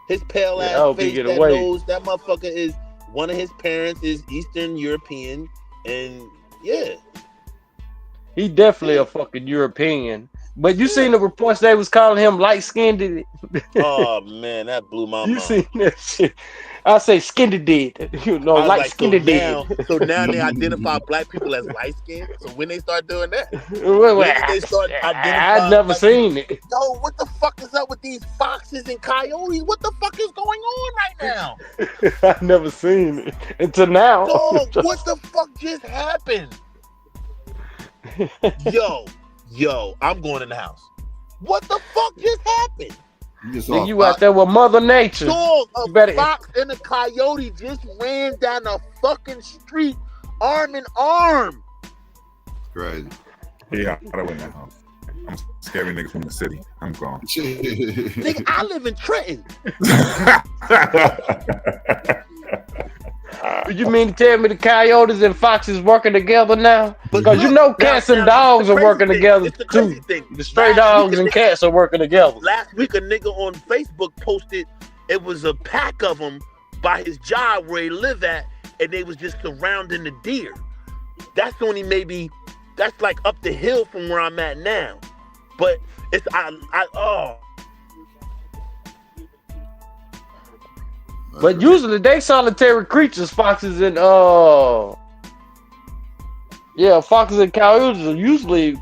his pale I ass hope he face, get that away. nose, that motherfucker is one of his parents is Eastern European, and yeah, he definitely a fucking European. But you seen the reports they was calling him light skinned. Oh man, that blew my You mind. seen that shit? I say skinned dead. You know, I was light like, skinned dead. so now they identify black people as light skinned. So when they start doing that, Well, when did they start identifying? I'd never seen it. Yo, what the fuck is up with these foxes and coyotes? What the fuck is going on right now? I never seen it until now. Dog, what the fuck just happened? Yo, I'm going in the house. What the fuck just happened? You out there with Mother Nature. Dog, a better- fox and a coyote just ran down the fucking street, arm in arm. Crazy. Yeah, I don't win that house. I'm scary niggas from the city. I'm gone. Nigga, I live in Trenton. You mean to tell me the coyotes and foxes working together now? Because you know cats and dogs are working together too. The stray dogs and cats are working together. Last week, a nigga on Facebook posted it was a pack of them by his job where he live at, and they was just surrounding the deer. That's only maybe, that's like up the hill from where I'm at now. But it's, But usually they solitary creatures, foxes and foxes and coyotes are usually,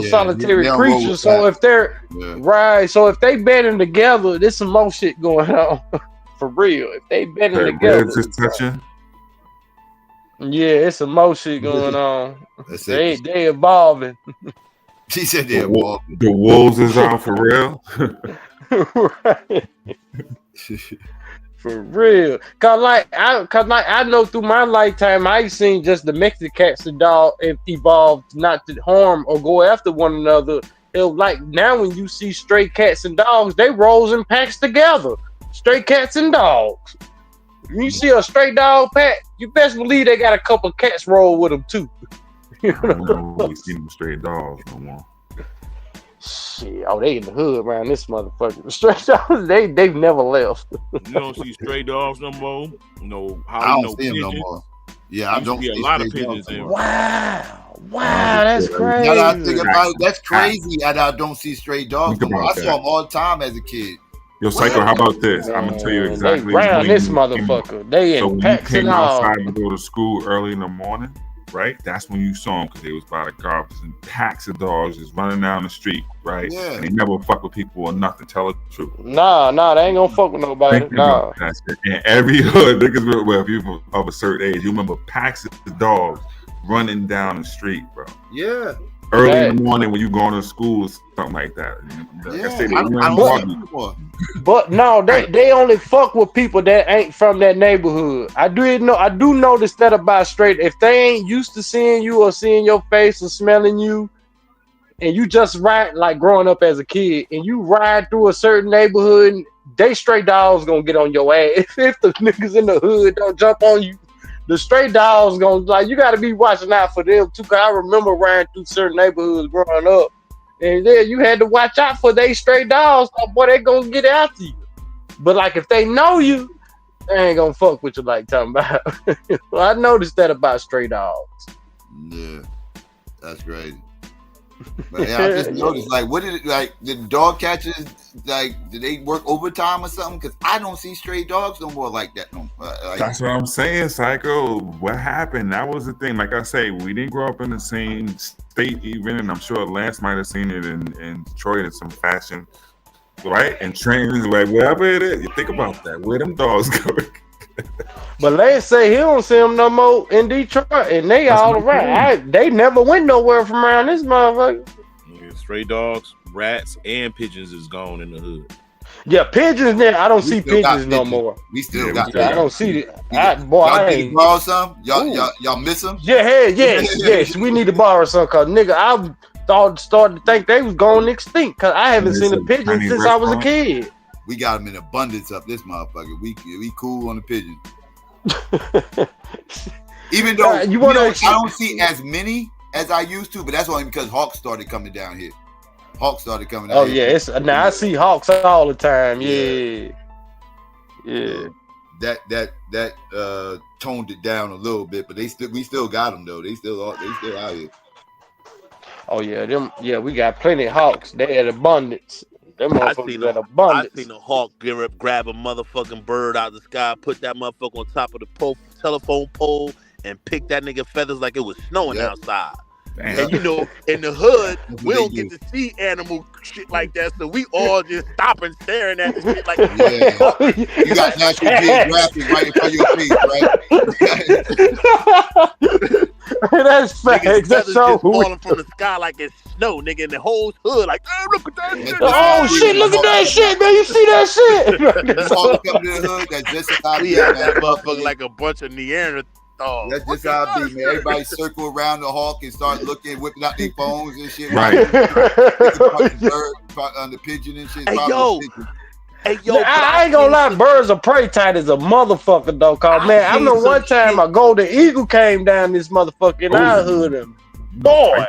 solitary they don't roll creatures. with So that. if they're so if they banding together, there's some more shit going on. For real. If they banding Hey, together. Red just touching. Yeah, it's some more shit going on. That's They evolving. She said they evolved. The wolves is out for real. Right. For real. Cause I know through my lifetime I seen just domestic cats and dogs evolved not to harm or go after one another. It was like now when you see stray cats and dogs, they rolls in packs together. Stray cats and dogs. When you see a stray dog pack, you best believe they got a couple of cats roll with them too. I don't really see them stray dogs no more. Shit, they in the hood around this motherfucker. Stray dogs, they've never left. You don't see stray dogs no more. No, I don't see them no more. Yeah, I don't see see a lot of stray pigeons dogs in. no more. Wow, that's crazy. Now that I think about it, that's crazy that I don't see stray dogs no Think more. I about saw that. them all the time as a kid. Yo, Psycho, how about this? I'm gonna tell you exactly. They round when this you motherfucker. They So in when you packs came and all. outside to go to school early in the morning, right? That's when you saw them because they was by the garbage and packs of dogs just running down the street, right? Yeah. And they never fuck with people or nothing. Tell the truth. Nah, they ain't gonna fuck with nobody. Think Nah. about that shit. In every hood, niggas, well, people of a certain age, you remember packs of dogs running down the street, bro. Yeah. Early in the morning when you going to school or something like that. Like I said, they ran garbage. But no, they only fuck with people that ain't from that neighborhood. I do notice that about straight. If they ain't used to seeing you or seeing your face or smelling you, and you just ride like growing up as a kid, and you ride through a certain neighborhood, and they stray dogs gonna get on your ass. If the niggas in the hood don't jump on you, the stray dogs gonna like you gotta be watching out for them too. Cause I remember riding through certain neighborhoods growing up, and then you had to watch out for they stray dogs. Boy, they gonna get after you. But like if they know you, they ain't gonna fuck with you like talking about. Well, I noticed that about stray dogs. Yeah, that's crazy. But yeah, I just noticed, like, what did it like? Did dog catchers like? Did they work overtime or something? Because I don't see stray dogs no more like that. No, That's what I'm saying, Psycho. What happened? That was the thing. Like I say, we didn't grow up in the same state, even, and I'm sure Lance might have seen it in Detroit in some fashion, right? And trains, like wherever it is, you think about that. Where them dogs going? But Lance say he don't see them no more in Detroit, and they all around. They never went nowhere from around this motherfucker. Yeah, stray dogs, rats, and pigeons is gone in the hood. Yeah, pigeons there. I don't see pigeons no more. We still got. I don't see it. Y'all need to borrow some. Y'all miss them? Yeah, yes. We need to borrow some, cause nigga, I started to think they was going extinct, cause I haven't seen a pigeon since I was a kid. We got them in abundance up this motherfucker. We cool on the pigeons. Even though I don't see as many as I used to, but that's only because hawks started coming down here. Hawks started coming down here. Oh yeah, now I see hawks all the time. Yeah. That toned it down a little bit, but we still got them though. They still out here. Oh yeah, we got plenty of hawks. They at abundance. Them motherfuckers at abundance. I seen a hawk grab a motherfucking bird out of the sky, put that motherfucker on top of the telephone pole, and pick that nigga feathers like it was snowing outside. Damn. And you know, in the hood, we don't get to see animal shit like that, so we all just stop and staring at the shit like you got National Geographic right in front of your face, right? That's facts. That's so falling from the sky like it's snow, nigga, and the whole hood like, hey, look at that shit. Oh shit, look at that shit, man. You see that shit? We had that motherfucker like a bunch of Neanderthals. That's just how it be, man. Everybody circle around the hawk and start looking, whipping out their phones and shit. Right. The pigeon and shit. Hey yo, I ain't gonna lie, birds of prey tight as a motherfucker though. Cause man, I remember one time a golden eagle came down this motherfucker in our hood, and boy,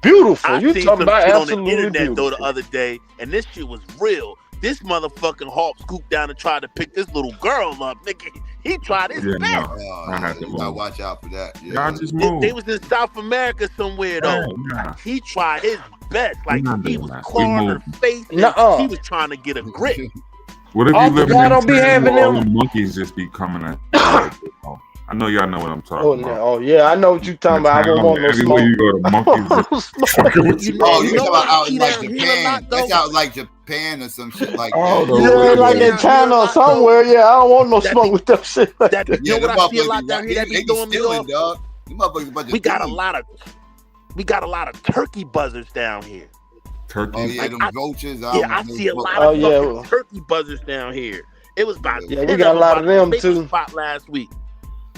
beautiful. You talking about on absolutely the internet beautiful. though the other day, and this shit was real. This motherfucking hawk scooped down and tried to pick this little girl up, nigga. He tried his best. You gotta watch out for that. Y'all just move. They was in South America somewhere though. He tried his best, like he was clawing her face. He was trying to get a grip. What if you live in don't be having all them the monkeys just be coming at? I know y'all know what I'm talking about. Oh yeah, I know what you talking about. I don't want no Everywhere smoke. you go, the monkeys just fucking with you. Oh, you talking about out in like Japan? That's out like Japan or some shit like that. Yeah, like in China or somewhere. Yeah, I don't want no smoke with that shit. You know what I feel like down here that be throwing me off? We got a lot of turkey buzzers down here. Turkey. Oh yeah, them vultures. I see a lot of fucking turkey buzzers down here. It was about we got a lot of them too. Spot last week.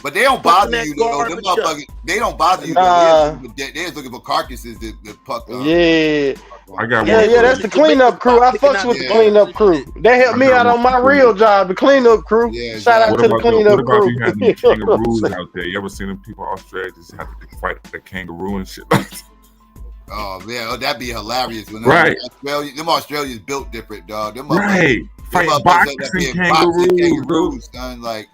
But they don't bother you though. Them motherfuckers, they don't bother you. Nah. They're just looking for carcasses to puck up. Yeah. I got Yeah, that's the cleanup crew. I fucks with the cleanup crew. They helped me out on my real job, the cleanup crew. Yeah, shout out to the cleanup crew. What about you having the kangaroos out there? You ever seen them people in Australia just have to fight the kangaroo and shit? Oh man, that'd be hilarious. When Right. Them Australians built different, dog. Them Right. Fight boxing kangaroos, son. Like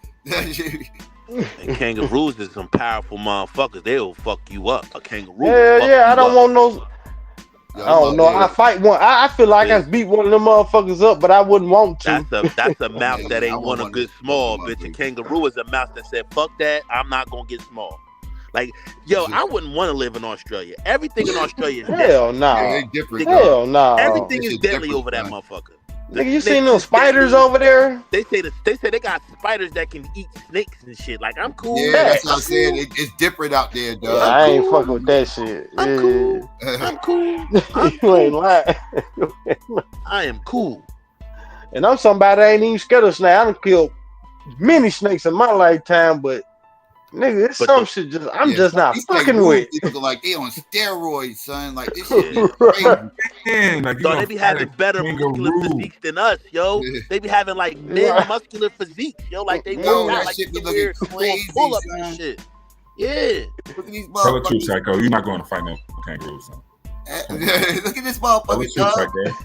and kangaroos is some powerful motherfuckers. They'll fuck you up. A kangaroo. Yeah, I don't want no. I don't know. I fight one. I feel like I beat one of them motherfuckers up, but I wouldn't want to. That's a mouse that ain't want to get small, bitch. A kangaroo is a mouse that said, "Fuck that. I'm not gonna get small." Like, yo, I wouldn't want to live in Australia. Everything in Australia is hell no. Hell no. Everything is deadly over that motherfucker. Nigga, you seen those spiders over there? They say they got spiders that can eat snakes and shit. Like, I'm cool. Yeah, that's what I'm saying. It's different out there, dog. Yeah, I ain't fucking with that shit. I'm cool. I'm cool. You ain't lying. I am cool. And I'm somebody that ain't even scared of snakes. I done killed many snakes in my lifetime, but Nigga, it's But some the- shit just I'm just not fucking with. They looking like they on steroids, son. Like this shit be crazy. Like, So they be having better muscular physiques than us, yo. They be having like men muscular physiques, yo. Like they Yo, work out that like shit be they looking weird crazy, pull ups son. and shit. Yeah. Look at these Tell the truth, motherfuckers. Psycho. You're not going to fight no kangaroos. Son. Look at this Tell the motherfucker, truth, dog. Psycho.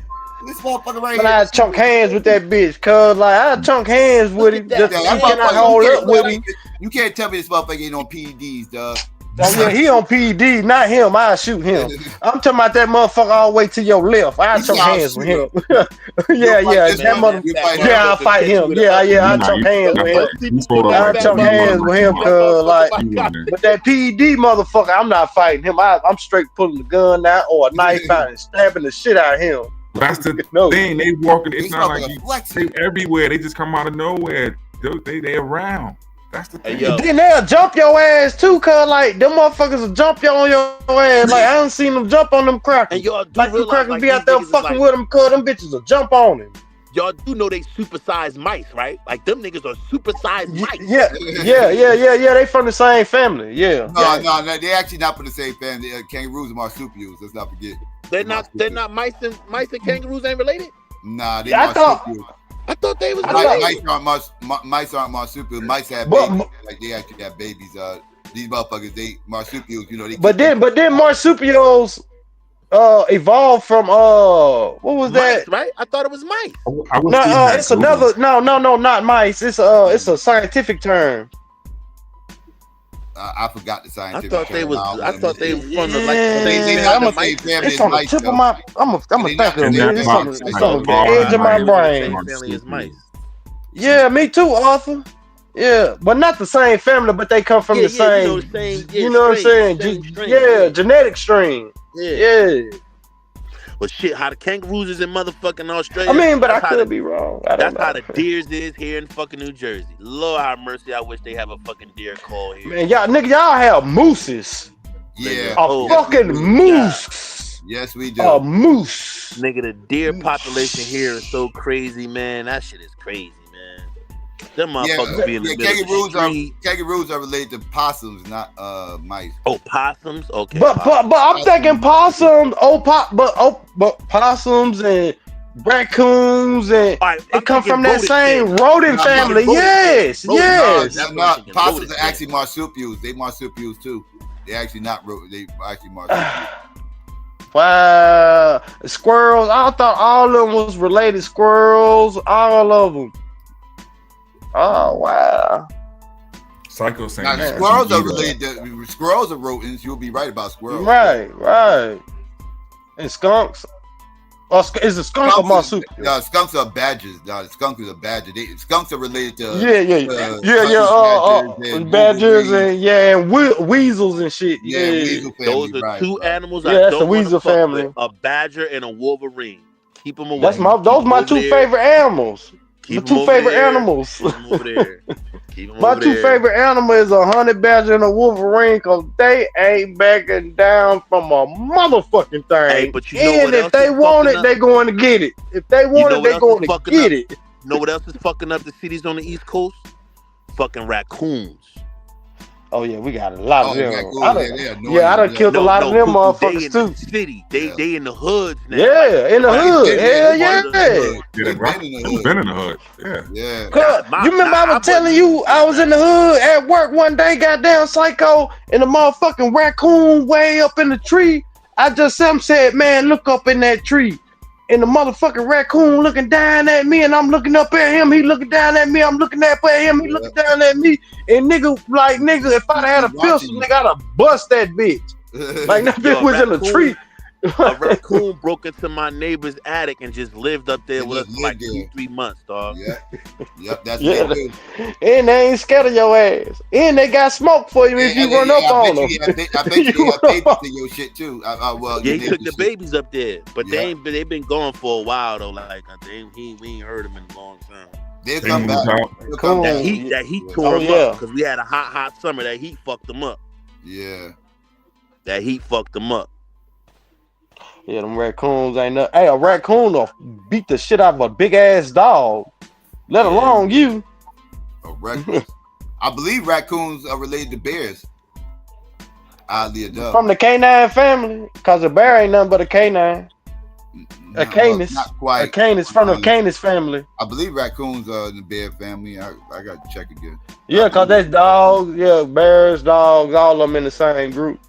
This motherfucker right But here. I chunk hands with that bitch, cuz like I chunk hands with him. Just that can I motherfucker, hold you up can't with tell him? me- You can't tell me this motherfucker ain't on PEDs, dog. Oh yeah, he on PED, not him. I shoot him. I'm talking about that motherfucker all the way to your left. I chunk hands with him. Yeah, that mother. Yeah, I fight him. Yeah, I chunk hands with him. I chunk hands with him, cuz like. But that PED motherfucker, I'm not fighting him. I'm straight pulling the gun out or a knife out and stabbing the shit out of him. That's the thing. They walking. It's not like they everywhere. They just come out of nowhere. They around. That's the thing. Then they'll jump your ass too, cuz like them motherfuckers will jump you on your ass. Like I done seen them jump on them crackers. And y'all do like them realize, crackers like, be out these there niggas is fucking like- with them, cuz them bitches will jump on him. Y'all do know they supersized mice, right? Like them niggas are supersized mice. Yeah. They from the same family. Yeah. No, they actually not from the same family. Kangaroos and marsupials. Let's not forget. They're not mice and kangaroos ain't related? Nah, they I thought- marsupials. I thought they was related. Mice aren't marsupials. Mice have babies. Like they actually have babies. These motherfuckers, they marsupials. You know they. But then marsupials evolved from what was that? Right? I thought it was mice. No, it's another. No, not mice. It's a scientific term. I forgot the scientific. I thought they term. was from the like They I'm not the a- same family It's as on the mice, tip though. of my. I'm a think of it. It's on the edge of my brain. mice. Yeah, me too, Arthur. Yeah, but not the same family, but they come from the same. You know what I'm saying? Genetic string. Yeah. Well, shit, how the kangaroos is in motherfucking Australia. I mean, but I that's how could be wrong. That's how the deers is here in fucking New Jersey. Lord have mercy, I wish they have a fucking deer call here. Man, y'all have mooses. Yeah. A fucking moose. Yes, we do. A moose. Nigga, the deer population here is so crazy, man. That shit is crazy, man. Them motherfuckers be in the middle of the street. Kangaroos are related to possums, not mice. Oh, possums? Okay. But I'm thinking possums. But possums and raccoons and it come from that same rodent family. Yes. Possums are actually marsupials. They marsupials too. They actually not they actually marsupials. Wow. Squirrels. I thought all of them was related. Squirrels. All of them. Oh wow. Psycho saying Now, squirrels are related to squirrels are rodents. You'll be right about squirrels. Right. And skunks. Or is a skunk a marsupial? No, skunks are badgers. No, the skunk is a badger. Skunks are related to badgers and weasels and shit. Weasel family, Those are two animals I that's don't the want to weasel fuck family. with. A badger and a wolverine. Keep them away. Those my two favorite animals. Keep the two favorite animals. Keep them over there. My two favorite animals is a honey badger and a wolverine, cause they ain't backing down from a motherfucking thing. Hey, but you know and what if else they is want fucking it, they going to get it. If they want it, they going to get it. You know what else is fucking up the cities on the East Coast? Fucking raccoons. Oh yeah, we got a lot of them. Raccoons, I done killed a lot of them motherfuckers too. City, they in the hoods now. Yeah, in the hood. Hell yeah. Who's been in the hood? Yeah. You remember I was telling you I was in the hood at work one day, goddamn Psycho, and the motherfucking raccoon way up in the tree. I just said, man, look up in that tree. And the motherfucking raccoon looking down at me, and I'm looking up at him. He looking down at me. I'm looking up at him. He looking down at me. And nigga, if I'd had a pistol, nigga, I'd have bust that bitch. Like that bitch was in a tree. A raccoon broke into my neighbor's attic and just lived up there with us for like 2-3 months, dog. Yep, that's And they ain't scared of your ass. And they got smoke for you if you run up on them. I bet you have babies in your shit too. They took the babies up there, but they been gone for a while though. Like we ain't heard them in a long time. They'll come back. That heat tore them up because we had a hot summer. That heat fucked them up. Yeah. That heat fucked them up. Yeah, them raccoons ain't nothing. Hey, a raccoon will beat the shit out of a big ass dog, let alone you. A raccoon. I believe raccoons are related to bears. Oddly enough. From the canine family, because a bear ain't nothing but a canine. A canis. Not quite. A canis from the canis family. I believe raccoons are in the bear family. I got to check again. Yeah, because that's dogs. Yeah, bears, dogs, all of them in the same group.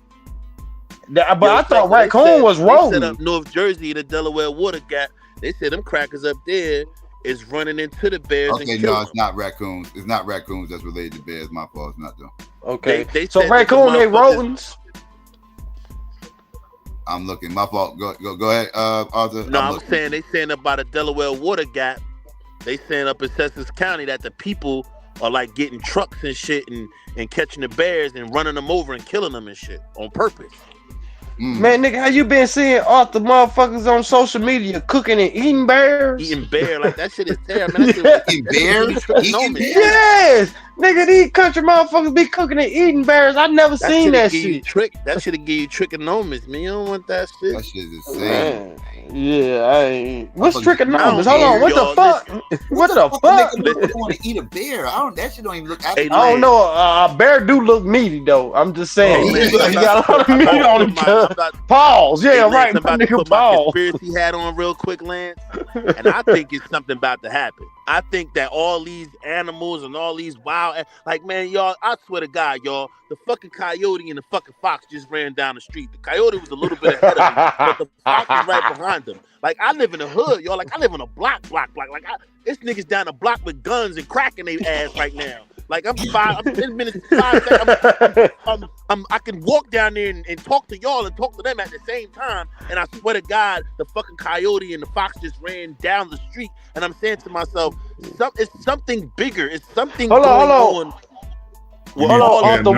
But I thought raccoon was rolling. They set up North Jersey, the Delaware Water Gap. They said them crackers up there is running into the bears. Okay, and no, it's not raccoons. It's not raccoons that's related to bears. My fault. It's not them. Okay. They so raccoon ain't rodents. I'm looking. My fault. Go ahead, Arthur. No, I'm saying they saying about the Delaware Water Gap. They saying up in Sussex County that the people are like getting trucks and shit and catching the bears and running them over and killing them and shit on purpose. Man, nigga, how you been seeing Arthur motherfuckers on social media cooking and eating bears? Eating bear, like that shit is terrible. Man, that shit eating bears? Yes! Nigga, these country motherfuckers be cooking and eating bears. I never seen that shit. That should have give you trichomonas, man. You don't want that shit. That shit is insane. Yeah, I ain't. What's trichomonas? Hold on, what the fuck? What the fuck? Nigga want to eat a bear? That shit don't even look. I don't know. A bear do look meaty though. I'm just saying. He got a lot of meat on him. Pause. Yeah, right. I'm about to put my conspiracy hat on real quick, Lance. And I think it's something about to happen. I think that all these animals and all these wild, like, man, y'all, I swear to God, y'all, the fucking coyote and the fucking fox just ran down the street. The coyote was a little bit ahead of me, but the fox was right behind them. Like, I live in the hood, y'all. Like, I live on a block. Like, this nigga's down the block with guns and cracking their ass right now. Like, I'm 10 minutes, 5 seconds. I can walk down there and talk to y'all and talk to them at the same time. And I swear to God, the fucking coyote and the fox just ran down the street. And I'm saying to myself, it's something bigger. It's something going on. Arthur,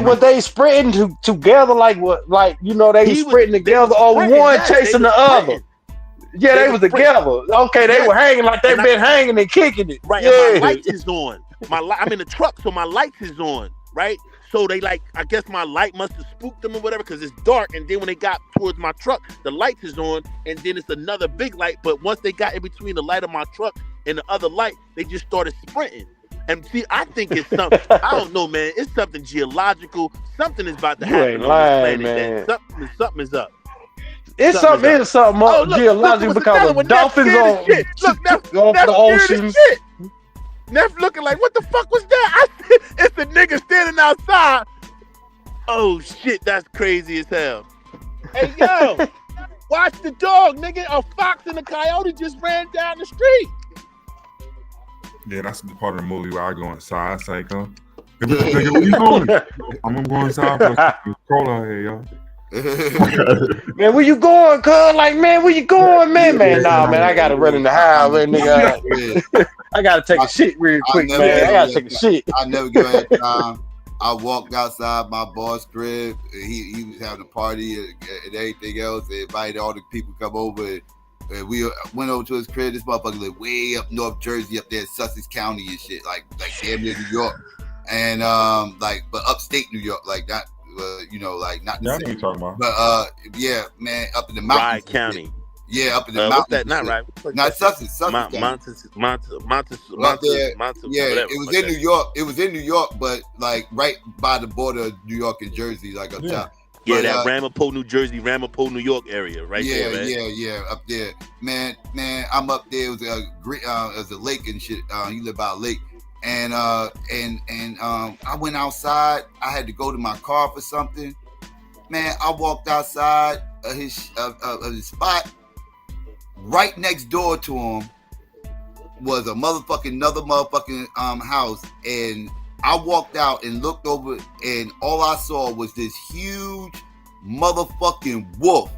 was they sprinting together like what? Like, you know, they was sprinting together or one chasing the other. Yeah, they was together. Okay, they were hanging like they've been hanging and kicking it. Right, yeah. And my lights is on. I'm in the truck, so my lights is on, right? So they I guess my light must have spooked them or whatever because it's dark. And then when they got towards my truck, the lights is on, and then it's another big light. But once they got in between the light of my truck and the other light, they just started sprinting. And see, I think it's something. I don't know, man. It's something geological. Something is about to happen. You ain't lying, man. Something is up. It's something geological because the dolphins on the oceans. Neff looking like, what the fuck was that? It's the nigga standing outside. Oh shit, that's crazy as hell. Hey yo, watch the dog, nigga. A fox and a coyote just ran down the street. Yeah, that's the part of the movie where I go inside, Psycho. Nigga, where you going? I'm gonna go inside for a cold out here, y'all. Man, where you going, cuz? Like, man, where you going, man? Nah, man, I gotta run in the highway, nigga. I gotta take a shit real quick, man. I gotta take a shit. I never give a time. I walked outside my boss' crib. He was having a party and everything else. They invited all the people to come over. And we went over to his crib. This motherfucker lived way up North Jersey, up there in Sussex County and shit, like damn near New York, and but upstate New York, like that. You know, like not the same. But yeah, man, up in the mountains. Rye County. Yeah, up in the mountains. That? Not right. Not Sussex. Montes. Yeah, it was in New York. It was in New York, but like right by the border of New York and Jersey, like up top. Yeah, that Ramapo, New Jersey, Ramapo, New York area, right there, man. Yeah, up there, man. I'm up there. It was a lake and shit. He lived by a lake, and I went outside. I had to go to my car for something. Man, I walked outside of his spot. Right next door to him was another motherfucking house, and I walked out and looked over, and all I saw was this huge motherfucking wolf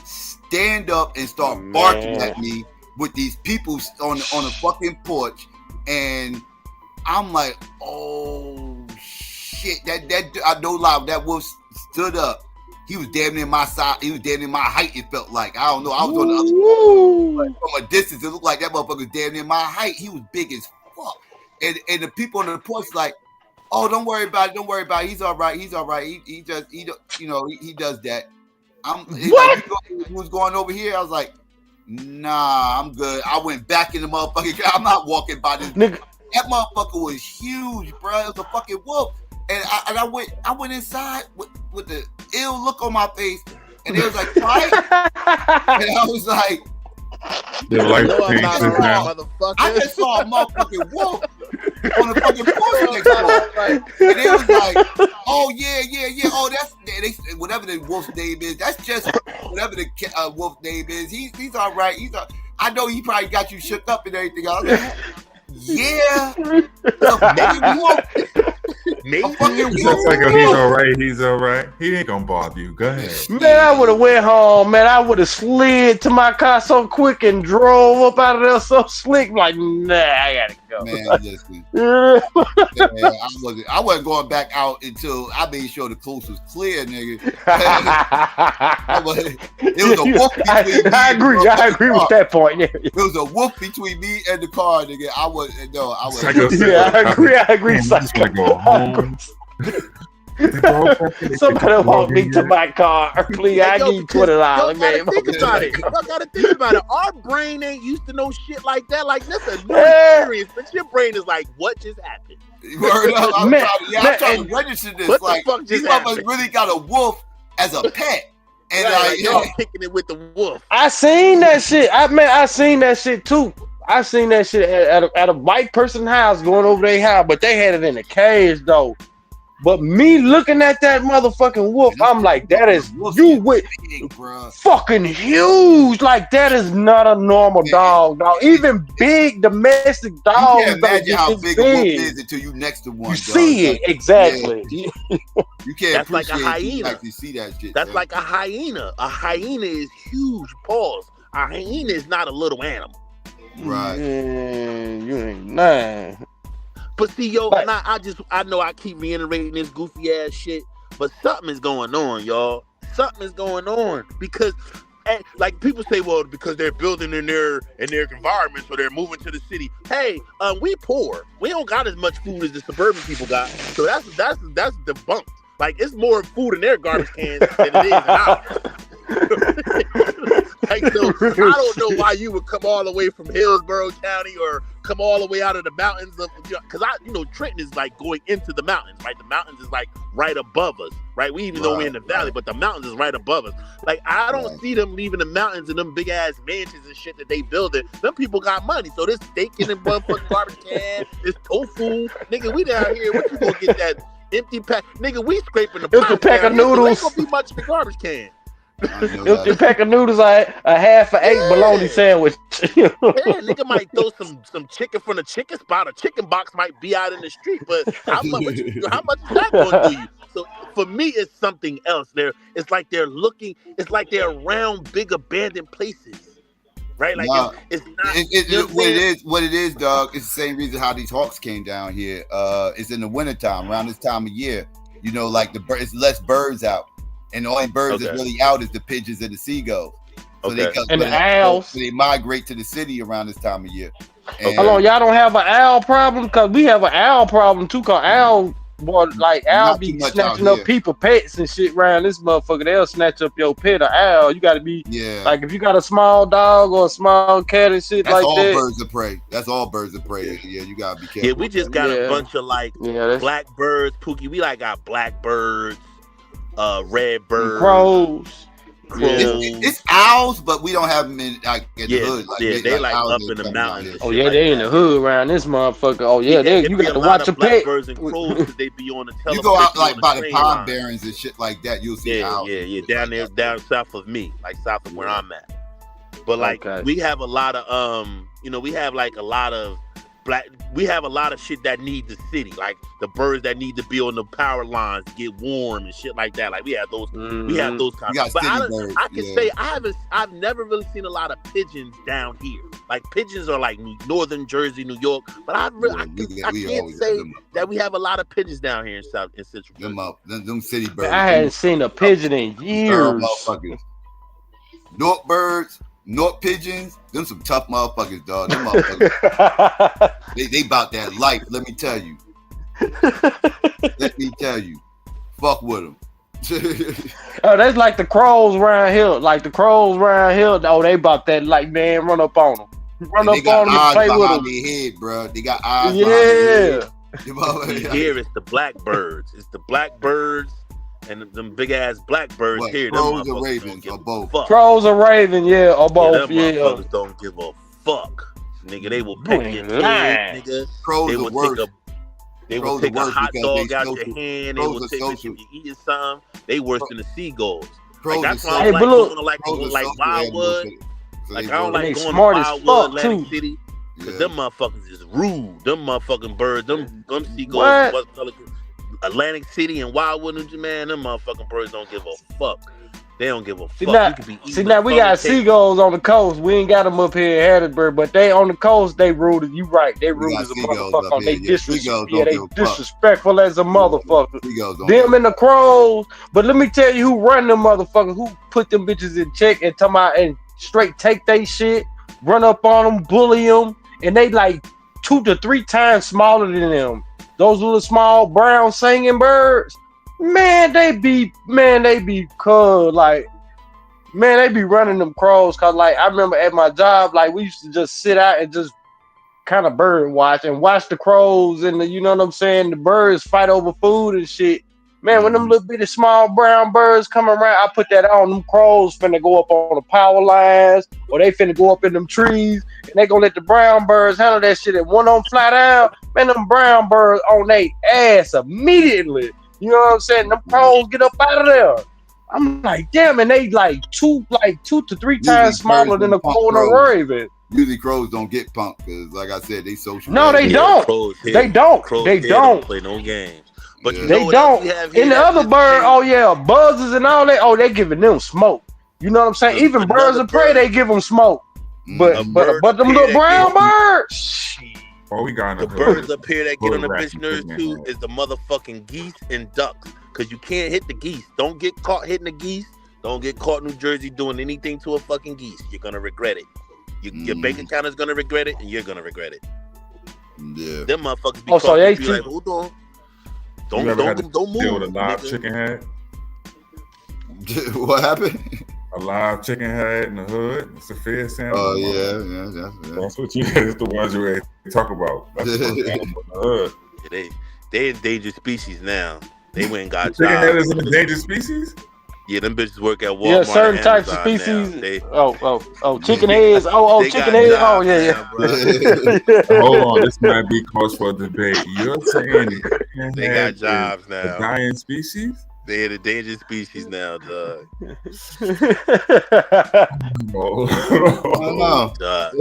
stand up and start barking at me with these people on a fucking porch, and I'm like, oh shit! That I don't lie. That wolf stood up. He was damn near my side. He was damn near my height. It felt like, I don't know. I was on the other side. From a distance, it looked like that motherfucker was damn near my height. He was big as fuck. And the people on the porch like, oh, don't worry about it. He's all right. He does that. What? Like, who's going over here? I was like, nah, I'm good. I went back in the motherfucking. I'm not walking by this. That motherfucker was huge, bro. It was a fucking wolf. And I went inside with the ill look on my face, and it was like, right? And I was like, Your life changes now. I just saw a motherfucking wolf on the fucking porch next door. And it was like, oh yeah. Oh, that's whatever the wolf's name is. That's just whatever the wolf's name is. He's all right. I know he probably got you shook up and everything. I was like, yeah. Maybe. He's all right. He's all right. He ain't gonna bother you. Go ahead. Man, I would have went home. Man, I would have slid to my car so quick and drove up out of there so slick. Like, nah, I gotta go. Man, listen. Man, I wasn't going back out until I made sure the coast was clear, nigga. It was a wolf between me. I agree with that point. Yeah. It was a wolf between me and the car, nigga. I was. Yeah, I agree. Somebody walk me to my car, please. I need $20, man. Y'all gotta think about it. Our brain ain't used to no shit like that. Like, that's a new experience, but your brain is like, what just happened? Word up. I'm trying to register this. What like, the fuck these just motherfuckers happened? really got a wolf as a pet. And right, like y'all kicking it with the wolf. I seen that shit. I seen that shit too. I seen that shit at a white person's house going over their house, but they had it in a cage though. But me looking at that motherfucking wolf, I'm like, that is you with fucking huge. Like that is not a normal dog. Even big domestic dogs. You can't imagine how big a wolf is until you next to one. You see it exactly. Yeah. You can't. That's like a hyena. You see that shit. That's like a hyena. A hyena is huge. Pause. A hyena is not a little animal. Right. You ain't lying. But see, yo, and I know I keep reiterating this goofy ass shit, but something is going on, y'all. Something is going on because, like people say, well, because they're building in their environment, so they're moving to the city. Hey, we poor. We don't got as much food as the suburban people got, so that's debunked. Like it's more food in their garbage cans than it is in ours. Like, so I don't know why you would come all the way from Hillsborough County or come all the way out of the mountains of, because Trenton is like going into the mountains, right? The mountains is like right above us, right? We even though we're in the valley, but the mountains is right above us. Like I don't see them leaving the mountains and them big ass mansions and shit that they building. Them people got money, so this steak in the motherfucking garbage can, this tofu, nigga. We down here, what you gonna get that empty pack, nigga? We scraping the empty pack of noodles. Ain't gonna be much in the garbage can. Empty pack of noodles, a half of 8 bologna sandwich. Yeah, nigga might throw some chicken from the chicken spot. A chicken box might be out in the street, but how much is that going to do you? So for me, it's something else. It's like they're around big abandoned places, right? Like it's not. What it is, dog. It's the same reason how these hawks came down here. It's in the wintertime, around this time of year. Like it's less birds out. And the only birds that's really out is the pigeons and the seagulls. So and the owls. So they migrate to the city around this time of year. Hold on, y'all don't have an owl problem? Because we have an owl problem too. Cause owl be snatching up people pets and shit around this motherfucker. They'll snatch up your pet or owl. You got to be like if you got a small dog or a small cat and shit that's like that. That's all birds of prey. That's all birds of prey. Yeah, you gotta be careful. Yeah, we just got a bunch of blackbirds, Pookie. We got blackbirds. Red birds, crows. It's owls, but we don't have them in the hood. They like up in the mountains. Oh yeah, they in the hood around this motherfucker. Oh yeah, you got to watch your pet. Birds and crows because they be on the television. You go out like by the pine barrens and shit like that, you'll see owls. Yeah, down south of me, like south of where I'm at. But like we have a lot of we have like a lot of we have a lot of shit that need the city, like the birds that need to be on the power lines to get warm and shit like that. Like we have those, we have those kinds. But I can say I've never really seen a lot of pigeons down here. Like pigeons are like northern Jersey, New York, but I can't say that we have a lot of pigeons down here in Central. Them city birds. I hadn't seen a pigeon in years. North birds. North pigeons, them some tough motherfuckers, dog. Them motherfuckers, they about that life. Let me tell you. Fuck with them. Oh, that's like the crows around here. Oh, they about that. Like man, run up on them. run up on them and play with them. Their head, bro. They got eyes. Yeah. You hear it's the blackbirds. It's the blackbirds and them big ass blackbirds here. Crows or ravens or both? Crows or raven, yeah, or both. Them motherfuckers don't give a fuck, nigga. They will peck your head, nigga. Crows They are will worse. take a hot dog out your social. hand. They Crows will are take it if social. you're eating something. They worse than the seagulls. Crows Like that's are why I social. don't like Crows going are like social Wildwood. animals, so Like they I don't worse. like They going to smart as Wildwood, fuck, Atlantic too. City, because them motherfuckers is rude. Them motherfucking birds, them seagulls, What? West Pelicans, Atlantic City and Wildwood, man, them motherfucking birds don't give a fuck. They don't give a fuck. You could be eating Now we got funnel cake. seagulls on the coast. We ain't got them up here in Hattiesburg, but they on the coast. They rude. You right. They We rude got as a seagulls motherfucker. up They here. Yeah, seagulls don't they give a fuck. disrespectful as a motherfucker. Seagulls don't Them and the crows. But let me tell you who run them motherfuckers. Who put them bitches in check and talking about and straight take they shit, run up on them, bully them, and they like 2 to 3 times smaller than them. Those little small brown singing birds. Man, they be like. Man, they be running them crows cause like I remember at my job, like we used to just sit out and just kind of bird watch and watch the crows and the, you know what I'm saying, the birds fight over food and shit. Man, when them little bitty small brown birds come around, I put that on. Them crows finna go up on the power lines or they finna go up in them trees and they gonna let the brown birds handle that shit. And one of them fly down, man, them brown birds on they ass immediately. You know what I'm saying? Them crows get up out of there. I'm like, damn, and they like 2 to 3 times smaller than a corner raven. Usually crows don't get punked because, like I said, they social. No, they don't. They don't. They don't play no games. But you they know what don't. else we have here In the that's other bird, oh yeah, buzzers and all that. Oh, they giving them smoke. You know what I'm saying? Even birds of prey, they give them smoke. But them little brown birds. Oh, we got the birds up here that get on the bitch nerves too is the motherfucking geese and ducks. Cause you can't hit the geese. Don't get caught hitting the geese. Don't get caught in New Jersey doing anything to a fucking geese. You're gonna regret it. Your bank account is gonna regret it, and you're gonna regret it. Yeah. Them motherfuckers be Oh, so caught. they Be like, hold on. You ever had to Don't deal move. with a live nigga. chicken head? What happened? A live chicken head in the hood. It's a fair sample. Oh yeah. That's what you. It's the ones you ready to talk about. That's the animal in the hood. Yeah, they endangered species now. They went and got Chicken head jobs. is an endangered species. Yeah, them bitches work at Walmart. Yeah, certain and types of Amazon species. now. They, chicken heads. They Chicken got heads. jobs Oh, yeah, now, Hold on, this might be cause for debate. You're saying chicken they head got jobs is now. a dying species? They're the endangered species now, dog. No. Dog.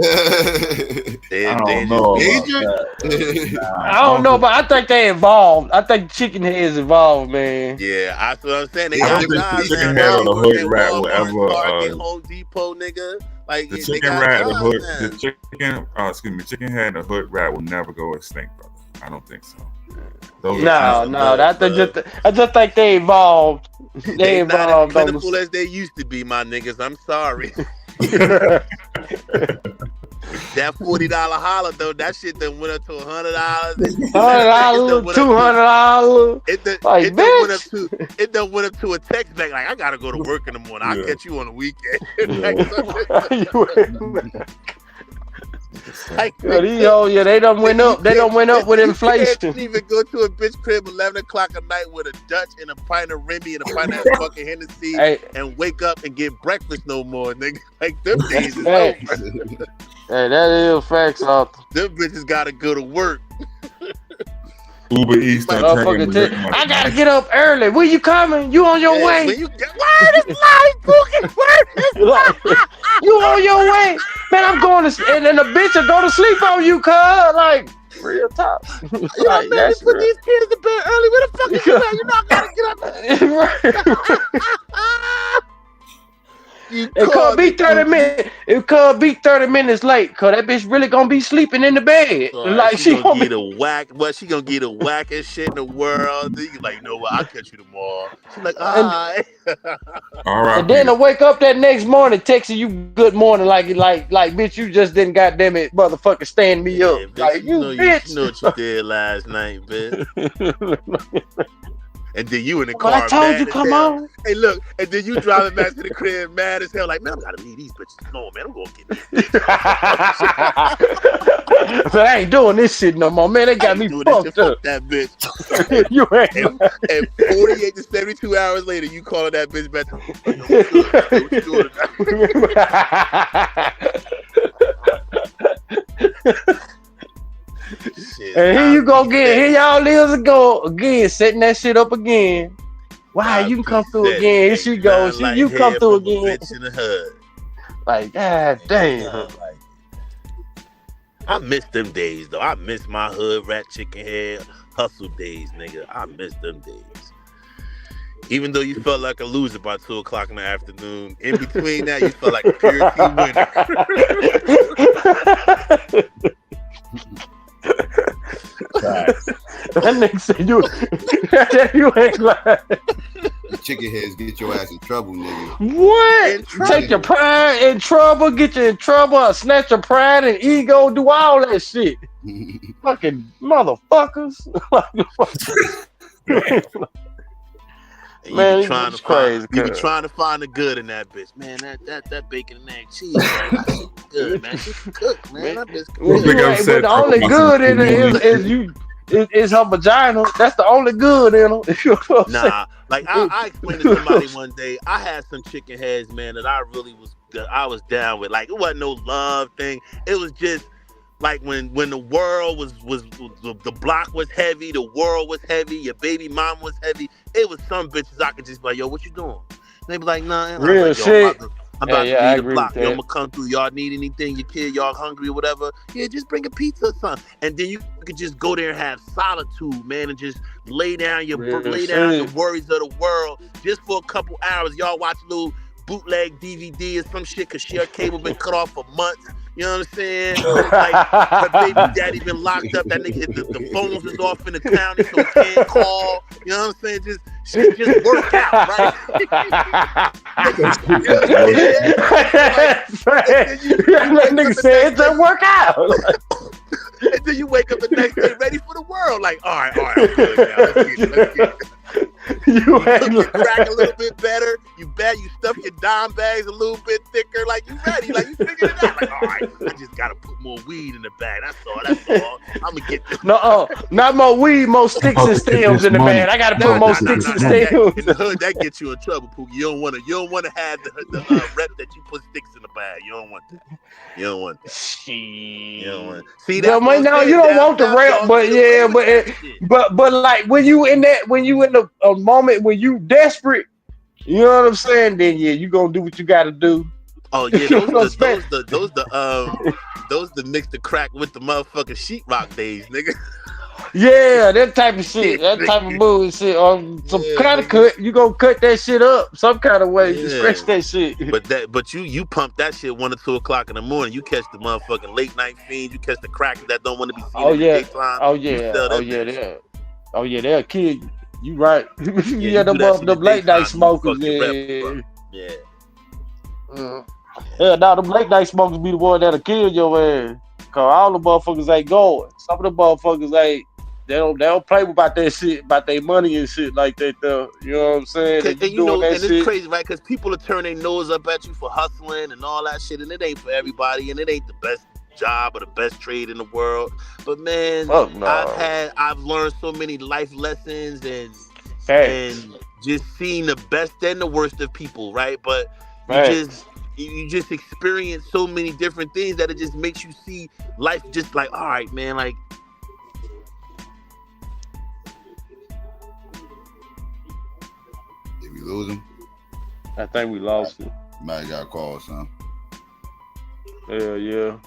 They I don't endangered know. species. I don't know, but I think they evolved. I think chicken heads evolved, man. Yeah, that's what I'm saying. They I got don't think jobs the chicken now. head or the They work hood at rat will Walmart, Target, ever. Home Depot, nigga. Like The they chicken got rat, the jobs hood, now. the chicken head, and the hood rat will never go extinct, brother. I don't think so. Those I just think they evolved. They not as evolved. plentiful as they used to be, my niggas. I'm sorry. That $40 holler though, that shit done went up to $100. $100, $200. It done went up to a text back like I gotta go to work in the morning. I'll catch you on the weekend. They done went up. They done went up with inflation. You can't even go to a bitch crib 11 o'clock at night with a Dutch and a pint of Remy and a pint of fucking Hennessy and wake up and get breakfast no more, nigga. Like them days is over. Hey, that is facts, Arthur. Them bitches gotta go to work. Uber Eats I gotta get up early. Where you coming? You on your way? Word is life, Bookie. Word is life. You on your way? Man, I'm going to, and then the bitch will go to sleep on you, cuz. Like, real talk. Yo, man, you put these kids to bed early. Where the fuck is you at? You know I gotta get up. It could be 30 minutes. It could be 30 minutes late, cause that bitch really gonna be sleeping in the bed. Like she gonna get a whack. Well, she gonna get a whackest shit in the world. Then you like, you know what? I'll catch you tomorrow. She's like, all right. And then to wake up that next morning, texting you good morning, like bitch, you just didn't goddamn it, motherfucker, stand me up. Bitch, Like you know bitch. you know what you did last night, bitch. And then you in the Well, car, I told mad you, as come hell. on. Hey, look, and then you driving back to the crib, mad as hell, like, man, I gotta leave these bitches alone, man. I'm gonna get this. But I ain't doing this shit no more, man. They got me fucked up. Fuck that bitch. You ain't and 48 to 72 hours later, you calling that bitch back. What you doing Shit, and here you go again. Here y'all is ago again, setting that shit up again. Wow, you can come through again. Here she goes. Like you come through again. Bitch in the hood. Like, god damn. I miss them days though. I miss my hood rat chicken head hustle days, nigga. I miss them days. Even though you felt like a loser by 2 o'clock in the afternoon, in between that you felt like a pure team winner. That nigga said you ain't lying. The chicken heads get your ass in trouble, nigga. What? Take your pride in trouble, get you in trouble, snatch your pride and ego, do all that shit. Fucking motherfuckers. Man, you be trying to crazy, you be trying to find the good in that bitch, man. That bacon and egg cheese, man, that shit good, man. She can cook, man. That bitch good. But the only good in it is her vagina. That's the only good in her. You know what I'm saying? Like I explained to somebody one day, I had some chicken heads, man, that I really was down with. Like, it wasn't no love thing. It was just like when the world was the block was heavy, the world was heavy, your baby mom was heavy. It was some bitches I could just be like, yo, what you doing? And they be like, nah. Real like, shit. I'm about to leave the block. Yo, I'm gonna come through. Y'all need anything? Your kid, y'all hungry or whatever? Yeah, just bring a pizza or something. And then you could just go there and have solitude, man, and just lay down your the worries of the world just for a couple hours. Y'all watch a little bootleg DVD or some shit because your cable been cut off for months. You know what I'm saying? Like, her baby daddy been locked up. That nigga, the phones is off in the county, so he can't call. You know what I'm saying? Shit just work out, right? That nigga said it doesn't work out. And then you wake up the next day ready for the world. Like, all right, I'm good now. Let's get it. You cook your crack a little bit better. You stuff your dime bags a little bit thicker. Like, you ready. Like, you figured it out. Like, all right, I just got to put more weed in the bag. That's all. I'm going to get this. No, not more weed, more sticks and stems in the bag. I got to put more sticks and stems. In the hood, that gets you in trouble, Pookie. You don't want to have the rep that you put sticks in the bag. You don't want that. You don't want that. You don't want that. See that? No, you don't want the rep, but like when you in the moment when you desperate, you know what I'm saying? Then yeah, you gonna do what you gotta do. Oh yeah, those the mix the crack with the motherfucking sheetrock days, nigga. Yeah, that type of shit, that type of bullshit. Some kind of cut, you gonna cut that shit up some kind of way. You scratch that shit. But you pump that shit 1 or 2 o'clock in the morning. You catch the motherfucking late night fiends. You catch the crackers that don't want to be seen in the daytime. They'll kill you. You right. Yeah, the late night smokers. Yeah. Now the late night smokers be the one that'll kill your ass. Cause all the motherfuckers ain't going. Some of the motherfuckers ain't. They don't play about that shit, about their money and shit like that though. You know what I'm saying? And it's crazy, right? Because people will turn their nose up at you for hustling and all that shit, and it ain't for everybody, and it ain't the best job or the best trade in the world. But man, I've learned so many life lessons and just seen the best and the worst of people, right? But you just experience so many different things that it just makes you see life just like, all right, man, like. Did we lose him? I think we lost him. Might got a call, son. Yeah.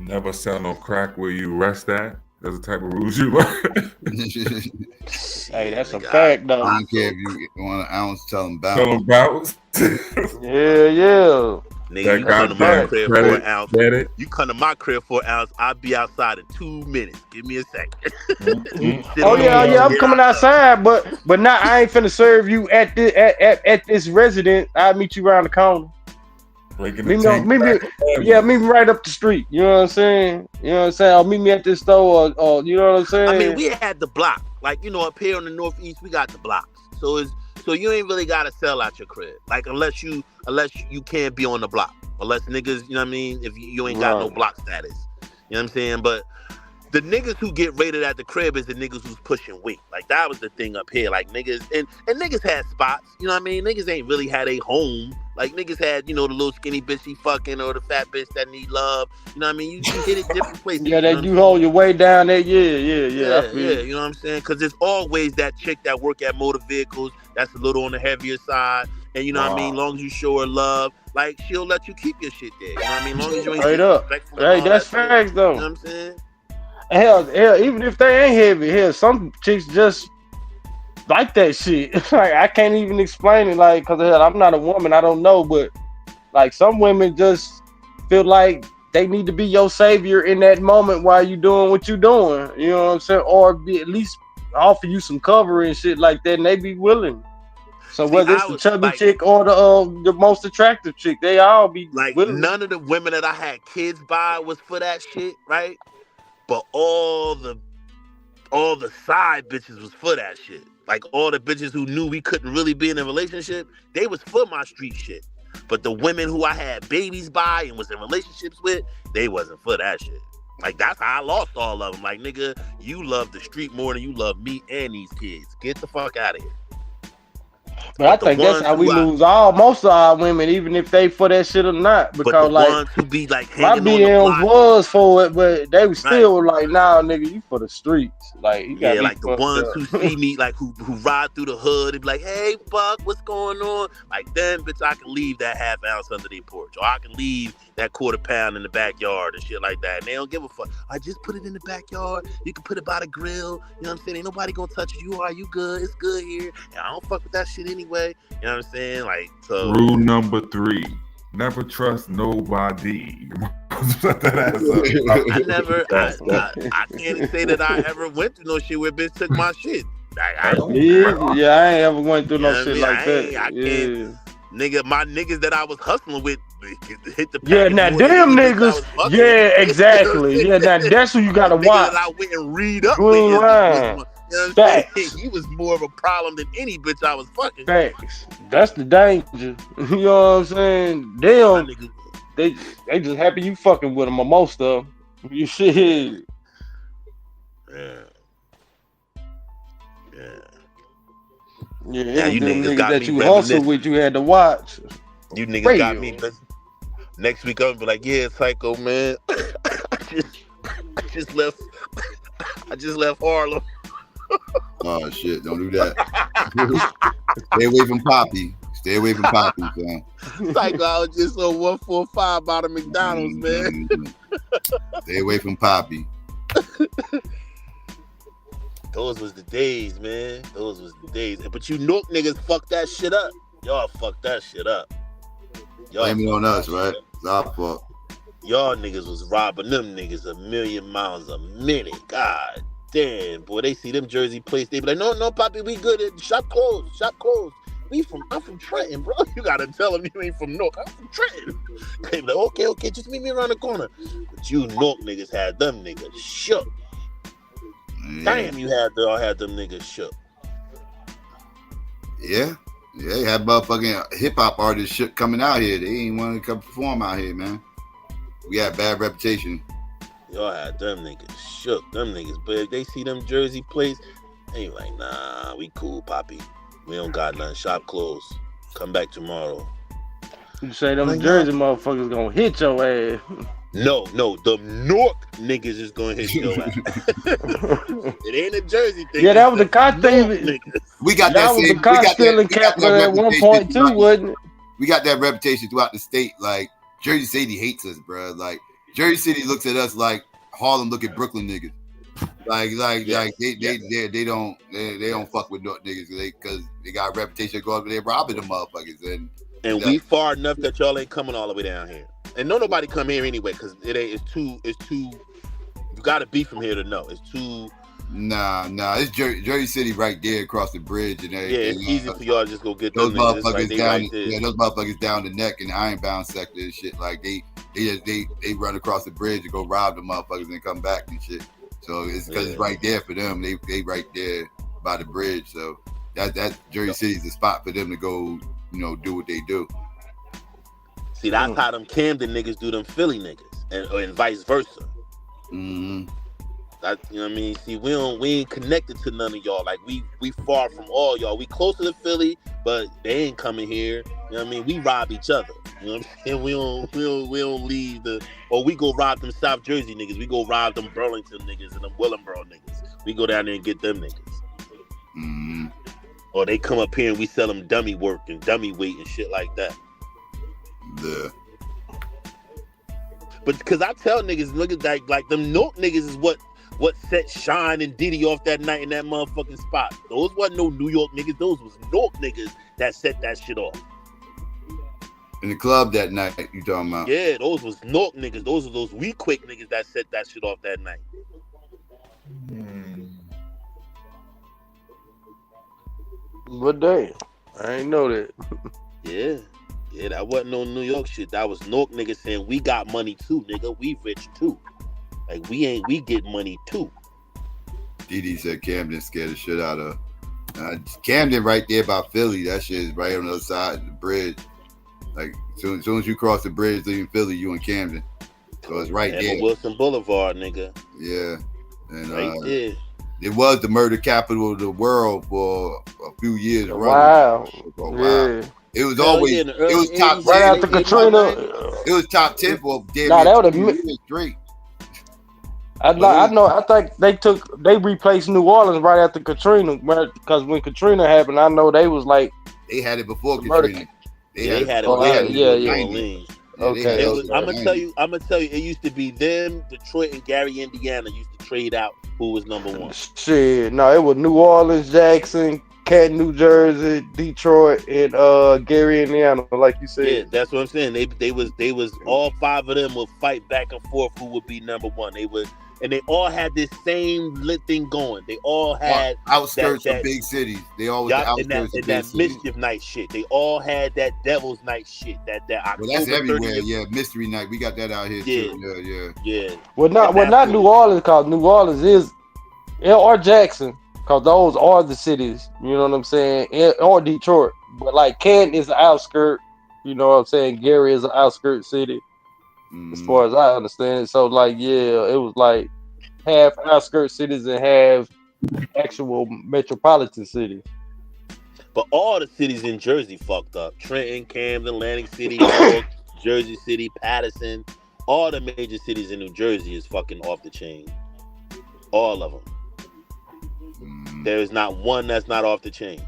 Never sell no crack where you rest at. That's the type of rules you learn. Hey, that's a fact, though. I don't care if you want an ounce, tell them bounce. Tell them bounce. Yeah. Nigga, you come to my crib for an ounce. You come to my crib for an ounce. I'll be outside in 2 minutes. Give me a second. I'm coming outside, but now I ain't finna serve you at this residence. I'll meet you around the corner. Breaking Meet the me, meet me right up the street. You know what I'm saying? You know what I'm saying? Or meet me at this store, or you know what I'm saying? I mean, we had the block. Like, you know, up here in the Northeast, we got the blocks. So you ain't really gotta sell out your crib. Like, unless you can't be on the block. Unless niggas, you know what I mean? If you ain't got no block status. You know what I'm saying? But the niggas who get raided at the crib is the niggas who's pushing weight. Like, that was the thing up here. Like, niggas, and niggas had spots. You know what I mean? Niggas ain't really had a home. Like, niggas had, you know, the little skinny bitch he fucking, or the fat bitch that need love. You know what I mean? You hit it different places. Yeah, that you hold your way down there. Yeah. Yeah, you know what I'm saying? Because there's always that chick that work at motor vehicles that's a little on the heavier side. And you know what I mean? Long as you show her love, like, she'll let you keep your shit there. You know what I mean? Long as you ain't straight up. Hey, that's facts, though. You know what I'm saying? Hell, even if they ain't heavy, some chicks just like that shit. Like, I can't even explain it, like, because I'm not a woman, I don't know, but like, some women just feel like they need to be your savior in that moment while you doing what you doing. You know what I'm saying? Or be at least offer you some cover and shit like that, and they be willing. So whether it's the chubby chick or the most attractive chick, they all be like willing. None of the women that I had kids by was for that shit, right? But all the side bitches was for that shit. Like, all the bitches who knew we couldn't really be in a relationship, they was for my street shit. But the women who I had babies by and was in relationships with, they wasn't for that shit. Like, that's how I lost all of them. Like, nigga, you love the street more than you love me and these kids. Get the fuck out of here. But I think that's how we lose most of our women, even if they for that shit or not. Because but the like, ones who be like my BMs was for it, but they was still like, nah, nigga, you for the streets. Like, you yeah, like the ones who see me, like who ride through the hood and be like, hey, Buck, what's going on? Like, then, bitch, I can leave that half ounce under their porch, or I can leave that quarter pound in the backyard and shit like that. And they don't give a fuck. I just put it in the backyard. You can put it by the grill. You know what I'm saying? Ain't nobody gonna touch it. You are, you good? It's good here. And I don't fuck with that shit anyway. You know what I'm saying? Like, so. Rule number 3. Never trust nobody. I can't say that I ever went through no shit where bitch took my shit. I ain't ever went through no shit like that. I can't. Nigga, my niggas that I was hustling with hit the now them niggas. Yeah, exactly. Yeah, now that's who you gotta watch. I went and read up with. You know what I'm saying? He was more of a problem than any bitch I was fucking. Facts. That's the danger. You know what I'm saying? Them, they just happy you fucking with them, or most of them. You shit. Yeah, you niggas got that me you hustle with, you had to watch. You niggas got me. Next week I'm gonna be like, yeah, Psycho, man. I just left Harlem. Oh shit! Don't do that. Stay away from Poppy. Stay away from Poppy, son. Psycho, I was just on 145 out of McDonald's, man. Stay away from Poppy. Those was the days, man. Those was the days. But you Nork niggas fucked that shit up. Y'all fucked that shit up. Blame it on us, right? It's our fault. Y'all niggas was robbing them niggas a million miles a minute. God damn, boy, they see them Jersey plates. They be like, no, Poppy, we good. Shop closed. I'm from Trenton, bro. You gotta tell them you ain't from Nork. I'm from Trenton. They be like, okay, just meet me around the corner. But you Nork niggas had them niggas shook. Yeah. Damn, you had them niggas shook. Yeah, you had motherfucking hip hop artists shit coming out here. They ain't want to come perform out here, man. We got bad reputation. Y'all had them niggas shook. Them niggas, but if they see them Jersey plates, they ain't like, nah, we cool, Poppy. We don't got nothing. Shop closed. Come back tomorrow. You say them Jersey motherfuckers gonna hit your ass. No, the Nork niggas is gonna hit your ass. It ain't a Jersey thing. Yeah, that was the car thing. We got that was the car stealing capital at 1.2, wasn't it? We got that reputation throughout the state. Like, Jersey City hates us, bro. Like, Jersey City looks at us like Harlem look at Brooklyn niggas. They don't fuck with North niggas because they got a reputation to go up there robbing them motherfuckers. And we far enough that y'all ain't coming all the way down here. And no nobody come here anyway, because it's too you gotta be from here to know. It's too Nah, it's Jersey City right there across the bridge and everything. Yeah, it's easy for y'all to just go get those them niggas. motherfuckers Like they down. right there. Yeah, those motherfuckers down the neck in the Ironbound sector and shit. Like they run across the bridge and go rob the motherfuckers and come back and shit. So it's because it's right there for them. They right there by the bridge. So that Jersey City's the spot for them to go, do what they do. See, that's how them Camden niggas do them Philly niggas, and vice versa. Mm-hmm. That, you know what I mean? See, we ain't connected to none of y'all. Like we far from all y'all. We closer to Philly, but they ain't coming here. You know what I mean? We rob each other. You know what I'm saying? We don't leave or we go rob them South Jersey niggas. We go rob them Burlington niggas and them Willingboro niggas. We go down there and get them niggas. Mm-hmm. Or they come up here and we sell them dummy work and dummy weight and shit like that. Yeah. But because I tell niggas, look at that, like them North niggas is what set Shine and Diddy off that night in that motherfucking spot. Those wasn't no New York niggas. Those was North niggas that set that shit off. In the club that night, you talking about? Yeah, those was North niggas. Those are those We Quick niggas that set that shit off that night. But damn, I ain't know that. Yeah, that wasn't no New York shit. That was North niggas saying we got money too, nigga. We rich too. Like we get money too. Didi said Camden scared the shit out of Camden right there by Philly. That shit is right on the other side of the bridge. Like as soon as you cross the bridge leaving Philly, you in Camden. So it's right there. Wilson Boulevard, nigga. Yeah. And right there. It was the murder capital of the world for a few years. Wow. Yeah. It was always it was top 10 right after Katrina. It was top 10 for damn that would have straight. I know. I think they replaced New Orleans right after Katrina, because when Katrina happened, I know they was like they had it before Katrina. They had it. Okay. I'm gonna tell you. It used to be them, Detroit, and Gary, Indiana used to trade out who was number one. Shit, no, it was New Orleans, Jackson, Canton, New Jersey, Detroit, and Gary, Indiana, like you said. Yeah, that's what I'm saying. They was all five of them would fight back and forth who would be number one. And they all had this same lit thing going. They all had outskirts of big cities. They always the outskirts of big cities. Mischief night shit. They all had that Devil's Night shit. That October that's everywhere. 30th. Yeah, Mystery Night. We got that out here too. Yeah. Well, not New Orleans, because New Orleans is, or Jackson, because those are the cities. You know what I'm saying? Or Detroit. But like Canton is an outskirt. You know what I'm saying? Gary is an outskirt city. As far as I understand it. So like, yeah, it was like half outskirt cities and half actual metropolitan cities. But all the cities in Jersey fucked up. Trenton, Camden, Atlantic City, Newark, Jersey City, Patterson. All the major cities in New Jersey is fucking off the chain. All of them. There is not one that's not off the chain.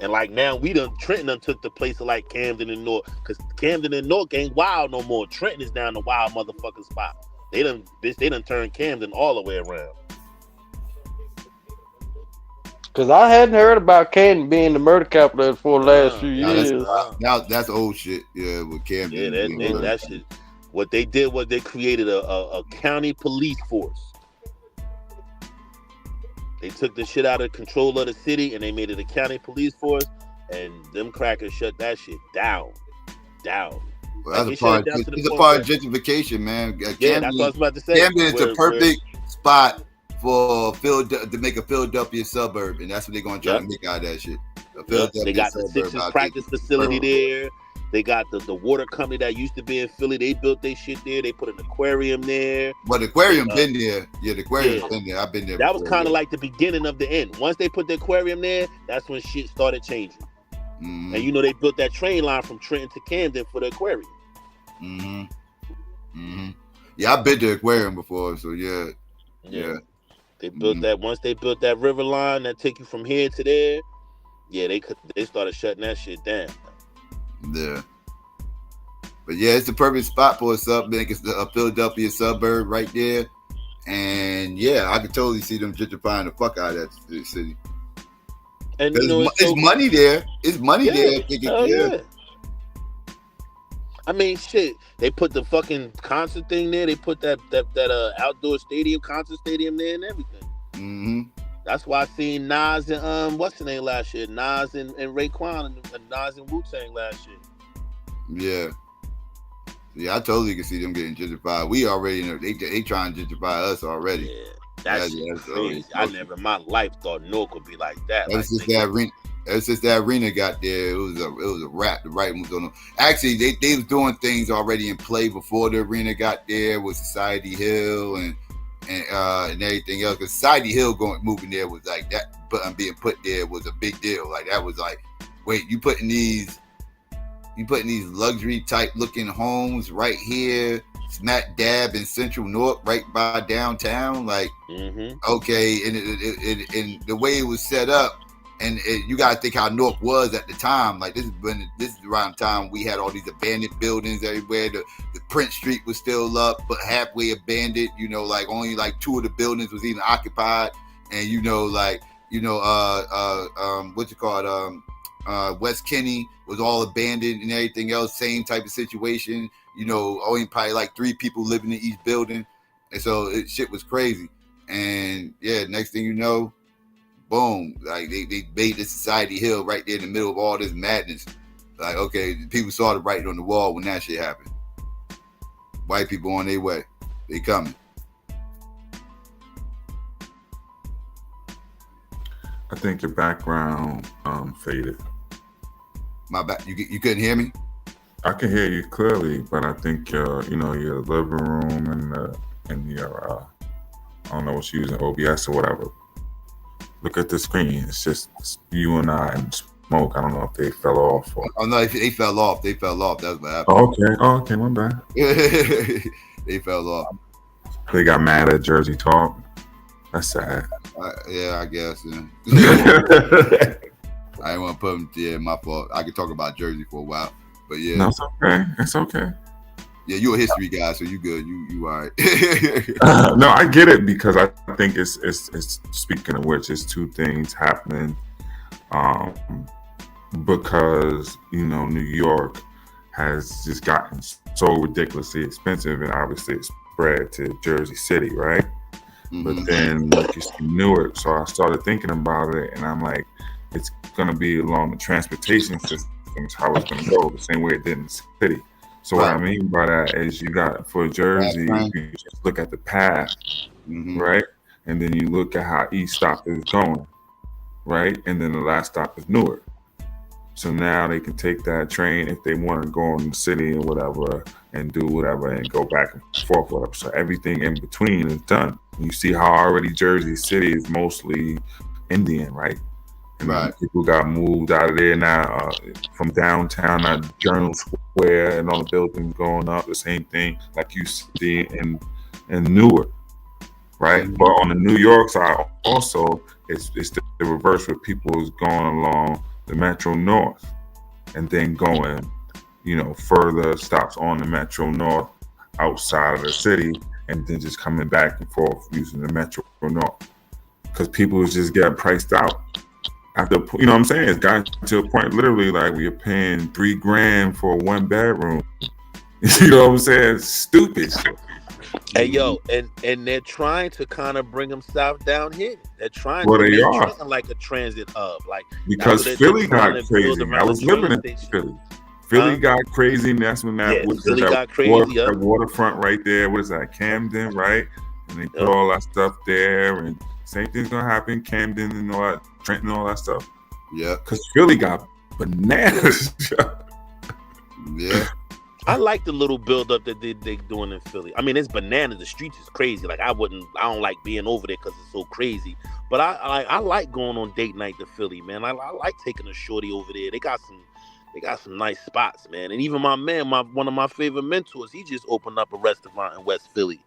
And like now, Trenton done took the place of like Camden and North, because Camden and North ain't wild no more. Trenton is down the wild motherfucking spot. They done turned Camden all the way around. Because I hadn't heard about Camden being the murder capital for the last few years. That's old shit. Yeah, with Camden. Yeah, that shit. What they did was they created a county police force. They took the shit out of control of the city and they made it a county police force, and them crackers shut that shit down. Well, that's a part of gentrification, man. Yeah, that's what I was about to say. Camden is the perfect spot for to make a Philadelphia suburb, and that's what they're gonna try to make out of that shit. They got the Sixers practice facility there. They got the water company that used to be in Philly. They built their shit there. They put an aquarium there. But the aquarium been there. Yeah, the aquarium's been there. I've been there. That was kind of like the beginning of the end. Once they put the aquarium there, that's when shit started changing. And they built that train line from Trenton to Camden for the aquarium. Yeah, I've been to the aquarium before, so yeah. They built that. Once they built that river line that take you from here to there, yeah, they started shutting that shit down. Yeah. But yeah, it's the perfect spot for us up, man. It's a Philadelphia suburb right there. And yeah, I could totally see them gentrifying the fuck out of that city. And it's money there. It's money there. Yeah. I mean, shit. They put the fucking concert thing there. They put that outdoor stadium, concert stadium there, and everything. Mm-hmm. That's why I seen Nas and what's the name last year? Nas and Raekwon and Nas and Wu-Tang last year. Yeah. Yeah, I totally can see them getting gentrified. We already know they trying to gentrify us already. Yeah, that's crazy. I never in my life thought Newark would be like that. Ever since that arena got there, it was a wrap. The right was on. Actually, they was doing things already in play before the arena got there with Society Hill and everything else. Because Society Hill moving there was like that, but being put there was a big deal. Like that was like, wait, you putting these luxury type looking homes right here, smack dab in Central Newark, right by downtown. Like, okay, and the way it was set up, and you gotta think how Newark was at the time. Like this is around the time we had all these abandoned buildings everywhere. The Prince Street was still up, but halfway abandoned. You know, like only like 2 of the buildings was even occupied, and West Kenny was all abandoned and everything else, same type of situation. You know, only probably like 3 people living in each building, and so shit was crazy. And yeah, next thing you know, boom, like they made the Society Hill right there in the middle of all this madness. Like, okay, people saw the writing on the wall when that shit happened. White people on their way, they coming. I think your background faded. My back, you couldn't hear me? I can hear you clearly, but I think your living room and your I don't know what you're using, OBS or whatever. Look at the screen. It's just you and I and smoke. I don't know if they fell off. Oh no, they fell off. They fell off. That's what happened. Oh, okay, my bad. They fell off. They got mad at Jersey Talk. That's sad. Yeah, I guess. Yeah. I didn't want to put them. Yeah, my fault. I could talk about Jersey for a while, but yeah. No, it's okay. It's okay. Yeah, you're a history guy, so you good. You all right. No, I get it because I think it's speaking of which, it's 2 things happening. Because New York has just gotten so ridiculously expensive, and obviously it's spread to Jersey City, right? But then you see Newark, so I started thinking about it, and I'm like, it's going to be along the transportation systems, how it's going to go, the same way it did in the city. So what I mean by that is you got, for Jersey, you just look at the path, right? And then you look at how each stop is going, right? And then the last stop is Newark. So now they can take that train if they want to go in the city or whatever and do whatever and go back and forth, whatever. So everything in between is done. You see how already Jersey City is mostly Indian, right? And people got moved out of there now from downtown at Journal Square and all the buildings going up. The same thing like you see in Newark, right? But on the New York side also, it's the reverse where people is going along the Metro North and then going, further stops on the Metro North outside of the city and then just coming back and forth using the Metro North because people just get priced out. After, you know what I'm saying? It's gotten to a point literally like we're paying $3,000 for a 1-bedroom. You know what I'm saying? It's stupid. Hey yo, and they're trying to kind of bring them south down here. They're trying to make Trenton like a transit hub, like because Philly got crazy. I was living in Philly. Philly got crazy, and that's when that waterfront right there. What is that? Camden, right? And they put all that stuff there, and same thing's gonna happen. Camden and all that, Trenton, and all that stuff. Yeah, because Philly got bananas. Yeah. I like the little build up that they're doing in Philly. I mean, it's bananas. The streets is crazy. Like I don't like being over there because it's so crazy. But I like going on date night to Philly, man. I like taking a shorty over there. They got some nice spots, man. And even my man, one of my favorite mentors, he just opened up a restaurant in West Philly,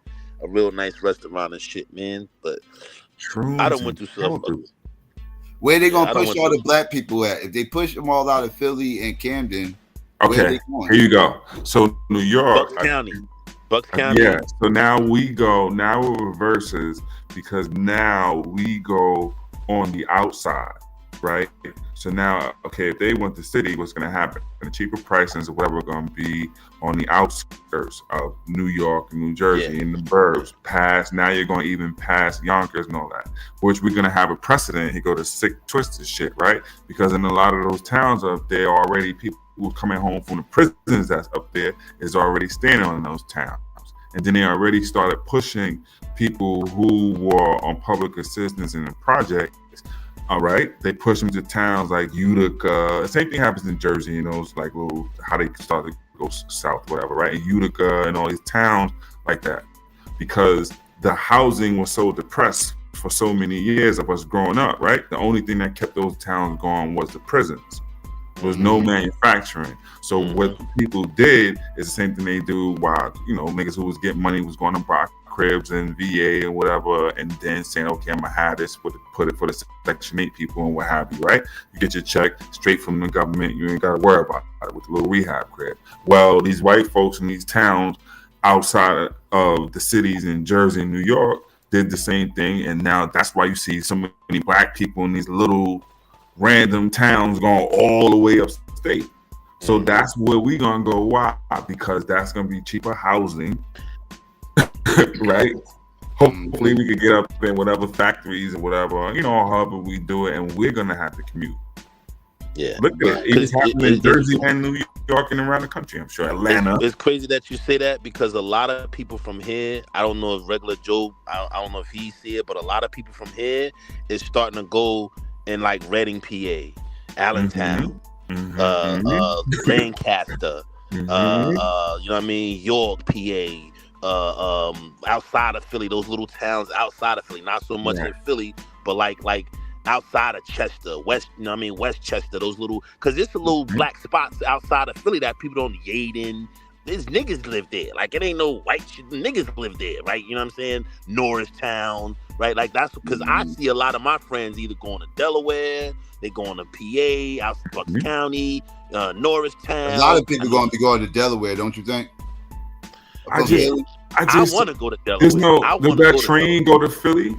a real nice restaurant and shit, man. But I don't went through stuff. Where they gonna push all the black people at? If they push them all out of Philly and Camden. Okay, here you go. So New York, Bucks County. Yeah. So now we're reverses because now we go on the outside. right? So now, okay, if they want the city, what's going to happen? The cheaper prices or whatever are going to be on the outskirts of New York and New Jersey in the burbs. Now you're going to even pass Yonkers and all that, which we're going to have a precedent. He go to sick, twisted shit, right? Because in a lot of those towns up there already, people who are coming home from the prisons that's up there is already staying in those towns. And then they already started pushing people who were on public assistance in the projects. All right, they push them to towns like Utica. The same thing happens in Jersey, you know, it's like little how they started to go south, whatever, right? And Utica and all these towns like that, because the housing was so depressed for so many years of us growing up, right? The only thing that kept those towns going was the prisons. There was no manufacturing. So what people did is the same thing they do while, you know, niggas who was getting money was going to buy cribs and VA and whatever, and then saying, okay, I'm gonna have this, put it for the Section 8 people and what have you, right? You get your check straight from the government. You ain't gotta worry about it with a little rehab crib. Well, these white folks in these towns outside of the cities in Jersey and New York did the same thing, and now that's why you see so many black people in these little random towns going all the way upstate. So that's where we gonna go. Why? Because that's gonna be cheaper housing. Right? Hopefully we could get up in whatever factories or whatever, you know, however we do it, and we're gonna have to commute. Yeah. Look at it. It's happening in Jersey and New York and around the country, I'm sure. Atlanta. It's crazy that you say that, because a lot of people from here, I don't know if regular Joe, I don't know if he see it, but a lot of people from here is starting to go in like Reading, PA, Allentown, Lancaster, you know what I mean, York, PA, outside of Philly, those little towns outside of Philly, not so much in Philly, but like outside of Chester, Westchester, those little, because there's a little black spots outside of Philly that people don't. Yaden, there's niggas live there. Like, it ain't no white shit, niggas live there, right? You know what I'm saying? Norristown, right? Like, that's because I see a lot of my friends either going to Delaware, they going to PA, out to Bucks County, Norristown. A lot of people going to be going to Delaware, don't you think? I want to go to Delaware. Does that train go to Philly?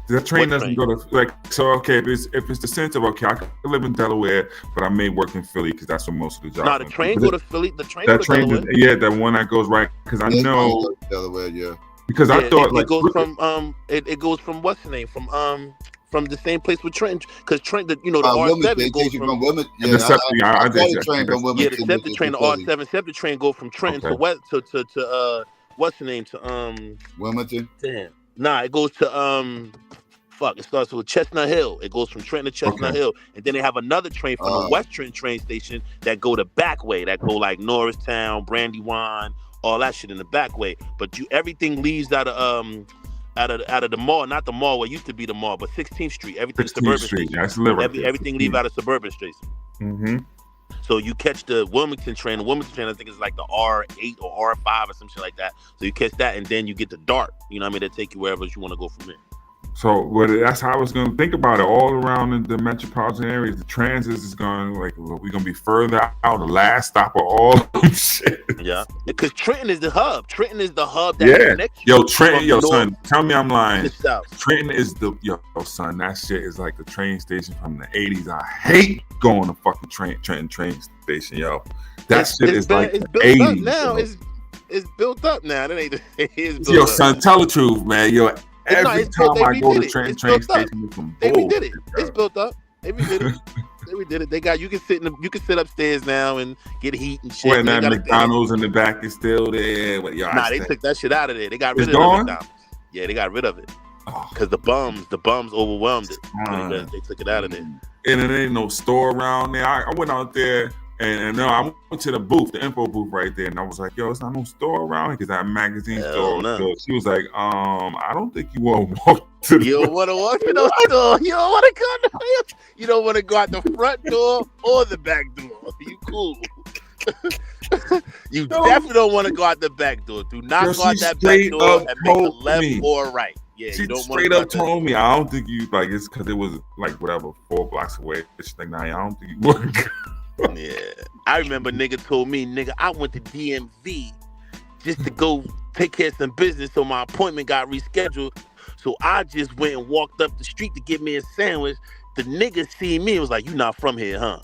That train doesn't go to, like, so okay, if it's the sense of, okay, I can live in Delaware, but I may work in Philly because that's where most of the jobs. No, the train go to Philly. The train go to Delaware. Yeah, that one that goes right, because I know Delaware, because I thought it goes from it goes from what's the name from the same place with Trenton, because Trenton, you know, the R7 goes from Wilmington. Yeah, the train from Wilmington. Yeah, the SEPTA train, the R7 SEPTA train go from Trenton to west to what's the name to Wilmington. Damn, nah, it goes to it starts with Chestnut Hill. It goes from Trenton to Chestnut Hill, and then they have another train from the West Trenton train station that go the back way, that go like Norristown, Brandywine, all that shit in the back way. But everything leaves out of the mall, not the mall where it used to be the mall, but 16th Street. Everything suburban Street. Station. Everything leave out of suburban station. Mm-hmm. So you catch the Wilmington train. The Wilmington train, I think, is like the R8 or R5 or some shit like that. So you catch that, and then you get the DART. You know what I mean? They take you wherever you want to go from there. So, that's how I was going to think about it. All around the metropolitan areas, the transit is going, like, we're going to be further out, the last stop of all shit. Yeah, because Trenton is the hub. Trenton is the hub that connects you. Yo, Trenton, son, tell me I'm lying. Trenton is son, that shit is like the train station from the 80s. I hate going to fucking Trenton train station, yo. That shit is like it's the built 80s. Up now. It's built up now. That ain't. It's built Yo, up. son, tell the truth, man. Yo. Every time I go to train station, it's some they bullshit, redid it. It's built up. They redid it. They redid it. They got you can sit upstairs now and get heat and shit. When that McDonald's in the back is still there. Nah, they took that shit out of there. They got rid of the McDonald's. Yeah, they got rid of it because the bums overwhelmed it. They took it out of there. And it ain't no store around there. I went out there. And no, I went to the booth, the info booth right there, and I was like, "Yo, it's not no store around here because that magazine store." No. So she was like, I don't think you want to walk to the." You don't want to walk to the store. You don't want to go. You don't want to go out the front door or the back door. You cool. You definitely don't want to go out the back door. Do not go out that back door and make a left or a right. Yeah, she you don't straight up told me, "I don't think you like it's because it was like whatever 4 blocks away." She's like, "Nah, I don't think you want to." Yeah, I remember nigga told me, I went to DMV just to go take care of some business, so my appointment got rescheduled. So I just went and walked up the street to get me a sandwich. the nigga seen me and was like, "You not from here, huh?"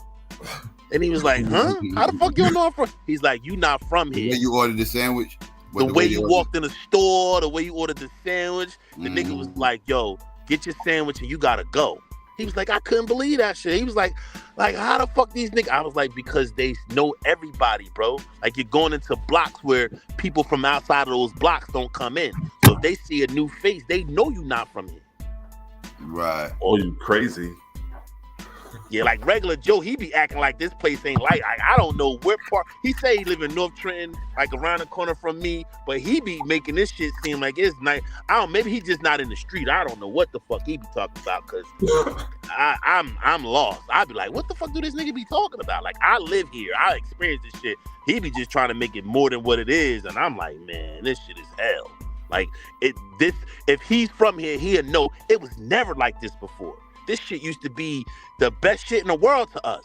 And he was like, "Huh? How the fuck you don't know I'm from?" He's like, "You not from here." The way you ordered the sandwich, The way you walked in the store, the way you ordered the sandwich, the nigga was like, "Yo, get your sandwich and you gotta go." He was like, "I couldn't believe that shit." He was like, how the fuck these niggas? I was like, because they know everybody, bro. Like, you're going into blocks where people from outside of those blocks don't come in. So if they see a new face, they know you not from here. Right. Oh, you crazy. Yeah, like regular Joe, he be acting like this place ain't like I don't know where part. He say he live in North Trenton, like around the corner from me, but he be making this shit seem like it's nice. Maybe he just not in the street. I don't know what the fuck he be talking about, cause I'm lost. I'd be like, what the fuck do this nigga be talking about? Like, I live here, I experience this shit. He be just trying to make it more than what it is, and I'm like, man, this shit is hell. Like, if he's from here, he'll know it was never like this before. This shit used to be the best shit in the world to us.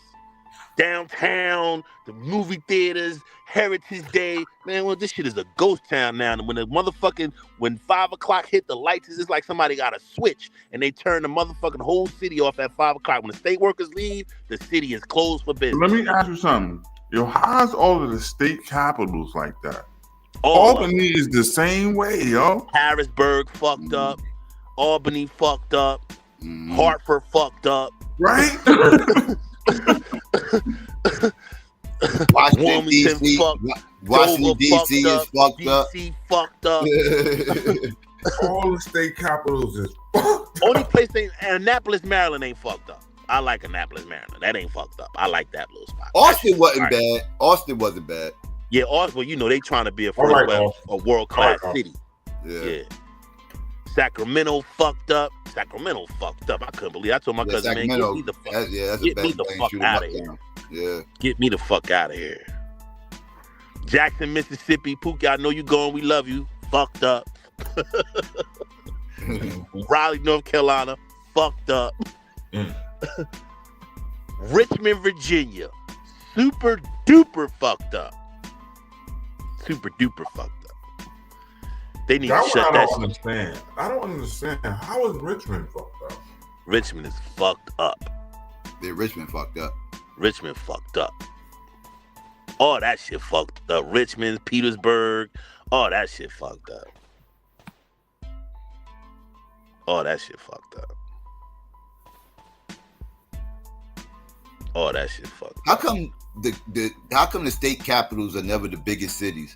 Downtown, the movie theaters, Heritage Day. Man, well, this shit is a ghost town now. And when 5 o'clock hit, the lights is just like somebody got a switch and they turn the motherfucking whole city off at 5 o'clock. When the state workers leave, the city is closed for business. Let me ask you something. Yo, how's all of the state capitals like that? Albany is the same way, yo. Harrisburg fucked up. Albany fucked up. Hartford fucked up. Right? Washington, D.C. Washington, D.C. is fucked up. D.C. fucked up. All the state capitals is Only place Annapolis, Maryland ain't fucked up. I like Annapolis, Maryland. That ain't fucked up. I like that little spot. Austin wasn't bad. Austin wasn't bad. Yeah, Austin, you know, they trying to be a world-class city. Yeah. Sacramento fucked up. I couldn't believe it. I told my cousin, man, get me the fuck, out of here. Yeah. Get me the fuck out of here. Jackson, Mississippi. Pookie, I know you going. We love you. Fucked up. Raleigh, North Carolina. Fucked up. Richmond, Virginia. Super duper fucked up. Super duper fucked up. They need to shut that shit. I don't understand. How is Richmond fucked up? Richmond is fucked up. Yeah, Richmond fucked up. Richmond fucked up. All that shit fucked up. Richmond, Petersburg, all that shit fucked up. All that shit fucked up. All that shit fucked up. How come the state capitals are never the biggest cities?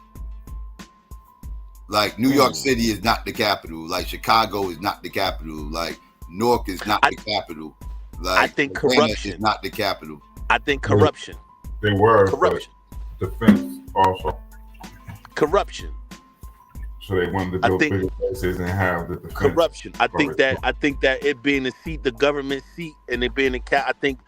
Like New York City is not the capital. Like Chicago is not the capital. Like Newark is not the capital. Like I think corruption is not the capital. I think corruption. They were corruption. Defense also. Corruption. So they wanted to build bigger places and have the defense. Corruption. I think that it being the seat, the government seat, and it being I think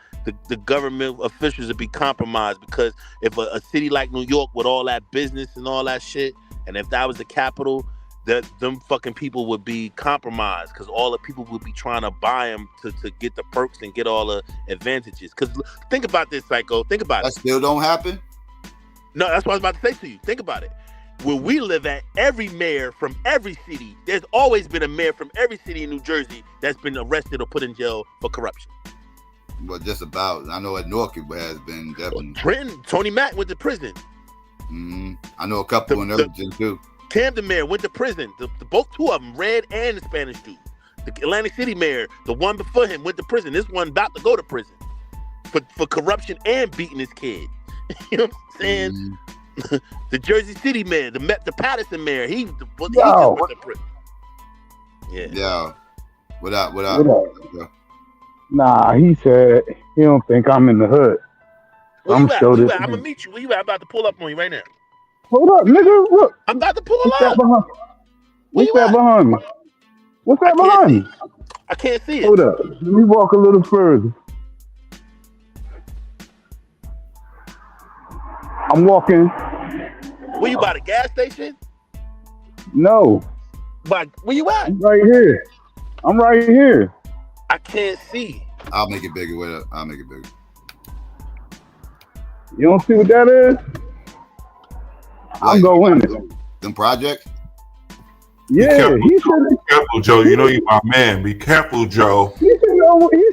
the government officials would be compromised, because if a city like New York with all that business and all that shit, and if that was the capital, them fucking people would be compromised, because all the people would be trying to buy them to get the perks and get all the advantages. Because think about this, Psycho. Think about it. That still don't happen? No, that's what I was about to say to you. Think about it. Where we live at, every mayor from every city, there's always been a mayor from every city in New Jersey that's been arrested or put in jail for corruption. Well, just about. I know at Newark it has been definitely. Trenton, Tony Mack went to prison. I know a couple in Irvington too. Camden mayor went to prison. Both two of them, Red and the Spanish dude. The Atlantic City mayor, the one before him, went to prison. This one about to go to prison for corruption and beating his kid. You know what I'm saying? The Jersey City mayor, the Patterson mayor, he just went to prison. Yeah. What up? Yeah. Nah, he said he don't think I'm in the hood. I'm gonna meet you. Where you at? I'm about to pull up on you right now. Hold up, nigga. Look. I'm about to pull up. What's that behind me? What's that behind me? I can't see it. Hold up. Let me walk a little further. I'm walking. Where you by the gas station? No. But where you at? I'm right here. I can't see. I'll make it bigger. Wait up. I'll make it bigger. You don't see what that is? I'll go in it. Them projects? Yeah. Be careful, Joe. You know you my man. Be careful, Joe. He said,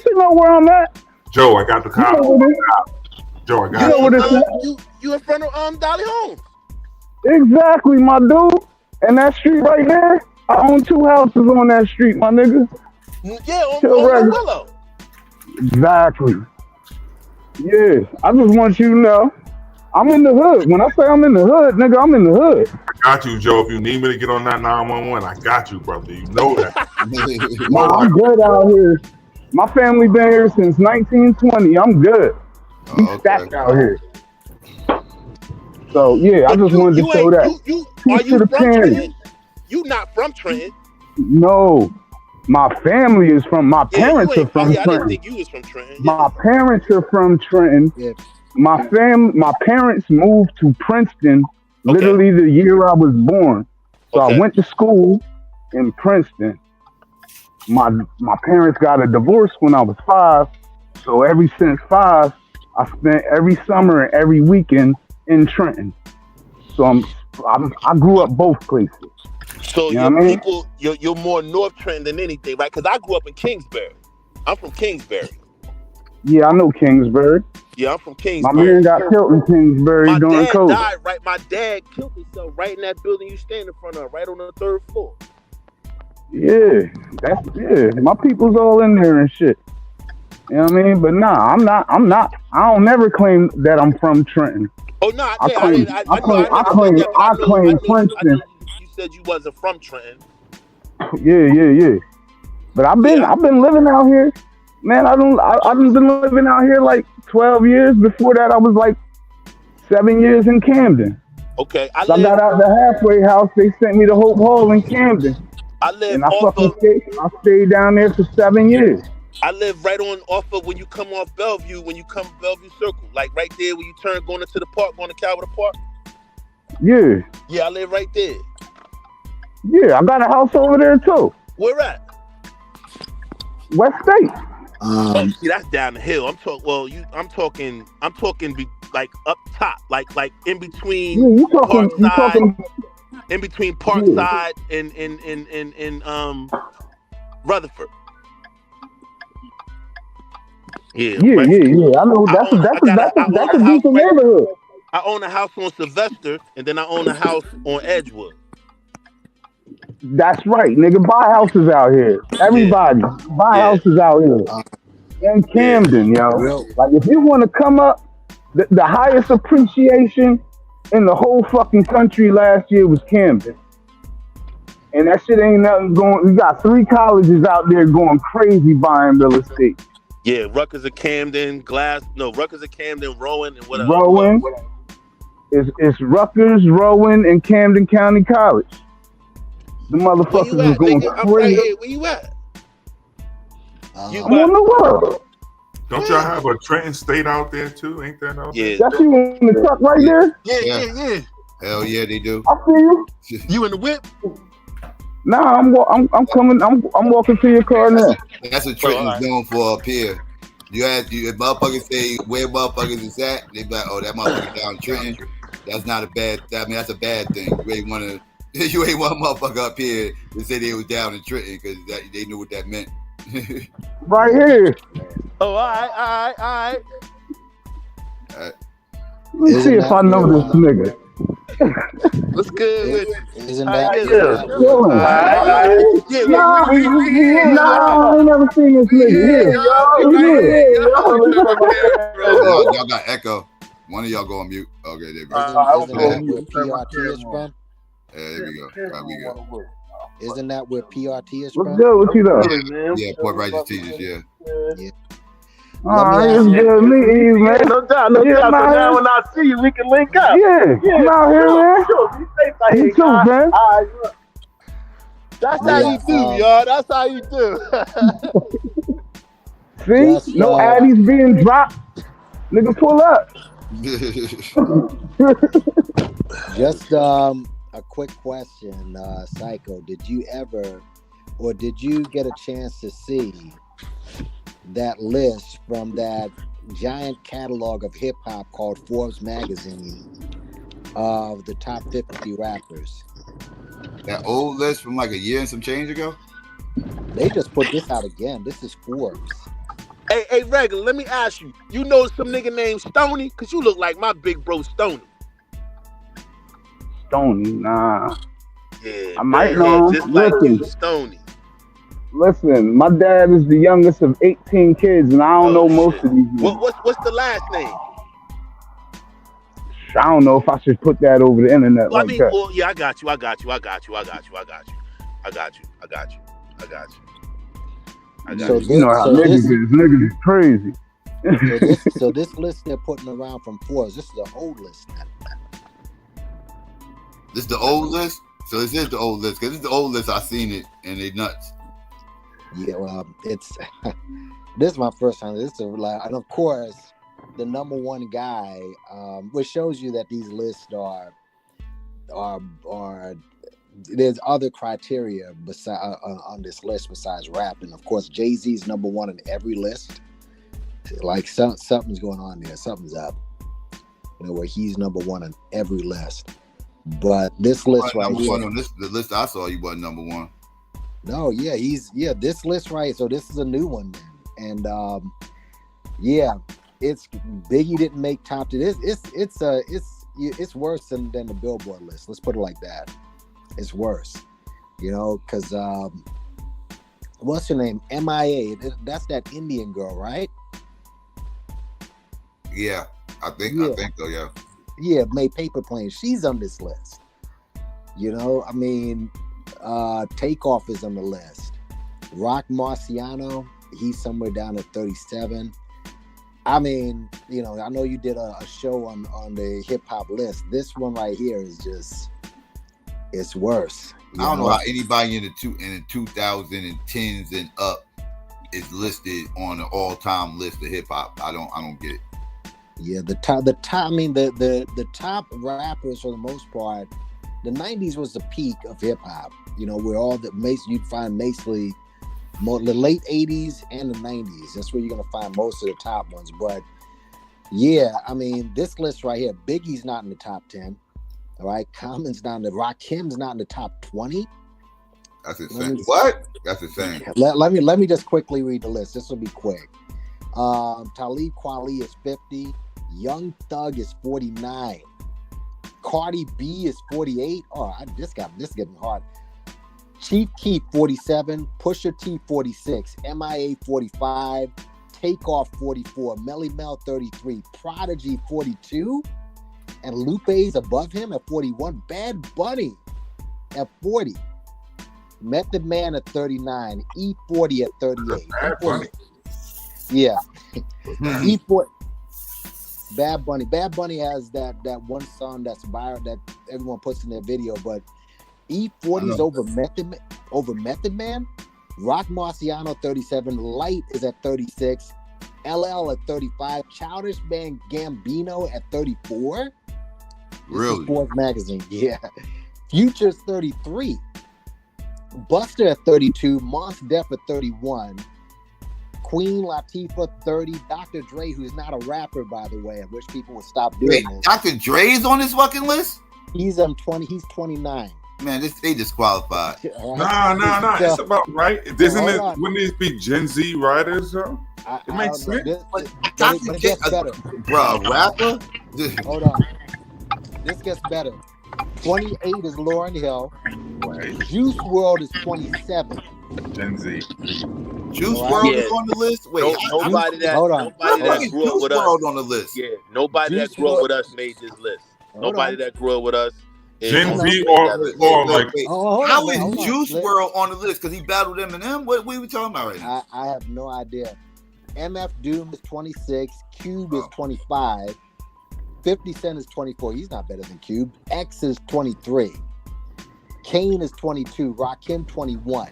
should know where I'm at. Joe, I got the cop. Joe, I got you in front of Dolly Holmes. Exactly, my dude. And that street right there, I own 2 houses on that street, my nigga. Yeah, on Willow. Exactly. Yeah, I just want you to know, I'm in the hood. When I say I'm in the hood, nigga, I'm in the hood. I got you, Joe. If you need me to get on that 911, I got you, brother. You know that. I'm good out here. My family been here since 1920. I'm good. We stacked out here. So yeah, I just wanted to show that. Are you from Trenton? You not from Trenton? No, my family is from. My parents are from Trenton. I didn't think you was from Trenton. My parents are from Trenton. Yeah. My parents moved to Princeton literally the year I was born. So I went to school in Princeton. My parents got a divorce when I was 5. So ever since 5, I spent every summer and every weekend in Trenton. So I grew up both places. So you know what I mean? You're more North Trenton than anything, right? Because I grew up in Kingsbury. I'm from Kingsbury. Yeah, I know Kingsbury. Yeah, I'm from Kingsbury. My man got killed in Kingsbury during COVID. Died, right? My dad killed himself right in that building you stand in front of, right on the 3rd floor. Yeah, my people's all in there and shit. You know what I mean? But nah, I'm not. I don't never claim that I'm from Trenton. Oh no, I claim Princeton. You said you wasn't from Trenton. Yeah. But I've been living out here. Man, I've been living out here like 12 years. Before that, I was like 7 years in Camden. Okay, I got out the halfway house. They sent me to Hope Hall in Camden. I stayed down there for 7 years. I live right off of when you come off Bellevue, Bellevue Circle, like right there when you turn going into the park, going to Calvert Park. Yeah. Yeah, I live right there. Yeah, I got a house over there too. Where at? West State. See, that's down the hill. I'm talking like up top, like in between. Yeah, you talking in between Parkside and Rutherford. Yeah. I know that's a decent neighborhood. I own a house on Sylvester, and then I own a house on Edgewood. That's right, nigga. Buy houses out here. Everybody buy houses out here. In Camden, yo. Like if you want to come up, the highest appreciation in the whole fucking country last year was Camden. And that shit ain't nothing going. We got 3 colleges out there going crazy buying real estate. Yeah, Rutgers of Camden, Rutgers of Camden, Rowan, and whatever. Rowan. It's Rutgers, Rowan, and Camden County College. The motherfuckers is going crazy. Right here. Where you at? I'm on the world. Don't y'all have a Trenton State out there too? Ain't that out there? That's you in the truck right there? Yeah. Hell yeah, they do. I see you. You in the whip? Nah, I'm coming. I'm walking to your car now. That's what Trenton's known for up here. If motherfuckers say where motherfuckers is at, they be like, oh, that motherfucker down Trenton. That's not a bad. That's a bad thing. You ain't one motherfucker up here to say they was down in Trenton because they knew what that meant. Right here. Oh, all right. Let me see if I know this nigga. What's good with you? Isn't that I ain't never seen this nigga. Y'all got echo. One of y'all go on mute. Okay, there we go. Isn't that where PRT is from? There we go. Right, we go. Isn't that where PRT is from? What's good with you though? Yeah, Port Righteous Teachers, yeah. It's good to meet you, man. No doubt. So now when I see you, we can link up. Yeah. I'm out here, man. You too, man. That's how you do, y'all. That's how you do. See? No addies being dropped. Nigga, pull up. Just a quick question, Psycho. Did you ever, or did you get a chance to see that list from that giant catalog of hip hop called Forbes magazine of the top 50 rappers? That old list from like a year and some change ago? They just put this out again. This is Forbes. Hey, regular. Let me ask you. You know some nigga named Stoney? Cause you look like my big bro Stoney. Stoney, nah. Yeah, I might know. just like you, Stoney. Listen, my dad is the youngest of 18 kids, and I don't know most of these. What's the last name? I don't know if I should put that over the internet Well, like that. Well, yeah, I got you. So you know how niggas is crazy. So this list they're putting around from Forbes, this is the old list. This is the old list? So this is the old list, because this is the old list. I seen it, and they nuts. Yeah, well, it's this is my first time. This is like, and of course, the number one guy, which shows you that these lists are there's other criteria beside on this list besides rap, and of course, Jay-Z's number one in every list. Like something's going on there, something's up. You know, where he's number one on every list. But this list right here, the list I saw, you wasn't number one. No, yeah, this list right. So this is a new one, and yeah, it's Biggie didn't make top 10. It's worse than the Billboard list. Let's put it like that. It's worse, you know, because what's her name? MIA. That's that Indian girl, right? Yeah, I think so. Yeah. Yeah, made Paper Planes. She's on this list. You know, I mean, Takeoff is on the list. Rock Marciano, he's somewhere down at 37. I mean, you know, I know you did a show on the hip hop list. This one right here is just, it's worse. I don't know how anybody in the 2010s and up is listed on the all-time list of hip hop. I don't get it. Yeah, the top. I mean, the top rappers for the most part. The 90s was the peak of hip hop. You know, where all you'd find basically the late 80s and the 90s. That's where you're gonna find most of the top ones. But yeah, I mean, this list right here, Biggie's not in the top 10. All right, Common's not in the. Rakim's not in the top 20. That's insane. What? That's insane. Let me just quickly read the list. This will be quick. Talib Kweli is 50. Young Thug is 49. Cardi B is 48. Oh, this getting hard. Chief Keef 47. Pusha T 46. MIA 45. Takeoff 44. Melly Mel 33. Prodigy 42. And Lupe's above him at 41. Bad Bunny at 40. Method Man at 39. E40 at 38. Bad Yeah. E40. Bad Bunny has that one song that's viral that everyone puts in their video, but E40 is over Method Man. Rock Marciano 37, Light is at 36, LL at 35, Childish Man Gambino at 34. Really? Sports Magazine, yeah. Future's 33, Buster at 32, Mos Def at 31. Queen Latifah 30, Dr. Dre, who's not a rapper, by the way. I wish people would stop doing this. Dr. Dre's on this fucking list? He's on 20. He's 29. Man, they disqualified. Nah. It's about right. Wouldn't these be Gen Z writers though? It makes sense. But it gets better. Bro, rapper? Hold on. This gets better. 28 is Lauryn Hill. Right. Juice WRLD is 27. Gen Z. Juice WRLD is on the list. Wait, nobody that grew up with us on the list. Yeah, nobody that grew up with us made this list. Nobody that grew up with us. Gen Z or like. How is Juice WRLD on the list? Because he battled Eminem. What are we talking about right now? I have no idea. MF Doom is 26. Cube is 25. 50 Cent is 24. He's not better than Cube. X is 23. Kane is 22. Rakim 21.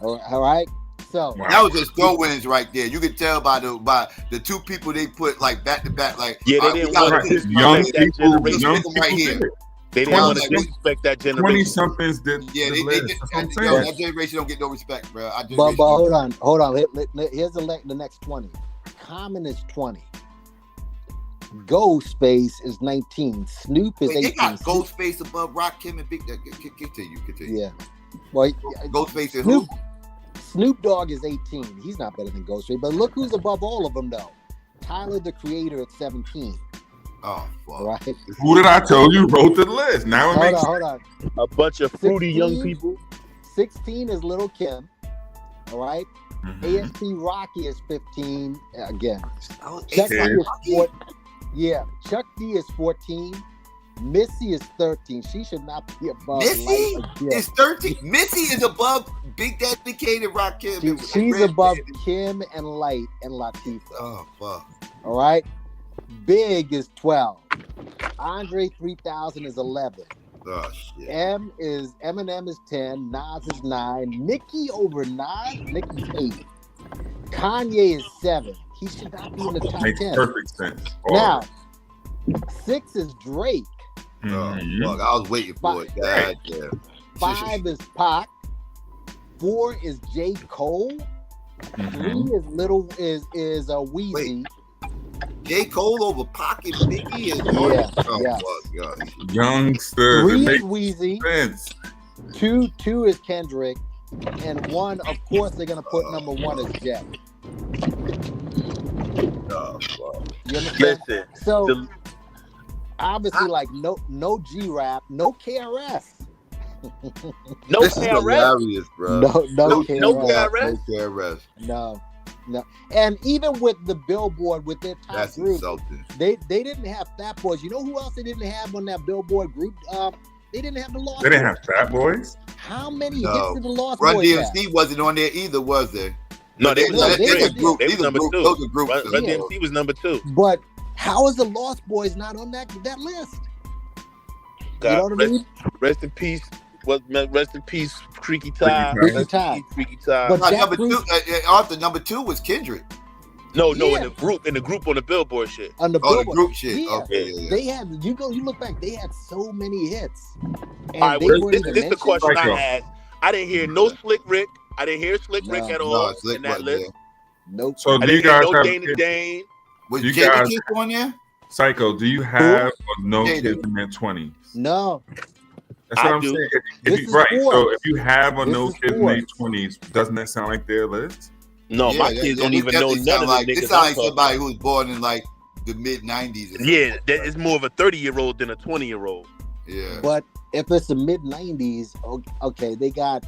All right. So that was just throw-ins right there. You could tell by the two people they put like back to back. Like they didn't want to disrespect that generation right here. They didn't want to disrespect that generation. 20-somethings did. Yeah, that generation don't get no respect, bro. But hold on. Here's the next 20. Common is 20. Ghostface is 19. Snoop is 18. They got Ghostface above Rakim and Big. Continue. Yeah. Well, Ghostface is who? Snoop Dogg is 18. He's not better than Ghost Ray. But look who's above all of them, though. Tyler, the Creator, at 17. Oh, fuck. Right. Who did I tell you wrote the list? Now it makes Hold on. A bunch of fruity 16, young people. 16 is Lil' Kim. All right. ASP Rocky is 15. Again. Chuck D is 14. Yeah. Chuck D is 14. Missy is 13. She should not be above. Missy is 13. Missy is above Big Dedicated Rakim. She's above Kim and Light and Latifah. Oh, fuck. All right. Big is 12. Andre 3000 is 11. Oh, shit. Eminem is 10. Nas is 9. Nicki over Nas. Nicki's 8. Kanye is 7. He should not be in the top 10. Makes perfect sense. Now, 6 is Drake. Oh, fuck. I was waiting for it. God damn. 5 is Pac. 4 is J. Cole. 3 is Weezy. Wait. J. Cole over Pac and Biggie is Yeah. Youngsters. 3 It is makes Weezy. sense. 2 is Kendrick. And 1, of course, they're gonna put number 1 as Jay. Oh, fuck. You understand? Listen. So obviously, like no G-Rap, no KRS. No this KRS. is hilarious, bro. No KRS. No KRS. No KRS. No. And even with the Billboard, with their top That's group, insulting. they didn't have Fat Boys. You know who else they didn't have on that Billboard group? They didn't have the Lost They didn't Boys. have Fat Boys? How many hits No. did the Lost Run Boys have? DMC wasn't on there either, was there? No, they was number they three. was group. They These was are number group. two. Those are groups. Run DMC was number 2. But how is the Lost Boys not on that list? God, You know what I mean? Rest in peace. Rest in peace, Creaky Ty. Creaky Ty. Creaky Ty. But that number group- 2. Arthur, number 2 was Kendrick. No, Yeah. in the group on the Billboard shit. On the Oh, the Billboard. group shit. Yeah. Okay, yeah. They had you look back, they had so many hits. And All right, they well, weren't this even is the mentioned. question Psycho. I had. I didn't hear no Slick Rick. I didn't hear Slick Rick at all No, Slick in that wasn't list. there. Nope. So I do you didn't hear guys no have Dana Dane. Was You Jada guys- Kiss on there? Psycho, do you have or no Jada. kids in their 20s? No. That's what I I'm do. saying. This If is you, right. So Forbes. if you have or This no is kids in their Forbes. 20s, doesn't that sound like their list? No, my Yeah, kids yeah, don't this even know definitely none sound of like, the this niggas. sound I'm like talking somebody about. who was born in like the mid-90s. Yeah, it's more of a 30-year-old than a 20-year-old. Yeah. But if it's the mid-90s, okay, they got.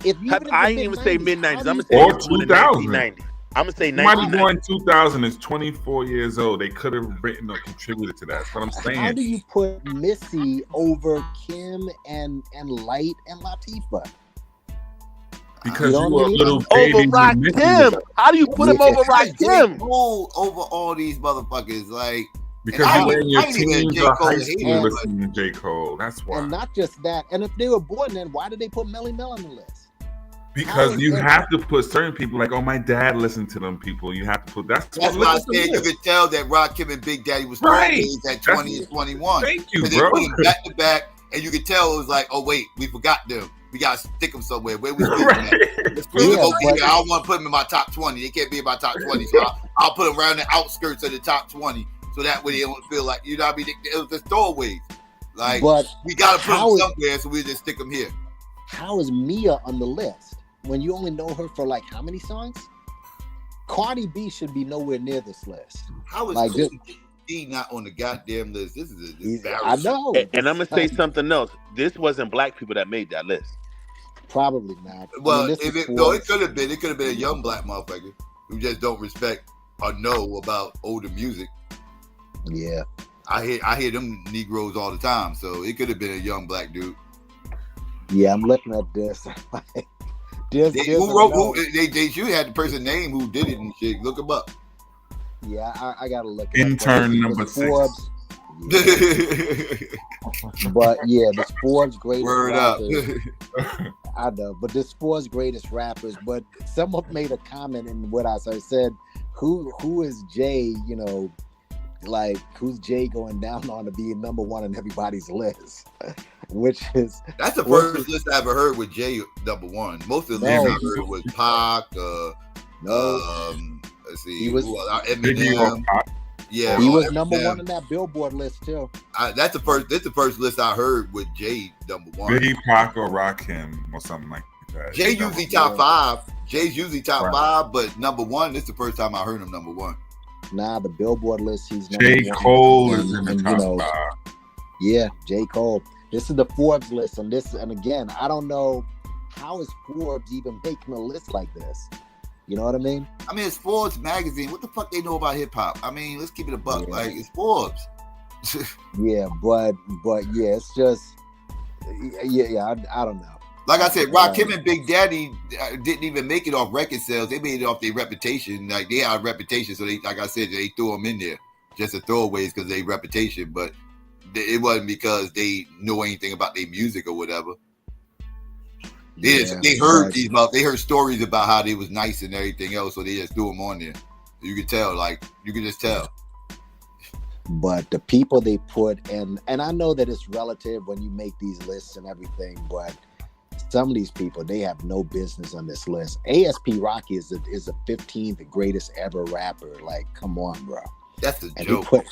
If you I ain't even say mid-90s. I'm gonna say Or it's born in 2000. 1990. I'm gonna say Somebody 1990. born in 2000 is 24 years old. They could have written or contributed to that. That's what I'm saying. How do you put Missy over Kim and Light and Latifah? Because You you know were what I a mean? little baby. Over Rakim. How do you put him over Rakim? Cole over all these motherfuckers, like Because I you were in your ain't even teens J. or Cole high hater, school but- listening to J. Cole. That's why. And not just that. And if they were born then, why did they put Melly Mel on the list? Because How you is have to put certain people, like, oh, my dad listened to them people. You have to put That's what why I listen to said you this. could tell that Rakim and Big Daddy was Right. always at 20 and 21. Thank you, 'Cause they bro. put them back to back, and you could tell it was like, oh wait, we forgot them. We gotta stick them somewhere. Where we stick them at? Let's put them Yeah, over but- here. I don't want to put them in my top 20. They can't be in my top 20, so I'll put them around the outskirts of the top 20, so that way they don't feel like, you know what I mean? It was just throwaways. Like, But we gotta put them how is- somewhere, so we just stick them here. How is Mia on the list when you only know her for like how many songs? Cardi B should be nowhere near this list. How is Like, Kool D not on the goddamn list? This is embarrassing. I know. And I'm gonna say something else. This wasn't black people that made that list. Probably not. Well, I mean, if this it, is no, Forbes. it could have been. It could have been a young black motherfucker who just don't respect or know about older music. Yeah. I hear them Negroes all the time, so it could have been a young black dude. Yeah, I'm looking at this. There's They, a who wrote? note. They should have the person name who did it and shit. Look them up. Yeah, I gotta look. it up. Intern But number this 6. Forbes, but yeah, this Forbes greatest Word up. rappers. I know, but this Forbes greatest rappers. But someone made a comment in what I said. Who is Jay? You know, like who's Jay going down on to be number one on everybody's list? Which is That's the first list I ever heard with Jay number one. Most of the lists I heard was Pac. Let's see, He was- Eminem. Yeah, he was Eminem. number one on that Billboard list too. That's the first. That's the first list I heard with Jay number one. Biggie, Pac, or Rakim, or something like that. Jay usually top 5. Jay's usually top 5, but number 1. This is the first time I heard him number 1. Nah, the Billboard list, he's number J. 1. Cole is in the top 5. Yeah, J. Cole. This is the Forbes list, and again, I don't know how is Forbes even making a list like this. You know what I mean? I mean, it's Forbes magazine. What the fuck they know about hip hop? I mean, let's keep it a buck. Yeah. Like, it's Forbes. Yeah, but yeah, it's just I don't know. Like I said, Rakim and Big Daddy didn't even make it off record sales. They made it off their reputation. Like, they had a reputation, so they, like I said, they threw them in there just to throwaways because they reputation. But it wasn't because they know anything about their music or whatever. They heard they heard stories about how they was nice and everything else, so they just threw them on there. You could tell, you could just tell. But the people they put, and I know that it's relative when you make these lists and everything, but some of these people, they have no business on this list. ASP Rocky is the 15th greatest ever rapper. Like, come on, bro. That's a joke.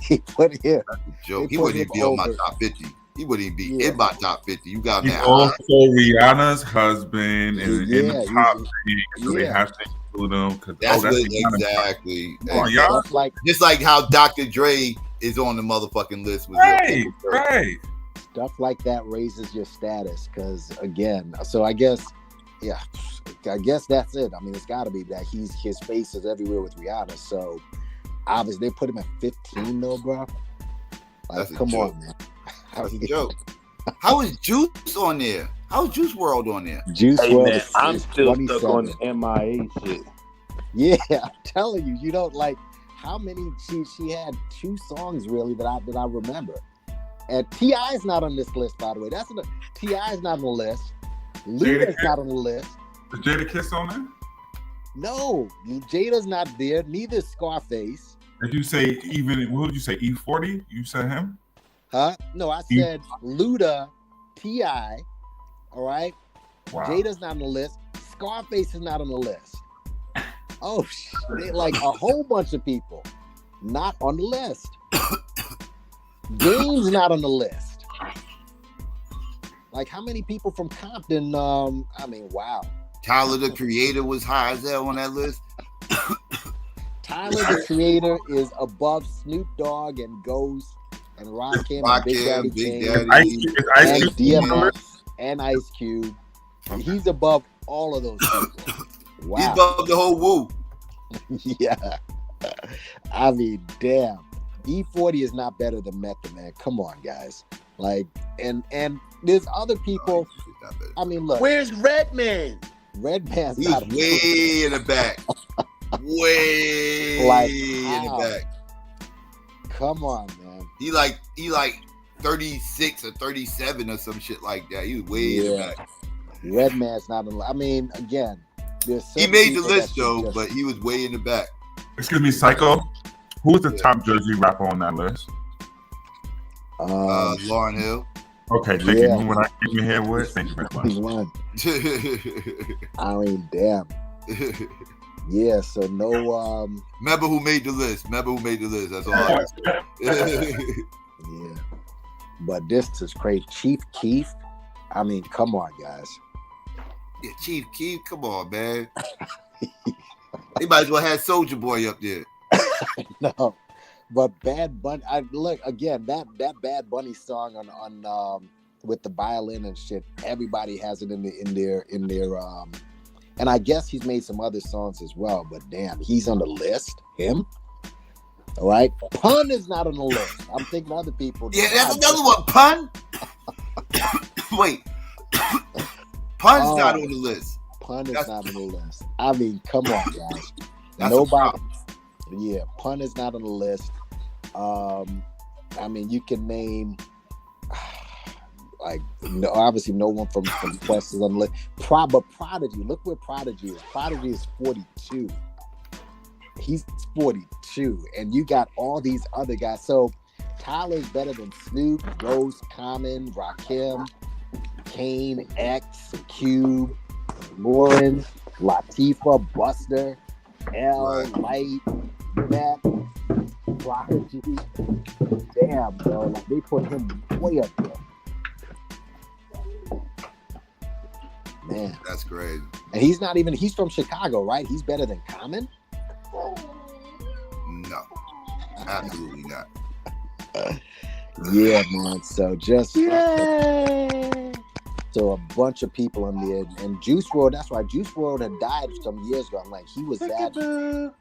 He put him. That's a joke. He wouldn't even be on my top 50. He wouldn't even be in my top 50. You got He's that. also Rihanna's husband and in the top 3, so they have to include him. That's exactly. Just like how Dr. Dre is on the motherfucking list. Right. Stuff like that raises your status because, again, so I guess that's it. I mean, it's got to be that his face is everywhere with Rihanna. So obviously they put him at 15 though, bro. Like, come on, man. That's a joke. How is Juice on there? How is Juice WRLD on there? Juice WRLD. Man, I'm still stuck on the MIA shit. Yeah, I'm telling you, you don't like how many she had 2 songs really that I remember. And T.I.'s not on this list, by the way. T.I.'s not on the list. Luda's not on the list. Is Jada Kiss on there? No, Jada's not there. Neither is Scarface. Did you say what did you say, E40? You said him? Huh? No, I said Luda, T.I., all right? Wow. Jada's not on the list. Scarface is not on the list. Oh, shit. Like a whole bunch of people not on the list. Game's not on the list. Like, how many people from Compton? I mean, wow. Tyler, the Creator, was high as hell on that list. Tyler, the Creator, is above Snoop Dogg and Ghost and Rakim and Big Daddy Kane and DMX and Ice Cube. He's above all of those people. Wow. He's above the whole woo. Yeah. I mean, damn. E40 is not better than Method Man. Come on, guys. Like, and there's other people. I mean, look. Where's Redman? Redman's He's not way in the back. Way in the back. Come on, man. He like 36 or 37 or some shit like that. He was way in the back. Redman's not in. I mean, again, he made the list though, but he was way in the back. Excuse me, Psycho. Who's the top Jersey rapper on that list? Lauryn Hill. Okay, thank you. When I came in here with, thank you very much. I mean, damn. Yeah, so no. Remember who made the list. That's all I Yeah. But this is crazy. Chief Keef. I mean, come on, guys. Yeah, Chief Keef, come on, man. They might as well have Soulja Boy up there. No, but Bad Bunny. Look again. That Bad Bunny song on with the violin and shit. Everybody has it in their. And I guess he's made some other songs as well. But damn, he's on the list. Him. All right. Pun is not on the list. I'm thinking other people. Yeah, that's another one. Pun. Wait. Pun's not on the list. Pun is not on the list. I mean, come on, guys. Nobody. Yeah, Pun is not on the list. I mean, you can name obviously no one from Quest is on the list. But Prodigy, look where Prodigy is. Prodigy is 42. He's 42, and you got all these other guys. So Tyler's better than Snoop, Ghost, Common, Rakim, Kane, X, Cube, Lauren, Latifah, Buster, L, Light, Matt, Prodigy. Damn, bro. Like, they put him way up there. Man. That's crazy. And he's not even, he's from Chicago, right? He's better than Common? No, absolutely not. Yeah, man. So just so a bunch of people in there, and Juice WRLD. That's why Juice WRLD had died some years ago. I'm like, he was that.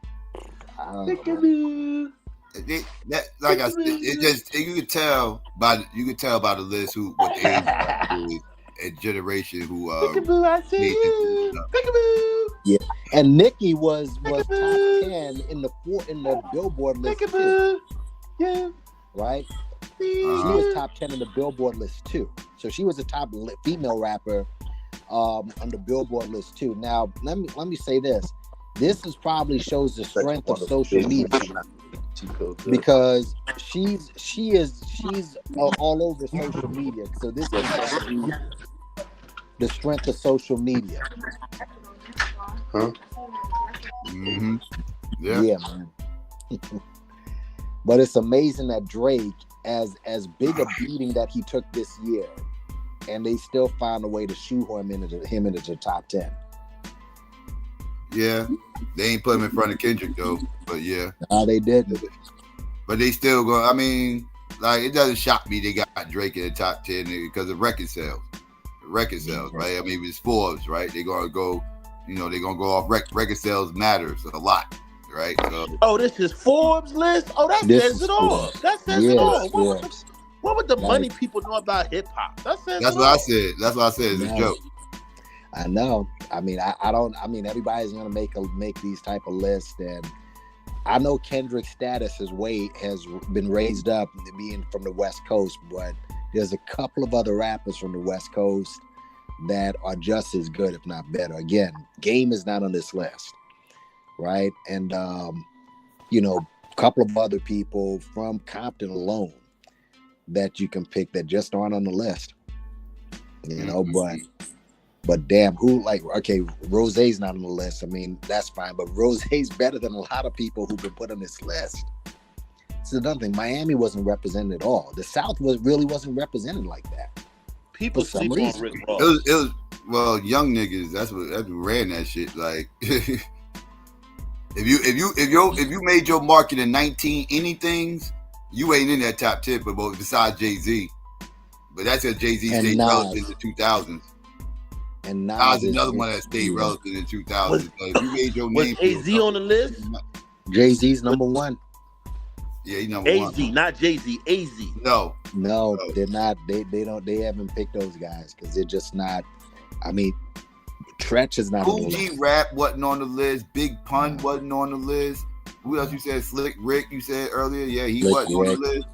Like I said, it just you could tell by the list what the age is and generation who yeah. And Nicki was top 10 in the Billboard list too. Yeah. Right? She was top 10 in the Billboard list too. So she was a top female rapper on the Billboard list too. Now let me say this. This probably shows the strength of social media. Because she's all over social media. So this is the strength of social media. Huh? Mm-hmm. Yeah, man. But it's amazing that Drake, as big a beating that he took this year, and they still found a way to shoehorn him into the top 10. Yeah, they ain't put him in front of Kendrick though, but yeah. No, they didn't. But they still go. I mean, like it doesn't shock me they got Drake in the top 10 because of record sales. Record sales, right? I mean, it's Forbes, right? They're gonna go, they're gonna go off record sales matters a lot, right? So, this is Forbes list. Oh, that says it all. That says it all. What would the money people know about hip hop? That's what I said. That's what I said. It's a joke. I know. I mean, I don't. I mean, everybody's gonna make these type of lists, and I know Kendrick's status has been raised up being from the West Coast, but there's a couple of other rappers from the West Coast that are just as good, if not better. Again, Game is not on this list, right? And a couple of other people from Compton alone that you can pick that just aren't on the list. But damn, Rosé's not on the list. I mean, that's fine, but Rosé's better than a lot of people who've been put on this list. It's another thing. Miami wasn't represented at all. The South really wasn't represented like that. People sleep on Rick Ross. It was young niggas. That's what ran that shit. Like, if you made your mark in the 19 anythings, you ain't in that top 10. But besides Jay-Z, but that's because Jay-Z stayed relevant in the 2000s. And Nas is another one that stayed relevant in the 2000s. If you made your name, was AZ on the list? Jay-Z's number one. Yeah, he's number one. AZ, not Jay-Z. AZ. No, they're not. They don't. They haven't picked those guys because they're just not. I mean, Tretch is not on the list. Cool G Rap wasn't on the list. Big Pun wasn't on the list. Who else you said? Slick Rick, you said earlier. Yeah, he wasn't on the list.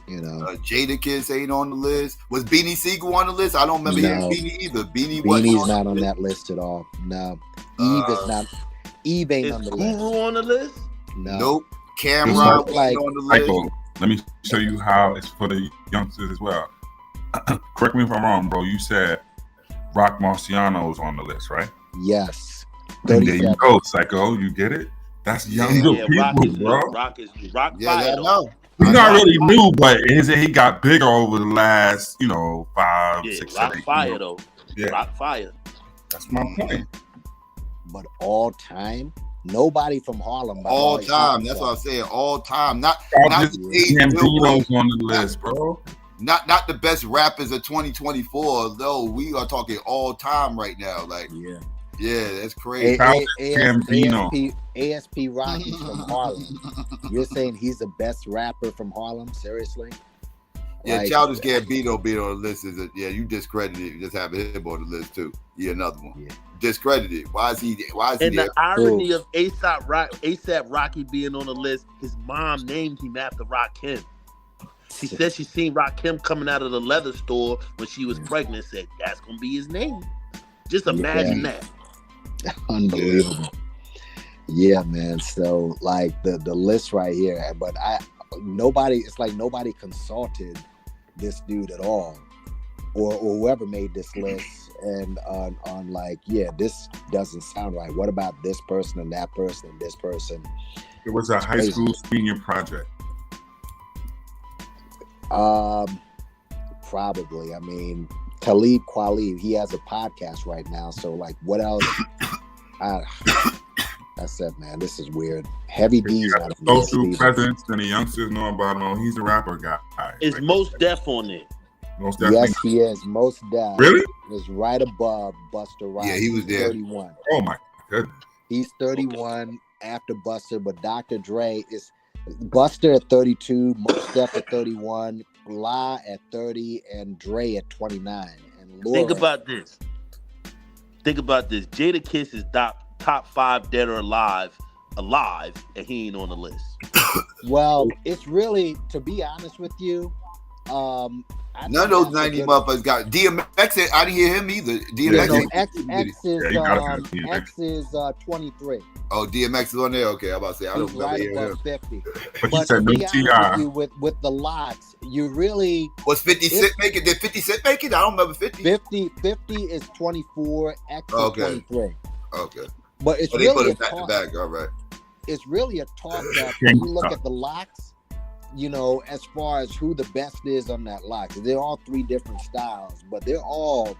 Jadakiss ain't on the list. Was Beanie Siegel on the list? I don't remember hearing Beanie either. Beanie's not on that list at all. No. Eve is not. Eve ain't on the list. Guru on the list? No. Nope. Cameron wasn't on the list. Michael, let me show you how it's for the youngsters as well. Correct me if I'm wrong, bro. You said Rock Marciano's on the list, right? Yes. And there you go, Psycho. You get it? That's younger people, bro. Rock Fire. I know. He's not really new, but he got bigger over the last, 5, 6, 7, 8 Fire though. Yeah. Rock Fire. That's my point. But all time, nobody from Harlem. All time. That's what I'm saying. All time. Not Gambino's on the list, bro. Not the best rappers of 2024, though. We are talking all time right now. Like, yeah, that's crazy. ASP Rocky from Harlem. You're saying he's the best rapper from Harlem? Seriously? Yeah, Childish Gambino being on the list you discredited it. You just have him on the list too. Yeah, another one. Yeah. Discredited. Why is he and there? The irony of ASAP Rocky being on the list, his mom named him after Rakim. She said she seen Rakim coming out of the leather store when she was pregnant. Said that's gonna be his name. Just imagine that. Unbelievable. Yeah, man. So like the list right here, but it's like nobody consulted this dude at all, or whoever made this list, and on like, this doesn't sound right. What about this person and that person and this person? It was a high school senior project. Probably. I mean, Talib Kweli, he has a podcast right now. So like, what else I said, man, this is weird. Heavy D's not a social presence, and the youngsters know about him. He's a rapper guy. Is Most Def on it? Most definitely. Yes, he is. Most Def. Really? Is right above Busta Rhymes. Yeah, he was there. 31. Oh my goodness. He's 31 after Busta, but Dr. Dre is Busta at 32, Most Def at 31, La at 30, and Dre at 29. And Laura. Think about this. Jada Kiss is top 5 dead or alive, and he ain't on the list. Well, it's really, to be honest with you, none of those 90 motherfuckers got DMX. I didn't hear him either. DMX. X is 23. Oh, DMX is on there. Okay, I'm about to say I don't know. Right above 50. But you said no T.I. With the lots, you really was 50 Cent make it? Did 50 Cent make it? I don't remember 50. 50 is 24. X is 23. Okay. But it's they really put a it back talk. to back. All right. It's really a talk that when you look at the locks, you know, as far as who the best is on that lock, they're all 3 different styles, but they're all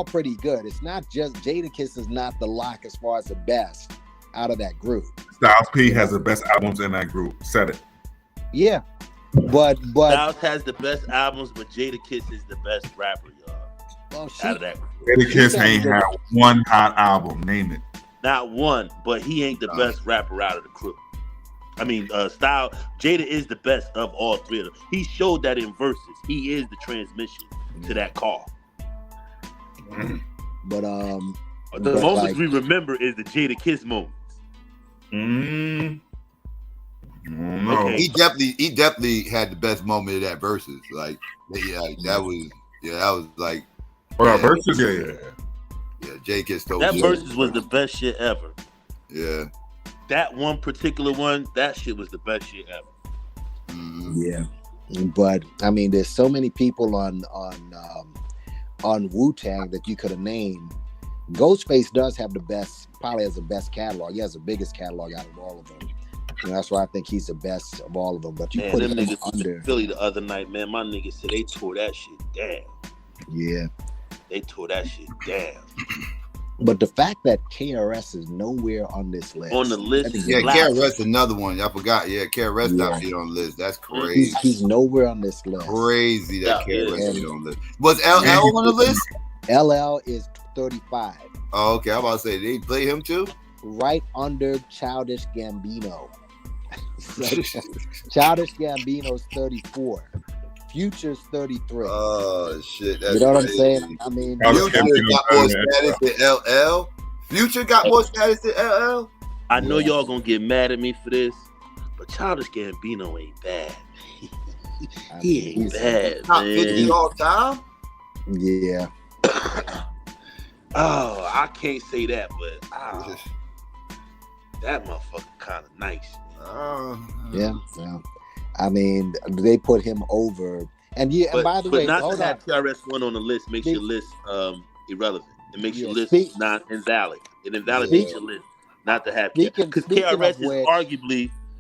pretty good. It's not just Jadakiss is not the lock as far as the best out of that group. Styles P has the best albums in that group. Said it. Yeah, but Styles has the best albums, but Jadakiss is the best rapper, y'all. Well, out of that group. Jadakiss ain't had one hot album. Name it. Not one, but he ain't the best rapper out of the crew. I mean, Jada is the best of all 3 of them. He showed that in verses. He is the transmission to that car. But the moments we remember is the Jada Kiss moments. No. Okay. He definitely had the best moment of that verses. Like, that was like. Verses, yeah. Jada Kiss stole that verses was the best shit ever. Yeah. That one particular one, that shit was the best shit ever. Yeah, but I mean, there's so many people on Wu-Tang that you could have named. Ghostface does have probably has the best catalog. He has the biggest catalog out of all of them. And that's why I think he's the best of all of them. But you put them him niggas under in Philly the other night, man. My niggas said they tore that shit down. Yeah, they tore that shit down. But the fact that KRS is nowhere on this list. On the list, yeah, KRS another one. I forgot. Yeah, KRS not be on the list. That's crazy. He's nowhere on this list. Crazy that KRS is on the list. Was LL on the list? LL is 35. Oh, okay. I'm about to say they play him too. Right under Childish Gambino. Childish Gambino's 34. Future's 33. Oh shit! You know what I'm saying? I mean, Future got more status than LL. Future got more status than LL. I know y'all gonna get mad at me for this, but Childish Gambino ain't bad. He ain't bad, Top man. 50 all time. Yeah. Oh, I can't say that, but that motherfucker kind of nice. Yeah. I mean, they put him over, and and by the way, not to have KRS-One on the list makes your list irrelevant. It makes your list invalid. It invalidates your list not to have because KRS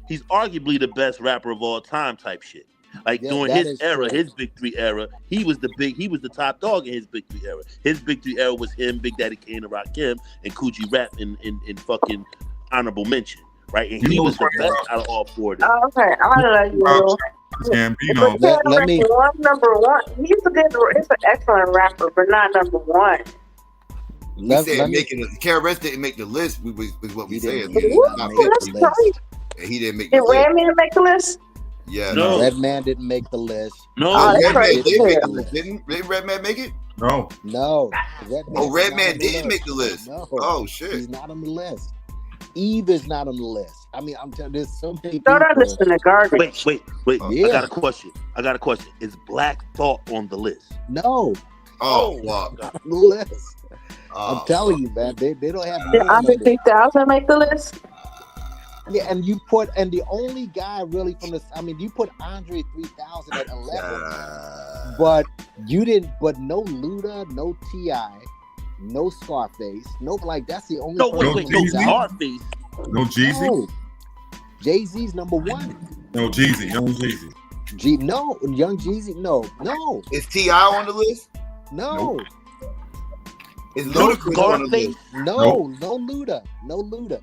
is arguably the best rapper of all time type shit. Like during his era, his Big 3 era, he was the top dog in his Big 3 era. His Big 3 era was him, Big Daddy Kane, and Rakim, and Coogee Rap in fucking honorable mention. Right, and he was the best out of all 4 of them. Oh, okay, I'm gonna let you know. Gambino. Let me. Number one. He's he's an excellent rapper, but not number one. KRS didn't make the list. Was what we said. He didn't make the the list. Did Redman make the list? Yeah, no. Redman didn't make the list. No, Redman did make the list. Didn't Redman make it? No. Redman didn't make the list. No. Oh shit. He's not on the list. Eve is not on the list. I mean, I'm telling you, there's so many Don't people. understand the garbage. Wait. I got a question. Is Black Thought on the list? No. Oh, wow. Not on the list. I'm telling you, man, they don't have. Did Andre 3000 make the list? Yeah, and the only guy really from this. I mean, you put Andre 3000 at 11, but you didn't. But no Luda, no T.I., no Scarface, no that's the only. No Scarface. No Jeezy. No. Jay-Z's number 1. No Jeezy. Young Jeezy. No, Young Jeezy. No. Is T.I. on the list? No. Is No Ludacris on the Scarface? list? No Luda. No Luda.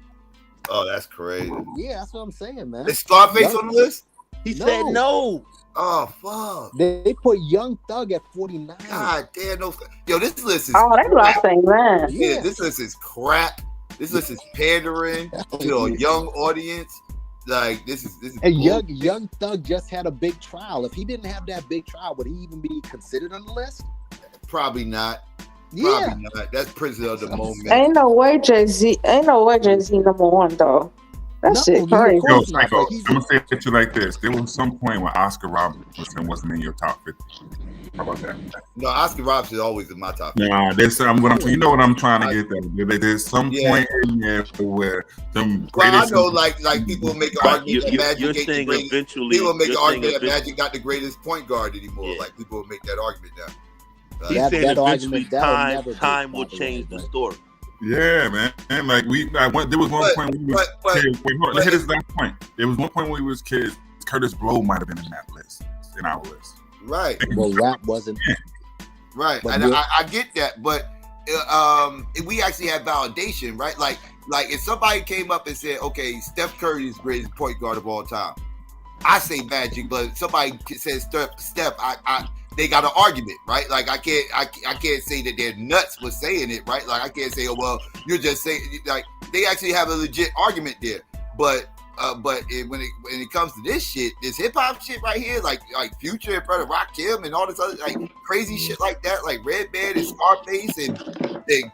Oh, that's crazy. Yeah, that's what I'm saying, man. Is Scarface Young- on the list? He said no. Oh, fuck. They put Young Thug at 49. God damn, no. Yo, this list is Oh, they lost crap. their man. Yeah, this list is crap. This list is pandering to a young audience. Like this is And bullshit. Young Thug just had a big trial. If he didn't have that big trial, would he even be considered on the list? Probably not. Yeah. Probably not. That's prisoner of the moment. Ain't no way Jay-Z number one though. That shit crazy. Yo, Psycho, I'm gonna say it to you like this. There was some point when Oscar Robertson wasn't in your top 50. How about that? No, Oscar Robertson is always in my top 50. Nah, you know what I'm trying to get at. There's some point in there where some Well, I greatest. know, like people make an argument that Magic you're ain't the saying greatest. eventually. People make an you're argument saying that Magic got the greatest point guard anymore. Yeah. Like people will make that argument now. He's That- saying that eventually argument, that'll never be, time will by the way, change the but- story. Yeah, man. And like there was one point when we was kids. Wait, hold on. Let's hit this last point. There was one point when we was kids. Curtis Blow might have been in that list, in our list. Right. Well, rap wasn't. Right, But and yeah. I get that, but we actually have validation, right? Like if somebody came up and said, "Okay, Steph Curry is the greatest point guard of all time," I say Magic, but somebody says Steph, they got an argument, right? Like I can't say that they're nuts for saying it, right? Like I can't say, "Oh well, you're just saying." Like they actually have a legit argument there, but when it comes to this shit, this hip hop shit right here, like Future and Brother Rakim and all this other like crazy shit like that, like Redman and Scarface and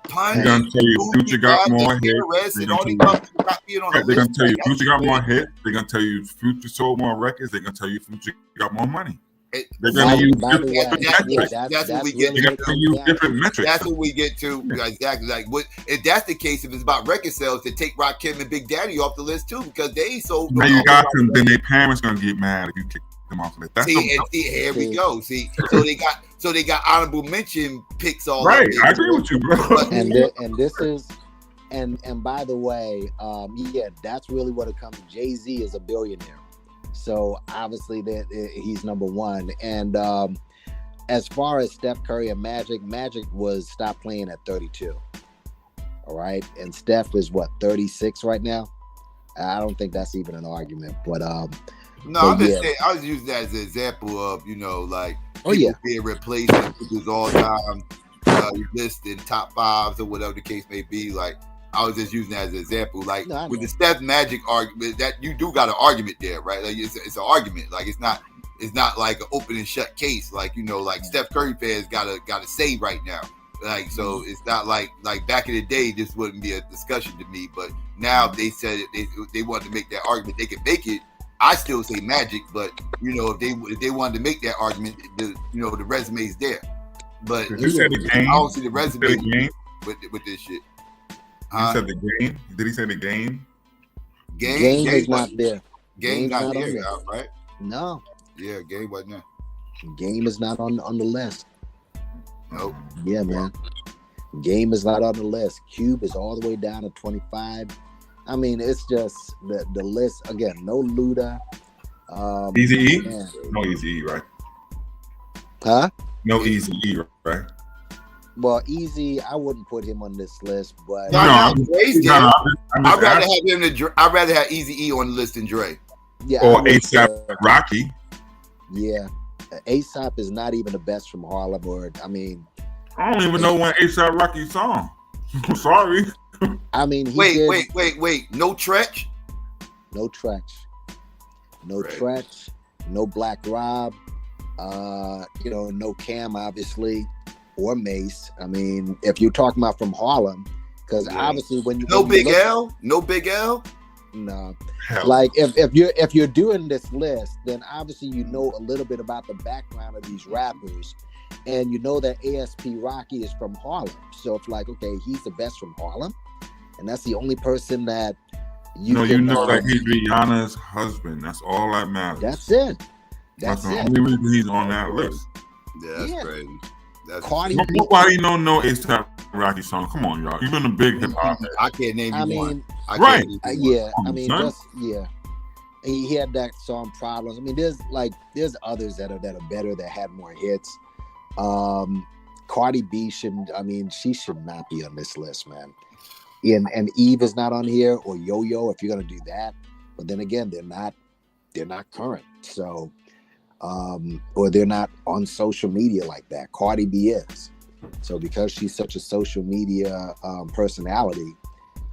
Pun. They're gonna tell you Future got more hits. And all these motherfuckers got being on the They're gonna list. tell you Future got more hits. They're gonna tell you Future sold more records. They're gonna tell you Future got more money. They're gonna use different metrics. That's what we get. They're gonna use different metrics. That's what we get to. Exactly. Like, if that's the case, if it's about record sales, to take Rakim and Big Daddy off the list too, because they sold. Now you got them. Then their parents gonna get mad if you kick them off the list. That's Here we go. See, so they got honorable mention picks all right. up. I agree with you, bro. And this is, and by the way, yeah, that's really what it comes to. Jay-Z is a billionaire. So obviously that he's number one. And as far as Steph Curry and Magic was stopped playing at 32. All right. And Steph is what, 36 right now? I don't think that's even an argument. But I'm just saying, I was using that as an example of, like people being replaced in people's all-time list in top fives or whatever the case may be. Like I was just using that as an example. Like with the Steph Magic argument, that you do got an argument there, right? Like it's an argument. Like it's not like an open and shut case. Like like Steph Curry fans got to say right now. Like so, it's not like back in the day, this wouldn't be a discussion to me. But now if they said it, they wanted to make that argument, they could make it. I still say Magic, but if they wanted to make that argument, the resume's there. But you said the game. I don't see the resume with this shit. You said the game. Did he say the game? Game is not there. Game not there, on there. now, right? No. Yeah, game wasn't there. Game is not on the list. Nope. Yeah, man. Game is not on the list. Cube is all the way down to 25. I mean, it's just the list again. No Luda. Easy E? Man. No Easy E, right? Huh? No Easy E, right? Well, Easy, I wouldn't put him on this list, but I'd rather have Easy E on the list than Dre. Yeah, or ASAP Rocky. Yeah, ASAP is not even the best from Harlem. Or I mean, I don't even know one ASAP Rocky song. I'm sorry. I mean, wait. No Tretch. No Tretch. No Tretch. No Black Rob. No Cam, obviously, or Mace. I mean, if you're talking about from Harlem, because obviously when you no Big L. No. Like if you're doing this list, then obviously you know a little bit about the background of these rappers, and you know that ASP Rocky is from Harlem. So it's like, okay, he's the best from Harlem, and that's the only person that you know that he's Rihanna's husband. That's all that matters. That's it. That's the only reason he's on that list. Yeah, that's crazy. Cardi Nobody know no ASAP Rocky song. Come on, y'all. Even a big hip hop. I can't name you one. Right. He had that song Problems. I mean, there's others that are better, that had more hits. Cardi B shouldn't. I mean, she should not be on this list, man. And Eve is not on here, or Yo-Yo if you're gonna do that. But then again, they're not current. So, or they're not on social media like that. Cardi B is. So because she's such a social media personality,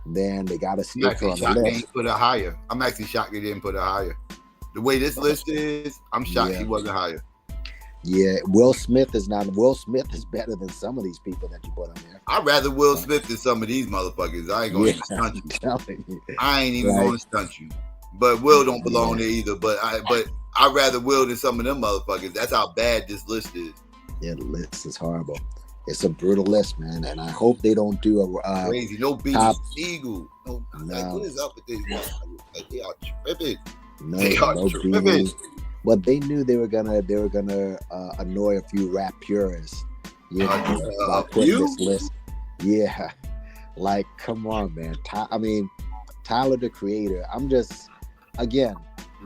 then they got to stick her on the list. Ain't put her higher. I'm actually shocked they didn't put her higher. The way this list is, I'm shocked she wasn't higher. Yeah, Will Smith is not. Will Smith is better than some of these people that you put on there. I'd rather Will Smith than some of these motherfuckers. I ain't gonna even stunt you. I ain't even gonna stunt you. But Will don't belong there either. But I'd rather Will than some of them motherfuckers. That's how bad this list is. Yeah, the list is horrible. It's a brutal list, man, and I hope they don't do a crazy. No beef Eagle. No. Like, what is up with this? Like, they are tripping. No tripping. But they knew they were gonna annoy a few rap purists, you know, by putting this list. Yeah, like come on, man. I mean, Tyler the Creator. I'm just, again,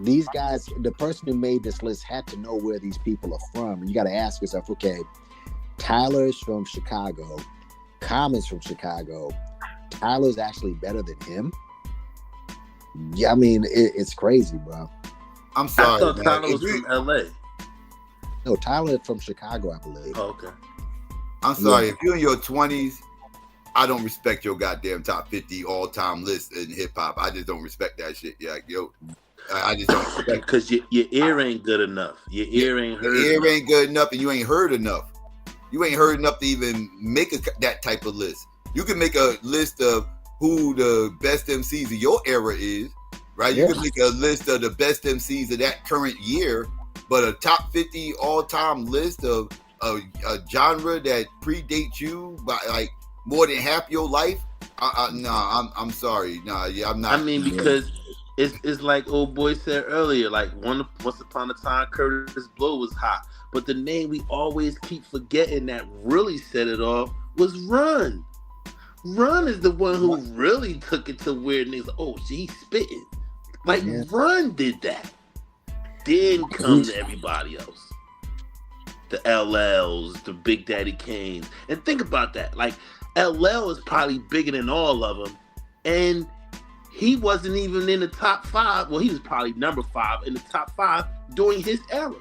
these guys. The person who made this list had to know where these people are from, and you got to ask yourself, okay. Tyler's from Chicago. Common's from Chicago. Tyler's actually better than him. Yeah, I mean, it's crazy, bro. I'm sorry. I thought Tyler was from LA. No, Tyler from Chicago, I believe. Oh, okay. I'm sorry. If you're in your 20s, I don't respect your goddamn top 50 all-time list in hip-hop. I just don't respect that shit. Yeah, yo. I just don't respect it. Because your ear ain't good enough. Your ear ain't heard Your ear ain't good enough, and you ain't heard enough. You ain't heard enough to even make that type of list. You can make a list of who the best MCs of your era is, right? You can make a list of the best MCs of that current year, but a top 50 all-time list of a genre that predates you by like more than half your life. I'm sorry. I'm not. I mean, because it's like old boy said earlier. Like once upon a time, Curtis Blow was hot. But the name we always keep forgetting that really set it off was Run. Run is the one who really took it to where niggas, oh, she's spitting. Like, Run did that. Then come to everybody else. The LLs, the Big Daddy Kanes. And think about that. Like, LL is probably bigger than all of them. And he wasn't even in the top 5. Well, he was probably number 5 in the top 5 during his era.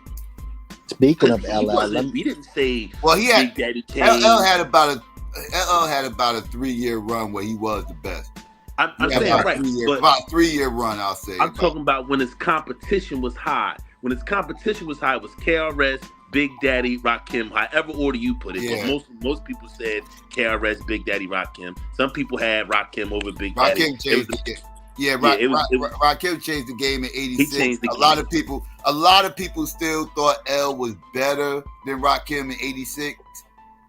Speaking of LL, we didn't say. Well, he had Big Daddy Kane. LL had about a 3-year run where he was the best. I'm saying right, but about a 3-year run. I'll say. I'm talking about when his competition was high. When his competition was high, it was KRS, Big Daddy, Rakim. However order you put it. Yeah. Most people said KRS, Big Daddy, Rakim. Some people had Rakim over Big Rakim Daddy. Changed the game. Rakim changed the game in '86. A lot of people still thought L was better than Rakim in '86,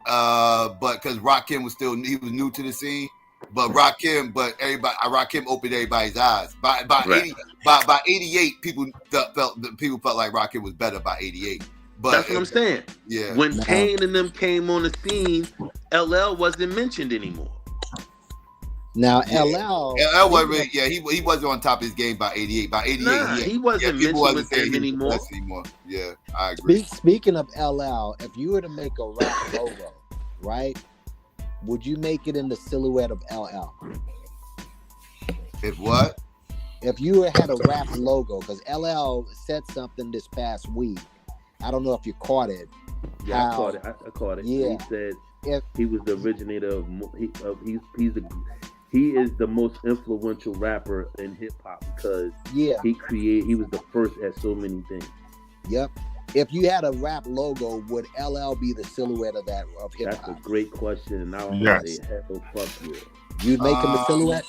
but because Rakim was new to the scene. But Rakim opened everybody's eyes. By 88, people felt like Rakim was better by 88. But that's what I'm saying. Yeah. When Kane and them came on the scene, LL wasn't mentioned anymore. Now LL wasn't he wasn't on top of his game by 88. By 88, he wasn't mentioned with them anymore. Yeah, I agree. Speaking of LL, if you were to make a rap logo, right? Would you make it in the silhouette of LL? If what? If you had a rap logo, because LL said something this past week. I don't know if you caught it. Yeah, I caught it. Yeah. He said he was the originator he is the most influential rapper in hip hop because he was the first at so many things. Yep. If you had a rap logo, would LL be the silhouette of hip hop? That's a great question, and I would say hell fuck you. You'd make him a silhouette?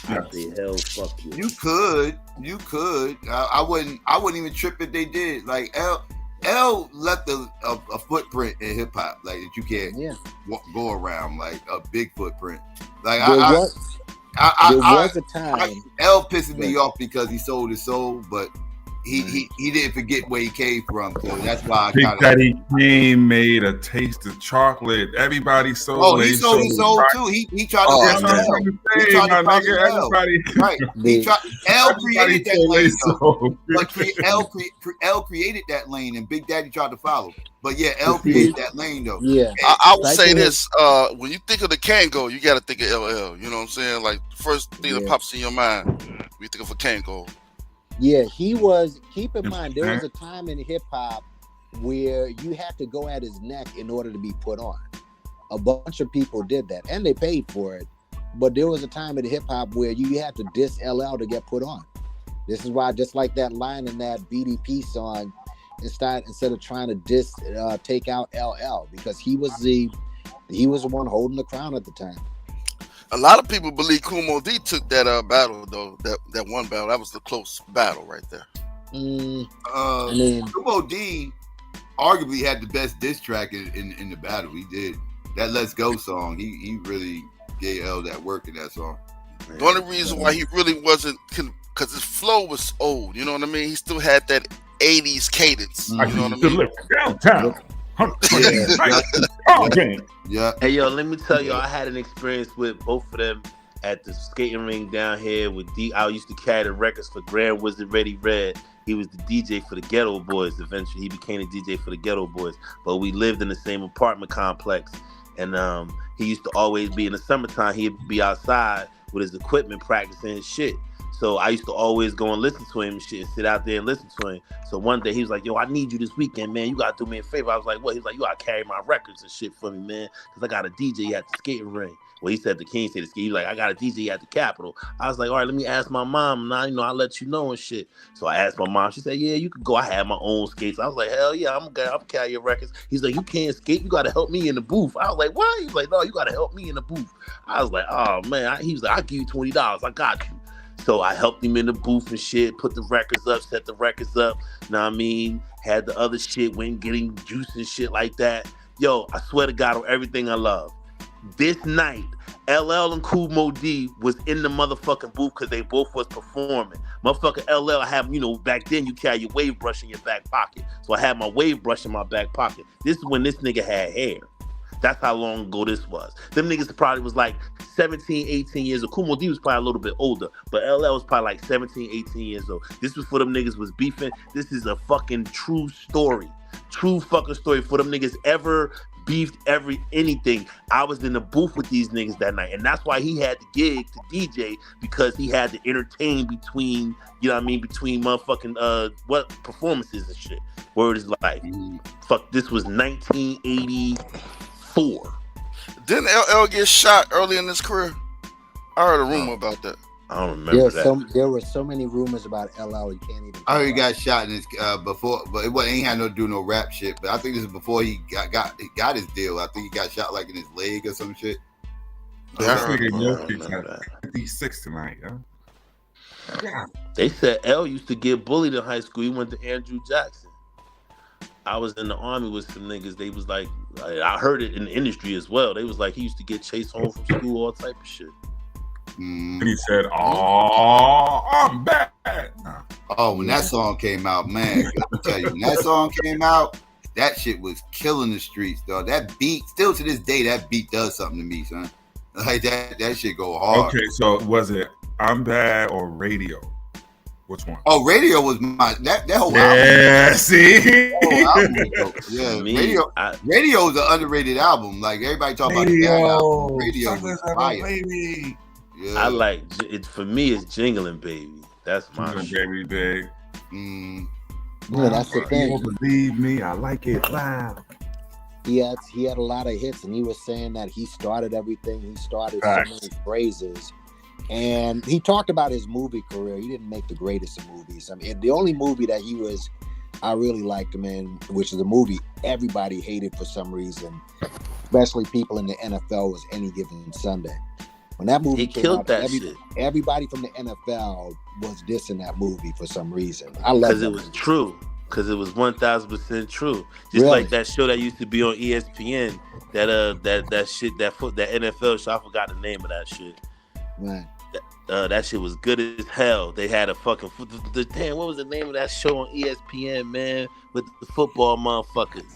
I'd say hell fuck you. You could. I wouldn't even trip if they did. Like L left a footprint in hip hop, like that you can't go around, like a big footprint. Like there was a time. L pisses me off because he sold his soul, but he didn't forget where he came from, so that's why I Big kind of. Daddy Kane made a taste of chocolate. Everybody sold. Oh, he sold his soul too. He tried to That's follow what I'm L. trying to He say, tried my to follow nigga. L. Everybody, Right. He tried. L created that sold lane their though. soul. But L created that lane, and Big Daddy tried to follow. But yeah, L created that lane though. Yeah, I will say this: when you think of the Kango, you got to think of LL. You know what I'm saying? Like the first thing that pops in your mind when you think of a Kango. Yeah, he was. Keep in mind, there was a time in hip hop where you had to go at his neck in order to be put on. A bunch of people did that, and they paid for it. But there was a time in hip hop where you had to diss LL to get put on. This is why, just like that line in that BDP song, instead of trying to take out LL, because he was the one holding the crown at the time. A lot of people believe Kumo D took that battle though. That one battle, that was the close battle right there. I mean, Kumo D arguably had the best diss track in the battle. He did that "Let's Go" song. He really gave L that work in that song. The only reason why he really wasn't, because his flow was old. You know what I mean? He still had that 80s cadence. You know what I mean? Downtown. Yeah. Hey yo, let me tell you, I had an experience with both of them at the skating ring down here with D. I used to carry the records for Grand Wizard Ready Red. He was the DJ for the Ghetto Boys. Eventually, he became the DJ for the Ghetto Boys. But we lived in the same apartment complex, and he used to always be in the summertime. He'd be outside with his equipment practicing his shit. So I used to always go and listen to him and shit and sit out there and listen to him. So one day he was like, yo, I need you this weekend, man. You got to do me a favor. I was like, what? He was like, you got to carry my records and shit for me, man. Because I got a DJ at the skating ring. Well, he said the King said the skate. He was like, I got a DJ at the Capitol. I was like, all right, let me ask my mom. Now, I'll let you know and shit. So I asked my mom. She said, yeah, you could go. I had my own skates. I was like, hell yeah, I'm going to carry your records. He's like, you can't skate. You got to help me in the booth. I was like, what? He was like, no, you got to help me in the booth. I was like, oh, man. He was like, I'll give you $20. I got you. So I helped him in the booth and shit, put the records up, set the records up. Know what I mean? Had the other shit, went getting juice and shit like that. Yo, I swear to God on everything I love. This night, LL and Kumo D was in the motherfucking booth because they both was performing. Motherfucker LL, I have, back then you carry your wave brush in your back pocket. So I had my wave brush in my back pocket. This is when this nigga had hair. That's how long ago this was. Them niggas probably was like 17, 18 years old. Kumo D was probably a little bit older, but LL was probably like 17, 18 years old. This was for them niggas was beefing. This is a fucking true story. True fucking story for them niggas ever beefed anything. I was in the booth with these niggas that night, and that's why he had the gig to DJ, because he had to entertain between, between motherfucking what performances and shit. Word is like, fuck, this was 1984. Didn't LL get shot early in his career? I heard a rumor about that. I don't remember that. There were so many rumors about LL. You can't even. I heard he got shot in his before, but it ain't had no do no rap shit. But I think this is before he got his deal. I think he got shot like in his leg or some shit. This nigga Yoki's at 56 tonight, huh? Yeah. They said L used to get bullied in high school. He went to Andrew Jackson. I was in the army with some niggas. They was like, I heard it in the industry as well. They was like, he used to get chased home from school, all type of shit. And he said, "Oh, I'm bad." Oh, when that song came out, man, I tell you, when that song came out, that shit was killing the streets, dog. That beat, still to this day, that beat does something to me, son. Like that shit go hard. Okay, so was it "I'm Bad" or "Radio"? Which one? Oh, Radio was my that whole yeah, album. See, yeah, Radio is an underrated album. Like everybody talking about the album. Radio was fire. Baby. Yeah. I like it. For me, it's Jingling Baby. That's my Baby big. Yeah, that's the thing. You don't believe me? I like it loud. He had a lot of hits, and he was saying that he started everything. He started so many phrases, and he talked about his movie career. He didn't make the greatest of movies. I mean, the only movie that I really liked him in, which is a movie everybody hated for some reason, especially people in the NFL, was Any Given Sunday. When that movie came killed out, that shit. Everybody from the NFL was dissing that movie for some reason. I love it because it was true. Because it was 1,000% true. Just like that show that used to be on ESPN, that NFL show. I forgot the name of that shit. Right. That shit was good as hell. They had a fucking damn. What was the name of that show on ESPN, man? With the football motherfuckers.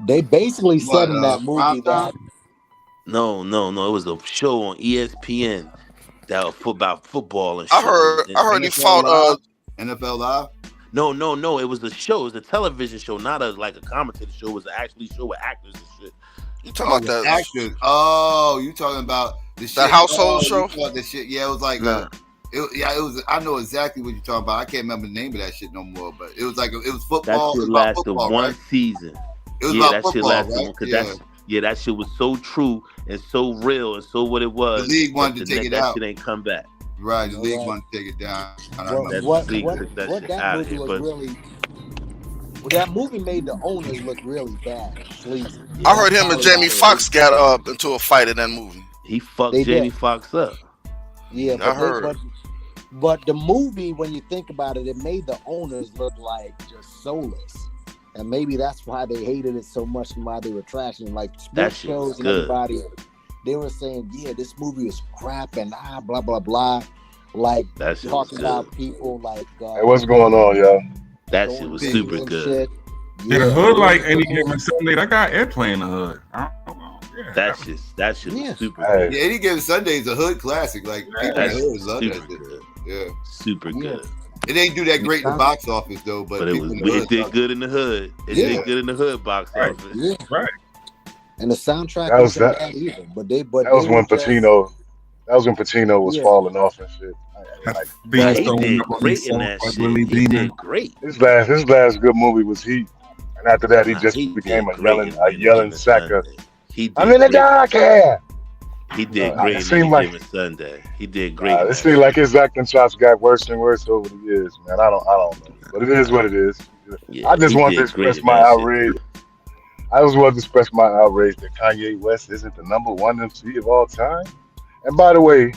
They basically said in that movie that. No. It was a show on ESPN that was about football and shit. I heard he fought NFL Live. No. It was a show. It was a television show, not a commentator show. It was an actually show with actors and shit. You talking about that actors? Oh, you talking about the shit? That household show? The shit. Yeah, it was like it was. I know exactly what you're talking about. I can't remember the name of that shit no more. But it was like it was football. That shit lasted one season. It was about football, shit lasted right? because that shit was so true and so real and so what it was. The league wanted to take it out. That shit ain't come back. Right, the league wanted to take it down. That movie made the owners look really bad, sleazy. I heard him and Jamie Foxx got into a fight in that movie. He fucked Jamie Foxx up. Yeah, I heard. But the movie, when you think about it, it made the owners look like just soulless. And maybe that's why they hated it so much and why they were trashing like sports shows and everybody. They were saying, yeah, this movie is crap and blah, blah, blah. Like talking about people like hey, what's going on, y'all? That shit was super good. Yeah, the hood like any given Sunday. I got airplay in the hood. I don't know. Yeah. That shit was super good. good. Yeah, any given Sunday is a hood classic. Like people in the hood love that shit. Yeah, super good. It ain't do that great in the box office though, but it did good in the hood. It did good in the hood box office. Yeah. Right. And the soundtrack that was wasn't bad either. That was when Pacino was falling off and shit. He did great in that shit. He did great. His last good movie was Heat, and after that he just became a yelling sacker. I'm in the dark here. He did great in Any Given Sunday. He did great. It seemed like his acting chops got worse and worse over the years, man. I don't know, but it is what it is. Yeah, I just want to express my outrage. I just want to express my outrage that Kanye West isn't the #1 MC of all time. And by the way,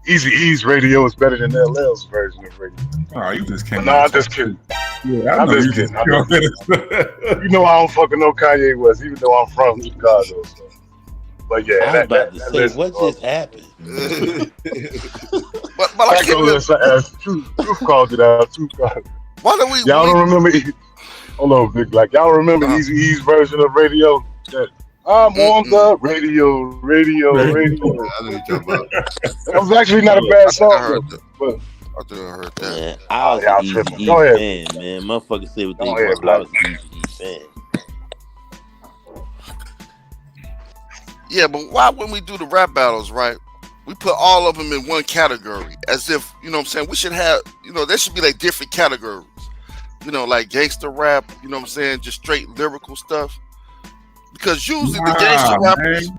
Eazy-E's radio is better than LL's version of radio. Oh, you just can't. No, I'm just kidding. Yeah, I'm just kidding. You know I don't fucking know Kanye West, even though I'm from Chicago. So. But yeah, I was about to say, what just happened? but I can't. Truth called it out. Why don't we? Y'all don't remember? Hold on, Big Black. Y'all remember Eazy-E's version of radio? I'm on the radio. I know what you're talking about. That was actually not a bad song. I think I heard that. Man, I was an Eazy-E fan, man. Motherfuckers say what they want. I was an Eazy-E fan. Yeah, but why when we do the rap battles, right? We put all of them in one category, as if, you know what I'm saying, we should have, there should be like different categories. Like gangster rap, you know what I'm saying, just straight lyrical stuff. Because usually the gangster rappers,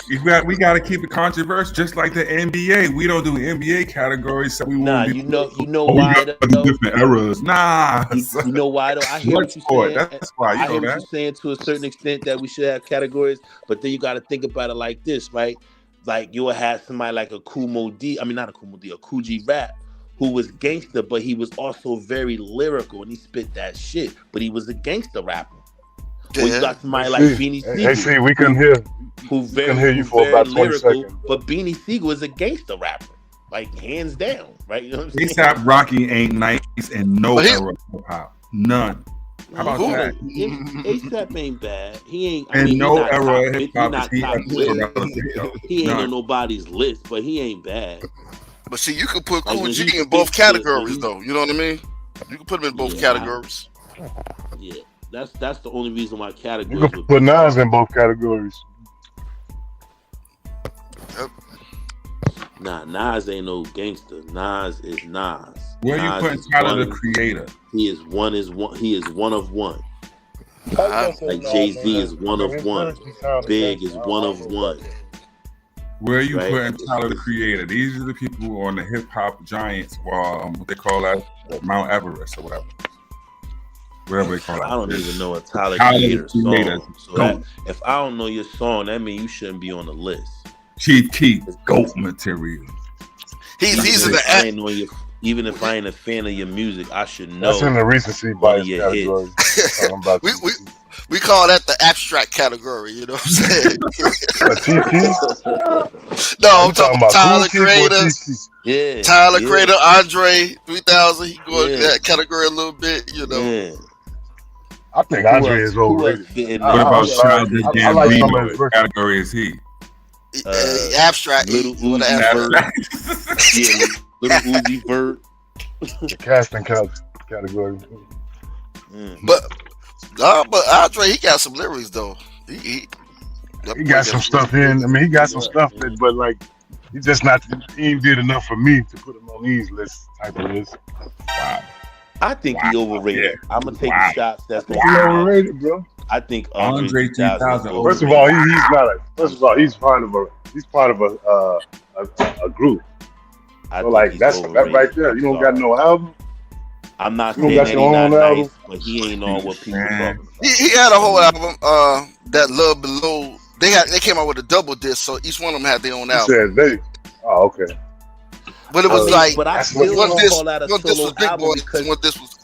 we got to keep it controversial, just like the NBA. We don't do NBA categories, so we won't. You know why though? Different eras. You know why though? I hear what you're saying. That's why I hear what you're saying to a certain extent that we should have categories, but then you got to think about it like this, right? Like you will have somebody like a Cool G Rap, who was gangster, but he was also very lyrical and he spit that shit. But he was a gangster rapper. Or you got somebody like Beanie Siegel. Hey, see, we couldn't hear. Who couldn't hear you for about 20 lyrical, seconds. But Beanie Siegel is a gangster rapper, like hands down, right? You know what I'm saying? ASAP Rocky ain't nice and no era of hip hop, none. How about that? ASAP ain't bad. He ain't. And no era of hip hop he ain't on nobody's list, but he ain't bad. But see, you could put Cool G in both categories, though. You know what I mean? You can put him in both categories. Yeah. That's the only reason why categories. You can put Nas in both categories. Yep. Nah, Nas ain't no gangster. Nas is Nas. Where you putting Tyler the Creator? He is one of one. Like Jay-Z is one of one. Big is one of one. Where are you putting Tyler the Creator? These are the people who are on the hip hop giants, what they call that, Mount Everest or whatever. Whatever they call it. I don't even know a Tyler Creator song. So if I don't know your song, that means you shouldn't be on the list. Chief Keef, GOAT material. He's in the Even if I ain't a fan of your music, I should know. That's in the recency one of bias your category. hits. We call that the abstract category. You know what I'm saying? No, I'm talking about Tyler Creator. Yeah, Tyler Creator, Andre 3000. He go in that category a little bit. You know. Yeah. I think Andre is overrated. What about Childish I like some of Gambino? his What category is he? Abstract. Little Uzi Vert. Yeah, Little Uzi Vert. Casting category. But Andre, he got some lyrics though. He got some stuff in. I mean, he got some stuff that, but like, he just not. He ain't did enough for me to put him on these lists. Type of list. Wow. I think he overrated. Yeah. I'm gonna take the shots. That's He's overrated, bro. I think Andre 3000. First of all, he's not a. First of all, he's part of a group. So like that's that right there. You don't got no album. I'm not You saying don't that got he's your not own nice, album? but he ain't on what people talking about. He had a whole album. That Love Below. They came out with a double disc, so each one of them had their own He album. said they. Oh, okay. But it was like, but I still one don't disc call that a was solo Big album Boy, because one disc was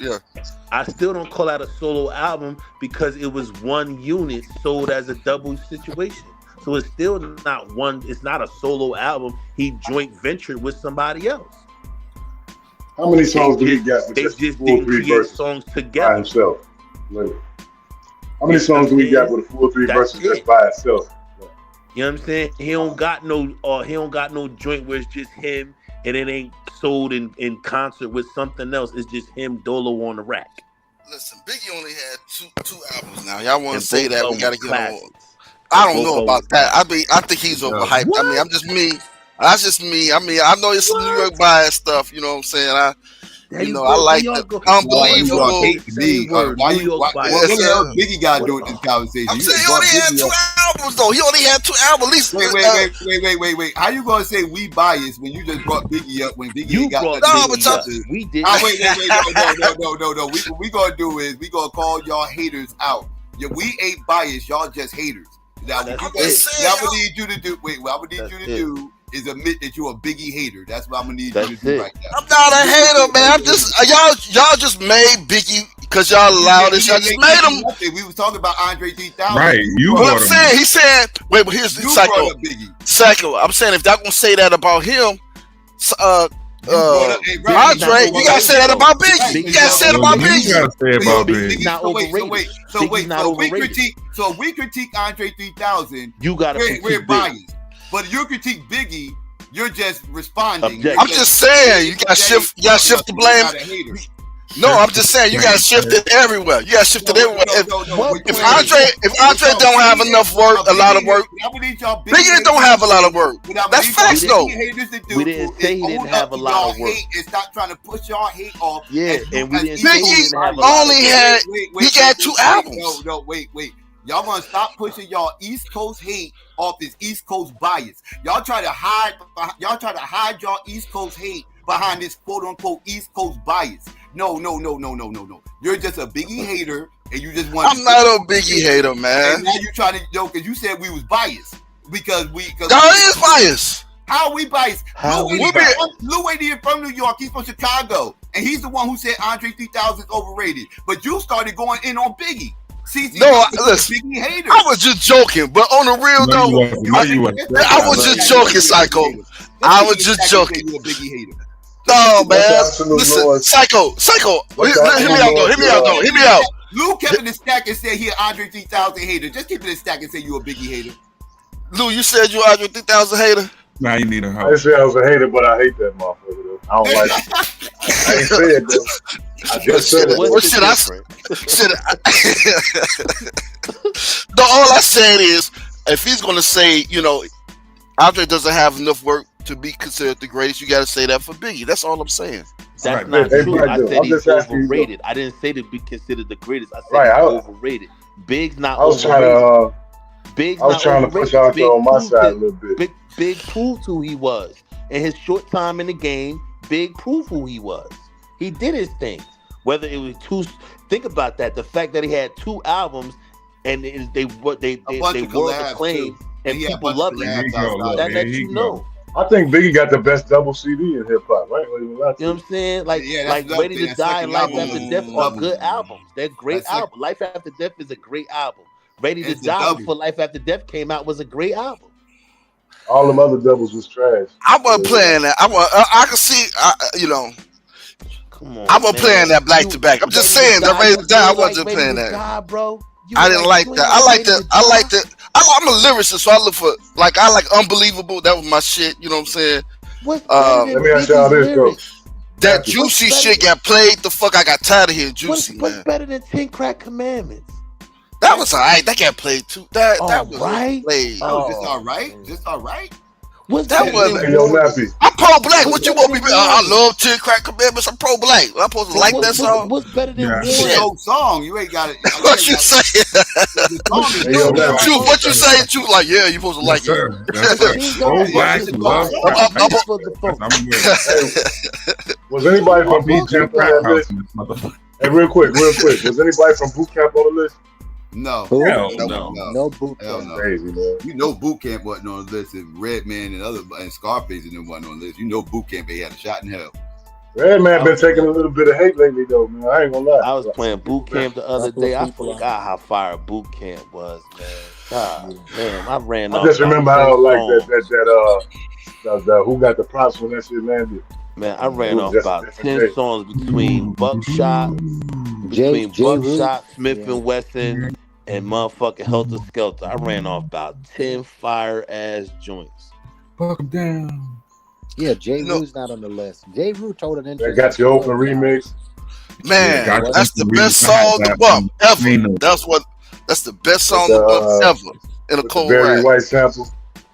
I still don't call that a solo album because it was one unit sold as a double situation. So it's still not one. It's not a solo album. He joint ventured with somebody else. How many songs do he got with They just just full didn't 3 create verses songs by together. himself? Like, how many songs do we got with a full 3 That's verses just it. by itself? You know what I'm saying? He don't got no joint where it's just him and it ain't sold in concert with something else. It's just him Dolo on the rack. Listen, Biggie only had two albums now. Y'all want And to say both that? of We them got to get classics. on. I don't Both know of about them that. I think he's overhyped. I mean, I'm just me. That's just me. I mean, I know it's some New York bias stuff. You know what I'm saying? I like the unbelievable. What the hell Biggie got to do with this conversation? I'm saying he only had 2 albums though. He only had 2 albums. At least Wait. How you gonna say we biased when you just brought Biggie up when Biggie ain't got we did. Wait. No. What we gonna do is we gonna call y'all haters out. Yeah, we ain't biased. Y'all just haters. Now, what I need you to do. Wait, what I need you to do is admit that you're a Biggie hater. That's what I'm gonna need you to do right now. I'm not a hater, man. I'm just y'all just made Biggie because y'all allowed this. Y'all just made him. We was talking about Andre 3000. Right, you. What I'm saying, he said. Wait, but here's the Psycho. I'm saying if y'all gonna say that about him, Andre, you gotta say that about Biggie. You gotta say it about Biggie. You gotta say about Biggie. So if we critique Andre 3000, you gotta we're biased. But if you critique Biggie, you're just responding. I'm just saying you gotta shift the blame. No, I'm just saying you gotta shift it everywhere. You gotta shift it everywhere. If Andre don't have enough work, a lot of work, Biggie don't have a lot of work. That's facts though. We didn't say he didn't have a lot of work. And stop trying to push y'all hate off. Yeah, and we didn't say he Biggie didn't have a lot only had he got 2 albums. No, wait. Y'all gonna stop pushing y'all East Coast hate off this East Coast bias. Y'all try to hide y'all East Coast hate behind this quote unquote East Coast bias. No. You're just a Biggie hater, and you just want. I'm not a Biggie hater, man. And now you trying to because you said we was biased because y'all is biased. How are we biased? Lou ain't even from New York. He's from Chicago, and he's the one who said Andre 3000 is overrated. But you started going in on Biggie. No, listen. I was just joking, but on the real though, I was just joking, Psycho. I was just joking. No, man. Listen, Psycho. Hear me out. Lou kept it in stack and said he an Andre 3000 hater. Just keep it in stack and say you a Biggie hater. Lou, you said you Andre 3000 hater? Now you need a I hoe. didn't say I was a hater, but I hate that motherfucker. Though. I don't like it. I ain't say it though. I just said it. No, all I said is, if he's gonna say, Andre doesn't have enough work to be considered the greatest, you gotta say that for Biggie. That's all I'm saying. That's not true. I said he's overrated. I didn't say to be considered the greatest. I said he's overrated. Big's not overrated. I was trying to push Andre on my side a little bit. Big proved who he was. In his short time in the game, Big proved who he was. He did his thing. Whether it was think about that. The fact that he had 2 albums and they world acclaim and people love it. That lets you know. I think Biggie got the best double CD in hip hop, right? You know what I'm saying? Like Ready to Die and Life After Death are good albums. They're great albums. Life After Death is a great album. Ready to Die before Life After Death came out was a great album. All them other doubles was trash. I wasn't playing that. I can see, you know. Come on, I wasn't playing that back to back. I'm just saying that Ready to Die. I wasn't playing that. Bro. I didn't like that. I like the. I'm a lyricist, so I look for I like Unbelievable. That was my shit. You know what I'm saying? Let me ask y'all this though. That Juicy shit got played. The fuck, I got tired of hearing Juicy, man. What's better than 10 Crack Commandments? That was alright. That got played too. That was right. Played. Oh, just all right. Just all right. That wasn't. I'm pro-black. What you want me to be? I love 10 Crack Commandments. I'm pro-black. I'm supposed to like that song. What's better than It's an old song. You ain't got it. What you say? What you say? You like? Yeah, you supposed to like it. Pro-black love. Was anybody from boot camp on that list? Hey, real quick. Was anybody from boot camp on the list? No. No boot camp. No. Crazy, man. You know boot camp wasn't on the list. And Redman and Scarface and them wasn't on the list. You know boot camp they had a shot in hell. Redman been taking a little bit of hate lately though, man. I ain't gonna lie. I was playing boot camp the other day. I forgot how fire boot camp was, man. God, man, I ran off. I just remember how like that who got the props when that shit landed. Man, I ran off about 10 songs between Buckshot, Smith and Wesson, and motherfucking Helter Skelter. I ran off about 10 fire ass joints. Fuck them down. Yeah, J. Rue's not on the list. J. Rue told an interesting. That got your open remix. Man, that's the best song to bump ever. That's the best song to bump ever in a cold Very rap. White sample.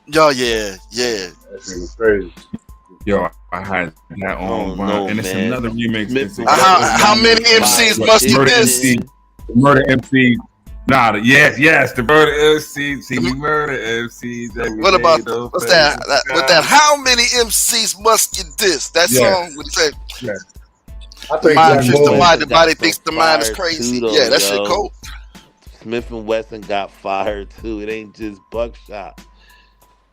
Yo, yeah. That shit was crazy. Yo, I had that on, and it's another remix. How many MCs must you miss? Murder MC. Nah, yes, the Murder MC. See, we murder MCs. What about what's that? With that, how many MCs must you diss? That song would say. Yeah. I think the body thinks the mind is crazy. Yeah, that shit cool. Smith and Wesson got fired too. It ain't just Buckshot.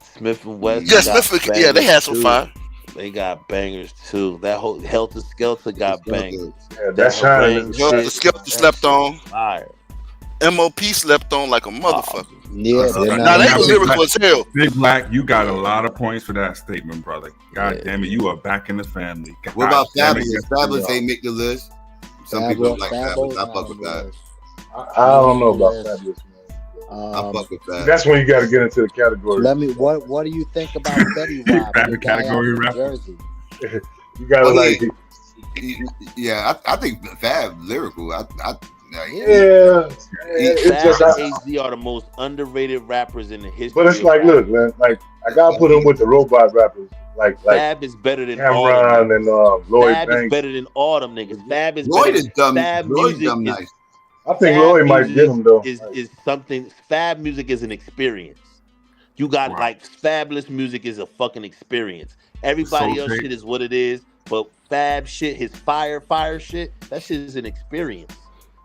Smith and Wesson. Yeah, they had some fire. They got bangers too. That whole Helter Skelter got bangers. Yeah, that's shining. Helter Skelter slept on. Fire. MOP slept on like a motherfucker. Yeah, now they were lyrical as hell. Big Black, you got a lot of points for that statement, brother. God damn it, you are back in the family. God what about Fabulous? Fabulous ain't make the list. Some people don't like Fabulous. I fuck with that. I don't know about Fabulous, man. I fuck with that. That's when you got to get into the category. What do you think about Betty Rob? The category rap. You got to like. Yeah, I think Fab lyrical. Fab and AZ are the most underrated rappers in the history. But it's like, look, man, like I gotta put him with the robot rappers. Like Fab is better than Cameron and Lloyd Fab Banks. is better than all them niggas. Fab is Lloyd better. is dumb. Fab Lloyd music dumb is, nice. I think Lloyd might get him though. Is something. Fab music is an experience. You got like Fabulous music is a fucking experience. Everybody else shit is what it is, but Fab shit, his fire shit, that shit is an experience.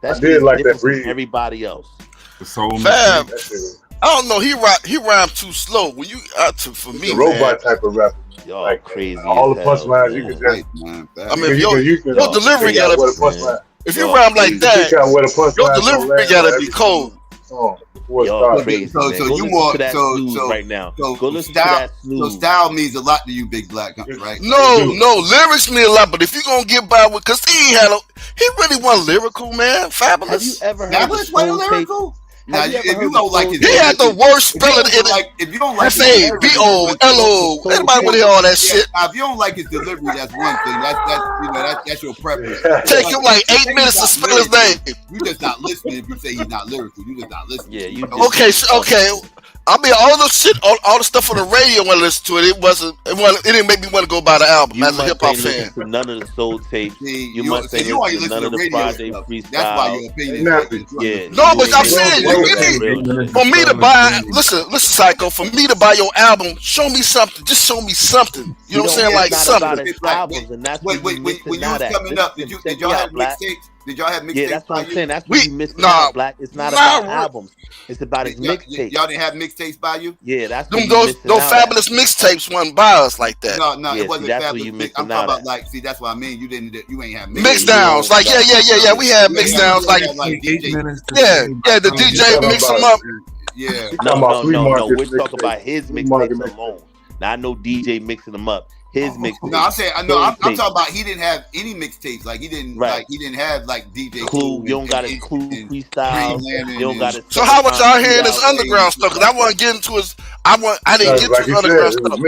That I did like that breed. Everybody else. Fab, I don't know. He rhymed too slow. When you for me, the robot type of rapper. Y'all like crazy. All the punchlines you can just. I mean, your delivery gotta be. If you rhyme like that, your delivery gotta be cold. Yo, crazy, so you more right now. Go listen to that. So style means a lot to you, Big Black, right? No, lyrics mean a lot. But if you gonna get by with, cause he really wasn't lyrical, man. Fabulous. Have you ever heard Fabulous wasn't lyrical? Now, if you don't like his, he had the worst spelling in it. If you don't like FABOLO, everybody want to hear all that shit. If you don't like his delivery, that's one thing. That's your preference. Take him like 8 minutes to spell his name. You just not listening. If you say he's not lyrical, you just not listening. Yeah, you. Okay. I mean, all the shit, all the stuff on the radio when I listened to it, it didn't make me want to go buy the album as a hip hop fan. None of the soul tapes. You must say you only none of the Friday freestyle. That's why your opinion. Yeah. No, but I'm saying for me to buy, listen, Psycho. For me to buy your album, show me something. Just show me something. You know what I'm saying? Like something. Albums, and that's when you was coming up, did y'all have mixtapes? Did y'all have mixtapes? Yeah, that's what by I'm you? saying. That's what you missing out, Black. It's not about albums. It's about his mixtape. Y'all didn't have mixtapes by you? Yeah, that's Them what you missing those out fabulous mixtapes wasn't by us like that. No, Yeah, it wasn't see, that's fabulous. what you missing I'm talking out about at. like, see, that's what I mean. You ain't have Mix downs, like yeah. We had mix downs, like the DJ mix them up. Yeah. No. We're talking about his mixtapes alone. Now I know DJ mixing them up. His mixtapes. No, I'm saying I'm talking about he didn't have any mixtapes. Like he didn't have like DJ Clue. You don't got his Clue freestyle. You don't got his. So how much y'all hearing this underground stuff? Because I wasn't getting to his. I didn't get to his underground stuff.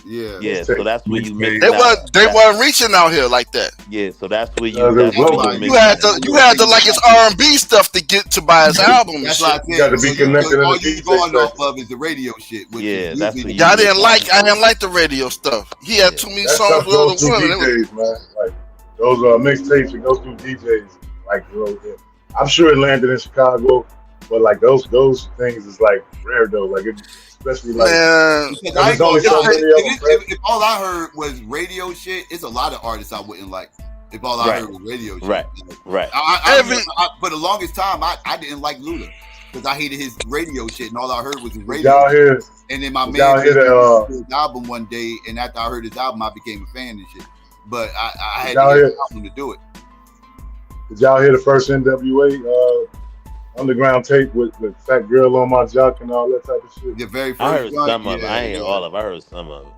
Yeah. So that's where you missed. They weren't reaching out here like that. Yeah. So that's where you. You had to like his R&B stuff to get to buy his album. That's why I said you got to be connected. All you going off of is the radio shit. Yeah, that's what I didn't like the radio stuff. He had too many songs with other women. DJs, man. Like those mixtapes and those two DJs. Like I'm sure it landed in Chicago, but like those things is like rare though. Like especially like if all I heard was radio shit, it's a lot of artists I wouldn't like. If all I heard was radio shit, right. For the longest time, I didn't like Luda because I hated his radio shit, and all I heard was his radio. Y'all hear? And then my man his album one day, and after I heard his album, I became a fan and shit. But I had to get album to do it. Did y'all hear the first NWA underground tape with Fat Girl on My Jock and all that type of shit? The very first I heard joint, some of it. I ain't all of it. I heard some of it.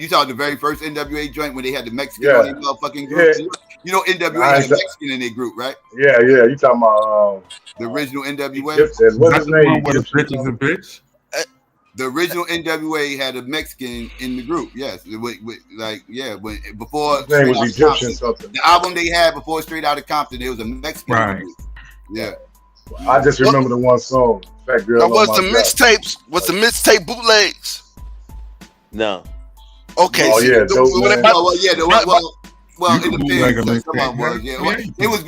You saw the very first NWA joint when they had the Mexican on their motherfucking group. Yeah. You know NWA had a Mexican in their group, right? Yeah. You talking about the original NWA? What's his name? Bitch. The original NWA had a Mexican in the group. Yes, before his name was Egyptian something. The album they had before Straight Outta Compton, there was a Mexican. Right. In the group. Yeah. I just remember the one song. Fat Girl. Now, was the mixtape bootlegs? No. Okay. Oh yeah. It depends. Someone was. Yeah. They was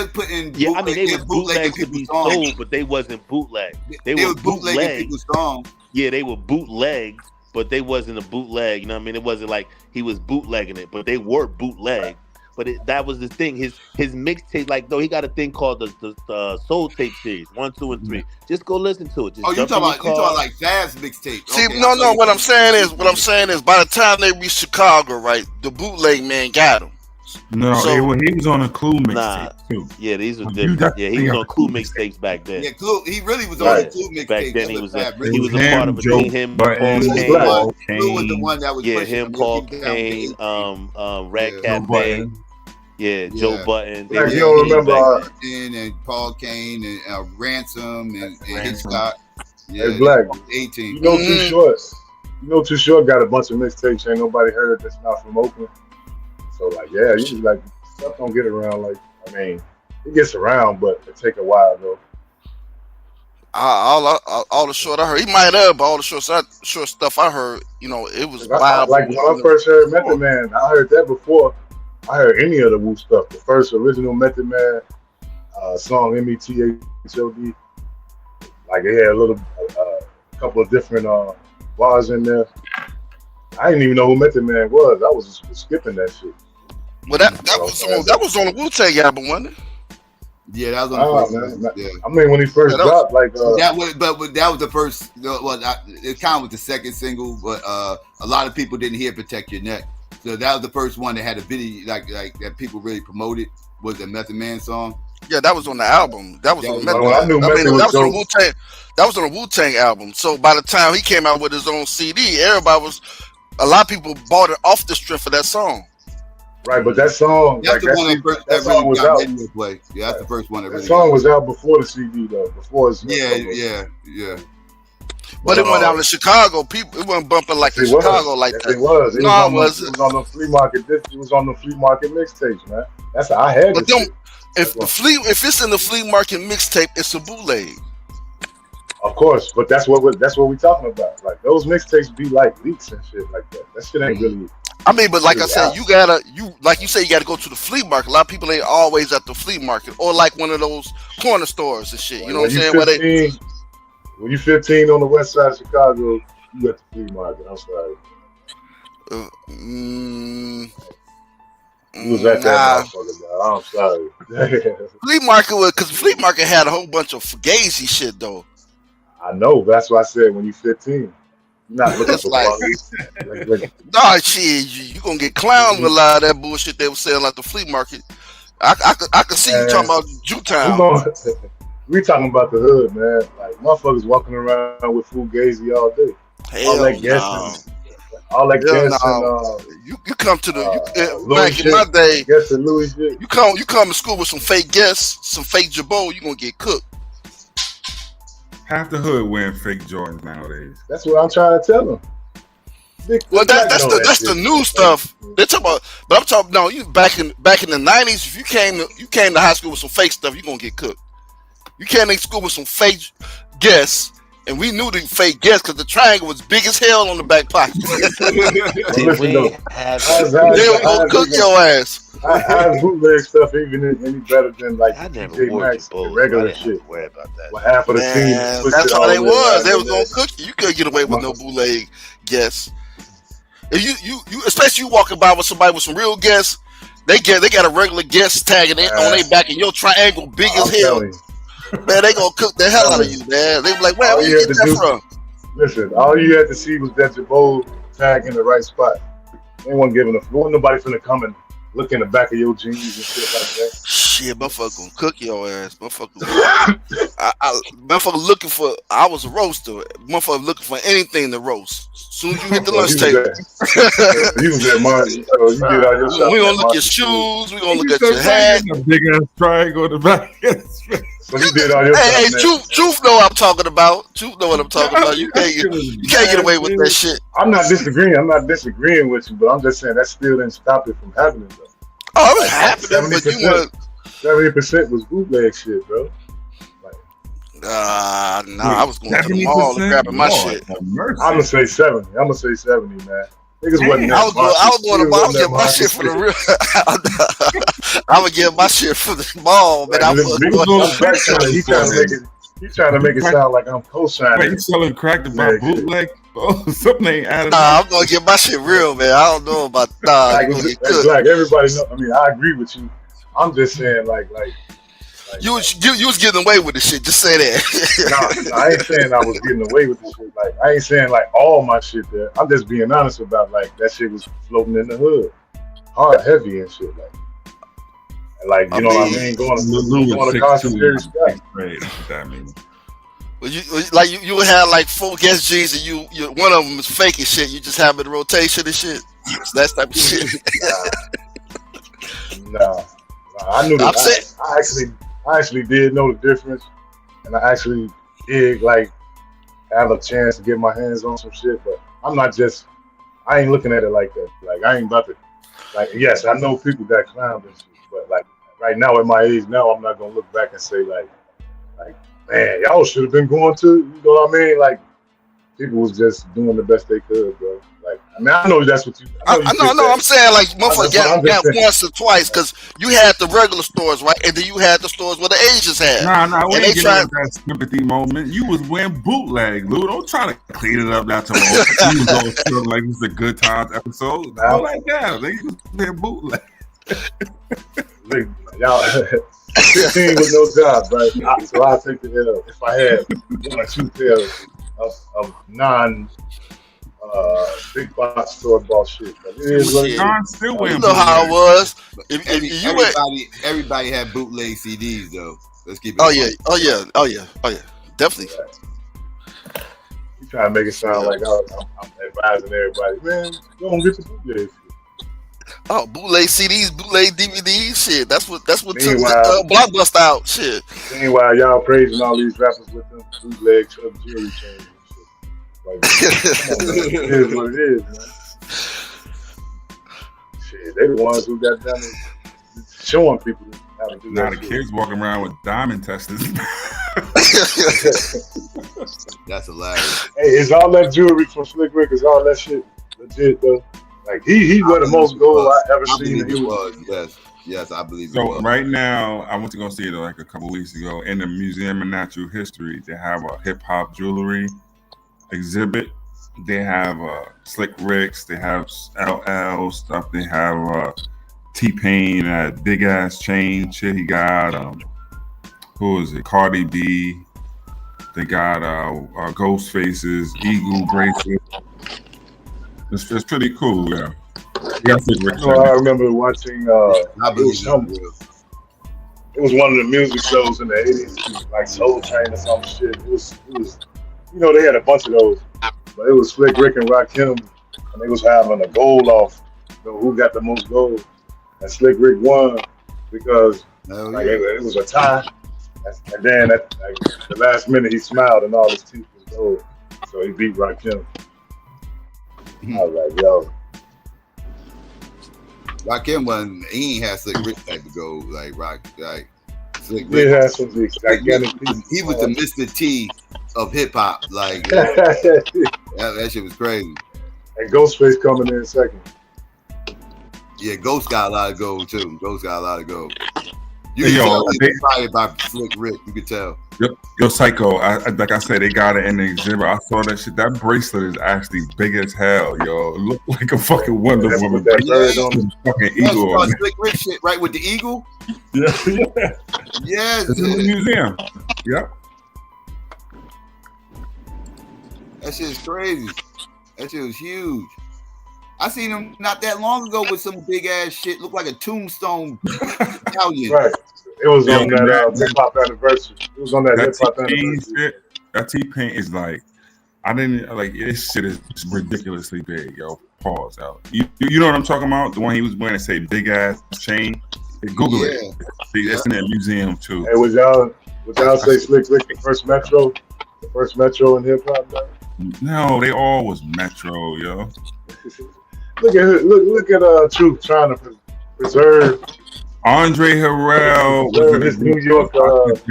putting. Yeah, I mean they was bootlegs to be sold, but they wasn't bootleg. They were bootlegging people's songs. Yeah, they were bootlegs, but they wasn't a bootleg. You know what I mean? It wasn't like he was bootlegging it, but they were bootleg. But that was the thing. His mixtape, like though he got a thing called the Soul Tape series 1, 2, and 3. Just go listen to it. Just you talking like Fab's mixtape? See, no. What I'm saying is, by the time they reached Chicago, right, the bootleg man got him. No, he was on a Clue mixtape too. Yeah, these were different. Yeah, he was on Clue mixtapes back then. Yeah, Clue. He really was on a Clue mixtape. Back then, he was a part of it. Him, Paul Kane. Clue was the one that was him, Paul Kane, Red Cafe. Yeah, Joe Button. Like, you don't remember and Paul Kane and Ransom and Hitchcock. Yeah, hey, Black. 18. You know Too Short. Too Short got a bunch of mixtapes ain't nobody heard that's not from Oakland. So like, yeah, you like stuff don't get around. Like, I mean, it gets around, but it take a while though. All the short I heard, he might have, but all the short stuff I heard, it was wild. Like when I first heard Method Man, I heard that before I heard any of the Wu stuff. The first original Method Man song, METHOD, like it had a couple of different bars in there. I didn't even know who Method Man was. I was just skipping that shit. Well, that was on the Wu-Tang album, wasn't it? Yeah, that was on the first. Yeah. I mean, when he first dropped, like that was the first. Well, it kind of was the second single, but a lot of people didn't hear "Protect Your Neck." So that was the first one that had a video like that people really promoted. Was the Method Man song? Yeah, that was on the album. That was on Wu-Tang. That was on a Wu-Tang album. So by the time he came out with his own CD, a lot of people bought it off the strength of that song. Right, but that song, that's the one that really was got out. radio play. Yeah, that's the first one that really. That song was out before the CD though. Before it's yeah. But it went out in Chicago. People, it wasn't bumping like in Chicago like that. It was. It was on the flea market. It was on the flea market mixtapes, man. That's how I had it. If it's in the flea market mixtape, it's a bootleg. Of course, but that's what we're talking about. Like those mixtapes be like leaks and shit like that. That shit ain't really. I mean, but like I said, you gotta go to the flea market. A lot of people ain't always at the flea market or like one of those corner stores and shit. You know what I'm saying? When you're 15 on the west side of Chicago, you at the flea market. I'm sorry. You was at that motherfucker, I'm sorry. Flea Market was because Flea Market had a whole bunch of fugazi shit though. I know. That's why I said when you're 15, you're not looking It's for like, quality. nah, shit, you gonna get clowned with a lot of that bullshit they were selling at the flea market. I could see you talking about Jewtown. We talking about the hood, man. Like motherfuckers walking around with fugazi all day. Hell all that guessing, all that guessing. You come to the back shit, in my day. Guessing Louis shit. You come to school with some fake guess, some fake jabot. You gonna get cooked. Half the hood wearing fake Jordans nowadays. That's what I'm trying to tell them. Well, that's the new stuff. They talk about, but I'm talking. No, you back in the '90s. If you came to high school with some fake stuff, you gonna get cooked. You came to school with some fake guess, and we knew the fake guess because the triangle was big as hell on the back pocket. They were gonna cook your ass. How's bootleg stuff even any better than like TJ Maxx and regular shit? Worry about that. Well, half of the team. That's how they was. They was gonna cook you. You couldn't get away with no bootleg guess. If you especially you walking by with somebody with some real guess, they got a regular guess tag on their back, and your triangle big as hell. Man, they gonna cook the hell out of you, man. They be like, where you get that from? Listen, all you had to see was that Jabot tag in the right spot. They wasn't giving a fuck. Nobody finna come and look in the back of your jeans and shit like that. Shit, motherfucker gonna cook your ass. Motherfucker looking for. I was a roaster. Motherfucker looking for anything to roast. Soon as you hit the lunch table, you was at mine. So you did all your stuff. We gonna look at your shoes. We gonna look at your hat. A big ass triangle in the back. So you did all your Hey, stuff. Truth know what I'm talking about. Truth know what I'm talking about. You can't get away with that shit. I'm not disagreeing with you, but I'm just saying that still didn't stop it from happening though. Oh, it was happening, but you were 70% was bootleg shit, bro. I was going to the mall and grabbing my shit. I'm gonna say 70. I'm gonna say 70, man. Niggas wasn't. I was going to the mall. I was getting my shit for the real. I would get my shit for the mall, man. He's trying to make it sound like I'm co-signing. Wait, you selling crack to buy bootleg? Oh, something ain't added. Nah, I'm gonna get my shit real, man. I don't know about like everybody know. I mean, I agree with you. I'm just saying, like you was getting away with the shit. Just say that. No, I ain't saying I was getting away with the shit. Like I ain't saying like all my shit there. I'm just being honest about like that shit was floating in the hood, hard, heavy and shit. Like you know what I mean? Going to concentrated stuff. That means. Well, you have like 4 guest G's and you one of them is fake and shit. You just have it in rotation and shit. That type of shit. Nah, I knew that. I actually did know the difference, and I actually did like have a chance to get my hands on some shit. But I ain't looking at it like that. Like I ain't about to. Like yes, I know people that clown and shit, but like right now at my age now, I'm not gonna look back and say like. Man, y'all should have been going to, you know what I mean? Like, people was just doing the best they could, bro. Like, I mean, I know that's what you. I know. I'm saying like, motherfucker got once or twice because you had the regular stores, right, and then you had the stores where the Asians had. Nah, we ain't getting that sympathy moment. You was wearing bootleg, Lou. Don't try to clean it up now tomorrow. You was all feel like this is a good times episode. Not like that. They was wearing bootleg. Y'all. 15 with no job, right? So I'll take the L if I had 1 or 2 pairs of non big box store bought shit. But it is what it is. You know how it was. Everybody had bootleg CDs though. Let's keep it. Oh yeah. Definitely. You trying to make it sound like I'm advising everybody, man. Don't get the bootleg shit. Oh, bootleg CDs, bootleg DVDs, shit. That's what took Blockbuster out, shit. Meanwhile, y'all praising all these rappers with them bootleg jewelry chains and shit. Like, it is what it is, man. Shit, they the ones who got done showing people how to do that. Now the kids walking around with diamond testers. That's hilarious. Hey, is all that jewelry from Slick Rick? Is all that shit legit though? Like he won the most gold I ever seen. He was. Yes, I believe it was. So right now, I went to go see it like a couple weeks ago in the Museum of Natural History. They have a hip hop jewelry exhibit. They have Slick Ricks. They have LL stuff. They have T-Pain, big ass chain shit. He got who is it? Cardi B. They got Ghostface's eagle bracelet. It's pretty cool. Yeah. I remember watching. It was one of the music shows in the 80s, like Soul Train or some shit. It was, they had a bunch of those, but it was Slick Rick and Rakim, and they was having a gold off, who got the most gold, and Slick Rick won because it was a tie, and then at the last minute he smiled and all his teeth was gold, so he beat Rakim. I was like, yo. Rakim wasn't. He ain't had Slick Rick type of gold like Slick Rick. He had some gigantic pieces. He was the Mr. T of hip hop. Like that shit was crazy. And Ghostface coming in second. Yeah, Ghost got a lot of gold too. You can tell he's inspired by Slick Rick. You could tell. Yo, Psycho. Like I said, they got it in the exhibit. I saw that shit. That bracelet is actually big as hell, yo. It looked like a fucking Wonder Woman. That bird on the fucking eagle. That's Slick Rick shit, right? With the eagle. Yeah. Yes. It's in the museum. Yep. That shit is crazy. That shit was huge. I seen him not that long ago with some big ass shit. Looked like a tombstone medallion. Right. It was on that hip hop anniversary. It was on that hip hop anniversary. That T-Pain is like, I didn't like this shit is ridiculously big, yo. Pause out. You know what I'm talking about? The one he was wearing, say big ass chain. Hey, Google it. See, that's in that museum too. Hey, would y'all say Slick Rick the first Metro in hip hop? No, they all was Metro, yo. Look at Truth trying to preserve. Andre Harrell was in his New York with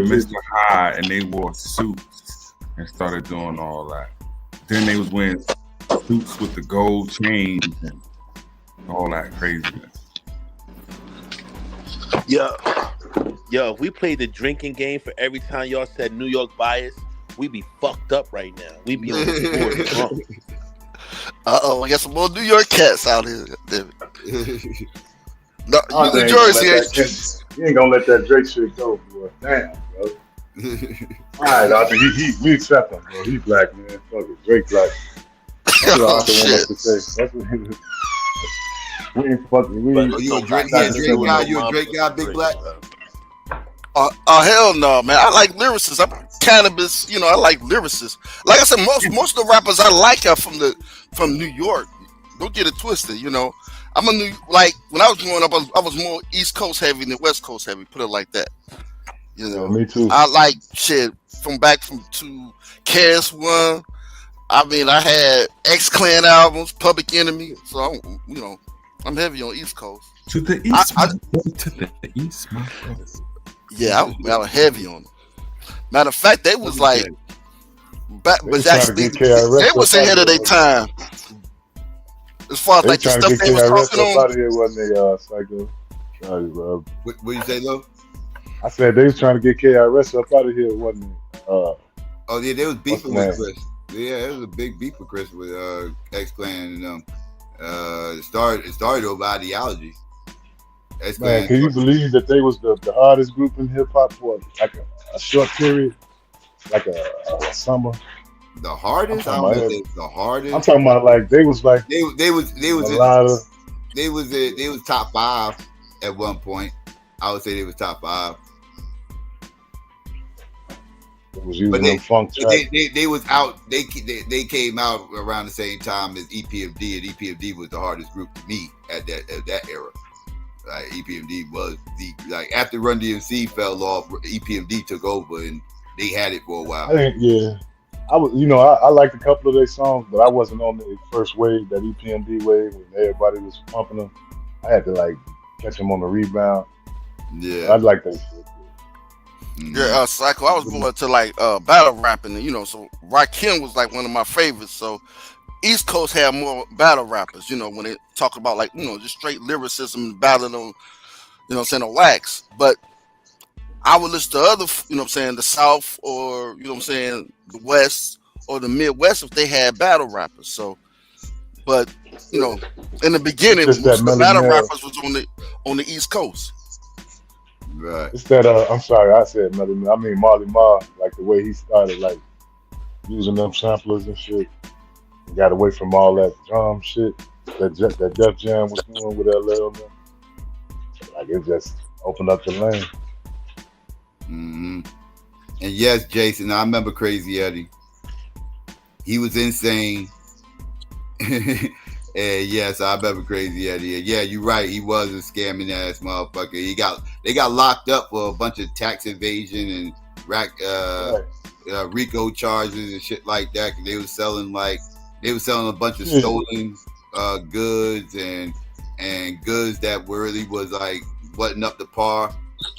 Mr. Hyde, and they wore suits and started doing all that. Then they was wearing suits with the gold chains and all that craziness. Yo, if we played the drinking game for every time y'all said New York bias, we be fucked up right now. We be on the board drunk. I got some more New York cats out here. No, New Jersey you ain't gonna let that Drake shit go, boy. Damn, bro. All right, Arthur, we accept him, bro. He black, man. Fuck it, Drake black. That's what Arthur want us to say. That's what we ain't fucking. You a Drake guy, Big Black? Hell no, man. I like lyricists. I'm cannabis. I like lyricists. Like I said, most of the rappers I like are from New York. Don't get it twisted. I'm when I was growing up, I was more East Coast heavy than West Coast heavy. Put it like that. Me too. I like shit to KS1. I mean, I had X-Clan albums, Public Enemy. So I'm heavy on East Coast. To the east, to the east, my brother. Yeah, I was heavy on them. Matter of fact, they was like, they was ahead of their time. As far as like the stuff they was talking on. Out of here, wasn't they, Psycho? Sorry, bro. What you say, though? I said they was trying to get KRS up out of here, wasn't it? Oh yeah, they was beefing with Chris. Yeah, it was a big beef with Chris with X-Clan and them. It started over ideology. Man, can you believe that they was the hardest group in hip hop for like a short period, like a summer? The hardest? I don't know if the hardest. I'm talking about like they was top 5 at one point. I would say they was top 5. It was using funk tracks. They was out. They came out around the same time as EPMD, and EPMD was the hardest group to meet at that era. Like EPMD was after Run DMC fell off, EPMD took over and they had it for a while. I think I was I liked a couple of their songs, but I wasn't on the first wave, that EPMD wave when everybody was pumping them. I had to catch them on the rebound. Yeah, I'd like that shit. Yeah, Psycho. I was going to battle rapping, so Rakim was like one of my favorites. So East Coast had more battle rappers, when they talk about just straight lyricism and battling on, on wax. But I would listen to other, the South or, the West or the Midwest if they had battle rappers. So, But you know, in the beginning, Just most that of the Melly battle Mel. rappers was on the East Coast. Right. It's that I'm sorry, I said Melly Mel. I mean Marley Marl, like the way he started like using them samplers and shit. He got away from all that drum shit that Def Jam was doing with LL. Man. Like it just opened up the lane. Mm-hmm. And yes, Jason, I remember Crazy Eddie. He was insane. And yes, I remember Crazy Eddie. And yeah, you're right. He was a scamming ass motherfucker. They got locked up for a bunch of tax evasion and RICO charges and shit like that. Cause they were selling a bunch of stolen goods and goods that really was like wasn't up to par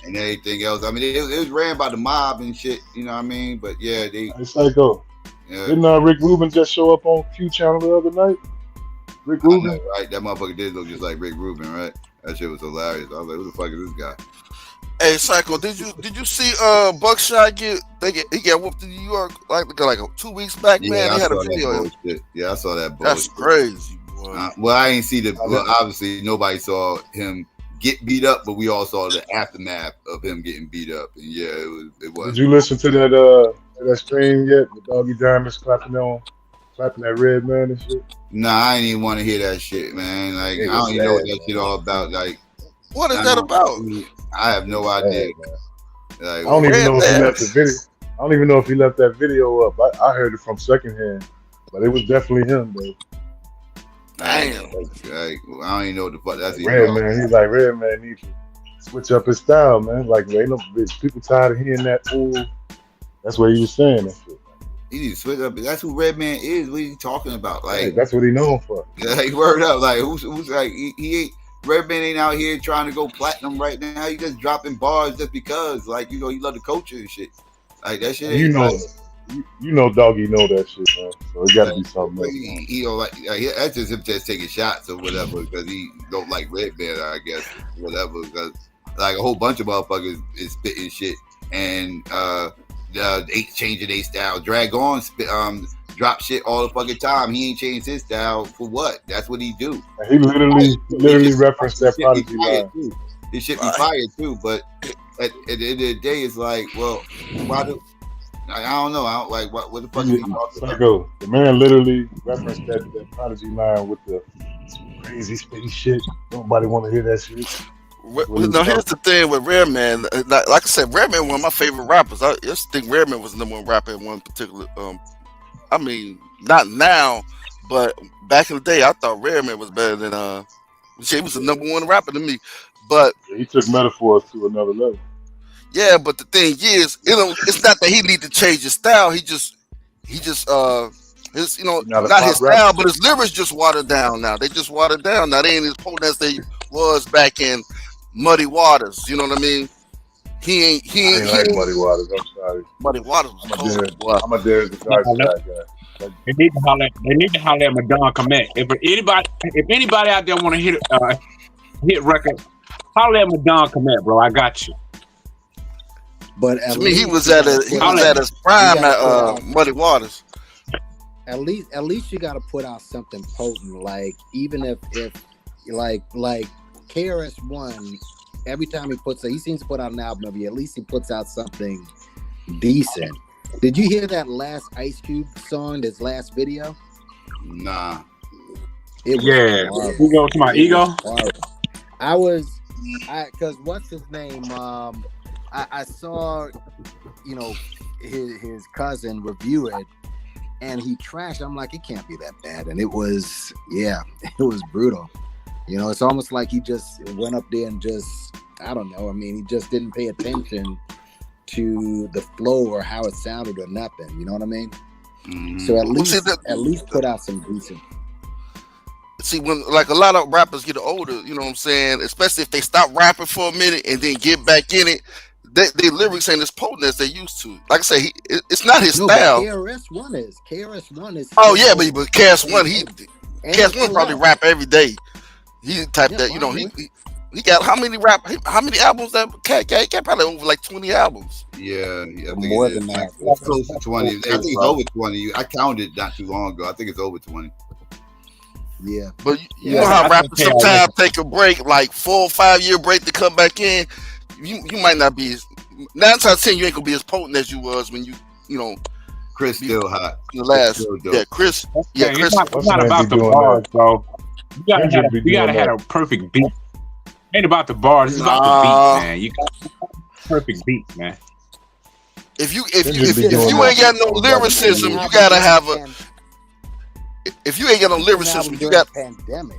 and everything else. I mean, it was ran by the mob and shit. You know what I mean? But yeah, Hey, Psycho. Yeah. Didn't Rick Rubin just show up on Q Channel the other night? Rick Rubin, know, right? That motherfucker did look just like Rick Rubin, right? That shit was hilarious. I was like, who the fuck is this guy? Hey, Psycho, did you see Buckshot he got whooped in New York like 2 weeks back, man? Yeah, They had a I saw video. that bullshit. Yeah, I saw that bullshit. That's crazy, boy. Well, I ain't see well, obviously nobody saw him get beat up, but we all saw the aftermath of him getting beat up. And yeah, it was. Did you listen to that stream yet? The Doggy Diamonds clapping that Red Man and shit? Nah, I ain't even want to hear that shit, man. Like, I don't even know what that shit all about. Like, what is that about? I have no idea. Like, I don't even know if he left the video. I don't even know if he left that video up. I heard it from secondhand, but it was definitely him, though. Damn. Like, I don't even know what the fuck that's even. Red Man, he's like, Red Man needs to switch up his style, man. Like, ain't no people tired of hearing that. Ooh, that's what he was saying. That shit. He needs to switch up. That's who Redman is. What are you talking about? Like, hey, that's what he known for. Like, word up. Like, who's like he ain't. Redman ain't out here trying to go platinum right now. He just dropping bars just because, like, you know, he love the culture and shit. Like that shit. You know, like, you know, Doggy know that shit, man. So it got to be something else. He don't like. That's just him just taking shots or whatever because he don't like Redman, I guess, whatever. Because like a whole bunch of motherfuckers is spitting shit and they changing their style. Drag on drop shit all the fucking time. He ain't changed his style for what? That's what he do. He literally referenced that Prodigy line. His shit be fire too, but at the end of the day, it's like, well, why do I don't know. I don't like what the fuck is he talking about? The man literally referenced that Prodigy line with the crazy spitty shit. Nobody want to hear that shit. Now here's the thing with Redman. Like I said, Redman one of my favorite rappers. I just think Redman was the number one rapper in one particular. I mean, not now, but back in the day, I thought Redman was better than he was the number one rapper to me. But he took metaphors to another level. Yeah, but the thing is, it's not that he need to change his style. He just his not his style, but his lyrics just watered down now. They just watered down now. They ain't as potent as they was back in Muddy Waters. You know what I mean? He ain't like Muddy Waters. I'm sorry. Muddy Waters was cold. I'm a Derek the Dark Side guy. They need to holler at Madonna Comet. If anybody out there want to hit record, holler at Madonna Comet, bro. I got you. But to me, he was at his prime at Muddy Waters. At least you got to put out something potent. Like even if like KRS-One, every time he seems to put out an album every year. At least he puts out something decent. Did you hear that last Ice Cube song? This last video? Nah. We go to my ego. Because what's his name? I saw, his cousin review it, and he trashed. I'm like, it can't be that bad, and it was brutal. It's almost like he just went up there and just, I don't know. I mean, he just didn't pay attention to the flow or how it sounded or nothing. You know what I mean? Mm-hmm. So at least put out some decent. See, when like a lot of rappers get older, you know what I'm saying? Especially if they stop rapping for a minute and then get back in it, their lyrics ain't as potent as they used to. Like I say, it's not his style. KRS-One is. Oh yeah, but KRS-One probably rap every day. He type that, he got how many albums that cat probably over like 20 albums. Yeah, I think more than that. It's close to 20. I think it's over 20. I counted not too long ago. I think it's over 20. Yeah. But you know how rappers sometimes take a break, like 4 or 5 year break to come back in. You might not be 9 times out of 10 you ain't gonna be as potent as you was when you know. Chris still hot. The last, Chris. Yeah, Chris. It's not about the bars, bro. You gotta have a perfect beat. Ain't about the bars. It's about the beat, man. You got perfect beat, man. If you ain't got no lyricism, you gotta have a. If you ain't got no lyricism, you got pandemic.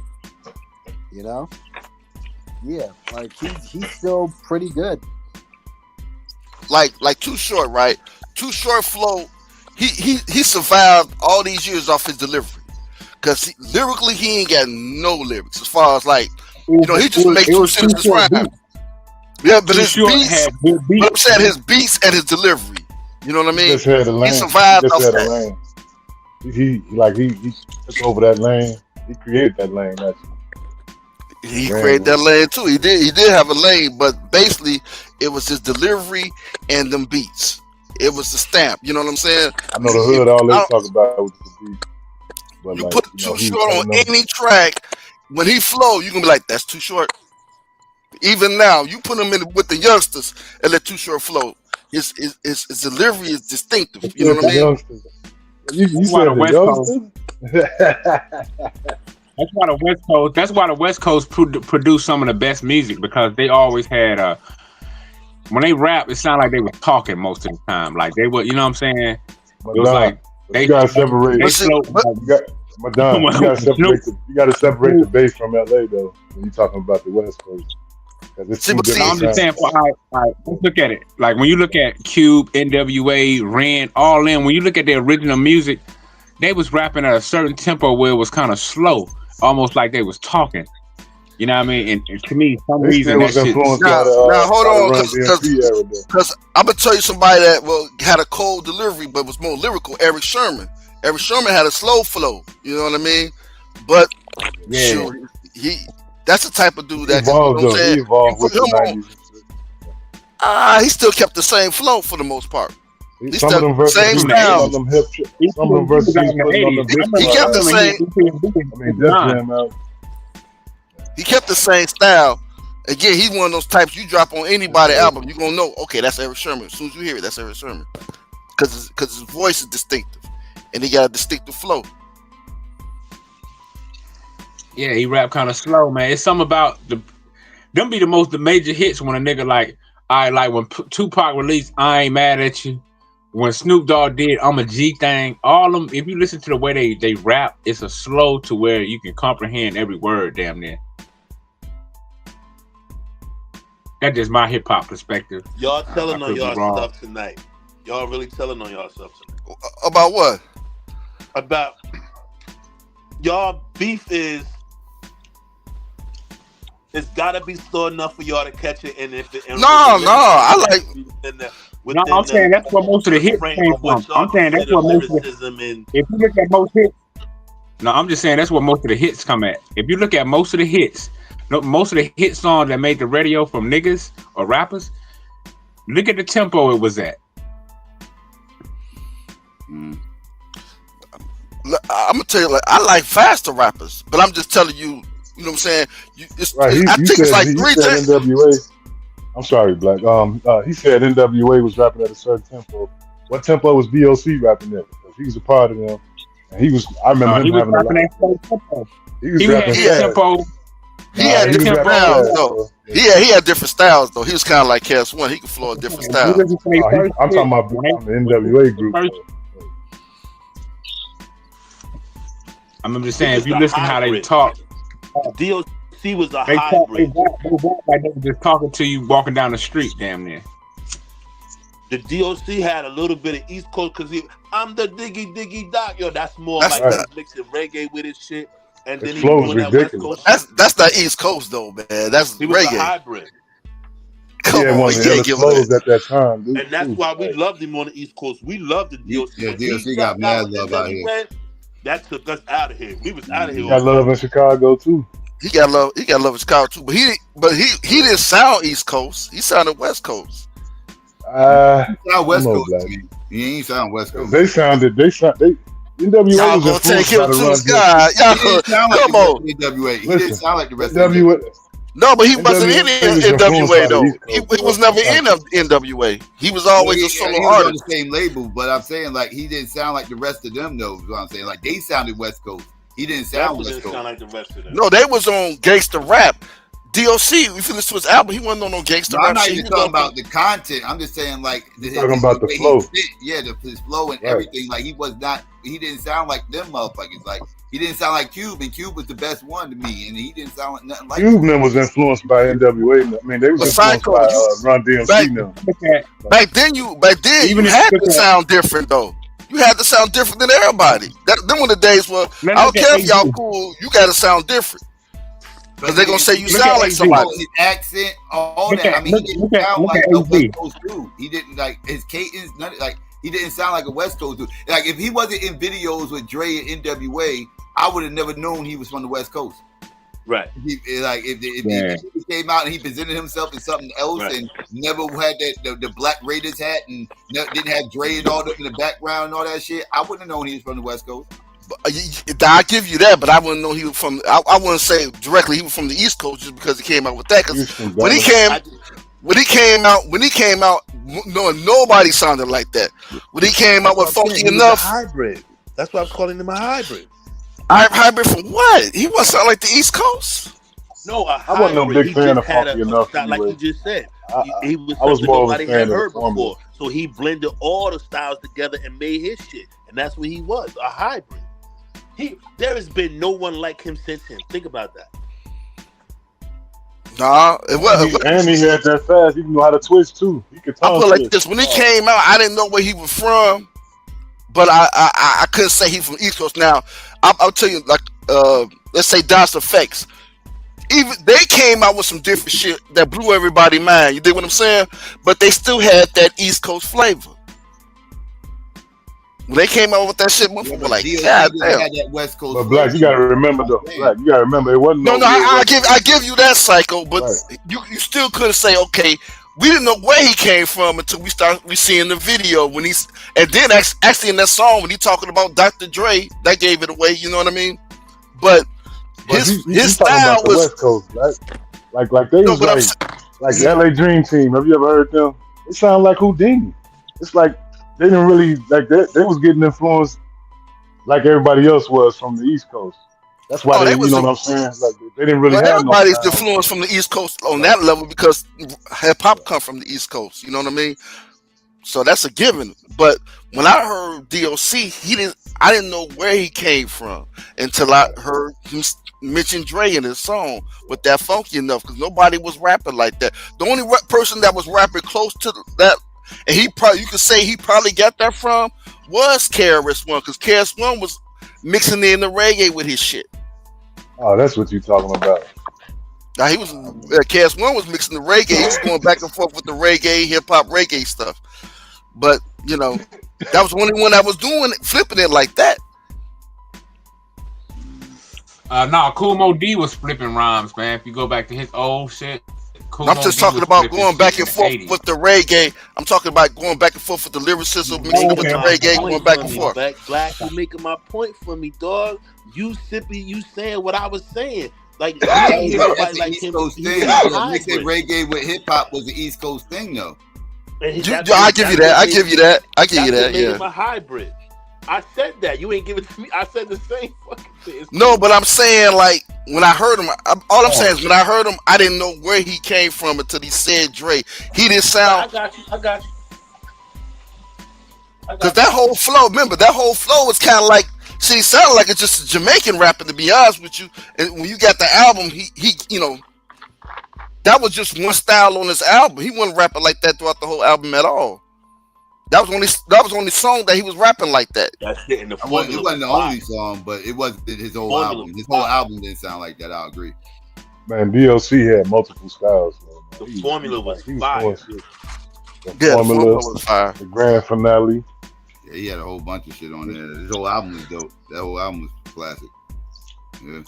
You know. Yeah, like he's still pretty good. Like Too Short, right? Too Short flow. He survived all these years off his delivery, because lyrically he ain't got no lyrics as far as like he just makes 2 sentences rhyme. Yeah, but his beats. But I'm saying his beats and his delivery. You know what I mean? He just had a lane. He survived off that. Lane. He took over that lane. He created that lane. He created that lane too. He did have a lane, but basically it was his delivery and them beats. It was the stamp. You know what I'm saying? I know the hood. All they talk about was the beat. But you put Too Short on any track, when he flow, you gonna be like, "That's Too Short." Even now, you put him in with the youngsters and let Too Short flow. His delivery is distinctive. You know what I mean? You said the youngsters? That's why the West Coast produced some of the best music, because they always had when they rap, it sounded like they were talking most of the time. Like they were, you know what I'm saying? It was like you gotta separate. You gotta separate the bass from LA though when you're talking about the West Coast. It's I'm just saying, let's look at it. Like when you look at Cube, NWA, Ren, all in. When you look at their original music, they was rapping at a certain tempo where it was kind of slow, almost like they was talking. You know what I mean? And to me, some reason that shit. Now hold on, because I'm gonna tell you somebody that had a cold delivery, but was more lyrical. Eric Sherman. Eric Sherman had a slow flow. You know what I mean? But shoot, that's the type of dude that he evolved with the 90s. He still kept the same flow for the most part. He some of them verses, same style. Some of them verses he kept the same. He kept the same style. Again, he's one of those types you drop on anybody's album, you're gonna know, okay, that's Eric Sherman. As soon as you hear it, that's Eric Sherman. Because his voice is distinctive. And he got a distinctive flow. Yeah, he rap kind of slow, man. It's something about them be the major hits when a nigga like when Tupac released I Ain't Mad at You, when Snoop Dogg did I'm a G Thing, all them, if you listen to the way they rap, it's a slow to where you can comprehend every word damn near. That's just my hip hop perspective. Y'all telling on y'all stuff tonight. Y'all really telling on y'all stuff tonight. About what? About y'all beef is it's gotta be slow enough for y'all to catch it, and if it I like. I'm saying that's where most of the hits came from. I'm saying that's where most of the. If you look at most hits, I'm just saying that's where most of the hits come at. If you look at most of the hits, most of the hit songs that made the radio from niggas or rappers, look at the tempo it was at. I'm gonna tell you, like, I like faster rappers, but I'm just telling you, you know what I'm saying? It's like 3 times. NWA. I'm sorry, Black. He said NWA was rapping at a certain tempo. What tempo was BOC rapping at? Because he was a part of them, and he was. I remember him having a lot. He was rapping tempo. He had different styles though. Yeah, he had different styles though. He was kind of like KS1. He could flow a different style. I'm talking about the NWA group. I'm just saying, if you listen to how they talk, DOC was a hybrid. They like they were just talking to you walking down the street, damn near. The DOC had a little bit of East Coast because I'm the diggy doc. Yo, that's more that's like right. Mixing reggae with his shit. And then he flows ridiculous. That's the East Coast though, man. That's he was reggae. A hybrid. Come on, one of the flows at that time, dude. And that's why we loved him on the East Coast. We loved the DOC. Yeah, DOC got mad love out here. That took us out of here. We was out of here. He got love in Chicago too. He got love in Chicago too. But he didn't sound East Coast. He sounded West Coast. He sound West Coast. He ain't sound West Coast. They NWA Y'all was gonna take influenced by him the to the Run sky. DMC. Y'all, He didn't sound like come the on. rest of NWA. He Listen, didn't sound like the rest of NWA, NWA. No, but he wasn't in NWA was influenced NWA by the though. East Coast, He was never in NWA. He was always a solo He was on artist. the same label, but I'm saying like he didn't sound like the rest of them though. Is what I'm saying. Like they sounded West Coast. He didn't sound Definitely West didn't Coast. sound like the rest of them. No, they was on gangsta rap. DOC, if you listen to his album, he wasn't on no gangsta No, rap I'm not shit. even He was talking on about the content. I'm just saying like talking about the way flow. he fit. Yeah, his flow and Right. everything. Like he didn't sound like them motherfuckers. Like he didn't sound like Cube, and Cube was the best one to me, and he didn't sound like nothing like Cuban was influenced by NWA. I mean, they was But influenced Psycho, by Run DMC now. back then you had to sound different though. You had to sound different than everybody. Them were the days where I don't care if y'all cool, you got to sound different. Because they're gonna say you sound like somebody. His accent, all Look that. at- I mean, look- he didn't look at- sound look like at a AZ. West Coast dude. He didn't like his cadence. Like he didn't sound like a West Coast dude. Like if he wasn't in videos with Dre and NWA, I would have never known he was from the West Coast. Right. If he came out and he presented himself as something else and never had the Black Raiders hat and didn't have Dre and all that in the background and all that shit, I wouldn't have known he was from the West Coast. I give you that, but I wouldn't know he was from. I wouldn't say directly he was from the East Coast just because he came out with that. Because when he came out, no, nobody sounded like that. When he came out with Funky Enough, hybrid. That's why I'm calling him a hybrid. Hybrid from what? He wasn't sound like the East Coast. No, a I wasn't no hybrid. big He fan just of had Funky Enough like anyway. you just said. He was I was something more of a nobody fan had of the heard formula. before. So he blended all the styles together and made his shit. And that's what he was, a hybrid. There has been no one like him since him. Think about that. Nah, it was. And he had that fast. He knew how to twist too. He could I tongue put like twist. this: when he came out, I didn't know where he was from, but I couldn't say he from East Coast. Now I'll tell you, like let's say DOS Effects. Even they came out with some different shit that blew everybody's mind. You dig what I'm saying? But they still had that East Coast flavor. When they came out with that shit, motherfucker were like, God damn. Had that West Coast But Black, you gotta remember though. Black, you gotta remember it wasn't. No, I give you that, Psycho. But you still couldn't say, okay, we didn't know where he came from until we seeing the video when he's and then actually in that song when he talking about Dr. Dre, that gave it away. You know what I mean? But his style about the was West Coast, right? Like they was like the LA Dream Team. Have you ever heard them? It sound like Houdini. It's like they didn't really like that. They was getting influenced like everybody else was from the East Coast. That's why you know what I'm saying? Like they didn't really have everybody's no influenced from the East Coast on that level because hip hop come from the East Coast. You know what I mean? So that's a given. But when I heard DOC, I didn't know where he came from until I heard him mention Dre in his song with that Funky Enough because nobody was rapping like that. The only person that was rapping close to that, and you could say he probably got that from was KRS-One because KRS-One was mixing in the reggae with his shit. Oh, that's what you're talking about. Now he was KRS-One was mixing the reggae. He was going back and forth with the reggae, hip hop, reggae stuff. But you know, that was the only one that was doing it, flipping it like that. No, Kool Moe D was flipping rhymes, man. If you go back to his old shit, I'm just talking about going back and forth with the reggae. I'm talking about going back and forth with the lyricism, mixing it with the reggae, going back and forth. Black, you making my point for me, dog. You saying what I was saying. Like, That's the East Coast thing. Mixing reggae with hip hop was the East Coast thing, though. I give you that. I give you that. I give you that. Made Yeah. him a hybrid. I said that. You ain't give it to me. I said the same fucking thing. No, but I'm saying like when I heard him, all I'm saying is when I heard him, I didn't know where he came from until he said Dre. He didn't sound. I got you. Because that whole flow, remember, that whole flow was kind of like, see, it sounded like it's just a Jamaican rapper, to be honest with you. And when you got the album, he you know, that was just one style on his album. He wasn't rapping like that throughout the whole album at all. That was the only song that he was rapping like that. That's it. In the it wasn't the only song, but it was his whole album. His whole album didn't sound like that. I agree. Man, DOC had multiple styles. Man. The formula was fire. The formula was fire. The grand finale. Yeah, he had a whole bunch of shit on there. His whole album was dope. That whole album was classic. Yeah.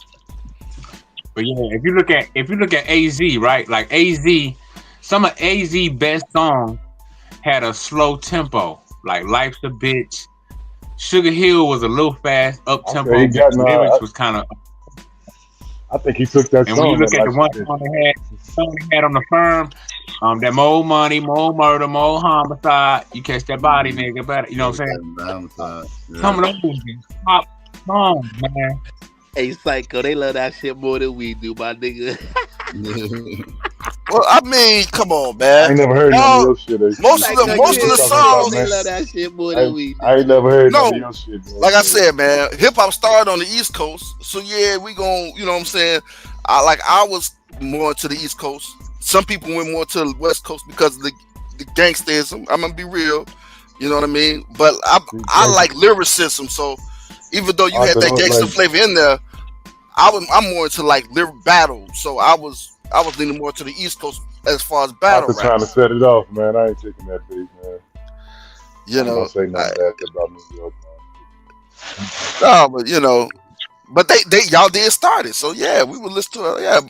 But yeah, if you look at AZ, right? Like AZ, some of AZ best songs had a slow tempo, like Life's a Bitch, Sugar Hill was a little fast, up tempo. Okay, he got the lyrics was kind of. I think he took that And song. when you look and at the one like, song he had on the firm, that more money, more murder, more homicide. You catch that body, nigga, better. You know what I'm saying? Some of those pop songs, man. Hey, Psycho, they love that shit more than we do, my nigga. Well, I mean, come on, man. I ain't never heard none of your shit. Most of the songs, they love that shit more than we do. I ain't never heard none of your shit. Man. Like I said, man, hip hop started on the East Coast, so yeah, we gon', you know what I'm saying. I was more to the East Coast. Some people went more to the West Coast because of the gangsterism. I'm gonna be real, you know what I mean. But I like lyricism, so even though you had that gangster flavor in there, I'm more into like lyric battle. So I was leaning more to the East Coast as far as battle rap. Trying to set it off, man. I ain't taking that bait, man. You know, don't say nothing bad about New York, man. No, but you know, but they y'all did start it, so yeah, we would listen to it. Yeah,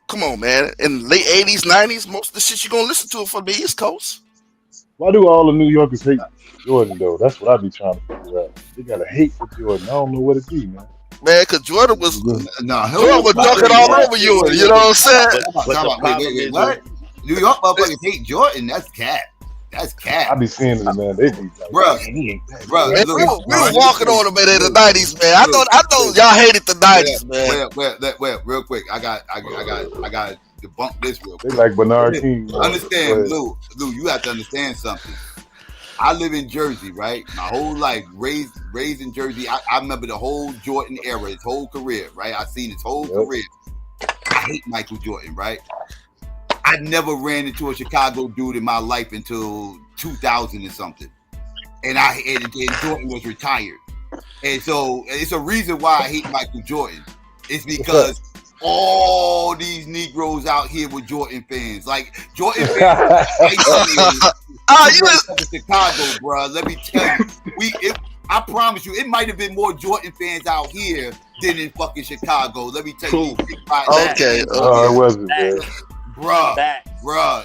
come on, man. In the late '80s, '90s, most of the shit you gonna listen to from the East Coast. Why do all the New Yorkers hate Jordan though? That's what I be trying to figure out. They got a hate for Jordan. I don't know what it be, man. Man, because Jordan was dunking all over you. You know what I'm saying? What? New York motherfuckers hate Jordan. That's cat. That's cat. I be seeing them, man. They be like, bro. We was walking on them in the '90s, man. I thought y'all hated the '90s, man. Well, real quick. I got to debunk this real quick. They like Bernard King. Understand, Lou, you have to understand something. I live in Jersey, right? My whole life, raised in Jersey. I remember the whole Jordan era, his whole career, right? I've seen his whole career. I hate Michael Jordan, right? I never ran into a Chicago dude in my life until 2000 and something. And Jordan was retired. And so it's a reason why I hate Michael Jordan. It's because all these Negroes out here with Jordan fans. Like, Jordan fans Chicago, bro. Let me tell you. I promise you, it might have been more Jordan fans out here than in fucking Chicago. Let me tell you. Okay. It wasn't, man. Bruh,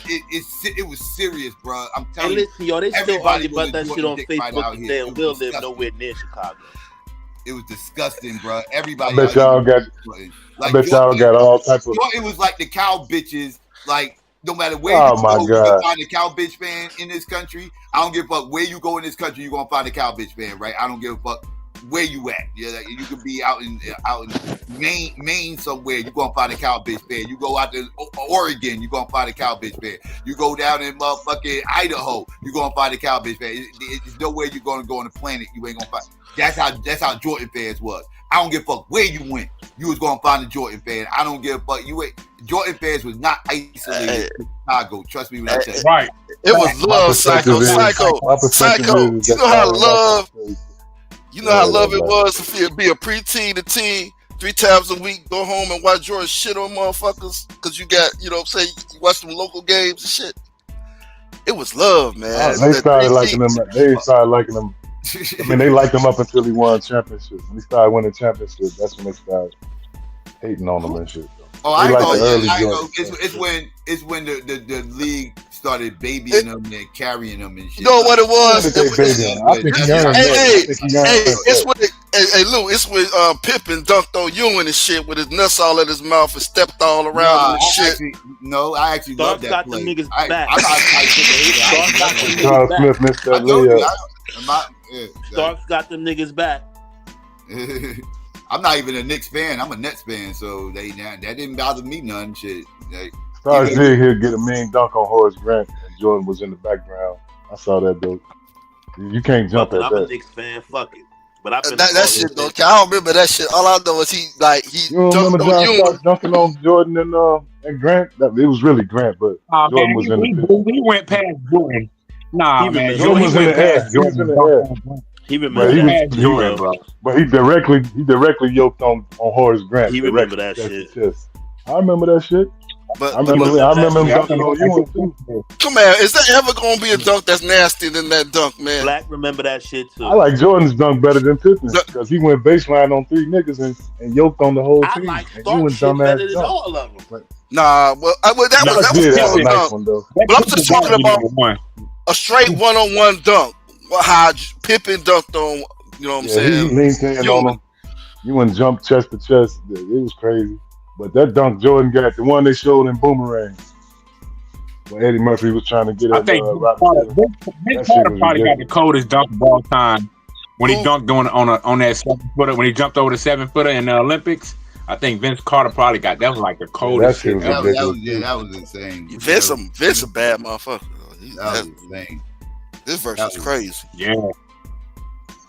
it was serious, bruh. I'm telling you. Listen, yo, they still argue about that shit on Facebook and saying we'll live nowhere near Chicago. It was disgusting, bruh. Everybody. I bet y'all got all types of. It was like the cow bitches, like. No matter where you go, you can find a cow bitch fan in this country. I don't give a fuck where you go in this country. You're gonna find a cow bitch fan, right? I don't give a fuck where you at. Yeah, like, you could be out in Maine somewhere. You're gonna find a cow bitch fan. You go out to Oregon, you're gonna find a cow bitch fan. You go down in motherfucking Idaho, you're gonna find a cow bitch fan. There's nowhere you're gonna go on the planet you ain't gonna find. That's how Jordan fans was. I don't give a fuck where you went. You was gonna find a Jordan fan. I don't give a fuck. Jordan fans was not isolated in Chicago. Trust me when I tell you. Right. It was love, Psycho. You know how love. You know how love it was to be a preteen to teen 3 times a week, go home and watch Jordan shit on motherfuckers because you got, you know what I'm saying, you watch some local games and shit. It was love, man. They started liking them. I mean, they liked him up until he won championships. When he started winning championships, that's when they started hating on him and shit. Oh, I know. It's when the league started babying him and carrying him and shit. You know what it was? Lou, it's when Pippen dunked on Ewing and shit with his nuts all in his mouth and stepped all around him and shit. I actually love that play. Niggas back. Charles Smith missed that layup. Starks got them niggas back. I'm not even a Knicks fan. I'm a Nets fan, so that didn't bother me none. Shit. Starks did here get a mean dunk on Horace Grant, and Jordan was in the background. I saw that though. You can't jump at I'm that. a Knicks fan. Fuck it. But that shit though. I don't remember that shit. All I know is he You don't remember John Starks dunking on Jordan and Grant? It was really Grant, but Jordan was in the pit. We went past Jordan. Nah, man. Jordan was in the air. He was in the air. He remembered Jordan, bro. But he directly yoked on Horace Grant. He remember that shit. I remember that shit. But I remember him dunking on you too. Come on, is there ever gonna be a dunk that's nastier than that dunk, man? Black remember that shit too. I like Jordan's dunk better than Pippen's because he went baseline on 3 niggas and yoked on the whole team. I like Stark shit better than all of them. Nah, that was a nice one though. But I'm just talking about a straight one-on-one dunk. Well, how Pippen dunked on, you know what I'm saying? He leaned in on him. You wouldn't jump chest to chest. It was crazy. But that dunk Jordan got, the one they showed in Boomerang, when Eddie Murphy was trying to get at Vince Robert Carter probably got the coldest dunk of all time when he dunked on that 7-footer, when he jumped over the 7-footer in the Olympics. I think Vince Carter probably got that was like the coldest shit ever. That was insane. Vince a bad motherfucker. That was insane. This verse is crazy. Yeah.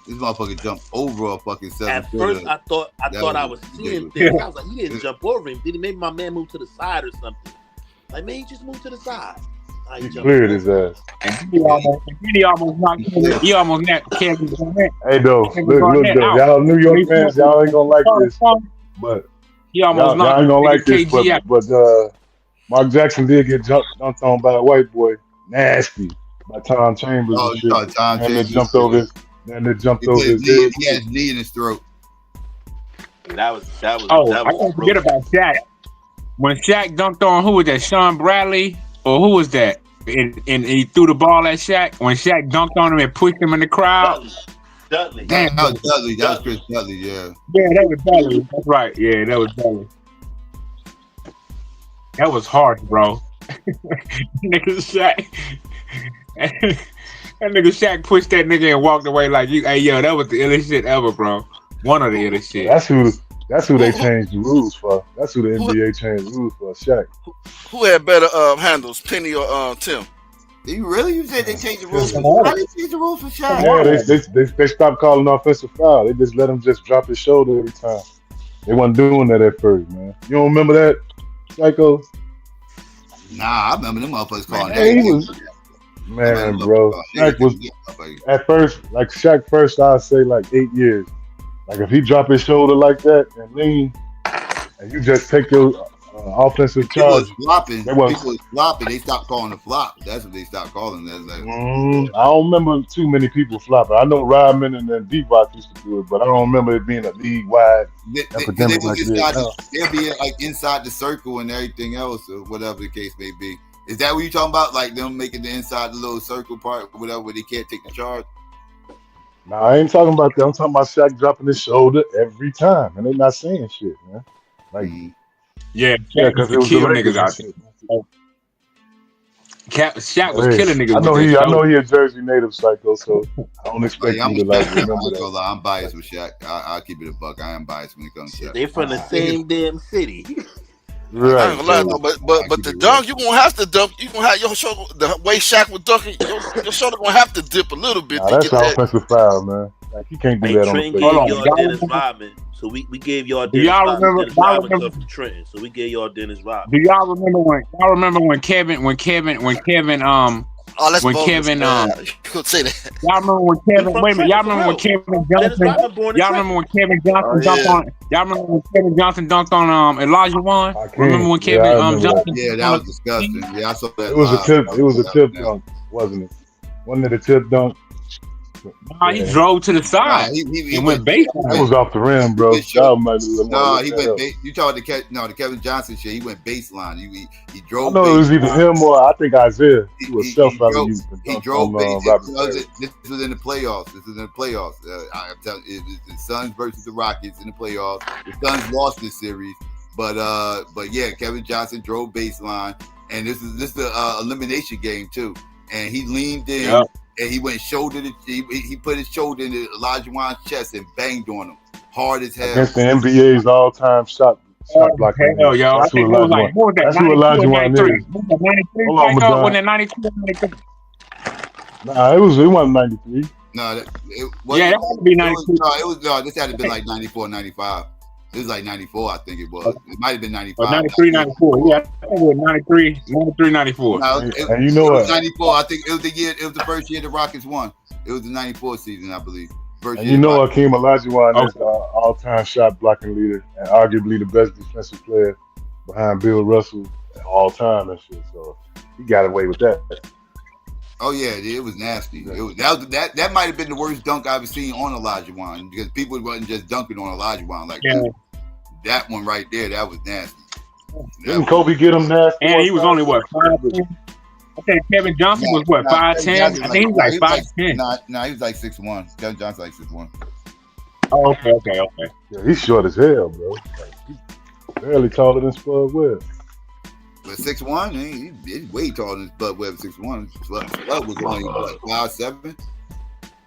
This motherfucker jumped over a fucking 7-footer. At first, I thought I was seeing things. I was like, he didn't jump over him. Did he? Maybe my man moved to the side or something. Like, man, he just moved to the side. He cleared his ass. He almost knocked Kevin Garnett. Hey, though, look, though, y'all New York fans, y'all ain't gonna like this, but y'all ain't gonna like this, but Mark Jackson did get dunked on by a white boy, nasty, by Tom Chambers. Oh, you thought Tom Chambers jumped over his. Then they jumped over his head. He had his knee in his throat. That was. Oh, I can't forget about Shaq. When Shaq dunked on, who was that? Sean Bradley? Or who was that? And he threw the ball at Shaq. When Shaq dunked on him and pushed him in the crowd. Dudley. Damn, that was Dudley. That was Chris Dudley, yeah. Yeah, that was Dudley. That's right. Yeah, that was Dudley. That was harsh, bro. Nigga Shaq. That nigga Shaq pushed that nigga and walked away like, hey, yo, that was the illest shit ever, bro. One of the illest shit. That's who they changed the rules for. That's who the NBA changed the rules for, Shaq. Who had better handles, Penny or Tim? You said they changed the rules? How did they change the rules for Shaq? Yeah, they stopped calling offensive foul. They just let him just drop his shoulder every time. They wasn't doing that at first, man. You don't remember that, Psycho? Nah, I remember them motherfuckers calling that. Man, bro. Shaq was at first, like Shaq first, I'd say like 8 years. Like if he drop his shoulder like that and lean, and you just take your offensive charge. People was flopping. They stopped calling the flop. That's what they stopped calling that. Like, I don't remember too many people flopping. I know Rodman and then D-Box used to do it, but I don't remember it being a league-wide epidemic like this. They'll be like inside the circle and everything else, or whatever the case may be. Is that what you're talking about? Like them making the inside the little circle part, whatever, where they can't take the charge? No, I ain't talking about that. I'm talking about Shaq dropping his shoulder every time, and they not saying shit, man. Like, yeah, because it was killing niggas out there. Shaq was killing niggas. I know he a Jersey native, Psycho, so I don't expect you to like remember that. I'm biased with Shaq. I'll keep it a buck. I am biased when it comes to Shaq. They from the same damn city. Right. I ain't gonna lie, though, but the dunk, you gonna have to dunk. You gonna have your shoulder, the way Shaq was dunking, your shoulder gonna have to dip a little bit. That's offensive foul, man. Like you can't do that on the field. Y'all Dennis Rodman, so we gave y'all Dennis Rodman from Trenton, so we gave y'all Dennis Rodman. Do y'all remember when Kevin Oh, that's when bogus, Kevin you could say that. Y'all remember when Kevin? Wait a minute. Y'all remember when Kevin Johnson? Y'all remember when Kevin Johnson dunked on? Y'all remember when Kevin Johnson dunked on Elijah Wan? Remember when Kevin Johnson? Yeah, that was disgusting. Yeah, I saw that. It was a tip. It was a tip dunk, wasn't it? Wasn't it a tip dunk? Nah, he drove to the side. He went baseline. It was off the rim, bro. He went. You talking the Kevin Johnson shit? He went baseline. He drove. I know it was either him or I think Isaiah. He was self-out. He drove baseline. This was in the playoffs. I'm telling you, it was the Suns versus the Rockets in the playoffs. The Suns lost this series, but yeah, Kevin Johnson drove baseline, and this is the elimination game too. And he leaned in. Yep. And he went shoulder to he put his shoulder in Elijah Wan's chest and banged on him hard as hell. Against the NBA's all-time shot blocking. Hell, yo, that's who Elijah Wan is. Hold on, Madonna. When 93. Nah, it wasn't 93. No, it had to be 93. This had to be like 94, 95. It was like 94, I think it was. It might have been 95. 93, 94. Yeah, I think it was 93, 94. No, and you know what? 94. I think it was the year. It was the first year the Rockets won. It was the 94 season, I believe. And you know Hakeem Olajuwon is the all-time shot blocking leader and arguably the best defensive player behind Bill Russell all time and shit. So he got away with that. Oh yeah, it was nasty. That might have been the worst dunk I've ever seen on Olajuwon because people wasn't just dunking on Olajuwon like that one right there. That was nasty. Didn't Kobe get him nasty? And he was only what 5'10". I think Kevin Johnson was what 5'10". I think he was like 5'10". Nah, he was like 6'1". Kevin Johnson like 6'1". Oh, okay. Yeah, he's short as hell, bro. Like, he's barely taller than Spud Webb. But 6'1", he's way taller than Spud Webb. 6'1". Spud was only what 5'7".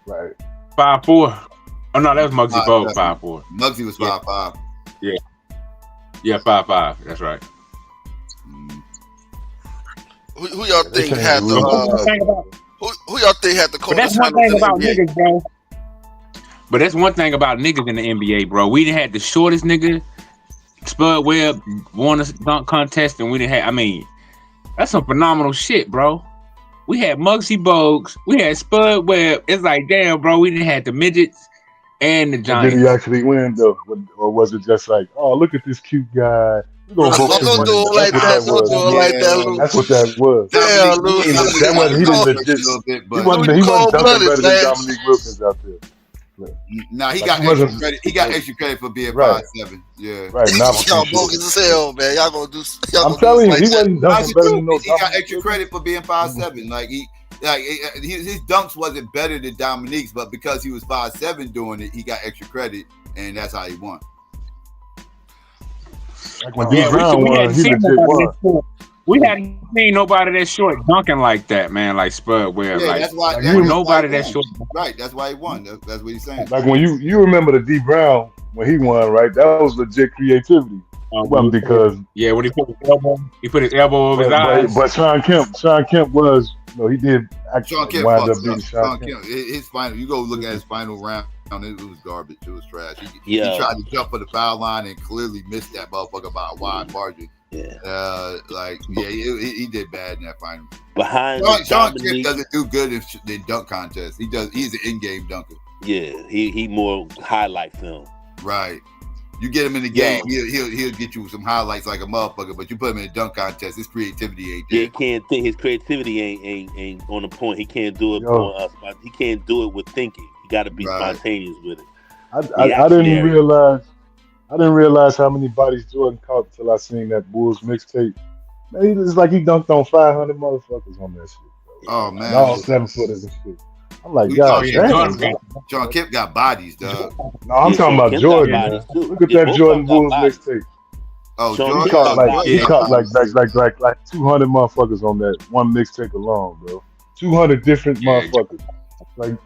Right. 5'4". Oh no, that was Muggsy Bogues 5'4". Muggsy was 5'5". Yeah, 5'5". That's right. Who y'all think had the? Who y'all think had the coldest? But that's one thing about niggas, bro. But that's one thing about niggas in the NBA, bro. We didn't have the shortest nigga. Spud Webb won a dunk contest, and we didn't have. I mean, that's some phenomenal shit, bro. We had Muggsy Bogues. We had Spud Webb. It's like, damn, bro. We didn't have the midgets and the giants. Did he actually win though, or was it just like, oh, look at this cute guy? Don't do it like that. Don't do it like that, Lou. That's what that was. Yeah, Lou. That wasn't. He didn't legit. He wasn't dunking better than Dominique Wilkins out there. Nah, he got extra credit. He got extra credit for being 5'7". Yeah. Right. Y'all bogus as hell, man. Y'all gonna do. I'm telling you, he wasn't dunking better than no. He got extra credit for being 5'7". Like his dunks wasn't better than Dominique's, but because he was 5'7" doing it, he got extra credit, and that's how he won. Like when D Brown won, he legit won. We hadn't seen nobody that short dunking like that, man. Like Spud Webb, Yeah, like that's why. nobody that short. Right, that's why he won. That's what he's saying. Like when you remember the D Brown when he won, right? That was legit creativity. It wasn't because when he put his elbow over his eyes. But Sean Kemp was, he did actually wind up being Sean Kemp. His final, you go look at his final round. It was garbage. It was trash. He tried to jump for the foul line and clearly missed that motherfucker by a wide margin. Yeah. He did bad in that final. Behind Sean Kemp doesn't do good in dunk contests. He's an in-game dunker. Yeah, he more highlight film. Right. You get him in the game, he'll get you some highlights like a motherfucker. But you put him in a dunk contest, his creativity ain't there. Yeah, can't think. His creativity ain't on the point. He can't do it. He can't do it with thinking. He got to be spontaneous with it. I didn't realize how many bodies Jordan caught until I seen that Bulls mixtape. Man, it's like he dunked on 500 motherfuckers on that shit. Bro. Oh man, and all 7-footers and shit. I'm like, God damn. John Kemp got bodies, dog. No, I'm talking about Jordan. Man. Look at that Jordan Bulls mixtape. Oh, he caught like 200 motherfuckers on that one mixtape alone, bro. 200 different motherfuckers. Like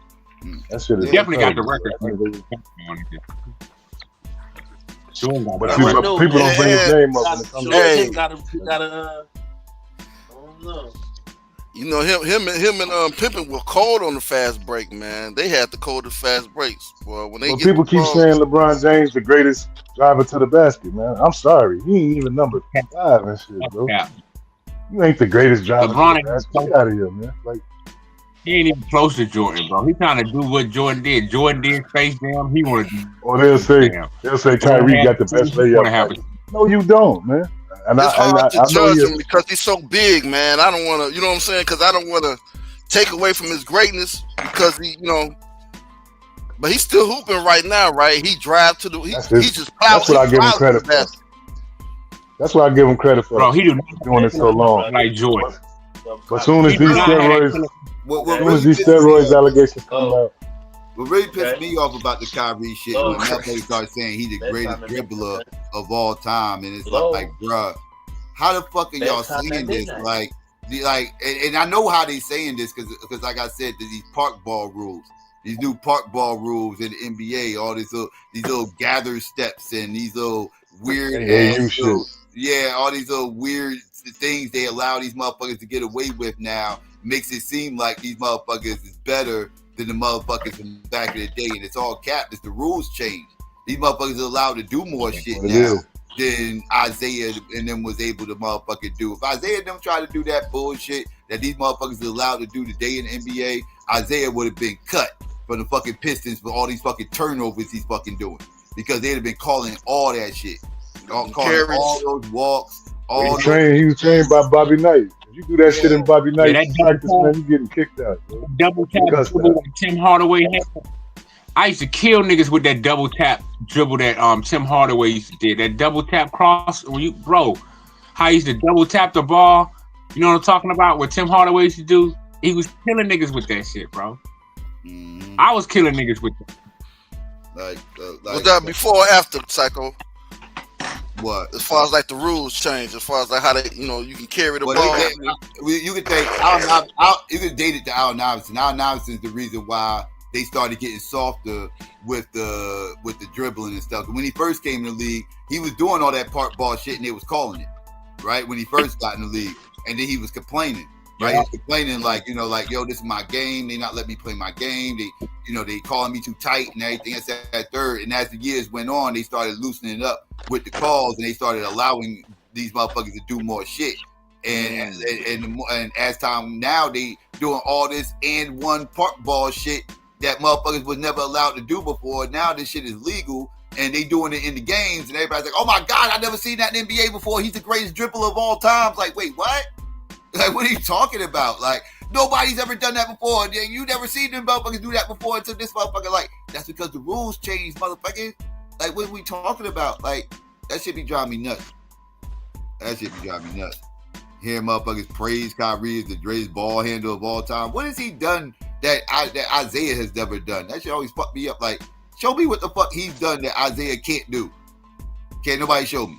that shit is definitely got the record. But people don't bring his name up when it comes to him and Pippen were cold on the fast break, man. They had the coldest fast breaks. Well, when people keep saying LeBron James the greatest driver to the basket, man. I'm sorry, he ain't even number 5 and shit, bro. You ain't the greatest driver to the basket. Get out of here, man. Like he ain't even close to Jordan, bro. He trying to do what Jordan did. Jordan did Space Jam. He wanted. Or they'll say Kyrie got the best layup. No, you don't, man. And it's hard to judge him because he's so big, man. I don't want to, you know what I'm saying? Because I don't want to take away from his greatness because he, but he's still hooping right now, right? He drive to the, he just plows. That's what I give him credit for. That's what I give him credit for. Bro, he doing it so long. Like Jordan. But as soon as these steroids allegations come out. What really pissed me off about the Kyrie shit when everybody started saying he's the greatest dribbler of all time, and it's like, bruh, how the fuck are y'all saying this? Like, and I know how they saying this because like I said, these park ball rules, these new park ball rules in the NBA, all these little gather steps and these little weird all these little weird things they allow these motherfuckers to get away with now makes it seem like these motherfuckers is better than the motherfuckers from back in the day, and it's all capped. It's the rules changed. These motherfuckers are allowed to do more shit now than Isaiah and them was able to motherfucking do. If Isaiah and them tried to do that bullshit that these motherfuckers are allowed to do today in the NBA, Isaiah would have been cut from the fucking Pistons for all these fucking turnovers he's fucking doing because they'd have been calling all that shit, calling all those walks. He was trained by Bobby Knight. If you do that shit in Bobby Knight's practice, man, you getting kicked out. Bro. Double tap dribble that Tim Hardaway had. I used to kill niggas with that double tap dribble that Tim Hardaway used to do. That double tap cross when how he used to double tap the ball You know what I'm talking about? What Tim Hardaway used to do? He was killing niggas with that shit, bro. I was killing niggas with that. Was that before or after Psycho? What? As far as like the rules change, as far as like how they, you can carry the ball. You could take you could date it to Allen Iverson. Allen Iverson is the reason why they started getting softer with the dribbling and stuff. When he first came in the league, he was doing all that park ball shit and they was calling it, right? When he first got in the league, and then he was complaining. Right, he's complaining like, yo, this is my game. They not let me play my game. They calling me too tight and everything. That's that third. And as the years went on, they started loosening it up with the calls, and they started allowing these motherfuckers to do more shit. And as time now, they doing all this and one park ball shit that motherfuckers was never allowed to do before. Now this shit is legal, and they doing it in the games, and everybody's like, oh my God, I never seen that in the NBA before. He's the greatest dribbler of all time. Like, wait, what? Like, what are you talking about? Like, nobody's ever done that before. You never seen them motherfuckers do that before until this motherfucker. Like, that's because the rules changed, motherfucker. Like, what are we talking about? Like, that shit be driving me nuts. Hearing motherfuckers praise Kyrie as the greatest ball handler of all time. What has he done that Isaiah has never done? That shit always fuck me up. Like, show me what the fuck he's done that Isaiah can't do. Can't nobody show me.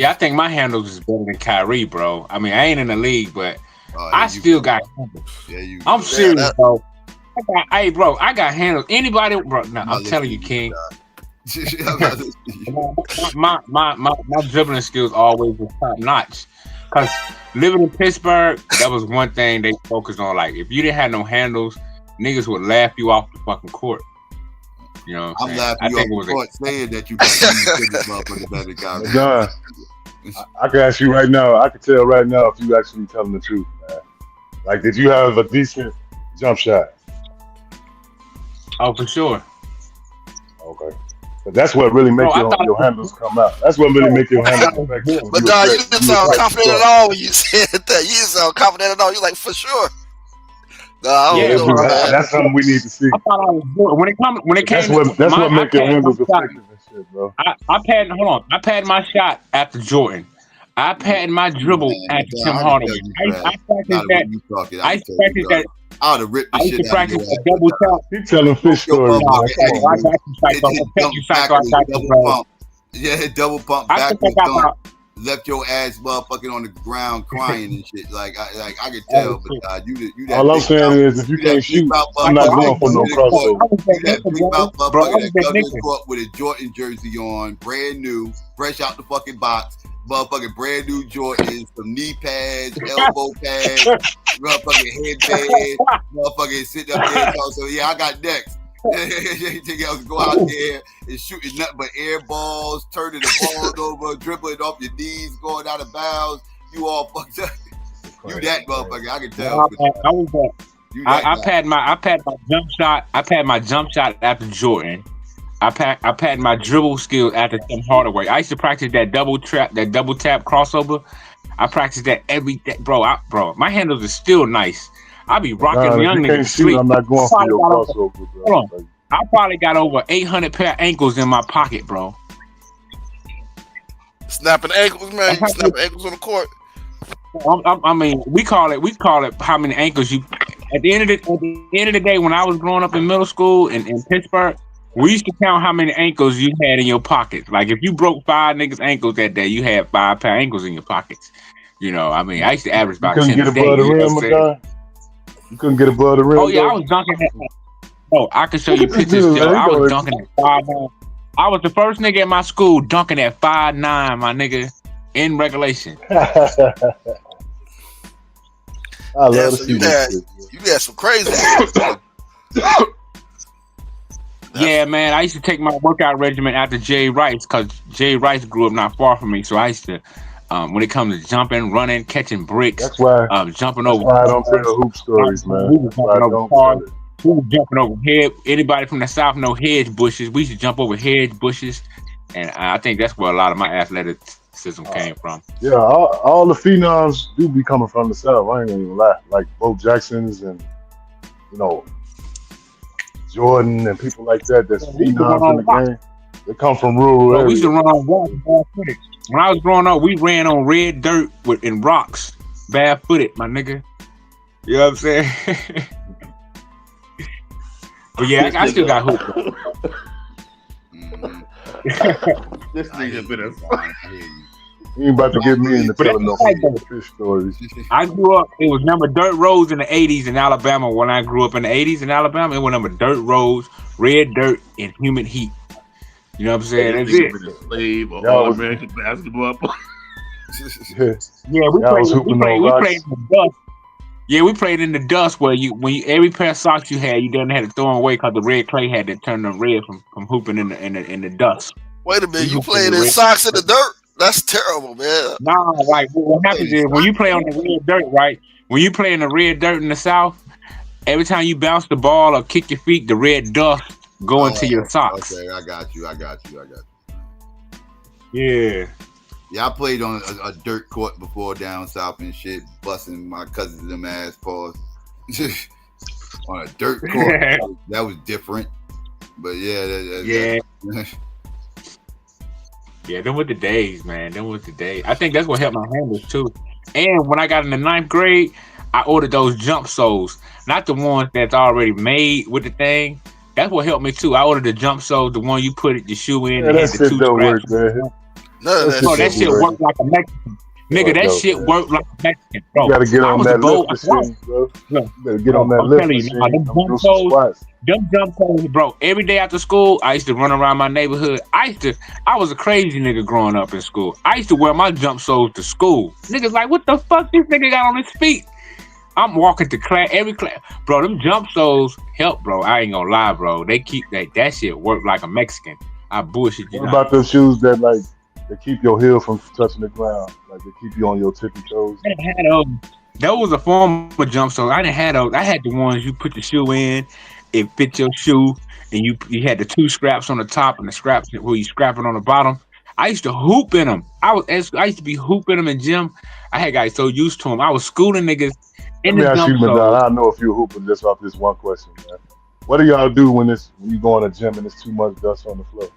I think my handles is better than Kyrie, bro. I mean, I ain't in the league, but I still got handles. I'm serious, bro. I got handles. Anybody, bro? No, I'm telling you, King. my dribbling skills always was top notch. Cause living in Pittsburgh, that was one thing they focused on. Like, if you didn't have no handles, niggas would laugh you off the fucking court. You know, what I'm laughing you off the court saying that you got this motherfucker better than Kyrie. John, I can ask you right now. I can tell right now if you actually telling the truth, man. Like, did you have a decent jump shot? Oh, for sure. Okay. But that's what really makes your handles come out. That's what really makes your handles come out. But Don, you didn't sound confident at all when you said that. You didn't sound confident at all. You're like, for sure. That's something we need to see. I thought I was good. When it came, that's what makes your handles effective and shit, bro. I padded my shot after Jordan. I padded my dribble after Tim Hardaway. I practiced that. I practiced that. I would have ripped the shit out of your ass. Double tap. You telling fish stories, man. Double pump backwards dunk. Left your ass motherfucking on the ground crying and shit. Like I can tell, but you that. All I'm saying is, if you can't shoot, I'm not going for no crossover. You that big mouth motherfucker that comes to court with a Jordan jersey on, brand new, fresh out the fucking box. Motherfucking brand new Jordans, some knee pads, elbow pads, motherfucking headband, motherfucking sitting up there. So yeah, I got next. You think I was go out there and shooting nothing but air balls, turning the balls over, dribbling off your knees, going out of bounds. You all fucked up. You that motherfucker, I can tell. I padded my jump shot. I padded my jump shot after Jordan. I padded my dribble skills after Tim Hardaway. I used to practice that double tap crossover. I practiced that every day, bro. My handles are still nice. I be rocking young niggas. Shoot, I'm not going for your crossover, bro. I probably got over 800 pair of ankles in my pocket, bro. Snapping ankles, man. You snapping ankles on the court. I mean, we call it how many ankles you. At the end of the day, when I was growing up in middle school in Pittsburgh, we used to count how many ankles you had in your pockets. Like, if you broke 5 niggas' ankles that day, you had 5 pair of ankles in your pockets. You know, I mean, I used to average about 10 a day. You couldn't get above the rim, my guy? You couldn't get above the rim? Oh, yeah, I was dunking that. Oh, I can show you pictures. I was dunking at 5'9". I was the first nigga in my school dunking at 5'9", my nigga, in regulation. I love to see this. You had some crazy. Yeah, man. I used to take my workout regimen after XyayX because XyayX grew up not far from me. So I used to, when it comes to jumping, running, catching bricks, that's why jumping over. That's why I don't tell hoop stories, man. We were jumping over head. Anybody from the South know hedge bushes. We used to jump over hedge bushes, and I think that's where a lot of my athleticism came from. Yeah, all the phenoms do be coming from the South. I ain't gonna even lie. Like Bo Jacksons and Jordan and people like that. That's phenoms in the game. They come from rural areas. We used to run on rocks. When I was growing up, we ran on red dirt and rocks barefooted, my nigga. You know what I'm saying? But yeah, I still got hooped. This nigga been a You ain't about to get me into telling no fish stories. I grew up, it was number dirt roads in the 80s in Alabama. When I grew up in the 80s in Alabama, it was number dirt roads, red dirt, and humid heat. You know what I'm saying? That's it. Been a slave of all American basketball. Yeah, we played in the dust. Yeah, we played in the dust where every pair of socks you had, you didn't have to throw them away because the red clay had to turn them red from hooping in the dust. Wait a minute, you playing in socks in the dirt? That's terrible, man. Nah, like what happens is when you play on the red dirt, right? When you play in the red dirt in the South, every time you bounce the ball or kick your feet, the red dust go into your socks. Okay, I got you. Yeah. Yeah, I played on a dirt court before down south and shit, busting my cousins them ass paws on a dirt court. That was different, but yeah. Yeah, them with the days, man. Them with the days. I think that's what helped my handles too. And when I got in the 9th grade, I ordered those jump soles, not the ones that's already made with the thing. That's what helped me too. I ordered the jump soles, the one you put your shoe in. Yeah, that shit don't work, man. That shit worked like a Mexican. Nigga, that shit worked like a Mexican, bro. You gotta get on that lift machine, bro. You better get on that lift machine. Them jump soles, bro. Every day after school, I used to run around my neighborhood. I was a crazy nigga growing up in school. I used to wear my jump soles to school. Niggas like, what the fuck this nigga got on his feet? I'm walking to class, every class. Bro, them jump soles help, bro. I ain't gonna lie, bro. They keep that shit work like a Mexican. I bullshit you. What about those shoes that like they keep your heel from touching the ground? Like they keep you on your tippy toes? I didn't have those. That was a form of jump soles. I didn't have those. I had the ones you put your shoe in, it fit your shoe, and you had the 2 scraps on the top and the scraps where you scrapping on the bottom. I used to hoop in them. I used to be hooping them in gym. I had guys so used to them. I was schooling niggas in the jump soles. I know if you're hooping just off this one question, man. What do y'all do when you go in a gym and there's too much dust on the floor?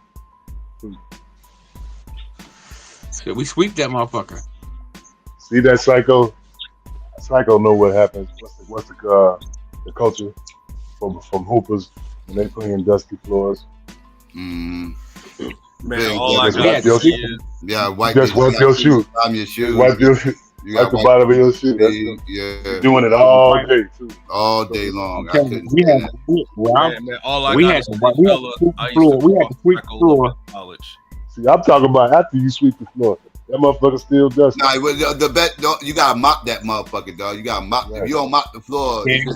Shit, we sweep that motherfucker. See that Psycho? Psycho know what happens. What's the culture from hoopers when they play in dusty floors? Man, all I got is wipe your shoe. Wipe your shoe. Wipe the bottom of your shoe. You're doing it all day too. All day long. I couldn't we had to sweep the floor. See, I'm talking about after you sweep the floor. That motherfucker still dusty. Nah, you gotta mop that motherfucker, dog. You gotta mop. If you don't mop the floor, it's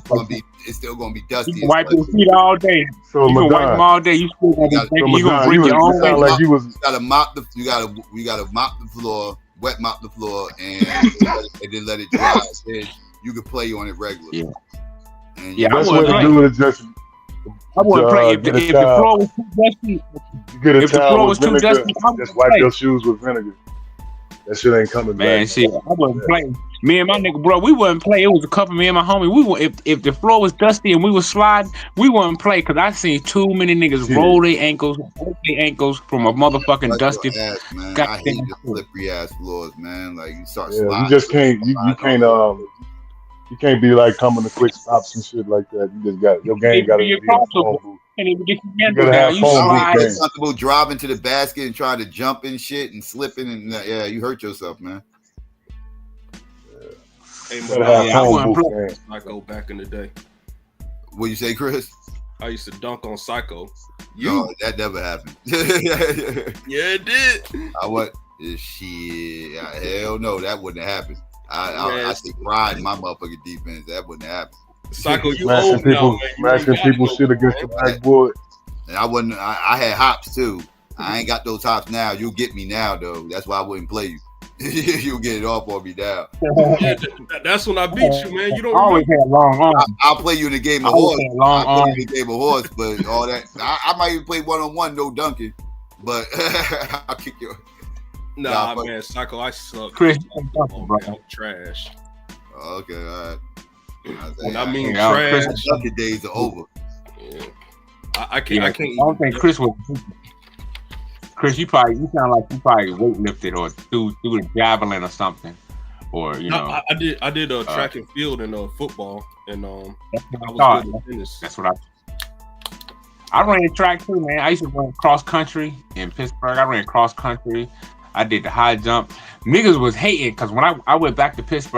still gonna be dusty. You can wipe your feet all day. So you can wipe them all day. You still gonna bring your own. Sound like you gotta mop the. We gotta mop the floor, wet mop the floor, and then let it dry. Then you can play on it regularly. Yeah, best way to do it is just. I wouldn't play if the floor was too dusty. If the floor was too dusty, just wipe your shoes with vinegar. That shit ain't coming back. Man, shit, I wasn't playing. Me and my nigga, bro, we wouldn't play. It was a couple of me and my homie. If the floor was dusty and we was sliding, we wouldn't play because I seen too many niggas roll their ankles from a motherfucking dusty. Ass, man. I hate the slippery ass floors, man. Like you start sliding. You just can't. You can't be like coming to quick stops and shit like that. You just got your game. Got to be phone booth. You gotta have phone booth game. Comfortable driving to the basket and trying to jump and shit and slipping and you hurt yourself, man. Hey, I go back in the day. What you say, Chris? I used to dunk on Psycho. No, that never happened. Yeah, it did. Shit. Hell no, that wouldn't have happened. I should ride my motherfucking defense. That wouldn't happen. Psycho, you smashing old people, now, man. smashing people shit against the backboard. And I had hops too. I ain't got those hops now. You'll get me now though. That's why I wouldn't play you. You'll get it off on me now. Yeah, that's when I beat you, man. You don't always had long arms. I'll play you in a game of horse. I'll play you in a game of horse, but all that I might even play 1-on-1, no dunking. But I'll kick you. Nah, man, Psycho, I suck. Chris, I'm trash. Okay, all right. When I mean trash, the days are over. Yeah. I can't. I don't think Chris was. Chris, you sound like you probably weightlifted or threw the javelin or something. or you know. I did track and field and football, and I was good at tennis. That's what I ran track too, man. I used to run cross country in Pittsburgh. I ran cross country. I did the high jump. Niggas was hating because when I went back to Pittsburgh.